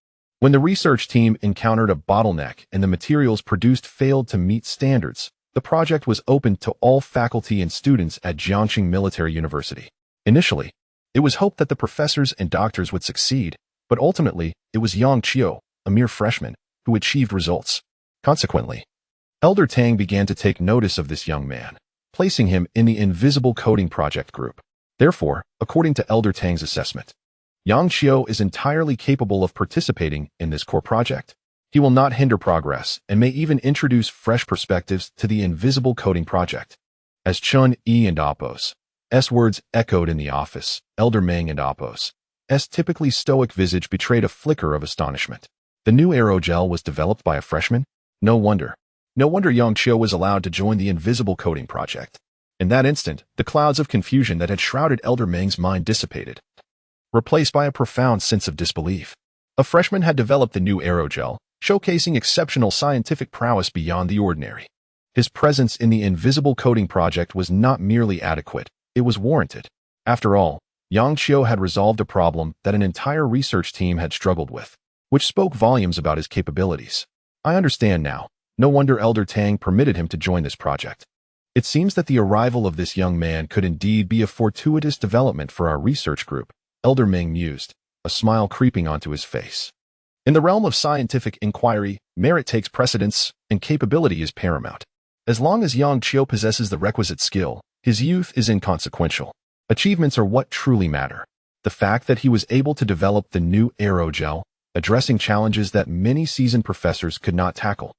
When the research team encountered a bottleneck and the materials produced failed to meet standards, the project was opened to all faculty and students at Jiangxing Military University. Initially, it was hoped that the professors and doctors would succeed, but ultimately, it was Yang Qiu, a mere freshman, who achieved results. Consequently, Elder Tang began to take notice of this young man, placing him in the Invisible Coding Project group. Therefore, according to Elder Tang's assessment, Yang Qiu is entirely capable of participating in this core project. He will not hinder progress and may even introduce fresh perspectives to the Invisible Coding Project. As Chun Yi and Appo's words echoed in the office, Elder Ming and Appo's typically stoic visage betrayed a flicker of astonishment. The new aerogel was developed by a freshman? No wonder. No wonder Yang Qiu was allowed to join the Invisible Coding Project. In that instant, the clouds of confusion that had shrouded Elder Ming's mind dissipated, replaced by a profound sense of disbelief. A freshman had developed the new aerogel, showcasing exceptional scientific prowess beyond the ordinary. His presence in the Invisible Coding Project was not merely adequate, it was warranted. After all, Yang Qiu had resolved a problem that an entire research team had struggled with, which spoke volumes about his capabilities. I understand now. No wonder Elder Tang permitted him to join this project. It seems that the arrival of this young man could indeed be a fortuitous development for our research group, Elder Ming mused, a smile creeping onto his face. In the realm of scientific inquiry, merit takes precedence, and capability is paramount. As long as Yang Qiu possesses the requisite skill, his youth is inconsequential. Achievements are what truly matter. The fact that he was able to develop the new aerogel, addressing challenges that many seasoned professors could not tackle,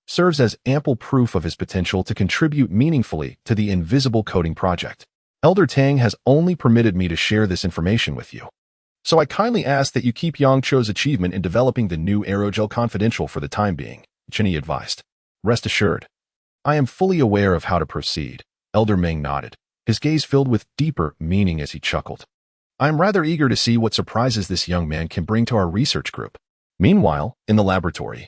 serves as ample proof of his potential to contribute meaningfully to the Invisible Coding Project. Elder Tang has only permitted me to share this information with you. So I kindly ask that you keep Yang Qiu's achievement in developing the new aerogel confidential for the time being, Chinny advised. Rest assured, I am fully aware of how to proceed. Elder Ming nodded, his gaze filled with deeper meaning as he chuckled. I am rather eager to see what surprises this young man can bring to our research group. Meanwhile, in the laboratory,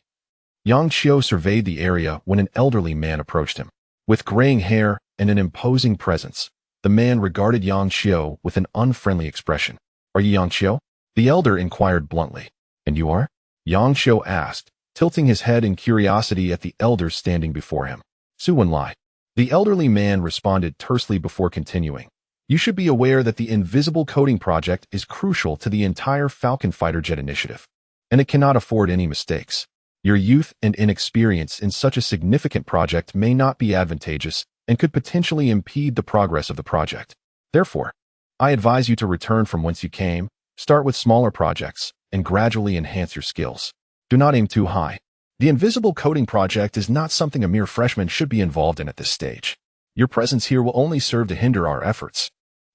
Yang Qiu surveyed the area when an elderly man approached him. With graying hair and an imposing presence, the man regarded Yang Qiu with an unfriendly expression. Are you Yang Qiu? The elder inquired bluntly. And you are? Yang Qiu asked, tilting his head in curiosity at the elders standing before him. Su Wenlai. The elderly man responded tersely before continuing. You should be aware that the invisible coding project is crucial to the entire Falcon fighter jet initiative, and it cannot afford any mistakes. Your youth and inexperience in such a significant project may not be advantageous and could potentially impede the progress of the project. Therefore, I advise you to return from whence you came, start with smaller projects, and gradually enhance your skills. Do not aim too high. The invisible coding project is not something a mere freshman should be involved in at this stage. Your presence here will only serve to hinder our efforts.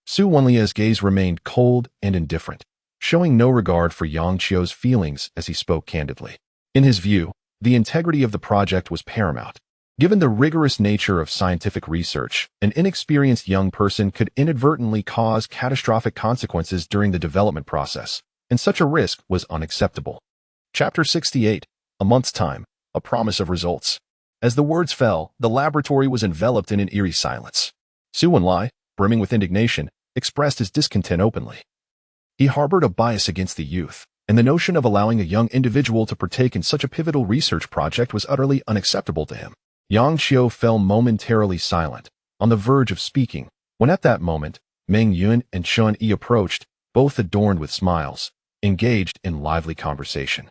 Su Wenlia's gaze remained cold and indifferent, showing no regard for Yang Chio's feelings as he spoke candidly. In his view, the integrity of the project was paramount. Given the rigorous nature of scientific research, an inexperienced young person could inadvertently cause catastrophic consequences during the development process, and such a risk was unacceptable. Chapter 68. A month's time, a promise of results. As the words fell, the laboratory was enveloped in an eerie silence. Su Wenlai, brimming with indignation, expressed his discontent openly. He harbored a bias against the youth, and the notion of allowing a young individual to partake in such a pivotal research project was utterly unacceptable to him. Yang Chio fell momentarily silent, on the verge of speaking, when at that moment, Meng Yun and Chun Yi approached, both adorned with smiles, engaged in lively conversation.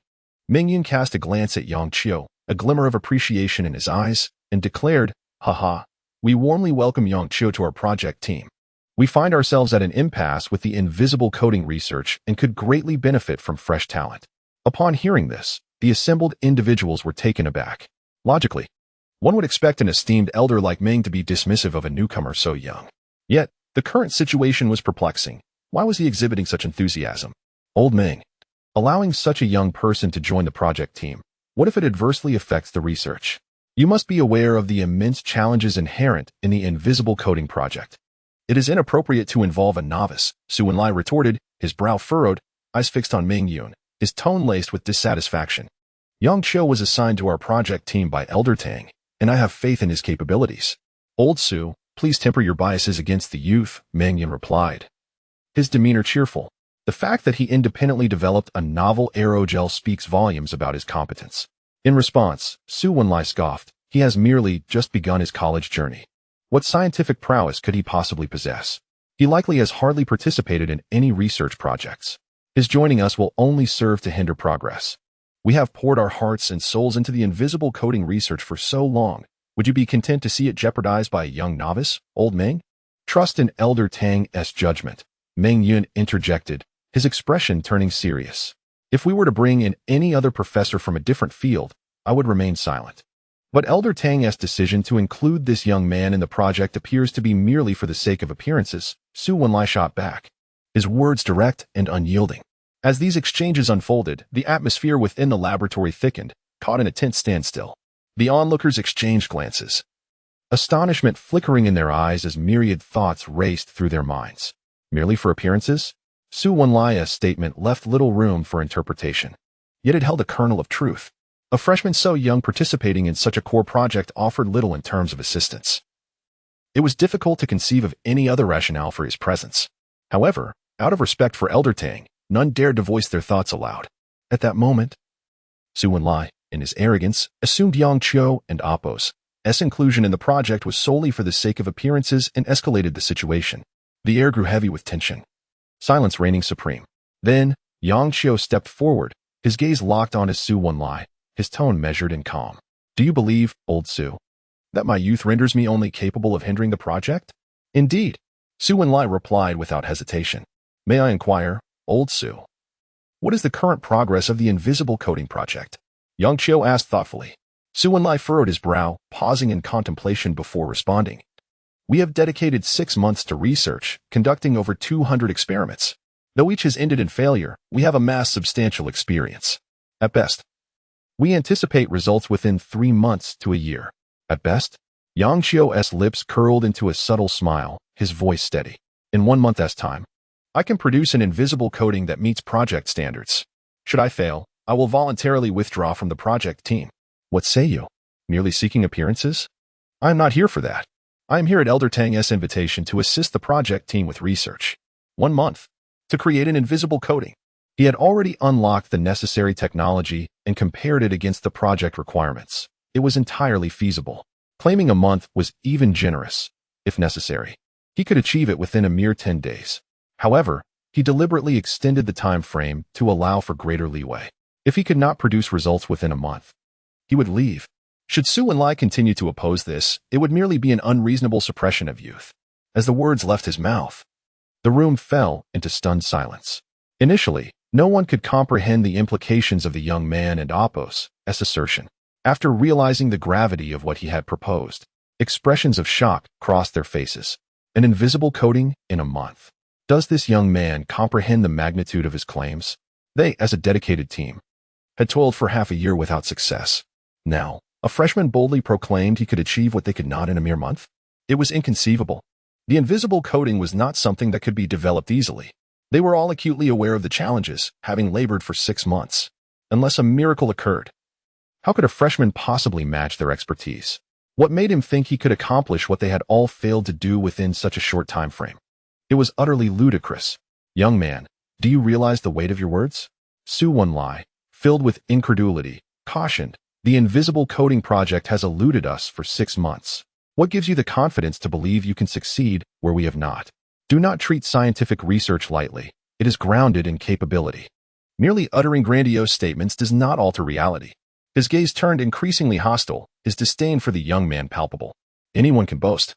Meng Yun cast a glance at Yang Chio, a glimmer of appreciation in his eyes, and declared, "Haha, we warmly welcome Yang Chio to our project team. We find ourselves at an impasse with the invisible coding research and could greatly benefit from fresh talent." Upon hearing this, the assembled individuals were taken aback. Logically, one would expect an esteemed elder like Meng to be dismissive of a newcomer so young. Yet, the current situation was perplexing. Why was he exhibiting such enthusiasm? Old Meng. Allowing such a young person to join the project team, what if it adversely affects the research? You must be aware of the immense challenges inherent in the invisible coding project. It is inappropriate to involve a novice, Su Wenlai retorted, his brow furrowed, eyes fixed on Meng Yun, his tone laced with dissatisfaction. Yang Chio was assigned to our project team by Elder Tang, and I have faith in his capabilities. Old Su, please temper your biases against the youth, Meng Yun replied. His demeanor cheerful. The fact that he independently developed a novel aerogel speaks volumes about his competence. In response, Su Wenlai scoffed, he has merely just begun his college journey. What scientific prowess could he possibly possess? He likely has hardly participated in any research projects. His joining us will only serve to hinder progress. We have poured our hearts and souls into the invisible coding research for so long. Would you be content to see it jeopardized by a young novice, old Meng? Trust in Elder Tang's judgment, Meng Yun interjected, his expression turning serious. If we were to bring in any other professor from a different field, I would remain silent. But Elder Tang's decision to include this young man in the project appears to be merely for the sake of appearances, Su Wenlai shot back, his words direct and unyielding. As these exchanges unfolded, the atmosphere within the laboratory thickened, caught in a tense standstill. The onlookers exchanged glances, astonishment flickering in their eyes as myriad thoughts raced through their minds. Merely for appearances? Su Wenlai's statement left little room for interpretation. Yet it held a kernel of truth. A freshman so young participating in such a core project offered little in terms of assistance. It was difficult to conceive of any other rationale for his presence. However, out of respect for Elder Tang, none dared to voice their thoughts aloud. At that moment, Su Wenlai, in his arrogance, assumed Yang Chio and Appo's inclusion in the project was solely for the sake of appearances and escalated the situation. The air grew heavy with tension. Silence reigning supreme. Then, Yang Chio stepped forward, his gaze locked on Su Wenlai, his tone measured and calm. Do you believe, old Su, that my youth renders me only capable of hindering the project? Indeed, Su Wenlai replied without hesitation. May I inquire, old Su, what is the current progress of the invisible coding project? Yang Chio asked thoughtfully. Su Wenlai furrowed his brow, pausing in contemplation before responding. We have dedicated 6 months to research, conducting over 200 experiments. Though each has ended in failure, we have amassed substantial experience. At best, we anticipate results within 3 months to a year. At best, Yang Chio's lips curled into a subtle smile, his voice steady. In 1 month's time, I can produce an invisible coding that meets project standards. Should I fail, I will voluntarily withdraw from the project team. What say you? Merely seeking appearances? I am not here for that. I am here at Elder Tang's invitation to assist the project team with research. 1 month. To create an invisible coding. He had already unlocked the necessary technology and compared it against the project requirements. It was entirely feasible. Claiming a month was even generous, if necessary. He could achieve it within a mere 10 days. However, he deliberately extended the time frame to allow for greater leeway. If he could not produce results within a month, he would leave. Should Su Enlai continue to oppose this, it would merely be an unreasonable suppression of youth. As the words left his mouth, the room fell into stunned silence. Initially, no one could comprehend the implications of the young man and Apos' assertion. After realizing the gravity of what he had proposed, expressions of shock crossed their faces. An invisible coating in a month. Does this young man comprehend the magnitude of his claims? They, as a dedicated team, had toiled for half a year without success. Now, a freshman boldly proclaimed he could achieve what they could not in a mere month? It was inconceivable. The invisible coating was not something that could be developed easily. They were all acutely aware of the challenges, having labored for 6 months. Unless a miracle occurred, how could a freshman possibly match their expertise? What made him think he could accomplish what they had all failed to do within such a short time frame? It was utterly ludicrous. Young man, do you realize the weight of your words? Su Enlai, filled with incredulity, cautioned, the invisible coating project has eluded us for 6 months. What gives you the confidence to believe you can succeed where we have not? Do not treat scientific research lightly. It is grounded in capability. Merely uttering grandiose statements does not alter reality. His gaze turned increasingly hostile, his disdain for the young man palpable. Anyone can boast,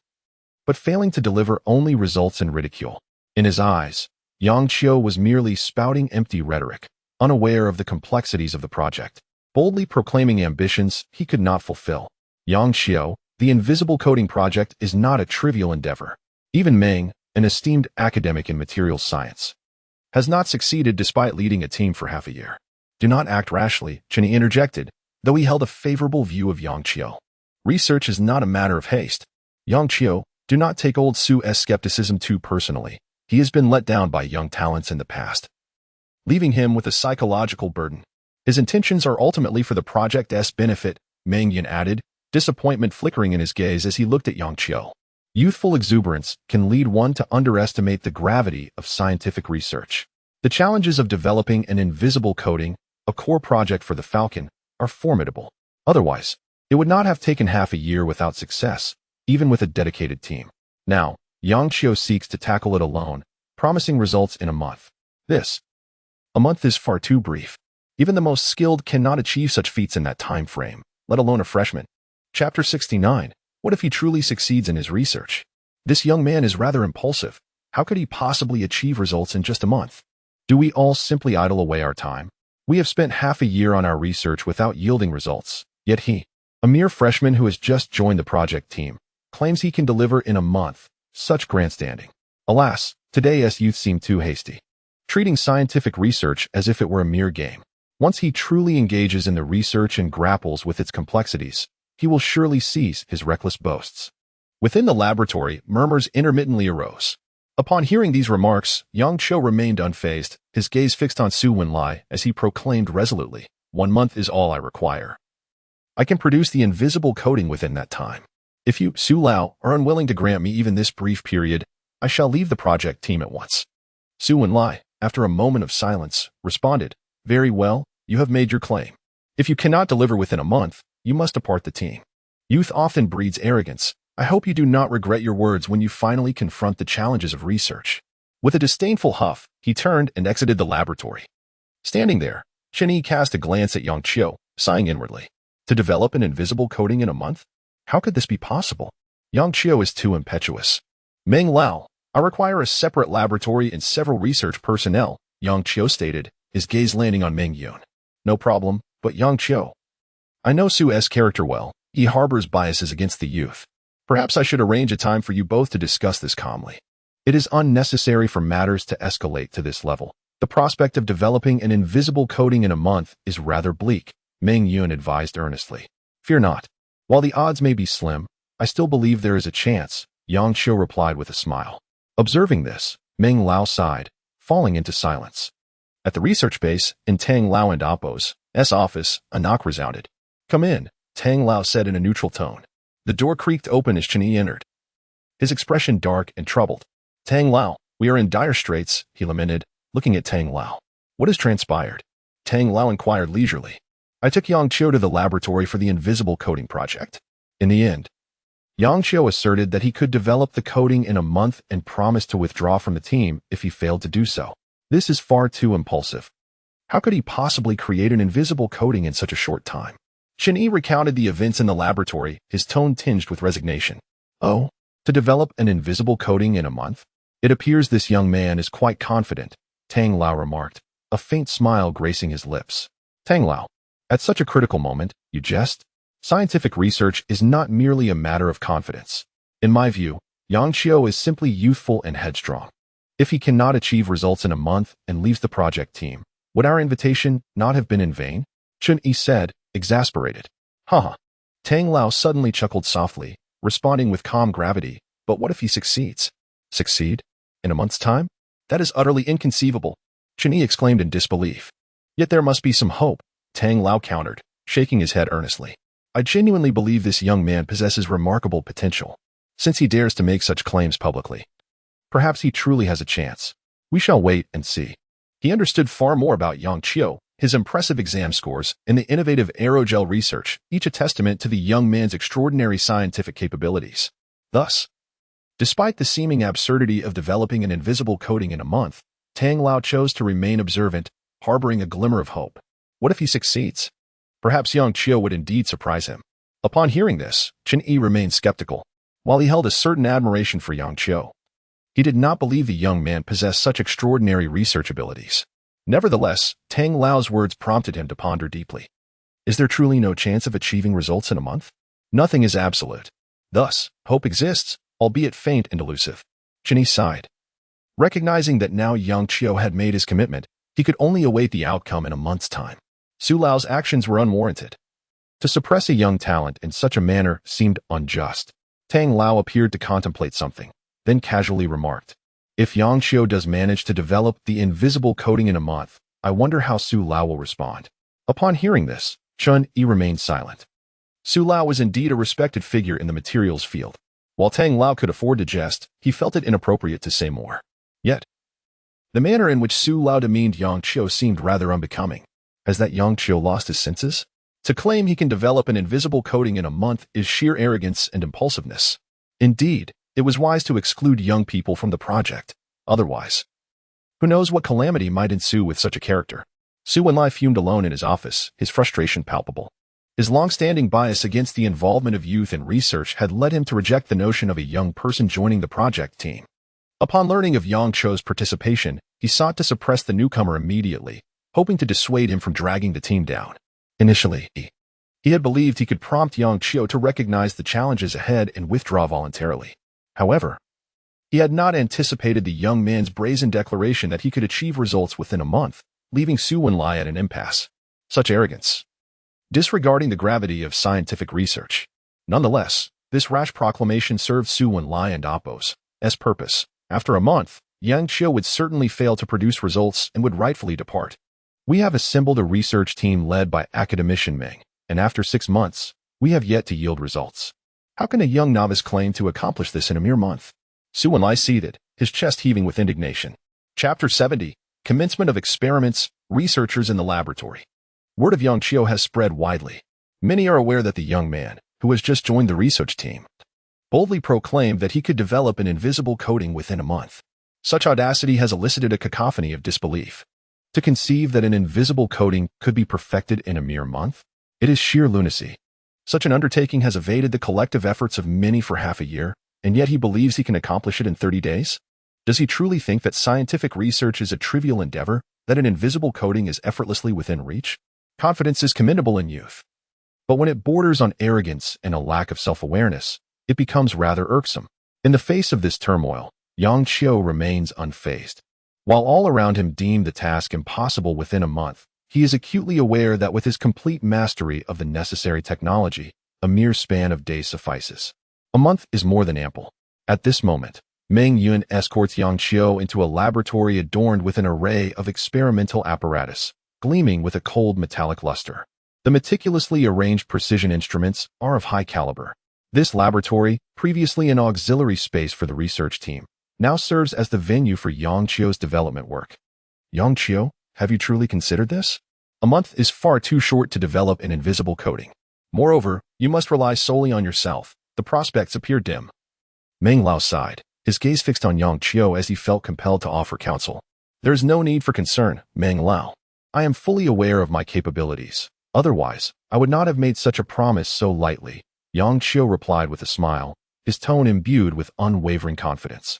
but failing to deliver only results in ridicule. In his eyes, Yang Qiu was merely spouting empty rhetoric, unaware of the complexities of the project, boldly proclaiming ambitions he could not fulfill. Yang Qiu, the invisible coating project is not a trivial endeavor. Even Meng, an esteemed academic in materials science, has not succeeded despite leading a team for half a year. Do not act rashly, Chenyi interjected, though he held a favorable view of Yang Qiu. Research is not a matter of haste. Yang Qiu, do not take old Su's skepticism too personally. He has been let down by young talents in the past, leaving him with a psychological burden. His intentions are ultimately for the project's benefit, Meng Yan added, disappointment flickering in his gaze as he looked at Yang Qiu. Youthful exuberance can lead one to underestimate the gravity of scientific research. The challenges of developing an invisible coating, a core project for the Falcon, are formidable. Otherwise, it would not have taken half a year without success, even with a dedicated team. Now, Yang Qiu seeks to tackle it alone, promising results in a month. A month is far too brief. Even the most skilled cannot achieve such feats in that time frame, let alone a freshman. Chapter 69. What if he truly succeeds in his research? This young man is rather impulsive. How could he possibly achieve results in just a month? Do we all simply idle away our time? We have spent half a year on our research without yielding results, yet he, a mere freshman who has just joined the project team, claims he can deliver in a month. Such grandstanding. Alas, today's youth seem too hasty, treating scientific research as if it were a mere game. Once he truly engages in the research and grapples with its complexities, he will surely cease his reckless boasts. Within the laboratory, murmurs intermittently arose. Upon hearing these remarks, Yang Qiu remained unfazed, his gaze fixed on Su Enlai as he proclaimed resolutely, 1 month is all I require. I can produce the invisible coating within that time. If you, Su Lao, are unwilling to grant me even this brief period, I shall leave the project team at once. Su Enlai, after a moment of silence, responded, very well, you have made your claim. If you cannot deliver within a month, you must depart the team. Youth often breeds arrogance. I hope you do not regret your words when you finally confront the challenges of research. With a disdainful huff, he turned and exited the laboratory. Standing there, Chenyi cast a glance at Yang Qiu, sighing inwardly. To develop an invisible coating in a month? How could this be possible? Yang Qiu is too impetuous. Meng Lao, I require a separate laboratory and several research personnel, Yang Qiu stated, his gaze landing on Meng Yun. No problem, but Yang Qiu. I know Su's character well. He harbors biases against the youth. Perhaps I should arrange a time for you both to discuss this calmly. It is unnecessary for matters to escalate to this level. The prospect of developing an invisible coating in a month is rather bleak, Meng Yun advised earnestly. Fear not. While the odds may be slim, I still believe there is a chance, Yang Qiu replied with a smile. Observing this, Meng Lao sighed, falling into silence. At the research base, in Tang Lao and Appo's office, a knock resounded. Come in, Tang Lao said in a neutral tone. The door creaked open as Chenyi entered, his expression dark and troubled. Tang Lao, we are in dire straits, he lamented, looking at Tang Lao. What has transpired? Tang Lao inquired leisurely. I took Yang Qiu to the laboratory for the invisible coating project. In the end, Yang Qiu asserted that he could develop the coating in a month and promised to withdraw from the team if he failed to do so. This is far too impulsive. How could he possibly create an invisible coating in such a short time? Chen Yi recounted the events in the laboratory, his tone tinged with resignation. Oh, to develop an invisible coating in a month? It appears this young man is quite confident, Tang Lao remarked, a faint smile gracing his lips. Tang Lao, at such a critical moment, you jest? Scientific research is not merely a matter of confidence. In my view, Yang Qiu is simply youthful and headstrong. If he cannot achieve results in a month and leaves the project team, would our invitation not have been in vain? Chen Yi said, exasperated. Haha. Tang Lao suddenly chuckled softly, responding with calm gravity. But what if he succeeds? Succeed? In a month's time? That is utterly inconceivable, Chen Yi exclaimed in disbelief. Yet there must be some hope, Tang Lao countered, shaking his head earnestly. I genuinely believe this young man possesses remarkable potential, since he dares to make such claims publicly. Perhaps he truly has a chance. We shall wait and see. He understood far more about Yang Qiu, his impressive exam scores, and the innovative aerogel research, each a testament to the young man's extraordinary scientific capabilities. Thus, despite the seeming absurdity of developing an invisible coating in a month, Tang Lao chose to remain observant, harboring a glimmer of hope. What if he succeeds? Perhaps Yang Qiu would indeed surprise him. Upon hearing this, Chen Yi remained skeptical. While he held a certain admiration for Yang Qiu, he did not believe the young man possessed such extraordinary research abilities. Nevertheless, Tang Lao's words prompted him to ponder deeply. Is there truly no chance of achieving results in a month? Nothing is absolute. Thus, hope exists, albeit faint and elusive. Chen Yi sighed. Recognizing that now Yang Qiu had made his commitment, he could only await the outcome in a month's time. Su Lao's actions were unwarranted. To suppress a young talent in such a manner seemed unjust. Tang Lao appeared to contemplate something, then casually remarked, if Yang Qiu does manage to develop the invisible coating in a month, I wonder how Su Lao will respond. Upon hearing this, Chen Yi remained silent. Su Lao was indeed a respected figure in the materials field. While Tang Lao could afford to jest, he felt it inappropriate to say more. Yet, the manner in which Su Lao demeaned Yang Qiu seemed rather unbecoming. Has that Yang Qiu lost his senses? To claim he can develop an invisible coating in a month is sheer arrogance and impulsiveness. Indeed, it was wise to exclude young people from the project. Otherwise, who knows what calamity might ensue with such a character? Su Wenlai fumed alone in his office, his frustration palpable. His long-standing bias against the involvement of youth in research had led him to reject the notion of a young person joining the project team. Upon learning of Yang Qiu's participation, he sought to suppress the newcomer immediately, hoping to dissuade him from dragging the team down. Initially, he had believed he could prompt Yang Qiu to recognize the challenges ahead and withdraw voluntarily. However, he had not anticipated the young man's brazen declaration that he could achieve results within a month, leaving Su Wenlai at an impasse. Such arrogance, disregarding the gravity of scientific research. Nonetheless, this rash proclamation served Su Wenlai and Appo's purpose. After a month, Yang Qiu would certainly fail to produce results and would rightfully depart. We have assembled a research team led by academician Meng, and after 6 months, we have yet to yield results. How can a young novice claim to accomplish this in a mere month? Su Wenlai seethed, his chest heaving with indignation. Chapter 70, Commencement of Experiments, Researchers in the Laboratory. Word of Yang Qiu has spread widely. Many are aware that the young man, who has just joined the research team, boldly proclaimed that he could develop an invisible coating within a month. Such audacity has elicited a cacophony of disbelief. To conceive that an invisible coating could be perfected in a mere month? It is sheer lunacy. Such an undertaking has evaded the collective efforts of many for half a year, and yet he believes he can accomplish it in 30 days? Does he truly think that scientific research is a trivial endeavor, that an invisible coating is effortlessly within reach? Confidence is commendable in youth. But when it borders on arrogance and a lack of self-awareness, it becomes rather irksome. In the face of this turmoil, Yang Qiu remains unfazed. While all around him deem the task impossible within a month, he is acutely aware that with his complete mastery of the necessary technology, a mere span of days suffices. A month is more than ample. At this moment, Meng Yun escorts Yang Qiu into a laboratory adorned with an array of experimental apparatus, gleaming with a cold metallic luster. The meticulously arranged precision instruments are of high caliber. This laboratory, previously an auxiliary space for the research team, now serves as the venue for Yang Qiu's development work. Yang Qiu, have you truly considered this? A month is far too short to develop an invisible coating. Moreover, you must rely solely on yourself. The prospects appear dim. Meng Lao sighed, his gaze fixed on Yang Qiu as he felt compelled to offer counsel. There is no need for concern, Meng Lao. I am fully aware of my capabilities. Otherwise, I would not have made such a promise so lightly. Yang Qiu replied with a smile, his tone imbued with unwavering confidence.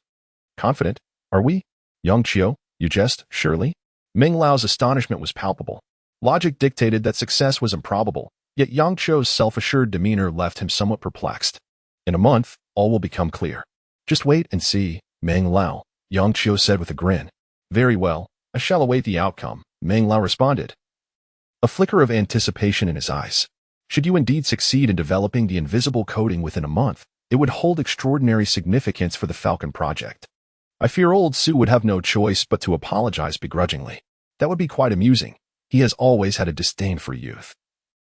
Confident? Are we? Yang Qiu, you jest, surely? Meng Lao's astonishment was palpable. Logic dictated that success was improbable, yet Yang Qiu's self-assured demeanor left him somewhat perplexed. In a month, all will become clear. Just wait and see, Meng Lao, Yang Qiu said with a grin. Very well, I shall await the outcome, Meng Lao responded. A flicker of anticipation in his eyes. Should you indeed succeed in developing the invisible coating within a month, it would hold extraordinary significance for the Falcon Project. I fear old Su would have no choice but to apologize begrudgingly. That would be quite amusing. He has always had a disdain for youth.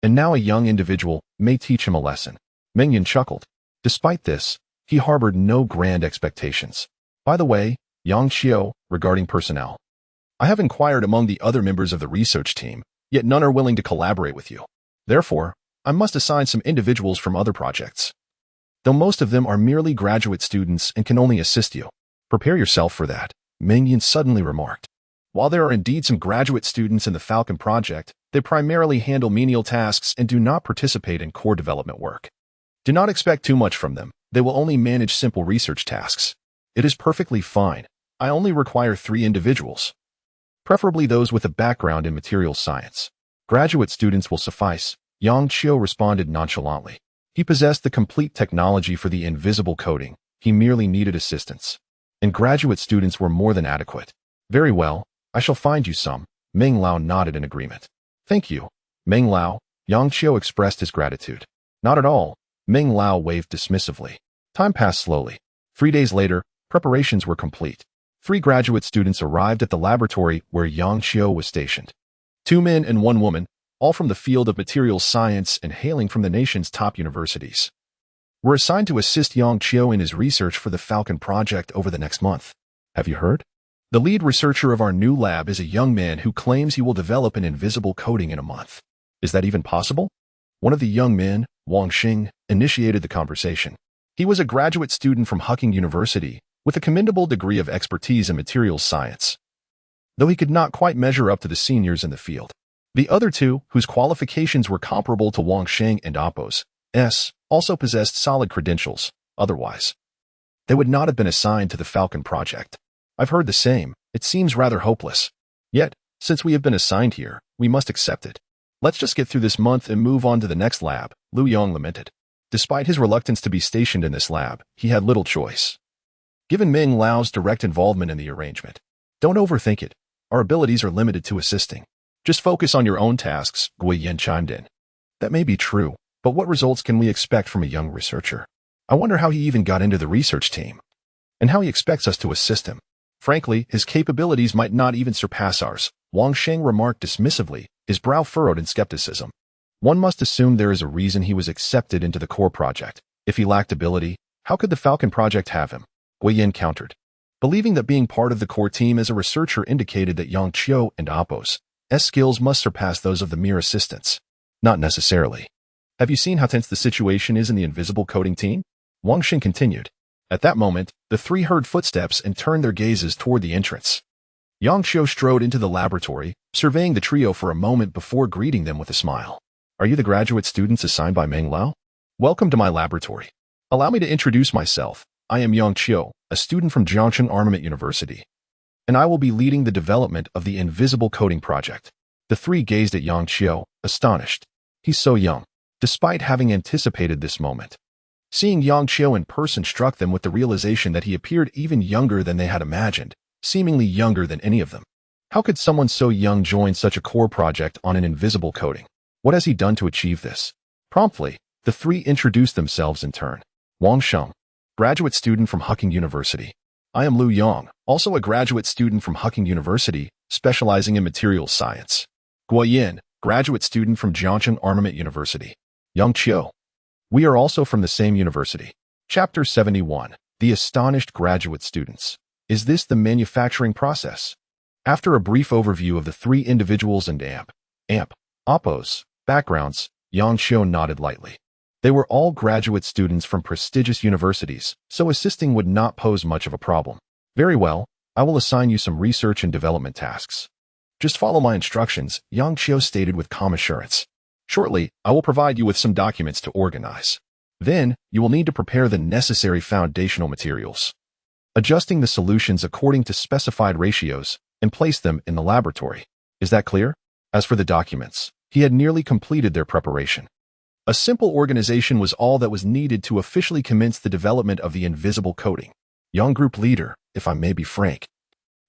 And now a young individual may teach him a lesson. Meng Yan chuckled. Despite this, he harbored no grand expectations. By the way, Yang Qiu, regarding personnel. I have inquired among the other members of the research team, yet none are willing to collaborate with you. Therefore, I must assign some individuals from other projects. Though most of them are merely graduate students and can only assist you. Prepare yourself for that, Meng Yan suddenly remarked. While there are indeed some graduate students in the Falcon Project, they primarily handle menial tasks and do not participate in core development work. Do not expect too much from them. They will only manage simple research tasks. It is perfectly fine. I only require 3 individuals. Preferably those with a background in materials science. Graduate students will suffice, Yang Qiu responded nonchalantly. He possessed the complete technology for the invisible coating. He merely needed assistance. And graduate students were more than adequate. Very well, I shall find you some. Meng Lao nodded in agreement. Thank you, Meng Lao. Yang Qiu expressed his gratitude. Not at all, Meng Lao waved dismissively. Time passed slowly. 3 days later, preparations were complete. 3 graduate students arrived at the laboratory where Yang Qiu was stationed. 2 men and 1 woman, all from the field of materials science and hailing from the nation's top universities, were assigned to assist Yang Qiu in his research for the Falcon Project over the next month. Have you heard? The lead researcher of our new lab is a young man who claims he will develop an invisible coating in a month. Is that even possible? One of the young men, Wang Xing, initiated the conversation. He was a graduate student from Hucking University, with a commendable degree of expertise in materials science, though he could not quite measure up to the seniors in the field. The other 2, whose qualifications were comparable to Wang Xing and Appo's, also possessed solid credentials. Otherwise, they would not have been assigned to the Falcon Project. I've heard the same. It seems rather hopeless. Yet, since we have been assigned here, we must accept it. Let's just get through this month and move on to the next lab, Lu Yong lamented. Despite his reluctance to be stationed in this lab, he had little choice, given Meng Lao's direct involvement in the arrangement. Don't overthink it. Our abilities are limited to assisting. Just focus on your own tasks, Gui Yen chimed in. That may be true, but what results can we expect from a young researcher? I wonder how he even got into the research team, and how he expects us to assist him. Frankly, his capabilities might not even surpass ours, Wang Sheng remarked dismissively, his brow furrowed in skepticism. One must assume there is a reason he was accepted into the core project. If he lacked ability, how could the Falcon Project have him? Gui Yen countered, believing that being part of the core team as a researcher indicated that Yang Qiu and Appo's skills must surpass those of the mere assistants. Not necessarily. Have you seen how tense the situation is in the invisible coding team? Wang Xing continued. At that moment, the 3 heard footsteps and turned their gazes toward the entrance. Yang Qiu strode into the laboratory, surveying the trio for a moment before greeting them with a smile. Are you the graduate students assigned by Meng Lao? Welcome to my laboratory. Allow me to introduce myself. I am Yang Qiu, a student from Jiangxing Armament University, and I will be leading the development of the invisible coding project. The 3 gazed at Yang Qiu, astonished. He's so young. Despite having anticipated this moment, seeing Yang Qiu in person struck them with the realization that he appeared even younger than they had imagined, seemingly younger than any of them. How could someone so young join such a core project on an invisible coating? What has he done to achieve this? Promptly, the 3 introduced themselves in turn. Wang Sheng, graduate student from Hucking University. I am Lu Yong, also a graduate student from Hucking University, specializing in materials science. Gui Yin, graduate student from Jiangxing Armament University. Yang Qiu. We are also from the same university. Chapter 71. The astonished graduate students. Is this the manufacturing process? After a brief overview of the three individuals and oppos, backgrounds, Yang Xiu nodded lightly. They were all graduate students from prestigious universities, so assisting would not pose much of a problem. Very well, I will assign you some research and development tasks. Just follow my instructions, Yang Xiu stated with calm assurance. Shortly, I will provide you with some documents to organize. Then, you will need to prepare the necessary foundational materials, adjusting the solutions according to specified ratios, and place them in the laboratory. Is that clear? As for the documents, he had nearly completed their preparation. A simple organization was all that was needed to officially commence the development of the invisible coating. Young group leader, if I may be frank,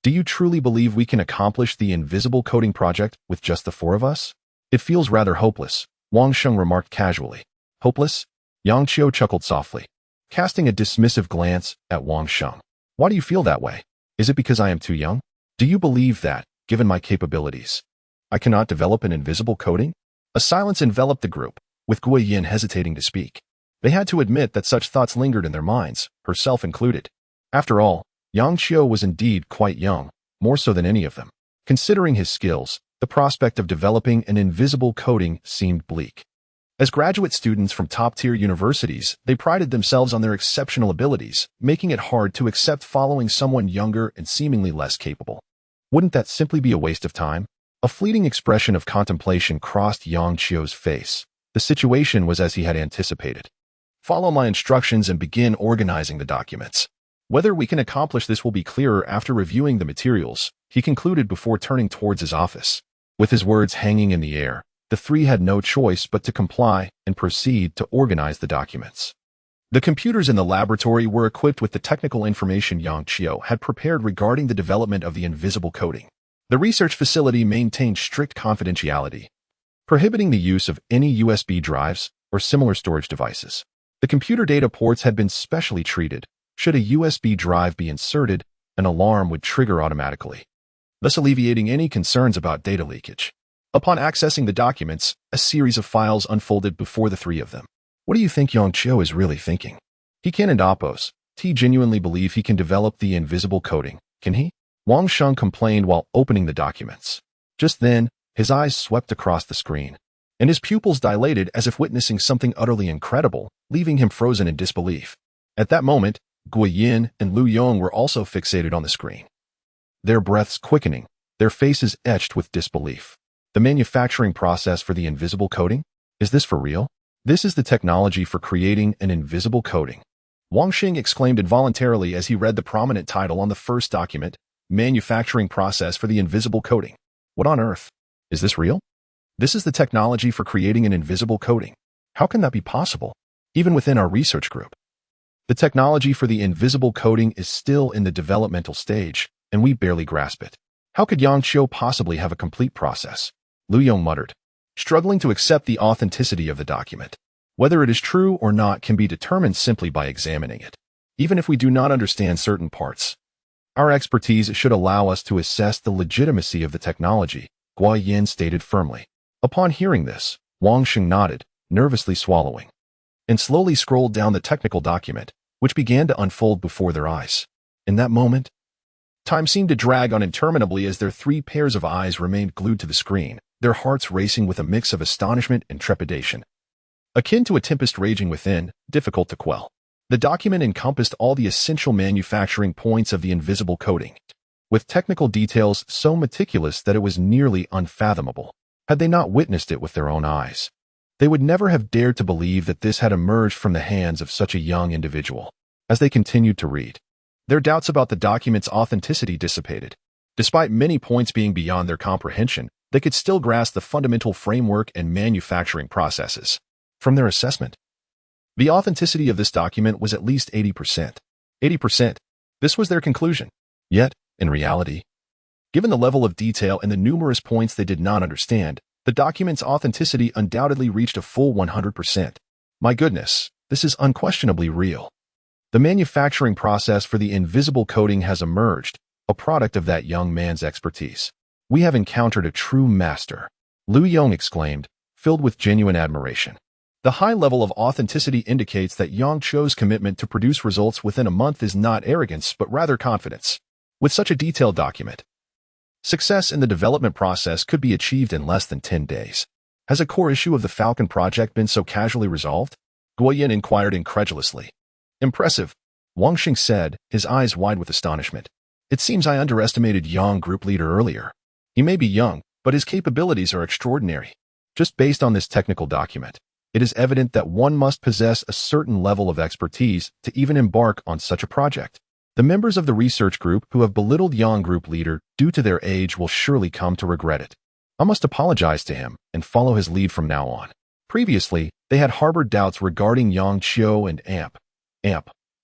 do you truly believe we can accomplish the invisible coating project with just the four of us? It feels rather hopeless, Wang Sheng remarked casually. Hopeless? Yang Qiu chuckled softly, casting a dismissive glance at Wang Sheng. Why do you feel that way? Is it because I am too young? Do you believe that, given my capabilities, I cannot develop an invisible coating? A silence enveloped the group, with Guo Yin hesitating to speak. They had to admit that such thoughts lingered in their minds, herself included. After all, Yang Qiu was indeed quite young, more so than any of them. Considering his skills, the prospect of developing an invisible coating seemed bleak. As graduate students from top-tier universities, they prided themselves on their exceptional abilities, making it hard to accept following someone younger and seemingly less capable. Wouldn't that simply be a waste of time? A fleeting expression of contemplation crossed Yang Qiu's face. The situation was as he had anticipated. Follow my instructions and begin organizing the documents. Whether we can accomplish this will be clearer after reviewing the materials, he concluded before turning towards his office. With his words hanging in the air, the three had no choice but to comply and proceed to organize the documents. The computers in the laboratory were equipped with the technical information Yang Qiu had prepared regarding the development of the invisible coating. The research facility maintained strict confidentiality, prohibiting the use of any USB drives or similar storage devices. The computer data ports had been specially treated. Should a USB drive be inserted, an alarm would trigger automatically, thus alleviating any concerns about data leakage. Upon accessing the documents, a series of files unfolded before the three of them. What do you think Yang Qiu is really thinking? He can and oppos. He genuinely believe he can develop the invisible coating, can he? Wang Sheng complained while opening the documents. Just then, his eyes swept across the screen, and his pupils dilated as if witnessing something utterly incredible, leaving him frozen in disbelief. At that moment, Guo Yin and Lu Yong were also fixated on the screen, their breaths quickening, their faces etched with disbelief. The manufacturing process for the invisible coating? Is this for real? This is the technology for creating an invisible coating. Wang Xing exclaimed involuntarily as he read the prominent title on the first document, Manufacturing Process for the Invisible Coating. What on earth? Is this real? This is the technology for creating an invisible coating. How can that be possible? Even within our research group, the technology for the invisible coating is still in the developmental stage, and we barely grasp it. How could Yang Qiu possibly have a complete process? Lu Yong muttered, struggling to accept the authenticity of the document. Whether it is true or not can be determined simply by examining it. Even if we do not understand certain parts, our expertise should allow us to assess the legitimacy of the technology, Guo Yin stated firmly. Upon hearing this, Wang Xing nodded, nervously swallowing, and slowly scrolled down the technical document, which began to unfold before their eyes. In that moment, time seemed to drag on interminably as their three pairs of eyes remained glued to the screen, their hearts racing with a mix of astonishment and trepidation. Akin to a tempest raging within, difficult to quell. The document encompassed all the essential manufacturing points of the invisible coating, with technical details so meticulous that it was nearly unfathomable. Had they not witnessed it with their own eyes, they would never have dared to believe that this had emerged from the hands of such a young individual. As they continued to read, their doubts about the document's authenticity dissipated. Despite many points being beyond their comprehension, they could still grasp the fundamental framework and manufacturing processes. From their assessment, the authenticity of this document was at least 80%. 80%. This was their conclusion. Yet, in reality, given the level of detail and the numerous points they did not understand, the document's authenticity undoubtedly reached a full 100%. My goodness, this is unquestionably real. The manufacturing process for the invisible coating has emerged, a product of that young man's expertise. We have encountered a true master, Lu Yong exclaimed, filled with genuine admiration. The high level of authenticity indicates that Yang Qiu's commitment to produce results within a month is not arrogance but rather confidence. With such a detailed document, Success in the development process could be achieved in less than 10 days. Has a core issue of the Falcon project been so casually resolved? Guoyin inquired incredulously. Impressive, Wang Xing said, his eyes wide with astonishment. It seems I underestimated Yang group leader earlier. He may be young, but his capabilities are extraordinary. Just based on this technical document, it is evident that one must possess a certain level of expertise to even embark on such a project. The members of the research group who have belittled Yang group leader due to their age will surely come to regret it. I must apologize to him and follow his lead from now on. Previously, they had harbored doubts regarding Yang Qiu and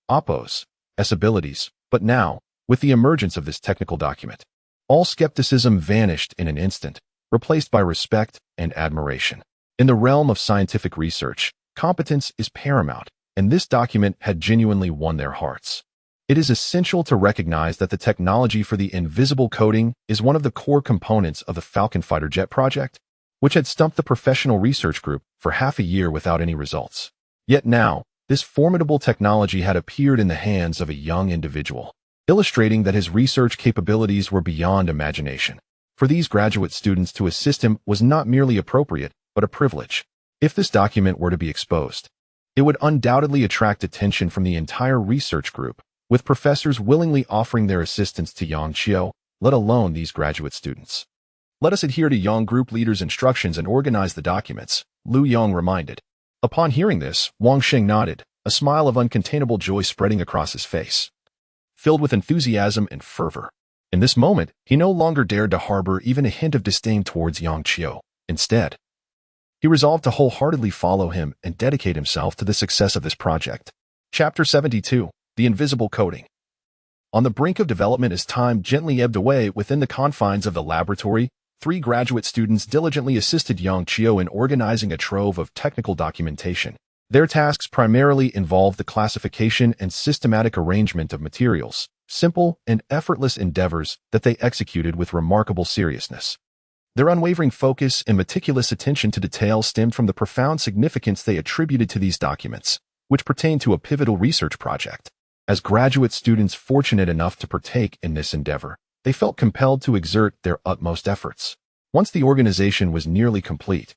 Appo's abilities, but now, with the emergence of this technical document, all skepticism vanished in an instant, replaced by respect and admiration. In the realm of scientific research, competence is paramount, and this document had genuinely won their hearts. It is essential to recognize that the technology for the invisible coating is one of the core components of the Falcon fighter jet project, which had stumped the professional research group for half a year without any results. Yet now, this formidable technology had appeared in the hands of a young individual, illustrating that his research capabilities were beyond imagination. For these graduate students to assist him was not merely appropriate, but a privilege. If this document were to be exposed, it would undoubtedly attract attention from the entire research group, with professors willingly offering their assistance to Yang Qiu, let alone these graduate students. Let us adhere to Yang group leader's instructions and organize the documents, Lu Yong reminded. Upon hearing this, Wang Xing nodded, a smile of uncontainable joy spreading across his face. Filled with enthusiasm and fervor. In this moment, he no longer dared to harbor even a hint of disdain towards Yang Qiu. Instead, he resolved to wholeheartedly follow him and dedicate himself to the success of this project. Chapter 72. The Invisible Coating. On the brink of development as time gently ebbed away within the confines of the laboratory, 3 graduate students diligently assisted Yang Qiu in organizing a trove of technical documentation. Their tasks primarily involved the classification and systematic arrangement of materials, simple and effortless endeavors that they executed with remarkable seriousness. Their unwavering focus and meticulous attention to detail stemmed from the profound significance they attributed to these documents, which pertained to a pivotal research project. As graduate students fortunate enough to partake in this endeavor, they felt compelled to exert their utmost efforts. Once the organization was nearly complete,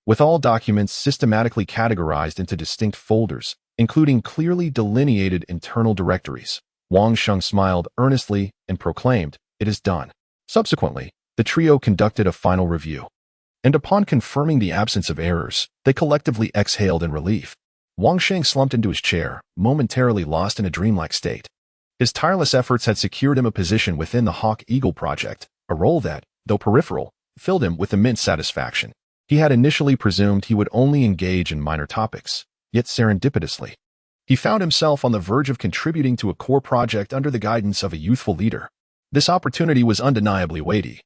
with all documents systematically categorized into distinct folders, including clearly delineated internal directories, Wang Sheng smiled earnestly and proclaimed, "It is done." Subsequently, the trio conducted a final review, and upon confirming the absence of errors, they collectively exhaled in relief. Wang Sheng slumped into his chair, momentarily lost in a dreamlike state. His tireless efforts had secured him a position within the Hawk Eagle project, a role that, though peripheral, filled him with immense satisfaction. He had initially presumed he would only engage in minor topics, yet serendipitously, he found himself on the verge of contributing to a core project under the guidance of a youthful leader. This opportunity was undeniably weighty,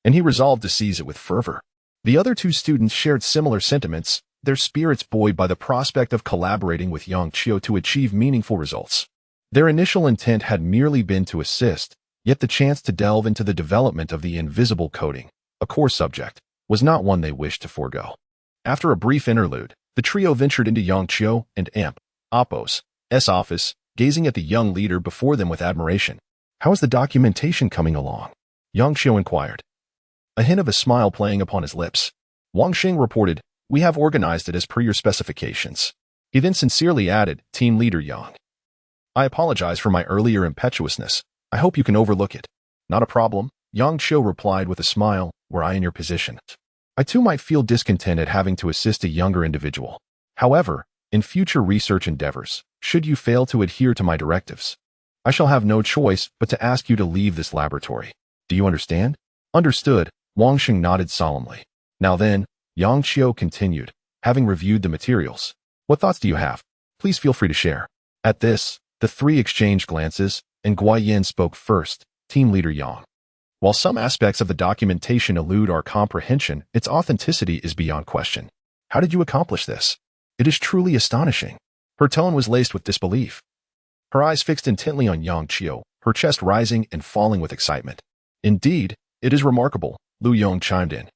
and he resolved to seize it with fervor. The other 2 students shared similar sentiments, their spirits buoyed by the prospect of collaborating with Yang Qiu to achieve meaningful results. Their initial intent had merely been to assist, yet the chance to delve into the development of the invisible coating, a core subject, was not one they wished to forego. After a brief interlude, the trio ventured into Yang Qiu and Appo's office, gazing at the young leader before them with admiration. "How is the documentation coming along?" Yang Qiu inquired, a hint of a smile playing upon his lips. Wang Xing reported, "We have organized it as per your specifications." He then sincerely added, "Team Leader Yang, I apologize for my earlier impetuousness. I hope you can overlook it." "Not a problem," Yang Qiu replied with a smile, "were I in your position, I too might feel discontent at having to assist a younger individual. However, in future research endeavors, should you fail to adhere to my directives, I shall have no choice but to ask you to leave this laboratory. Do you understand?" "Understood," Wang Xing nodded solemnly. "Now then," Yang Qiu continued, having reviewed the materials, "what thoughts do you have? Please feel free to share." At this, the 3 exchanged glances, and Guoyin spoke first, "Team Leader Yang. While some aspects of the documentation elude our comprehension, its authenticity is beyond question. How did you accomplish this? It is truly astonishing." Her tone was laced with disbelief. Her eyes fixed intently on Yang Qiu, her chest rising and falling with excitement. "Indeed, it is remarkable," Lu Yong chimed in.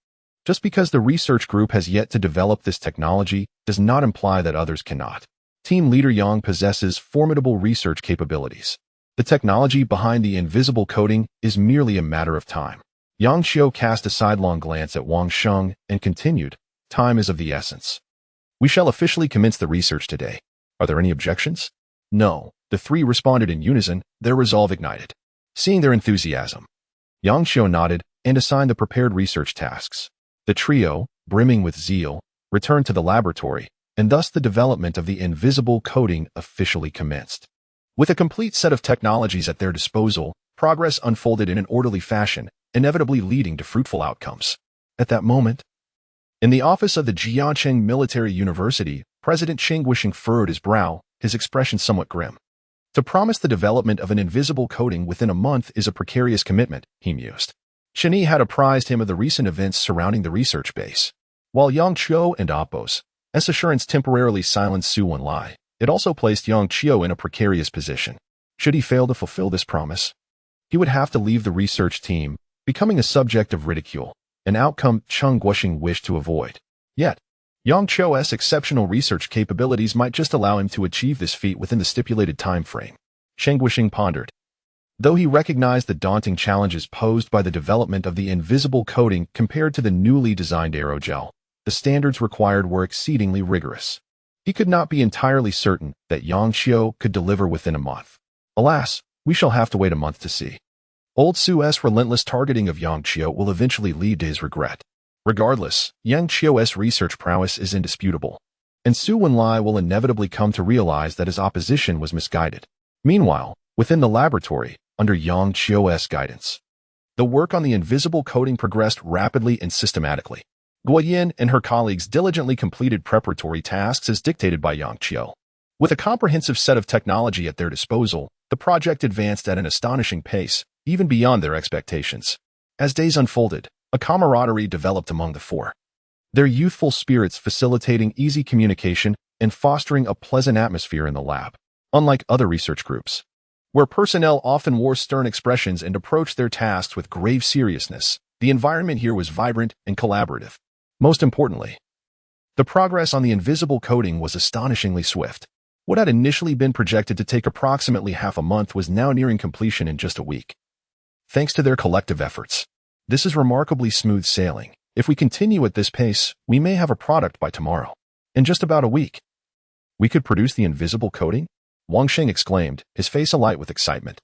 "Just because the research group has yet to develop this technology does not imply that others cannot. Team Leader Yang possesses formidable research capabilities. The technology behind the invisible coating is merely a matter of time. Yang Xiu cast a sidelong glance at Wang Sheng and continued, "Time is of the essence. We shall officially commence the research today. Are there any objections?" "No," the three responded in unison, their resolve ignited. Seeing their enthusiasm, Yang Xiu nodded and assigned the prepared research tasks. The trio, brimming with zeal, returned to the laboratory, and thus the development of the invisible coating officially commenced. With a complete set of technologies at their disposal, progress unfolded in an orderly fashion, inevitably leading to fruitful outcomes. At that moment, in the office of the Jiangcheng Military University, President Qing Guisheng furrowed his brow, his expression somewhat grim. To promise the development of an invisible coating within a month is a precarious commitment, he mused. Chen had apprised him of the recent events surrounding the research base. While Yang Qiu and Appo's assurance temporarily silenced Su Wenlai, it also placed Yang Qiu in a precarious position. Should he fail to fulfill this promise, he would have to leave the research team, becoming a subject of ridicule, an outcome Qing Guisheng wished to avoid. Yet, Yang Qiu's exceptional research capabilities might just allow him to achieve this feat within the stipulated time frame. Qing Guisheng pondered. Though he recognized the daunting challenges posed by the development of the invisible coating compared to the newly designed aerogel, the standards required were exceedingly rigorous. He could not be entirely certain that Yang Qiu could deliver within a month. Alas, we shall have to wait a month to see. Old Su's relentless targeting of Yang Qiu will eventually lead to his regret. Regardless, Yang Qiu's research prowess is indisputable, and Su Wenlai will inevitably come to realize that his opposition was misguided. Meanwhile, within the laboratory, under Yang Qiu's guidance, the work on the invisible coating progressed rapidly and systematically. Guoyin and her colleagues diligently completed preparatory tasks as dictated by Yang Qiu. With a comprehensive set of technology at their disposal, the project advanced at an astonishing pace, even beyond their expectations. As days unfolded, a camaraderie developed among the four, their youthful spirits facilitating easy communication and fostering a pleasant atmosphere in the lab. Unlike other research groups, where personnel often wore stern expressions and approached their tasks with grave seriousness, the environment here was vibrant and collaborative. Most importantly, the progress on the invisible coating was astonishingly swift. What had initially been projected to take approximately half a month was now nearing completion in just a week. Thanks to their collective efforts, this is remarkably smooth sailing. If we continue at this pace, we may have a product by tomorrow. In just about a week, we could produce the invisible coating? Wang Sheng exclaimed, his face alight with excitement.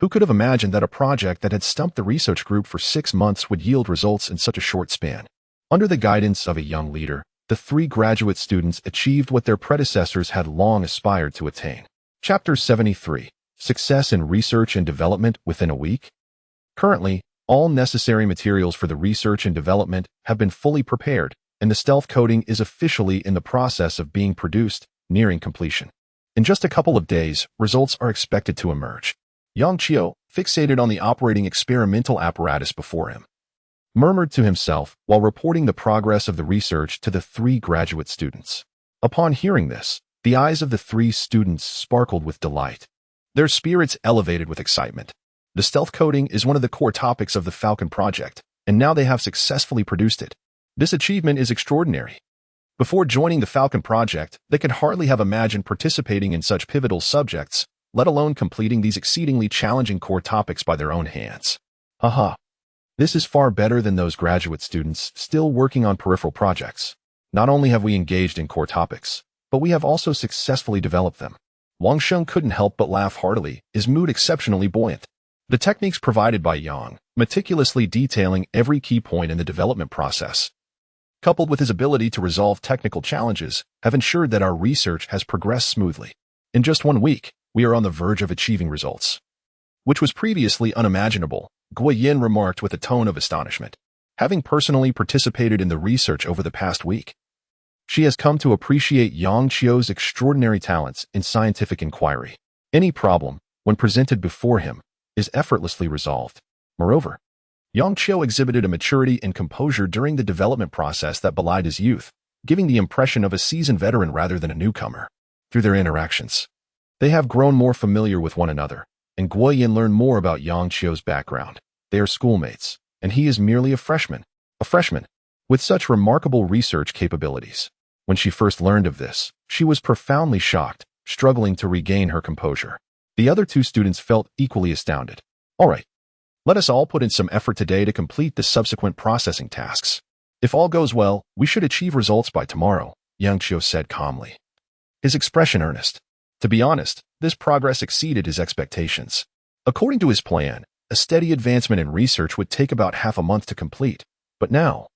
Who could have imagined that a project that had stumped the research group for 6 months would yield results in such a short span? Under the guidance of a young leader, the 3 graduate students achieved what their predecessors had long aspired to attain. Chapter 73. Success in Research and Development Within a Week. Currently, all necessary materials for the research and development have been fully prepared, and the stealth coating is officially in the process of being produced, nearing completion. In just a couple of days, results are expected to emerge. Yang Qiu, fixated on the operating experimental apparatus before him, murmured to himself while reporting the progress of the research to the 3 graduate students. Upon hearing this, the eyes of the 3 students sparkled with delight. Their spirits elevated with excitement. The stealth coating is one of the core topics of the Falcon project, and now they have successfully produced it. This achievement is extraordinary. Before joining the Falcon project, they could hardly have imagined participating in such pivotal subjects, let alone completing these exceedingly challenging core topics by their own hands. Haha. This is far better than those graduate students still working on peripheral projects. Not only have we engaged in core topics, but we have also successfully developed them. Wang Sheng couldn't help but laugh heartily, his mood exceptionally buoyant. The techniques provided by Yang, meticulously detailing every key point in the development process, coupled with his ability to resolve technical challenges, have ensured that our research has progressed smoothly. In just 1 week, we are on the verge of achieving results, which was previously unimaginable, Guoyin remarked with a tone of astonishment. Having personally participated in the research over the past week, she has come to appreciate Yang Qiu's extraordinary talents in scientific inquiry. Any problem, when presented before him, is effortlessly resolved. Moreover, Yang Qiu exhibited a maturity and composure during the development process that belied his youth, giving the impression of a seasoned veteran rather than a newcomer. Through their interactions, they have grown more familiar with one another, and Guoyin learned more about Yang Qiu's background. They are schoolmates, and he is merely a freshman. With such remarkable research capabilities. When she first learned of this, she was profoundly shocked, struggling to regain her composure. The other 2 students felt equally astounded. All right. Let us all put in some effort today to complete the subsequent processing tasks. If all goes well, we should achieve results by tomorrow, Yang Qiu said calmly, his expression earnest. To be honest, this progress exceeded his expectations. According to his plan, a steady advancement in research would take about half a month to complete, but now,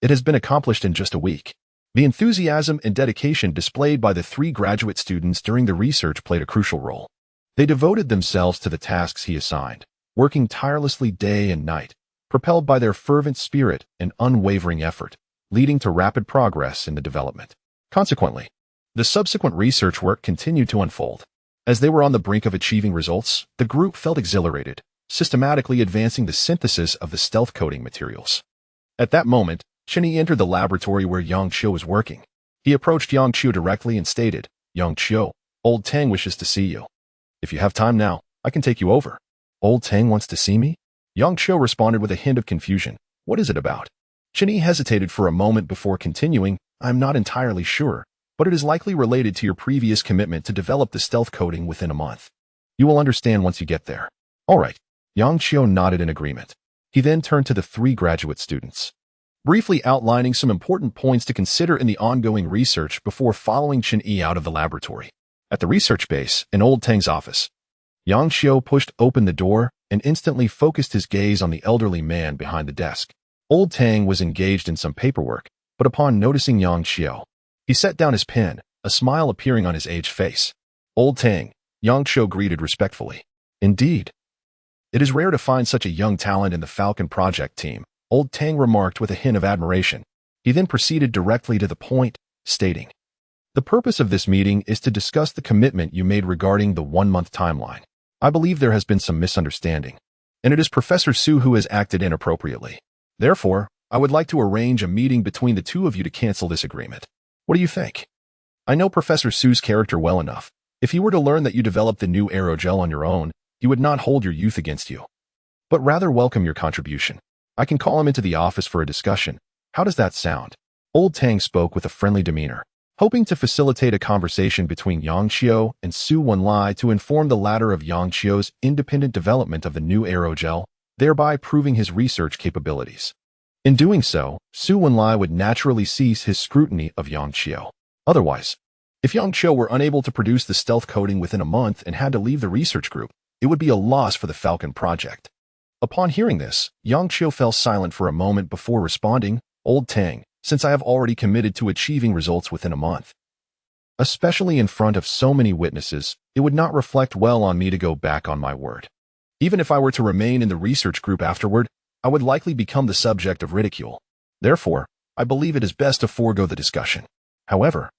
it has been accomplished in just a week. The enthusiasm and dedication displayed by the 3 graduate students during the research played a crucial role. They devoted themselves to the tasks he assigned, working tirelessly day and night, propelled by their fervent spirit and unwavering effort, leading to rapid progress in the development. Consequently, the subsequent research work continued to unfold. As they were on the brink of achieving results, the group felt exhilarated, systematically advancing the synthesis of the stealth coding materials. At that moment, Chen entered the laboratory where Yang Qiu was working. He approached Yang Qiu directly and stated, "Yang Qiu, Old Tang wishes to see you. If you have time now, I can take you over." "Old Tang wants to see me?" Yang Qiu responded with a hint of confusion. "What is it about?" Chen hesitated for a moment before continuing, "I'm not entirely sure, but it is likely related to your previous commitment to develop the stealth coding within a month. You will understand once you get there." "All right." Yang Qiu nodded in agreement. He then turned to the 3 graduate students, briefly outlining some important points to consider in the ongoing research before following Chen out of the laboratory. At the research base, in Old Tang's office, Yang Qiu pushed open the door and instantly focused his gaze on the elderly man behind the desk. Old Tang was engaged in some paperwork, but upon noticing Yang Qiu, he set down his pen, a smile appearing on his aged face. "Old Tang," Yang Qiu greeted respectfully. "Indeed. It is rare to find such a young talent in the Falcon project team," Old Tang remarked with a hint of admiration. He then proceeded directly to the point, stating, "The purpose of this meeting is to discuss the commitment you made regarding the 1-month timeline. I believe there has been some misunderstanding, and it is Professor Su who has acted inappropriately. Therefore, I would like to arrange a meeting between the 2 of you to cancel this agreement. What do you think? I know Professor Su's character well enough. If he were to learn that you developed the new aerogel on your own, he would not hold your youth against you, but rather welcome your contribution. I can call him into the office for a discussion. How does that sound?" Old Tang spoke with a friendly demeanor, hoping to facilitate a conversation between Yang Qiu and Su Wenlai to inform the latter of Yang Qiu's independent development of the new aerogel, thereby proving his research capabilities. In doing so, Su Wenlai would naturally cease his scrutiny of Yang Qiu. Otherwise, if Yang Qiu were unable to produce the stealth coding within a month and had to leave the research group, it would be a loss for the Falcon project. Upon hearing this, Yang Qiu fell silent for a moment before responding, "Old Tang, since I have already committed to achieving results within a month, especially in front of so many witnesses, it would not reflect well on me to go back on my word. Even if I were to remain in the research group afterward, I would likely become the subject of ridicule. Therefore, I believe it is best to forego the discussion. However,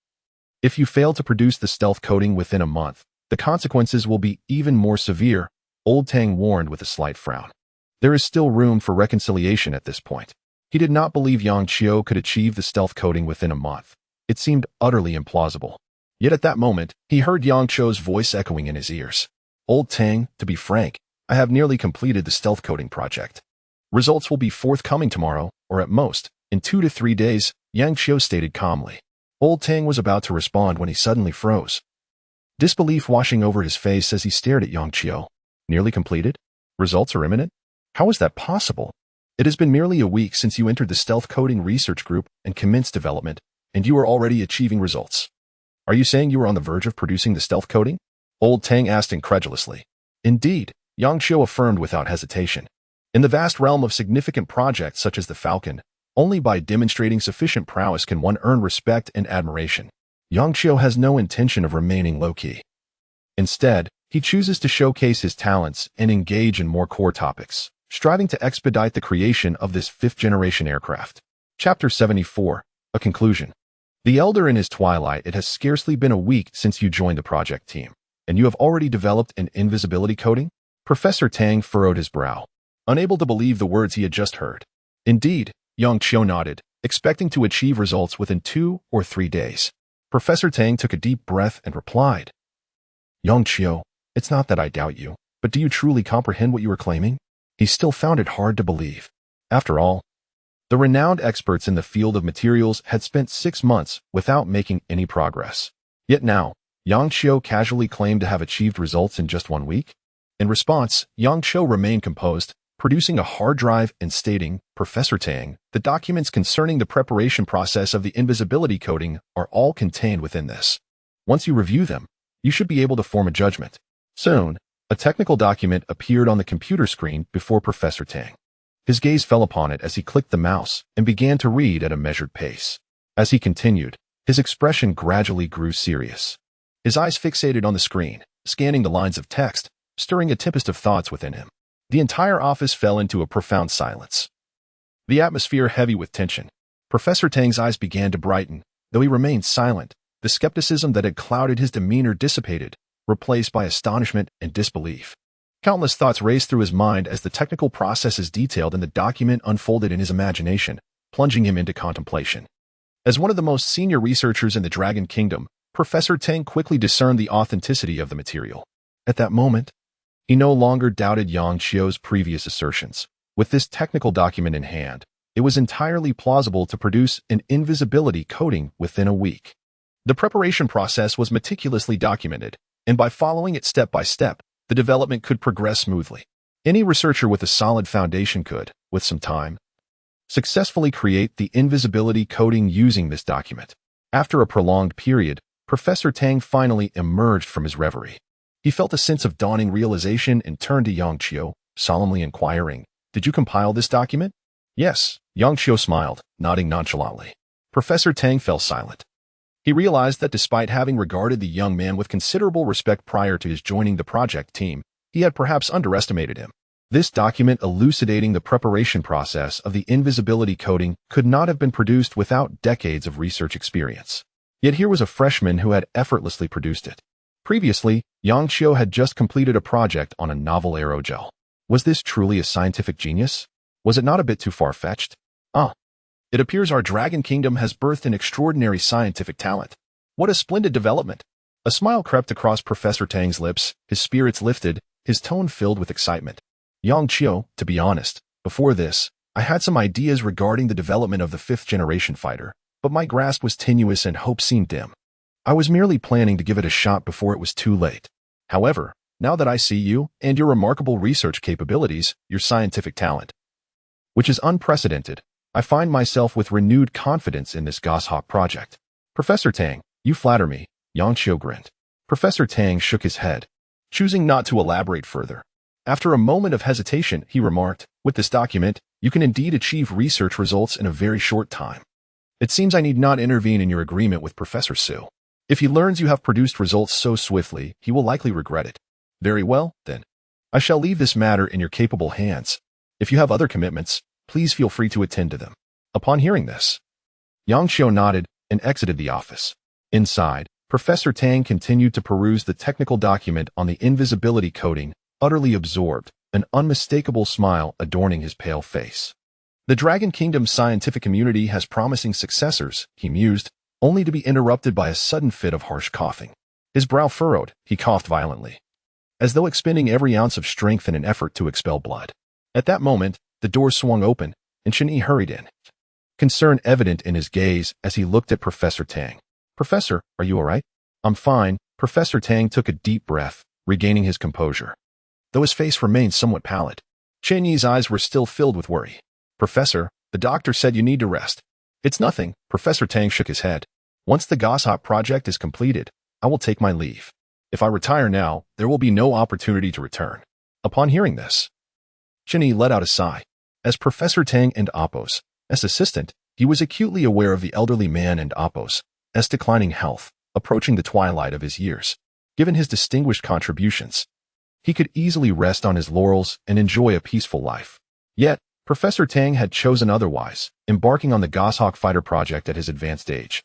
if you fail to produce the stealth coding within a month, the consequences will be even more severe," Old Tang warned with a slight frown. There is still room for reconciliation at this point. He did not believe Yang Qiu could achieve the stealth coding within a month. It seemed utterly implausible. Yet at that moment, he heard Yang Qiu's voice echoing in his ears. "Old Tang, to be frank, I have nearly completed the stealth coding project. Results will be forthcoming tomorrow, or at most, in 2 to 3 days, Yang Qiu stated calmly. Old Tang was about to respond when he suddenly froze, disbelief washing over his face as he stared at Yang Qiu. "Nearly completed? Results are imminent? How is that possible? It has been merely a week since you entered the stealth coding research group and commenced development, and you are already achieving results. Are you saying you are on the verge of producing the stealth coding?" Old Tang asked incredulously. "Indeed," Yang Qiu affirmed without hesitation. "In the vast realm of significant projects such as the Falcon, only by demonstrating sufficient prowess can one earn respect and admiration. Yang Qiu has no intention of remaining low-key. Instead, he chooses to showcase his talents and engage in more core topics, striving to expedite the creation of this 5th-generation aircraft." Chapter 74, A Conclusion. The elder in his twilight, it has scarcely been a week since you joined the project team, and you have already developed an invisibility coding? Professor Tang furrowed his brow, unable to believe the words he had just heard. "Indeed," Yang Qiu nodded, expecting to achieve results within 2 or 3 days. Professor Tang took a deep breath and replied, "Yang Qiu, it's not that I doubt you, but do you truly comprehend what you are claiming?" He still found it hard to believe. After all, the renowned experts in the field of materials had spent 6 months without making any progress. Yet now, Yang Qiu casually claimed to have achieved results in just 1 week? In response, Yang Qiu remained composed, producing a hard drive and stating, "Professor Tang, the documents concerning the preparation process of the invisibility coating are all contained within this. Once you review them, you should be able to form a judgment." Soon, a technical document appeared on the computer screen before Professor Tang. His gaze fell upon it as he clicked the mouse and began to read at a measured pace. As he continued, his expression gradually grew serious. His eyes fixated on the screen, scanning the lines of text, stirring a tempest of thoughts within him. The entire office fell into a profound silence, the atmosphere heavy with tension. Professor Tang's eyes began to brighten. Though he remained silent, the skepticism that had clouded his demeanor dissipated, replaced by astonishment and disbelief. Countless thoughts raced through his mind as the technical processes detailed in the document unfolded in his imagination, plunging him into contemplation. As one of the most senior researchers in the Dragon Kingdom, Professor Tang quickly discerned the authenticity of the material. At that moment, he no longer doubted Yang Qiu's previous assertions. With this technical document in hand, it was entirely plausible to produce an invisibility coating within a week. The preparation process was meticulously documented, and by following it step by step, the development could progress smoothly. Any researcher with a solid foundation could, with some time, successfully create the invisibility coating using this document. After a prolonged period, Professor Tang finally emerged from his reverie. He felt a sense of dawning realization and turned to Yang Qiu, solemnly inquiring, "Did you compile this document?" "Yes," Yang Qiu smiled, nodding nonchalantly. Professor Tang fell silent. He realized that despite having regarded the young man with considerable respect prior to his joining the project team, he had perhaps underestimated him. This document elucidating the preparation process of the invisibility coating could not have been produced without decades of research experience. Yet here was a freshman who had effortlessly produced it. Previously, Yang Qiu had just completed a project on a novel aerogel. Was this truly a scientific genius? Was it not a bit too far-fetched? It appears our Dragon Kingdom has birthed an extraordinary scientific talent. What a splendid development! A smile crept across Professor Tang's lips, his spirits lifted, his tone filled with excitement. "Yang Qiu, to be honest, before this, I had some ideas regarding the development of the 5th-generation fighter, but my grasp was tenuous and hope seemed dim. I was merely planning to give it a shot before it was too late. However, now that I see you and your remarkable research capabilities, your scientific talent, which is unprecedented, I find myself with renewed confidence in this Goshawk project." "Professor Tang, you flatter me," Yang Qiu grinned. Professor Tang shook his head, choosing not to elaborate further. After a moment of hesitation, he remarked, "With this document, you can indeed achieve research results in a very short time. It seems I need not intervene in your agreement with Professor Su. If he learns you have produced results so swiftly, he will likely regret it. Very well, then. I shall leave this matter in your capable hands. If you have other commitments, please feel free to attend to them." Upon hearing this, Yang Qiu nodded and exited the office. Inside, Professor Tang continued to peruse the technical document on the invisibility coating, utterly absorbed, an unmistakable smile adorning his pale face. The Dragon Kingdom's scientific community has promising successors, he mused, only to be interrupted by a sudden fit of harsh coughing. His brow furrowed, he coughed violently, as though expending every ounce of strength in an effort to expel blood. At that moment, the door swung open, and Chen Yi hurried in, concern evident in his gaze as he looked at Professor Tang. "Professor, are you all right?" "I'm fine." Professor Tang took a deep breath, regaining his composure, though his face remained somewhat pallid. Chen Yi's eyes were still filled with worry. "Professor, the doctor said you need to rest." "It's nothing." Professor Tang shook his head. "Once the Goshawk project is completed, I will take my leave. If I retire now, there will be no opportunity to return." Upon hearing this, Chen Yi let out a sigh. As Professor Tang and Appo's assistant, he was acutely aware of the elderly man and Appo's declining health, approaching the twilight of his years. Given his distinguished contributions, he could easily rest on his laurels and enjoy a peaceful life. Yet, Professor Tang had chosen otherwise, embarking on the Goshawk fighter project at his advanced age,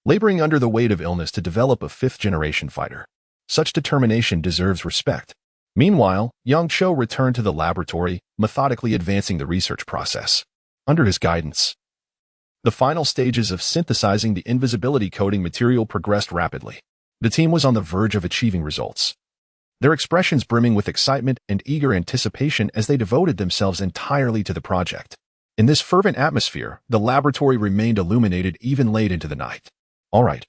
laboring under the weight of illness to develop a 5th-generation fighter. Such determination deserves respect. Meanwhile, Yang Qiu returned to the laboratory, methodically advancing the research process. Under his guidance, the final stages of synthesizing the invisibility coating material progressed rapidly. The team was on the verge of achieving results, their expressions brimming with excitement and eager anticipation as they devoted themselves entirely to the project. In this fervent atmosphere, the laboratory remained illuminated even late into the night. "All right,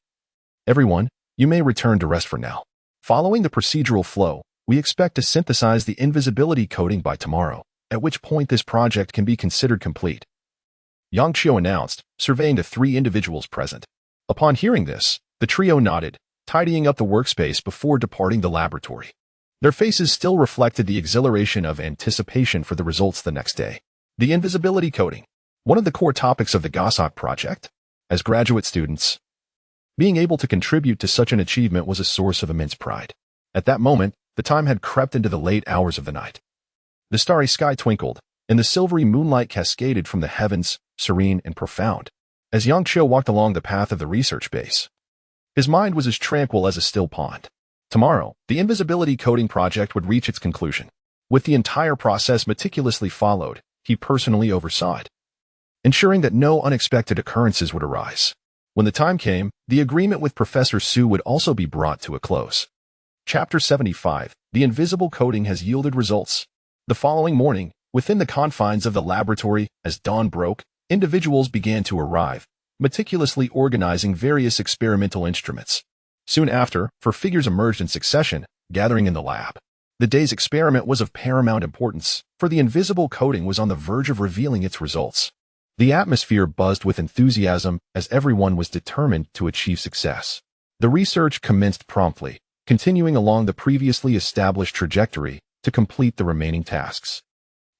everyone, you may return to rest for now. Following the procedural flow, we expect to synthesize the invisibility coating by tomorrow. at which point this project can be considered complete," Yang Qiu announced, surveying the three individuals present. Upon hearing this, the trio nodded, tidying up the workspace before departing the laboratory. Their faces still reflected the exhilaration of anticipation for the results the next day. The invisibility coating, one of the core topics of the Goshawk project. As graduate students, being able to contribute to such an achievement was a source of immense pride. At that moment, the time had crept into the late hours of the night. The starry sky twinkled, and the silvery moonlight cascaded from the heavens, serene and profound. As Yang Qiu walked along the path of the research base, his mind was as tranquil as a still pond. Tomorrow, the invisibility coating project would reach its conclusion. With the entire process meticulously followed, he personally oversaw it, ensuring that no unexpected occurrences would arise. When the time came, the agreement with Professor Su would also be brought to a close. Chapter 75. The invisible coating has yielded results. The following morning, within the confines of the laboratory, as dawn broke, individuals began to arrive, meticulously organizing various experimental instruments. Soon after, four figures emerged in succession, gathering in the lab. The day's experiment was of paramount importance, for the invisible coating was on the verge of revealing its results. The atmosphere buzzed with enthusiasm as everyone was determined to achieve success. The research commenced promptly, continuing along the previously established trajectory to complete the remaining tasks.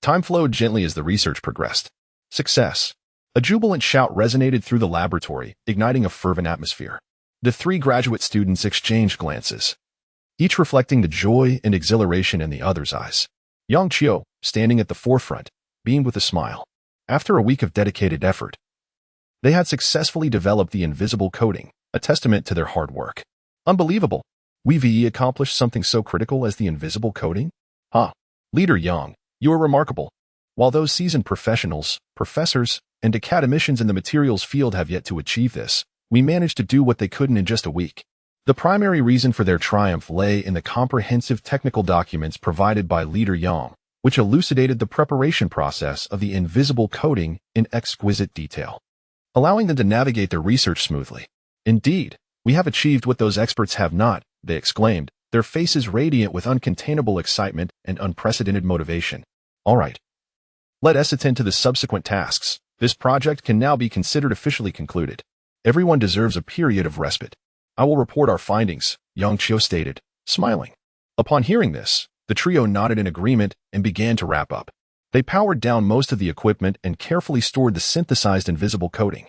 Time flowed gently as the research progressed. Success! A jubilant shout resonated through the laboratory, igniting a fervent atmosphere. The three graduate students exchanged glances, each reflecting the joy and exhilaration in the other's eyes. Yang Qiu, standing at the forefront, beamed with a smile. After a week of dedicated effort, they had successfully developed the invisible coating, a testament to their hard work. Unbelievable! We've accomplished something so critical as the invisible coating? Leader Yang, you are remarkable. While those seasoned professionals, professors, and academicians in the materials field have yet to achieve this, we managed to do what they couldn't in just a week. The primary reason for their triumph lay in the comprehensive technical documents provided by Leader Yang, which elucidated the preparation process of the invisible coating in exquisite detail, allowing them to navigate their research smoothly. Indeed, we have achieved what those experts have not, they exclaimed, their faces radiant with uncontainable excitement and unprecedented motivation. All right. Let us attend to the subsequent tasks. This project can now be considered officially concluded. Everyone deserves a period of respite. I will report our findings, Yang Qiu stated, smiling. Upon hearing this, the trio nodded in agreement and began to wrap up. They powered down most of the equipment and carefully stored the synthesized invisible coating,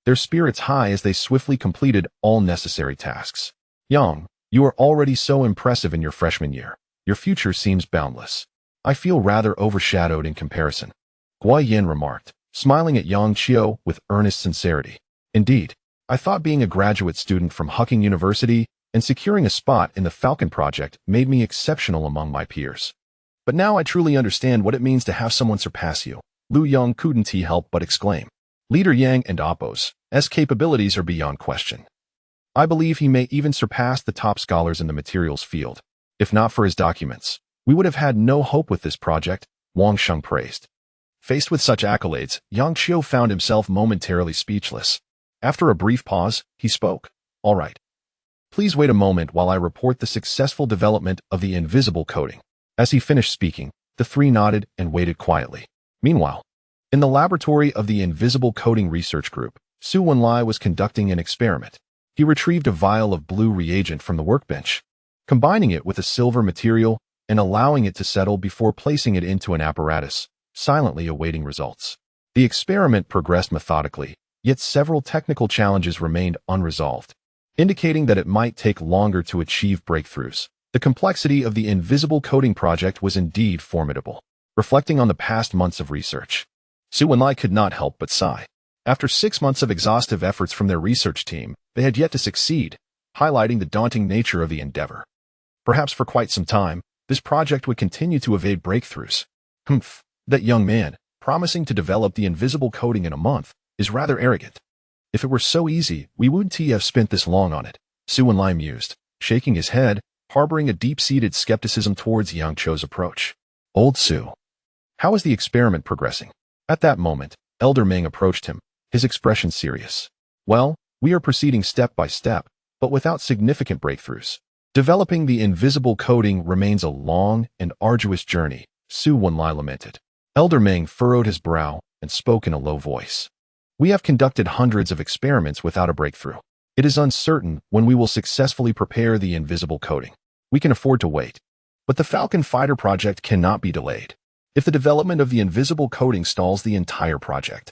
their spirits high as they swiftly completed all necessary tasks. Yang, you are already so impressive in your freshman year. Your future seems boundless. I feel rather overshadowed in comparison, Guo Yin remarked, smiling at Yang Qiu with earnest sincerity. Indeed, I thought being a graduate student from Hucking University and securing a spot in the Falcon Project made me exceptional among my peers. But now I truly understand what it means to have someone surpass you. Lu Yang couldn't help but exclaim. Leader Yang and Oppo's capabilities are beyond question. I believe he may even surpass the top scholars in the materials field. If not for his documents, we would have had no hope with this project, Wang Sheng praised. Faced with such accolades, Yang Qiu found himself momentarily speechless. After a brief pause, he spoke. All right. Please wait a moment while I report the successful development of the invisible coating. As he finished speaking, the three nodded and waited quietly. Meanwhile, in the laboratory of the invisible coating research group, Su Wenlai was conducting an experiment. He retrieved a vial of blue reagent from the workbench, combining it with a silver material and allowing it to settle before placing it into an apparatus, silently awaiting results. The experiment progressed methodically, yet several technical challenges remained unresolved, indicating that it might take longer to achieve breakthroughs. The complexity of the invisible coating project was indeed formidable. Reflecting on the past months of research, Su Wenlai could not help but sigh. After 6 months of exhaustive efforts from their research team, they had yet to succeed, highlighting the daunting nature of the endeavor. Perhaps for quite some time, this project would continue to evade breakthroughs. That young man, promising to develop the invisible coating in a month, is rather arrogant. If it were so easy, we wouldn't have spent this long on it, Su Wenlai mused, shaking his head, harboring a deep-seated skepticism towards Yang Qiu's approach. Old Su, how is the experiment progressing? At that moment, Elder Meng approached him, his expression serious. Well, we are proceeding step by step, but without significant breakthroughs. Developing the invisible coating remains a long and arduous journey, Su Wenlai lamented. Elder Meng furrowed his brow and spoke in a low voice. We have conducted hundreds of experiments without a breakthrough. It is uncertain when we will successfully prepare the invisible coating. We can afford to wait. But the Falcon Fighter project cannot be delayed. If the development of the invisible coating stalls the entire project,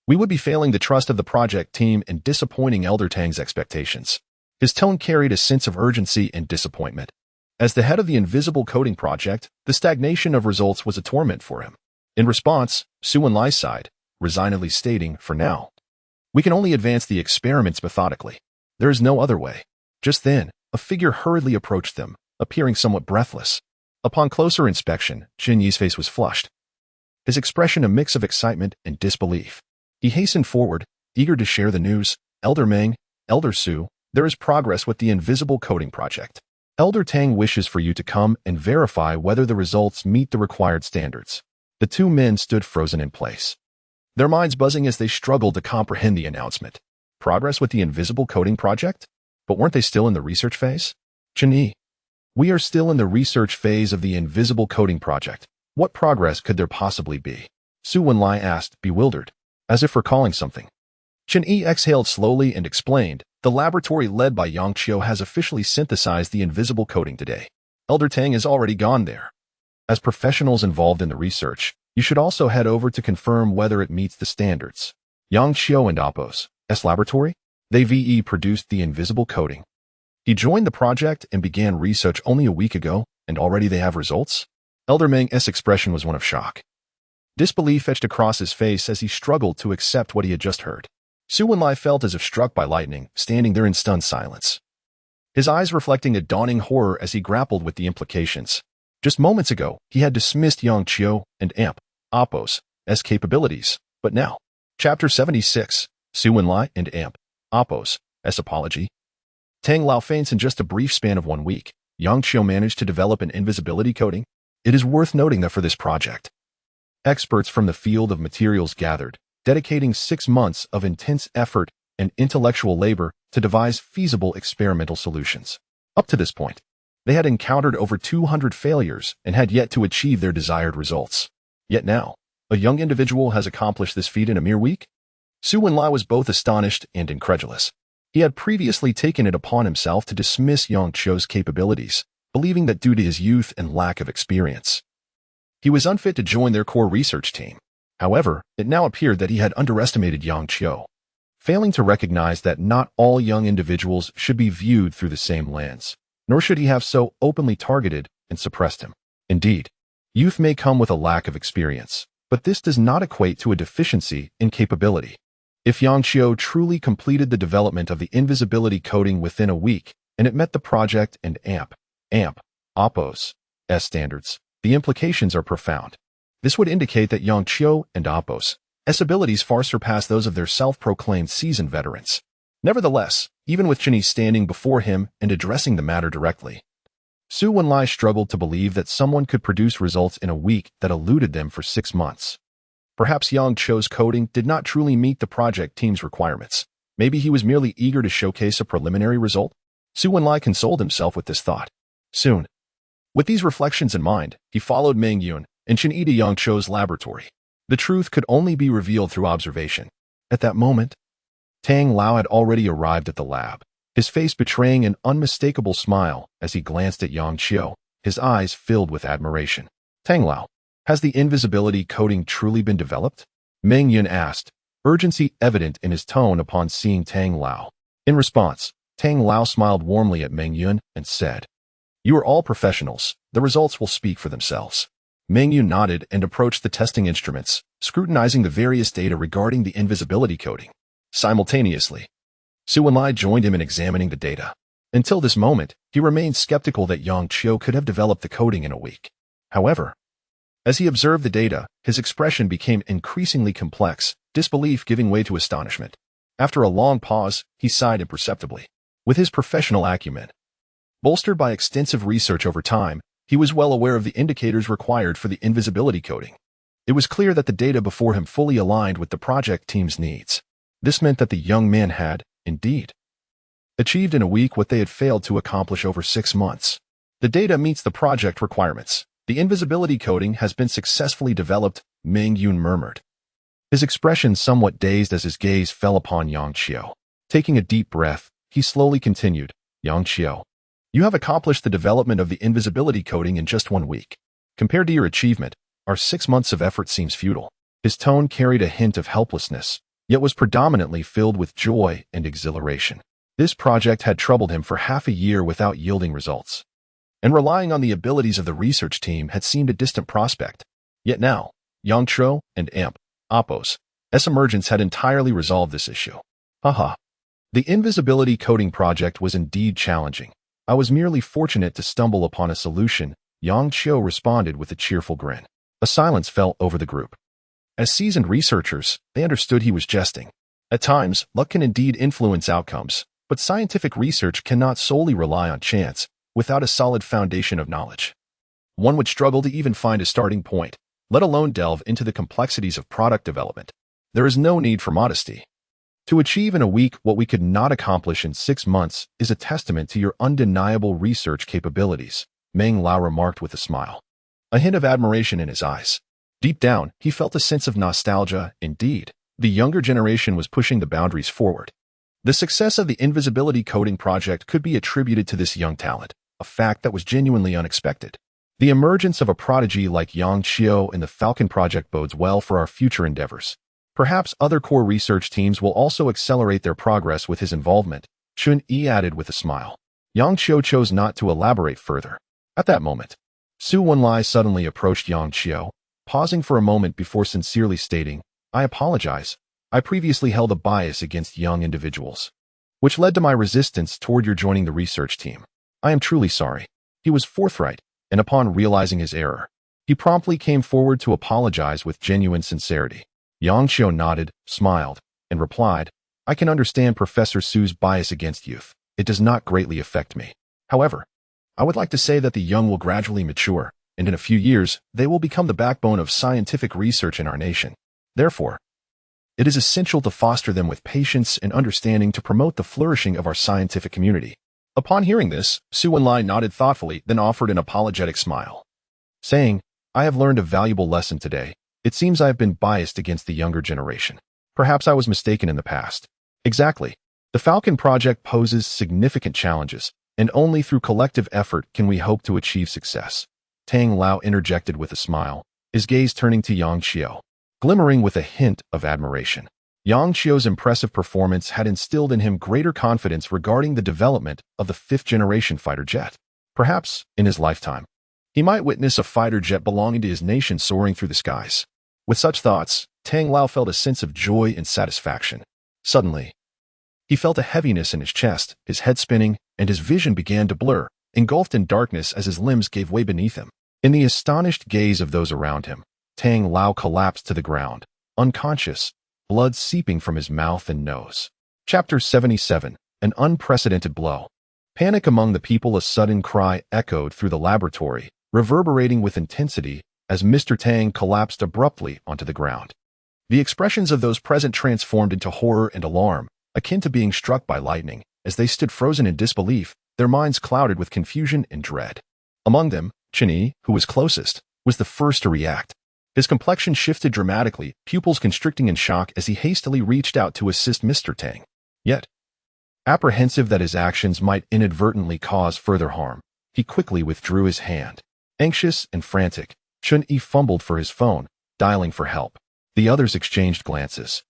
we would be failing the trust of the project team and disappointing Elder Tang's expectations. His tone carried a sense of urgency and disappointment. As the head of the invisible coating project, the stagnation of results was a torment for him. In response, Su Enlai sighed, resignedly stating, "For now, we can only advance the experiments methodically. There is no other way." Just then, a figure hurriedly approached them, appearing somewhat breathless. Upon closer inspection, Jin Yi's face was flushed, his expression a mix of excitement and disbelief. He hastened forward, eager to share the news. "Elder Meng, Elder Su, there is progress with the invisible coating project. Elder Tang wishes for you to come and verify whether the results meet the required standards." The two men stood frozen in place, their minds buzzing as they struggled to comprehend the announcement. Progress with the invisible coating project? But weren't they still in the research phase? "Chen, we are still in the research phase of the invisible coating project. What progress could there possibly be?" Su Wenlai asked, bewildered, as if recalling something. Chen exhaled slowly and explained, "The laboratory led by Yang Qiu has officially synthesized the invisible coating today. Elder Tang has already gone there. As professionals involved in the research, you should also head over to confirm whether it meets the standards." Yang Qiu and Appo's laboratory? They produced the invisible coating. He joined the project and began research only a week ago, and already they have results? Elder Meng's expression was one of shock. Disbelief etched across his face as he struggled to accept what he had just heard. Su Wenlai felt as if struck by lightning, standing there in stunned silence, his eyes reflecting a dawning horror as he grappled with the implications. Just moments ago, he had dismissed Yang Qiu and Appo's capabilities, but now. Chapter 76, Su Wenlai and Appo's apology. Tang Lao faints in just a brief span of 1 week. Yang Qiu managed to develop an invisibility coating. It is worth noting that for this project, experts from the field of materials gathered, dedicating 6 months of intense effort and intellectual labor to devise feasible experimental solutions. Up to this point, they had encountered over 200 failures and had yet to achieve their desired results. Yet now, a young individual has accomplished this feat in a mere week? Su Wenlai was both astonished and incredulous. He had previously taken it upon himself to dismiss Yang Qiu's capabilities, believing that due to his youth and lack of experience, he was unfit to join their core research team. However, it now appeared that he had underestimated Yang Qiu, failing to recognize that not all young individuals should be viewed through the same lens, nor should he have so openly targeted and suppressed him. Indeed, youth may come with a lack of experience, but this does not equate to a deficiency in capability. If Yang Qiu truly completed the development of the invisibility coating within a week, and it met the project and Appo's standards, the implications are profound. This would indicate that Yang Qiu and Appo's abilities far surpass those of their self-proclaimed seasoned veterans. Nevertheless, even with Chen standing before him and addressing the matter directly, Su Wenlai struggled to believe that someone could produce results in a week that eluded them for 6 months. Perhaps Yang Qiu's coding did not truly meet the project team's requirements. Maybe he was merely eager to showcase a preliminary result? Su Wenlai consoled himself with this thought. Soon, with these reflections in mind, he followed Meng Yun and Chen to Yang Qiu's laboratory. The truth could only be revealed through observation. At that moment, Tang Lao had already arrived at the lab, his face betraying an unmistakable smile as he glanced at Yang Qiu, his eyes filled with admiration. "Tang Lao, has the invisibility coating truly been developed?" Meng Yun asked, urgency evident in his tone upon seeing Tang Lao. In response, Tang Lao smiled warmly at Meng Yun and said, "You are all professionals. The results will speak for themselves." Meng Yun nodded and approached the testing instruments, scrutinizing the various data regarding the invisibility coating. Simultaneously, Su Wenlai joined him in examining the data. Until this moment, he remained skeptical that Yang Qiu could have developed the coating in a week. However, as he observed the data, his expression became increasingly complex, disbelief giving way to astonishment. After a long pause, he sighed imperceptibly. With his professional acumen, bolstered by extensive research over time, he was well aware of the indicators required for the invisibility coating. It was clear that the data before him fully aligned with the project team's needs. This meant that the young man had, indeed, achieved in a week what they had failed to accomplish over 6 months. The data meets the project requirements. The invisibility coating has been successfully developed, Ming Yun murmured, his expression somewhat dazed as his gaze fell upon Yang Qiu. Taking a deep breath, he slowly continued, Yang Qiu, you have accomplished the development of the invisibility coating in just 1 week. Compared to your achievement, our 6 months of effort seems futile. His tone carried a hint of helplessness, yet was predominantly filled with joy and exhilaration. This project had troubled him for half a year without yielding results, and relying on the abilities of the research team had seemed a distant prospect. Yet now, Yang Qiu and Appo's emergence had entirely resolved this issue. Haha. The invisibility coating project was indeed challenging. I was merely fortunate to stumble upon a solution, Yang Qiu responded with a cheerful grin. A silence fell over the group. As seasoned researchers, they understood he was jesting. At times, luck can indeed influence outcomes, but scientific research cannot solely rely on chance without a solid foundation of knowledge. One would struggle to even find a starting point, let alone delve into the complexities of product development. There is no need for modesty. To achieve in a week what we could not accomplish in 6 months is a testament to your undeniable research capabilities, Meng Lao remarked with a smile, a hint of admiration in his eyes. Deep down, he felt a sense of nostalgia. Indeed, the younger generation was pushing the boundaries forward. The success of the invisibility coating project could be attributed to this young talent, a fact that was genuinely unexpected. The emergence of a prodigy like Yang Qiu in the Falcon project bodes well for our future endeavors. Perhaps other core research teams will also accelerate their progress with his involvement, Chun Yi added with a smile. Yang Qiu chose not to elaborate further. At that moment, Su Wenlai suddenly approached Yang Qiu, pausing for a moment before sincerely stating, I apologize. I previously held a bias against young individuals, which led to my resistance toward your joining the research team. I am truly sorry. He was forthright, and upon realizing his error, he promptly came forward to apologize with genuine sincerity. Yang Qiu nodded, smiled, and replied, I can understand Professor Su's bias against youth. It does not greatly affect me. However, I would like to say that the young will gradually mature, and in a few years, they will become the backbone of scientific research in our nation. Therefore, it is essential to foster them with patience and understanding to promote the flourishing of our scientific community. Upon hearing this, Su Wenlai nodded thoughtfully, then offered an apologetic smile, saying, I have learned a valuable lesson today. It seems I have been biased against the younger generation. Perhaps I was mistaken in the past. Exactly. The Falcon project poses significant challenges, and only through collective effort can we hope to achieve success. Tang Lao interjected with a smile, his gaze turning to Yang Qiu, glimmering with a hint of admiration. Yang Qiu's impressive performance had instilled in him greater confidence regarding the development of the 5th-generation fighter jet. Perhaps, in his lifetime, he might witness a fighter jet belonging to his nation soaring through the skies. With such thoughts, Tang Lao felt a sense of joy and satisfaction. Suddenly, he felt a heaviness in his chest, his head spinning, and his vision began to blur, engulfed in darkness as his limbs gave way beneath him. In the astonished gaze of those around him, Tang Lao collapsed to the ground, unconscious, blood seeping from his mouth and nose. Chapter 77, An Unprecedented Blow. Panic among the people. A sudden cry echoed through the laboratory, reverberating with intensity as Mr. Tang collapsed abruptly onto the ground. The expressions of those present transformed into horror and alarm, akin to being struck by lightning, as they stood frozen in disbelief, their minds clouded with confusion and dread. Among them, Chun Yi, who was closest, was the first to react. His complexion shifted dramatically, pupils constricting in shock as he hastily reached out to assist Mr. Tang. Yet, apprehensive that his actions might inadvertently cause further harm, he quickly withdrew his hand. Anxious and frantic, Chun Yi fumbled for his phone, dialing for help. The others exchanged glances,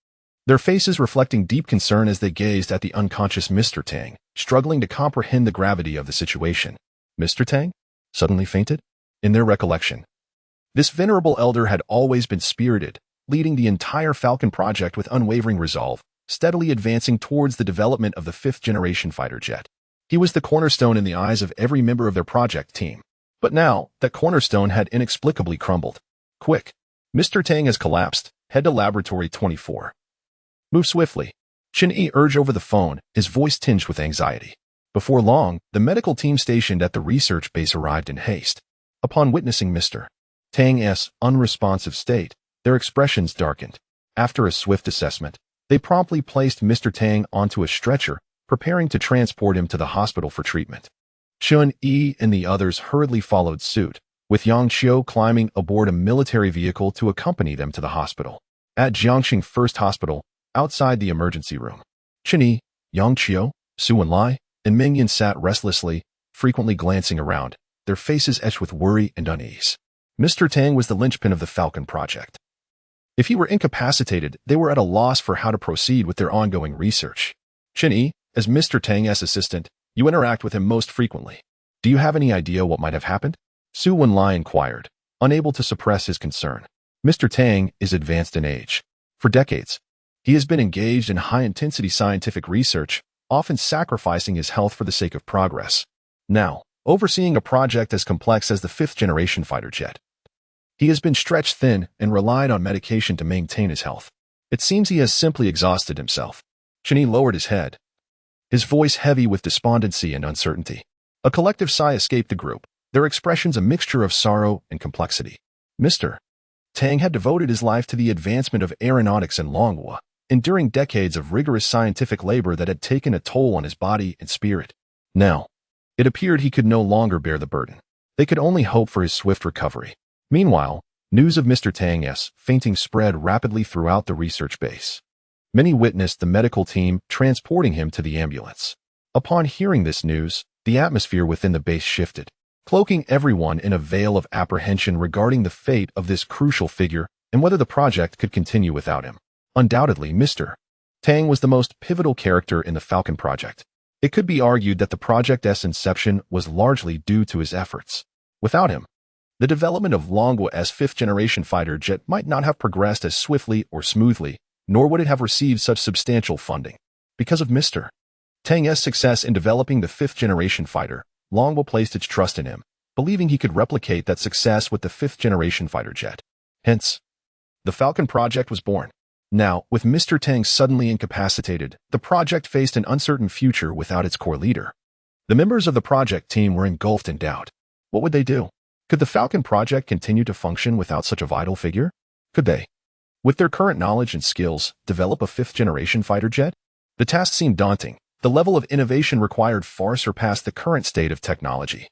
their faces reflecting deep concern as they gazed at the unconscious Mr. Tang, struggling to comprehend the gravity of the situation. Mr. Tang? Suddenly fainted? In their recollection, this venerable elder had always been spirited, leading the entire Falcon project with unwavering resolve, steadily advancing towards the development of the 5th-generation fighter jet. He was the cornerstone in the eyes of every member of their project team. But now, that cornerstone had inexplicably crumbled. Quick! Mr. Tang has collapsed. Head to Laboratory 24. Move swiftly. Chun Yi urged over the phone, his voice tinged with anxiety. Before long, the medical team stationed at the research base arrived in haste. Upon witnessing Mr. Tang's unresponsive state, their expressions darkened. After a swift assessment, they promptly placed Mr. Tang onto a stretcher, preparing to transport him to the hospital for treatment. Chun Yi and the others hurriedly followed suit, with Yang Qiu climbing aboard a military vehicle to accompany them to the hospital. At Jiangxing First Hospital, outside the emergency room, Chen, Yang Qiu, Su Wenlai, and Ming Yan sat restlessly, frequently glancing around, their faces etched with worry and unease. Mr. Tang was the linchpin of the Falcon project. If he were incapacitated, they were at a loss for how to proceed with their ongoing research. Chen, as Mr. Tang's assistant, you interact with him most frequently. Do you have any idea what might have happened? Su Wenlai inquired, unable to suppress his concern. Mr. Tang is advanced in age. For decades, he has been engaged in high-intensity scientific research, often sacrificing his health for the sake of progress. Now, overseeing a project as complex as the fifth-generation fighter jet, he has been stretched thin and relied on medication to maintain his health. It seems he has simply exhausted himself. Chen lowered his head, his voice heavy with despondency and uncertainty. A collective sigh escaped the group, their expressions a mixture of sorrow and complexity. Mr. Tang had devoted his life to the advancement of aeronautics in Longhua, enduring decades of rigorous scientific labor that had taken a toll on his body and spirit. Now, it appeared he could no longer bear the burden. They could only hope for his swift recovery. Meanwhile, news of Mr. Tang's fainting spread rapidly throughout the research base. Many witnessed the medical team transporting him to the ambulance. Upon hearing this news, the atmosphere within the base shifted, cloaking everyone in a veil of apprehension regarding the fate of this crucial figure and whether the project could continue without him. Undoubtedly, Mr. Tang was the most pivotal character in the Falcon project. It could be argued that the project's inception was largely due to his efforts. Without him, the development of Longhua's fifth-generation fighter jet might not have progressed as swiftly or smoothly, nor would it have received such substantial funding. Because of Mr. Tang's success in developing the fifth-generation fighter, Longhua placed its trust in him, believing he could replicate that success with the fifth-generation fighter jet. Hence, the Falcon project was born. Now, with Mr. Tang suddenly incapacitated, the project faced an uncertain future without its core leader. The members of the project team were engulfed in doubt. What would they do? Could the Falcon project continue to function without such a vital figure? Could they, with their current knowledge and skills, develop a fifth-generation fighter jet? The task seemed daunting. The level of innovation required far surpassed the current state of technology,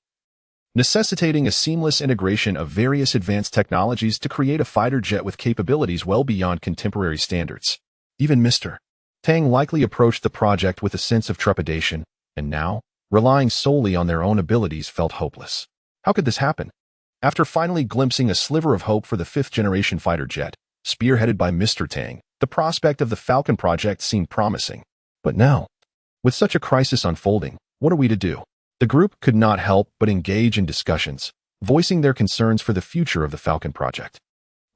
necessitating a seamless integration of various advanced technologies to create a fighter jet with capabilities well beyond contemporary standards. Even Mr. Tang likely approached the project with a sense of trepidation, and now, relying solely on their own abilities, felt hopeless. How could this happen? After finally glimpsing a sliver of hope for the fifth-generation fighter jet, spearheaded by Mr. Tang, the prospect of the Falcon project seemed promising. But now, with such a crisis unfolding, what are we to do? The group could not help but engage in discussions, voicing their concerns for the future of the Falcon project.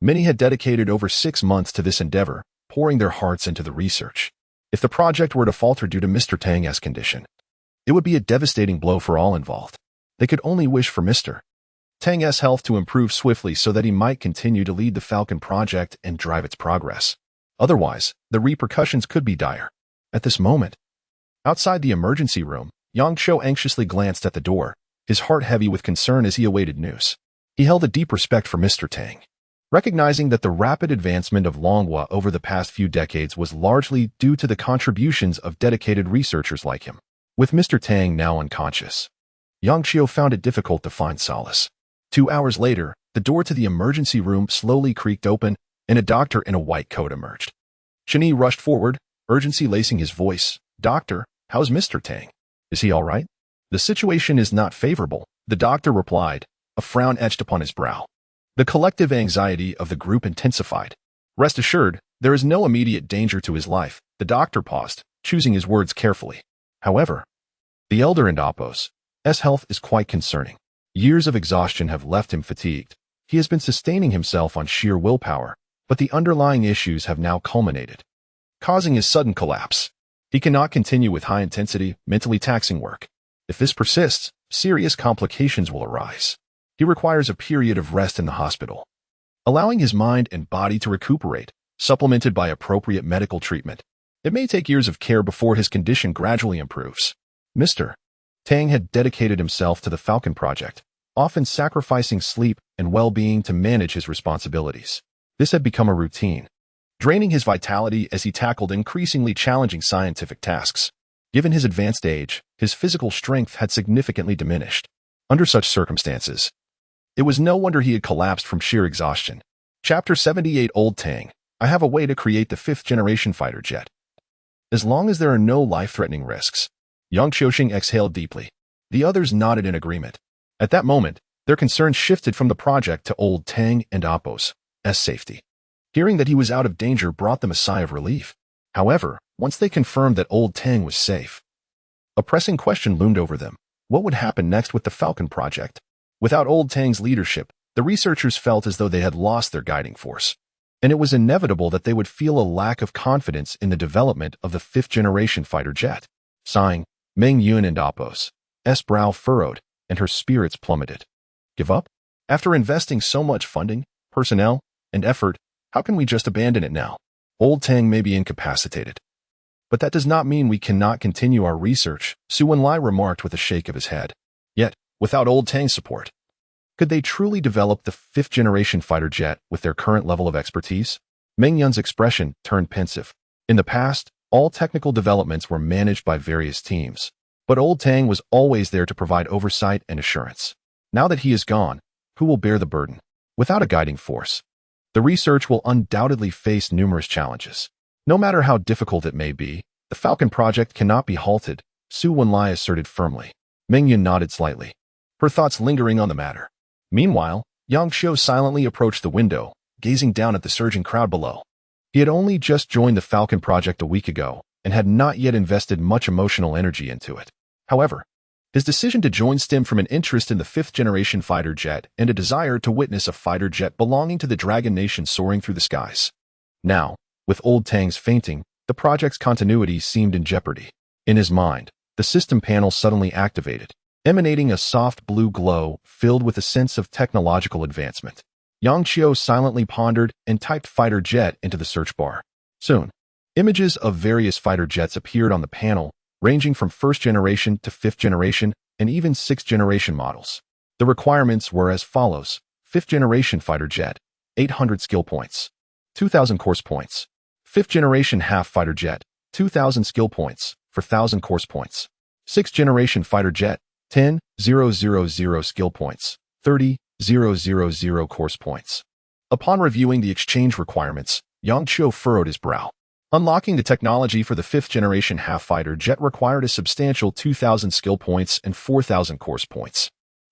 Many had dedicated over 6 months to this endeavor, pouring their hearts into the research. If the project were to falter due to Mr. Tang's condition, it would be a devastating blow for all involved. They could only wish for Mr. Tang's health to improve swiftly so that he might continue to lead the Falcon project and drive its progress. Otherwise, the repercussions could be dire. At this moment, outside the emergency room, Yang Qiu anxiously glanced at the door, his heart heavy with concern as he awaited news. He held a deep respect for Mr. Tang, recognizing that the rapid advancement of Longhua over the past few decades was largely due to the contributions of dedicated researchers like him. With Mr. Tang now unconscious, Yang Qiu found it difficult to find solace. 2 hours later, the door to the emergency room slowly creaked open, and a doctor in a white coat emerged. Chen rushed forward, urgency lacing his voice. "Doctor, how's Mr. Tang? Is he all right?" "The situation is not favorable," the doctor replied, a frown etched upon his brow. The collective anxiety of the group intensified. "Rest assured, there is no immediate danger to his life," the doctor paused, choosing his words carefully. However, the elder Indapo's health is quite concerning. Years of exhaustion have left him fatigued. He has been sustaining himself on sheer willpower, but the underlying issues have now culminated, causing his sudden collapse. He cannot continue with high-intensity, mentally taxing work. If this persists, serious complications will arise. He requires a period of rest in the hospital, allowing his mind and body to recuperate, supplemented by appropriate medical treatment. It may take years of care before his condition gradually improves. Mr. Tang had dedicated himself to the Falcon project, often sacrificing sleep and well-being to manage his responsibilities. This had become a routine, draining his vitality as he tackled increasingly challenging scientific tasks. Given his advanced age, his physical strength had significantly diminished. Under such circumstances, It was no wonder he had collapsed from sheer exhaustion. Chapter 78 Old Tang. I have a way to create the 5th-generation fighter jet. As long as there are no life-threatening risks. Yang Qiuxing exhaled deeply. The others nodded in agreement. At that moment, their concerns shifted from the project to Old Tang and Appo's safety. Hearing that he was out of danger brought them a sigh of relief. However, once they confirmed that Old Tang was safe, a pressing question loomed over them. What would happen next with the Falcon project? Without Old Tang's leadership, the researchers felt as though they had lost their guiding force. And it was inevitable that they would feel a lack of confidence in the development of the 5th-generation fighter jet. Sighing, Meng Yun and Appo's brow furrowed, and her spirits plummeted. Give up? After investing so much funding, personnel, and effort, how can we just abandon it now? Old Tang may be incapacitated. But that does not mean we cannot continue our research, Su Wenlai remarked with a shake of his head. Yet, without Old Tang's support, could they truly develop the 5th-generation fighter jet with their current level of expertise? Meng Yun's expression turned pensive. In the past, all technical developments were managed by various teams, but Old Tang was always there to provide oversight and assurance. Now that he is gone, who will bear the burden? Without a guiding force, the research will undoubtedly face numerous challenges. No matter how difficult it may be, the Falcon project cannot be halted, Su Wenlai asserted firmly. Meng Yun nodded slightly, her thoughts lingering on the matter. Meanwhile, Yang Qiu silently approached the window, gazing down at the surging crowd below. He had only just joined the Falcon project a week ago and had not yet invested much emotional energy into it. However, his decision to join stemmed from an interest in the 5th-generation fighter jet and a desire to witness a fighter jet belonging to the Dragon Nation soaring through the skies. Now, with Old Tang's fainting, the project's continuity seemed in jeopardy. In his mind, the system panel suddenly activated, emanating a soft blue glow filled with a sense of technological advancement. Yang Qiu silently pondered and typed fighter jet into the search bar. Soon, images of various fighter jets appeared on the panel, ranging from 1st-generation to 5th-generation and even 6th-generation models. The requirements were as follows: 5th-generation fighter jet, 800 skill points, 2,000 course points. 5th-generation half fighter jet, 2,000 skill points for 1,000 course points. 6th-generation fighter jet, 10,000 skill points, 30,000 course points. Upon reviewing the exchange requirements, Yang Qiu furrowed his brow. Unlocking the technology for the 5th-generation half fighter jet required a substantial 2,000 skill points and 4,000 course points.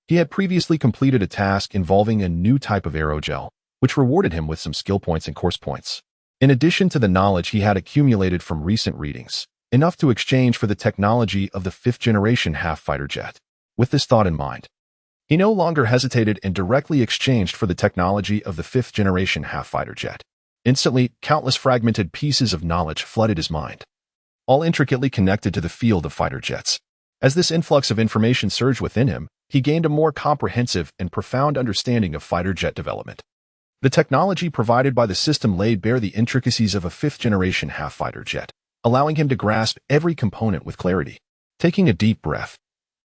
He had previously completed a task involving a new type of aerogel, which rewarded him with some skill points and course points. In addition to the knowledge he had accumulated from recent readings, enough to exchange for the technology of the 5th-generation half fighter jet. With this thought in mind, he no longer hesitated and directly exchanged for the technology of the 5th-generation half fighter jet. Instantly, countless fragmented pieces of knowledge flooded his mind, all intricately connected to the field of fighter jets. As this influx of information surged within him, he gained a more comprehensive and profound understanding of fighter jet development. The technology provided by the system laid bare the intricacies of a 5th-generation half fighter jet, allowing him to grasp every component with clarity. Taking a deep breath,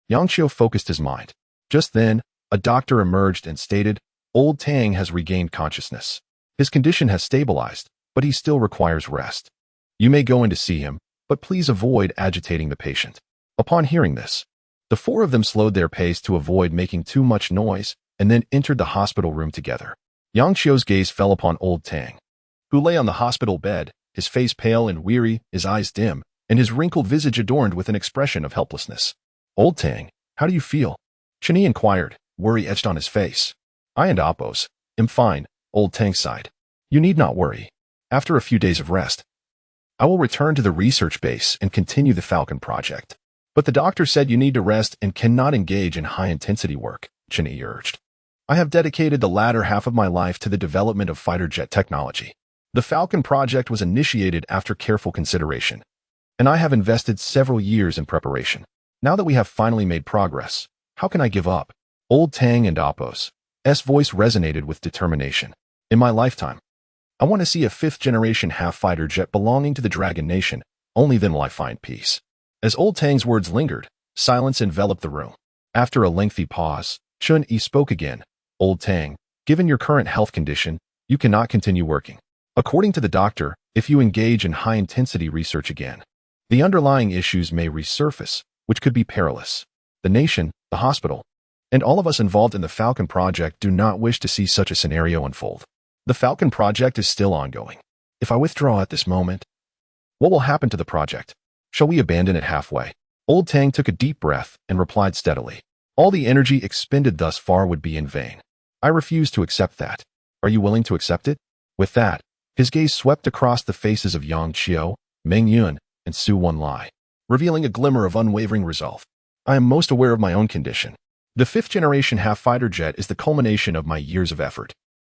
Yang Qiu focused his mind. Just then, a doctor emerged and stated, "Old Tang has regained consciousness. His condition has stabilized, but he still requires rest. You may go in to see him, but please avoid agitating the patient." Upon hearing this, the four of them slowed their pace to avoid making too much noise and then entered the hospital room together. Yang Qiu's gaze fell upon Old Tang, who lay on the hospital bed, his face pale and weary, his eyes dim, and his wrinkled visage adorned with an expression of helplessness. "Old Tang, how do you feel?" Chini inquired, worry etched on his face. "I and Appo's am fine," Old Tang sighed. "You need not worry. After a few days of rest, I will return to the research base and continue the Falcon project." "But the doctor said you need to rest and cannot engage in high-intensity work," Chini urged. "I have dedicated the latter half of my life to the development of fighter jet technology. The Falcon project was initiated after careful consideration, and I have invested several years in preparation. Now that we have finally made progress, how can I give up?" Old Tang and Appo's voice resonated with determination. "In my lifetime, I want to see a 5th-generation half fighter jet belonging to the Dragon Nation. Only then will I find peace." As Old Tang's words lingered, silence enveloped the room. After a lengthy pause, Chun Yi spoke again. "Old Tang, given your current health condition, you cannot continue working. According to the doctor, if you engage in high-intensity research again, the underlying issues may resurface, which could be perilous. The nation, the hospital, And all of us involved in the Falcon project do not wish to see such a scenario unfold. The Falcon project is still ongoing. If I withdraw at this moment, what will happen to the project? Shall we abandon it halfway? Old Tang took a deep breath and replied steadily. All the energy expended thus far would be in vain. I refuse to accept that. Are you willing to accept it? With that, his gaze swept across the faces of Yang Qiu, Meng Yun, and Su Wenlai, revealing a glimmer of unwavering resolve. I am most aware of my own condition. The fifth-generation half-fighter jet is the culmination of my years of effort.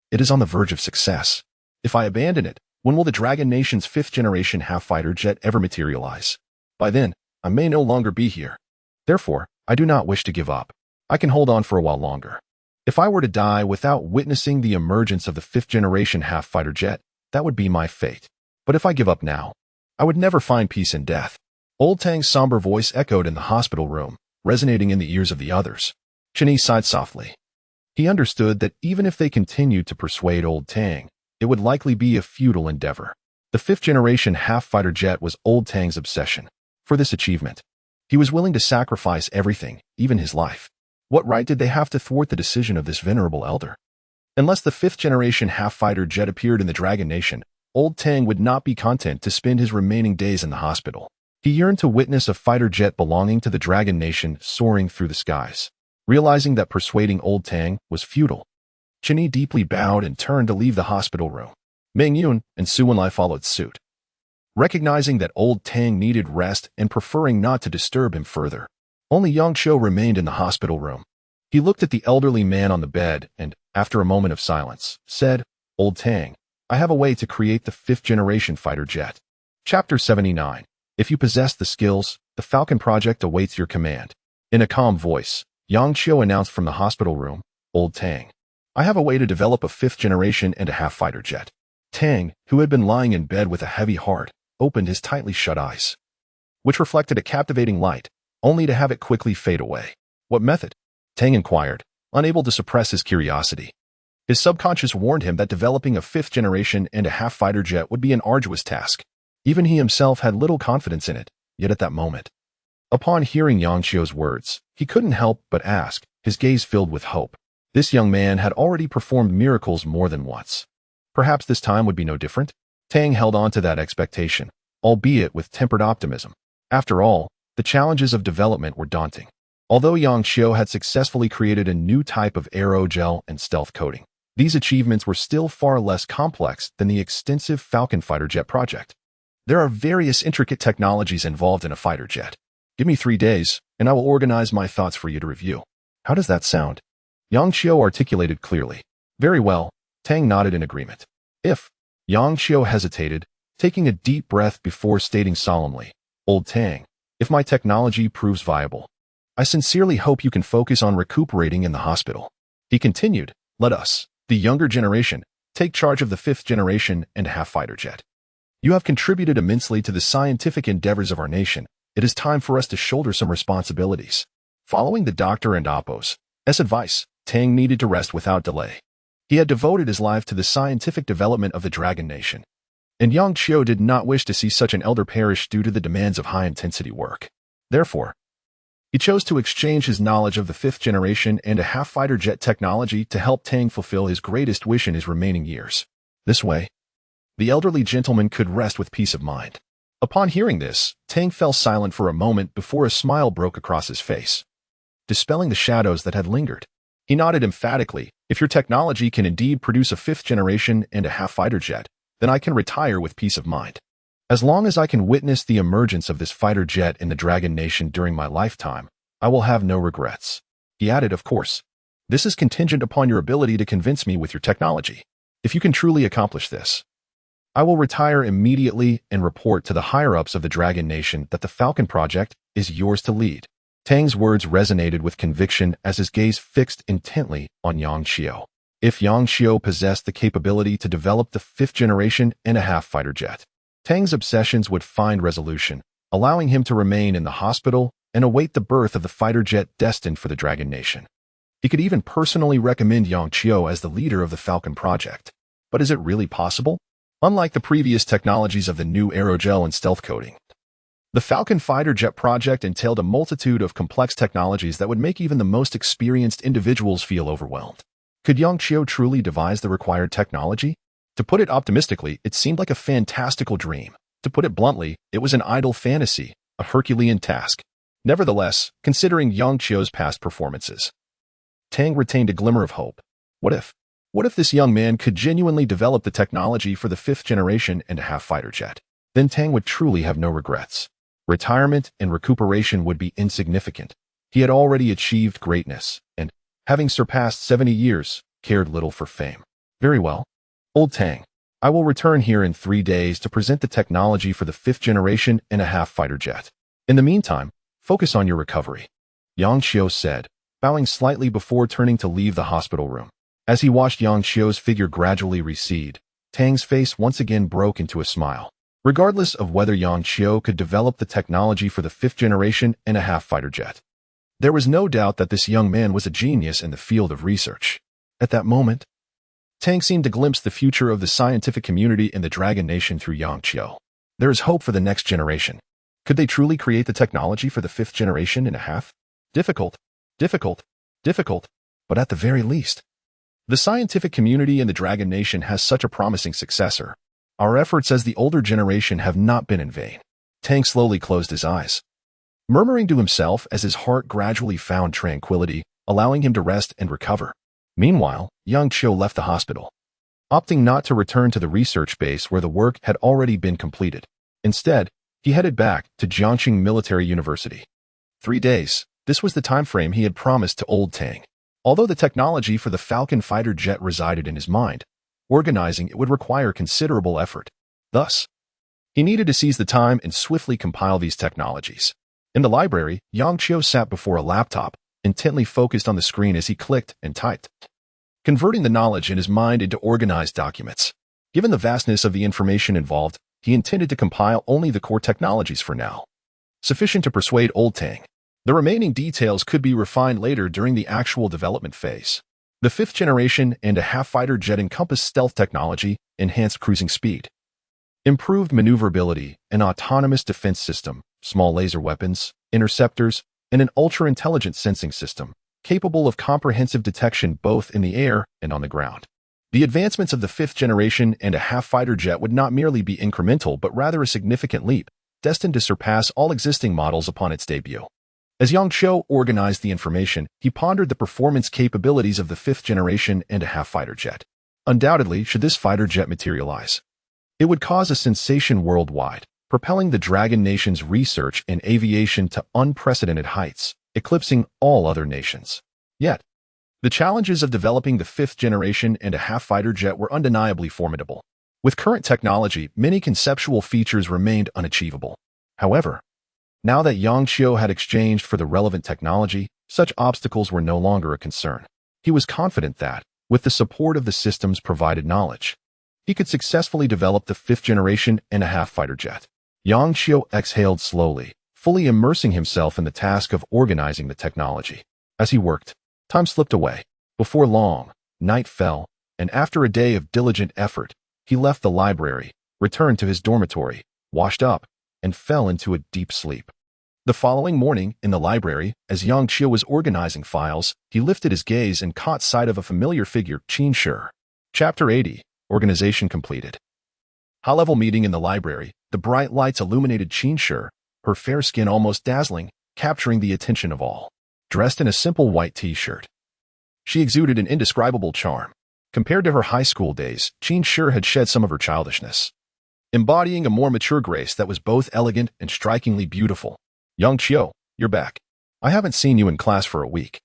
It is on the verge of success. If I abandon it, when will the Dragon Nation's fifth-generation half-fighter jet ever materialize? By then, I may no longer be here. Therefore, I do not wish to give up. I can hold on for a while longer. If I were to die without witnessing the emergence of the fifth-generation half-fighter jet, that would be my fate. But if I give up now, I would never find peace in death. Old Tang's somber voice echoed in the hospital room, resonating in the ears of the others. Chinese sighed softly. He understood that even if they continued to persuade Old Tang, it would likely be a futile endeavor. The fifth-generation half-fighter jet was Old Tang's obsession. For this achievement, he was willing to sacrifice everything, even his life. What right did they have to thwart the decision of this venerable elder? Unless the fifth-generation half-fighter jet appeared in the Dragon Nation, Old Tang would not be content to spend his remaining days in the hospital. He yearned to witness a fighter jet belonging to the Dragon Nation soaring through the skies. Realizing that persuading Old Tang was futile, Chinyi deeply bowed and turned to leave the hospital room. Meng Yun and Su Wenlai followed suit. Recognizing that Old Tang needed rest and preferring not to disturb him further, only Yang Qiu remained in the hospital room. He looked at the elderly man on the bed and, after a moment of silence, said, Old Tang, I have a way to create the fifth-generation fighter jet. Chapter 79. If you possess the skills, the Falcon project awaits your command. In a calm voice, Yang Qiu announced from the hospital room, Old Tang, I have a way to develop a fifth-generation and a half-fighter jet. Tang, who had been lying in bed with a heavy heart, opened his tightly shut eyes, which reflected a captivating light, only to have it quickly fade away. What method? Tang inquired, unable to suppress his curiosity. His subconscious warned him that developing a fifth-generation and a half-fighter jet would be an arduous task. Even he himself had little confidence in it, yet at that moment, upon hearing Yang Qiu's words, he couldn't help but ask, his gaze filled with hope. This young man had already performed miracles more than once. Perhaps this time would be no different? Tang held on to that expectation, albeit with tempered optimism. After all, the challenges of development were daunting. Although Yang Qiu had successfully created a new type of aerogel and stealth coating, these achievements were still far less complex than the extensive Falcon fighter jet project. There are various intricate technologies involved in a fighter jet. Give me 3 days, and I will organize my thoughts for you to review. How does that sound? Yang Qiu articulated clearly. Very well, Tang nodded in agreement. If, Yang Qiu hesitated, taking a deep breath before stating solemnly, Old Tang, if my technology proves viable, I sincerely hope you can focus on recuperating in the hospital. He continued, let us, the younger generation, take charge of the fifth generation and a half-fighter jet. You have contributed immensely to the scientific endeavors of our nation. It is time for us to shoulder some responsibilities. Following the doctor and Appo's advice, Tang needed to rest without delay. He had devoted his life to the scientific development of the Dragon Nation, and Yang Qiu did not wish to see such an elder perish due to the demands of high-intensity work. Therefore, he chose to exchange his knowledge of the fifth generation and a half-fighter jet technology to help Tang fulfill his greatest wish in his remaining years. This way, the elderly gentleman could rest with peace of mind. Upon hearing this, Tang fell silent for a moment before a smile broke across his face, dispelling the shadows that had lingered. He nodded emphatically, if your technology can indeed produce a fifth generation and a half-fighter jet, then I can retire with peace of mind. As long as I can witness the emergence of this fighter jet in the Dragon Nation during my lifetime, I will have no regrets. He added, of course, this is contingent upon your ability to convince me with your technology. If you can truly accomplish this, I will retire immediately and report to the higher-ups of the Dragon Nation that the Falcon project is yours to lead. Tang's words resonated with conviction as his gaze fixed intently on Yang Qiu. If Yang Qiu possessed the capability to develop the fifth generation and a half-fighter jet, Tang's obsessions would find resolution, allowing him to remain in the hospital and await the birth of the fighter jet destined for the Dragon Nation. He could even personally recommend Yang Qiu as the leader of the Falcon project. But is it really possible? Unlike the previous technologies of the new aerogel and stealth coating, The Falcon fighter jet project entailed a multitude of complex technologies that would make even the most experienced individuals feel overwhelmed. Could Yang Qiu truly devise the required technology? To put it optimistically, it seemed like a fantastical dream. To put it bluntly, it was an idle fantasy, a Herculean task. Nevertheless, considering Yang Qiu's past performances, Tang retained a glimmer of hope. What if? What if this young man could genuinely develop the technology for the 5th generation and a half fighter jet? Then Tang would truly have no regrets. Retirement and recuperation would be insignificant. He had already achieved greatness, and, having surpassed 70 years, cared little for fame. Very well. Old Tang, I will return here in 3 days to present the technology for the 5th generation and a half fighter jet. In the meantime, focus on your recovery, Yang Qiu said, bowing slightly before turning to leave the hospital room. As he watched Yang Qiu's figure gradually recede, Tang's face once again broke into a smile. Regardless of whether Yang Qiu could develop the technology for the 5th generation and a half fighter jet, there was no doubt that this young man was a genius in the field of research. At that moment, Tang seemed to glimpse the future of the scientific community in the Dragon Nation through Yang Qiu. There is hope for the next generation. Could they truly create the technology for the 5th generation and a half? Difficult, but at the very least, the scientific community in the Dragon Nation has such a promising successor. Our efforts as the older generation have not been in vain. Tang slowly closed his eyes, murmuring to himself as his heart gradually found tranquility, allowing him to rest and recover. Meanwhile, Yang Qiu left the hospital, opting not to return to the research base where the work had already been completed. Instead, he headed back to Jiangxing Military University. 3 days. This was the time frame he had promised to old Tang. Although the technology for the Falcon fighter jet resided in his mind, organizing it would require considerable effort. Thus, he needed to seize the time and swiftly compile these technologies. In the library, Yang Qiu sat before a laptop, intently focused on the screen as he clicked and typed, converting the knowledge in his mind into organized documents. Given the vastness of the information involved, he intended to compile only the core technologies for now, sufficient to persuade old Tang. The remaining details could be refined later during the actual development phase. The 5th generation and a half fighter jet encompassed stealth technology, enhanced cruising speed, improved maneuverability, an autonomous defense system, small laser weapons, interceptors, and an ultra-intelligent sensing system, capable of comprehensive detection both in the air and on the ground. The advancements of the 5th generation and a half fighter jet would not merely be incremental but rather a significant leap, destined to surpass all existing models upon its debut. As Yang Qiu organized the information, he pondered the performance capabilities of the 5th generation and a half fighter jet. Undoubtedly, should this fighter jet materialize, it would cause a sensation worldwide, propelling the Dragon Nation's research and aviation to unprecedented heights, eclipsing all other nations. Yet, the challenges of developing the 5th generation and a half fighter jet were undeniably formidable. With current technology, many conceptual features remained unachievable. However, now that Yang Qiu had exchanged for the relevant technology, such obstacles were no longer a concern. He was confident that, with the support of the system's provided knowledge, he could successfully develop the 5th generation and a half fighter jet. Yang Qiu exhaled slowly, fully immersing himself in the task of organizing the technology. As he worked, time slipped away. Before long, night fell, and after a day of diligent effort, he left the library, returned to his dormitory, washed up, and fell into a deep sleep. The following morning, in the library, as Yang Qiu was organizing files, he lifted his gaze and caught sight of a familiar figure, Qin Shi. Chapter 80. Organization completed. High-level meeting in the library. The bright lights illuminated Qin Shi, her fair skin almost dazzling, capturing the attention of all. Dressed in a simple white t-shirt, she exuded an indescribable charm. Compared to her high school days, Qin Shi had shed some of her childishness, embodying a more mature grace that was both elegant and strikingly beautiful. Yang Qiu, you're back. I haven't seen you in class for a week.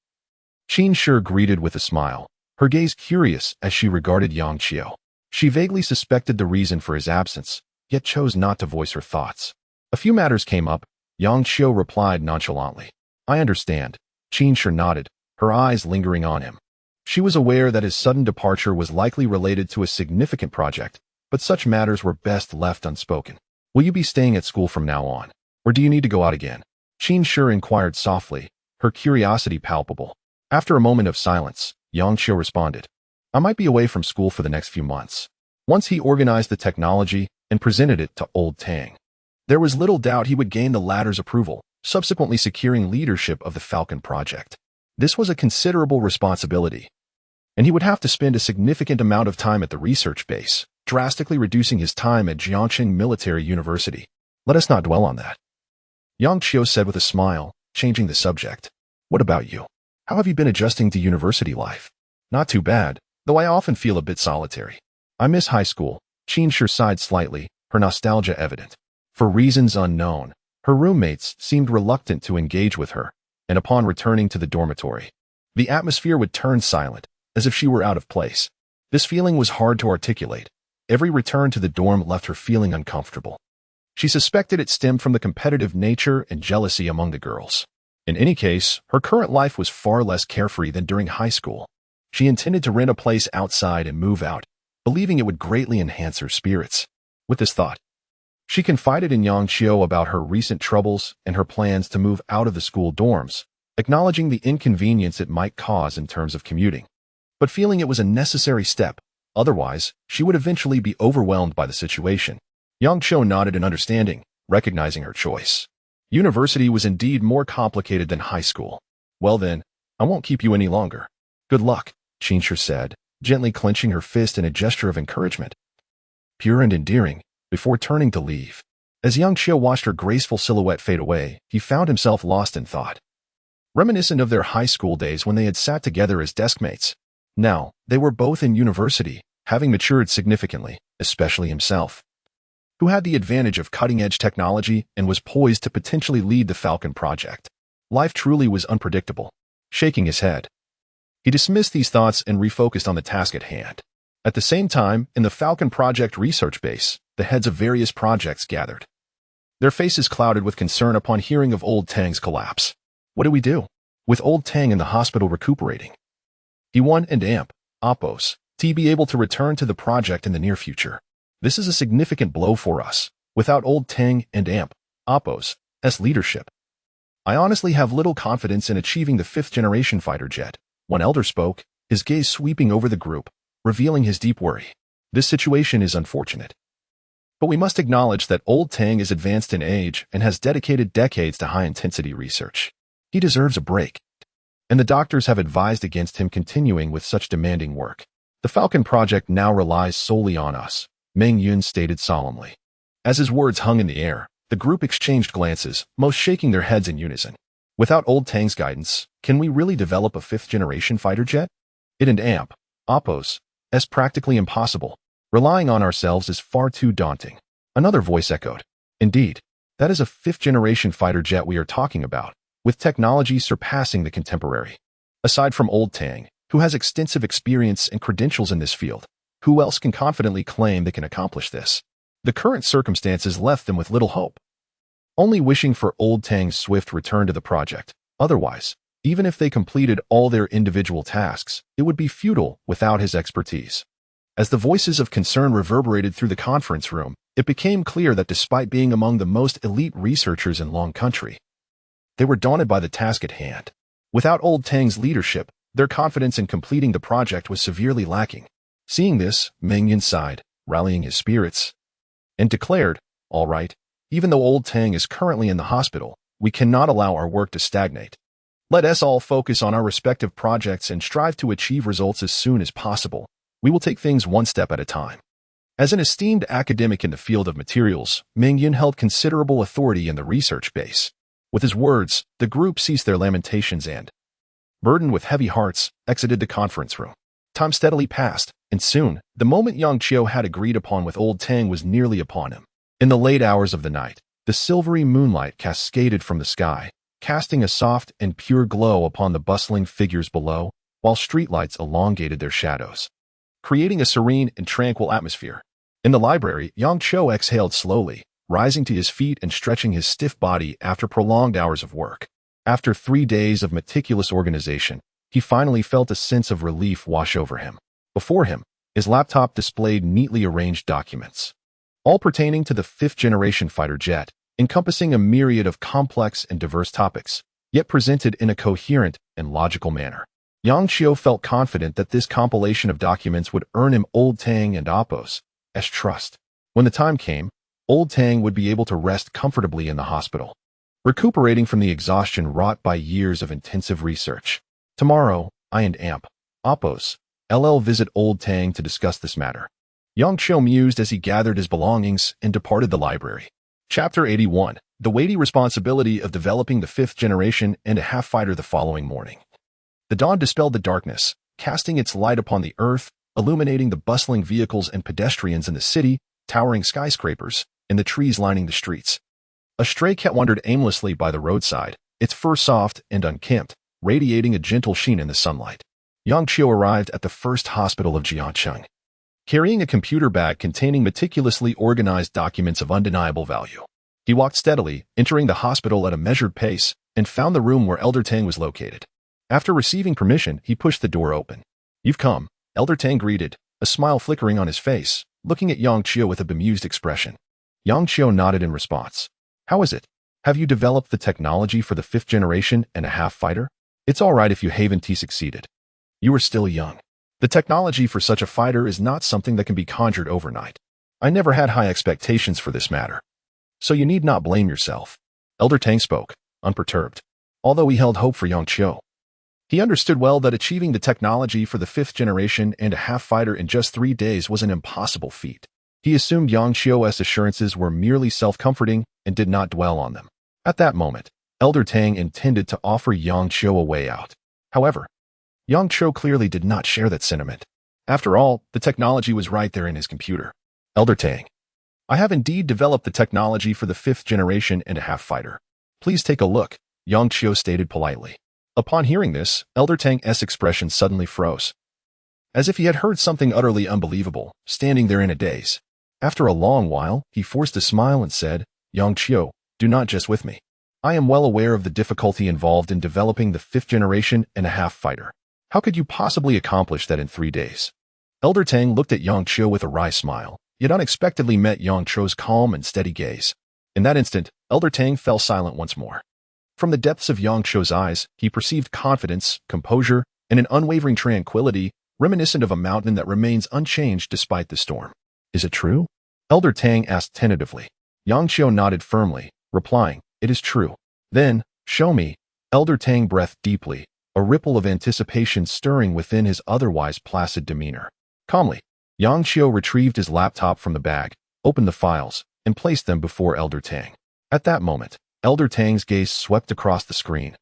Qin Shi greeted with a smile, her gaze curious as she regarded Yang Qiu. She vaguely suspected the reason for his absence, yet chose not to voice her thoughts. A few matters came up. Yang Qiu replied nonchalantly. I understand. Qin Shi nodded, her eyes lingering on him. She was aware that his sudden departure was likely related to a significant project, but such matters were best left unspoken. Will you be staying at school from now on, or do you need to go out again? Qin Shi inquired softly, her curiosity palpable. After a moment of silence, Yang Qiu responded, I might be away from school for the next few months. Once he organized the technology and presented it to old Tang, There was little doubt he would gain the latter's approval, subsequently securing leadership of the Falcon project. This was a considerable responsibility, and he would have to spend a significant amount of time at the research base, drastically reducing his time at Jiangxing Military University. Let us not dwell on that, Yang Qiu said with a smile, changing the subject. What about you? How have you been adjusting to university life? Not too bad, though I often feel a bit solitary. I miss high school. Qin Shi sighed slightly, her nostalgia evident. For reasons unknown, her roommates seemed reluctant to engage with her, and upon returning to the dormitory, the atmosphere would turn silent, as if she were out of place. This feeling was hard to articulate. Every return to the dorm left her feeling uncomfortable. She suspected it stemmed from the competitive nature and jealousy among the girls. In any case, her current life was far less carefree than during high school. She intended to rent a place outside and move out, believing it would greatly enhance her spirits. With this thought, she confided in Yang Qiu about her recent troubles and her plans to move out of the school dorms, acknowledging the inconvenience it might cause in terms of commuting, but feeling it was a necessary step. Otherwise, she would eventually be overwhelmed by the situation. Yang Qiu nodded in understanding, recognizing her choice. University was indeed more complicated than high school. Well then, I won't keep you any longer. Good luck, Qin Shi said, gently clenching her fist in a gesture of encouragement. Pure and endearing, before turning to leave. As Yang Qiu watched her graceful silhouette fade away, he found himself lost in thought. Reminiscent of their high school days when they had sat together as deskmates. Now, they were both in university, having matured significantly, especially himself, who had the advantage of cutting-edge technology and was poised to potentially lead the Falcon project. Life truly was unpredictable. Shaking his head, he dismissed these thoughts and refocused on the task at hand. At the same time, in the Falcon project research base, the heads of various projects gathered, their faces clouded with concern upon hearing of old Tang's collapse. What do we do? With old Tang in the hospital recuperating, D1 and AMP, Oppos, to be able to return to the project in the near future. This is a significant blow for us. Without old Tang and AMP, Oppos, S leadership, I honestly have little confidence in achieving the 5th-generation fighter jet. One elder spoke, his gaze sweeping over the group, revealing his deep worry. This situation is unfortunate, but we must acknowledge that old Tang is advanced in age and has dedicated decades to high-intensity research. He deserves a break, and the doctors have advised against him continuing with such demanding work. The Falcon project now relies solely on us, Meng Yun stated solemnly. As his words hung in the air, the group exchanged glances, most shaking their heads in unison. Without old Tang's guidance, can we really develop a 5th-generation fighter jet? It and AMP, Oppos, is practically impossible. Relying on ourselves is far too daunting. Another voice echoed. Indeed, that is a 5th-generation fighter jet we are talking about, with technology surpassing the contemporary. Aside from old Tang, who has extensive experience and credentials in this field, who else can confidently claim they can accomplish this? The current circumstances left them with little hope, only wishing for old Tang's swift return to the project. Otherwise, even if they completed all their individual tasks, it would be futile without his expertise. As the voices of concern reverberated through the conference room, it became clear that despite being among the most elite researchers in Long Country, they were daunted by the task at hand. Without old Tang's leadership, their confidence in completing the project was severely lacking. Seeing this, Meng Yun sighed, rallying his spirits, and declared, "All right, even though old Tang is currently in the hospital, we cannot allow our work to stagnate. Let us all focus on our respective projects and strive to achieve results as soon as possible. We will take things one step at a time." As an esteemed academic in the field of materials, Meng Yun held considerable authority in the research base. With his words, the group ceased their lamentations and, burdened with heavy hearts, exited the conference room. Time steadily passed, and soon, the moment Yang Qiu had agreed upon with old Tang was nearly upon him. In the late hours of the night, the silvery moonlight cascaded from the sky, casting a soft and pure glow upon the bustling figures below, while streetlights elongated their shadows, creating a serene and tranquil atmosphere. In the library, Yang Qiu exhaled slowly, rising to his feet and stretching his stiff body after prolonged hours of work. After 3 days of meticulous organization, he finally felt a sense of relief wash over him. Before him, his laptop displayed neatly arranged documents, all pertaining to the 5th-generation fighter jet, encompassing a myriad of complex and diverse topics, yet presented in a coherent and logical manner. Yang Qiu felt confident that this compilation of documents would earn him old Tang and Oppos' trust. When the time came, Old Tang would be able to rest comfortably in the hospital, recuperating from the exhaustion wrought by years of intensive research. Tomorrow, I and Oppos, LL visit Old Tang to discuss this matter. Yang Qiu mused as he gathered his belongings and departed the library. Chapter 81. The weighty responsibility of developing the 5th generation and a half-fighter the following morning. The dawn dispelled the darkness, casting its light upon the earth, illuminating the bustling vehicles and pedestrians in the city, towering skyscrapers, and the trees lining the streets. A stray cat wandered aimlessly by the roadside, its fur soft and unkempt, radiating a gentle sheen in the sunlight. Yang Qiu arrived at the first hospital of Jiangcheng, carrying a computer bag containing meticulously organized documents of undeniable value. He walked steadily, entering the hospital at a measured pace, and found the room where Elder Tang was located. After receiving permission, he pushed the door open. "You've come," Elder Tang greeted, a smile flickering on his face, looking at Yang Qiu with a bemused expression. Yang Qiu nodded in response. "How is it? Have you developed the technology for the 5th generation and a half-fighter? It's all right if you haven't succeeded. You are still young. The technology for such a fighter is not something that can be conjured overnight. I never had high expectations for this matter. So you need not blame yourself." Elder Tang spoke, unperturbed, although he held hope for Yang Qiu. He understood well that achieving the technology for the 5th generation and a half-fighter in just 3 days was an impossible feat. He assumed Yang Qiu's assurances were merely self-comforting and did not dwell on them. At that moment, Elder Tang intended to offer Yang Qiu a way out. However, Yang Qiu clearly did not share that sentiment. After all, the technology was right there in his computer. "Elder Tang, I have indeed developed the technology for the 5th generation and a half-fighter. Please take a look," Yang Qiu stated politely. Upon hearing this, Elder Tang's expression suddenly froze, as if he had heard something utterly unbelievable, standing there in a daze. After a long while, he forced a smile and said, "Yang Qiu, do not jest with me. I am well aware of the difficulty involved in developing the 5th generation and a half-fighter. How could you possibly accomplish that in 3 days?" Elder Tang looked at Yang Qiu with a wry smile, yet unexpectedly met Yang Qiu's calm and steady gaze. In that instant, Elder Tang fell silent once more. From the depths of Yang Qiu's eyes, he perceived confidence, composure, and an unwavering tranquility, reminiscent of a mountain that remains unchanged despite the storm. "Is it true?" Elder Tang asked tentatively. Yang Qiu nodded firmly, replying, "It is true." "Then, show me." Elder Tang breathed deeply, a ripple of anticipation stirring within his otherwise placid demeanor. Calmly, Yang Qiu retrieved his laptop from the bag, opened the files, and placed them before Elder Tang. At that moment, Elder Tang's gaze swept across the screen,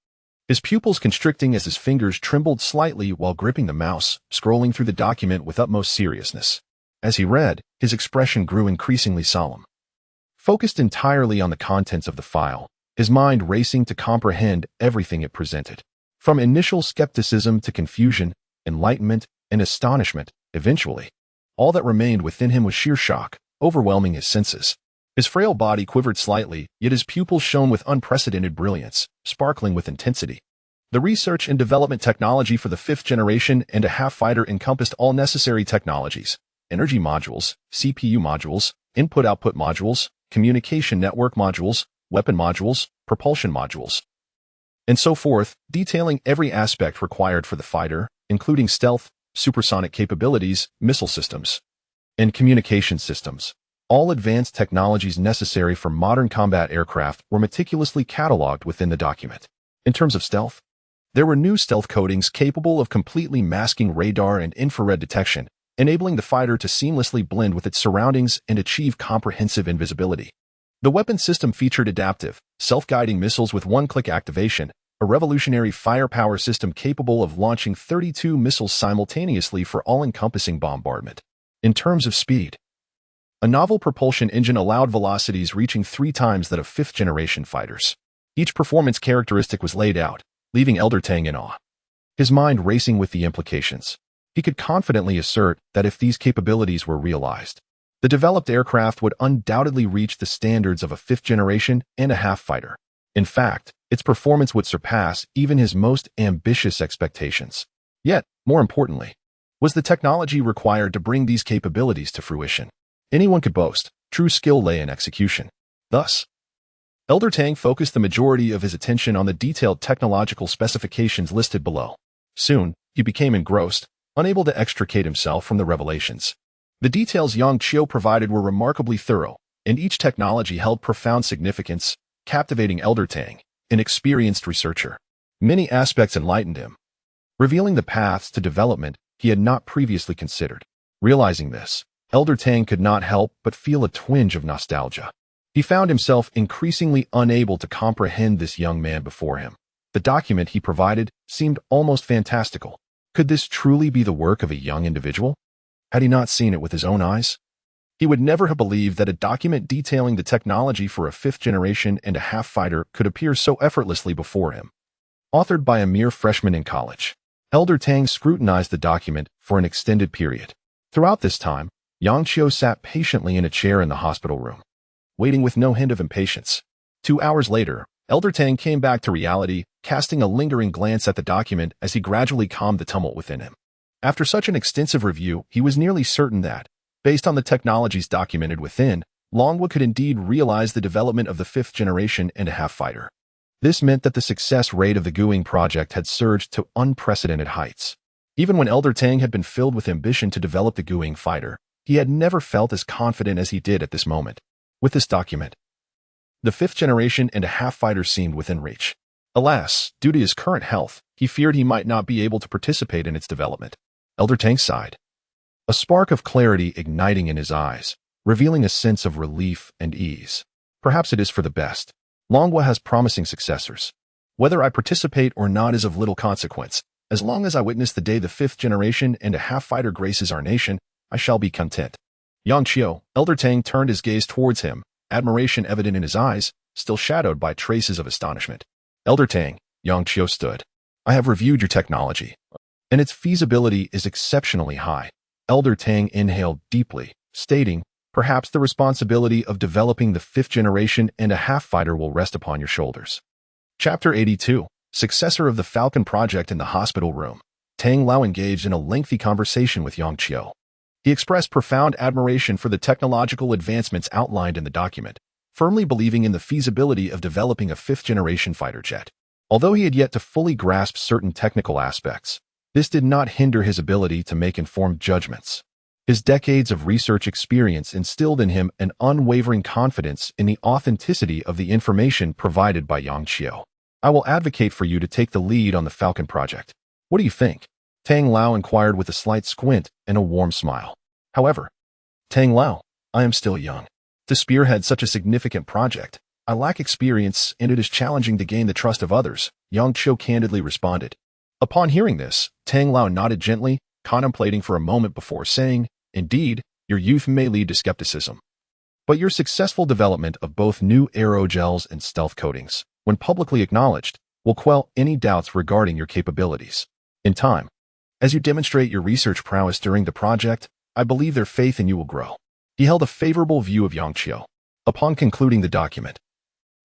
his pupils constricting as his fingers trembled slightly while gripping the mouse, scrolling through the document with utmost seriousness. As he read, his expression grew increasingly solemn. Focused entirely on the contents of the file, his mind racing to comprehend everything it presented. From initial skepticism to confusion, enlightenment, and astonishment, eventually, all that remained within him was sheer shock, overwhelming his senses. His frail body quivered slightly, yet his pupils shone with unprecedented brilliance, sparkling with intensity. The research and development technology for the 5th generation and a half-fighter encompassed all necessary technologies: energy modules, CPU modules, input-output modules, communication network modules, weapon modules, propulsion modules, and so forth, detailing every aspect required for the fighter, including stealth, supersonic capabilities, missile systems, and communication systems. All advanced technologies necessary for modern combat aircraft were meticulously cataloged within the document. In terms of stealth, there were new stealth coatings capable of completely masking radar and infrared detection, enabling the fighter to seamlessly blend with its surroundings and achieve comprehensive invisibility. The weapon system featured adaptive, self-guiding missiles with one-click activation, a revolutionary firepower system capable of launching 32 missiles simultaneously for all-encompassing bombardment. In terms of speed, a novel propulsion engine allowed velocities reaching 3 times that of 5th-generation fighters. Each performance characteristic was laid out, leaving Elder Tang in awe, his mind racing with the implications. He could confidently assert that if these capabilities were realized, the developed aircraft would undoubtedly reach the standards of a 5th-generation and a half-fighter. In fact, its performance would surpass even his most ambitious expectations. Yet, more importantly, was the technology required to bring these capabilities to fruition. Anyone could boast, true skill lay in execution. Thus, Elder Tang focused the majority of his attention on the detailed technological specifications listed below. Soon, he became engrossed, unable to extricate himself from the revelations. The details Yang Qiu provided were remarkably thorough, and each technology held profound significance, captivating Elder Tang, an experienced researcher. Many aspects enlightened him, revealing the paths to development he had not previously considered. Realizing this, Elder Tang could not help but feel a twinge of nostalgia. He found himself increasingly unable to comprehend this young man before him. The document he provided seemed almost fantastical. Could this truly be the work of a young individual? Had he not seen it with his own eyes? He would never have believed that a document detailing the technology for a fifth-generation-and-a-half fighter could appear so effortlessly before him. Authored by a mere freshman in college, Elder Tang scrutinized the document for an extended period. Throughout this time, Yang Qiu sat patiently in a chair in the hospital room, waiting with no hint of impatience. 2 hours later, Elder Tang came back to reality, casting a lingering glance at the document as he gradually calmed the tumult within him. After such an extensive review, he was nearly certain that, based on the technologies documented within, Longwood could indeed realize the development of the fifth-generation-and-a-half fighter. This meant that the success rate of the Guing project had surged to unprecedented heights. Even when Elder Tang had been filled with ambition to develop the Guing fighter, he had never felt as confident as he did at this moment. With this document, the fifth-generation-and-a-half fighter seemed within reach. Alas, due to his current health, he feared he might not be able to participate in its development. Elder Tang sighed, a spark of clarity igniting in his eyes, revealing a sense of relief and ease. Perhaps it is for the best. Longwa has promising successors. Whether I participate or not is of little consequence. As long as I witness the day the fifth-generation-and-a-half fighter graces our nation, I shall be content. Yang Qiu, Elder Tang turned his gaze towards him, admiration evident in his eyes, still shadowed by traces of astonishment. Elder Tang, Yang Qiu stood. I have reviewed your technology, and its feasibility is exceptionally high. Elder Tang inhaled deeply, stating, perhaps the responsibility of developing the fifth-generation-and-a-half fighter will rest upon your shoulders. Chapter 82. Successor of the Falcon Project in the hospital room. Tang Lao engaged in a lengthy conversation with Yang Qiu. He expressed profound admiration for the technological advancements outlined in the document, firmly believing in the feasibility of developing a fifth-generation fighter jet. Although he had yet to fully grasp certain technical aspects, this did not hinder his ability to make informed judgments. His decades of research experience instilled in him an unwavering confidence in the authenticity of the information provided by Yang Qiu. I will advocate for you to take the lead on the Falcon project. What do you think? Tang Lao inquired with a slight squint and a warm smile. However, Tang Lao, I am still young. To spearhead such a significant project, I lack experience and it is challenging to gain the trust of others, Yang Qiu candidly responded. Upon hearing this, Tang Lao nodded gently, contemplating for a moment before saying, indeed, your youth may lead to skepticism. But your successful development of both new aerogels and stealth coatings, when publicly acknowledged, will quell any doubts regarding your capabilities. In time, as you demonstrate your research prowess during the project, I believe their faith in you will grow. He held a favorable view of Yang Qiu. Upon concluding the document,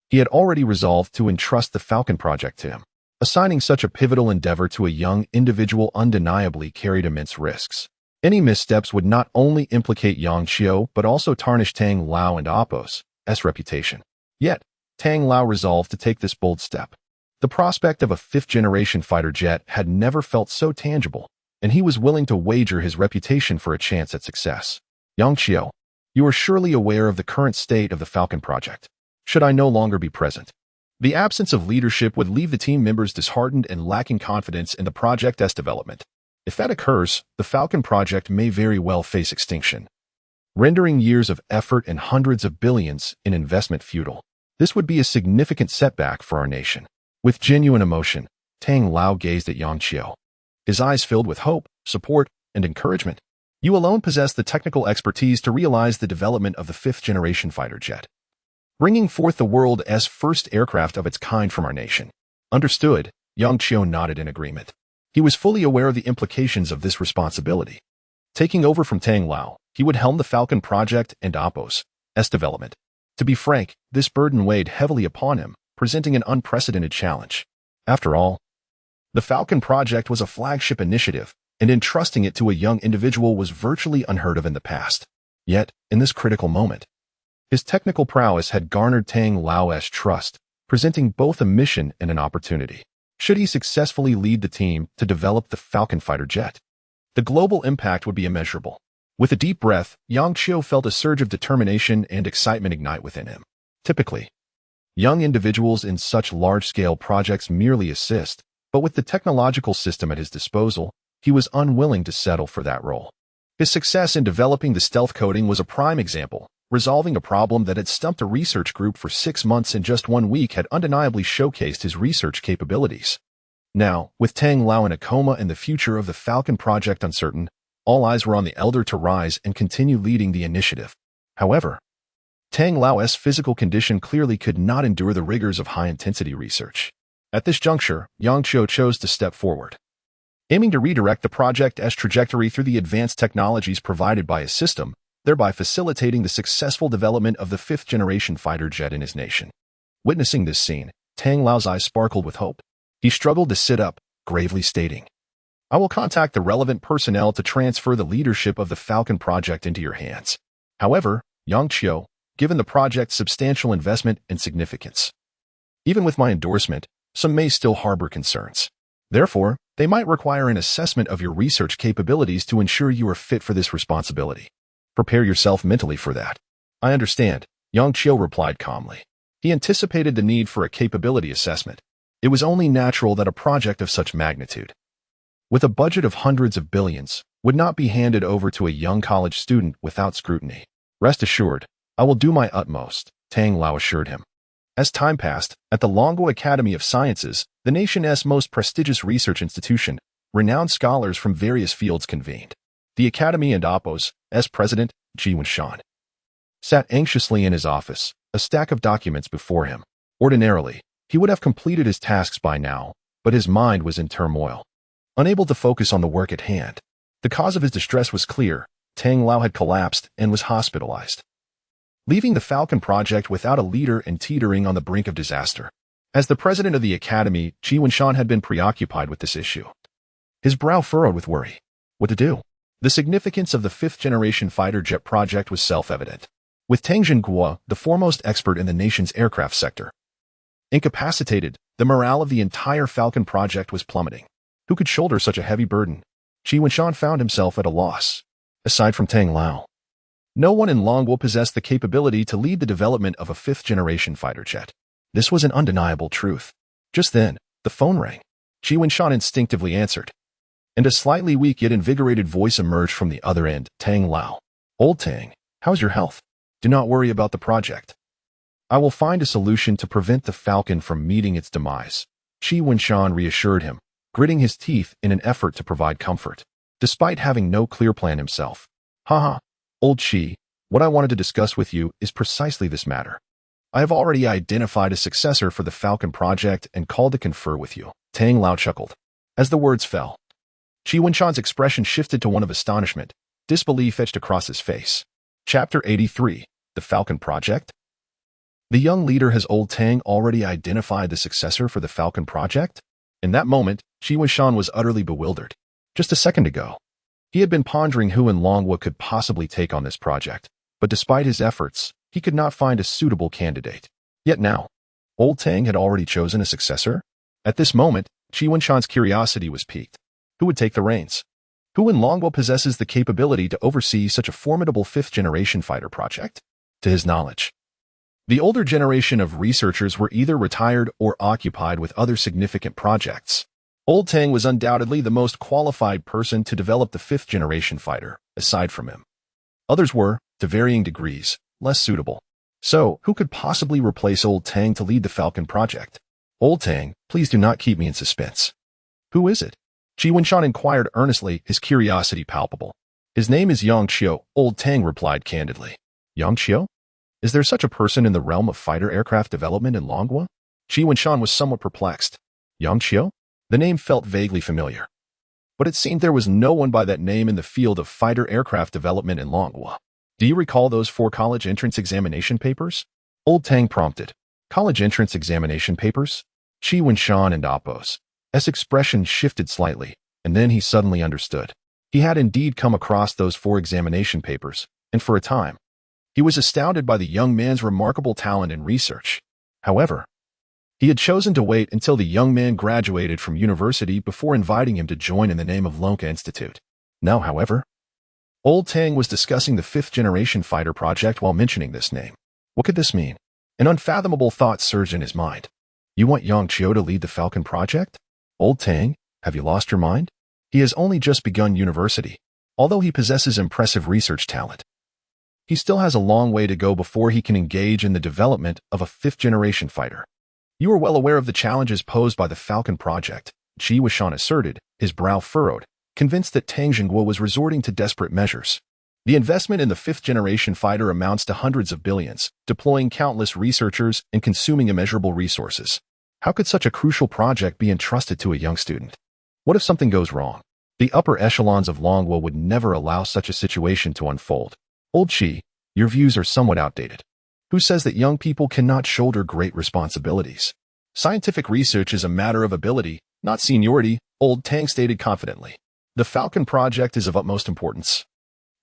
he had already resolved to entrust the Falcon project to him. Assigning such a pivotal endeavor to a young individual undeniably carried immense risks. Any missteps would not only implicate Yang Qiu but also tarnish Tang Lao and Appo's reputation. Yet, Tang Lao resolved to take this bold step. The prospect of a fifth-generation fighter jet had never felt so tangible, and he was willing to wager his reputation for a chance at success. Yang Qiu, you are surely aware of the current state of the Falcon project. Should I no longer be present, the absence of leadership would leave the team members disheartened and lacking confidence in the project's development. If that occurs, the Falcon project may very well face extinction, rendering years of effort and hundreds of billions in investment futile. This would be a significant setback for our nation. With genuine emotion, Tang Lao gazed at Yang Qiu. His eyes filled with hope, support, and encouragement. You alone possess the technical expertise to realize the development of the fifth-generation fighter jet, bringing forth the world's first aircraft of its kind from our nation. Understood, Yang Qiu nodded in agreement. He was fully aware of the implications of this responsibility. Taking over from Tang Lao, he would helm the Falcon project and Appo's development. To be frank, this burden weighed heavily upon him, presenting an unprecedented challenge. After all, the Falcon project was a flagship initiative, and entrusting it to a young individual was virtually unheard of in the past. Yet, in this critical moment, his technical prowess had garnered Tang Lao's trust, presenting both a mission and an opportunity. Should he successfully lead the team to develop the Falcon fighter jet, the global impact would be immeasurable. With a deep breath, Yang Qiu felt a surge of determination and excitement ignite within him. Typically, young individuals in such large-scale projects merely assist, but with the technological system at his disposal, he was unwilling to settle for that role. His success in developing the stealth coating was a prime example. Resolving a problem that had stumped a research group for 6 months in just 1 week had undeniably showcased his research capabilities. Now, with Tang Lao in a coma and the future of the Falcon project uncertain, all eyes were on the elder to rise and continue leading the initiative. However, Tang Lao's physical condition clearly could not endure the rigors of high-intensity research. At this juncture, Yang Qiu chose to step forward, aiming to redirect the project's trajectory through the advanced technologies provided by his system, thereby facilitating the successful development of the 5th-generation fighter jet in his nation. Witnessing this scene, Tang Lao's eyes sparkled with hope. He struggled to sit up, gravely stating, "I will contact the relevant personnel to transfer the leadership of the Falcon project into your hands." However, Yang Qiu, given the project's substantial investment and significance, even with my endorsement, some may still harbor concerns. Therefore, they might require an assessment of your research capabilities to ensure you are fit for this responsibility. Prepare yourself mentally for that. I understand, Yang Qiu replied calmly. He anticipated the need for a capability assessment. It was only natural that a project of such magnitude, with a budget of hundreds of billions, would not be handed over to a young college student without scrutiny. Rest assured, I will do my utmost, Tang Lao assured him. As time passed, at the Longguo Academy of Sciences, the nation's most prestigious research institution, renowned scholars from various fields convened. The Academy and Oppo's, as president, Ji Wenshan, sat anxiously in his office, a stack of documents before him. Ordinarily, he would have completed his tasks by now, but his mind was in turmoil, unable to focus on the work at hand. The cause of his distress was clear. Tang Lao had collapsed and was hospitalized, leaving the Falcon project without a leader and teetering on the brink of disaster. As the president of the Academy, Ji Wenshan had been preoccupied with this issue, his brow furrowed with worry. What to do? The significance of the 5th-generation fighter jet project was self-evident. With Tang Zhenguo, the foremost expert in the nation's aircraft sector, incapacitated, the morale of the entire Falcon project was plummeting. Who could shoulder such a heavy burden? Ji Wenshan found himself at a loss. Aside from Tang Lao, no one in Longguo possessed the capability to lead the development of a 5th-generation fighter jet. This was an undeniable truth. Just then, the phone rang. Ji Wenshan instinctively answered, and a slightly weak yet invigorated voice emerged from the other end. Tang Lao. Old Tang, how's your health? Do not worry about the project. I will find a solution to prevent the Falcon from meeting its demise. Ji Wenshan reassured him, gritting his teeth in an effort to provide comfort, despite having no clear plan himself. Haha, old Qi, what I wanted to discuss with you is precisely this matter. I have already identified a successor for the Falcon project and called to confer with you. Tang Lao chuckled. As the words fell, Ji Wenshan's expression shifted to one of astonishment. Disbelief etched across his face. Chapter 83. The Falcon Project? The young leader has old Tang already identified the successor for the Falcon project? In that moment, Ji Wenshan was utterly bewildered. Just a second ago, he had been pondering who in Longguo could possibly take on this project, but despite his efforts, he could not find a suitable candidate. Yet now, old Tang had already chosen a successor? At this moment, Ji Wenshan's curiosity was piqued. Who would take the reins? Who in Longguo possesses the capability to oversee such a formidable 5th-generation fighter project? To his knowledge, the older generation of researchers were either retired or occupied with other significant projects. Old Tang was undoubtedly the most qualified person to develop the 5th-generation fighter, aside from him. Others were, to varying degrees, less suitable. So, who could possibly replace old Tang to lead the Falcon project? Old Tang, please do not keep me in suspense. Who is it? Ji Wenshan inquired earnestly, his curiosity palpable. His name is Yang Qiu, old Tang replied candidly. Yang Qiu? Is there such a person in the realm of fighter aircraft development in Longguo? Ji Wenshan was somewhat perplexed. Yang Qiu? The name felt vaguely familiar. But it seemed there was no one by that name in the field of fighter aircraft development in Longguo. Do you recall those 4 college entrance examination papers? Old Tang prompted. College entrance examination papers? Ji Wenshan and Oppo's expression shifted slightly, and then he suddenly understood. He had indeed come across those 4 examination papers, and for a time, he was astounded by the young man's remarkable talent in research. However, he had chosen to wait until the young man graduated from university before inviting him to join in the name of Lonka Institute. Now, however, Old Tang was discussing the fifth-generation fighter project while mentioning this name. What could this mean? An unfathomable thought surged in his mind. You want Yang Qiu to lead the Falcon project? Old Tang, have you lost your mind? He has only just begun university. Although he possesses impressive research talent, he still has a long way to go before he can engage in the development of a fifth-generation fighter. You are well aware of the challenges posed by the Falcon project, Qi Wuxian asserted, his brow furrowed, convinced that Tang Jingguo was resorting to desperate measures. The investment in the fifth-generation fighter amounts to hundreds of billions, deploying countless researchers and consuming immeasurable resources. How could such a crucial project be entrusted to a young student? What if something goes wrong? The upper echelons of Longwo would never allow such a situation to unfold. Old Qi, your views are somewhat outdated. Who says that young people cannot shoulder great responsibilities? Scientific research is a matter of ability, not seniority, Old Tang stated confidently. The Falcon project is of utmost importance.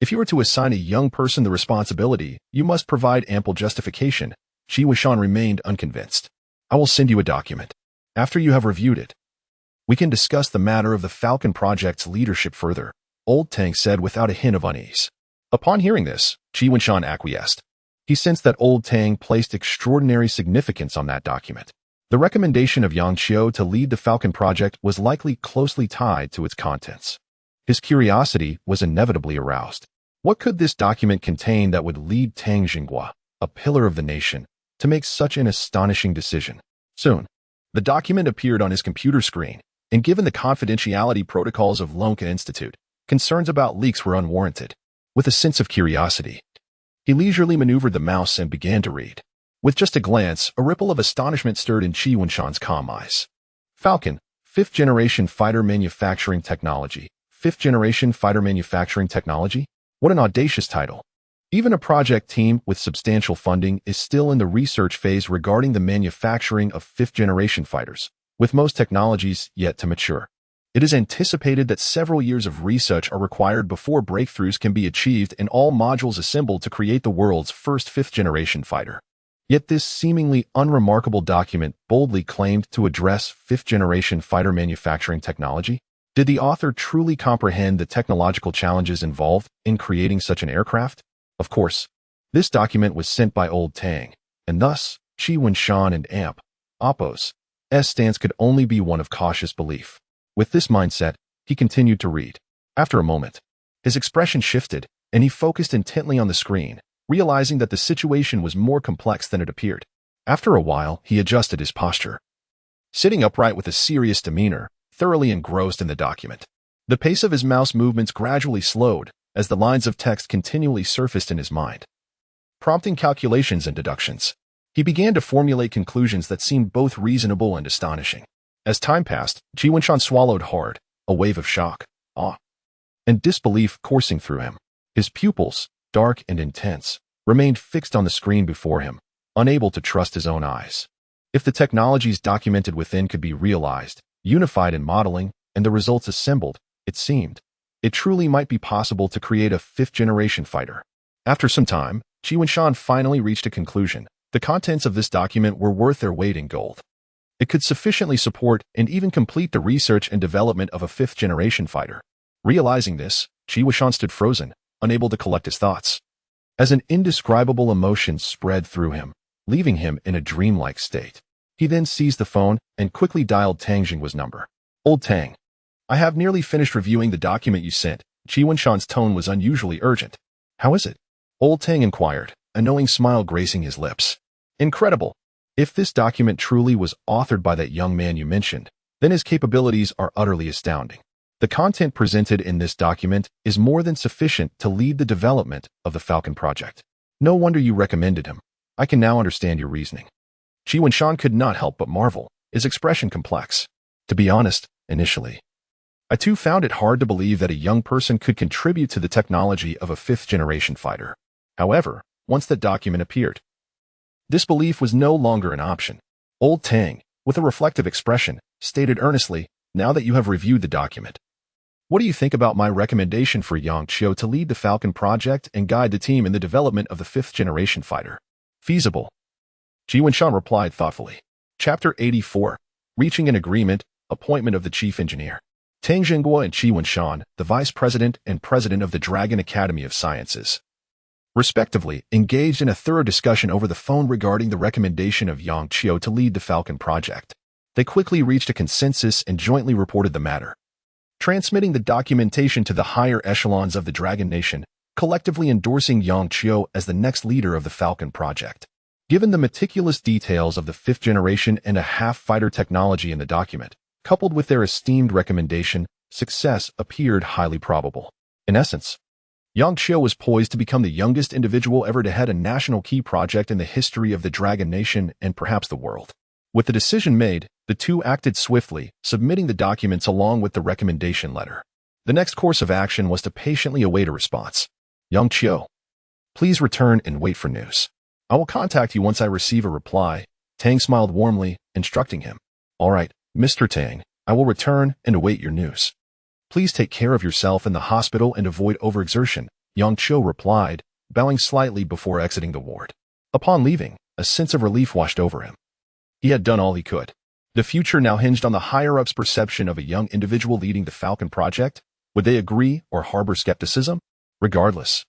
If you were to assign a young person the responsibility, you must provide ample justification. Qi Wuxian remained unconvinced. I will send you a document. After you have reviewed it, we can discuss the matter of the Falcon project's leadership further, Old Tang said without a hint of unease. Upon hearing this, Qi Wuxian acquiesced. He sensed that Old Tang placed extraordinary significance on that document. The recommendation of Yang Qiu to lead the Falcon project was likely closely tied to its contents. His curiosity was inevitably aroused. What could this document contain that would lead Tang Jingguo, a pillar of the nation, to make such an astonishing decision? Soon, the document appeared on his computer screen, and given the confidentiality protocols of Lonka Institute, concerns about leaks were unwarranted. With a sense of curiosity, he leisurely maneuvered the mouse and began to read. With just a glance, a ripple of astonishment stirred in Qi Wuxian's calm eyes. Falcon, fifth-generation fighter manufacturing technology. Fifth-generation fighter manufacturing technology? What an audacious title. Even a project team with substantial funding is still in the research phase regarding the manufacturing of fifth-generation fighters, with most technologies yet to mature. It is anticipated that several years of research are required before breakthroughs can be achieved and all modules assembled to create the world's first fifth-generation fighter. Yet this seemingly unremarkable document boldly claimed to address fifth-generation fighter manufacturing technology. Did the author truly comprehend the technological challenges involved in creating such an aircraft? Of course, this document was sent by Old Tang, and thus, Qi Wuxian and Oppo's stance could only be one of cautious belief. With this mindset, he continued to read. After a moment, his expression shifted, and he focused intently on the screen, realizing that the situation was more complex than it appeared. After a while, he adjusted his posture. Sitting upright with a serious demeanor, thoroughly engrossed in the document. The pace of his mouse movements gradually slowed as the lines of text continually surfaced in his mind, prompting calculations and deductions. He began to formulate conclusions that seemed both reasonable and astonishing. As time passed, Qi Wuxian swallowed hard, a wave of shock, awe, and disbelief coursing through him. His pupils, dark and intense, remained fixed on the screen before him, unable to trust his own eyes. If the technologies documented within could be realized, unified in modeling, and the results assembled, it seemed, it truly might be possible to create a fifth-generation fighter. After some time, Qi Wuxian finally reached a conclusion. The contents of this document were worth their weight in gold. It could sufficiently support and even complete the research and development of a fifth-generation fighter. Realizing this, Qi Wuxian stood frozen, unable to collect his thoughts. As an indescribable emotion spread through him, leaving him in a dreamlike state. He then seized the phone and quickly dialed Tang Jingguo's number. Old Tang, I have nearly finished reviewing the document you sent. Qi Wuxian's tone was unusually urgent. How is it? Old Tang inquired, a knowing smile gracing his lips. Incredible. If this document truly was authored by that young man you mentioned, then his capabilities are utterly astounding. The content presented in this document is more than sufficient to lead the development of the Falcon project. No wonder you recommended him. I can now understand your reasoning. Qi Wuxian could not help but marvel, his expression complex. To be honest, initially, I too found it hard to believe that a young person could contribute to the technology of a fifth-generation fighter. However, once that document appeared, disbelief was no longer an option. Old Tang, with a reflective expression, stated earnestly, now that you have reviewed the document, what do you think about my recommendation for Yang Qiu to lead the Falcon project and guide the team in the development of the fifth-generation fighter? Feasible. Qi Wuxian replied thoughtfully. Chapter 84. Reaching an agreement, appointment of the chief engineer. Tang Jinghua and Qi Wenshan, the vice president and president of the Dragon Academy of Sciences, respectively, engaged in a thorough discussion over the phone regarding the recommendation of Yang Qiu to lead the Falcon project. They quickly reached a consensus and jointly reported the matter, transmitting the documentation to the higher echelons of the Dragon Nation, collectively endorsing Yang Qiu as the next leader of the Falcon project. Given the meticulous details of the 5th generation and a half-fighter technology in the document, coupled with their esteemed recommendation, success appeared highly probable. In essence, Yang Qiu was poised to become the youngest individual ever to head a national key project in the history of the Dragon Nation and perhaps the world. With the decision made, the two acted swiftly, submitting the documents along with the recommendation letter. The next course of action was to patiently await a response. Yang Qiu, please return and wait for news. I will contact you once I receive a reply. Tang smiled warmly, instructing him. All right, Mr. Tang, I will return and await your news. Please take care of yourself in the hospital and avoid overexertion, Yang Qiu replied, bowing slightly before exiting the ward. Upon leaving, a sense of relief washed over him. He had done all he could. The future now hinged on the higher-ups' perception of a young individual leading the Falcon project. Would they agree or harbor skepticism? Regardless,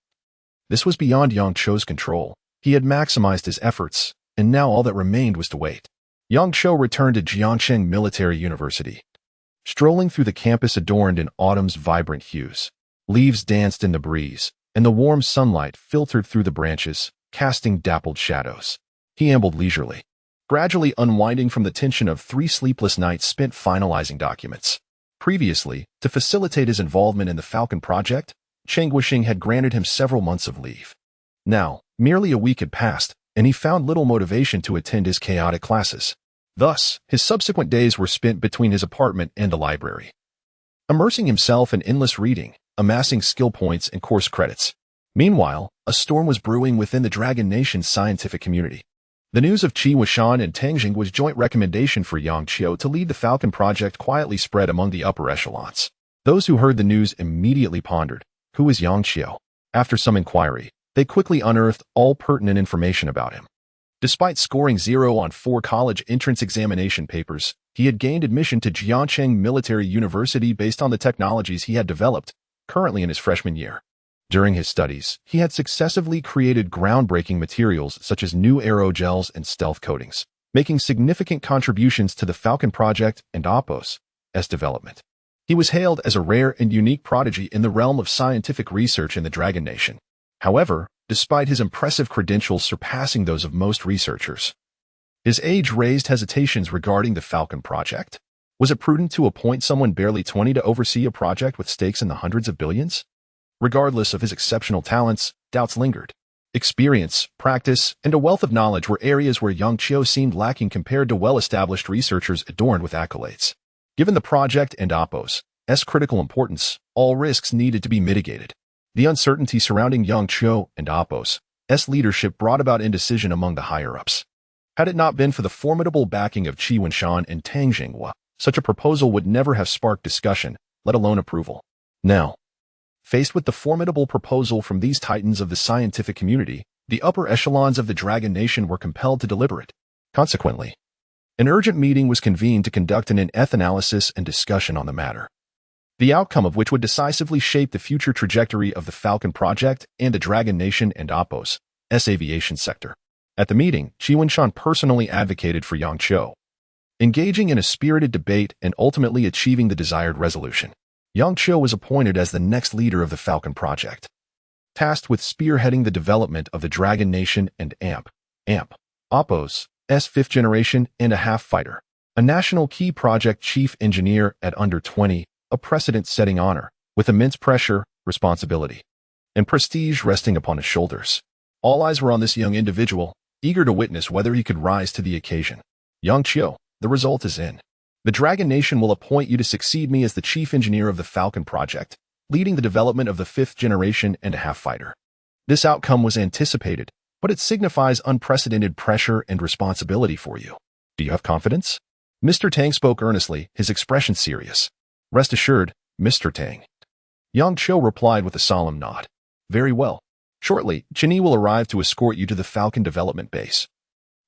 this was beyond Yang Qiu's control. He had maximized his efforts, and now all that remained was to wait. Yang Qiu returned to Jiangsheng Military University. Strolling through the campus adorned in autumn's vibrant hues, leaves danced in the breeze, and the warm sunlight filtered through the branches, casting dappled shadows. He ambled leisurely, gradually unwinding from the tension of 3 sleepless nights spent finalizing documents. Previously, to facilitate his involvement in the Falcon project, Cheng Guoxing had granted him several months of leave. Now, merely a week had passed, and he found little motivation to attend his chaotic classes. Thus, his subsequent days were spent between his apartment and the library, immersing himself in endless reading, amassing skill points and course credits. Meanwhile, a storm was brewing within the Dragon Nation's scientific community. The news of Qi Wenshan and Tang Jinghua's joint recommendation for Yang Qiu to lead the Falcon project quietly spread among the upper echelons. Those who heard the news immediately pondered, who is Yang Qiu? After some inquiry, they quickly unearthed all pertinent information about him. Despite scoring 0 on 4 college entrance examination papers, he had gained admission to Jiangsheng Military University based on the technologies he had developed, currently in his freshman year. During his studies, he had successively created groundbreaking materials such as new aerogels and stealth coatings, making significant contributions to the Falcon project and Oppo's development. He was hailed as a rare and unique prodigy in the realm of scientific research in the Dragon Nation. However, despite his impressive credentials surpassing those of most researchers, his age raised hesitations regarding the Falcon project. Was it prudent to appoint someone barely 20 to oversee a project with stakes in the hundreds of billions? Regardless of his exceptional talents, doubts lingered. Experience, practice, and a wealth of knowledge were areas where Yang Qiu seemed lacking compared to well-established researchers adorned with accolades. Given the project and Oppo's critical importance, all risks needed to be mitigated. The uncertainty surrounding Yang Qiu and Oppo's leadership brought about indecision among the higher-ups. Had it not been for the formidable backing of Qi Wenshan and Tang Jinghua, such a proposal would never have sparked discussion, let alone approval. Now, faced with the formidable proposal from these titans of the scientific community, the upper echelons of the Dragon Nation were compelled to deliberate. Consequently, an urgent meeting was convened to conduct an in-depth analysis and discussion on the matter, the outcome of which would decisively shape the future trajectory of the Falcon project and the Dragon Nation and Oppo's aviation sector. At the meeting, Qi Wenshan personally advocated for Yang Qiu, engaging in a spirited debate and ultimately achieving the desired resolution. Yang Qiu was appointed as the next leader of the Falcon project, tasked with spearheading the development of the Dragon Nation and Oppo's 5th generation and a half-fighter, a national key project chief engineer at under 20, a precedent-setting honor, with immense pressure, responsibility, and prestige resting upon his shoulders. All eyes were on this young individual, eager to witness whether he could rise to the occasion. Yang Qiu, the result is in. The Dragon Nation will appoint you to succeed me as the chief engineer of the Falcon project, leading the development of the 5th generation and a half-fighter. This outcome was anticipated, but it signifies unprecedented pressure and responsibility for you. Do you have confidence? Mr. Tang spoke earnestly, his expression serious. Rest assured, Mr. Tang. Yang Qiu replied with a solemn nod. Very well. Shortly, Chenyi will arrive to escort you to the Falcon development base,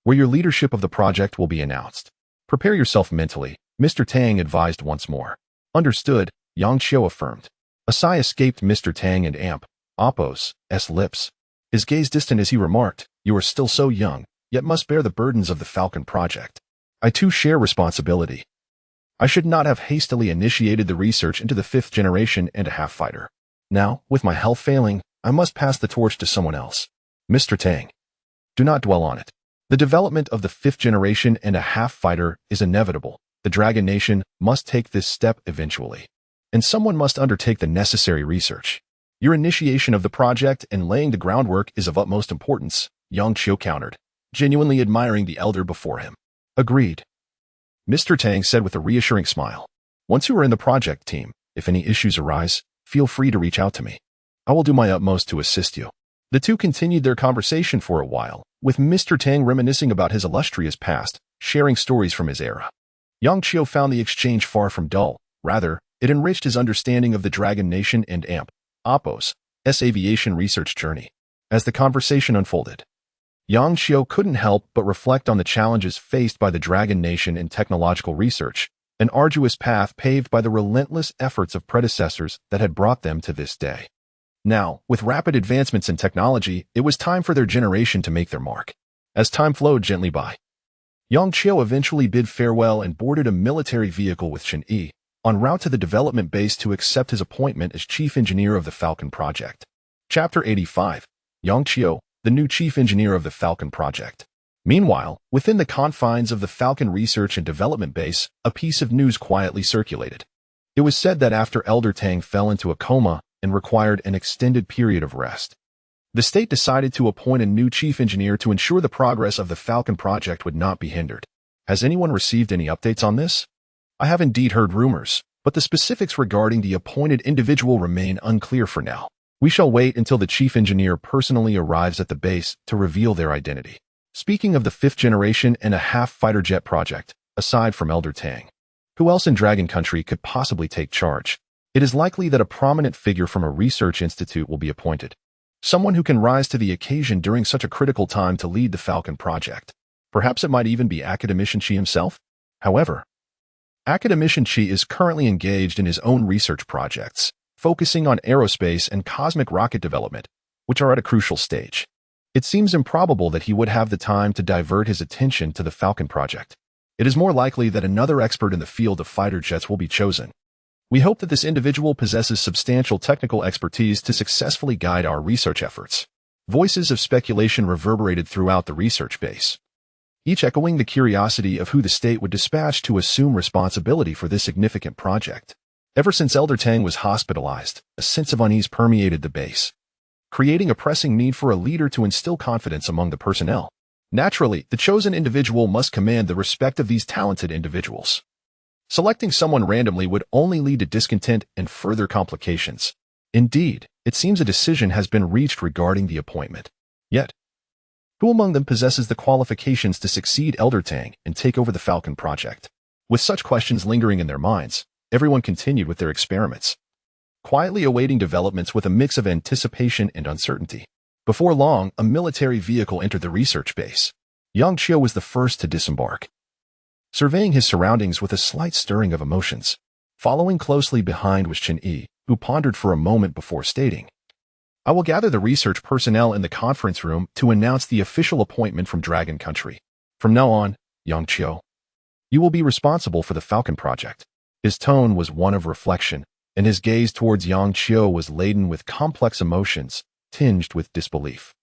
where your leadership of the project will be announced. Prepare yourself mentally, Mr. Tang advised once more. Understood, Yang Qiu affirmed. A sigh escaped Mr. Tang and Amp Oppo's lips. His gaze distant as he remarked, "You are still so young, yet must bear the burdens of the Falcon project. I too share responsibility. I should not have hastily initiated the research into the 5th generation and a half fighter. Now, with my health failing, I must pass the torch to someone else. Mr. Tang, do not dwell on it. The development of the 5th generation and a half fighter is inevitable. The Dragon Nation must take this step eventually. And someone must undertake the necessary research. Your initiation of the project and laying the groundwork is of utmost importance," Yang Qiu countered, genuinely admiring the elder before him. "Agreed," Mr. Tang said with a reassuring smile. "Once you are in the project team, if any issues arise, feel free to reach out to me. I will do my utmost to assist you." The two continued their conversation for a while, with Mr. Tang reminiscing about his illustrious past, sharing stories from his era. Yang Qiu found the exchange far from dull. Rather, it enriched his understanding of the Dragon Nation and Amp Oppo's aviation research journey. As the conversation unfolded, Yang Qiu couldn't help but reflect on the challenges faced by the Dragon Nation in technological research, an arduous path paved by the relentless efforts of predecessors that had brought them to this day. Now, with rapid advancements in technology, it was time for their generation to make their mark. As time flowed gently by, Yang Qiu eventually bid farewell and boarded a military vehicle with Chen Yi, en route to the development base to accept his appointment as chief engineer of the Falcon project. Chapter 85. Yang Qiu, the new chief engineer of the Falcon project. Meanwhile, within the confines of the Falcon research and development base, a piece of news quietly circulated. It was said that after Elder Tang fell into a coma and required an extended period of rest, the state decided to appoint a new chief engineer to ensure the progress of the Falcon project would not be hindered. Has anyone received any updates on this? I have indeed heard rumors, but the specifics regarding the appointed individual remain unclear for now. We shall wait until the chief engineer personally arrives at the base to reveal their identity. Speaking of the 5th generation and a half fighter jet project, aside from Elder Tang, who else in Dragon Country could possibly take charge? It is likely that a prominent figure from a research institute will be appointed. Someone who can rise to the occasion during such a critical time to lead the Falcon project. Perhaps it might even be Academician Qi himself? However, Academician Qi is currently engaged in his own research projects, focusing on aerospace and cosmic rocket development, which are at a crucial stage. It seems improbable that he would have the time to divert his attention to the Falcon project. It is more likely that another expert in the field of fighter jets will be chosen. We hope that this individual possesses substantial technical expertise to successfully guide our research efforts. Voices of speculation reverberated throughout the research base, each echoing the curiosity of who the state would dispatch to assume responsibility for this significant project. Ever since Elder Tang was hospitalized, a sense of unease permeated the base, creating a pressing need for a leader to instill confidence among the personnel. Naturally, the chosen individual must command the respect of these talented individuals. Selecting someone randomly would only lead to discontent and further complications. Indeed, it seems a decision has been reached regarding the appointment. Yet, who among them possesses the qualifications to succeed Elder Tang and take over the Falcon project? With such questions lingering in their minds, everyone continued with their experiments, quietly awaiting developments with a mix of anticipation and uncertainty. Before long, a military vehicle entered the research base. Yang Qiu was the first to disembark, surveying his surroundings with a slight stirring of emotions. Following closely behind was Chen Yi, who pondered for a moment before stating, "I will gather the research personnel in the conference room to announce the official appointment from Dragon Country. From now on, Yang Qiu, you will be responsible for the Falcon project." His tone was one of reflection, and his gaze towards Yang Qiu was laden with complex emotions, tinged with disbelief.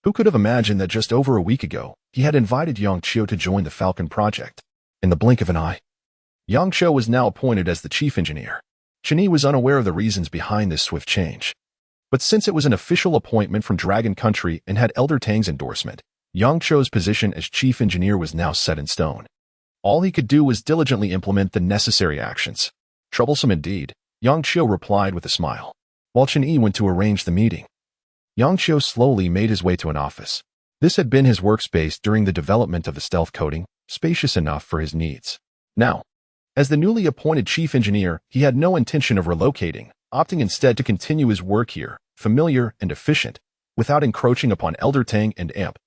Who could have imagined that just over a week ago, he had invited Yang Qiu to join the Falcon project? In the blink of an eye, Yang Qiu was now appointed as the chief engineer. Chen Yi was unaware of the reasons behind this swift change. But since it was an official appointment from Dragon Country and had Elder Tang's endorsement, Yang Qiu's position as chief engineer was now set in stone. All he could do was diligently implement the necessary actions. Troublesome indeed, Yang Qiu replied with a smile. While Chen Yi went to arrange the meeting, Yang Qiu slowly made his way to an office. This had been his workspace during the development of the stealth coating, spacious enough for his needs. Now, as the newly appointed chief engineer, he had no intention of relocating, opting instead to continue his work here, familiar and efficient, without encroaching upon Elder Tang and Amp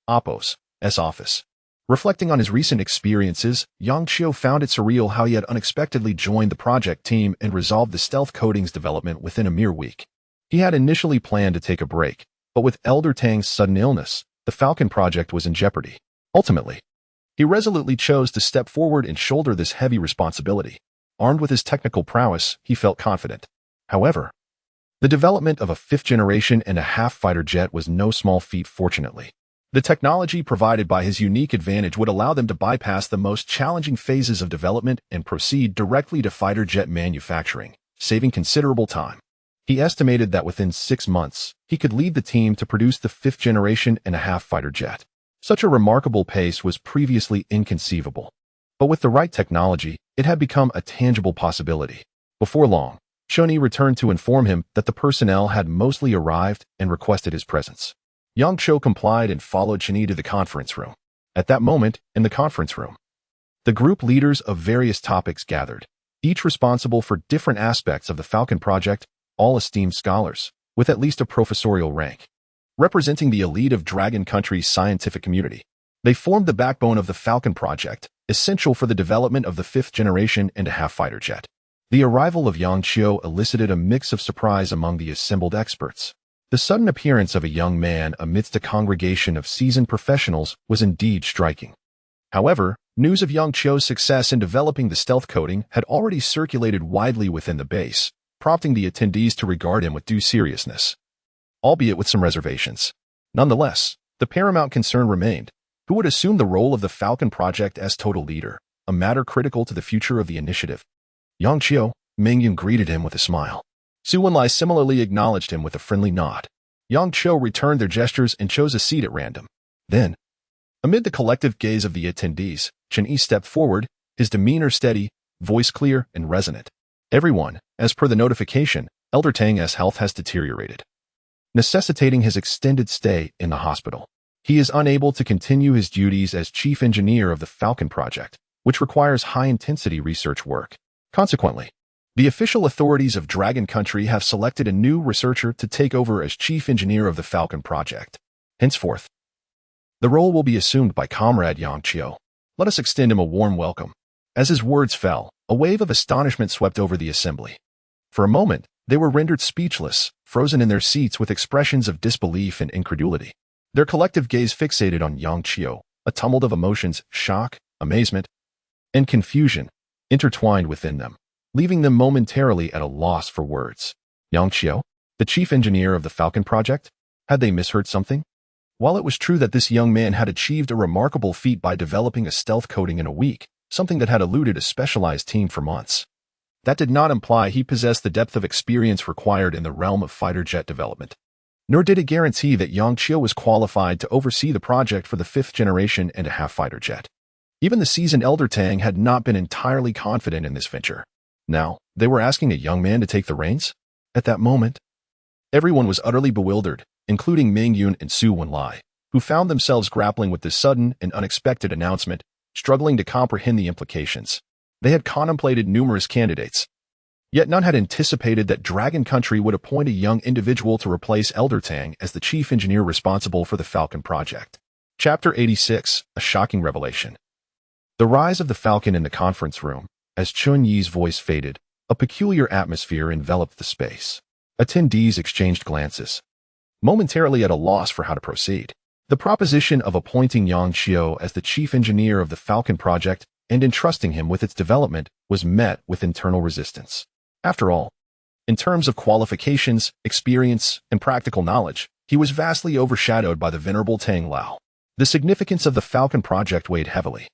Oppo's office. Reflecting on his recent experiences, Yang Qiu found it surreal how he had unexpectedly joined the project team and resolved the stealth coating's development within a mere week. He had initially planned to take a break, but with Elder Tang's sudden illness, the Falcon project was in jeopardy. Ultimately, he resolutely chose to step forward and shoulder this heavy responsibility. Armed with his technical prowess, he felt confident. However, the development of a fifth-generation and a half-fighter jet was no small feat, fortunately. The technology provided by his unique advantage would allow them to bypass the most challenging phases of development and proceed directly to fighter jet manufacturing, saving considerable time. He estimated that within 6 months, he could lead the team to produce the fifth-generation and a half-fighter jet. Such a remarkable pace was previously inconceivable. But with the right technology, it had become a tangible possibility. Before long, Chun-Yi returned to inform him that the personnel had mostly arrived and requested his presence. Yang Qiu complied and followed Chun-Yi to the conference room. At that moment, in the conference room, the group leaders of various topics gathered, each responsible for different aspects of the Falcon project, all esteemed scholars, with at least a professorial rank. Representing the elite of Dragon Country's scientific community, they formed the backbone of the Falcon project, essential for the development of the fifth-generation and a half-fighter jet. The arrival of Yang Qiu elicited a mix of surprise among the assembled experts. The sudden appearance of a young man amidst a congregation of seasoned professionals was indeed striking. However, news of Yang Qiu's success in developing the stealth coating had already circulated widely within the base, prompting the attendees to regard him with due seriousness, albeit with some reservations. Nonetheless, the paramount concern remained: who would assume the role of the Falcon project as total leader, a matter critical to the future of the initiative. Yang Qiu, Mingyun greeted him with a smile. Su Wenlai similarly acknowledged him with a friendly nod. Yang Qiu returned their gestures and chose a seat at random. Then, amid the collective gaze of the attendees, Chun-Yi stepped forward, his demeanor steady, voice clear and resonant. Everyone, as per the notification, Elder Tang's health has deteriorated, necessitating his extended stay in the hospital. He is unable to continue his duties as chief engineer of the Falcon project, which requires high-intensity research work. Consequently, the official authorities of Dragon Country have selected a new researcher to take over as chief engineer of the Falcon project. Henceforth, the role will be assumed by Comrade Yang Qiu. Let us extend him a warm welcome. As his words fell, a wave of astonishment swept over the assembly. For a moment, they were rendered speechless, frozen in their seats with expressions of disbelief and incredulity. Their collective gaze fixated on Yang Qiu, a tumult of emotions, shock, amazement, and confusion, intertwined within them, leaving them momentarily at a loss for words. Yang Qiu, the chief engineer of the Falcon project? Had they misheard something? While it was true that this young man had achieved a remarkable feat by developing a stealth coating in a week, something that had eluded a specialized team for months, that did not imply he possessed the depth of experience required in the realm of fighter jet development. Nor did it guarantee that Yang Qiu was qualified to oversee the project for the fifth-generation and a half-fighter jet. Even the seasoned Elder Tang had not been entirely confident in this venture. Now, they were asking a young man to take the reins? At that moment, everyone was utterly bewildered, including Mingyun and Su Wenlai, who found themselves grappling with this sudden and unexpected announcement, struggling to comprehend the implications. They had contemplated numerous candidates, yet none had anticipated that Dragon Country would appoint a young individual to replace Elder Tang as the chief engineer responsible for the Falcon project. Chapter 86, A Shocking Revelation. The rise of the Falcon in the conference room. As Chun-Yi's voice faded, a peculiar atmosphere enveloped the space. Attendees exchanged glances, momentarily at a loss for how to proceed. The proposition of appointing Yang Qiu as the chief engineer of the Falcon project and entrusting him with its development was met with internal resistance. After all, in terms of qualifications, experience, and practical knowledge, he was vastly overshadowed by the venerable Tang Lao. The significance of the Falcon project weighed heavily.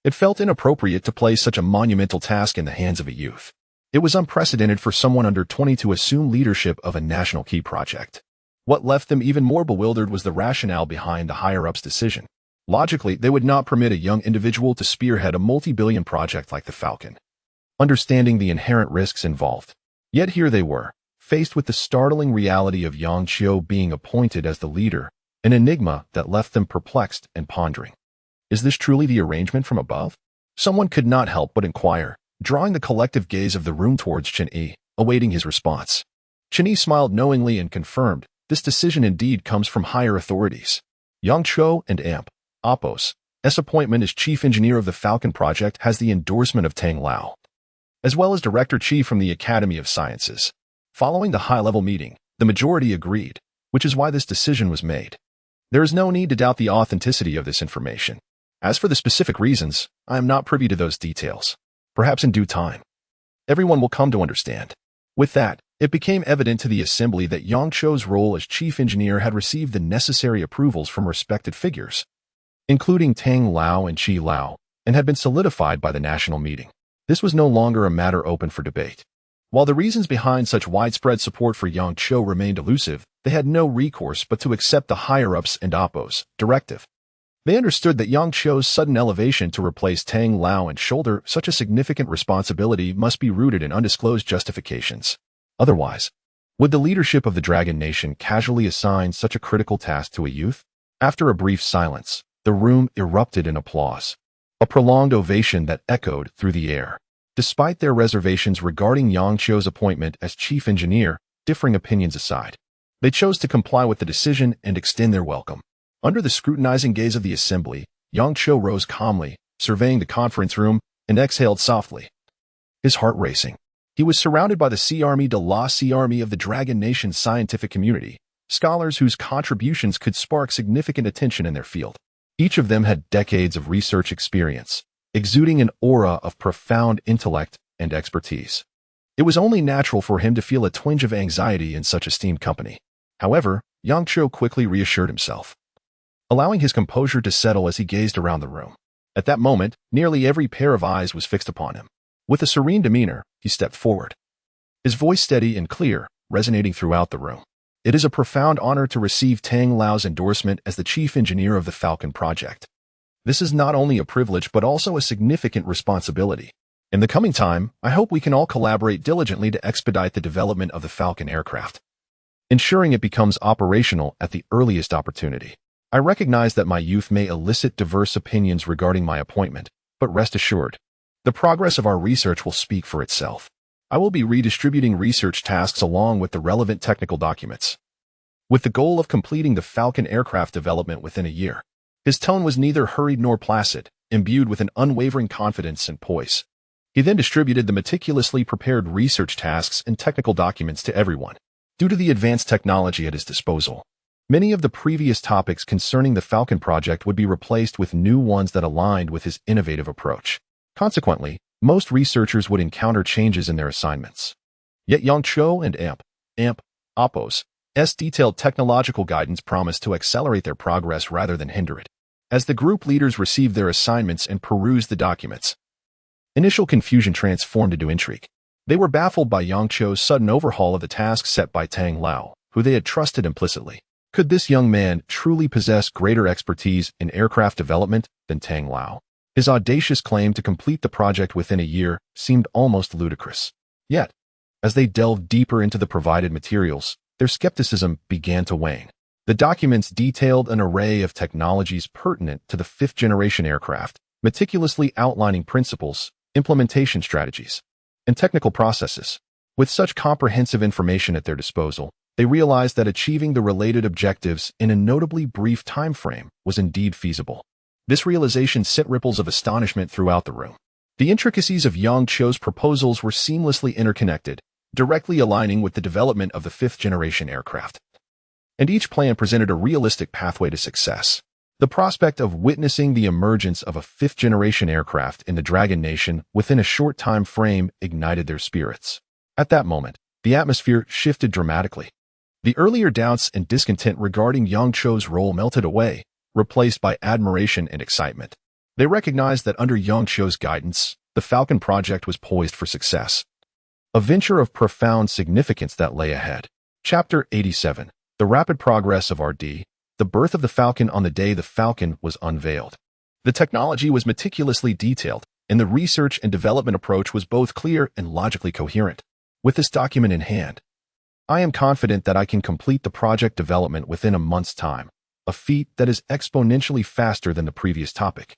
It felt inappropriate to place such a monumental task in the hands of a youth. It was unprecedented for someone under 20 to assume leadership of a national key project. What left them even more bewildered was the rationale behind the higher-ups' decision. Logically, they would not permit a young individual to spearhead a multi-billion project like the Falcon, understanding the inherent risks involved. Yet here they were, faced with the startling reality of Yang Qiu being appointed as the leader, an enigma that left them perplexed and pondering. Is this truly the arrangement from above? Someone could not help but inquire, drawing the collective gaze of the room towards Chun-Yi, awaiting his response. Chun-Yi smiled knowingly and confirmed, this decision indeed comes from higher authorities. Yang Qiu and Amp, Apos, Chou's appointment as chief engineer of the Falcon project has the endorsement of Tang Lao, as well as director chief from the Academy of Sciences. Following the high-level meeting, the majority agreed, which is why this decision was made. There is no need to doubt the authenticity of this information. As for the specific reasons, I am not privy to those details. Perhaps in due time, everyone will come to understand. With that, it became evident to the assembly that Chou's role as chief engineer had received the necessary approvals from respected figures, including Tang Lao and Qi Lao, and had been solidified by the national meeting. This was no longer a matter open for debate. While the reasons behind such widespread support for Chou remained elusive, they had no recourse but to accept the higher-ups and Oppo's directive. They understood that Chou's sudden elevation to replace Tang Lao and shoulder such a significant responsibility must be rooted in undisclosed justifications. Otherwise, would the leadership of the Dragon Nation casually assign such a critical task to a youth? After a brief silence, the room erupted in applause, a prolonged ovation that echoed through the air. Despite their reservations regarding Chou's appointment as chief engineer, differing opinions aside, they chose to comply with the decision and extend their welcome. Under the scrutinizing gaze of the assembly, Chou rose calmly, surveying the conference room, and exhaled softly, his heart racing. He was surrounded by the C-Army de la C-Army of the Dragon Nation's scientific community, scholars whose contributions could spark significant attention in their field. Each of them had decades of research experience, exuding an aura of profound intellect and expertise. It was only natural for him to feel a twinge of anxiety in such esteemed company. However, Chou quickly reassured himself, allowing his composure to settle as he gazed around the room. At that moment, nearly every pair of eyes was fixed upon him. With a serene demeanor, he stepped forward, his voice steady and clear, resonating throughout the room. It is a profound honor to receive Tang Lao's endorsement as the chief engineer of the Falcon project. This is not only a privilege but also a significant responsibility. In the coming time, I hope we can all collaborate diligently to expedite the development of the Falcon aircraft, ensuring it becomes operational at the earliest opportunity. I recognize that my youth may elicit diverse opinions regarding my appointment, but rest assured, the progress of our research will speak for itself. I will be redistributing research tasks along with the relevant technical documents, with the goal of completing the Falcon aircraft development within a year. His tone was neither hurried nor placid, imbued with an unwavering confidence and poise. He then distributed the meticulously prepared research tasks and technical documents to everyone. Due to the advanced technology at his disposal, many of the previous topics concerning the Falcon project would be replaced with new ones that aligned with his innovative approach. Consequently, most researchers would encounter changes in their assignments. Yet Chou and Oppo's detailed technological guidance promised to accelerate their progress rather than hinder it. As the group leaders received their assignments and perused the documents, initial confusion transformed into intrigue. They were baffled by Chou's sudden overhaul of the tasks set by Tang Lao, who they had trusted implicitly. Could this young man truly possess greater expertise in aircraft development than Tang Lao? His audacious claim to complete the project within a year seemed almost ludicrous. Yet, as they delved deeper into the provided materials, their skepticism began to wane. The documents detailed an array of technologies pertinent to the fifth-generation aircraft, meticulously outlining principles, implementation strategies, and technical processes. With such comprehensive information at their disposal, they realized that achieving the related objectives in a notably brief time frame was indeed feasible. This realization sent ripples of astonishment throughout the room. The intricacies of Chou's proposals were seamlessly interconnected, directly aligning with the development of the fifth-generation aircraft. And each plan presented a realistic pathway to success. The prospect of witnessing the emergence of a fifth-generation aircraft in the Dragon Nation within a short time frame ignited their spirits. At that moment, the atmosphere shifted dramatically. The earlier doubts and discontent regarding Chou's role melted away, replaced by admiration and excitement. They recognized that under Chou's guidance, the Falcon project was poised for success, a venture of profound significance that lay ahead. Chapter 87. The rapid progress of RD, the birth of the Falcon on the day the Falcon was unveiled. The technology was meticulously detailed, and the research and development approach was both clear and logically coherent. With this document in hand, I am confident that I can complete the project development within a month's time, a feat that is exponentially faster than the previous topic.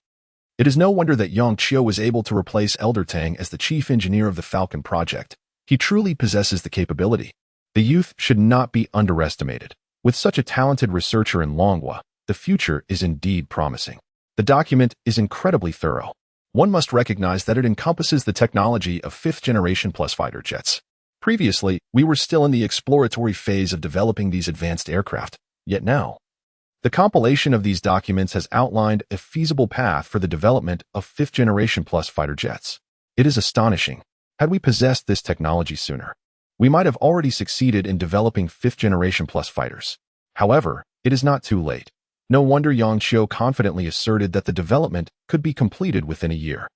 It is no wonder that Chou was able to replace Elder Tang as the chief engineer of the Falcon project. He truly possesses the capability. The youth should not be underestimated. With such a talented researcher in Longhua, the future is indeed promising. The document is incredibly thorough. One must recognize that it encompasses the technology of fifth-generation plus fighter jets. Previously, we were still in the exploratory phase of developing these advanced aircraft, yet now, the compilation of these documents has outlined a feasible path for the development of fifth-generation plus fighter jets. It is astonishing. Had we possessed this technology sooner, we might have already succeeded in developing fifth-generation plus fighters. However, it is not too late. No wonder Yang Qiu confidently asserted that the development could be completed within a year.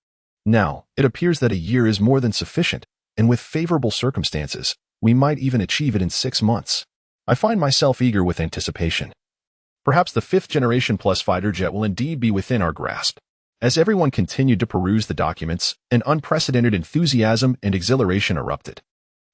Now, it appears that a year is more than sufficient, and with favorable circumstances, we might even achieve it in 6 months. I find myself eager with anticipation. Perhaps the fifth-generation plus fighter jet will indeed be within our grasp. As everyone continued to peruse the documents, an unprecedented enthusiasm and exhilaration erupted.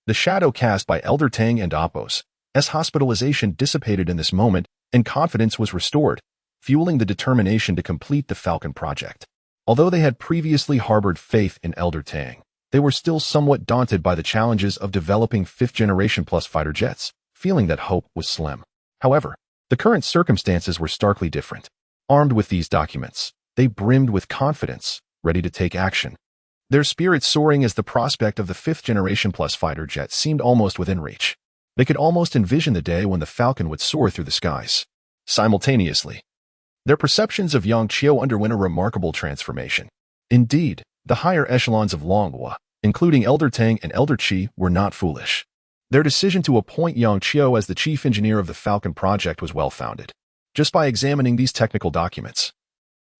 The shadow cast by Elder Tang and Appos, as hospitalization dissipated in this moment, and confidence was restored, fueling the determination to complete the Falcon project. Although they had previously harbored faith in Elder Tang, they were still somewhat daunted by the challenges of developing fifth-generation plus fighter jets, feeling that hope was slim. However, the current circumstances were starkly different. Armed with these documents, they brimmed with confidence, ready to take action. Their spirits soaring as the prospect of the fifth-generation plus fighter jet seemed almost within reach. They could almost envision the day when the Falcon would soar through the skies. Simultaneously, their perceptions of Yang Qiu underwent a remarkable transformation. Indeed, the higher echelons of Longhua, including Elder Tang and Elder Qi, were not foolish. Their decision to appoint Yang Qiu as the chief engineer of the Falcon project was well-founded. Just by examining these technical documents,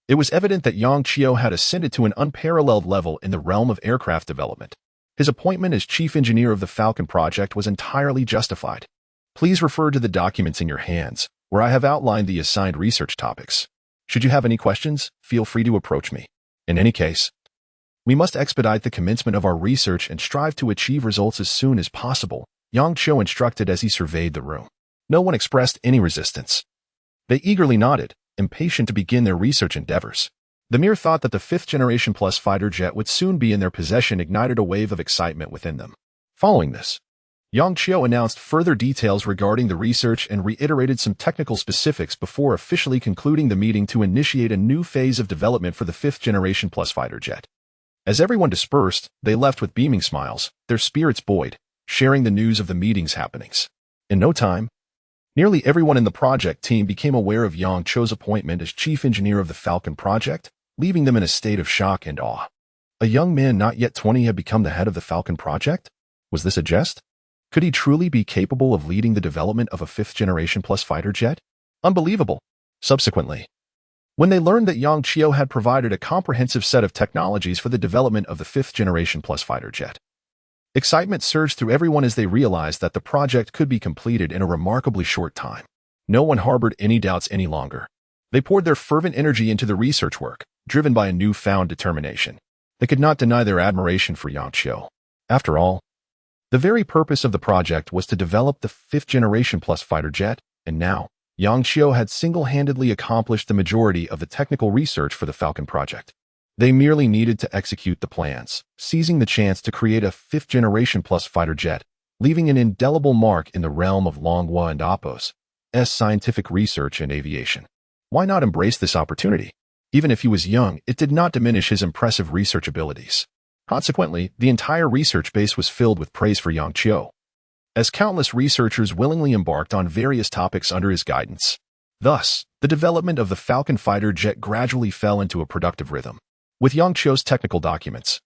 it was evident that Yang Qiu had ascended to an unparalleled level in the realm of aircraft development. His appointment as chief engineer of the Falcon project was entirely justified. Please refer to the documents in your hands, where I have outlined the assigned research topics. Should you have any questions, feel free to approach me. In any case, we must expedite the commencement of our research and strive to achieve results as soon as possible, Yang Qiu instructed as he surveyed the room. No one expressed any resistance. They eagerly nodded, impatient to begin their research endeavors. The mere thought that the fifth-generation plus fighter jet would soon be in their possession ignited a wave of excitement within them. Following this, Yang Qiu announced further details regarding the research and reiterated some technical specifics before officially concluding the meeting to initiate a new phase of development for the fifth-generation plus fighter jet. As everyone dispersed, they left with beaming smiles, their spirits buoyed, sharing the news of the meeting's happenings. In no time, nearly everyone in the project team became aware of Yang Qiu's appointment as chief engineer of the Falcon project, leaving them in a state of shock and awe. A young man not yet 20 had become the head of the Falcon project? Was this a jest? Could he truly be capable of leading the development of a fifth-generation plus fighter jet? Unbelievable. Subsequently, when they learned that Yang Qiu had provided a comprehensive set of technologies for the development of the fifth-generation plus fighter jet, excitement surged through everyone as they realized that the project could be completed in a remarkably short time. No one harbored any doubts any longer. They poured their fervent energy into the research work, driven by a newfound determination. They could not deny their admiration for Yang Qiu. After all, the very purpose of the project was to develop the fifth-generation plus fighter jet, and now, Yang Qiu had single-handedly accomplished the majority of the technical research for the Falcon project. They merely needed to execute the plans, seizing the chance to create a fifth-generation plus fighter jet, leaving an indelible mark in the realm of Longhua and Appos' scientific research and aviation. Why not embrace this opportunity? Even if he was young, it did not diminish his impressive research abilities. Consequently, the entire research base was filled with praise for Yang Qiu, as countless researchers willingly embarked on various topics under his guidance. Thus, the development of the Falcon fighter jet gradually fell into a productive rhythm. With Yang Qiu's technical documents,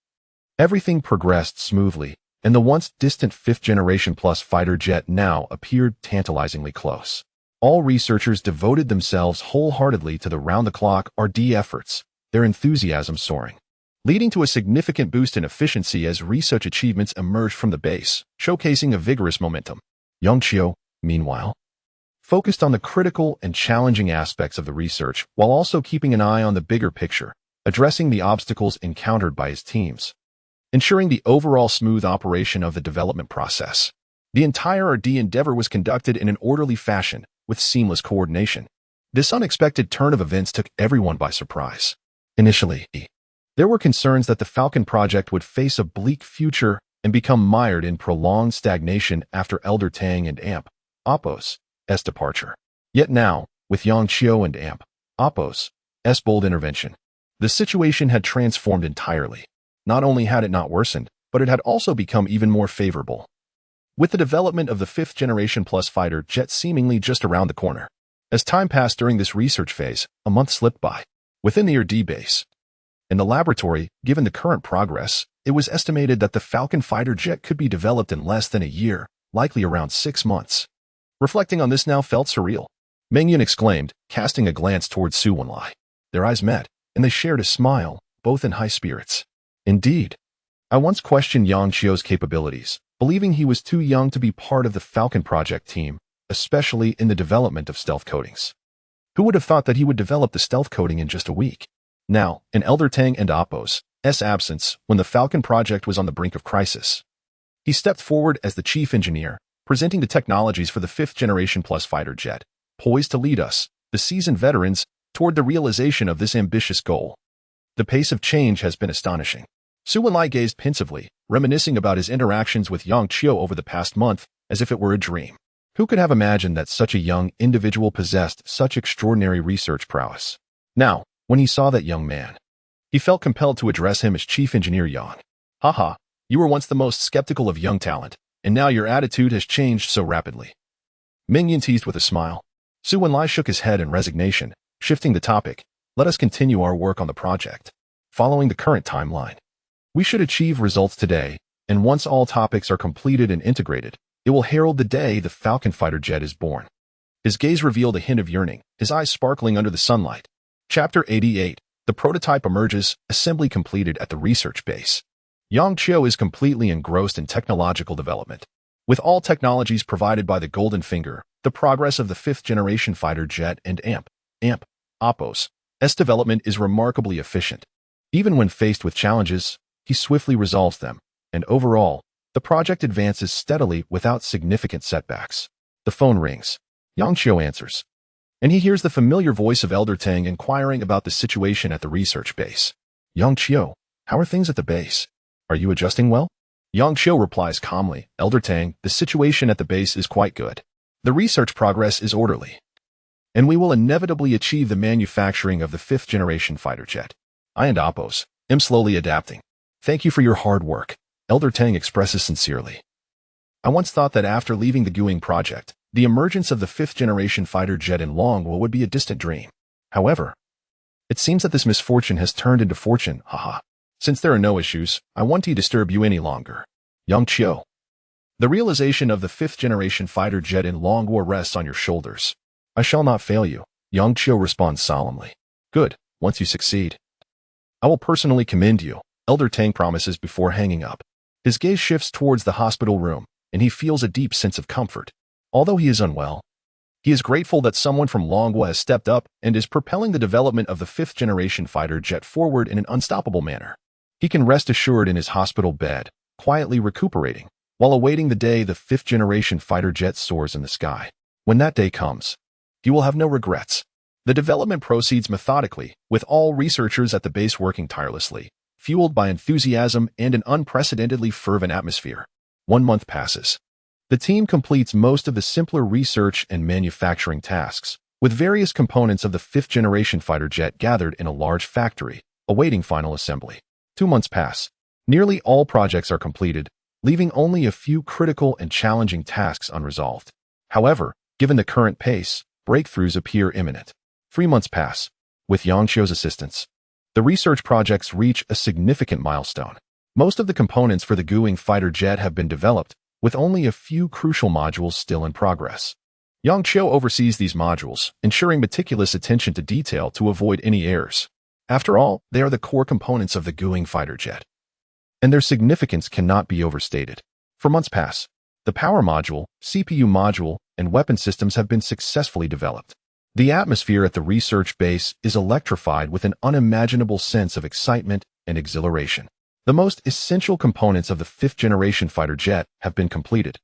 everything progressed smoothly, and the once distant fifth-generation plus fighter jet now appeared tantalizingly close. All researchers devoted themselves wholeheartedly to the round-the-clock R&D efforts, their enthusiasm soaring, leading to a significant boost in efficiency as research achievements emerged from the base, showcasing a vigorous momentum. Yang Qiu, meanwhile, focused on the critical and challenging aspects of the research while also keeping an eye on the bigger picture, addressing the obstacles encountered by his teams, ensuring the overall smooth operation of the development process. The entire R&D endeavor was conducted in an orderly fashion, with seamless coordination. This unexpected turn of events took everyone by surprise. Initially, there were concerns that the Falcon project would face a bleak future and become mired in prolonged stagnation after Elder Tang and Appos' departure. Yet now, with Yang Qiu and Appos' bold intervention. The situation had transformed entirely. Not only had it not worsened, but it had also become even more favorable. With the development of the 5th-generation plus fighter jet seemingly just around the corner. As time passed during this research phase, a month slipped by. Within the RD base. In the laboratory, given the current progress, it was estimated that the Falcon fighter jet could be developed in less than a year, likely around 6 months. Reflecting on this now felt surreal. Mingyun exclaimed, casting a glance towards Su Wenlai. Their eyes met, and they shared a smile, both in high spirits. Indeed. I once questioned Yang Qiu's capabilities, believing he was too young to be part of the Falcon project team, especially in the development of stealth coatings. Who would have thought that he would develop the stealth coating in just a week? Now, in Elder Tang and Appo's absence, when the Falcon project was on the brink of crisis, he stepped forward as the chief engineer, presenting the technologies for the 5th-generation plus fighter jet, poised to lead us, the seasoned veterans, toward the realization of this ambitious goal. The pace of change has been astonishing. Su Wenlai gazed pensively, reminiscing about his interactions with Yang Qiu over the past month, as if it were a dream. Who could have imagined that such a young individual possessed such extraordinary research prowess? Now, when he saw that young man, he felt compelled to address him as Chief Engineer Yang. Haha, you were once the most skeptical of young talent, and now your attitude has changed so rapidly. Mingyun teased with a smile. Su Wenlai shook his head in resignation, shifting the topic. Let us continue our work on the project. Following the current timeline, we should achieve results today, and once all topics are completed and integrated, it will herald the day the Falcon fighter jet is born. His gaze revealed a hint of yearning, his eyes sparkling under the sunlight. Chapter 88. The prototype emerges, assembly completed at the research base. Yang Qiu is completely engrossed in technological development. With all technologies provided by the Golden Finger, the progress of the 5th-generation fighter jet and Appo's development is remarkably efficient. Even when faced with challenges, he swiftly resolves them, and overall, the project advances steadily without significant setbacks. The phone rings. Yang Qiu answers, and he hears the familiar voice of Elder Tang inquiring about the situation at the research base. Yang Qiu, how are things at the base? Are you adjusting well? Yang Qiu replies calmly, Elder Tang, the situation at the base is quite good. The research progress is orderly, and we will inevitably achieve the manufacturing of the 5th-generation fighter jet. I and Appo's am slowly adapting. Thank you for your hard work, Elder Tang expresses sincerely. I once thought that after leaving the Guing project, the emergence of the 5th-generation fighter jet in Longwo would be a distant dream. However, it seems that this misfortune has turned into fortune, haha. Since there are no issues, I won't disturb you any longer. Yang Qiu. The realization of the 5th-generation fighter jet in Longwo rests on your shoulders. I shall not fail you, Yang Qiu responds solemnly. Good, once you succeed, I will personally commend you, Elder Tang promises before hanging up. His gaze shifts towards the hospital room, and he feels a deep sense of comfort. Although he is unwell, he is grateful that someone from Longwo has stepped up and is propelling the development of the 5th-generation fighter jet forward in an unstoppable manner. He can rest assured in his hospital bed, quietly recuperating, while awaiting the day the 5th-generation fighter jet soars in the sky. When that day comes, he will have no regrets. The development proceeds methodically, with all researchers at the base working tirelessly, fueled by enthusiasm and an unprecedentedly fervent atmosphere. 1 month passes. The team completes most of the simpler research and manufacturing tasks, with various components of the 5th-generation fighter jet gathered in a large factory, awaiting final assembly. 2 months pass. Nearly all projects are completed, leaving only a few critical and challenging tasks unresolved. However, given the current pace, breakthroughs appear imminent. 3 months pass. With Yang Qiu's assistance, the research projects reach a significant milestone. Most of the components for the Guing fighter jet have been developed, with only a few crucial modules still in progress. Yang Qiu oversees these modules, ensuring meticulous attention to detail to avoid any errors. After all, they are the core components of the Guing fighter jet, and their significance cannot be overstated. 4 months pass. The power module, CPU module, and weapon systems have been successfully developed. The atmosphere at the research base is electrified with an unimaginable sense of excitement and exhilaration. The most essential components of the 5th-generation fighter jet have been completed,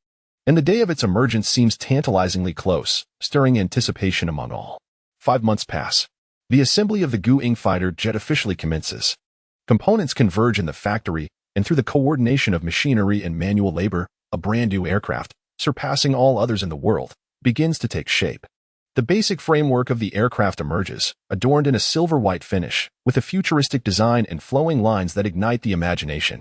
and the day of its emergence seems tantalizingly close, stirring anticipation among all. 5 months pass. The assembly of the Guing fighter jet officially commences. Components converge in the factory, and through the coordination of machinery and manual labor, a brand new aircraft, surpassing all others in the world, begins to take shape. The basic framework of the aircraft emerges, adorned in a silver-white finish, with a futuristic design and flowing lines that ignite the imagination.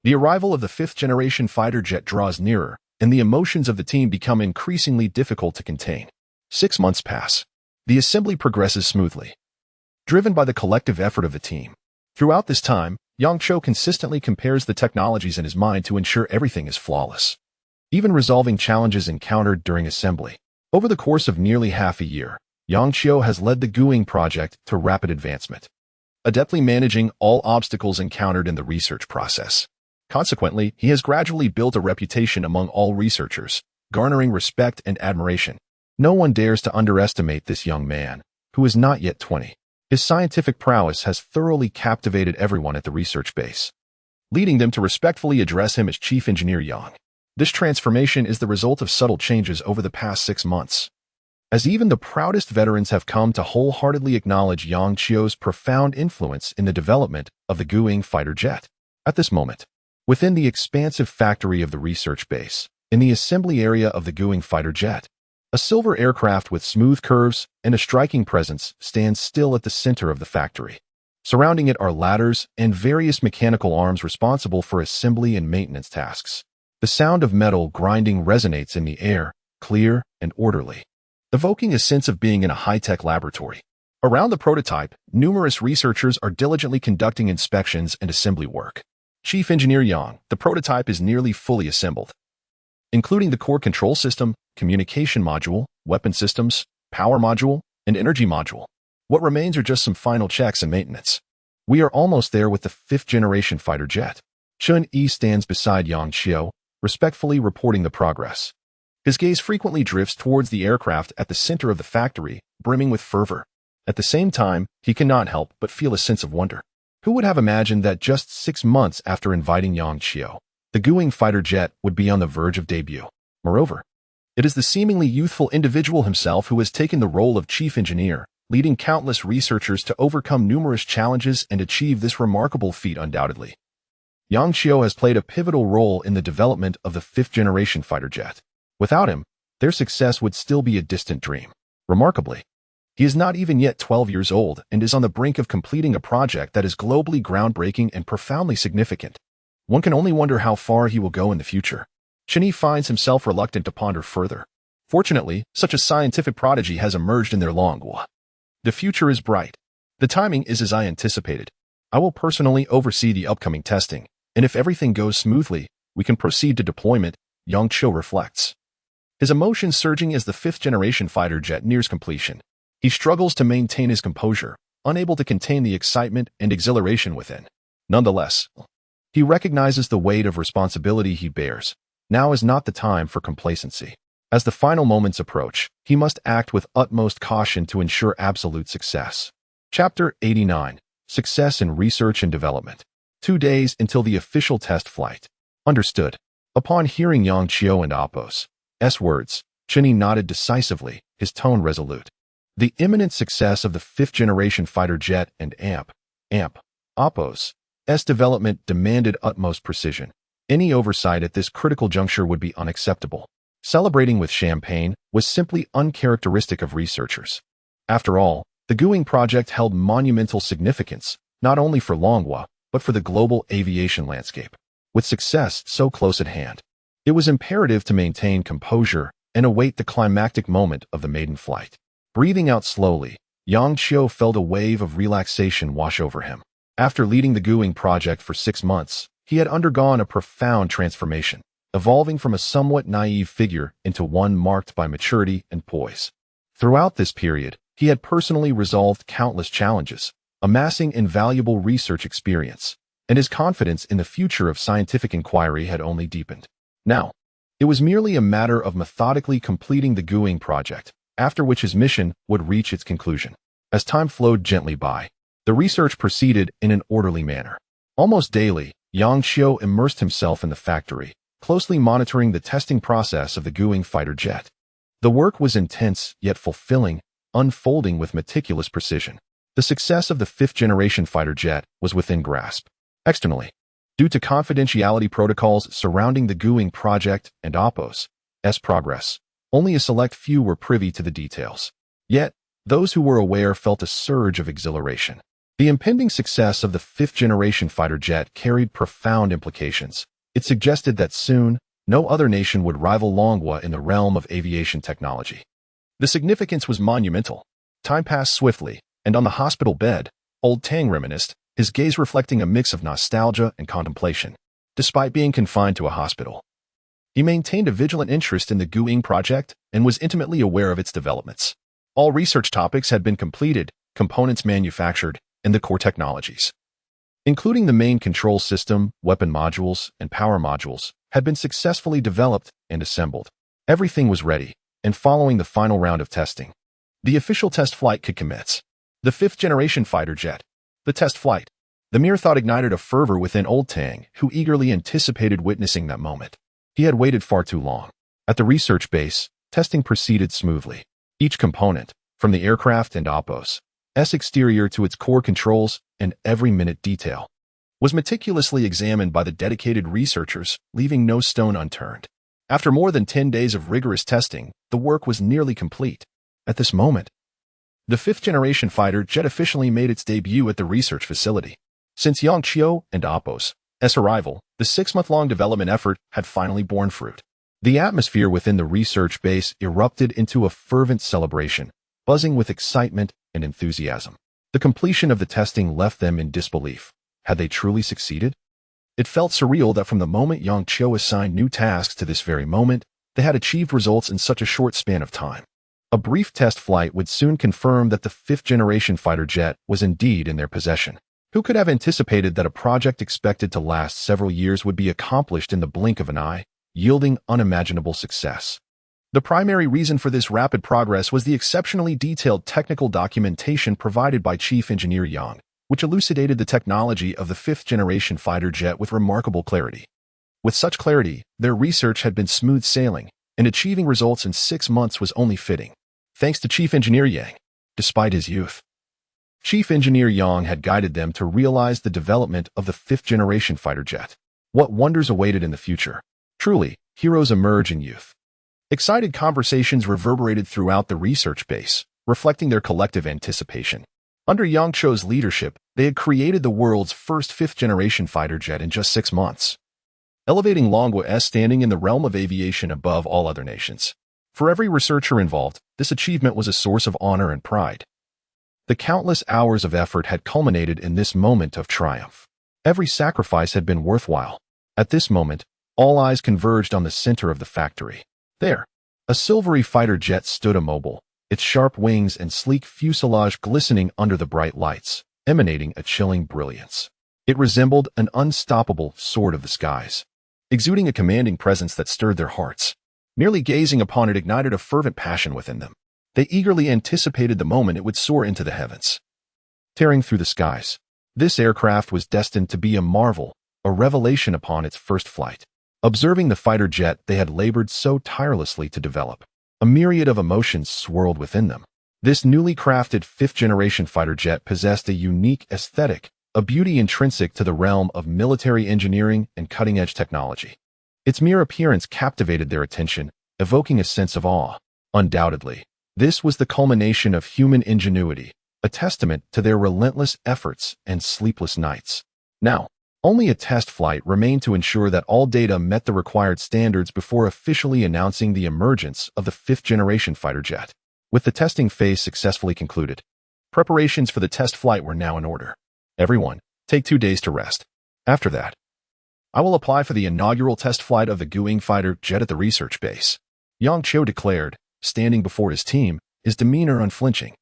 The arrival of the fifth-generation fighter jet draws nearer, and the emotions of the team become increasingly difficult to contain. 6 months pass. The assembly progresses smoothly, driven by the collective effort of the team. Throughout this time, Yang Cho consistently compares the technologies in his mind to ensure everything is flawless, even resolving challenges encountered during assembly. Over the course of nearly half a year, Yang Cho has led the GUING project to rapid advancement, adeptly managing all obstacles encountered in the research process. Consequently, he has gradually built a reputation among all researchers, garnering respect and admiration. No one dares to underestimate this young man, who is not yet 20. His scientific prowess has thoroughly captivated everyone at the research base, leading them to respectfully address him as Chief Engineer Yang. This transformation is the result of subtle changes over the past 6 months, as even the proudest veterans have come to wholeheartedly acknowledge Yang Cho's profound influence in the development of the GUING fighter jet. At this moment, within the expansive factory of the research base, in the assembly area of the GUING fighter jet, a silver aircraft with smooth curves and a striking presence stands still at the center of the factory. Surrounding it are ladders and various mechanical arms responsible for assembly and maintenance tasks. The sound of metal grinding resonates in the air, clear and orderly, evoking a sense of being in a high-tech laboratory. Around the prototype, numerous researchers are diligently conducting inspections and assembly work. Chief Engineer Yang, the prototype is nearly fully assembled, including the core control system, communication module, weapon systems, power module, and energy module. What remains are just some final checks and maintenance. We are almost there with the fifth-generation fighter jet. Chun-Yi stands beside Yang Cho, respectfully reporting the progress. His gaze frequently drifts towards the aircraft at the center of the factory, brimming with fervor. At the same time, he cannot help but feel a sense of wonder. Who would have imagined that just 6 months after inviting Yang Cho, the GUING fighter jet would be on the verge of debut? Moreover, it is the seemingly youthful individual himself who has taken the role of chief engineer, leading countless researchers to overcome numerous challenges and achieve this remarkable feat undoubtedly. Yang Cho has played a pivotal role in the development of the fifth-generation fighter jet. Without him, their success would still be a distant dream. Remarkably, he is not even yet 12 years old and is on the brink of completing a project that is globally groundbreaking and profoundly significant. One can only wonder how far he will go in the future. Chun-Yi finds himself reluctant to ponder further. Fortunately, such a scientific prodigy has emerged in their long war. The future is bright. The timing is as I anticipated. I will personally oversee the upcoming testing, and if everything goes smoothly, we can proceed to deployment, Yang Cho reflects, his emotions surging as the fifth-generation fighter jet nears completion. He struggles to maintain his composure, unable to contain the excitement and exhilaration within. Nonetheless, he recognizes the weight of responsibility he bears. Now is not the time for complacency. As the final moments approach, he must act with utmost caution to ensure absolute success. Chapter 89. Success in Research and Development. 2 days until the official test flight. Understood. Upon hearing Yang Cho and Apos' words, Chun-Yi nodded decisively, his tone resolute. The imminent success of the fifth-generation fighter jet and Apos' development demanded utmost precision. Any oversight at this critical juncture would be unacceptable. Celebrating with champagne was simply uncharacteristic of researchers. After all, the GUING project held monumental significance, not only for Longhua, but for the global aviation landscape. With success so close at hand, it was imperative to maintain composure and await the climactic moment of the maiden flight. Breathing out slowly, Yang Cho felt a wave of relaxation wash over him. After leading the GUING project for 6 months, he had undergone a profound transformation, evolving from a somewhat naive figure into one marked by maturity and poise. Throughout this period, he had personally resolved countless challenges, amassing invaluable research experience, and his confidence in the future of scientific inquiry had only deepened. Now, it was merely a matter of methodically completing the GUING project, after which his mission would reach its conclusion. As time flowed gently by, the research proceeded in an orderly manner. Almost daily, Yang Cho immersed himself in the factory, closely monitoring the testing process of the GUING fighter jet. The work was intense yet fulfilling, unfolding with meticulous precision. The success of the fifth-generation fighter jet was within grasp. Externally, due to confidentiality protocols surrounding the GUING project and Apos' progress, only a select few were privy to the details. Yet, those who were aware felt a surge of exhilaration. The impending success of the fifth-generation fighter jet carried profound implications. It suggested that soon, no other nation would rival Longhua in the realm of aviation technology. The significance was monumental. Time passed swiftly, and on the hospital bed, old Tang reminisced, his gaze reflecting a mix of nostalgia and contemplation. Despite being confined to a hospital, he maintained a vigilant interest in the Guiying project and was intimately aware of its developments. All research topics had been completed, components manufactured, and the core technologies, including the main control system, weapon modules, and power modules, had been successfully developed and assembled. Everything was ready, and following the final round of testing, the official test flight could commence. The fifth-generation fighter jet. The test flight. The mere thought ignited a fervor within old Tang, who eagerly anticipated witnessing that moment. He had waited far too long. At the research base, testing proceeded smoothly. Each component, from the aircraft and Oppo's exterior to its core controls and every minute detail, was meticulously examined by the dedicated researchers, leaving no stone unturned. After more than 10 days of rigorous testing, the work was nearly complete. At this moment, the fifth-generation fighter jet officially made its debut at the research facility. Since Yang Qiu and Oppo's arrival, the 6-month-long development effort had finally borne fruit. The atmosphere within the research base erupted into a fervent celebration, buzzing with excitement and enthusiasm. The completion of the testing left them in disbelief. Had they truly succeeded? It felt surreal that from the moment Yang Qiu assigned new tasks to this very moment, they had achieved results in such a short span of time. A brief test flight would soon confirm that the fifth-generation fighter jet was indeed in their possession. Who could have anticipated that a project expected to last several years would be accomplished in the blink of an eye, yielding unimaginable success? The primary reason for this rapid progress was the exceptionally detailed technical documentation provided by Chief Engineer Yang, which elucidated the technology of the fifth-generation fighter jet with remarkable clarity. With such clarity, their research had been smooth sailing, and achieving results in 6 months was only fitting. Thanks to Chief Engineer Yang, despite his youth, Chief Engineer Yang had guided them to realize the development of the fifth-generation fighter jet. What wonders awaited in the future? Truly, heroes emerge in youth. Excited conversations reverberated throughout the research base, reflecting their collective anticipation. Under Yang Qiu's leadership, they had created the world's first fifth-generation fighter jet in just 6 months, elevating Longhua's standing in the realm of aviation above all other nations. For every researcher involved, this achievement was a source of honor and pride. The countless hours of effort had culminated in this moment of triumph. Every sacrifice had been worthwhile. At this moment, all eyes converged on the center of the factory. There, a silvery fighter jet stood immobile, its sharp wings and sleek fuselage glistening under the bright lights, emanating a chilling brilliance. It resembled an unstoppable sword of the skies, exuding a commanding presence that stirred their hearts. Merely gazing upon it ignited a fervent passion within them. They eagerly anticipated the moment it would soar into the heavens, tearing through the skies. This aircraft was destined to be a marvel, a revelation upon its first flight. Observing the fighter jet they had labored so tirelessly to develop, a myriad of emotions swirled within them. This newly crafted fifth-generation fighter jet possessed a unique aesthetic, a beauty intrinsic to the realm of military engineering and cutting-edge technology. Its mere appearance captivated their attention, evoking a sense of awe. Undoubtedly, this was the culmination of human ingenuity, a testament to their relentless efforts and sleepless nights. Now, only a test flight remained to ensure that all data met the required standards before officially announcing the emergence of the fifth-generation fighter jet. With the testing phase successfully concluded, preparations for the test flight were now in order. Everyone, take 2 days to rest. After that, I will apply for the inaugural test flight of the Guiying fighter jet at the research base. Yang Qiu declared, standing before his team, his demeanor unflinching.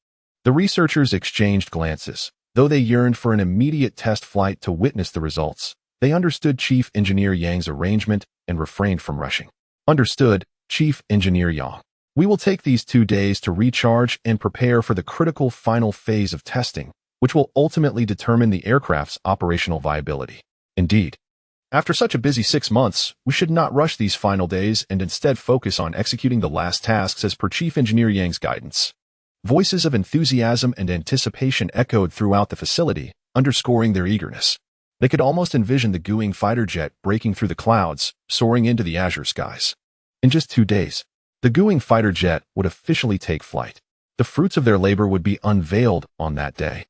The researchers exchanged glances. Though they yearned for an immediate test flight to witness the results, they understood Chief Engineer Yang's arrangement and refrained from rushing. Understood, Chief Engineer Yang. We will take these 2 days to recharge and prepare for the critical final phase of testing, which will ultimately determine the aircraft's operational viability. Indeed, after such a busy 6 months, we should not rush these final days and instead focus on executing the last tasks as per Chief Engineer Yang's guidance. Voices of enthusiasm and anticipation echoed throughout the facility, underscoring their eagerness. They could almost envision the Guiying fighter jet breaking through the clouds, soaring into the azure skies. In just 2 days, the Guiying fighter jet would officially take flight. The fruits of their labor would be unveiled on that day.